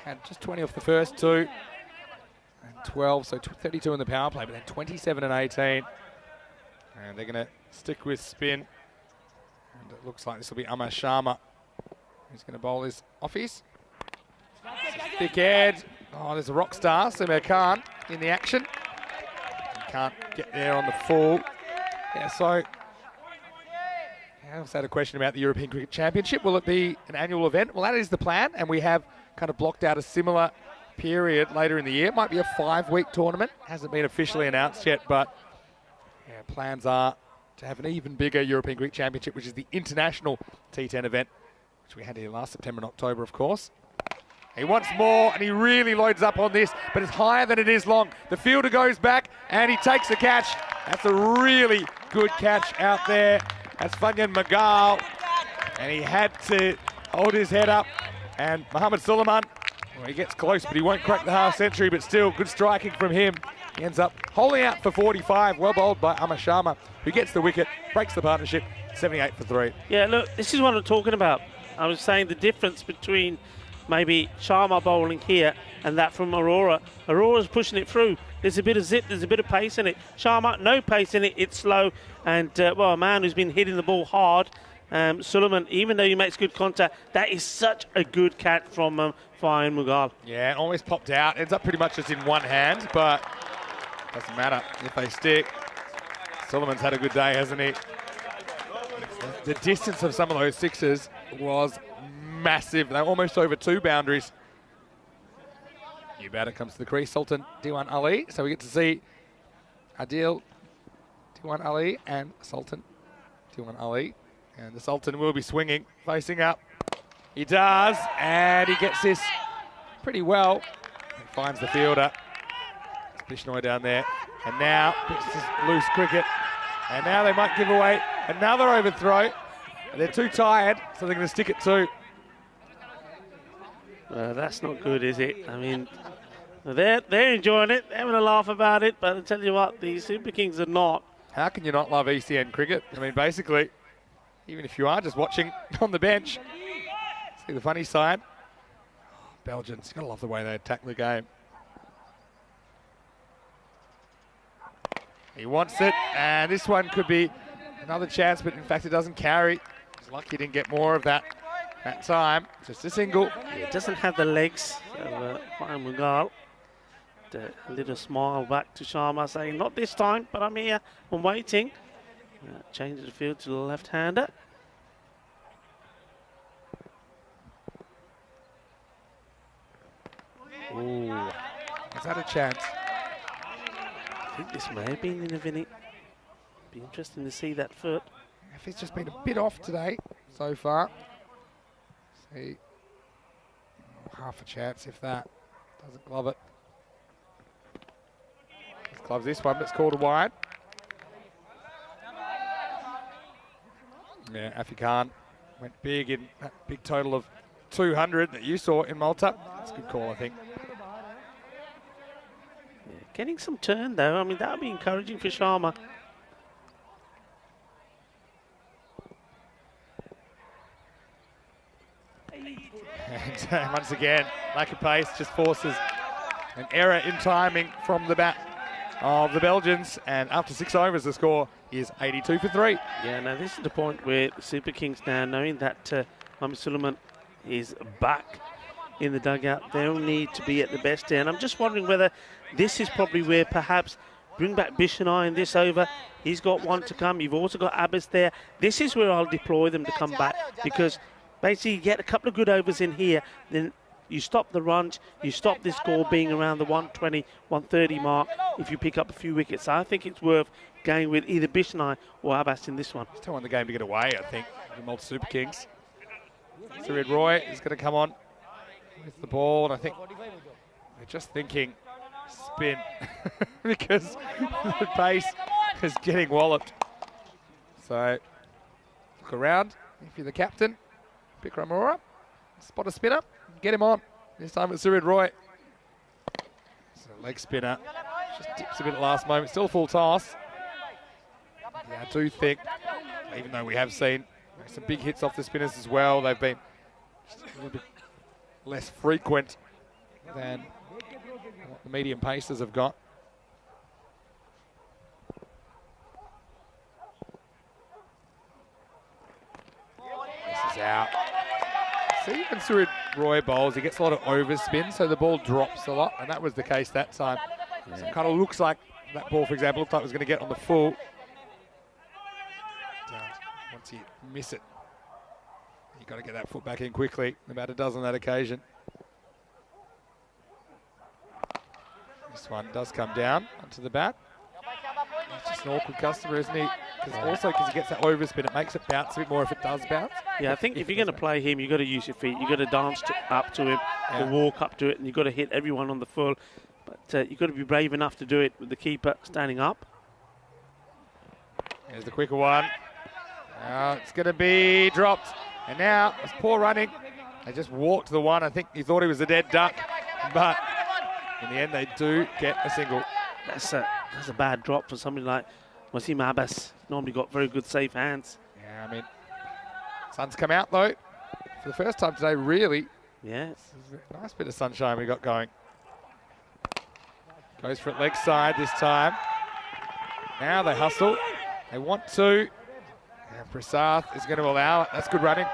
[SPEAKER 8] Had just 20 off the first 2. And 12, so 32 in the power play, but then 27 and 18. And they're going to stick with spin. And it looks like this will be Amar Sharma who's going to bowl his offies. Thick head. Oh, there's a rock star, Samir Khan, in the action. He can't get there on the full. Yeah, so I also had a question about the European Cricket Championship. Will it be an annual event? Well, that is the plan, and we have kind of blocked out a similar period later in the year. It might be a 5-week tournament. Hasn't been officially announced yet, but yeah, plans are to have an even bigger European Cricket Championship, which is the international T10 event, which we had here last September and October, of course. He wants more, and he really loads up on this, but it's higher than it is long. The fielder goes back, and he takes the catch. That's a really good catch out there. That's Funyan Magal, and he had to hold his head up. And Mohammed Suleiman, well, he gets close, but he won't crack the half century, but still good striking from him. He ends up holding out for 45, well bowled by Amar Sharma, who gets the wicket, breaks the partnership, 78 for 3.
[SPEAKER 6] Yeah, look, this is what I'm talking about. I was saying the difference between maybe Sharma bowling here and that from Aurora. Aurora's pushing it through. There's a bit of zip, there's a bit of pace in it. Sharma, no pace in it, it's slow. And, well, a man who's been hitting the ball hard, Suleiman, even though he makes good contact, that is such a good catch from Funyan Magal.
[SPEAKER 8] Yeah, it almost popped out. Ends up pretty much just in one hand, but doesn't matter if they stick. Suleiman's had a good day, hasn't he? The distance of some of those sixes was massive. They're almost over 2 boundaries. New batter comes to the crease, Sultan Diwan Ali. So we get to see Adil Diwan Ali and Sultan Diwan Ali. And the Sultan will be swinging, facing up. He does, and he gets this pretty well. He finds the fielder. Bishnoi down there. And now, this is loose cricket. And now they might give away another overthrow. They're too tired, so they're going to stick it 2.
[SPEAKER 6] That's not good, is it? I mean, they're enjoying it, they're having a laugh about it, but I tell you what, the Super Kings are not.
[SPEAKER 8] How can you not love ECN cricket? I mean, basically, even if you are just watching on the bench, see the funny side. Belgians, you've got to love the way they attack the game. He wants it, and this one could be another chance, but in fact it doesn't carry. He's lucky he didn't get more of that time. Just a single.
[SPEAKER 6] Yeah, it doesn't have the legs of Funyan Magal. A little smile back to Sharma saying, not this time, but I'm here, I'm waiting. Change the field to the left-hander.
[SPEAKER 8] Ooh, is that a chance?
[SPEAKER 6] I think this may have been in a Vinny. Be interesting to see that foot.
[SPEAKER 8] If he's just been a bit off today so far. See, half a chance if that doesn't glove it. Just gloves this one, but it's called a wide. Yeah, Afi went big in that big total of 200 that you saw in Malta. That's a good call, I think.
[SPEAKER 6] Yeah, getting some turn though. I mean, that would be encouraging for Sharma.
[SPEAKER 8] And once again, lack of pace just forces an error in timing from the bat of the Belgians. And after 6 overs, the score is 82 for 3.
[SPEAKER 6] Yeah, now this is the point where the Super Kings now, knowing that Mohamed Suleiman is back in the dugout, they'll need to be at the best there. And I'm just wondering whether this is probably where perhaps bring back Bishanai in this over. He's got one to come. You've also got Abbas there. This is where I'll deploy them to come back, because basically you get a couple of good overs in here, then you stop the runs, you stop this score being around the 120, 130 mark if you pick up a few wickets. So I think it's worth going with either Bishanai or Abbas in this one.
[SPEAKER 8] Still want the game to get away, I think, the Malta Super Kings. Sirid Roy is going to come on with the ball, and I think they're just thinking spin because the pace is getting walloped. So look around, if you're the captain, pick Ramora, spot a spinner, get him on. This time it's Sirid Roy. So leg spinner, just dips a bit at last moment, still full toss. Yeah, I do think, even though we have seen some big hits off the spinners as well, they've been just a little bit less frequent than what the medium pacers have got. This is out. See, when Sirid Roy bowls, he gets a lot of overspin, so the ball drops a lot, and that was the case that time. Yeah. So it kind of looks like that ball, for example, looked like it was going to get on the full. Once you miss it, you've got to get that foot back in quickly. The batter does on that occasion. This one does come down onto the bat. He's just an awkward customer, isn't he? Because he gets that overspin, it makes it bounce a bit more if it does bounce.
[SPEAKER 6] Yeah, I think if you're going to play him, you've got to use your feet. You've got to dance up to him or walk up to it, and you've got to hit everyone on the full. But you've got to be brave enough to do it with the keeper standing up.
[SPEAKER 8] There's the quicker one. Now it's going to be dropped. And now it's poor running. They just walked the one. I think he thought he was a dead duck. But in the end, they do get a single.
[SPEAKER 6] That's a bad drop for somebody like Wasim Abbas. Normally got very good safe hands.
[SPEAKER 8] Yeah, I mean, sun's come out though. For the first time today, really.
[SPEAKER 6] Yeah.
[SPEAKER 8] Nice bit of sunshine we got going. Goes for it leg side this time. Now they hustle. They want to. And Prasath is going to allow it. That's good running.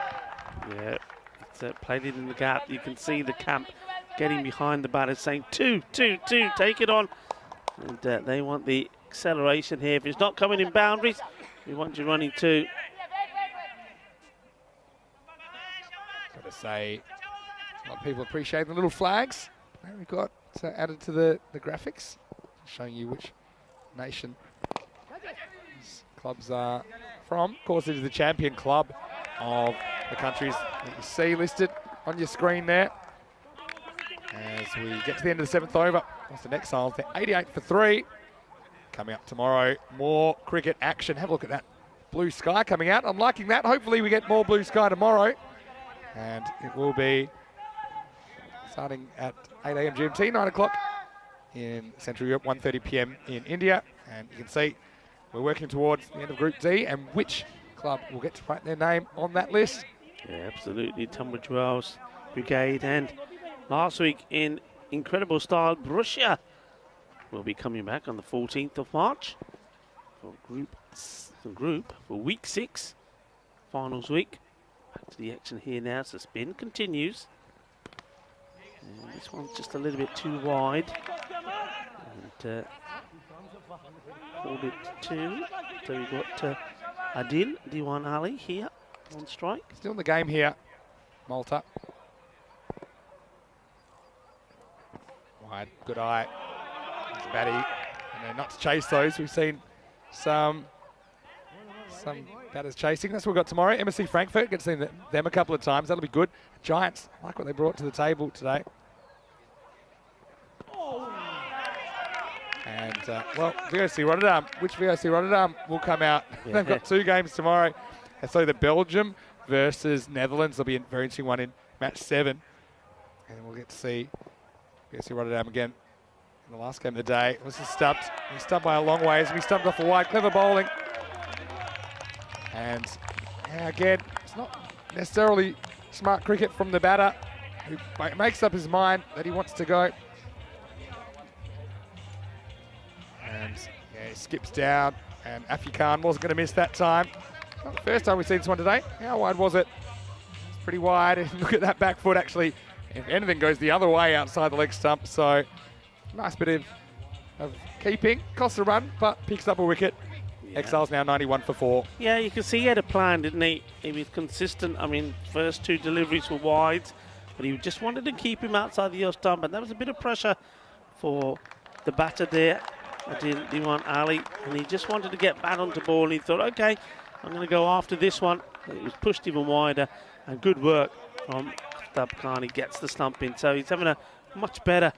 [SPEAKER 6] Yeah, it's played it in the gap. You can see the camp getting behind the batter saying, two, take it on. And they want the acceleration here. If it's not coming in boundaries, we want you running 2.
[SPEAKER 8] Got to say, a lot of people appreciate the little flags that we've got added to the graphics, showing you which nation these clubs are from. Of course, it is the champion club of the countries that you see listed on your screen there. As we get to the end of the 7th over, what's the next side? 88 for 3. Coming up tomorrow, more cricket action. Have a look at that blue sky coming out. I'm liking that. Hopefully we get more blue sky tomorrow. And it will be starting at 8 a.m. GMT, 9 o'clock in Central Europe, 1:30 p.m. in India. And you can see we're working towards the end of Group D, and which club will get to write their name on that list.
[SPEAKER 6] Yeah, absolutely. Tunbridge Wells Brigade, and last week in incredible style, Borussia will be coming back on the 14th of March for week 6, finals week. Back to the action here now. So spin continues. And this one's just a little bit too wide. And called it 2. So we've got Adil Diwan Ali here on strike.
[SPEAKER 8] Still in the game here, Malta. Wide, good eye. There's Batty. And not to chase those. We've seen some some batters chasing. That's what we've got tomorrow. MSC Frankfurt, get to see them a couple of times. That'll be good. Giants, like what they brought to the table today. And, well, VOC Rotterdam. Which VOC Rotterdam will come out?
[SPEAKER 6] Yeah.
[SPEAKER 8] They've got 2 games tomorrow. And so the Belgium versus Netherlands will be a very interesting one in match 7. And we'll get to see VOC Rotterdam again in the last game of the day. This is stumped. He's stumped by a long ways. He's stumped off a wide. Clever bowling. And again, it's not necessarily smart cricket from the batter who makes up his mind that he wants to go. And yeah, he skips down, and Afi Khan wasn't going to miss that time. Not the first time we've seen this one today. How wide was it? It's pretty wide. And look at that back foot, actually. If anything, goes the other way outside the leg stump. So nice bit of keeping. Costs a run, but picks up a wicket.
[SPEAKER 6] Yeah.
[SPEAKER 8] Exiles now 91 for 4.
[SPEAKER 6] Yeah, you can see he had a plan, didn't he? He was consistent. I mean, first 2 deliveries were wide, but he just wanted to keep him outside the off stump, and that was a bit of pressure for the batter there, Diwan Ali, and he just wanted to get bat onto ball, and he thought, okay, I'm going to go after this one. But it was pushed even wider, and good work from Aftab Khan. He gets the stump in, so he's having a much better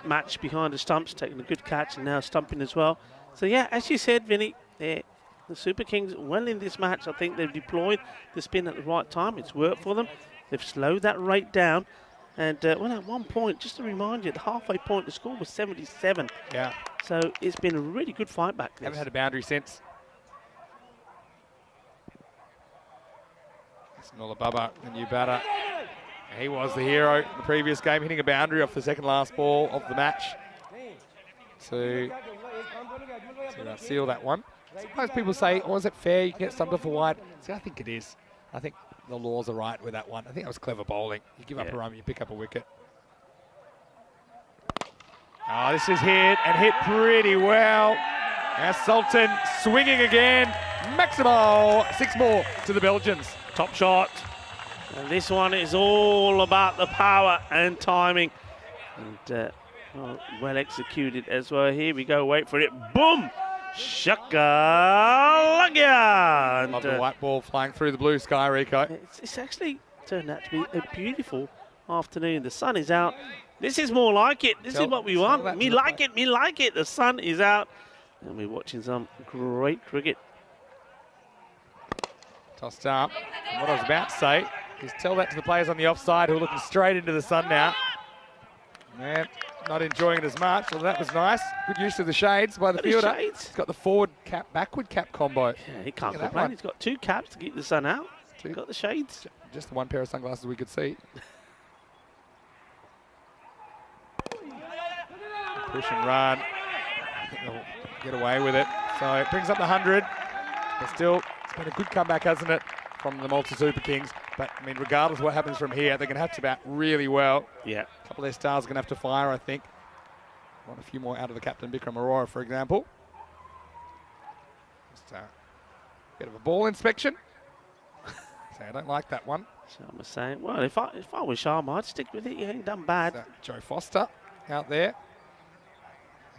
[SPEAKER 6] match behind the stumps, taking a good catch and now stumping as well. So yeah, as you said, Vinny, the Super Kings well in this match. I think they've deployed the spin at the right time. It's worked for them. They've slowed that rate down. And well, at one point, just to remind you, the halfway point, the score was 77.
[SPEAKER 8] Yeah.
[SPEAKER 6] So it's been a really good fight back.
[SPEAKER 8] Haven't had a boundary since. That's Nula Baba, the new batter. He was the hero in the previous game, hitting a boundary off the second last ball of the match to seal that one. Sometimes people say, oh, is it fair? You can get stumped off a wide. See, I think it is. I think the laws are right with that one. I think that was clever bowling. You give up a run, you pick up a wicket. Oh, this is hit, and hit pretty well. Now Sultan swinging again. Maximal, 6 more to the Belgians.
[SPEAKER 6] Top shot. And this one is all about the power and timing. And well executed as well. Here we go, wait for it. Boom! Shaka-lagya!
[SPEAKER 8] Love the white ball flying through the blue sky, Rico.
[SPEAKER 6] It's actually turned out to be a beautiful afternoon. The sun is out. This is more like it. This is what we want. Me like it, me like it. The sun is out. And we're watching some great cricket.
[SPEAKER 8] Tossed up. And what I was about to say is tell that to the players on the offside who are looking straight into the sun now. Man, not enjoying it as much. Well, that was nice. Good use of the shades by the fielder. He's got the forward cap, backward cap combo.
[SPEAKER 6] Yeah, he can't complain. He's got 2 caps to keep the sun out. He's got the shades.
[SPEAKER 8] Just the 1 pair of sunglasses we could see. Push and run. I think they'll get away with it. So it brings up the 100. But still, it's been a good comeback, hasn't it, from the Malta Super Kings. But, I mean, regardless of what happens from here, they're going to have to bat really well.
[SPEAKER 6] Yeah.
[SPEAKER 8] A couple of their stars are going to have to fire, I think. Want a few more out of the captain, Bikram Aurora, for example. Just a bit of a ball inspection. So I don't like that one.
[SPEAKER 6] Sharma saying, well, if I was Sharma, I'd stick with it. He ain't done bad.
[SPEAKER 8] Joe Foster out there.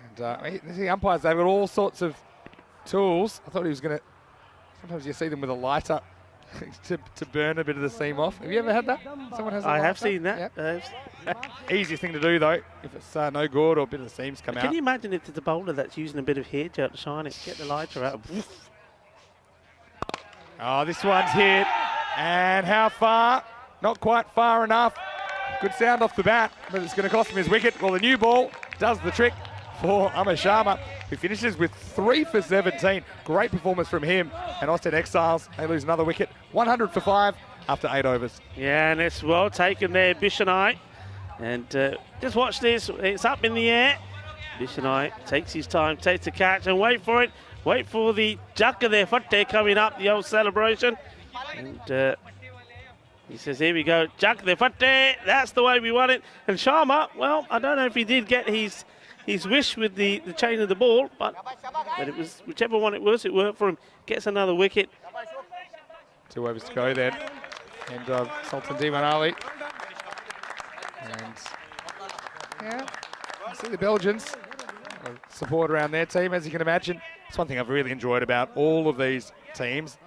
[SPEAKER 8] And the umpires, they've got all sorts of tools. I thought he was going to... Sometimes you see them with a lighter to burn a bit of the seam off. Have you ever had that? Someone has.
[SPEAKER 6] I have seen that.
[SPEAKER 8] Yep. Easiest thing to do though, if it's no good or a bit of the seams come out.
[SPEAKER 6] Can you imagine if there's a bowler that's using a bit of hair gel to shine it, get the lighter out?
[SPEAKER 8] Oh, this one's hit. And how far? Not quite far enough. Good sound off the bat, but it's going to cost him his wicket. Well, the new ball does the trick for Amar Sharma, who finishes with 3 for 17. Great performance from him. And Austin Exiles, they lose another wicket. 100 for 5 after 8 overs.
[SPEAKER 6] Yeah, and it's well taken there, Bishanai. And just watch this. It's up in the air. Bishanai takes his time, takes the catch, and wait for it. Wait for the Jaka there, Fatte coming up, the old celebration. And he says, here we go, Jaka there, Fatte. That's the way we want it. And Sharma, well, I don't know if he did get his wish with the chain of the ball, but it was whichever one it was, it worked for him. Gets another wicket.
[SPEAKER 8] 2 overs to go then. And Sultan Diwan Ali. And yeah, see the Belgians support around their team, as you can imagine. It's one thing I've really enjoyed about all of these teams,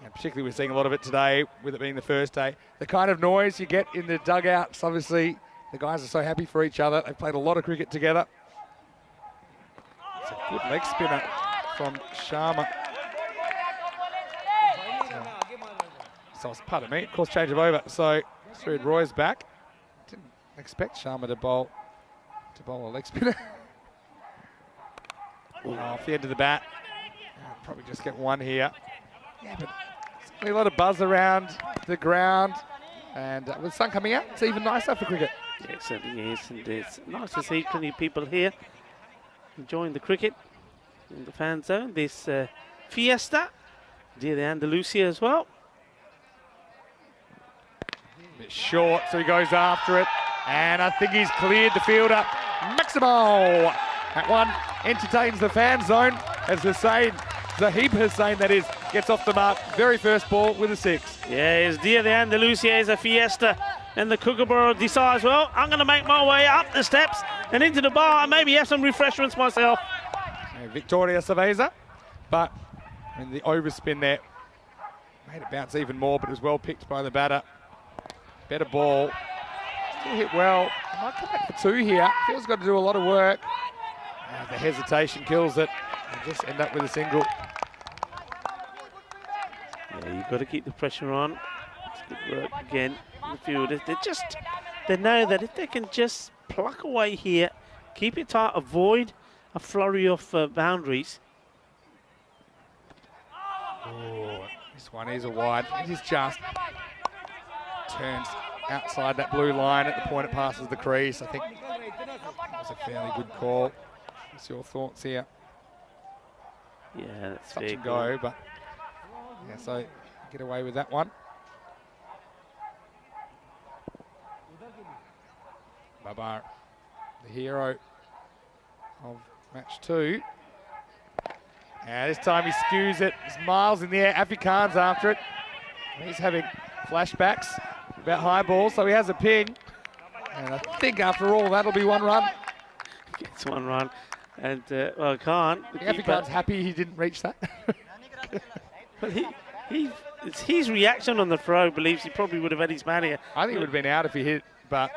[SPEAKER 8] and particularly we're seeing a lot of it today with it being the first day. The kind of noise you get in the dugouts, obviously, the guys are so happy for each other. They've played a lot of cricket together. It's a good leg spinner from Sharma. So, pardon me, of course, change of over. So, Srid Roy's back. Didn't expect Sharma to bowl a leg spinner. Off the end of the bat. Probably just get one here. Yeah, but there's a lot of buzz around the ground. And with the sun coming out, it's even nicer for cricket.
[SPEAKER 6] Yeah, it certainly is. And it's nice to see plenty of people here enjoying the cricket in the fan zone. This Fiesta, Dia de Andalusia as well.
[SPEAKER 8] Bit short, so he goes after it. And I think he's cleared the fielder. Maximo! That one entertains the fan zone as Zahib Hussain, that is, gets off the mark. Very first ball with a 6.
[SPEAKER 6] Yeah, it's Dia de Andalusia, is a Fiesta. And the Kookaburra decides, well, I'm going to make my way up the steps and into the bar and maybe have some refreshments myself.
[SPEAKER 8] Victoria Saveza, but in the overspin there, made it bounce even more, but it was well picked by the batter. Better ball. Still hit well. Might come back for 2 here. Phil's got to do a lot of work. The hesitation kills it. And just end up with a single.
[SPEAKER 6] Yeah, you've got to keep the pressure on. It's good work again. The fielders, they know that if they can just pluck away here, keep it tight, avoid a flurry of boundaries.
[SPEAKER 8] Oh, this one is a wide. It is just turns outside that blue line at the point it passes the crease. I think that was a fairly good call. What's your thoughts here?
[SPEAKER 6] Yeah, that's
[SPEAKER 8] touch
[SPEAKER 6] fair
[SPEAKER 8] and go, but yeah, so get away with that one. Babar, the hero of match 2. And this time he skews it. It's miles in the air. Afi Khan's after it. He's having flashbacks about high balls, so he has a ping. And I think after all, that'll be 1 run.
[SPEAKER 6] Gets 1 run. And, well, Khan.
[SPEAKER 8] Afi Khan's happy he didn't reach that.
[SPEAKER 6] But it's his reaction on the throw believes he probably would have had his man here.
[SPEAKER 8] I think it would have been out if he hit, but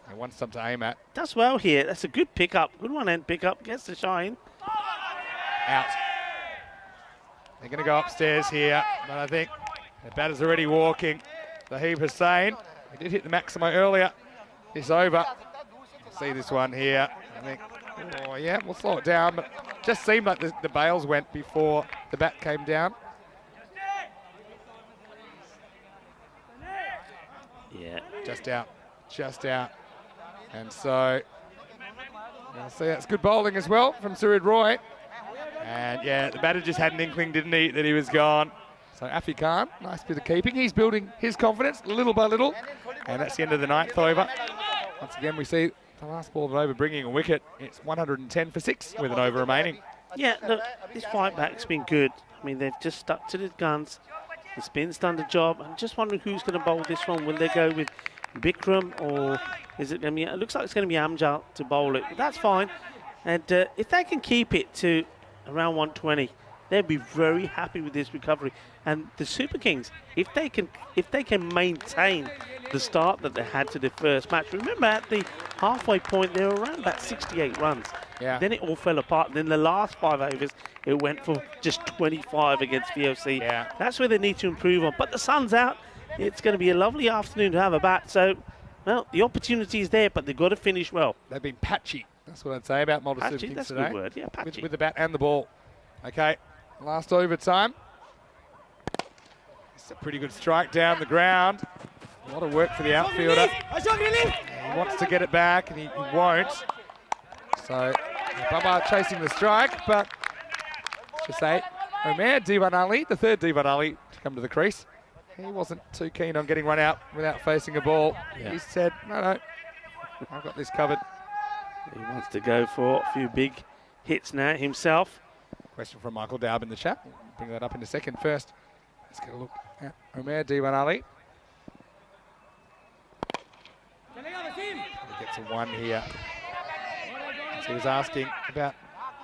[SPEAKER 8] he wants something to aim at.
[SPEAKER 6] Does well here. That's a good pickup. Good one-hand pickup. Gets the shine.
[SPEAKER 8] Out. They're going to go upstairs here, but I think the batter's already walking. Zahib Hussain. He did hit the Maximo earlier. It's over. See this one here. I think, oh yeah, we'll slow it down, but just seemed like the bails went before the bat came down.
[SPEAKER 6] Yeah.
[SPEAKER 8] Just out. And so, you'll see that's good bowling as well from Surid Roy. And yeah, the batter just had an inkling, didn't he, that he was gone. So Afi Khan, nice bit of keeping. He's building his confidence little by little. And that's the end of the 9th over. Once again, we see the last ball of an over bringing a wicket. It's 110 for 6 with an over remaining.
[SPEAKER 6] Yeah, look, this fight back's been good. I mean, they've just stuck to the guns. The spin's done the job. I'm just wondering who's going to bowl this one. Will they go with Bikram or is it going to be... It looks like it's going to be Amjad to bowl it. But that's fine. And if they can keep it to around 120, they'll be very happy with this recovery. And the Super Kings, if they can maintain the start that they had to the first match. Remember, at the halfway point, they were around about 68 runs.
[SPEAKER 8] Yeah.
[SPEAKER 6] Then it all fell apart. Then the last 5 overs, it went for just 25 against VOC.
[SPEAKER 8] Yeah.
[SPEAKER 6] That's where they need to improve on. But the sun's out. It's going to be a lovely afternoon to have a bat. So, well, the opportunity is there, but they've got to finish well.
[SPEAKER 8] They've been patchy. That's what I'd say about Mulder Super
[SPEAKER 6] Patchy,
[SPEAKER 8] Kings
[SPEAKER 6] that's
[SPEAKER 8] today.
[SPEAKER 6] a good word. Yeah, patchy.
[SPEAKER 8] With the bat and the ball. Okay, last overtime. It's a pretty good strike down the ground. A lot of work for the outfielder. He wants to get it back, and he won't. So, Baba chasing the strike, but just say, Omer Diwan Ali, the 3rd Diwan Ali to come to the crease. He wasn't too keen on getting run out without facing a ball.
[SPEAKER 6] Yeah.
[SPEAKER 8] He said, no, I've got this covered.
[SPEAKER 6] He wants to go for a few big hits now himself.
[SPEAKER 8] Question from Michael Daub in the chat. We'll bring that up in a second. First, let's get a look at Omer Diwan Ali. He gets a 1 here. So he was asking about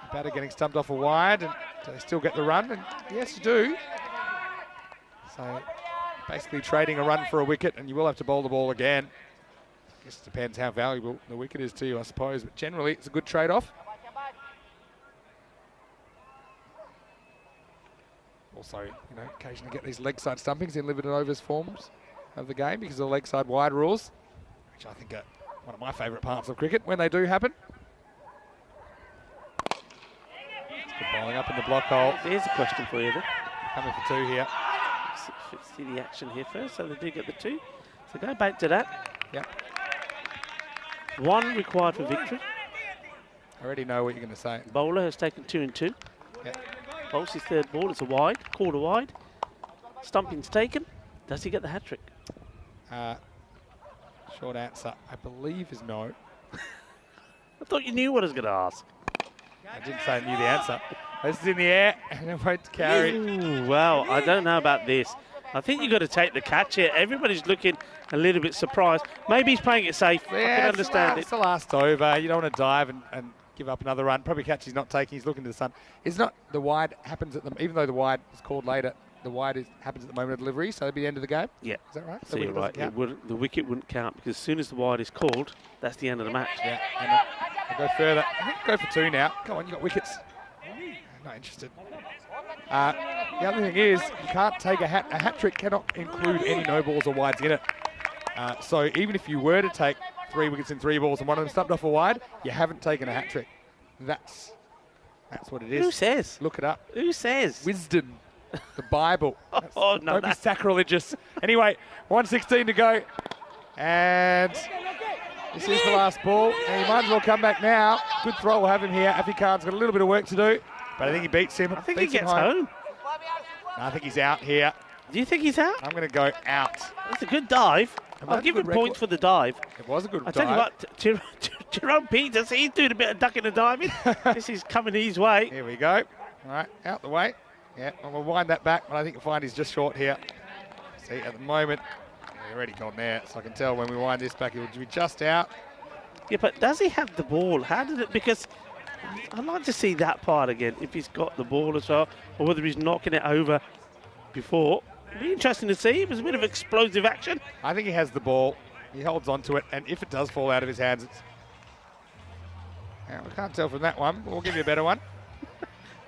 [SPEAKER 8] the batter getting stumped off a wide, and Do they still get the run? And yes, you do. So basically trading a run for a wicket, and you will have to bowl the ball again. I guess it depends how valuable the wicket is to you, I suppose. But generally, it's a good trade-off. Also, you know, occasionally get these leg side stumpings in limited overs forms of the game because of the leg side wide rules, which I think are one of my favourite parts of cricket when they do happen. It's good bowling up in the block hole.
[SPEAKER 6] There's a question for you then.
[SPEAKER 8] Coming for 2 here.
[SPEAKER 6] Let's see the action here first, so they do get the 2. So go back to that.
[SPEAKER 8] Yep.
[SPEAKER 6] 1 required for victory.
[SPEAKER 8] I already know what you're going to say.
[SPEAKER 6] Bowler has taken 2 and 2.
[SPEAKER 8] Yep.
[SPEAKER 6] Bowls his 3rd ball. It's a wide, quarter wide. Stumping's taken. Does he get the hat trick?
[SPEAKER 8] Short answer, I believe, is no.
[SPEAKER 6] I thought you knew what I was going to ask.
[SPEAKER 8] I didn't say I knew the answer. This is in the air and it won't carry.
[SPEAKER 6] Ooh, well, I don't know about this. I think you've got to take the catch here. Everybody's looking a little bit surprised. Maybe he's playing it safe. I can understand
[SPEAKER 8] It's the last over. You don't want to dive and give up another run. Probably catch he's not taking. He's looking to the sun. It's not the wide happens at the, even though the wide is called later, the wide happens at the moment of delivery, so it'd be the end of the game.
[SPEAKER 6] Yeah.
[SPEAKER 8] Is that right?
[SPEAKER 6] So you're right. The wicket wouldn't count because as soon as the wide is called, that's the end of the match.
[SPEAKER 8] Yeah. And I'll go further. I think go for 2 now. Come on, you got wickets. Not interested. The other thing is you can't take a hat. A hat trick cannot include any no balls or wides in it. So even if you were to take 3 wickets in 3 balls and one of them stumped off a wide, you haven't taken a hat trick. That's what it is.
[SPEAKER 6] Who says?
[SPEAKER 8] Look it up.
[SPEAKER 6] Who says?
[SPEAKER 8] Wisdom. The Bible.
[SPEAKER 6] Oh, no,
[SPEAKER 8] Don't be sacrilegious. Anyway, 1:16 to go. And this is the last ball. And he might as well come back now. Good throw will have him here. Afi Khan's got a little bit of work to do. But I think he beats him.
[SPEAKER 6] I think he gets home.
[SPEAKER 8] No, I think he's out here.
[SPEAKER 6] Do you think he's out?
[SPEAKER 8] I'm going to go out.
[SPEAKER 6] That's a good dive. I'll give him points for the dive.
[SPEAKER 8] It was a good
[SPEAKER 6] I
[SPEAKER 8] dive.
[SPEAKER 6] tell you what, Jerome Peters, he's doing a bit of ducking and diving. This is coming his way.
[SPEAKER 8] Here we go. All right, out the way. Yeah, and we'll wind that back, but I think you'll find he's just short here. See, at the moment, he's already gone there, so I can tell when we wind this back, he'll be just out.
[SPEAKER 6] Yeah, but does he have the ball? How did it? Because I'd like to see that part again, if he's got the ball as well, or whether he's knocking it over before. It'd be interesting to see. It was a bit of explosive action.
[SPEAKER 8] I think he has the ball. He holds on to it, and if it does fall out of his hands, it's... Yeah, we can't tell from that one, but we'll give you a better one.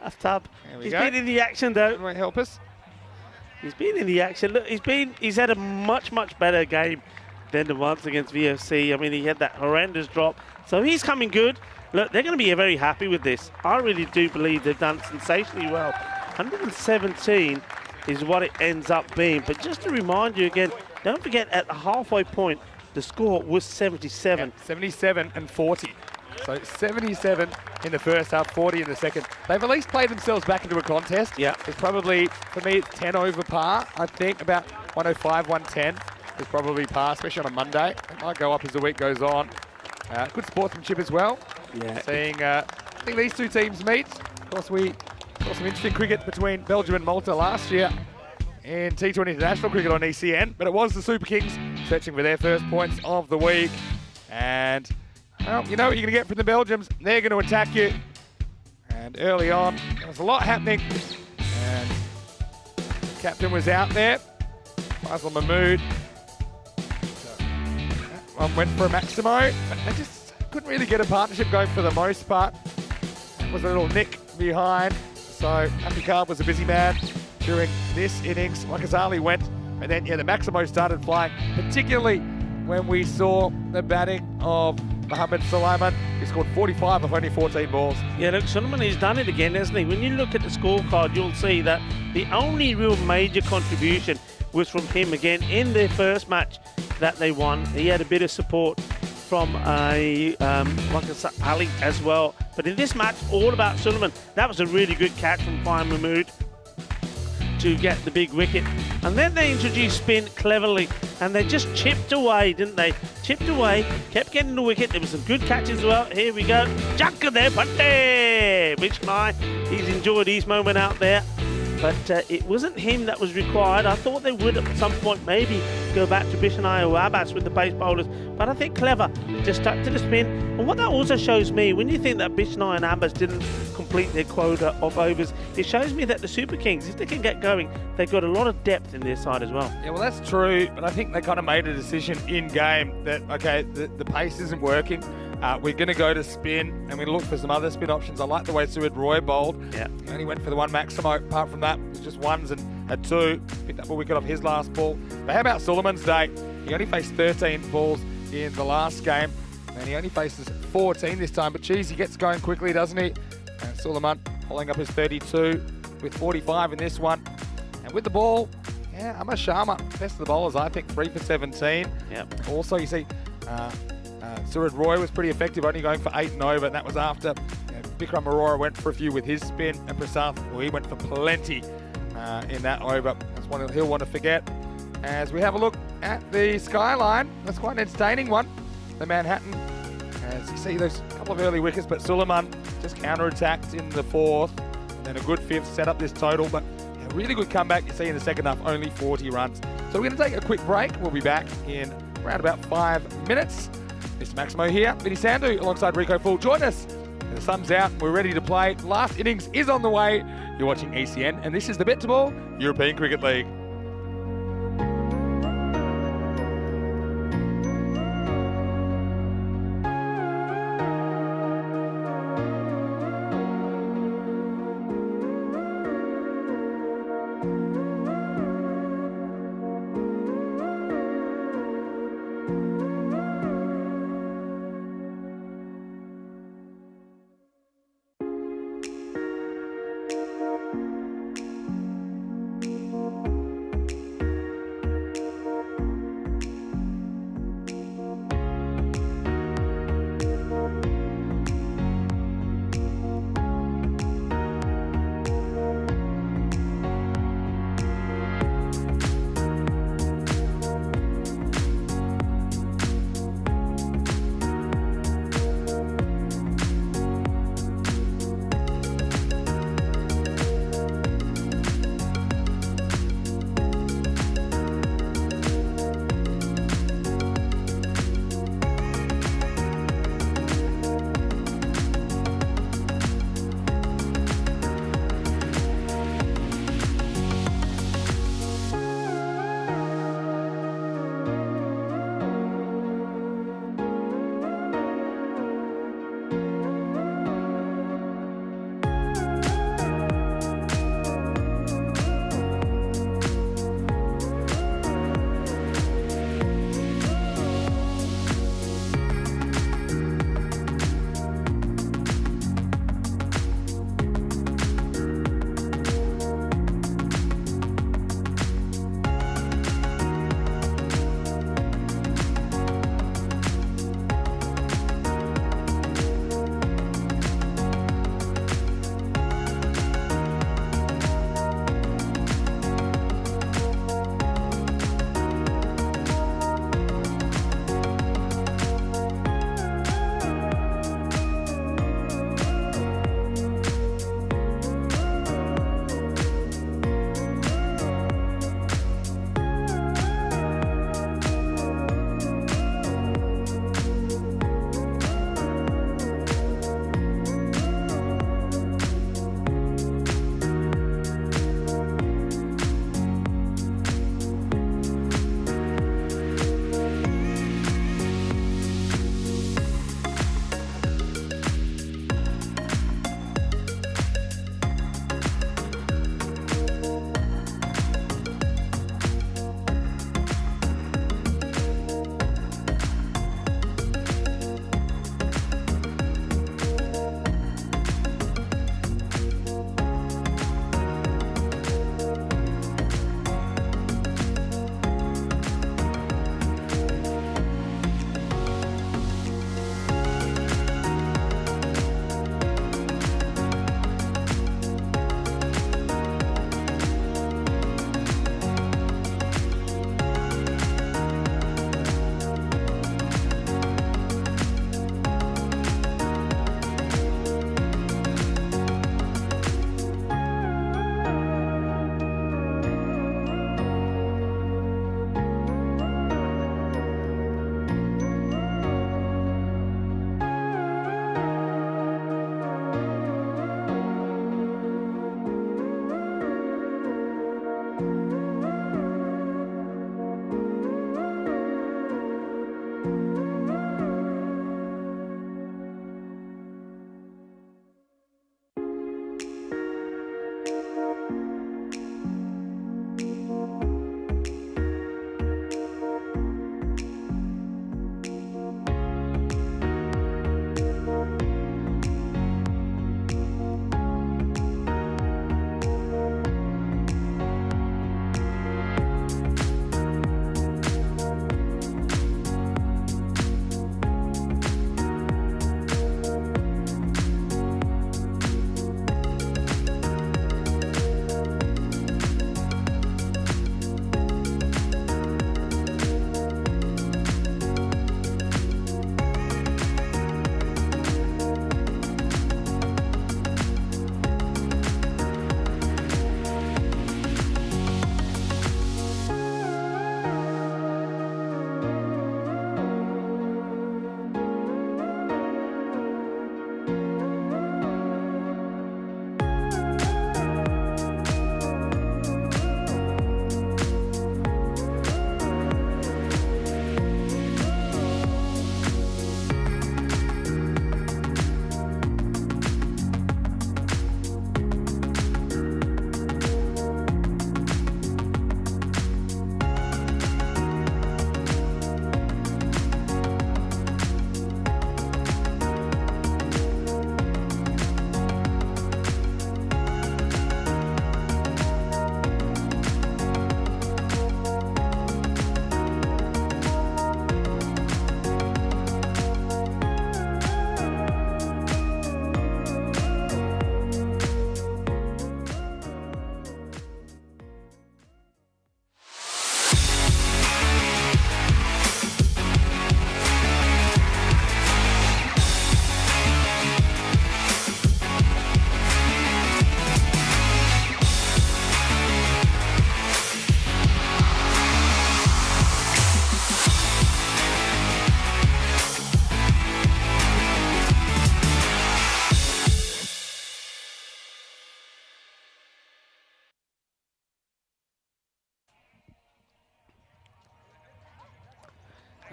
[SPEAKER 6] That's tough.
[SPEAKER 8] There we
[SPEAKER 6] He's
[SPEAKER 8] go.
[SPEAKER 6] been in the action, though.
[SPEAKER 8] That might help us.
[SPEAKER 6] He's been in the action. Look, he's had a much better game than the ones against VFC. I mean, he had that horrendous drop. So he's coming good. Look, they're going to be very happy with this. I really do believe they've done sensationally well. 117 is what it ends up being. But just to remind you again, don't forget at the halfway point, the score was 77.
[SPEAKER 8] Yeah, 77 and 40. So 77 in the first half, 40 in the second. They've at least played themselves back into a contest.
[SPEAKER 6] Yeah.
[SPEAKER 8] It's probably, for me, it's 10 over par. I think about 105, 110 is probably par, especially on a Monday. It might go up as the week goes on. Good sportsmanship as well.
[SPEAKER 6] Yeah.
[SPEAKER 8] Seeing, I think these two teams meet. Of course, we saw some interesting cricket between Belgium and Malta last year in T20 International Cricket on ECN. But it was the Super Kings searching for their first points of the week. And... well, you know what you're going to get from the Belgians. They're going to attack you. And early on, there was a lot happening. And the captain was out there, Faisal Mahmood. So that one went for a Maximo, but they just couldn't really get a partnership going for the most part. There was a little nick behind. So Afi Khan was a busy man during this innings. Wakazali went, and then, yeah, the Maximo started flying, particularly when we saw the batting of Mohammed Sulaiman, who scored 45 of only 14 balls.
[SPEAKER 6] Yeah, look, Sulaiman has done it again, hasn't he? When you look at the scorecard, you'll see that the only real major contribution was from him again in their first match that they won. He had a bit of support from Wakasa Ali as well. But in this match, all about Sulaiman. That was a really good catch from Fahim Mahmood to get the big wicket. And then they introduced spin cleverly, and they just chipped away, didn't they? Chipped away, kept getting the wicket. There was some good catches as well. Here we go. Jakka there, Pante! Mitch Nye, he's enjoyed his moment out there. but it wasn't him that was required. I thought they would at some point maybe go back to Bishanai or Abbas with the pace bowlers, but I think Clever just stuck to the spin. And what that also shows me, when you think that Bishanai and Abbas didn't complete their quota of overs, it shows me that the Super Kings, if they can get going, they've got a lot of depth in their side as well.
[SPEAKER 8] Yeah, well, that's true, but I think they kind of made a decision in game that, okay, the pace isn't working. We're going to go to spin, and we're going to look for some other spin options. I like the way Sued Roy bowled.
[SPEAKER 6] Yeah.
[SPEAKER 8] He only went for the one Maximo. Apart from that, it was just ones and a two. Picked up a wicket off his last ball. But how about Suleiman's day? He only faced 13 balls in the last game, and he only faces 14 this time. But geez, he gets going quickly, doesn't he? And Suleiman holding up his 32 with 45 in this one. And with the ball, yeah, Amar Sharma, best of the bowlers, I think, 3 for 17.
[SPEAKER 6] Yep.
[SPEAKER 8] Also, you see, Sued Roy was pretty effective, only going for 8 and over, and that was after Bikram Arora went for a few with his spin, and Prasath, well, he went for plenty in that over. That's one he'll want to forget. As we have a look at the skyline, that's quite an entertaining one. The Manhattan, as you see, those couple of early wickets, but Suleiman just counter-attacked in the 4th, and then a good 5th set up this total, but a really good comeback. You see in the second half, only 40 runs. So we're going to take a quick break. We'll be back in around about 5 minutes. Mr. Maximo here, Vinny Sandhu alongside Rico Full. Join us. The sun's out. We're ready to play. Last innings is on the way. You're watching ECN, and this is the BET2BALL European Cricket League.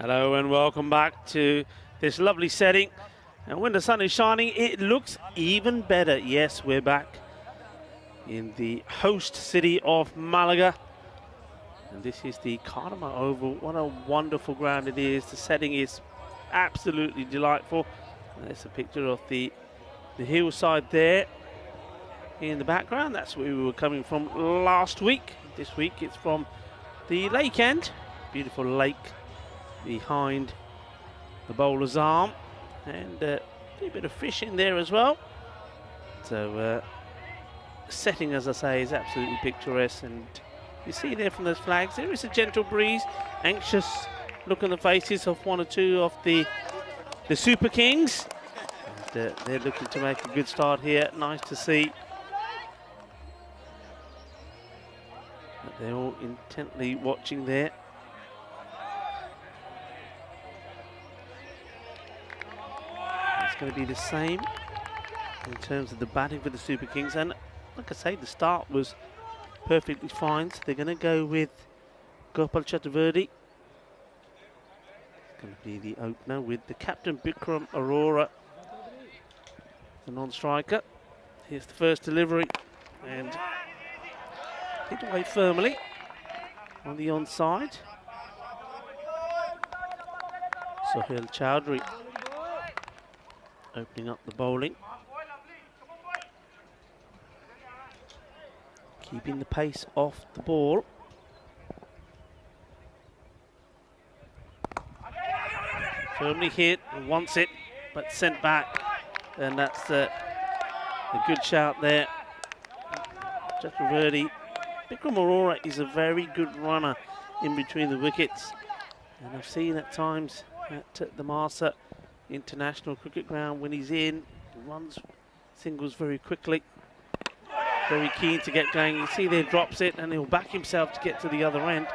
[SPEAKER 6] Hello and welcome back to this lovely setting. And when the sun is shining, it looks even better. Yes, we're back in the host city of Malaga. And this is the Cartama Oval. What a wonderful ground it is. The setting is absolutely delightful. There's a picture of the hillside there in the background. That's where we were coming from last week. This week it's from the lake end. Beautiful lake behind the bowler's arm, and a bit of fish in there as well. So setting, as I say, is absolutely picturesque, and you see there from those flags there is a gentle breeze, anxious look on the faces of one or two of the Super Kings, and they're looking to make a good start here. Nice to see that they're all intently watching there. It's going to be the same in terms of the batting for the Super Kings, and like I say, the start was perfectly fine, so they're going to go with Gopal Chaturvedi. It's going to be the opener with the captain Bikram Arora, the non-striker. Here's the first delivery, and hit away firmly on the onside. Sohail Chowdhury opening up the bowling, keeping the pace off the ball. Firmly hit, wants it, but sent back, and that's a good shout there. Chaturvedi. Bikram Arora is a very good runner in between the wickets, and I've seen at times at the Marsa International Cricket Ground when he's in, he runs singles very quickly, very keen to get going. You see there, drops it, and he'll back himself to get to the other end.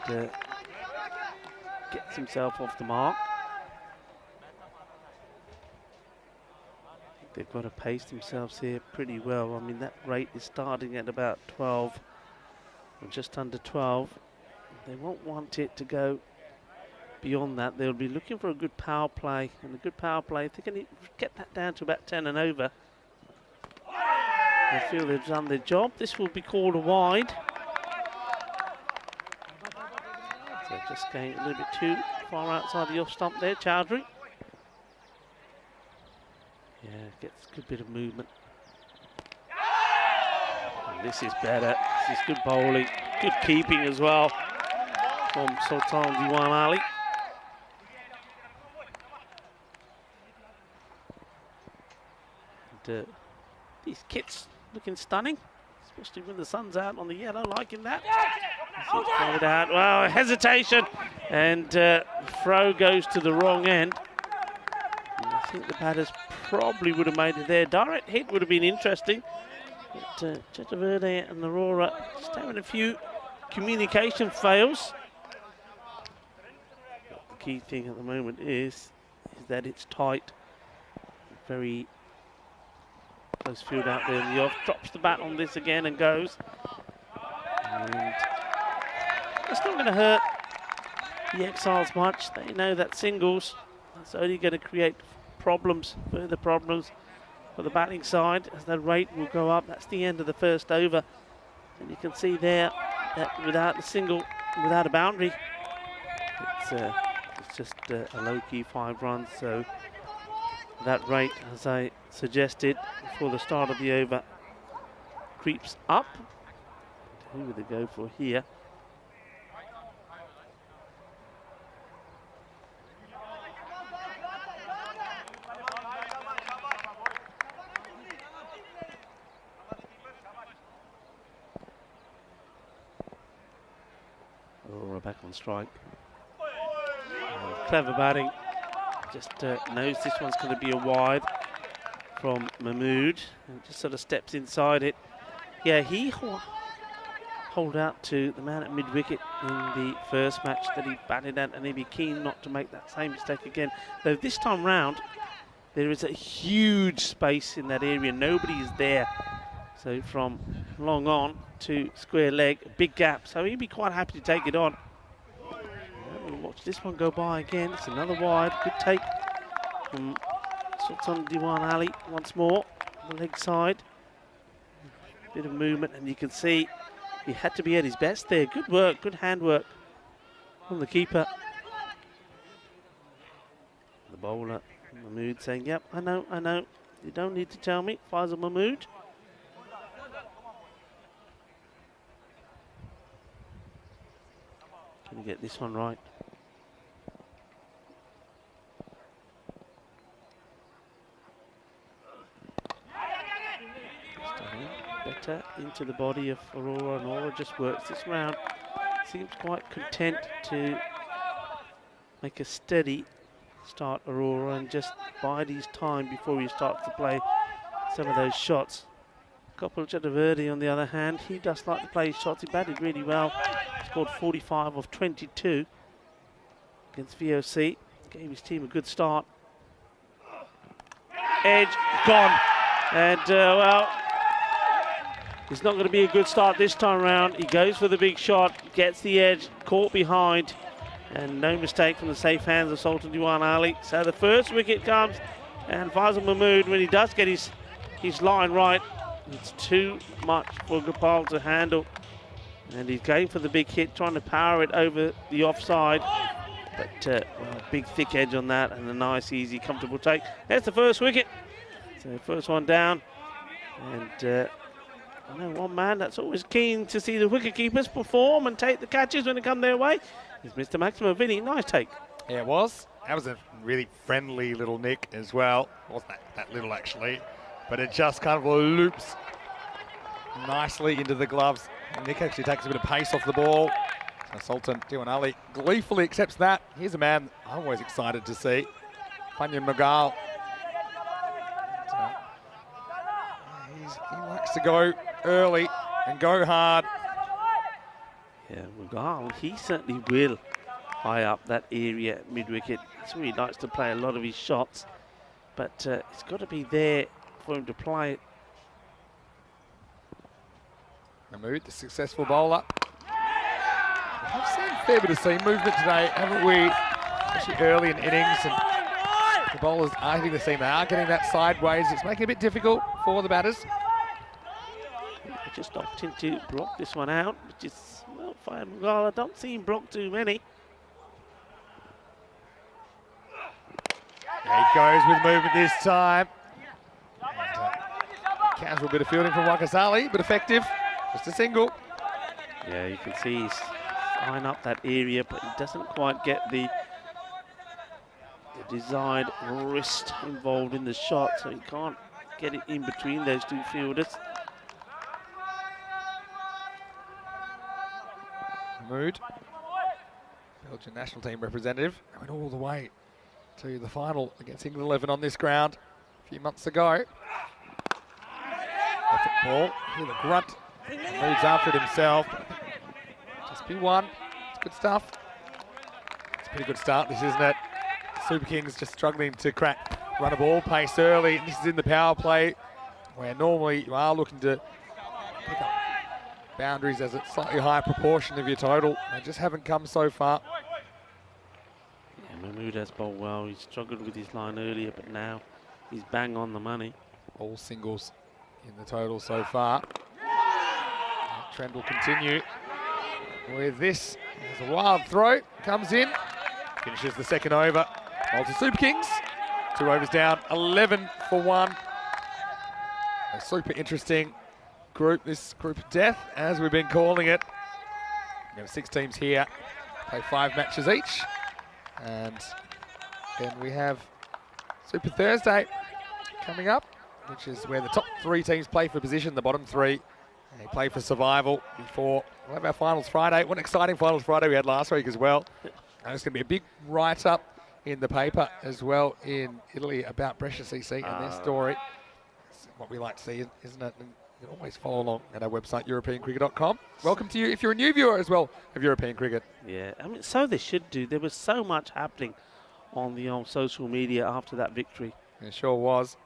[SPEAKER 6] And gets himself off the mark. They've got to pace themselves here pretty well. I mean, that rate is starting at about 12, or just under 12. They won't want it to go beyond that. They'll be looking for a good power play, and a good power play, if they can get that down to about 10 and over, they feel they've done their job. This will be called a wide. So just going a little bit too far outside the off stump there, Chowdhury. Yeah, gets a good bit of movement. And this is better. This is good bowling, good keeping as well from Sultan Diwan Ali. And these kits looking stunning, especially when the sun's out on the yellow, liking that. Out. Wow, hesitation, and throw goes to the wrong end. And I think the batters probably would have made it there. Direct hit would have been interesting. But Chaturvedi and Arora just having a few communication fails. But the key thing at the moment is that it's tight. Very close field out there in the off. Drops the bat on this again and goes. And it's not going to hurt the Exiles much. They know that singles, that's only going to create problems, further problems for the batting side as the rate will go up. That's the end of the first over. And you can see there that without a single, without a boundary, it's just a low-key 5 runs. So that rate, as I suggested before the start of the over, creeps up. Who would they go for here? Aurora back on strike. Clever batting. Just knows this one's going to be a wide from Mahmood, and just sort of steps inside it. Yeah, he hold out to the man at mid-wicket in the first match that he batted at, and he'd be keen not to make that same mistake again. Though this time round, there is a huge space in that area. Nobody is there. So from long on to square leg, big gap, so he'd be quite happy to take it on. We'll watch this one go by again. It's another wide, good take from Sultan Diwan Ali once more, on the leg side. Bit of movement, and you can see he had to be at his best there. Good work, good handwork from the keeper. The bowler, Mahmood, saying, yep, I know. You don't need to tell me, Faisal Mahmood. Can you get this one right? Better into the body of Aurora, and Aurora just works this round. Seems quite content to make a steady start, Aurora, and just bide his time before he starts to play some of those shots. Couple of Jadaverdi, on the other hand, he does like to play his shots. He batted really well. Scored 45 of 22 against VOC. Gave his team a good start. Edge gone, and well, it's not going to be a good start this time around. He goes for the big shot, gets the edge, caught behind, and no mistake from the safe hands of Sultan Diwan Ali. So the first wicket comes, and Faisal Mahmood, when he does get his line right, it's too much for Gopal to handle. And he's going for the big hit, trying to power it over the offside. But well, big thick edge on that, and a nice, easy, comfortable take. There's the first wicket. So first one down. And I know one man that's always keen to see the wicketkeepers perform and take the catches when they come their way is Mr. Maximo Vinny. Nice take.
[SPEAKER 8] Yeah, it was. That was a really friendly little nick as well. Wasn't that little, actually. But it just kind of loops nicely into the gloves. And Nick actually takes a bit of pace off the ball. So Sultan Diwan Ali gleefully accepts that. Here's a man I'm always excited to see. Panyan Magal. He likes to go early and go hard.
[SPEAKER 6] Yeah, Magal, he certainly will high up that area at mid-wicket. He really likes to play a lot of his shots, but it's got to be there for him to play it.
[SPEAKER 8] Mahmood, the successful bowler. We have seen a fair bit of seam movement today, haven't we? Especially early in innings. And the bowlers are hitting the seam. They are getting that sideways. It's making it a bit difficult for the batters.
[SPEAKER 6] They just opting to block this one out, which is, well, fine. Well, I don't see him block too many.
[SPEAKER 8] There he goes with movement this time. Casual bit of fielding from Wakasali, but effective. Just a single.
[SPEAKER 6] Yeah, you can see he's eyeing up that area, but he doesn't quite get the desired wrist involved in the shot, so he can't get it in between those two fielders.
[SPEAKER 8] Mahmood, Belgian national team representative, went all the way to the final against England 11 on this ground a few months ago. Perfect ball, hear the grunt, moves after it himself. Just be one, it's good stuff. It's a pretty good start, this, isn't it? Super Kings just struggling to run a ball pace early, and this is in the power play, where normally you are looking to pick up boundaries as a slightly higher proportion of your total. They just haven't come so far.
[SPEAKER 6] Yeah, Mahmood has bowled well. He struggled with his line earlier, but now he's bang on the money.
[SPEAKER 8] All singles in the total so far. That trend will continue with this. There's a wild throw, comes in, finishes the second over. Malta Super Kings, 2 overs down, 11 for 1. A super interesting group, this group of death, as we've been calling it. We have 6 teams here, play 5 matches each. And then we have Super Thursday coming up, which is where the top 3 teams play for position, the bottom 3. They play for survival before we'll have our finals Friday. What an exciting finals Friday we had last week as well. And it's going to be a big write-up in the paper as well in Italy about Brescia CC and their story. It's what we like to see, isn't it? And you can always follow along at our website, EuropeanCricket.com. Welcome to you if you're a new viewer as well of European Cricket.
[SPEAKER 6] Yeah, I mean, so they should do. There was so much happening on the old social media after that victory.
[SPEAKER 8] It sure was.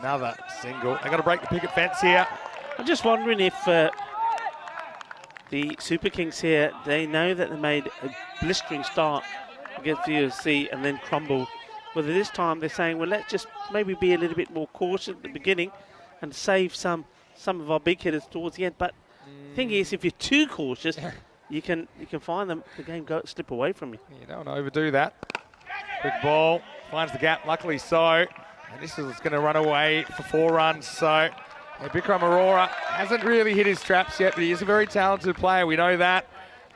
[SPEAKER 8] Another single. They've got to break the picket fence here.
[SPEAKER 6] I'm just wondering if the Super Kings here, they know that they made a blistering start against the UFC and then crumbled. Whether this time they're saying, well, let's just maybe be a little bit more cautious at the beginning and save some of our big hitters towards the end. But the thing is, if you're too cautious, you can find the game slip away from you.
[SPEAKER 8] You don't want to overdo that. Quick ball, finds the gap, luckily so. And this is going to run away for 4 runs. So Bikram Aurora hasn't really hit his traps yet, but he is a very talented player. We know that.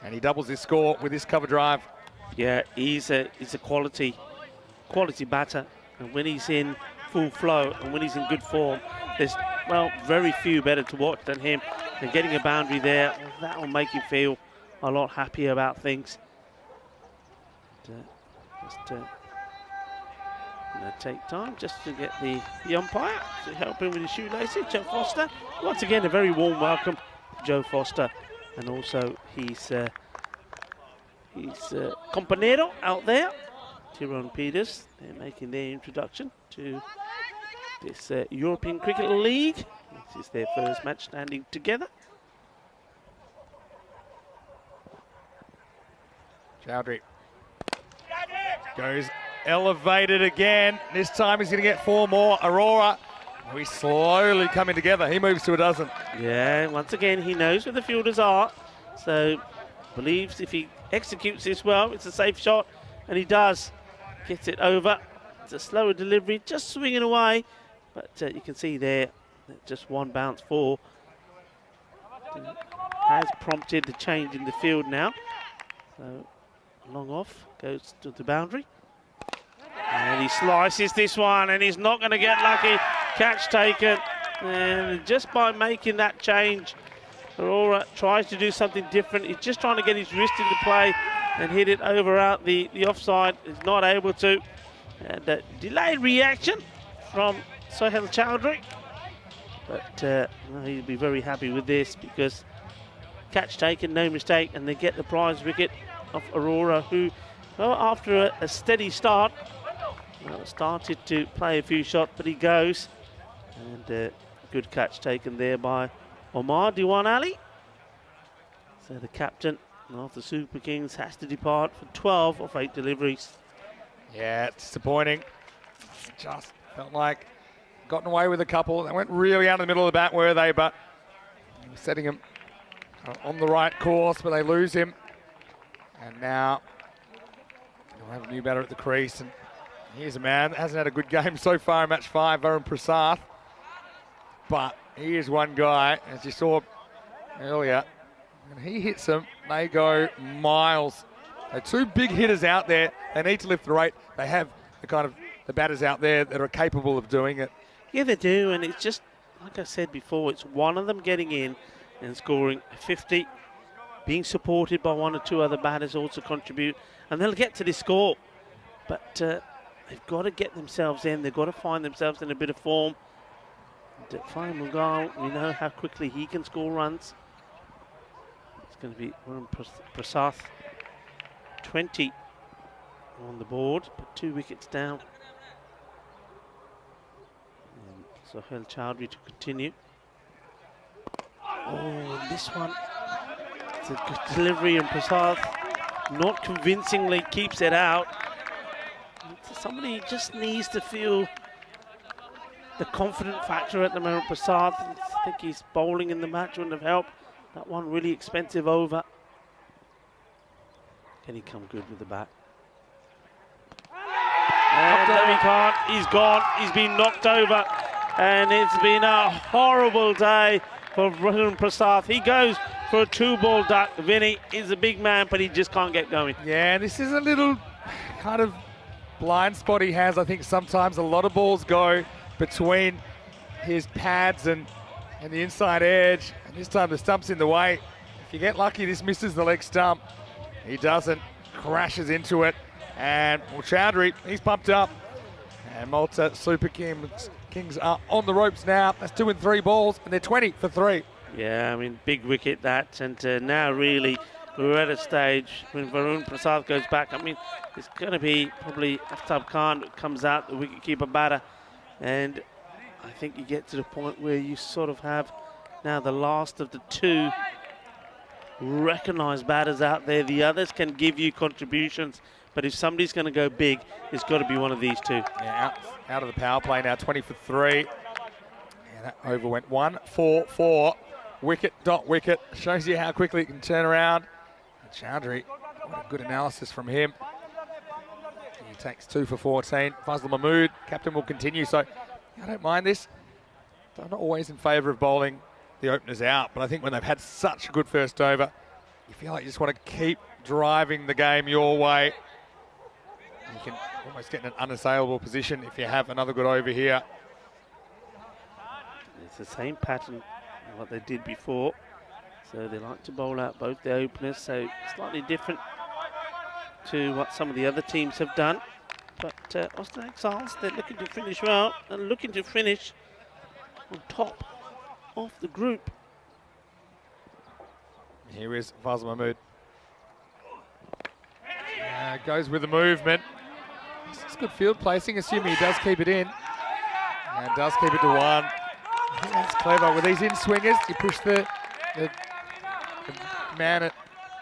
[SPEAKER 8] And he doubles his score with this cover drive.
[SPEAKER 6] Yeah, he's a quality batter. And when he's in full flow and when he's in good form, there's, well, very few better to watch than him. And getting a boundary there, that will make you feel a lot happier about things. Going to take time just to get the umpire to help him with his shoelaces. Joe Foster, once again, a very warm welcome to Joe Foster, and also his compañero out there, Tyrone Peters. They're making their introduction to this European Cricket League. This is their first match standing together.
[SPEAKER 8] Chowdhury goes elevated again. This time he's going to get 4 more. Aurora, he's slowly coming together. He moves to a dozen.
[SPEAKER 6] Yeah, once again, he knows where the fielders are. So believes if he executes this well, it's a safe shot. And he does. Gets it over. It's a slower delivery, just swinging away. But you can see there, just 1 bounce 4. Has prompted the change in the field now. So long off, goes to the boundary. And he slices this one, and he's not going to get lucky. Catch taken. And just by making that change, Aurora tries to do something different. He's just trying to get his wrist into play and hit it over out the offside. He's not able to. And delayed reaction from Sohail Chowdhury. But he'll be very happy with this because catch taken, no mistake, and they get the prize wicket of Aurora, who, well, after a steady start, started to play a few shots, but he goes. And good catch taken there by Omar Diwan Ali. So the captain of the Super Kings has to depart for 12 of 8 deliveries.
[SPEAKER 8] Yeah, it's disappointing. Just felt like gotten away with a couple. They went really out of the middle of the bat, were they? But setting him on the right course, but they lose him. And now they'll have a new batter at the crease. And here's a man that hasn't had a good game so far in match 5, Varun Prasad. But he is one guy, as you saw earlier, and he hits them, they go miles. They're 2 big hitters out there. They need to lift the rate. They have the batters out there that are capable of doing it.
[SPEAKER 6] Yeah, they do, and it's just, like I said before, it's one of them getting in and scoring 50, being supported by 1 or 2 other batters also contribute, and they'll get to this score. But they've got to get themselves in. They've got to find themselves in a bit of form. Fine Mughal, we know how quickly he can score runs. It's going to be Varun Prasad, 20 on the board, but 2 wickets down. And Sohail Chowdhury to continue. Oh, and this one, it's a good delivery, and Prasad not convincingly keeps it out. Somebody just needs to feel the confident factor at the moment. Prasad, I think he's bowling in the match wouldn't have helped. That one really expensive over. Can he come good with the bat? And no, he can't. He's gone. He's been knocked over. And it's been a horrible day for Varun Prasad. He goes for a 2-ball duck. Vinny is a big man, but he just can't get going.
[SPEAKER 8] Yeah, this is a little kind of blind spot he has. I think sometimes a lot of balls go between his pads and the inside edge. And this time the stump's in the way. If you get lucky, this misses the leg stump. He doesn't. Crashes into it. And Chowdhury, he's pumped up. And Malta Super Kings are on the ropes now. That's 2 and 3 balls, and they're 20 for 3.
[SPEAKER 6] Yeah, I mean, big wicket that. And now really we're at a stage when Varun Prasad goes back. I mean, it's going to be probably Aftab Khan that comes out, the wicketkeeper batter. And I think you get to the point where you sort of have now the last of the two recognised batters out there. The others can give you contributions, but if somebody's going to go big, it's got to be one of these two.
[SPEAKER 8] Yeah, out of the power play now, 20 for 3. Yeah, that over went 1-4-4. Wicket, dot wicket. Shows you how quickly it can turn around. And Chowdhury, what a good analysis from him. He takes 2 for 14. Fazal Mahmood, captain, will continue. So I don't mind this. I'm not always in favour of bowling the openers out, but I think when they've had such a good first over, you feel like you just want to keep driving the game your way. You can almost get in an unassailable position if you have another good over here.
[SPEAKER 6] It's the same pattern what they did before. So they like to bowl out both the openers, so slightly different to what some of the other teams have done. But Austin Exiles, they're looking to finish well and looking to finish on top of the group.
[SPEAKER 8] Here is Fazal Mahmood. Goes with the movement. It's good field placing, assuming he does keep it in. And does keep it to 1. I think that's clever. With these in-swingers, you push the man at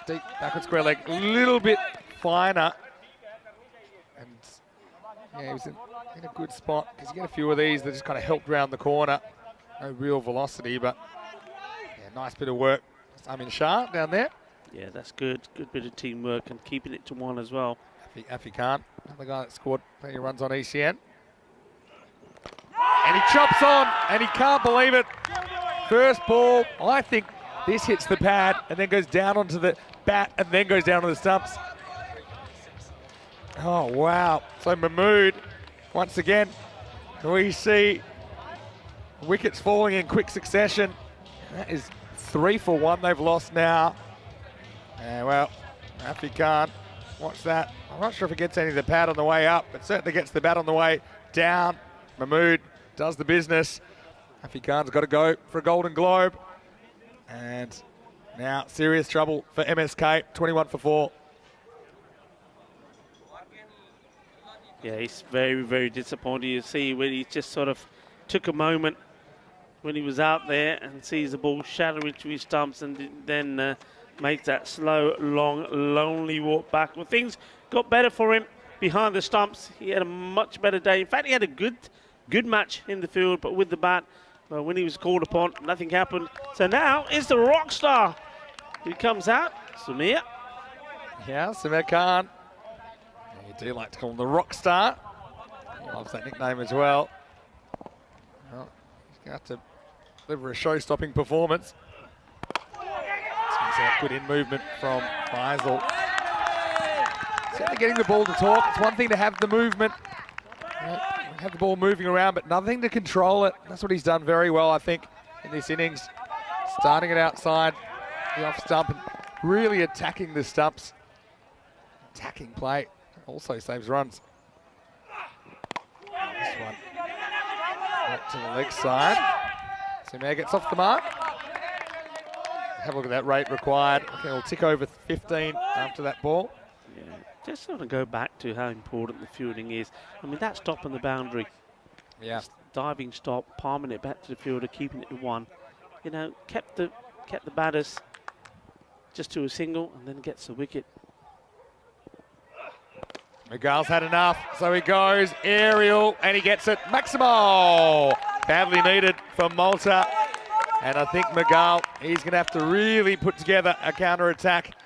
[SPEAKER 8] deep backward square leg a little bit finer. And yeah, he was in a good spot because you get a few of these that just kind of helped round the corner. No real velocity, but yeah, nice bit of work. Amin Shah down there.
[SPEAKER 6] Yeah, that's good. Good bit of teamwork and keeping it to 1 as well.
[SPEAKER 8] Afi Khan, another guy that scored plenty of runs on ECN. And he chops on, and he can't believe it. First ball, I think this hits the pad and then goes down onto the bat and then goes down to the stumps. Oh, wow. So Mahmood, once again, we see wickets falling in quick succession. That is 3 for 1 they've lost now. Well, Afi Khan, watch that. I'm not sure if it gets any of the pad on the way up, but certainly gets the bat on the way down. Mahmood does the business. Afi Khan's got to go for a Golden Globe. And now serious trouble for MSK, 21 for 4.
[SPEAKER 6] Yeah, he's very, very disappointed. You see when he just sort of took a moment when he was out there and sees the ball shatter into his stumps and then makes that slow, long, lonely walk back. Well, things got better for him behind the stumps. He had a much better day. In fact, he had a good match in the field, but with the bat, well, when he was called upon, nothing happened. So now it's the rock star who comes out, Samir.
[SPEAKER 8] Yeah, Samir Khan. You do like to call him the rock star. He loves that nickname as well. Well, he's going to have to deliver a show-stopping performance. Good in movement from Faisal. Certainly getting the ball to talk. It's one thing to have the movement, have the ball moving around, but nothing to control it. That's what he's done very well, I think, in this innings. Starting it outside the off stump and really attacking the stumps. Attacking play also saves runs. This one up to the leg side. Samir gets off the mark. Have a look at that rate required. I think it'll tick over 15 after that ball.
[SPEAKER 6] Yeah, just sort of go back to how important the fielding is. I mean, that stop on the boundary.
[SPEAKER 8] Yeah.
[SPEAKER 6] Just diving stop, palming it back to the fielder, keeping it to 1. You know, kept the batters just to a single and then gets the wicket.
[SPEAKER 8] Miguel's had enough, so he goes aerial and he gets it. Maximo! Badly needed for Malta. And I think Miguel, he's going to have to really put together a counter-attack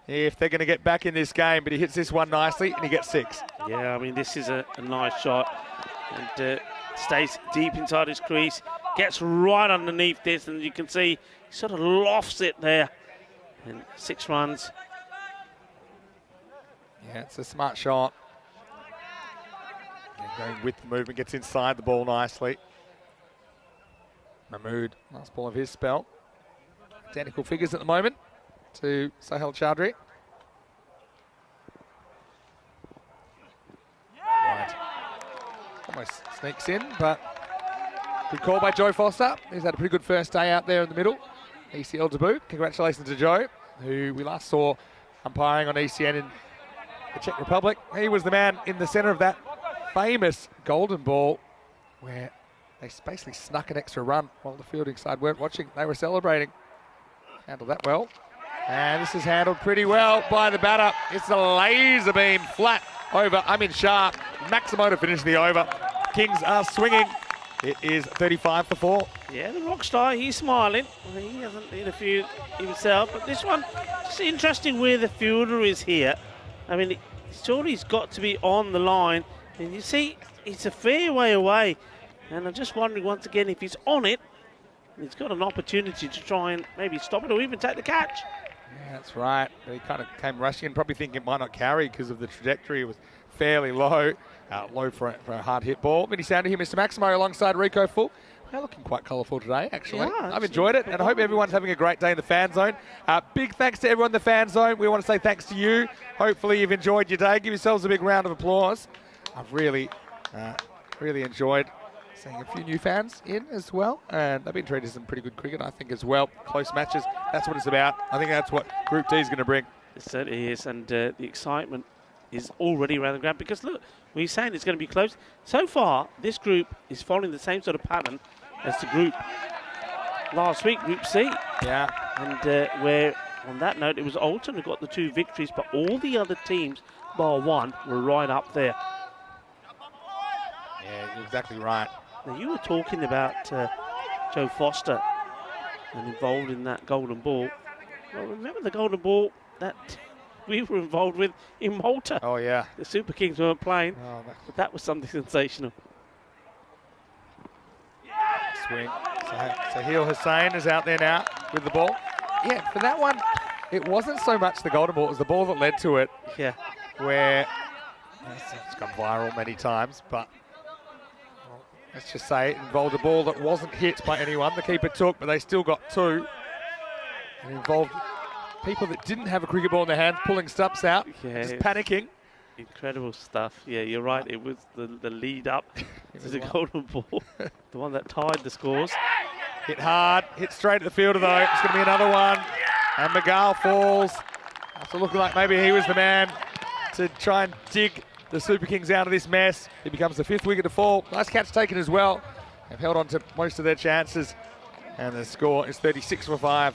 [SPEAKER 8] if they're going to get back in this game. But he hits this one nicely and he gets 6.
[SPEAKER 6] Yeah, I mean, this is a nice shot. And stays deep inside his crease, gets right underneath this, and you can see he sort of lofts it there. And 6 runs.
[SPEAKER 8] Yeah, it's a smart shot. And going with the movement, gets inside the ball nicely. Mahmood, last ball of his spell. Identical figures at the moment to Sahil Chowdhury. Right. Almost sneaks in, but good call by Joe Foster. He's had a pretty good first day out there in the middle. ECL debut. Congratulations to Joe, who we last saw umpiring on ECN in the Czech Republic. He was the man in the centre of that famous golden ball where They basically snuck an extra run while the fielding side weren't watching. They were celebrating. Handled that well. And this is handled pretty well by the batter. It's a laser beam flat over. Sharp. Maximo to finish the over. Kings are swinging. It is 35 for 4.
[SPEAKER 6] Yeah, the rock star, he's smiling. He hasn't interfered himself, but this one, it's interesting where the fielder is here. I mean, surely he's got to be on the line. And you see, it's a fair way away. And I'm just wondering once again if he's on it, he's got an opportunity to try and maybe stop it or even take the catch.
[SPEAKER 8] Yeah, that's right. He kind of came rushing in, probably thinking it might not carry because of the trajectory. It was fairly low. Low for a hard hit ball. Many sound to hear Mr. Maximo alongside Rico Full. They're looking quite colourful today, actually.
[SPEAKER 6] Yeah,
[SPEAKER 8] I've enjoyed it, and I hope everyone's having a great day in the fan zone. Big thanks to everyone in the fan zone. We want to say thanks to you. Hopefully you've enjoyed your day. Give yourselves a big round of applause. I've really enjoyed seeing a few new fans in as well, and they've been treated some pretty good cricket, I think, as well. Close matches, that's what it's about. I think that's what Group D is going to bring.
[SPEAKER 6] It certainly is, and the excitement is already around the ground because look, we're saying it's going to be close. So far, this group is following the same sort of pattern as the group last week, Group C.
[SPEAKER 8] Yeah.
[SPEAKER 6] And where, on that note, it was Alton who got the 2 victories, but all the other teams, bar one, were right up there.
[SPEAKER 8] Yeah, you're exactly right.
[SPEAKER 6] Now, you were talking about Joe Foster and involved in that golden ball. Well, remember the golden ball that we were involved with in Malta?
[SPEAKER 8] Oh, yeah.
[SPEAKER 6] The Super Kings weren't playing,
[SPEAKER 8] Oh,
[SPEAKER 6] but that was something sensational.
[SPEAKER 8] Swing. Sahil Hussain is out there now with the ball. Yeah, for that one, it wasn't so much the golden ball, it was the ball that led to it.
[SPEAKER 6] Yeah.
[SPEAKER 8] Where it's gone viral many times, but well, let's just say it involved a ball that wasn't hit by anyone. The keeper took, but they still got 2. It involved people that didn't have a cricket ball in their hands pulling stumps out, just panicking.
[SPEAKER 6] Incredible stuff. Yeah, you're right. It was the lead up to the golden ball, the one that tied the scores.
[SPEAKER 8] Hit hard, hit straight at the fielder though. It's going to be another one. And McGall falls. After looking like maybe he was the man to try and dig the Super Kings out of this mess. He becomes the 5th wicket to fall. Nice catch taken as well. They've held on to most of their chances. And the score is 36 for 5.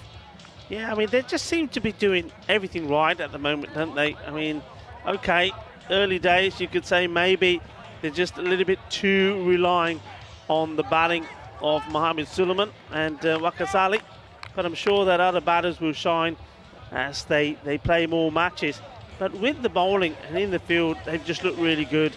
[SPEAKER 6] Yeah, I mean, they just seem to be doing everything right at the moment, don't they? I mean, okay, early days, you could say maybe they're just a little bit too relying on the batting of Mohamed Suleiman and Wakasali. But I'm sure that other batters will shine as they play more matches. But with the bowling and in the field, they've just looked really good.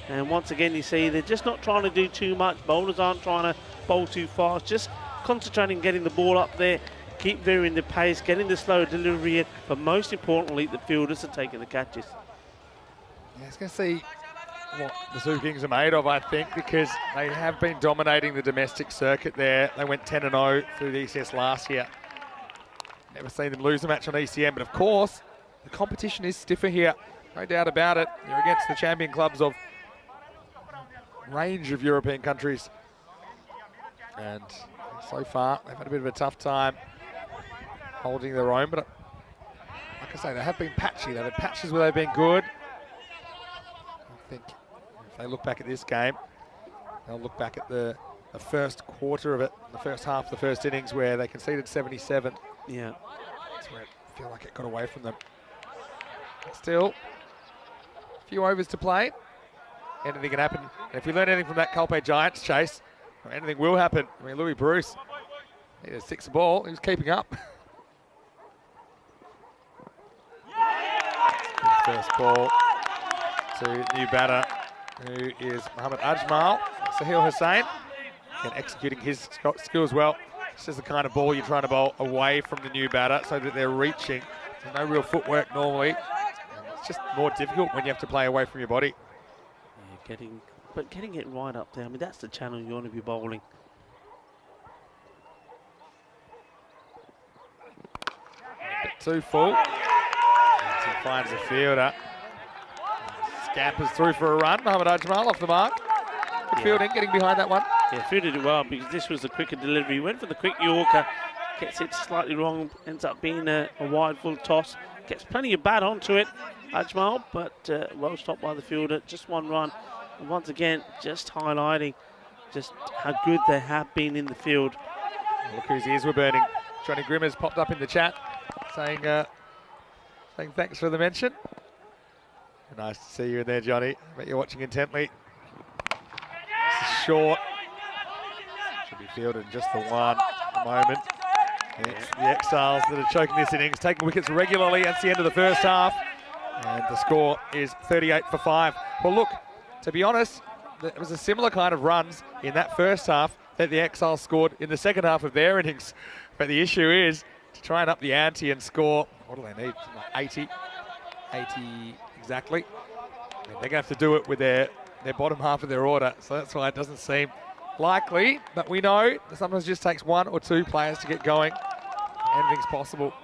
[SPEAKER 6] And once again, you see, they're just not trying to do too much. Bowlers aren't trying to bowl too fast, just concentrating on getting the ball up there, keep varying the pace, getting the slow delivery in, but most importantly, the fielders are taking the catches.
[SPEAKER 8] Yeah, it's going to see what the Super Kings are made of, I think, because they have been dominating the domestic circuit there. They went 10-0 through the ECS last year. Never seen them lose a match on ECM, but of course, the competition is stiffer here. No doubt about it. They're against the champion clubs of a range of European countries. And so far, they've had a bit of a tough time holding their own, but like I say, they have been patchy. They've had patches where they've been good. I think if they look back at this game, they'll look back at the first quarter of it, the first half of the first innings where they conceded 77.
[SPEAKER 6] Yeah.
[SPEAKER 8] That's where it feel like it got away from them. But still, a few overs to play. Anything can happen. And if we learn anything from that Culpe Giants chase, anything will happen. I mean, Louis Bruce, he had 6 ball, he was keeping up. Good first ball to new batter, who is Mohamed Ajmal. Sahil Hussain, and executing his skills well. This is the kind of ball you're trying to bowl away from the new batter so that they're reaching. There's no real footwork normally. And it's just more difficult when you have to play away from your body.
[SPEAKER 6] Yeah, getting it right up there. I mean, that's the channel you want to be bowling.
[SPEAKER 8] A bit too full. And he finds a fielder. Scampers through for a run. Mohamed Ajmal off the mark. Good fielding, getting behind that one.
[SPEAKER 6] Yeah, fielded it well because this was the quicker delivery. He went for the quick Yorker, gets it slightly wrong, ends up being a wide full toss. Gets plenty of bat onto it, Ajmal, but well stopped by the fielder. Just one run. And once again, just highlighting just how good they have been in the field.
[SPEAKER 8] Look whose ears were burning. Johnny Grimmer's popped up in the chat saying thanks for the mention. Nice to see you in there, Johnny. I bet you're watching intently. This is short. Should be fielded in just the one at the moment. It's the Exiles that are choking this innings, taking wickets regularly. That's the end of the first half. And the score is 38 for 5. Well, look, to be honest, there was a similar kind of runs in that first half that the Exiles scored in the second half of their innings. But the issue is to try and up the ante and score, what do they need? Like 80 exactly. And they're going to have to do it with their bottom half of their order. So that's why it doesn't seem likely. But we know that sometimes it just takes one or two players to get going. Anything's possible.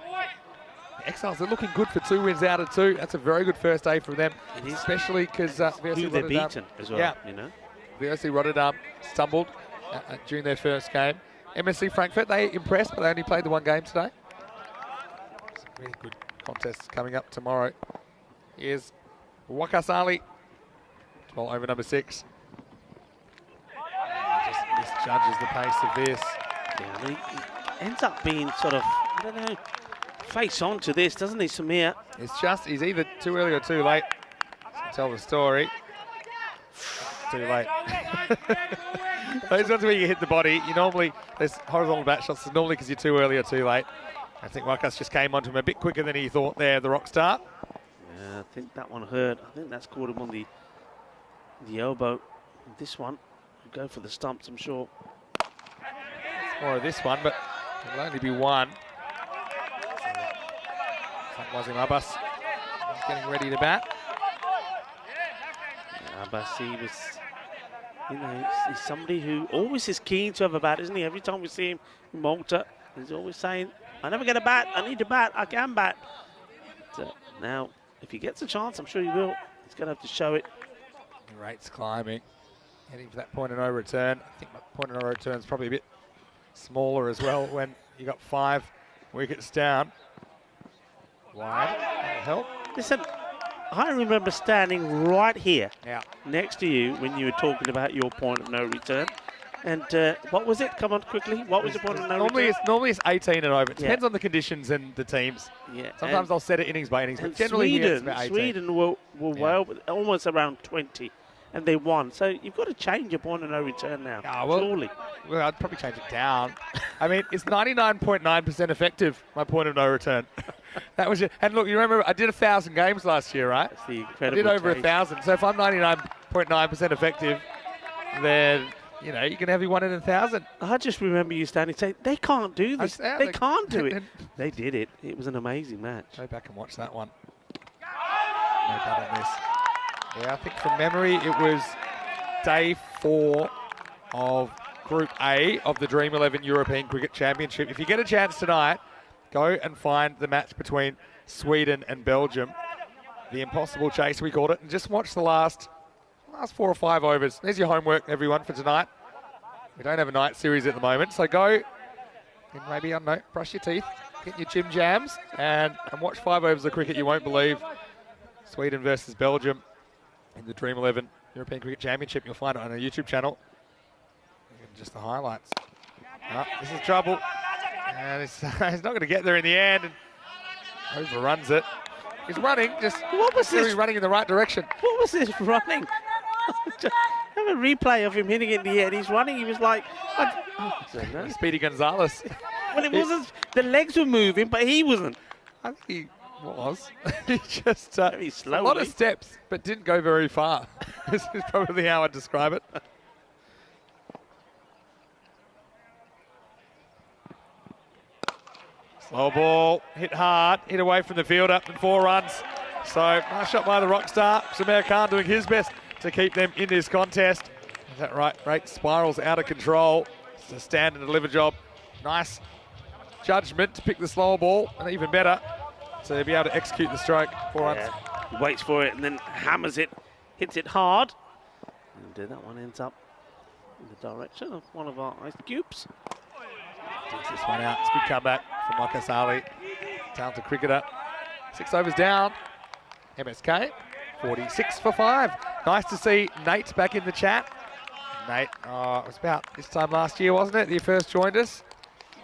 [SPEAKER 8] The Exiles are looking good for 2 wins out of 2. That's a very good first day for them, especially because
[SPEAKER 6] who they're beaten as well.
[SPEAKER 8] Yeah,
[SPEAKER 6] you know.
[SPEAKER 8] VOC Rotterdam stumbled during their first game. MSC Frankfurt, they impressed, but they only played the one game today. Some really good contests coming up tomorrow. Here's Wakasali, 12 over number 6. Just misjudges the pace of this.
[SPEAKER 6] Yeah, I mean, he ends up being sort of, I don't know, face on to this, doesn't he, Samir?
[SPEAKER 8] It's just, he's either too early or too late to tell the story. Too late. Those ones where you hit the body, you normally, there's horizontal bat shots, normally because you're too early or too late. I think Wakas just came onto him a bit quicker than he thought there, the rock star.
[SPEAKER 6] Yeah, I think that one hurt. I think that's caught him on the elbow. This one, will go for the stumps, I'm sure.
[SPEAKER 8] It's more of this one, but it'll only be one. Like Wazim Abbas is getting ready to bat.
[SPEAKER 6] Abbasi was, you know, he's somebody who always is keen to have a bat, isn't he? Every time we see him in Malta, he's always saying, I never get a bat, I need to bat, I can bat. So now, if he gets a chance, I'm sure he will. He's going to have to show it.
[SPEAKER 8] The rate's climbing, heading for that point of no return. I think that point of no return is probably a bit smaller as well when you got 5 wickets down. Wide, that'll help.
[SPEAKER 6] Listen, I remember standing right here
[SPEAKER 8] Yeah.
[SPEAKER 6] next to you when you were talking about your point of no return. And what was it? Come on, quickly. What was the point of no return?
[SPEAKER 8] Normally it's 18 and over. It
[SPEAKER 6] Yeah.
[SPEAKER 8] depends on the conditions and the teams.
[SPEAKER 6] Yeah.
[SPEAKER 8] Sometimes I'll set it innings by innings, but
[SPEAKER 6] And
[SPEAKER 8] generally here it's about 18.
[SPEAKER 6] Sweden were well, almost around 20, and they won. So you've got to change your point of no return now. Surely.
[SPEAKER 8] Well, I'd probably change it down. I mean, it's 99.9% effective, my point of no return. That was it. And look, you remember I did 1,000 games last year, right?
[SPEAKER 6] That's the
[SPEAKER 8] I
[SPEAKER 6] incredible
[SPEAKER 8] did over
[SPEAKER 6] change.
[SPEAKER 8] 1,000. So if I'm 99.9% effective, then, you know, you can have your 1 in 1,000.
[SPEAKER 6] I just remember you standing saying, they can't do this.
[SPEAKER 8] Yeah,
[SPEAKER 6] They can't do it.
[SPEAKER 8] and-
[SPEAKER 6] They did it. It was an amazing match.
[SPEAKER 8] Go back and watch that one. No bad on this. Yeah, I think from memory it was day 4 of Group A of the Dream 11 European Cricket Championship. If you get a chance tonight, go and find the match between Sweden and Belgium. The impossible chase, we called it. And just watch the last 4 or 5 overs. There's your homework, everyone, for tonight. We don't have a night series at the moment, so go and maybe, I don't know, brush your teeth, get your gym jams, and watch 5 overs of cricket you won't believe. Sweden versus Belgium in the Dream 11 European Cricket Championship. You'll find it on our YouTube channel. Just the highlights. Oh, this is trouble. And he's not going to get there in the end. And overruns it. He's running, just
[SPEAKER 6] What was this?
[SPEAKER 8] running in the right direction.
[SPEAKER 6] What was this running? Just have a replay of him hitting it in the air. He's running. He was like, I don't know.
[SPEAKER 8] Speedy Gonzalez.
[SPEAKER 6] Well, it wasn't. The legs were moving, but he wasn't.
[SPEAKER 8] I think he was. He just
[SPEAKER 6] Very
[SPEAKER 8] a
[SPEAKER 6] slowly.
[SPEAKER 8] lot of steps, but didn't go very far. This is probably how I'd describe it. Slow ball, hit hard, hit away from the fielder, and 4 runs. So nice shot by the rock star. Samir Khan doing his best to keep them in this contest. Is that right? Rate spirals out of control. It's a stand and deliver job. Nice judgment to pick the slower ball, and even better to be able to execute the stroke. 4 runs.
[SPEAKER 6] Yeah. He waits for it and then hammers it, hits it hard. And that one ends up in the direction of one of our ice cubes.
[SPEAKER 8] Takes this one out. It's a good comeback from Marcus Ali. Talented cricketer. 6 overs down. MSK, 46 for 5. Nice to see Nate back in the chat. Nate. Oh, it was about this time last year, wasn't it, that you first joined us?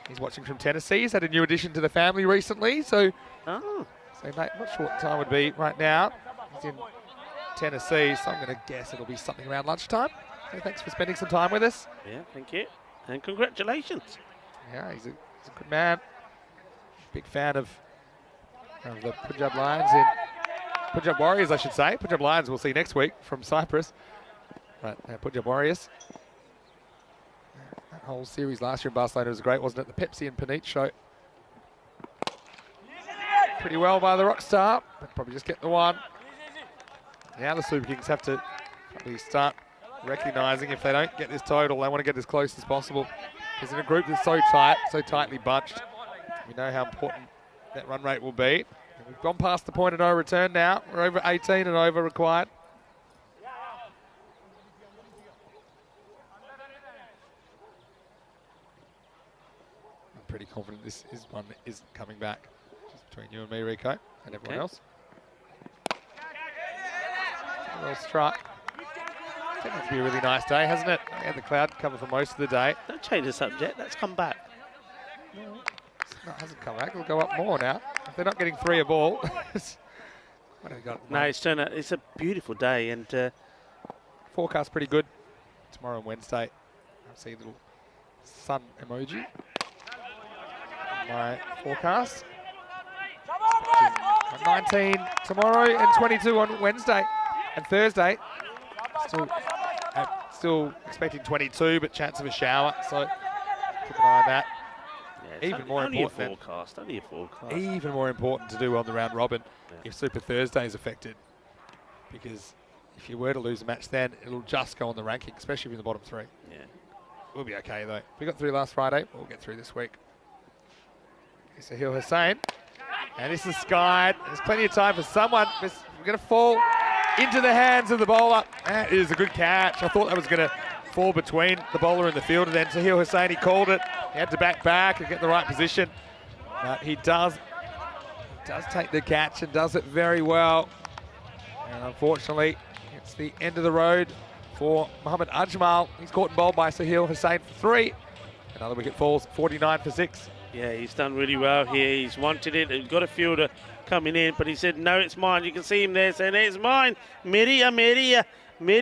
[SPEAKER 8] He's watching from Tennessee. He's had a new addition to the family recently. So Nate, I'm not sure what time would be right now. He's in Tennessee, so I'm going to guess it'll be something around lunchtime. So thanks for spending some time with us.
[SPEAKER 6] Yeah, thank you. And congratulations.
[SPEAKER 8] Yeah, he's a good man. Big fan of the Punjab Lions in Punjab Warriors, I should say. Punjab Lions we'll see next week from Cyprus. But Punjab Warriors. That whole series last year in Barcelona was great, wasn't it? The Pepsi and Panit show. Pretty well by the Rockstar, but probably just get the one. Now the Super Kings have to probably start recognising if they don't get this total, they want to get as close as possible. Because in a group that's so tight, so tightly bunched, we know how important that run rate will be. And we've gone past the point of no return now. We're over 18 and over required. I'm pretty confident this is one that isn't coming back. Just between you and me, Rico, and everyone else. Well struck. I think it's be a really nice day, hasn't it? We had the cloud cover for most of the day.
[SPEAKER 6] Don't change the subject. Let's come back.
[SPEAKER 8] No, it hasn't come back. It'll go up more now. If they're not getting 3 a ball. What have we got?
[SPEAKER 6] No, it's a beautiful day, and
[SPEAKER 8] forecast pretty good. Tomorrow and Wednesday. I see a little sun emoji. My forecast. 19 tomorrow and 22 on Wednesday and Thursday. Still expecting 22, but chance of a shower. So keep an eye on that.
[SPEAKER 6] Yeah,
[SPEAKER 8] even more
[SPEAKER 6] only
[SPEAKER 8] important.
[SPEAKER 6] Only a forecast.
[SPEAKER 8] Even more important to do on the round robin if Super Thursday is affected, because if you were to lose a match, then it'll just go on the ranking, especially if you're in the bottom 3.
[SPEAKER 6] Yeah,
[SPEAKER 8] we'll be okay though. We got through last Friday. We'll get through this week. Sahil Hussain, and this is skied. There's plenty of time for someone. We're going to fall into the hands of the bowler. That is a good catch. I thought that was going to fall between the bowler and the fielder. Then Sahil Hussain, he called it. He had to back and get the right position. But he does take the catch and does it very well. And unfortunately, it's the end of the road for Mohammad Ajmal. He's caught and bowled by Sahil Hussain for 3. Another wicket falls, 49 for 6.
[SPEAKER 6] Yeah, he's done really well here. He's wanted it. He's got a fielder coming in, but he said, no, it's mine. You can see him there saying, it's mine. Meri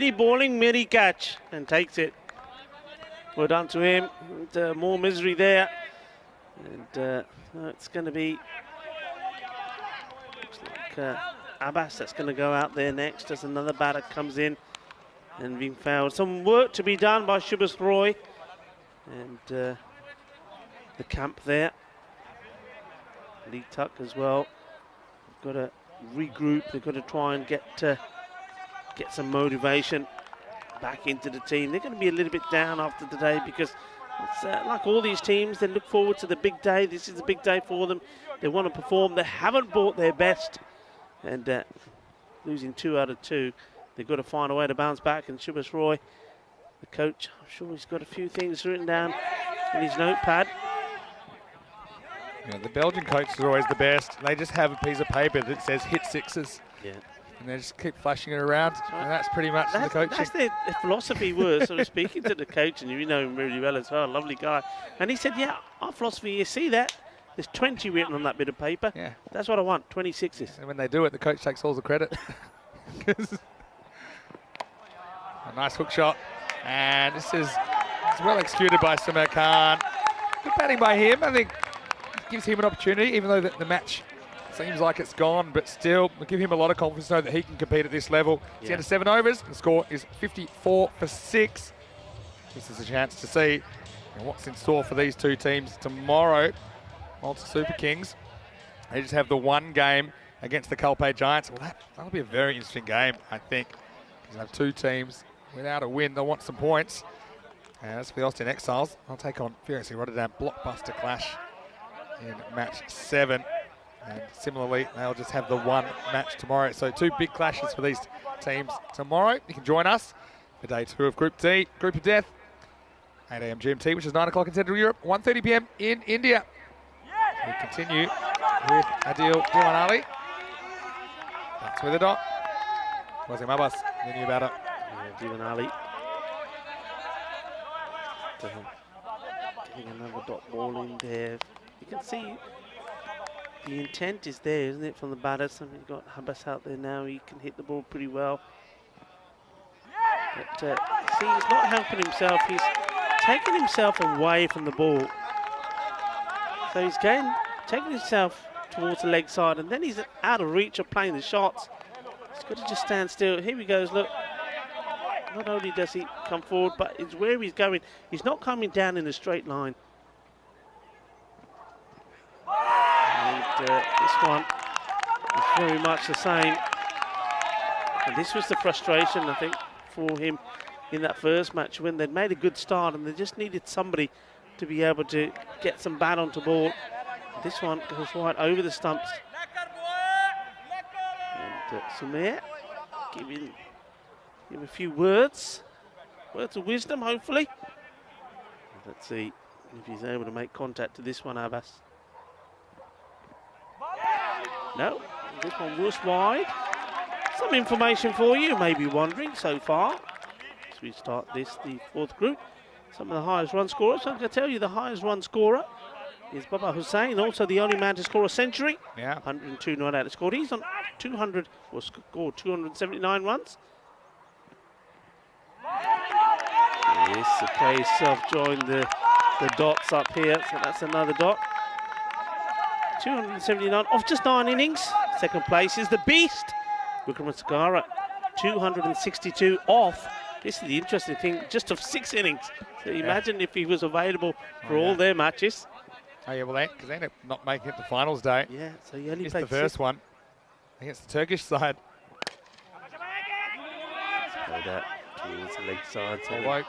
[SPEAKER 6] bowling, Meri catch, and takes it. Well done to him. And, more misery there. And it's going to be, looks like Abbas that's going to go out there next as another batter comes in and being fouled. Some work to be done by Shubhas Roy. And the camp there. Lee Tuck as well. They've got to regroup. They've got to try and get some motivation back into the team. They're going to be a little bit down after today because it's like all these teams, they look forward to the big day. This is a big day for them. They want to perform. They haven't brought their best. And losing 2 out of 2, they've got to find a way to bounce back. And Shubhas Roy, the coach, I'm sure he's got a few things written down in his notepad.
[SPEAKER 8] Yeah, the Belgian coaches are always the best. They just have a piece of paper that says hit 6s.
[SPEAKER 6] Yeah.
[SPEAKER 8] And they just keep flashing it around. And that's pretty much the coaching.
[SPEAKER 6] That's their philosophy was. So I was speaking to the coach, and you know him really well as well, lovely guy. And he said, yeah, our philosophy, you see that? There's 20 written on that bit of paper.
[SPEAKER 8] Yeah.
[SPEAKER 6] That's what I want, 26s.
[SPEAKER 8] And when they do it, the coach takes all the credit. A nice hook shot. And this is well executed by Samir Khan. Good batting by him. I think gives him an opportunity, even though the match seems like it's gone, but still, we'll give him a lot of confidence to know that he can compete at this level. It's the end of 7 overs. The score is 54 for 6. This is a chance to see what's in store for these two teams tomorrow. Malta Super Kings. They just have the one game against the Kalpay Giants. Well, that'll be a very interesting game, I think. Because they have two teams without a win. They'll want some points. And as for the Austin Exiles, I'll take on VOC Rotterdam. Blockbuster clash in match 7. And similarly, they'll just have the one match tomorrow. So 2 big clashes for these teams tomorrow. You can join us for day 2 of Group D, Group of Death. 8 a.m. GMT, which is 9 o'clock in Central Europe, 1:30 p.m. in India. We continue with Adil Diwan Ali. That's with the dot. Wasim Abbas, the new batter.
[SPEAKER 6] Diwan Ali. getting another dot ball in there. You can see the intent is there, isn't it, from the batter? So you've got Habas out there now. He can hit the ball pretty well. But see, he's not helping himself. He's taking himself away from the ball. So he's taking himself towards the leg side, and then he's out of reach of playing the shots. He's got to just stand still. Here he goes, look. Not only does he come forward, but it's where he's going. He's not coming down in a straight line. And this one is very much the same. And this was the frustration, I think, for him in that first match when they'd made a good start and they just needed somebody to be able to get some bat onto ball. This one goes right over the stumps. And Sumer giving him a few words of wisdom, hopefully. Let's see if he's able to make contact to this one, Abbas. No, this one was wide. Some information for you, may be wondering so far. As we start the fourth group, some of the highest run scorers. So I can tell you the highest run scorer is Baba Hussain, also the only man to score a century.
[SPEAKER 8] Yeah.
[SPEAKER 6] 102 not out scored. He's on 200, or scored 279 runs. It's a case of join the dots up here, so that's another dot. 279 off just 9 innings. Second place is the beast, Wickramasinghe, 262 off. This is the interesting thing, just of 6 innings. So imagine if he was available for all their matches.
[SPEAKER 8] Oh yeah, well, because they ended up not making it to finals day.
[SPEAKER 6] Yeah, so he only
[SPEAKER 8] Missed
[SPEAKER 6] played
[SPEAKER 8] the first
[SPEAKER 6] 6.
[SPEAKER 8] one against the Turkish side.
[SPEAKER 6] Play that towards the leg side. So
[SPEAKER 8] Although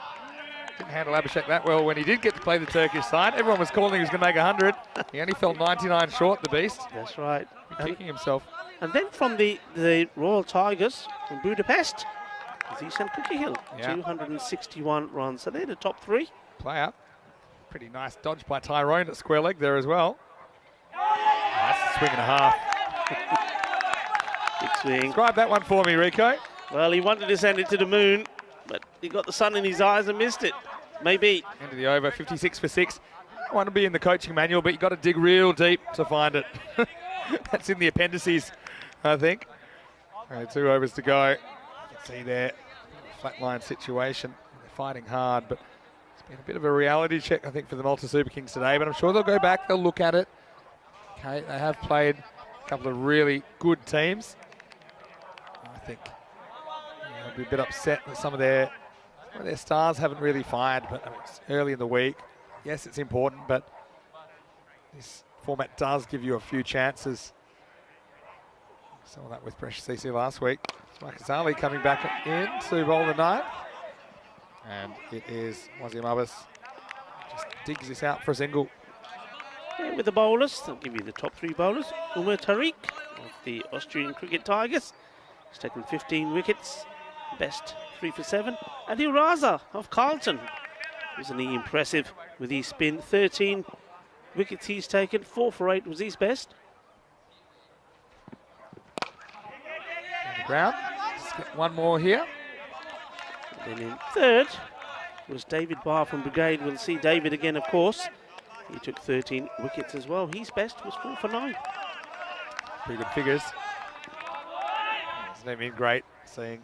[SPEAKER 8] didn't handle Abhishek that well when he did get to play the Turkish side. Everyone was calling he was going to make 100. He only fell 99 short, the beast.
[SPEAKER 6] that's right.
[SPEAKER 8] Kicking himself.
[SPEAKER 6] And then from the Royal Tigers from Budapest, Zishan Kukihill,
[SPEAKER 8] Yeah.
[SPEAKER 6] 261 runs. So they're the top 3.
[SPEAKER 8] Player. Pretty nice dodge by Tyrone at square leg there as well. That's a swing and a half.
[SPEAKER 6] Big swing.
[SPEAKER 8] Describe that one for me, Rico.
[SPEAKER 6] Well, he wanted to send it to the moon, but he got the sun in his eyes and missed it. Maybe.
[SPEAKER 8] End of the over, 56 for 6. I want to be in the coaching manual, but you've got to dig real deep to find it. That's in the appendices, I think. 2 overs to go. You can see there, flatline situation. They're fighting hard, but it's been a bit of a reality check, I think, for the Malta Super Kings today. But I'm sure they'll go back, they'll look at it. Okay, they have played a couple of really good teams. I think they'll be a bit upset that some of their stars haven't really fired, but it's early in the week. Yes, it's important, but this format does give you a few chances. Saw that with Precious CC last week. Marcus Ali coming back in to bowl the 9th. And it is Wazim Abbas. Just digs this out for a single.
[SPEAKER 6] Yeah, with the bowlers, I'll give you the top 3 bowlers. Umar Tariq of the Austrian Cricket Tigers. He's taken 15 wickets, best 3 for 7. Adil Raza of Carlton. Isn't he impressive with his spin? 13 wickets he's taken, 4 for 8 was his best.
[SPEAKER 8] On the ground. Let's get one more here.
[SPEAKER 6] And then in third was David Barr from Brigade. We'll see David again, of course. He took 13 wickets as well. His best was 4 for 9.
[SPEAKER 8] Pretty good figures. Hasn't it been great seeing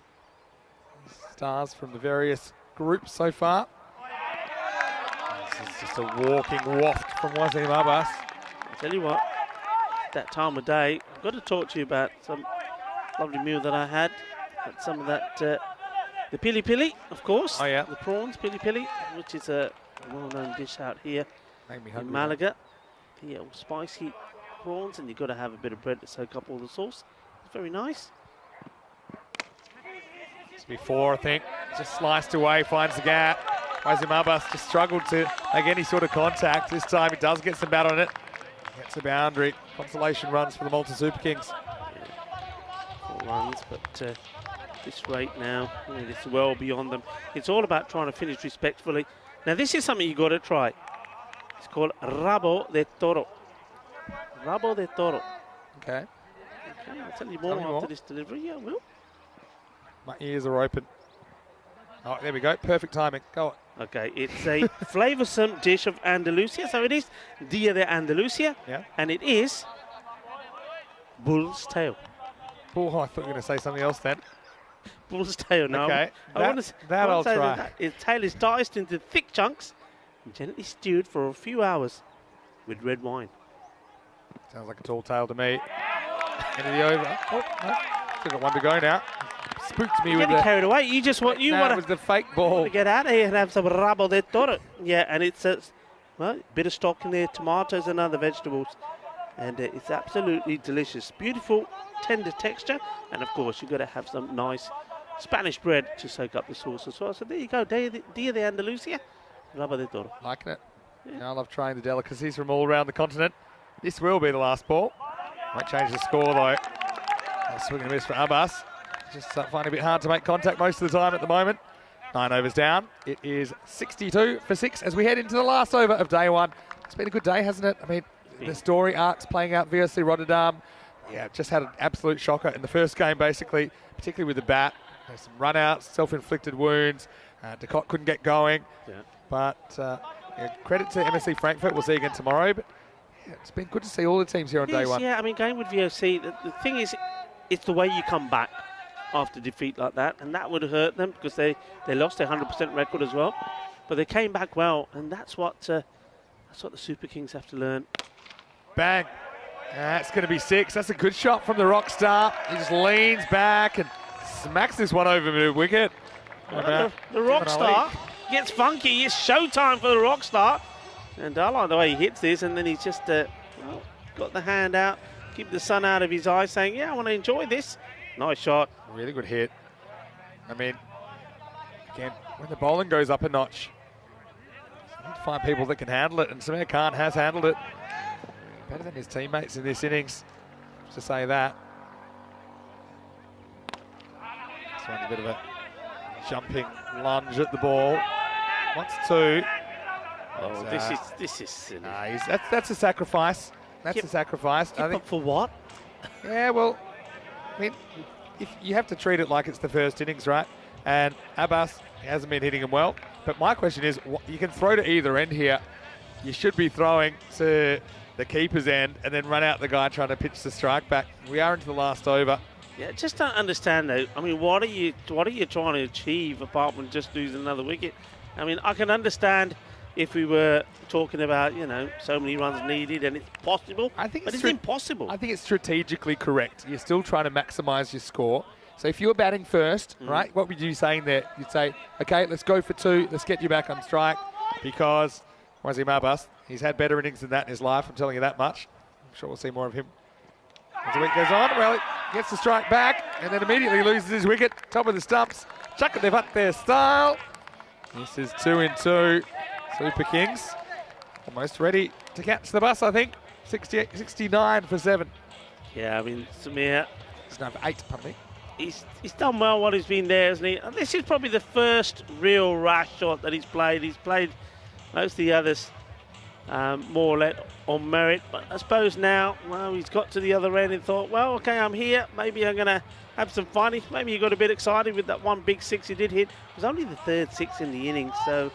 [SPEAKER 8] stars from the various groups so far? This is just a walking waft from Wazim Abbas.
[SPEAKER 6] I'll tell you what, that time of day, I've got to talk to you about some lovely meal that I had. Had some of that, the pili pili, of course.
[SPEAKER 8] Oh, yeah.
[SPEAKER 6] The prawns, pili pili, which is a well-known dish out here
[SPEAKER 8] Made me
[SPEAKER 6] in
[SPEAKER 8] hungry.
[SPEAKER 6] Malaga. The spicy prawns, and you've got to have a bit of bread to soak up all the sauce. It's very nice.
[SPEAKER 8] Before, I think, just sliced away, finds the gap. Wazim Abbas just struggled to make any sort of contact. This time he does get some bat on it. Gets a boundary. Consolation runs for the Malta Super Kings.
[SPEAKER 6] 4 runs, but this rate now, it's well beyond them. It's all about trying to finish respectfully. Now this is something you've got to try. It's called Rabo de Toro. Rabo de Toro.
[SPEAKER 8] Okay.
[SPEAKER 6] Okay, I'll tell you more
[SPEAKER 8] Tell me
[SPEAKER 6] after
[SPEAKER 8] more.
[SPEAKER 6] this delivery. Yeah, I will.
[SPEAKER 8] My ears are open. Oh, there we go. Perfect timing. Go on.
[SPEAKER 6] Okay, it's a flavoursome dish of Andalusia. So it is Dia de Andalusia.
[SPEAKER 8] Yeah.
[SPEAKER 6] And it is bull's tail.
[SPEAKER 8] Oh, I thought you were going to say something else then.
[SPEAKER 6] Bull's tail. No,
[SPEAKER 8] Okay, that
[SPEAKER 6] I
[SPEAKER 8] I'll
[SPEAKER 6] wanna say
[SPEAKER 8] try.
[SPEAKER 6] that its tail is diced into thick chunks and gently stewed for a few hours with red wine.
[SPEAKER 8] Sounds like a tall tale to me. Into the over. Oh, no. Still got one to go now. Spooked me
[SPEAKER 6] You're
[SPEAKER 8] with
[SPEAKER 6] getting
[SPEAKER 8] the...
[SPEAKER 6] carried away. You just want
[SPEAKER 8] It was the fake ball.
[SPEAKER 6] to get out of here and have some rabo de toro. Yeah, and it's a bit of stock in there, tomatoes and other vegetables. And it's absolutely delicious. Beautiful, tender texture. And of course, you've got to have some nice Spanish bread to soak up the sauce as well. So there you go, Dia de Andalusia, rabo de toro.
[SPEAKER 8] Liking it.
[SPEAKER 6] Yeah.
[SPEAKER 8] I love trying the delicacies from all around the continent. This will be the last ball. Might change the score though. A swing and a miss for Abbas. Just finding it a bit hard to make contact most of the time at the moment. 9 overs down. It is 62 for 6 as we head into the last over of day one. It's been a good day, hasn't it? I mean, the story arcs playing out VOC Rotterdam. Yeah, just had an absolute shocker in the first game, basically, particularly with the bat. There's some run-outs, self-inflicted wounds. Ducot couldn't get going.
[SPEAKER 6] Yeah.
[SPEAKER 8] But yeah, credit to MSC Frankfurt. We'll see again tomorrow. But yeah, it's been good to see all the teams here on day one.
[SPEAKER 6] Yeah, I mean, going with VOC, the thing is, it's the way you come back after defeat like that, and that would hurt them because they lost their 100% record as well. But they came back well, and that's what the Super Kings have to learn.
[SPEAKER 8] Bang. That's going to be 6. That's a good shot from the rock star. He just leans back and smacks this one over the wicket.
[SPEAKER 6] The rock star gets funky. It's showtime for the rock star. And I like the way he hits this, and then he's just got the hand out, keep the sun out of his eyes, saying, yeah, I want to enjoy this. Nice shot.
[SPEAKER 8] Really good hit. I mean, again, when the bowling goes up a notch, you need to find people that can handle it, and Samir Khan has handled it better than his teammates in this innings, to say that. This one's a bit of a jumping lunge at the ball. Wants two.
[SPEAKER 6] Oh, this is silly.
[SPEAKER 8] Nah, that's a sacrifice. That's a sacrifice. I think.
[SPEAKER 6] For what?
[SPEAKER 8] Yeah, well, I mean, if you have to treat it like it's the first innings, right? And Abbas hasn't been hitting him well. But my question is, you can throw to either end here. You should be throwing to the keeper's end and then run out the guy trying to pitch the strike back. We are into the last over.
[SPEAKER 6] Yeah, just don't understand though. I mean, what are you trying to achieve apart from just losing another wicket? I mean, I can understand if we were talking about, so many runs needed and it's possible, but it's impossible.
[SPEAKER 8] I think it's strategically correct. You're still trying to maximise your score. So if you were batting first, right, what would you be saying there? You'd say, okay, let's go for 2. Let's get you back on strike because Wazim Abbas, he's had better innings than that in his life, I'm telling you that much. I'm sure we'll see more of him as the week goes on. Well, he gets the strike back and then immediately loses his wicket. Top of the stumps. Chuck it, they've up their style. This is 2 in 2. Super Kings almost ready to catch the bus, I think. 69 for 7.
[SPEAKER 6] Yeah, I mean, Samir,
[SPEAKER 8] He's now for 8, pardon me.
[SPEAKER 6] he's done well while he's been there, hasn't he? And this is probably the first real rash shot that he's played. He's played most of the others more or less on merit. But I suppose now, well, he's got to the other end and thought, well, okay, I'm here. Maybe I'm going to have some fun. Maybe he got a bit excited with that one big 6 he did hit. It was only the 3rd 6 in the innings, so...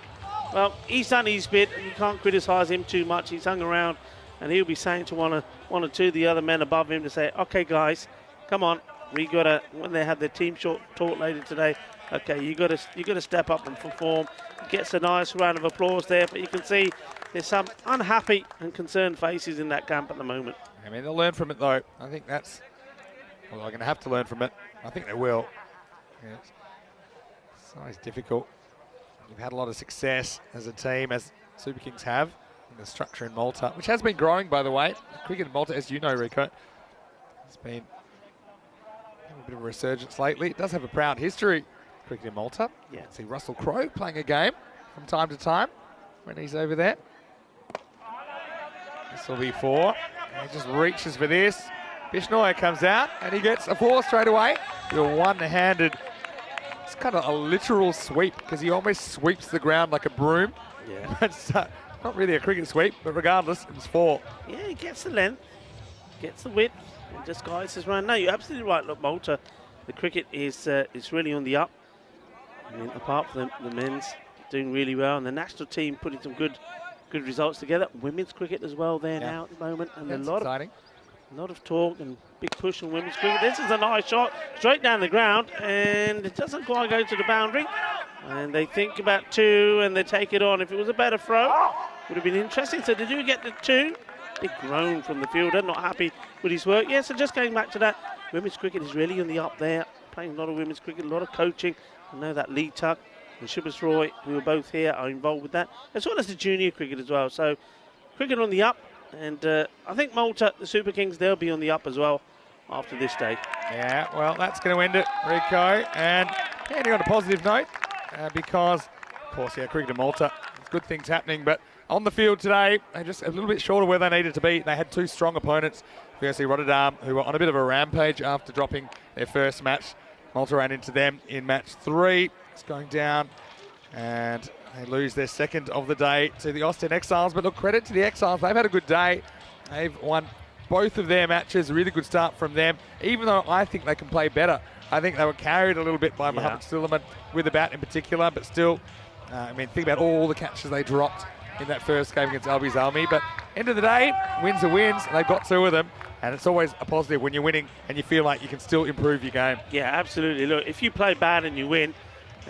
[SPEAKER 6] Well, he's done his bit, and you can't criticise him too much. He's hung around, and he'll be saying to one or two of the other men above him to say, okay, guys, come on. We got to, when they have their team talk later today, okay, you got to step up and perform. Gets a nice round of applause there, but you can see there's some unhappy and concerned faces in that camp at the moment.
[SPEAKER 8] I mean, they'll learn from it, though. I think that's... Well, they're going to have to learn from it. I think they will. Yeah, it's always difficult. We've had a lot of success as a team, as Super Kings have, in the structure in Malta, which has been growing, by the way. Cricket in Malta, as you know, Rico, has been a bit of a resurgence lately. It does have a proud history, cricket in Malta.
[SPEAKER 6] Yeah.
[SPEAKER 8] You can see Russell Crowe playing a game from time to time when he's over there. This will be 4. And he just reaches for this. Bishnoi comes out, and he gets a 4 straight away. With a one-handed... It's kind of a literal sweep because he almost sweeps the ground like a broom.
[SPEAKER 6] Yeah.
[SPEAKER 8] It's not really a cricket sweep, but regardless, it was 4.
[SPEAKER 6] Yeah, he gets the length, gets the width, and just guides his run. No, you're absolutely right. Look, Malta, the cricket is really on the up. I mean, apart from the men's doing really well and the national team putting some good results together, women's cricket as well there now at the moment, and
[SPEAKER 8] That's
[SPEAKER 6] a lot
[SPEAKER 8] exciting.
[SPEAKER 6] of talk and big push on women's cricket. This is a nice shot straight down the ground, and it doesn't quite go to the boundary. And they think about 2 and they take it on. If it was a better throw, would have been interesting. So they do get the 2. Big groan from the fielder, not happy with his work. Yeah, so just going back to that, women's cricket is really on the up there. Playing a lot of women's cricket, a lot of coaching. I know that Lee Tuck and Shubhas Roy, who are both here, are involved with that, as well as the junior cricket as well. So cricket on the up, and I think Malta, the Super Kings, they'll be on the up as well after this day.
[SPEAKER 8] Yeah, well, that's going to end it, Rico. And ending on a positive note, because, of course, cricket in Malta, there's good things happening, but on the field today, they're just a little bit short of where they needed to be. They had 2 strong opponents, BET Rotterdam, who were on a bit of a rampage after dropping their first match. Malta ran into them in match 3. It's going down, and they lose their second of the day to the Austin Exiles. But look, credit to the Exiles. They've had a good day. They've won both of their matches. A really good start from them, even though I think they can play better. I think they were carried a little bit by Mohammed Suleiman with the bat in particular, but still, I mean, think about all the catches they dropped in that first game against Albies Almy. But end of the day, wins are wins. They've got 2 of them, and it's always a positive when you're winning and you feel like you can still improve your game.
[SPEAKER 6] Yeah, absolutely. Look, if you play bad and you win,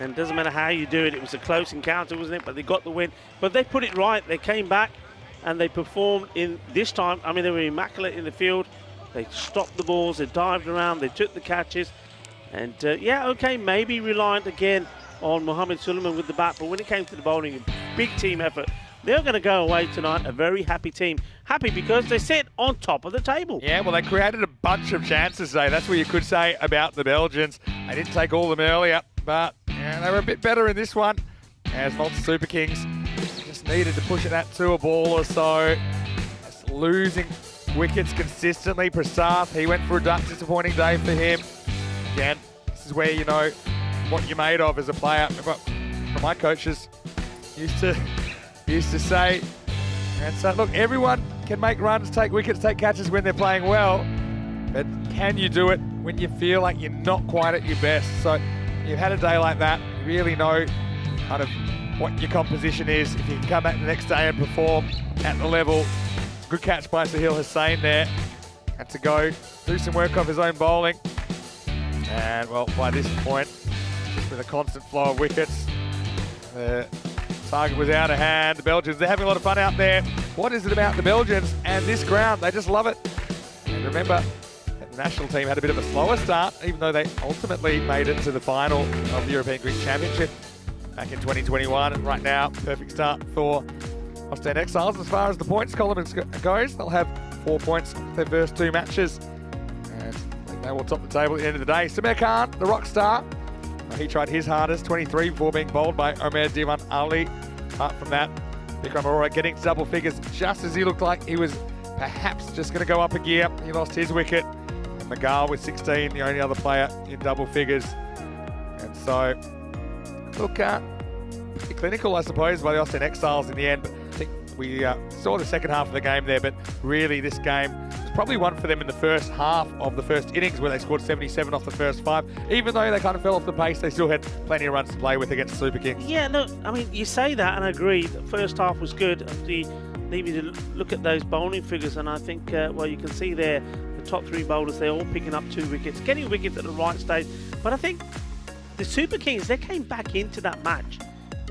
[SPEAKER 6] and it doesn't matter how you do it, it was a close encounter, wasn't it? But they got the win. But they put it right. They came back and they performed in this time. I mean, they were immaculate in the field. They stopped the balls, they dived around, they took the catches. And maybe reliant again on Mohammed Suleiman with the bat. But when it came to the bowling, a big team effort. They're going to go away tonight a very happy team. Happy because they sit on top of the table.
[SPEAKER 8] Yeah, well, they created a bunch of chances today. That's what you could say about the Belgians. They didn't take all of them earlier, but they were a bit better in this one. As Malta Super Kings just needed to push it out to a ball or so. Just losing wickets consistently. Prasath, he went for a duck. Disappointing day for him. Again, this is where you know what you're made of as a player. My coaches used to say, and so look, everyone can make runs, take wickets, take catches when they're playing well, but can you do it when you feel like you're not quite at your best? So you've had a day like that, you really know kind of what your composition is. If you can come back the next day and perform at the level. Good catch by Sahil Hussain there. Had to go do some work off his own bowling. And well, by this point, just with a constant flow of wickets, the target was out of hand. The Belgians, they're having a lot of fun out there. What is it about the Belgians and this ground? They just love it. And remember, the national team had a bit of a slower start, even though they ultimately made it to the final of the European Cricket Championship back in 2021. And right now, perfect start for Austin Exiles. As far as the points column goes, they'll have 4 points for their first 2 matches. And they will top the table at the end of the day. Samir Khan, the rock star, he tried his hardest, 23 before being bowled by Omer Divan Ali. Apart from that, Vikram Arora getting to double figures just as he looked like he was perhaps just going to go up a gear. He lost his wicket. And Magal with 16, the only other player in double figures. And so, look, pretty clinical, I suppose, by the Austin Exiles in the end. But I think we saw the second half of the game there, but really this game was probably one for them in the first half of the first innings where they scored 77 off the first 5. Even though they kind of fell off the pace, they still had plenty of runs to play with against the Super Kings.
[SPEAKER 6] Yeah, look, I mean, you say that, and I agree. The first half was good. Maybe to look at those bowling figures, and I think, well, you can see there, the top 3 bowlers, they're all picking up 2 wickets, getting wickets at the right stage. But I think the Super Kings, they came back into that match.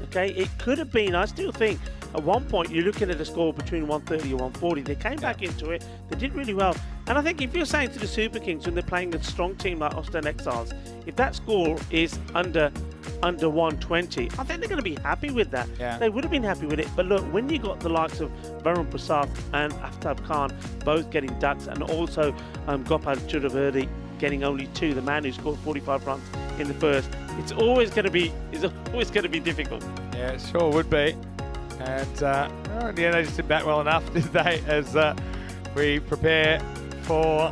[SPEAKER 6] Okay, it could have been, I still think, at one point you're looking at a score between 130 and 140. They came back into it, they did really well. And I think if you're saying to the Super Kings when they're playing a strong team like Austin Exiles, if that score is under 120, I think they're going to be happy with that.
[SPEAKER 8] Yeah.
[SPEAKER 6] They would have been happy with it. But look, when you got the likes of Varun Prasad and Aftab Khan both getting ducks, and also Gopal Churaverdi getting only 2, the man who scored 45 runs in the first, it's always going to be difficult.
[SPEAKER 8] Yeah, it sure would be. And in the end, they just did bat well enough, did they, as we prepare for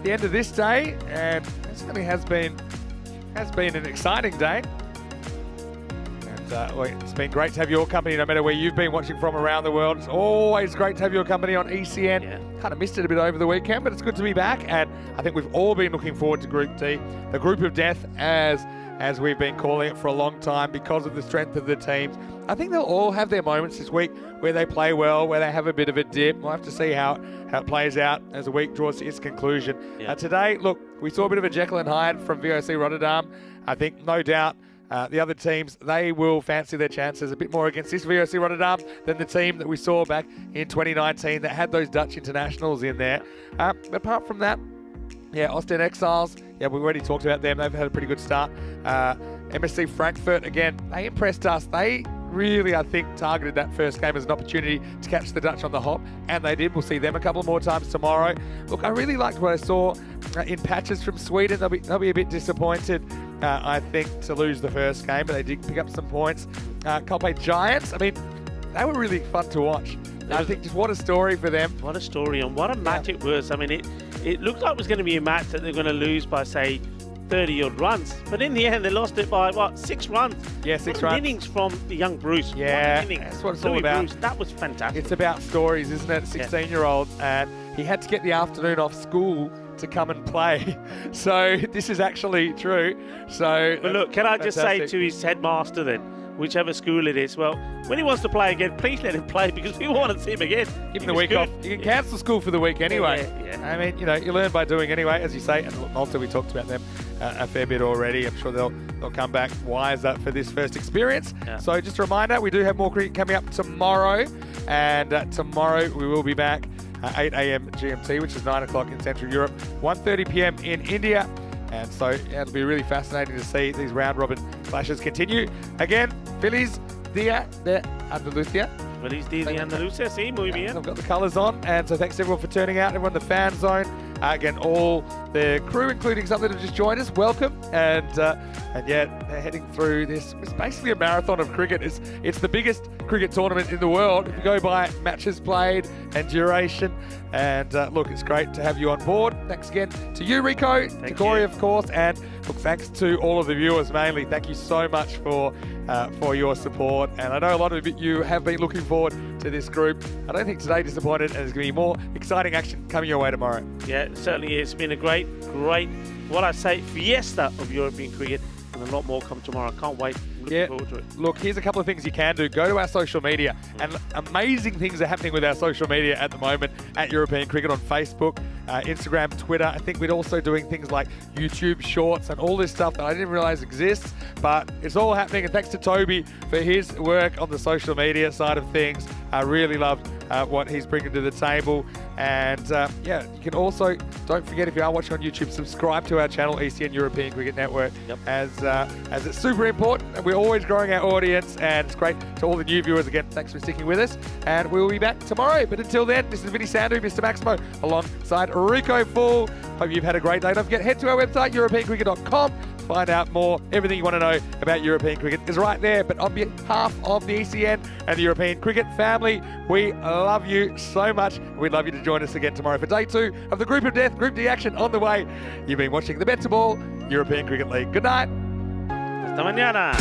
[SPEAKER 8] the end of this day. And it certainly has been an exciting day. And it's been great to have your company no matter where you've been watching from around the world. It's always great to have your company on ECN.
[SPEAKER 6] Yeah.
[SPEAKER 8] Kind of missed it a bit over the weekend, but it's good to be back. And I think we've all been looking forward to Group D, the group of death, as we've been calling it for a long time because of the strength of the teams. I think they'll all have their moments this week where they play well, where they have a bit of a dip. We'll have to see how it plays out as the week draws to its conclusion.
[SPEAKER 6] Yeah.
[SPEAKER 8] Today, look, we saw a bit of a Jekyll and Hyde from VOC Rotterdam. I think, no doubt, the other teams, they will fancy their chances a bit more against this VOC Rotterdam than the team that we saw back in 2019 that had those Dutch internationals in there. But apart from that, yeah, Austin Exiles, yeah, we already talked about them. They've had a pretty good start. MSC Frankfurt, again, they impressed us. They really, I think, targeted that first game as an opportunity to catch the Dutch on the hop, and they did. We'll see them a couple more times tomorrow. Look, I really liked what I saw in patches from Sweden. They'll be a bit disappointed, I think, to lose the first game, but they did pick up some points. Coldplay Giants, I mean, they were really fun to watch. I think just what a story for them.
[SPEAKER 6] What a story, and what a match it was. I mean, it looked like it was going to be a match that they're going to lose by, say, 30-odd runs. But in the end, they lost it by, 6 runs?
[SPEAKER 8] Yeah, 6
[SPEAKER 6] What
[SPEAKER 8] runs.
[SPEAKER 6] Innings from the young Bruce.
[SPEAKER 8] Yeah,
[SPEAKER 6] what
[SPEAKER 8] that's what it's all
[SPEAKER 6] Louis
[SPEAKER 8] about.
[SPEAKER 6] Bruce, that was fantastic.
[SPEAKER 8] It's about stories, isn't it? 16-year-old, and he had to get the afternoon off school to come and play. So this is actually true. So,
[SPEAKER 6] but look, can I just say
[SPEAKER 8] fantastic.
[SPEAKER 6] to his headmaster then, whichever school it is, well, when he wants to play again, please let him play because we want to see him again.
[SPEAKER 8] Give him the week off. You can cancel school for the week anyway.
[SPEAKER 6] Yeah.
[SPEAKER 8] I mean, you learn by doing anyway, as you say. And Malta, we talked about them a fair bit already. I'm sure they'll come back wiser for this first experience.
[SPEAKER 6] Yeah.
[SPEAKER 8] So just a reminder, we do have more cricket coming up tomorrow. And tomorrow we will be back 8 a.m. GMT, which is 9 o'clock in Central Europe, 1:30 p.m. in India. And so it'll be really fascinating to see these round-robin clashes continue. Again, Phillies, Dia de Andalusia.
[SPEAKER 6] Feliz Día de Andalucía, sí, muy bien.
[SPEAKER 8] I've got the colours on, and so thanks everyone for turning out, everyone in the fan zone. Again, all the crew, including some that have just joined us, welcome. And yeah, they're heading through this. It's basically a marathon of cricket. It's the biggest cricket tournament in the world if you go by matches played and duration. And look, it's great to have you on board. Thanks again to you, Rico, to Corey, of course, and look, thanks to all of the viewers mainly. Thank you so much for your support. And I know a lot of you have been looking forward to this group. I don't think today disappointed, and there's going to be more exciting action coming your way tomorrow.
[SPEAKER 6] Yeah, it certainly is. It's been a great, what I say, fiesta of European cricket, and a lot more come tomorrow. I can't wait. I'm looking forward to it.
[SPEAKER 8] Look, here's a couple of things you can do. Go to our social media, and amazing things are happening with our social media at the moment at European Cricket on Facebook, Instagram, Twitter. I think we're also doing things like YouTube Shorts and all this stuff that I didn't realize exists, but it's all happening. And thanks to Toby for his work on the social media side of things. I really loved what he's bringing to the table. And yeah, you can also, don't forget, if you are watching on YouTube, subscribe to our channel, ECN European Cricket Network, as it's super important. And we're always growing our audience, and it's great to all the new viewers. Again, thanks for sticking with us, and we will be back tomorrow. But until then, this is Vinny Sandu, Mr. Maximo, alongside Rico Full. Hope you've had a great day. Don't forget, head to our website, europeancricket.com. Find out more. Everything you want to know about European cricket is right there. But on behalf of the ECN and the European cricket family, we love you so much. We'd love you to join us again tomorrow for day 2 of the Group of Death, Group D action on the way. You've been watching the BET2BALL European Cricket League. Good night.
[SPEAKER 6] Hasta mañana.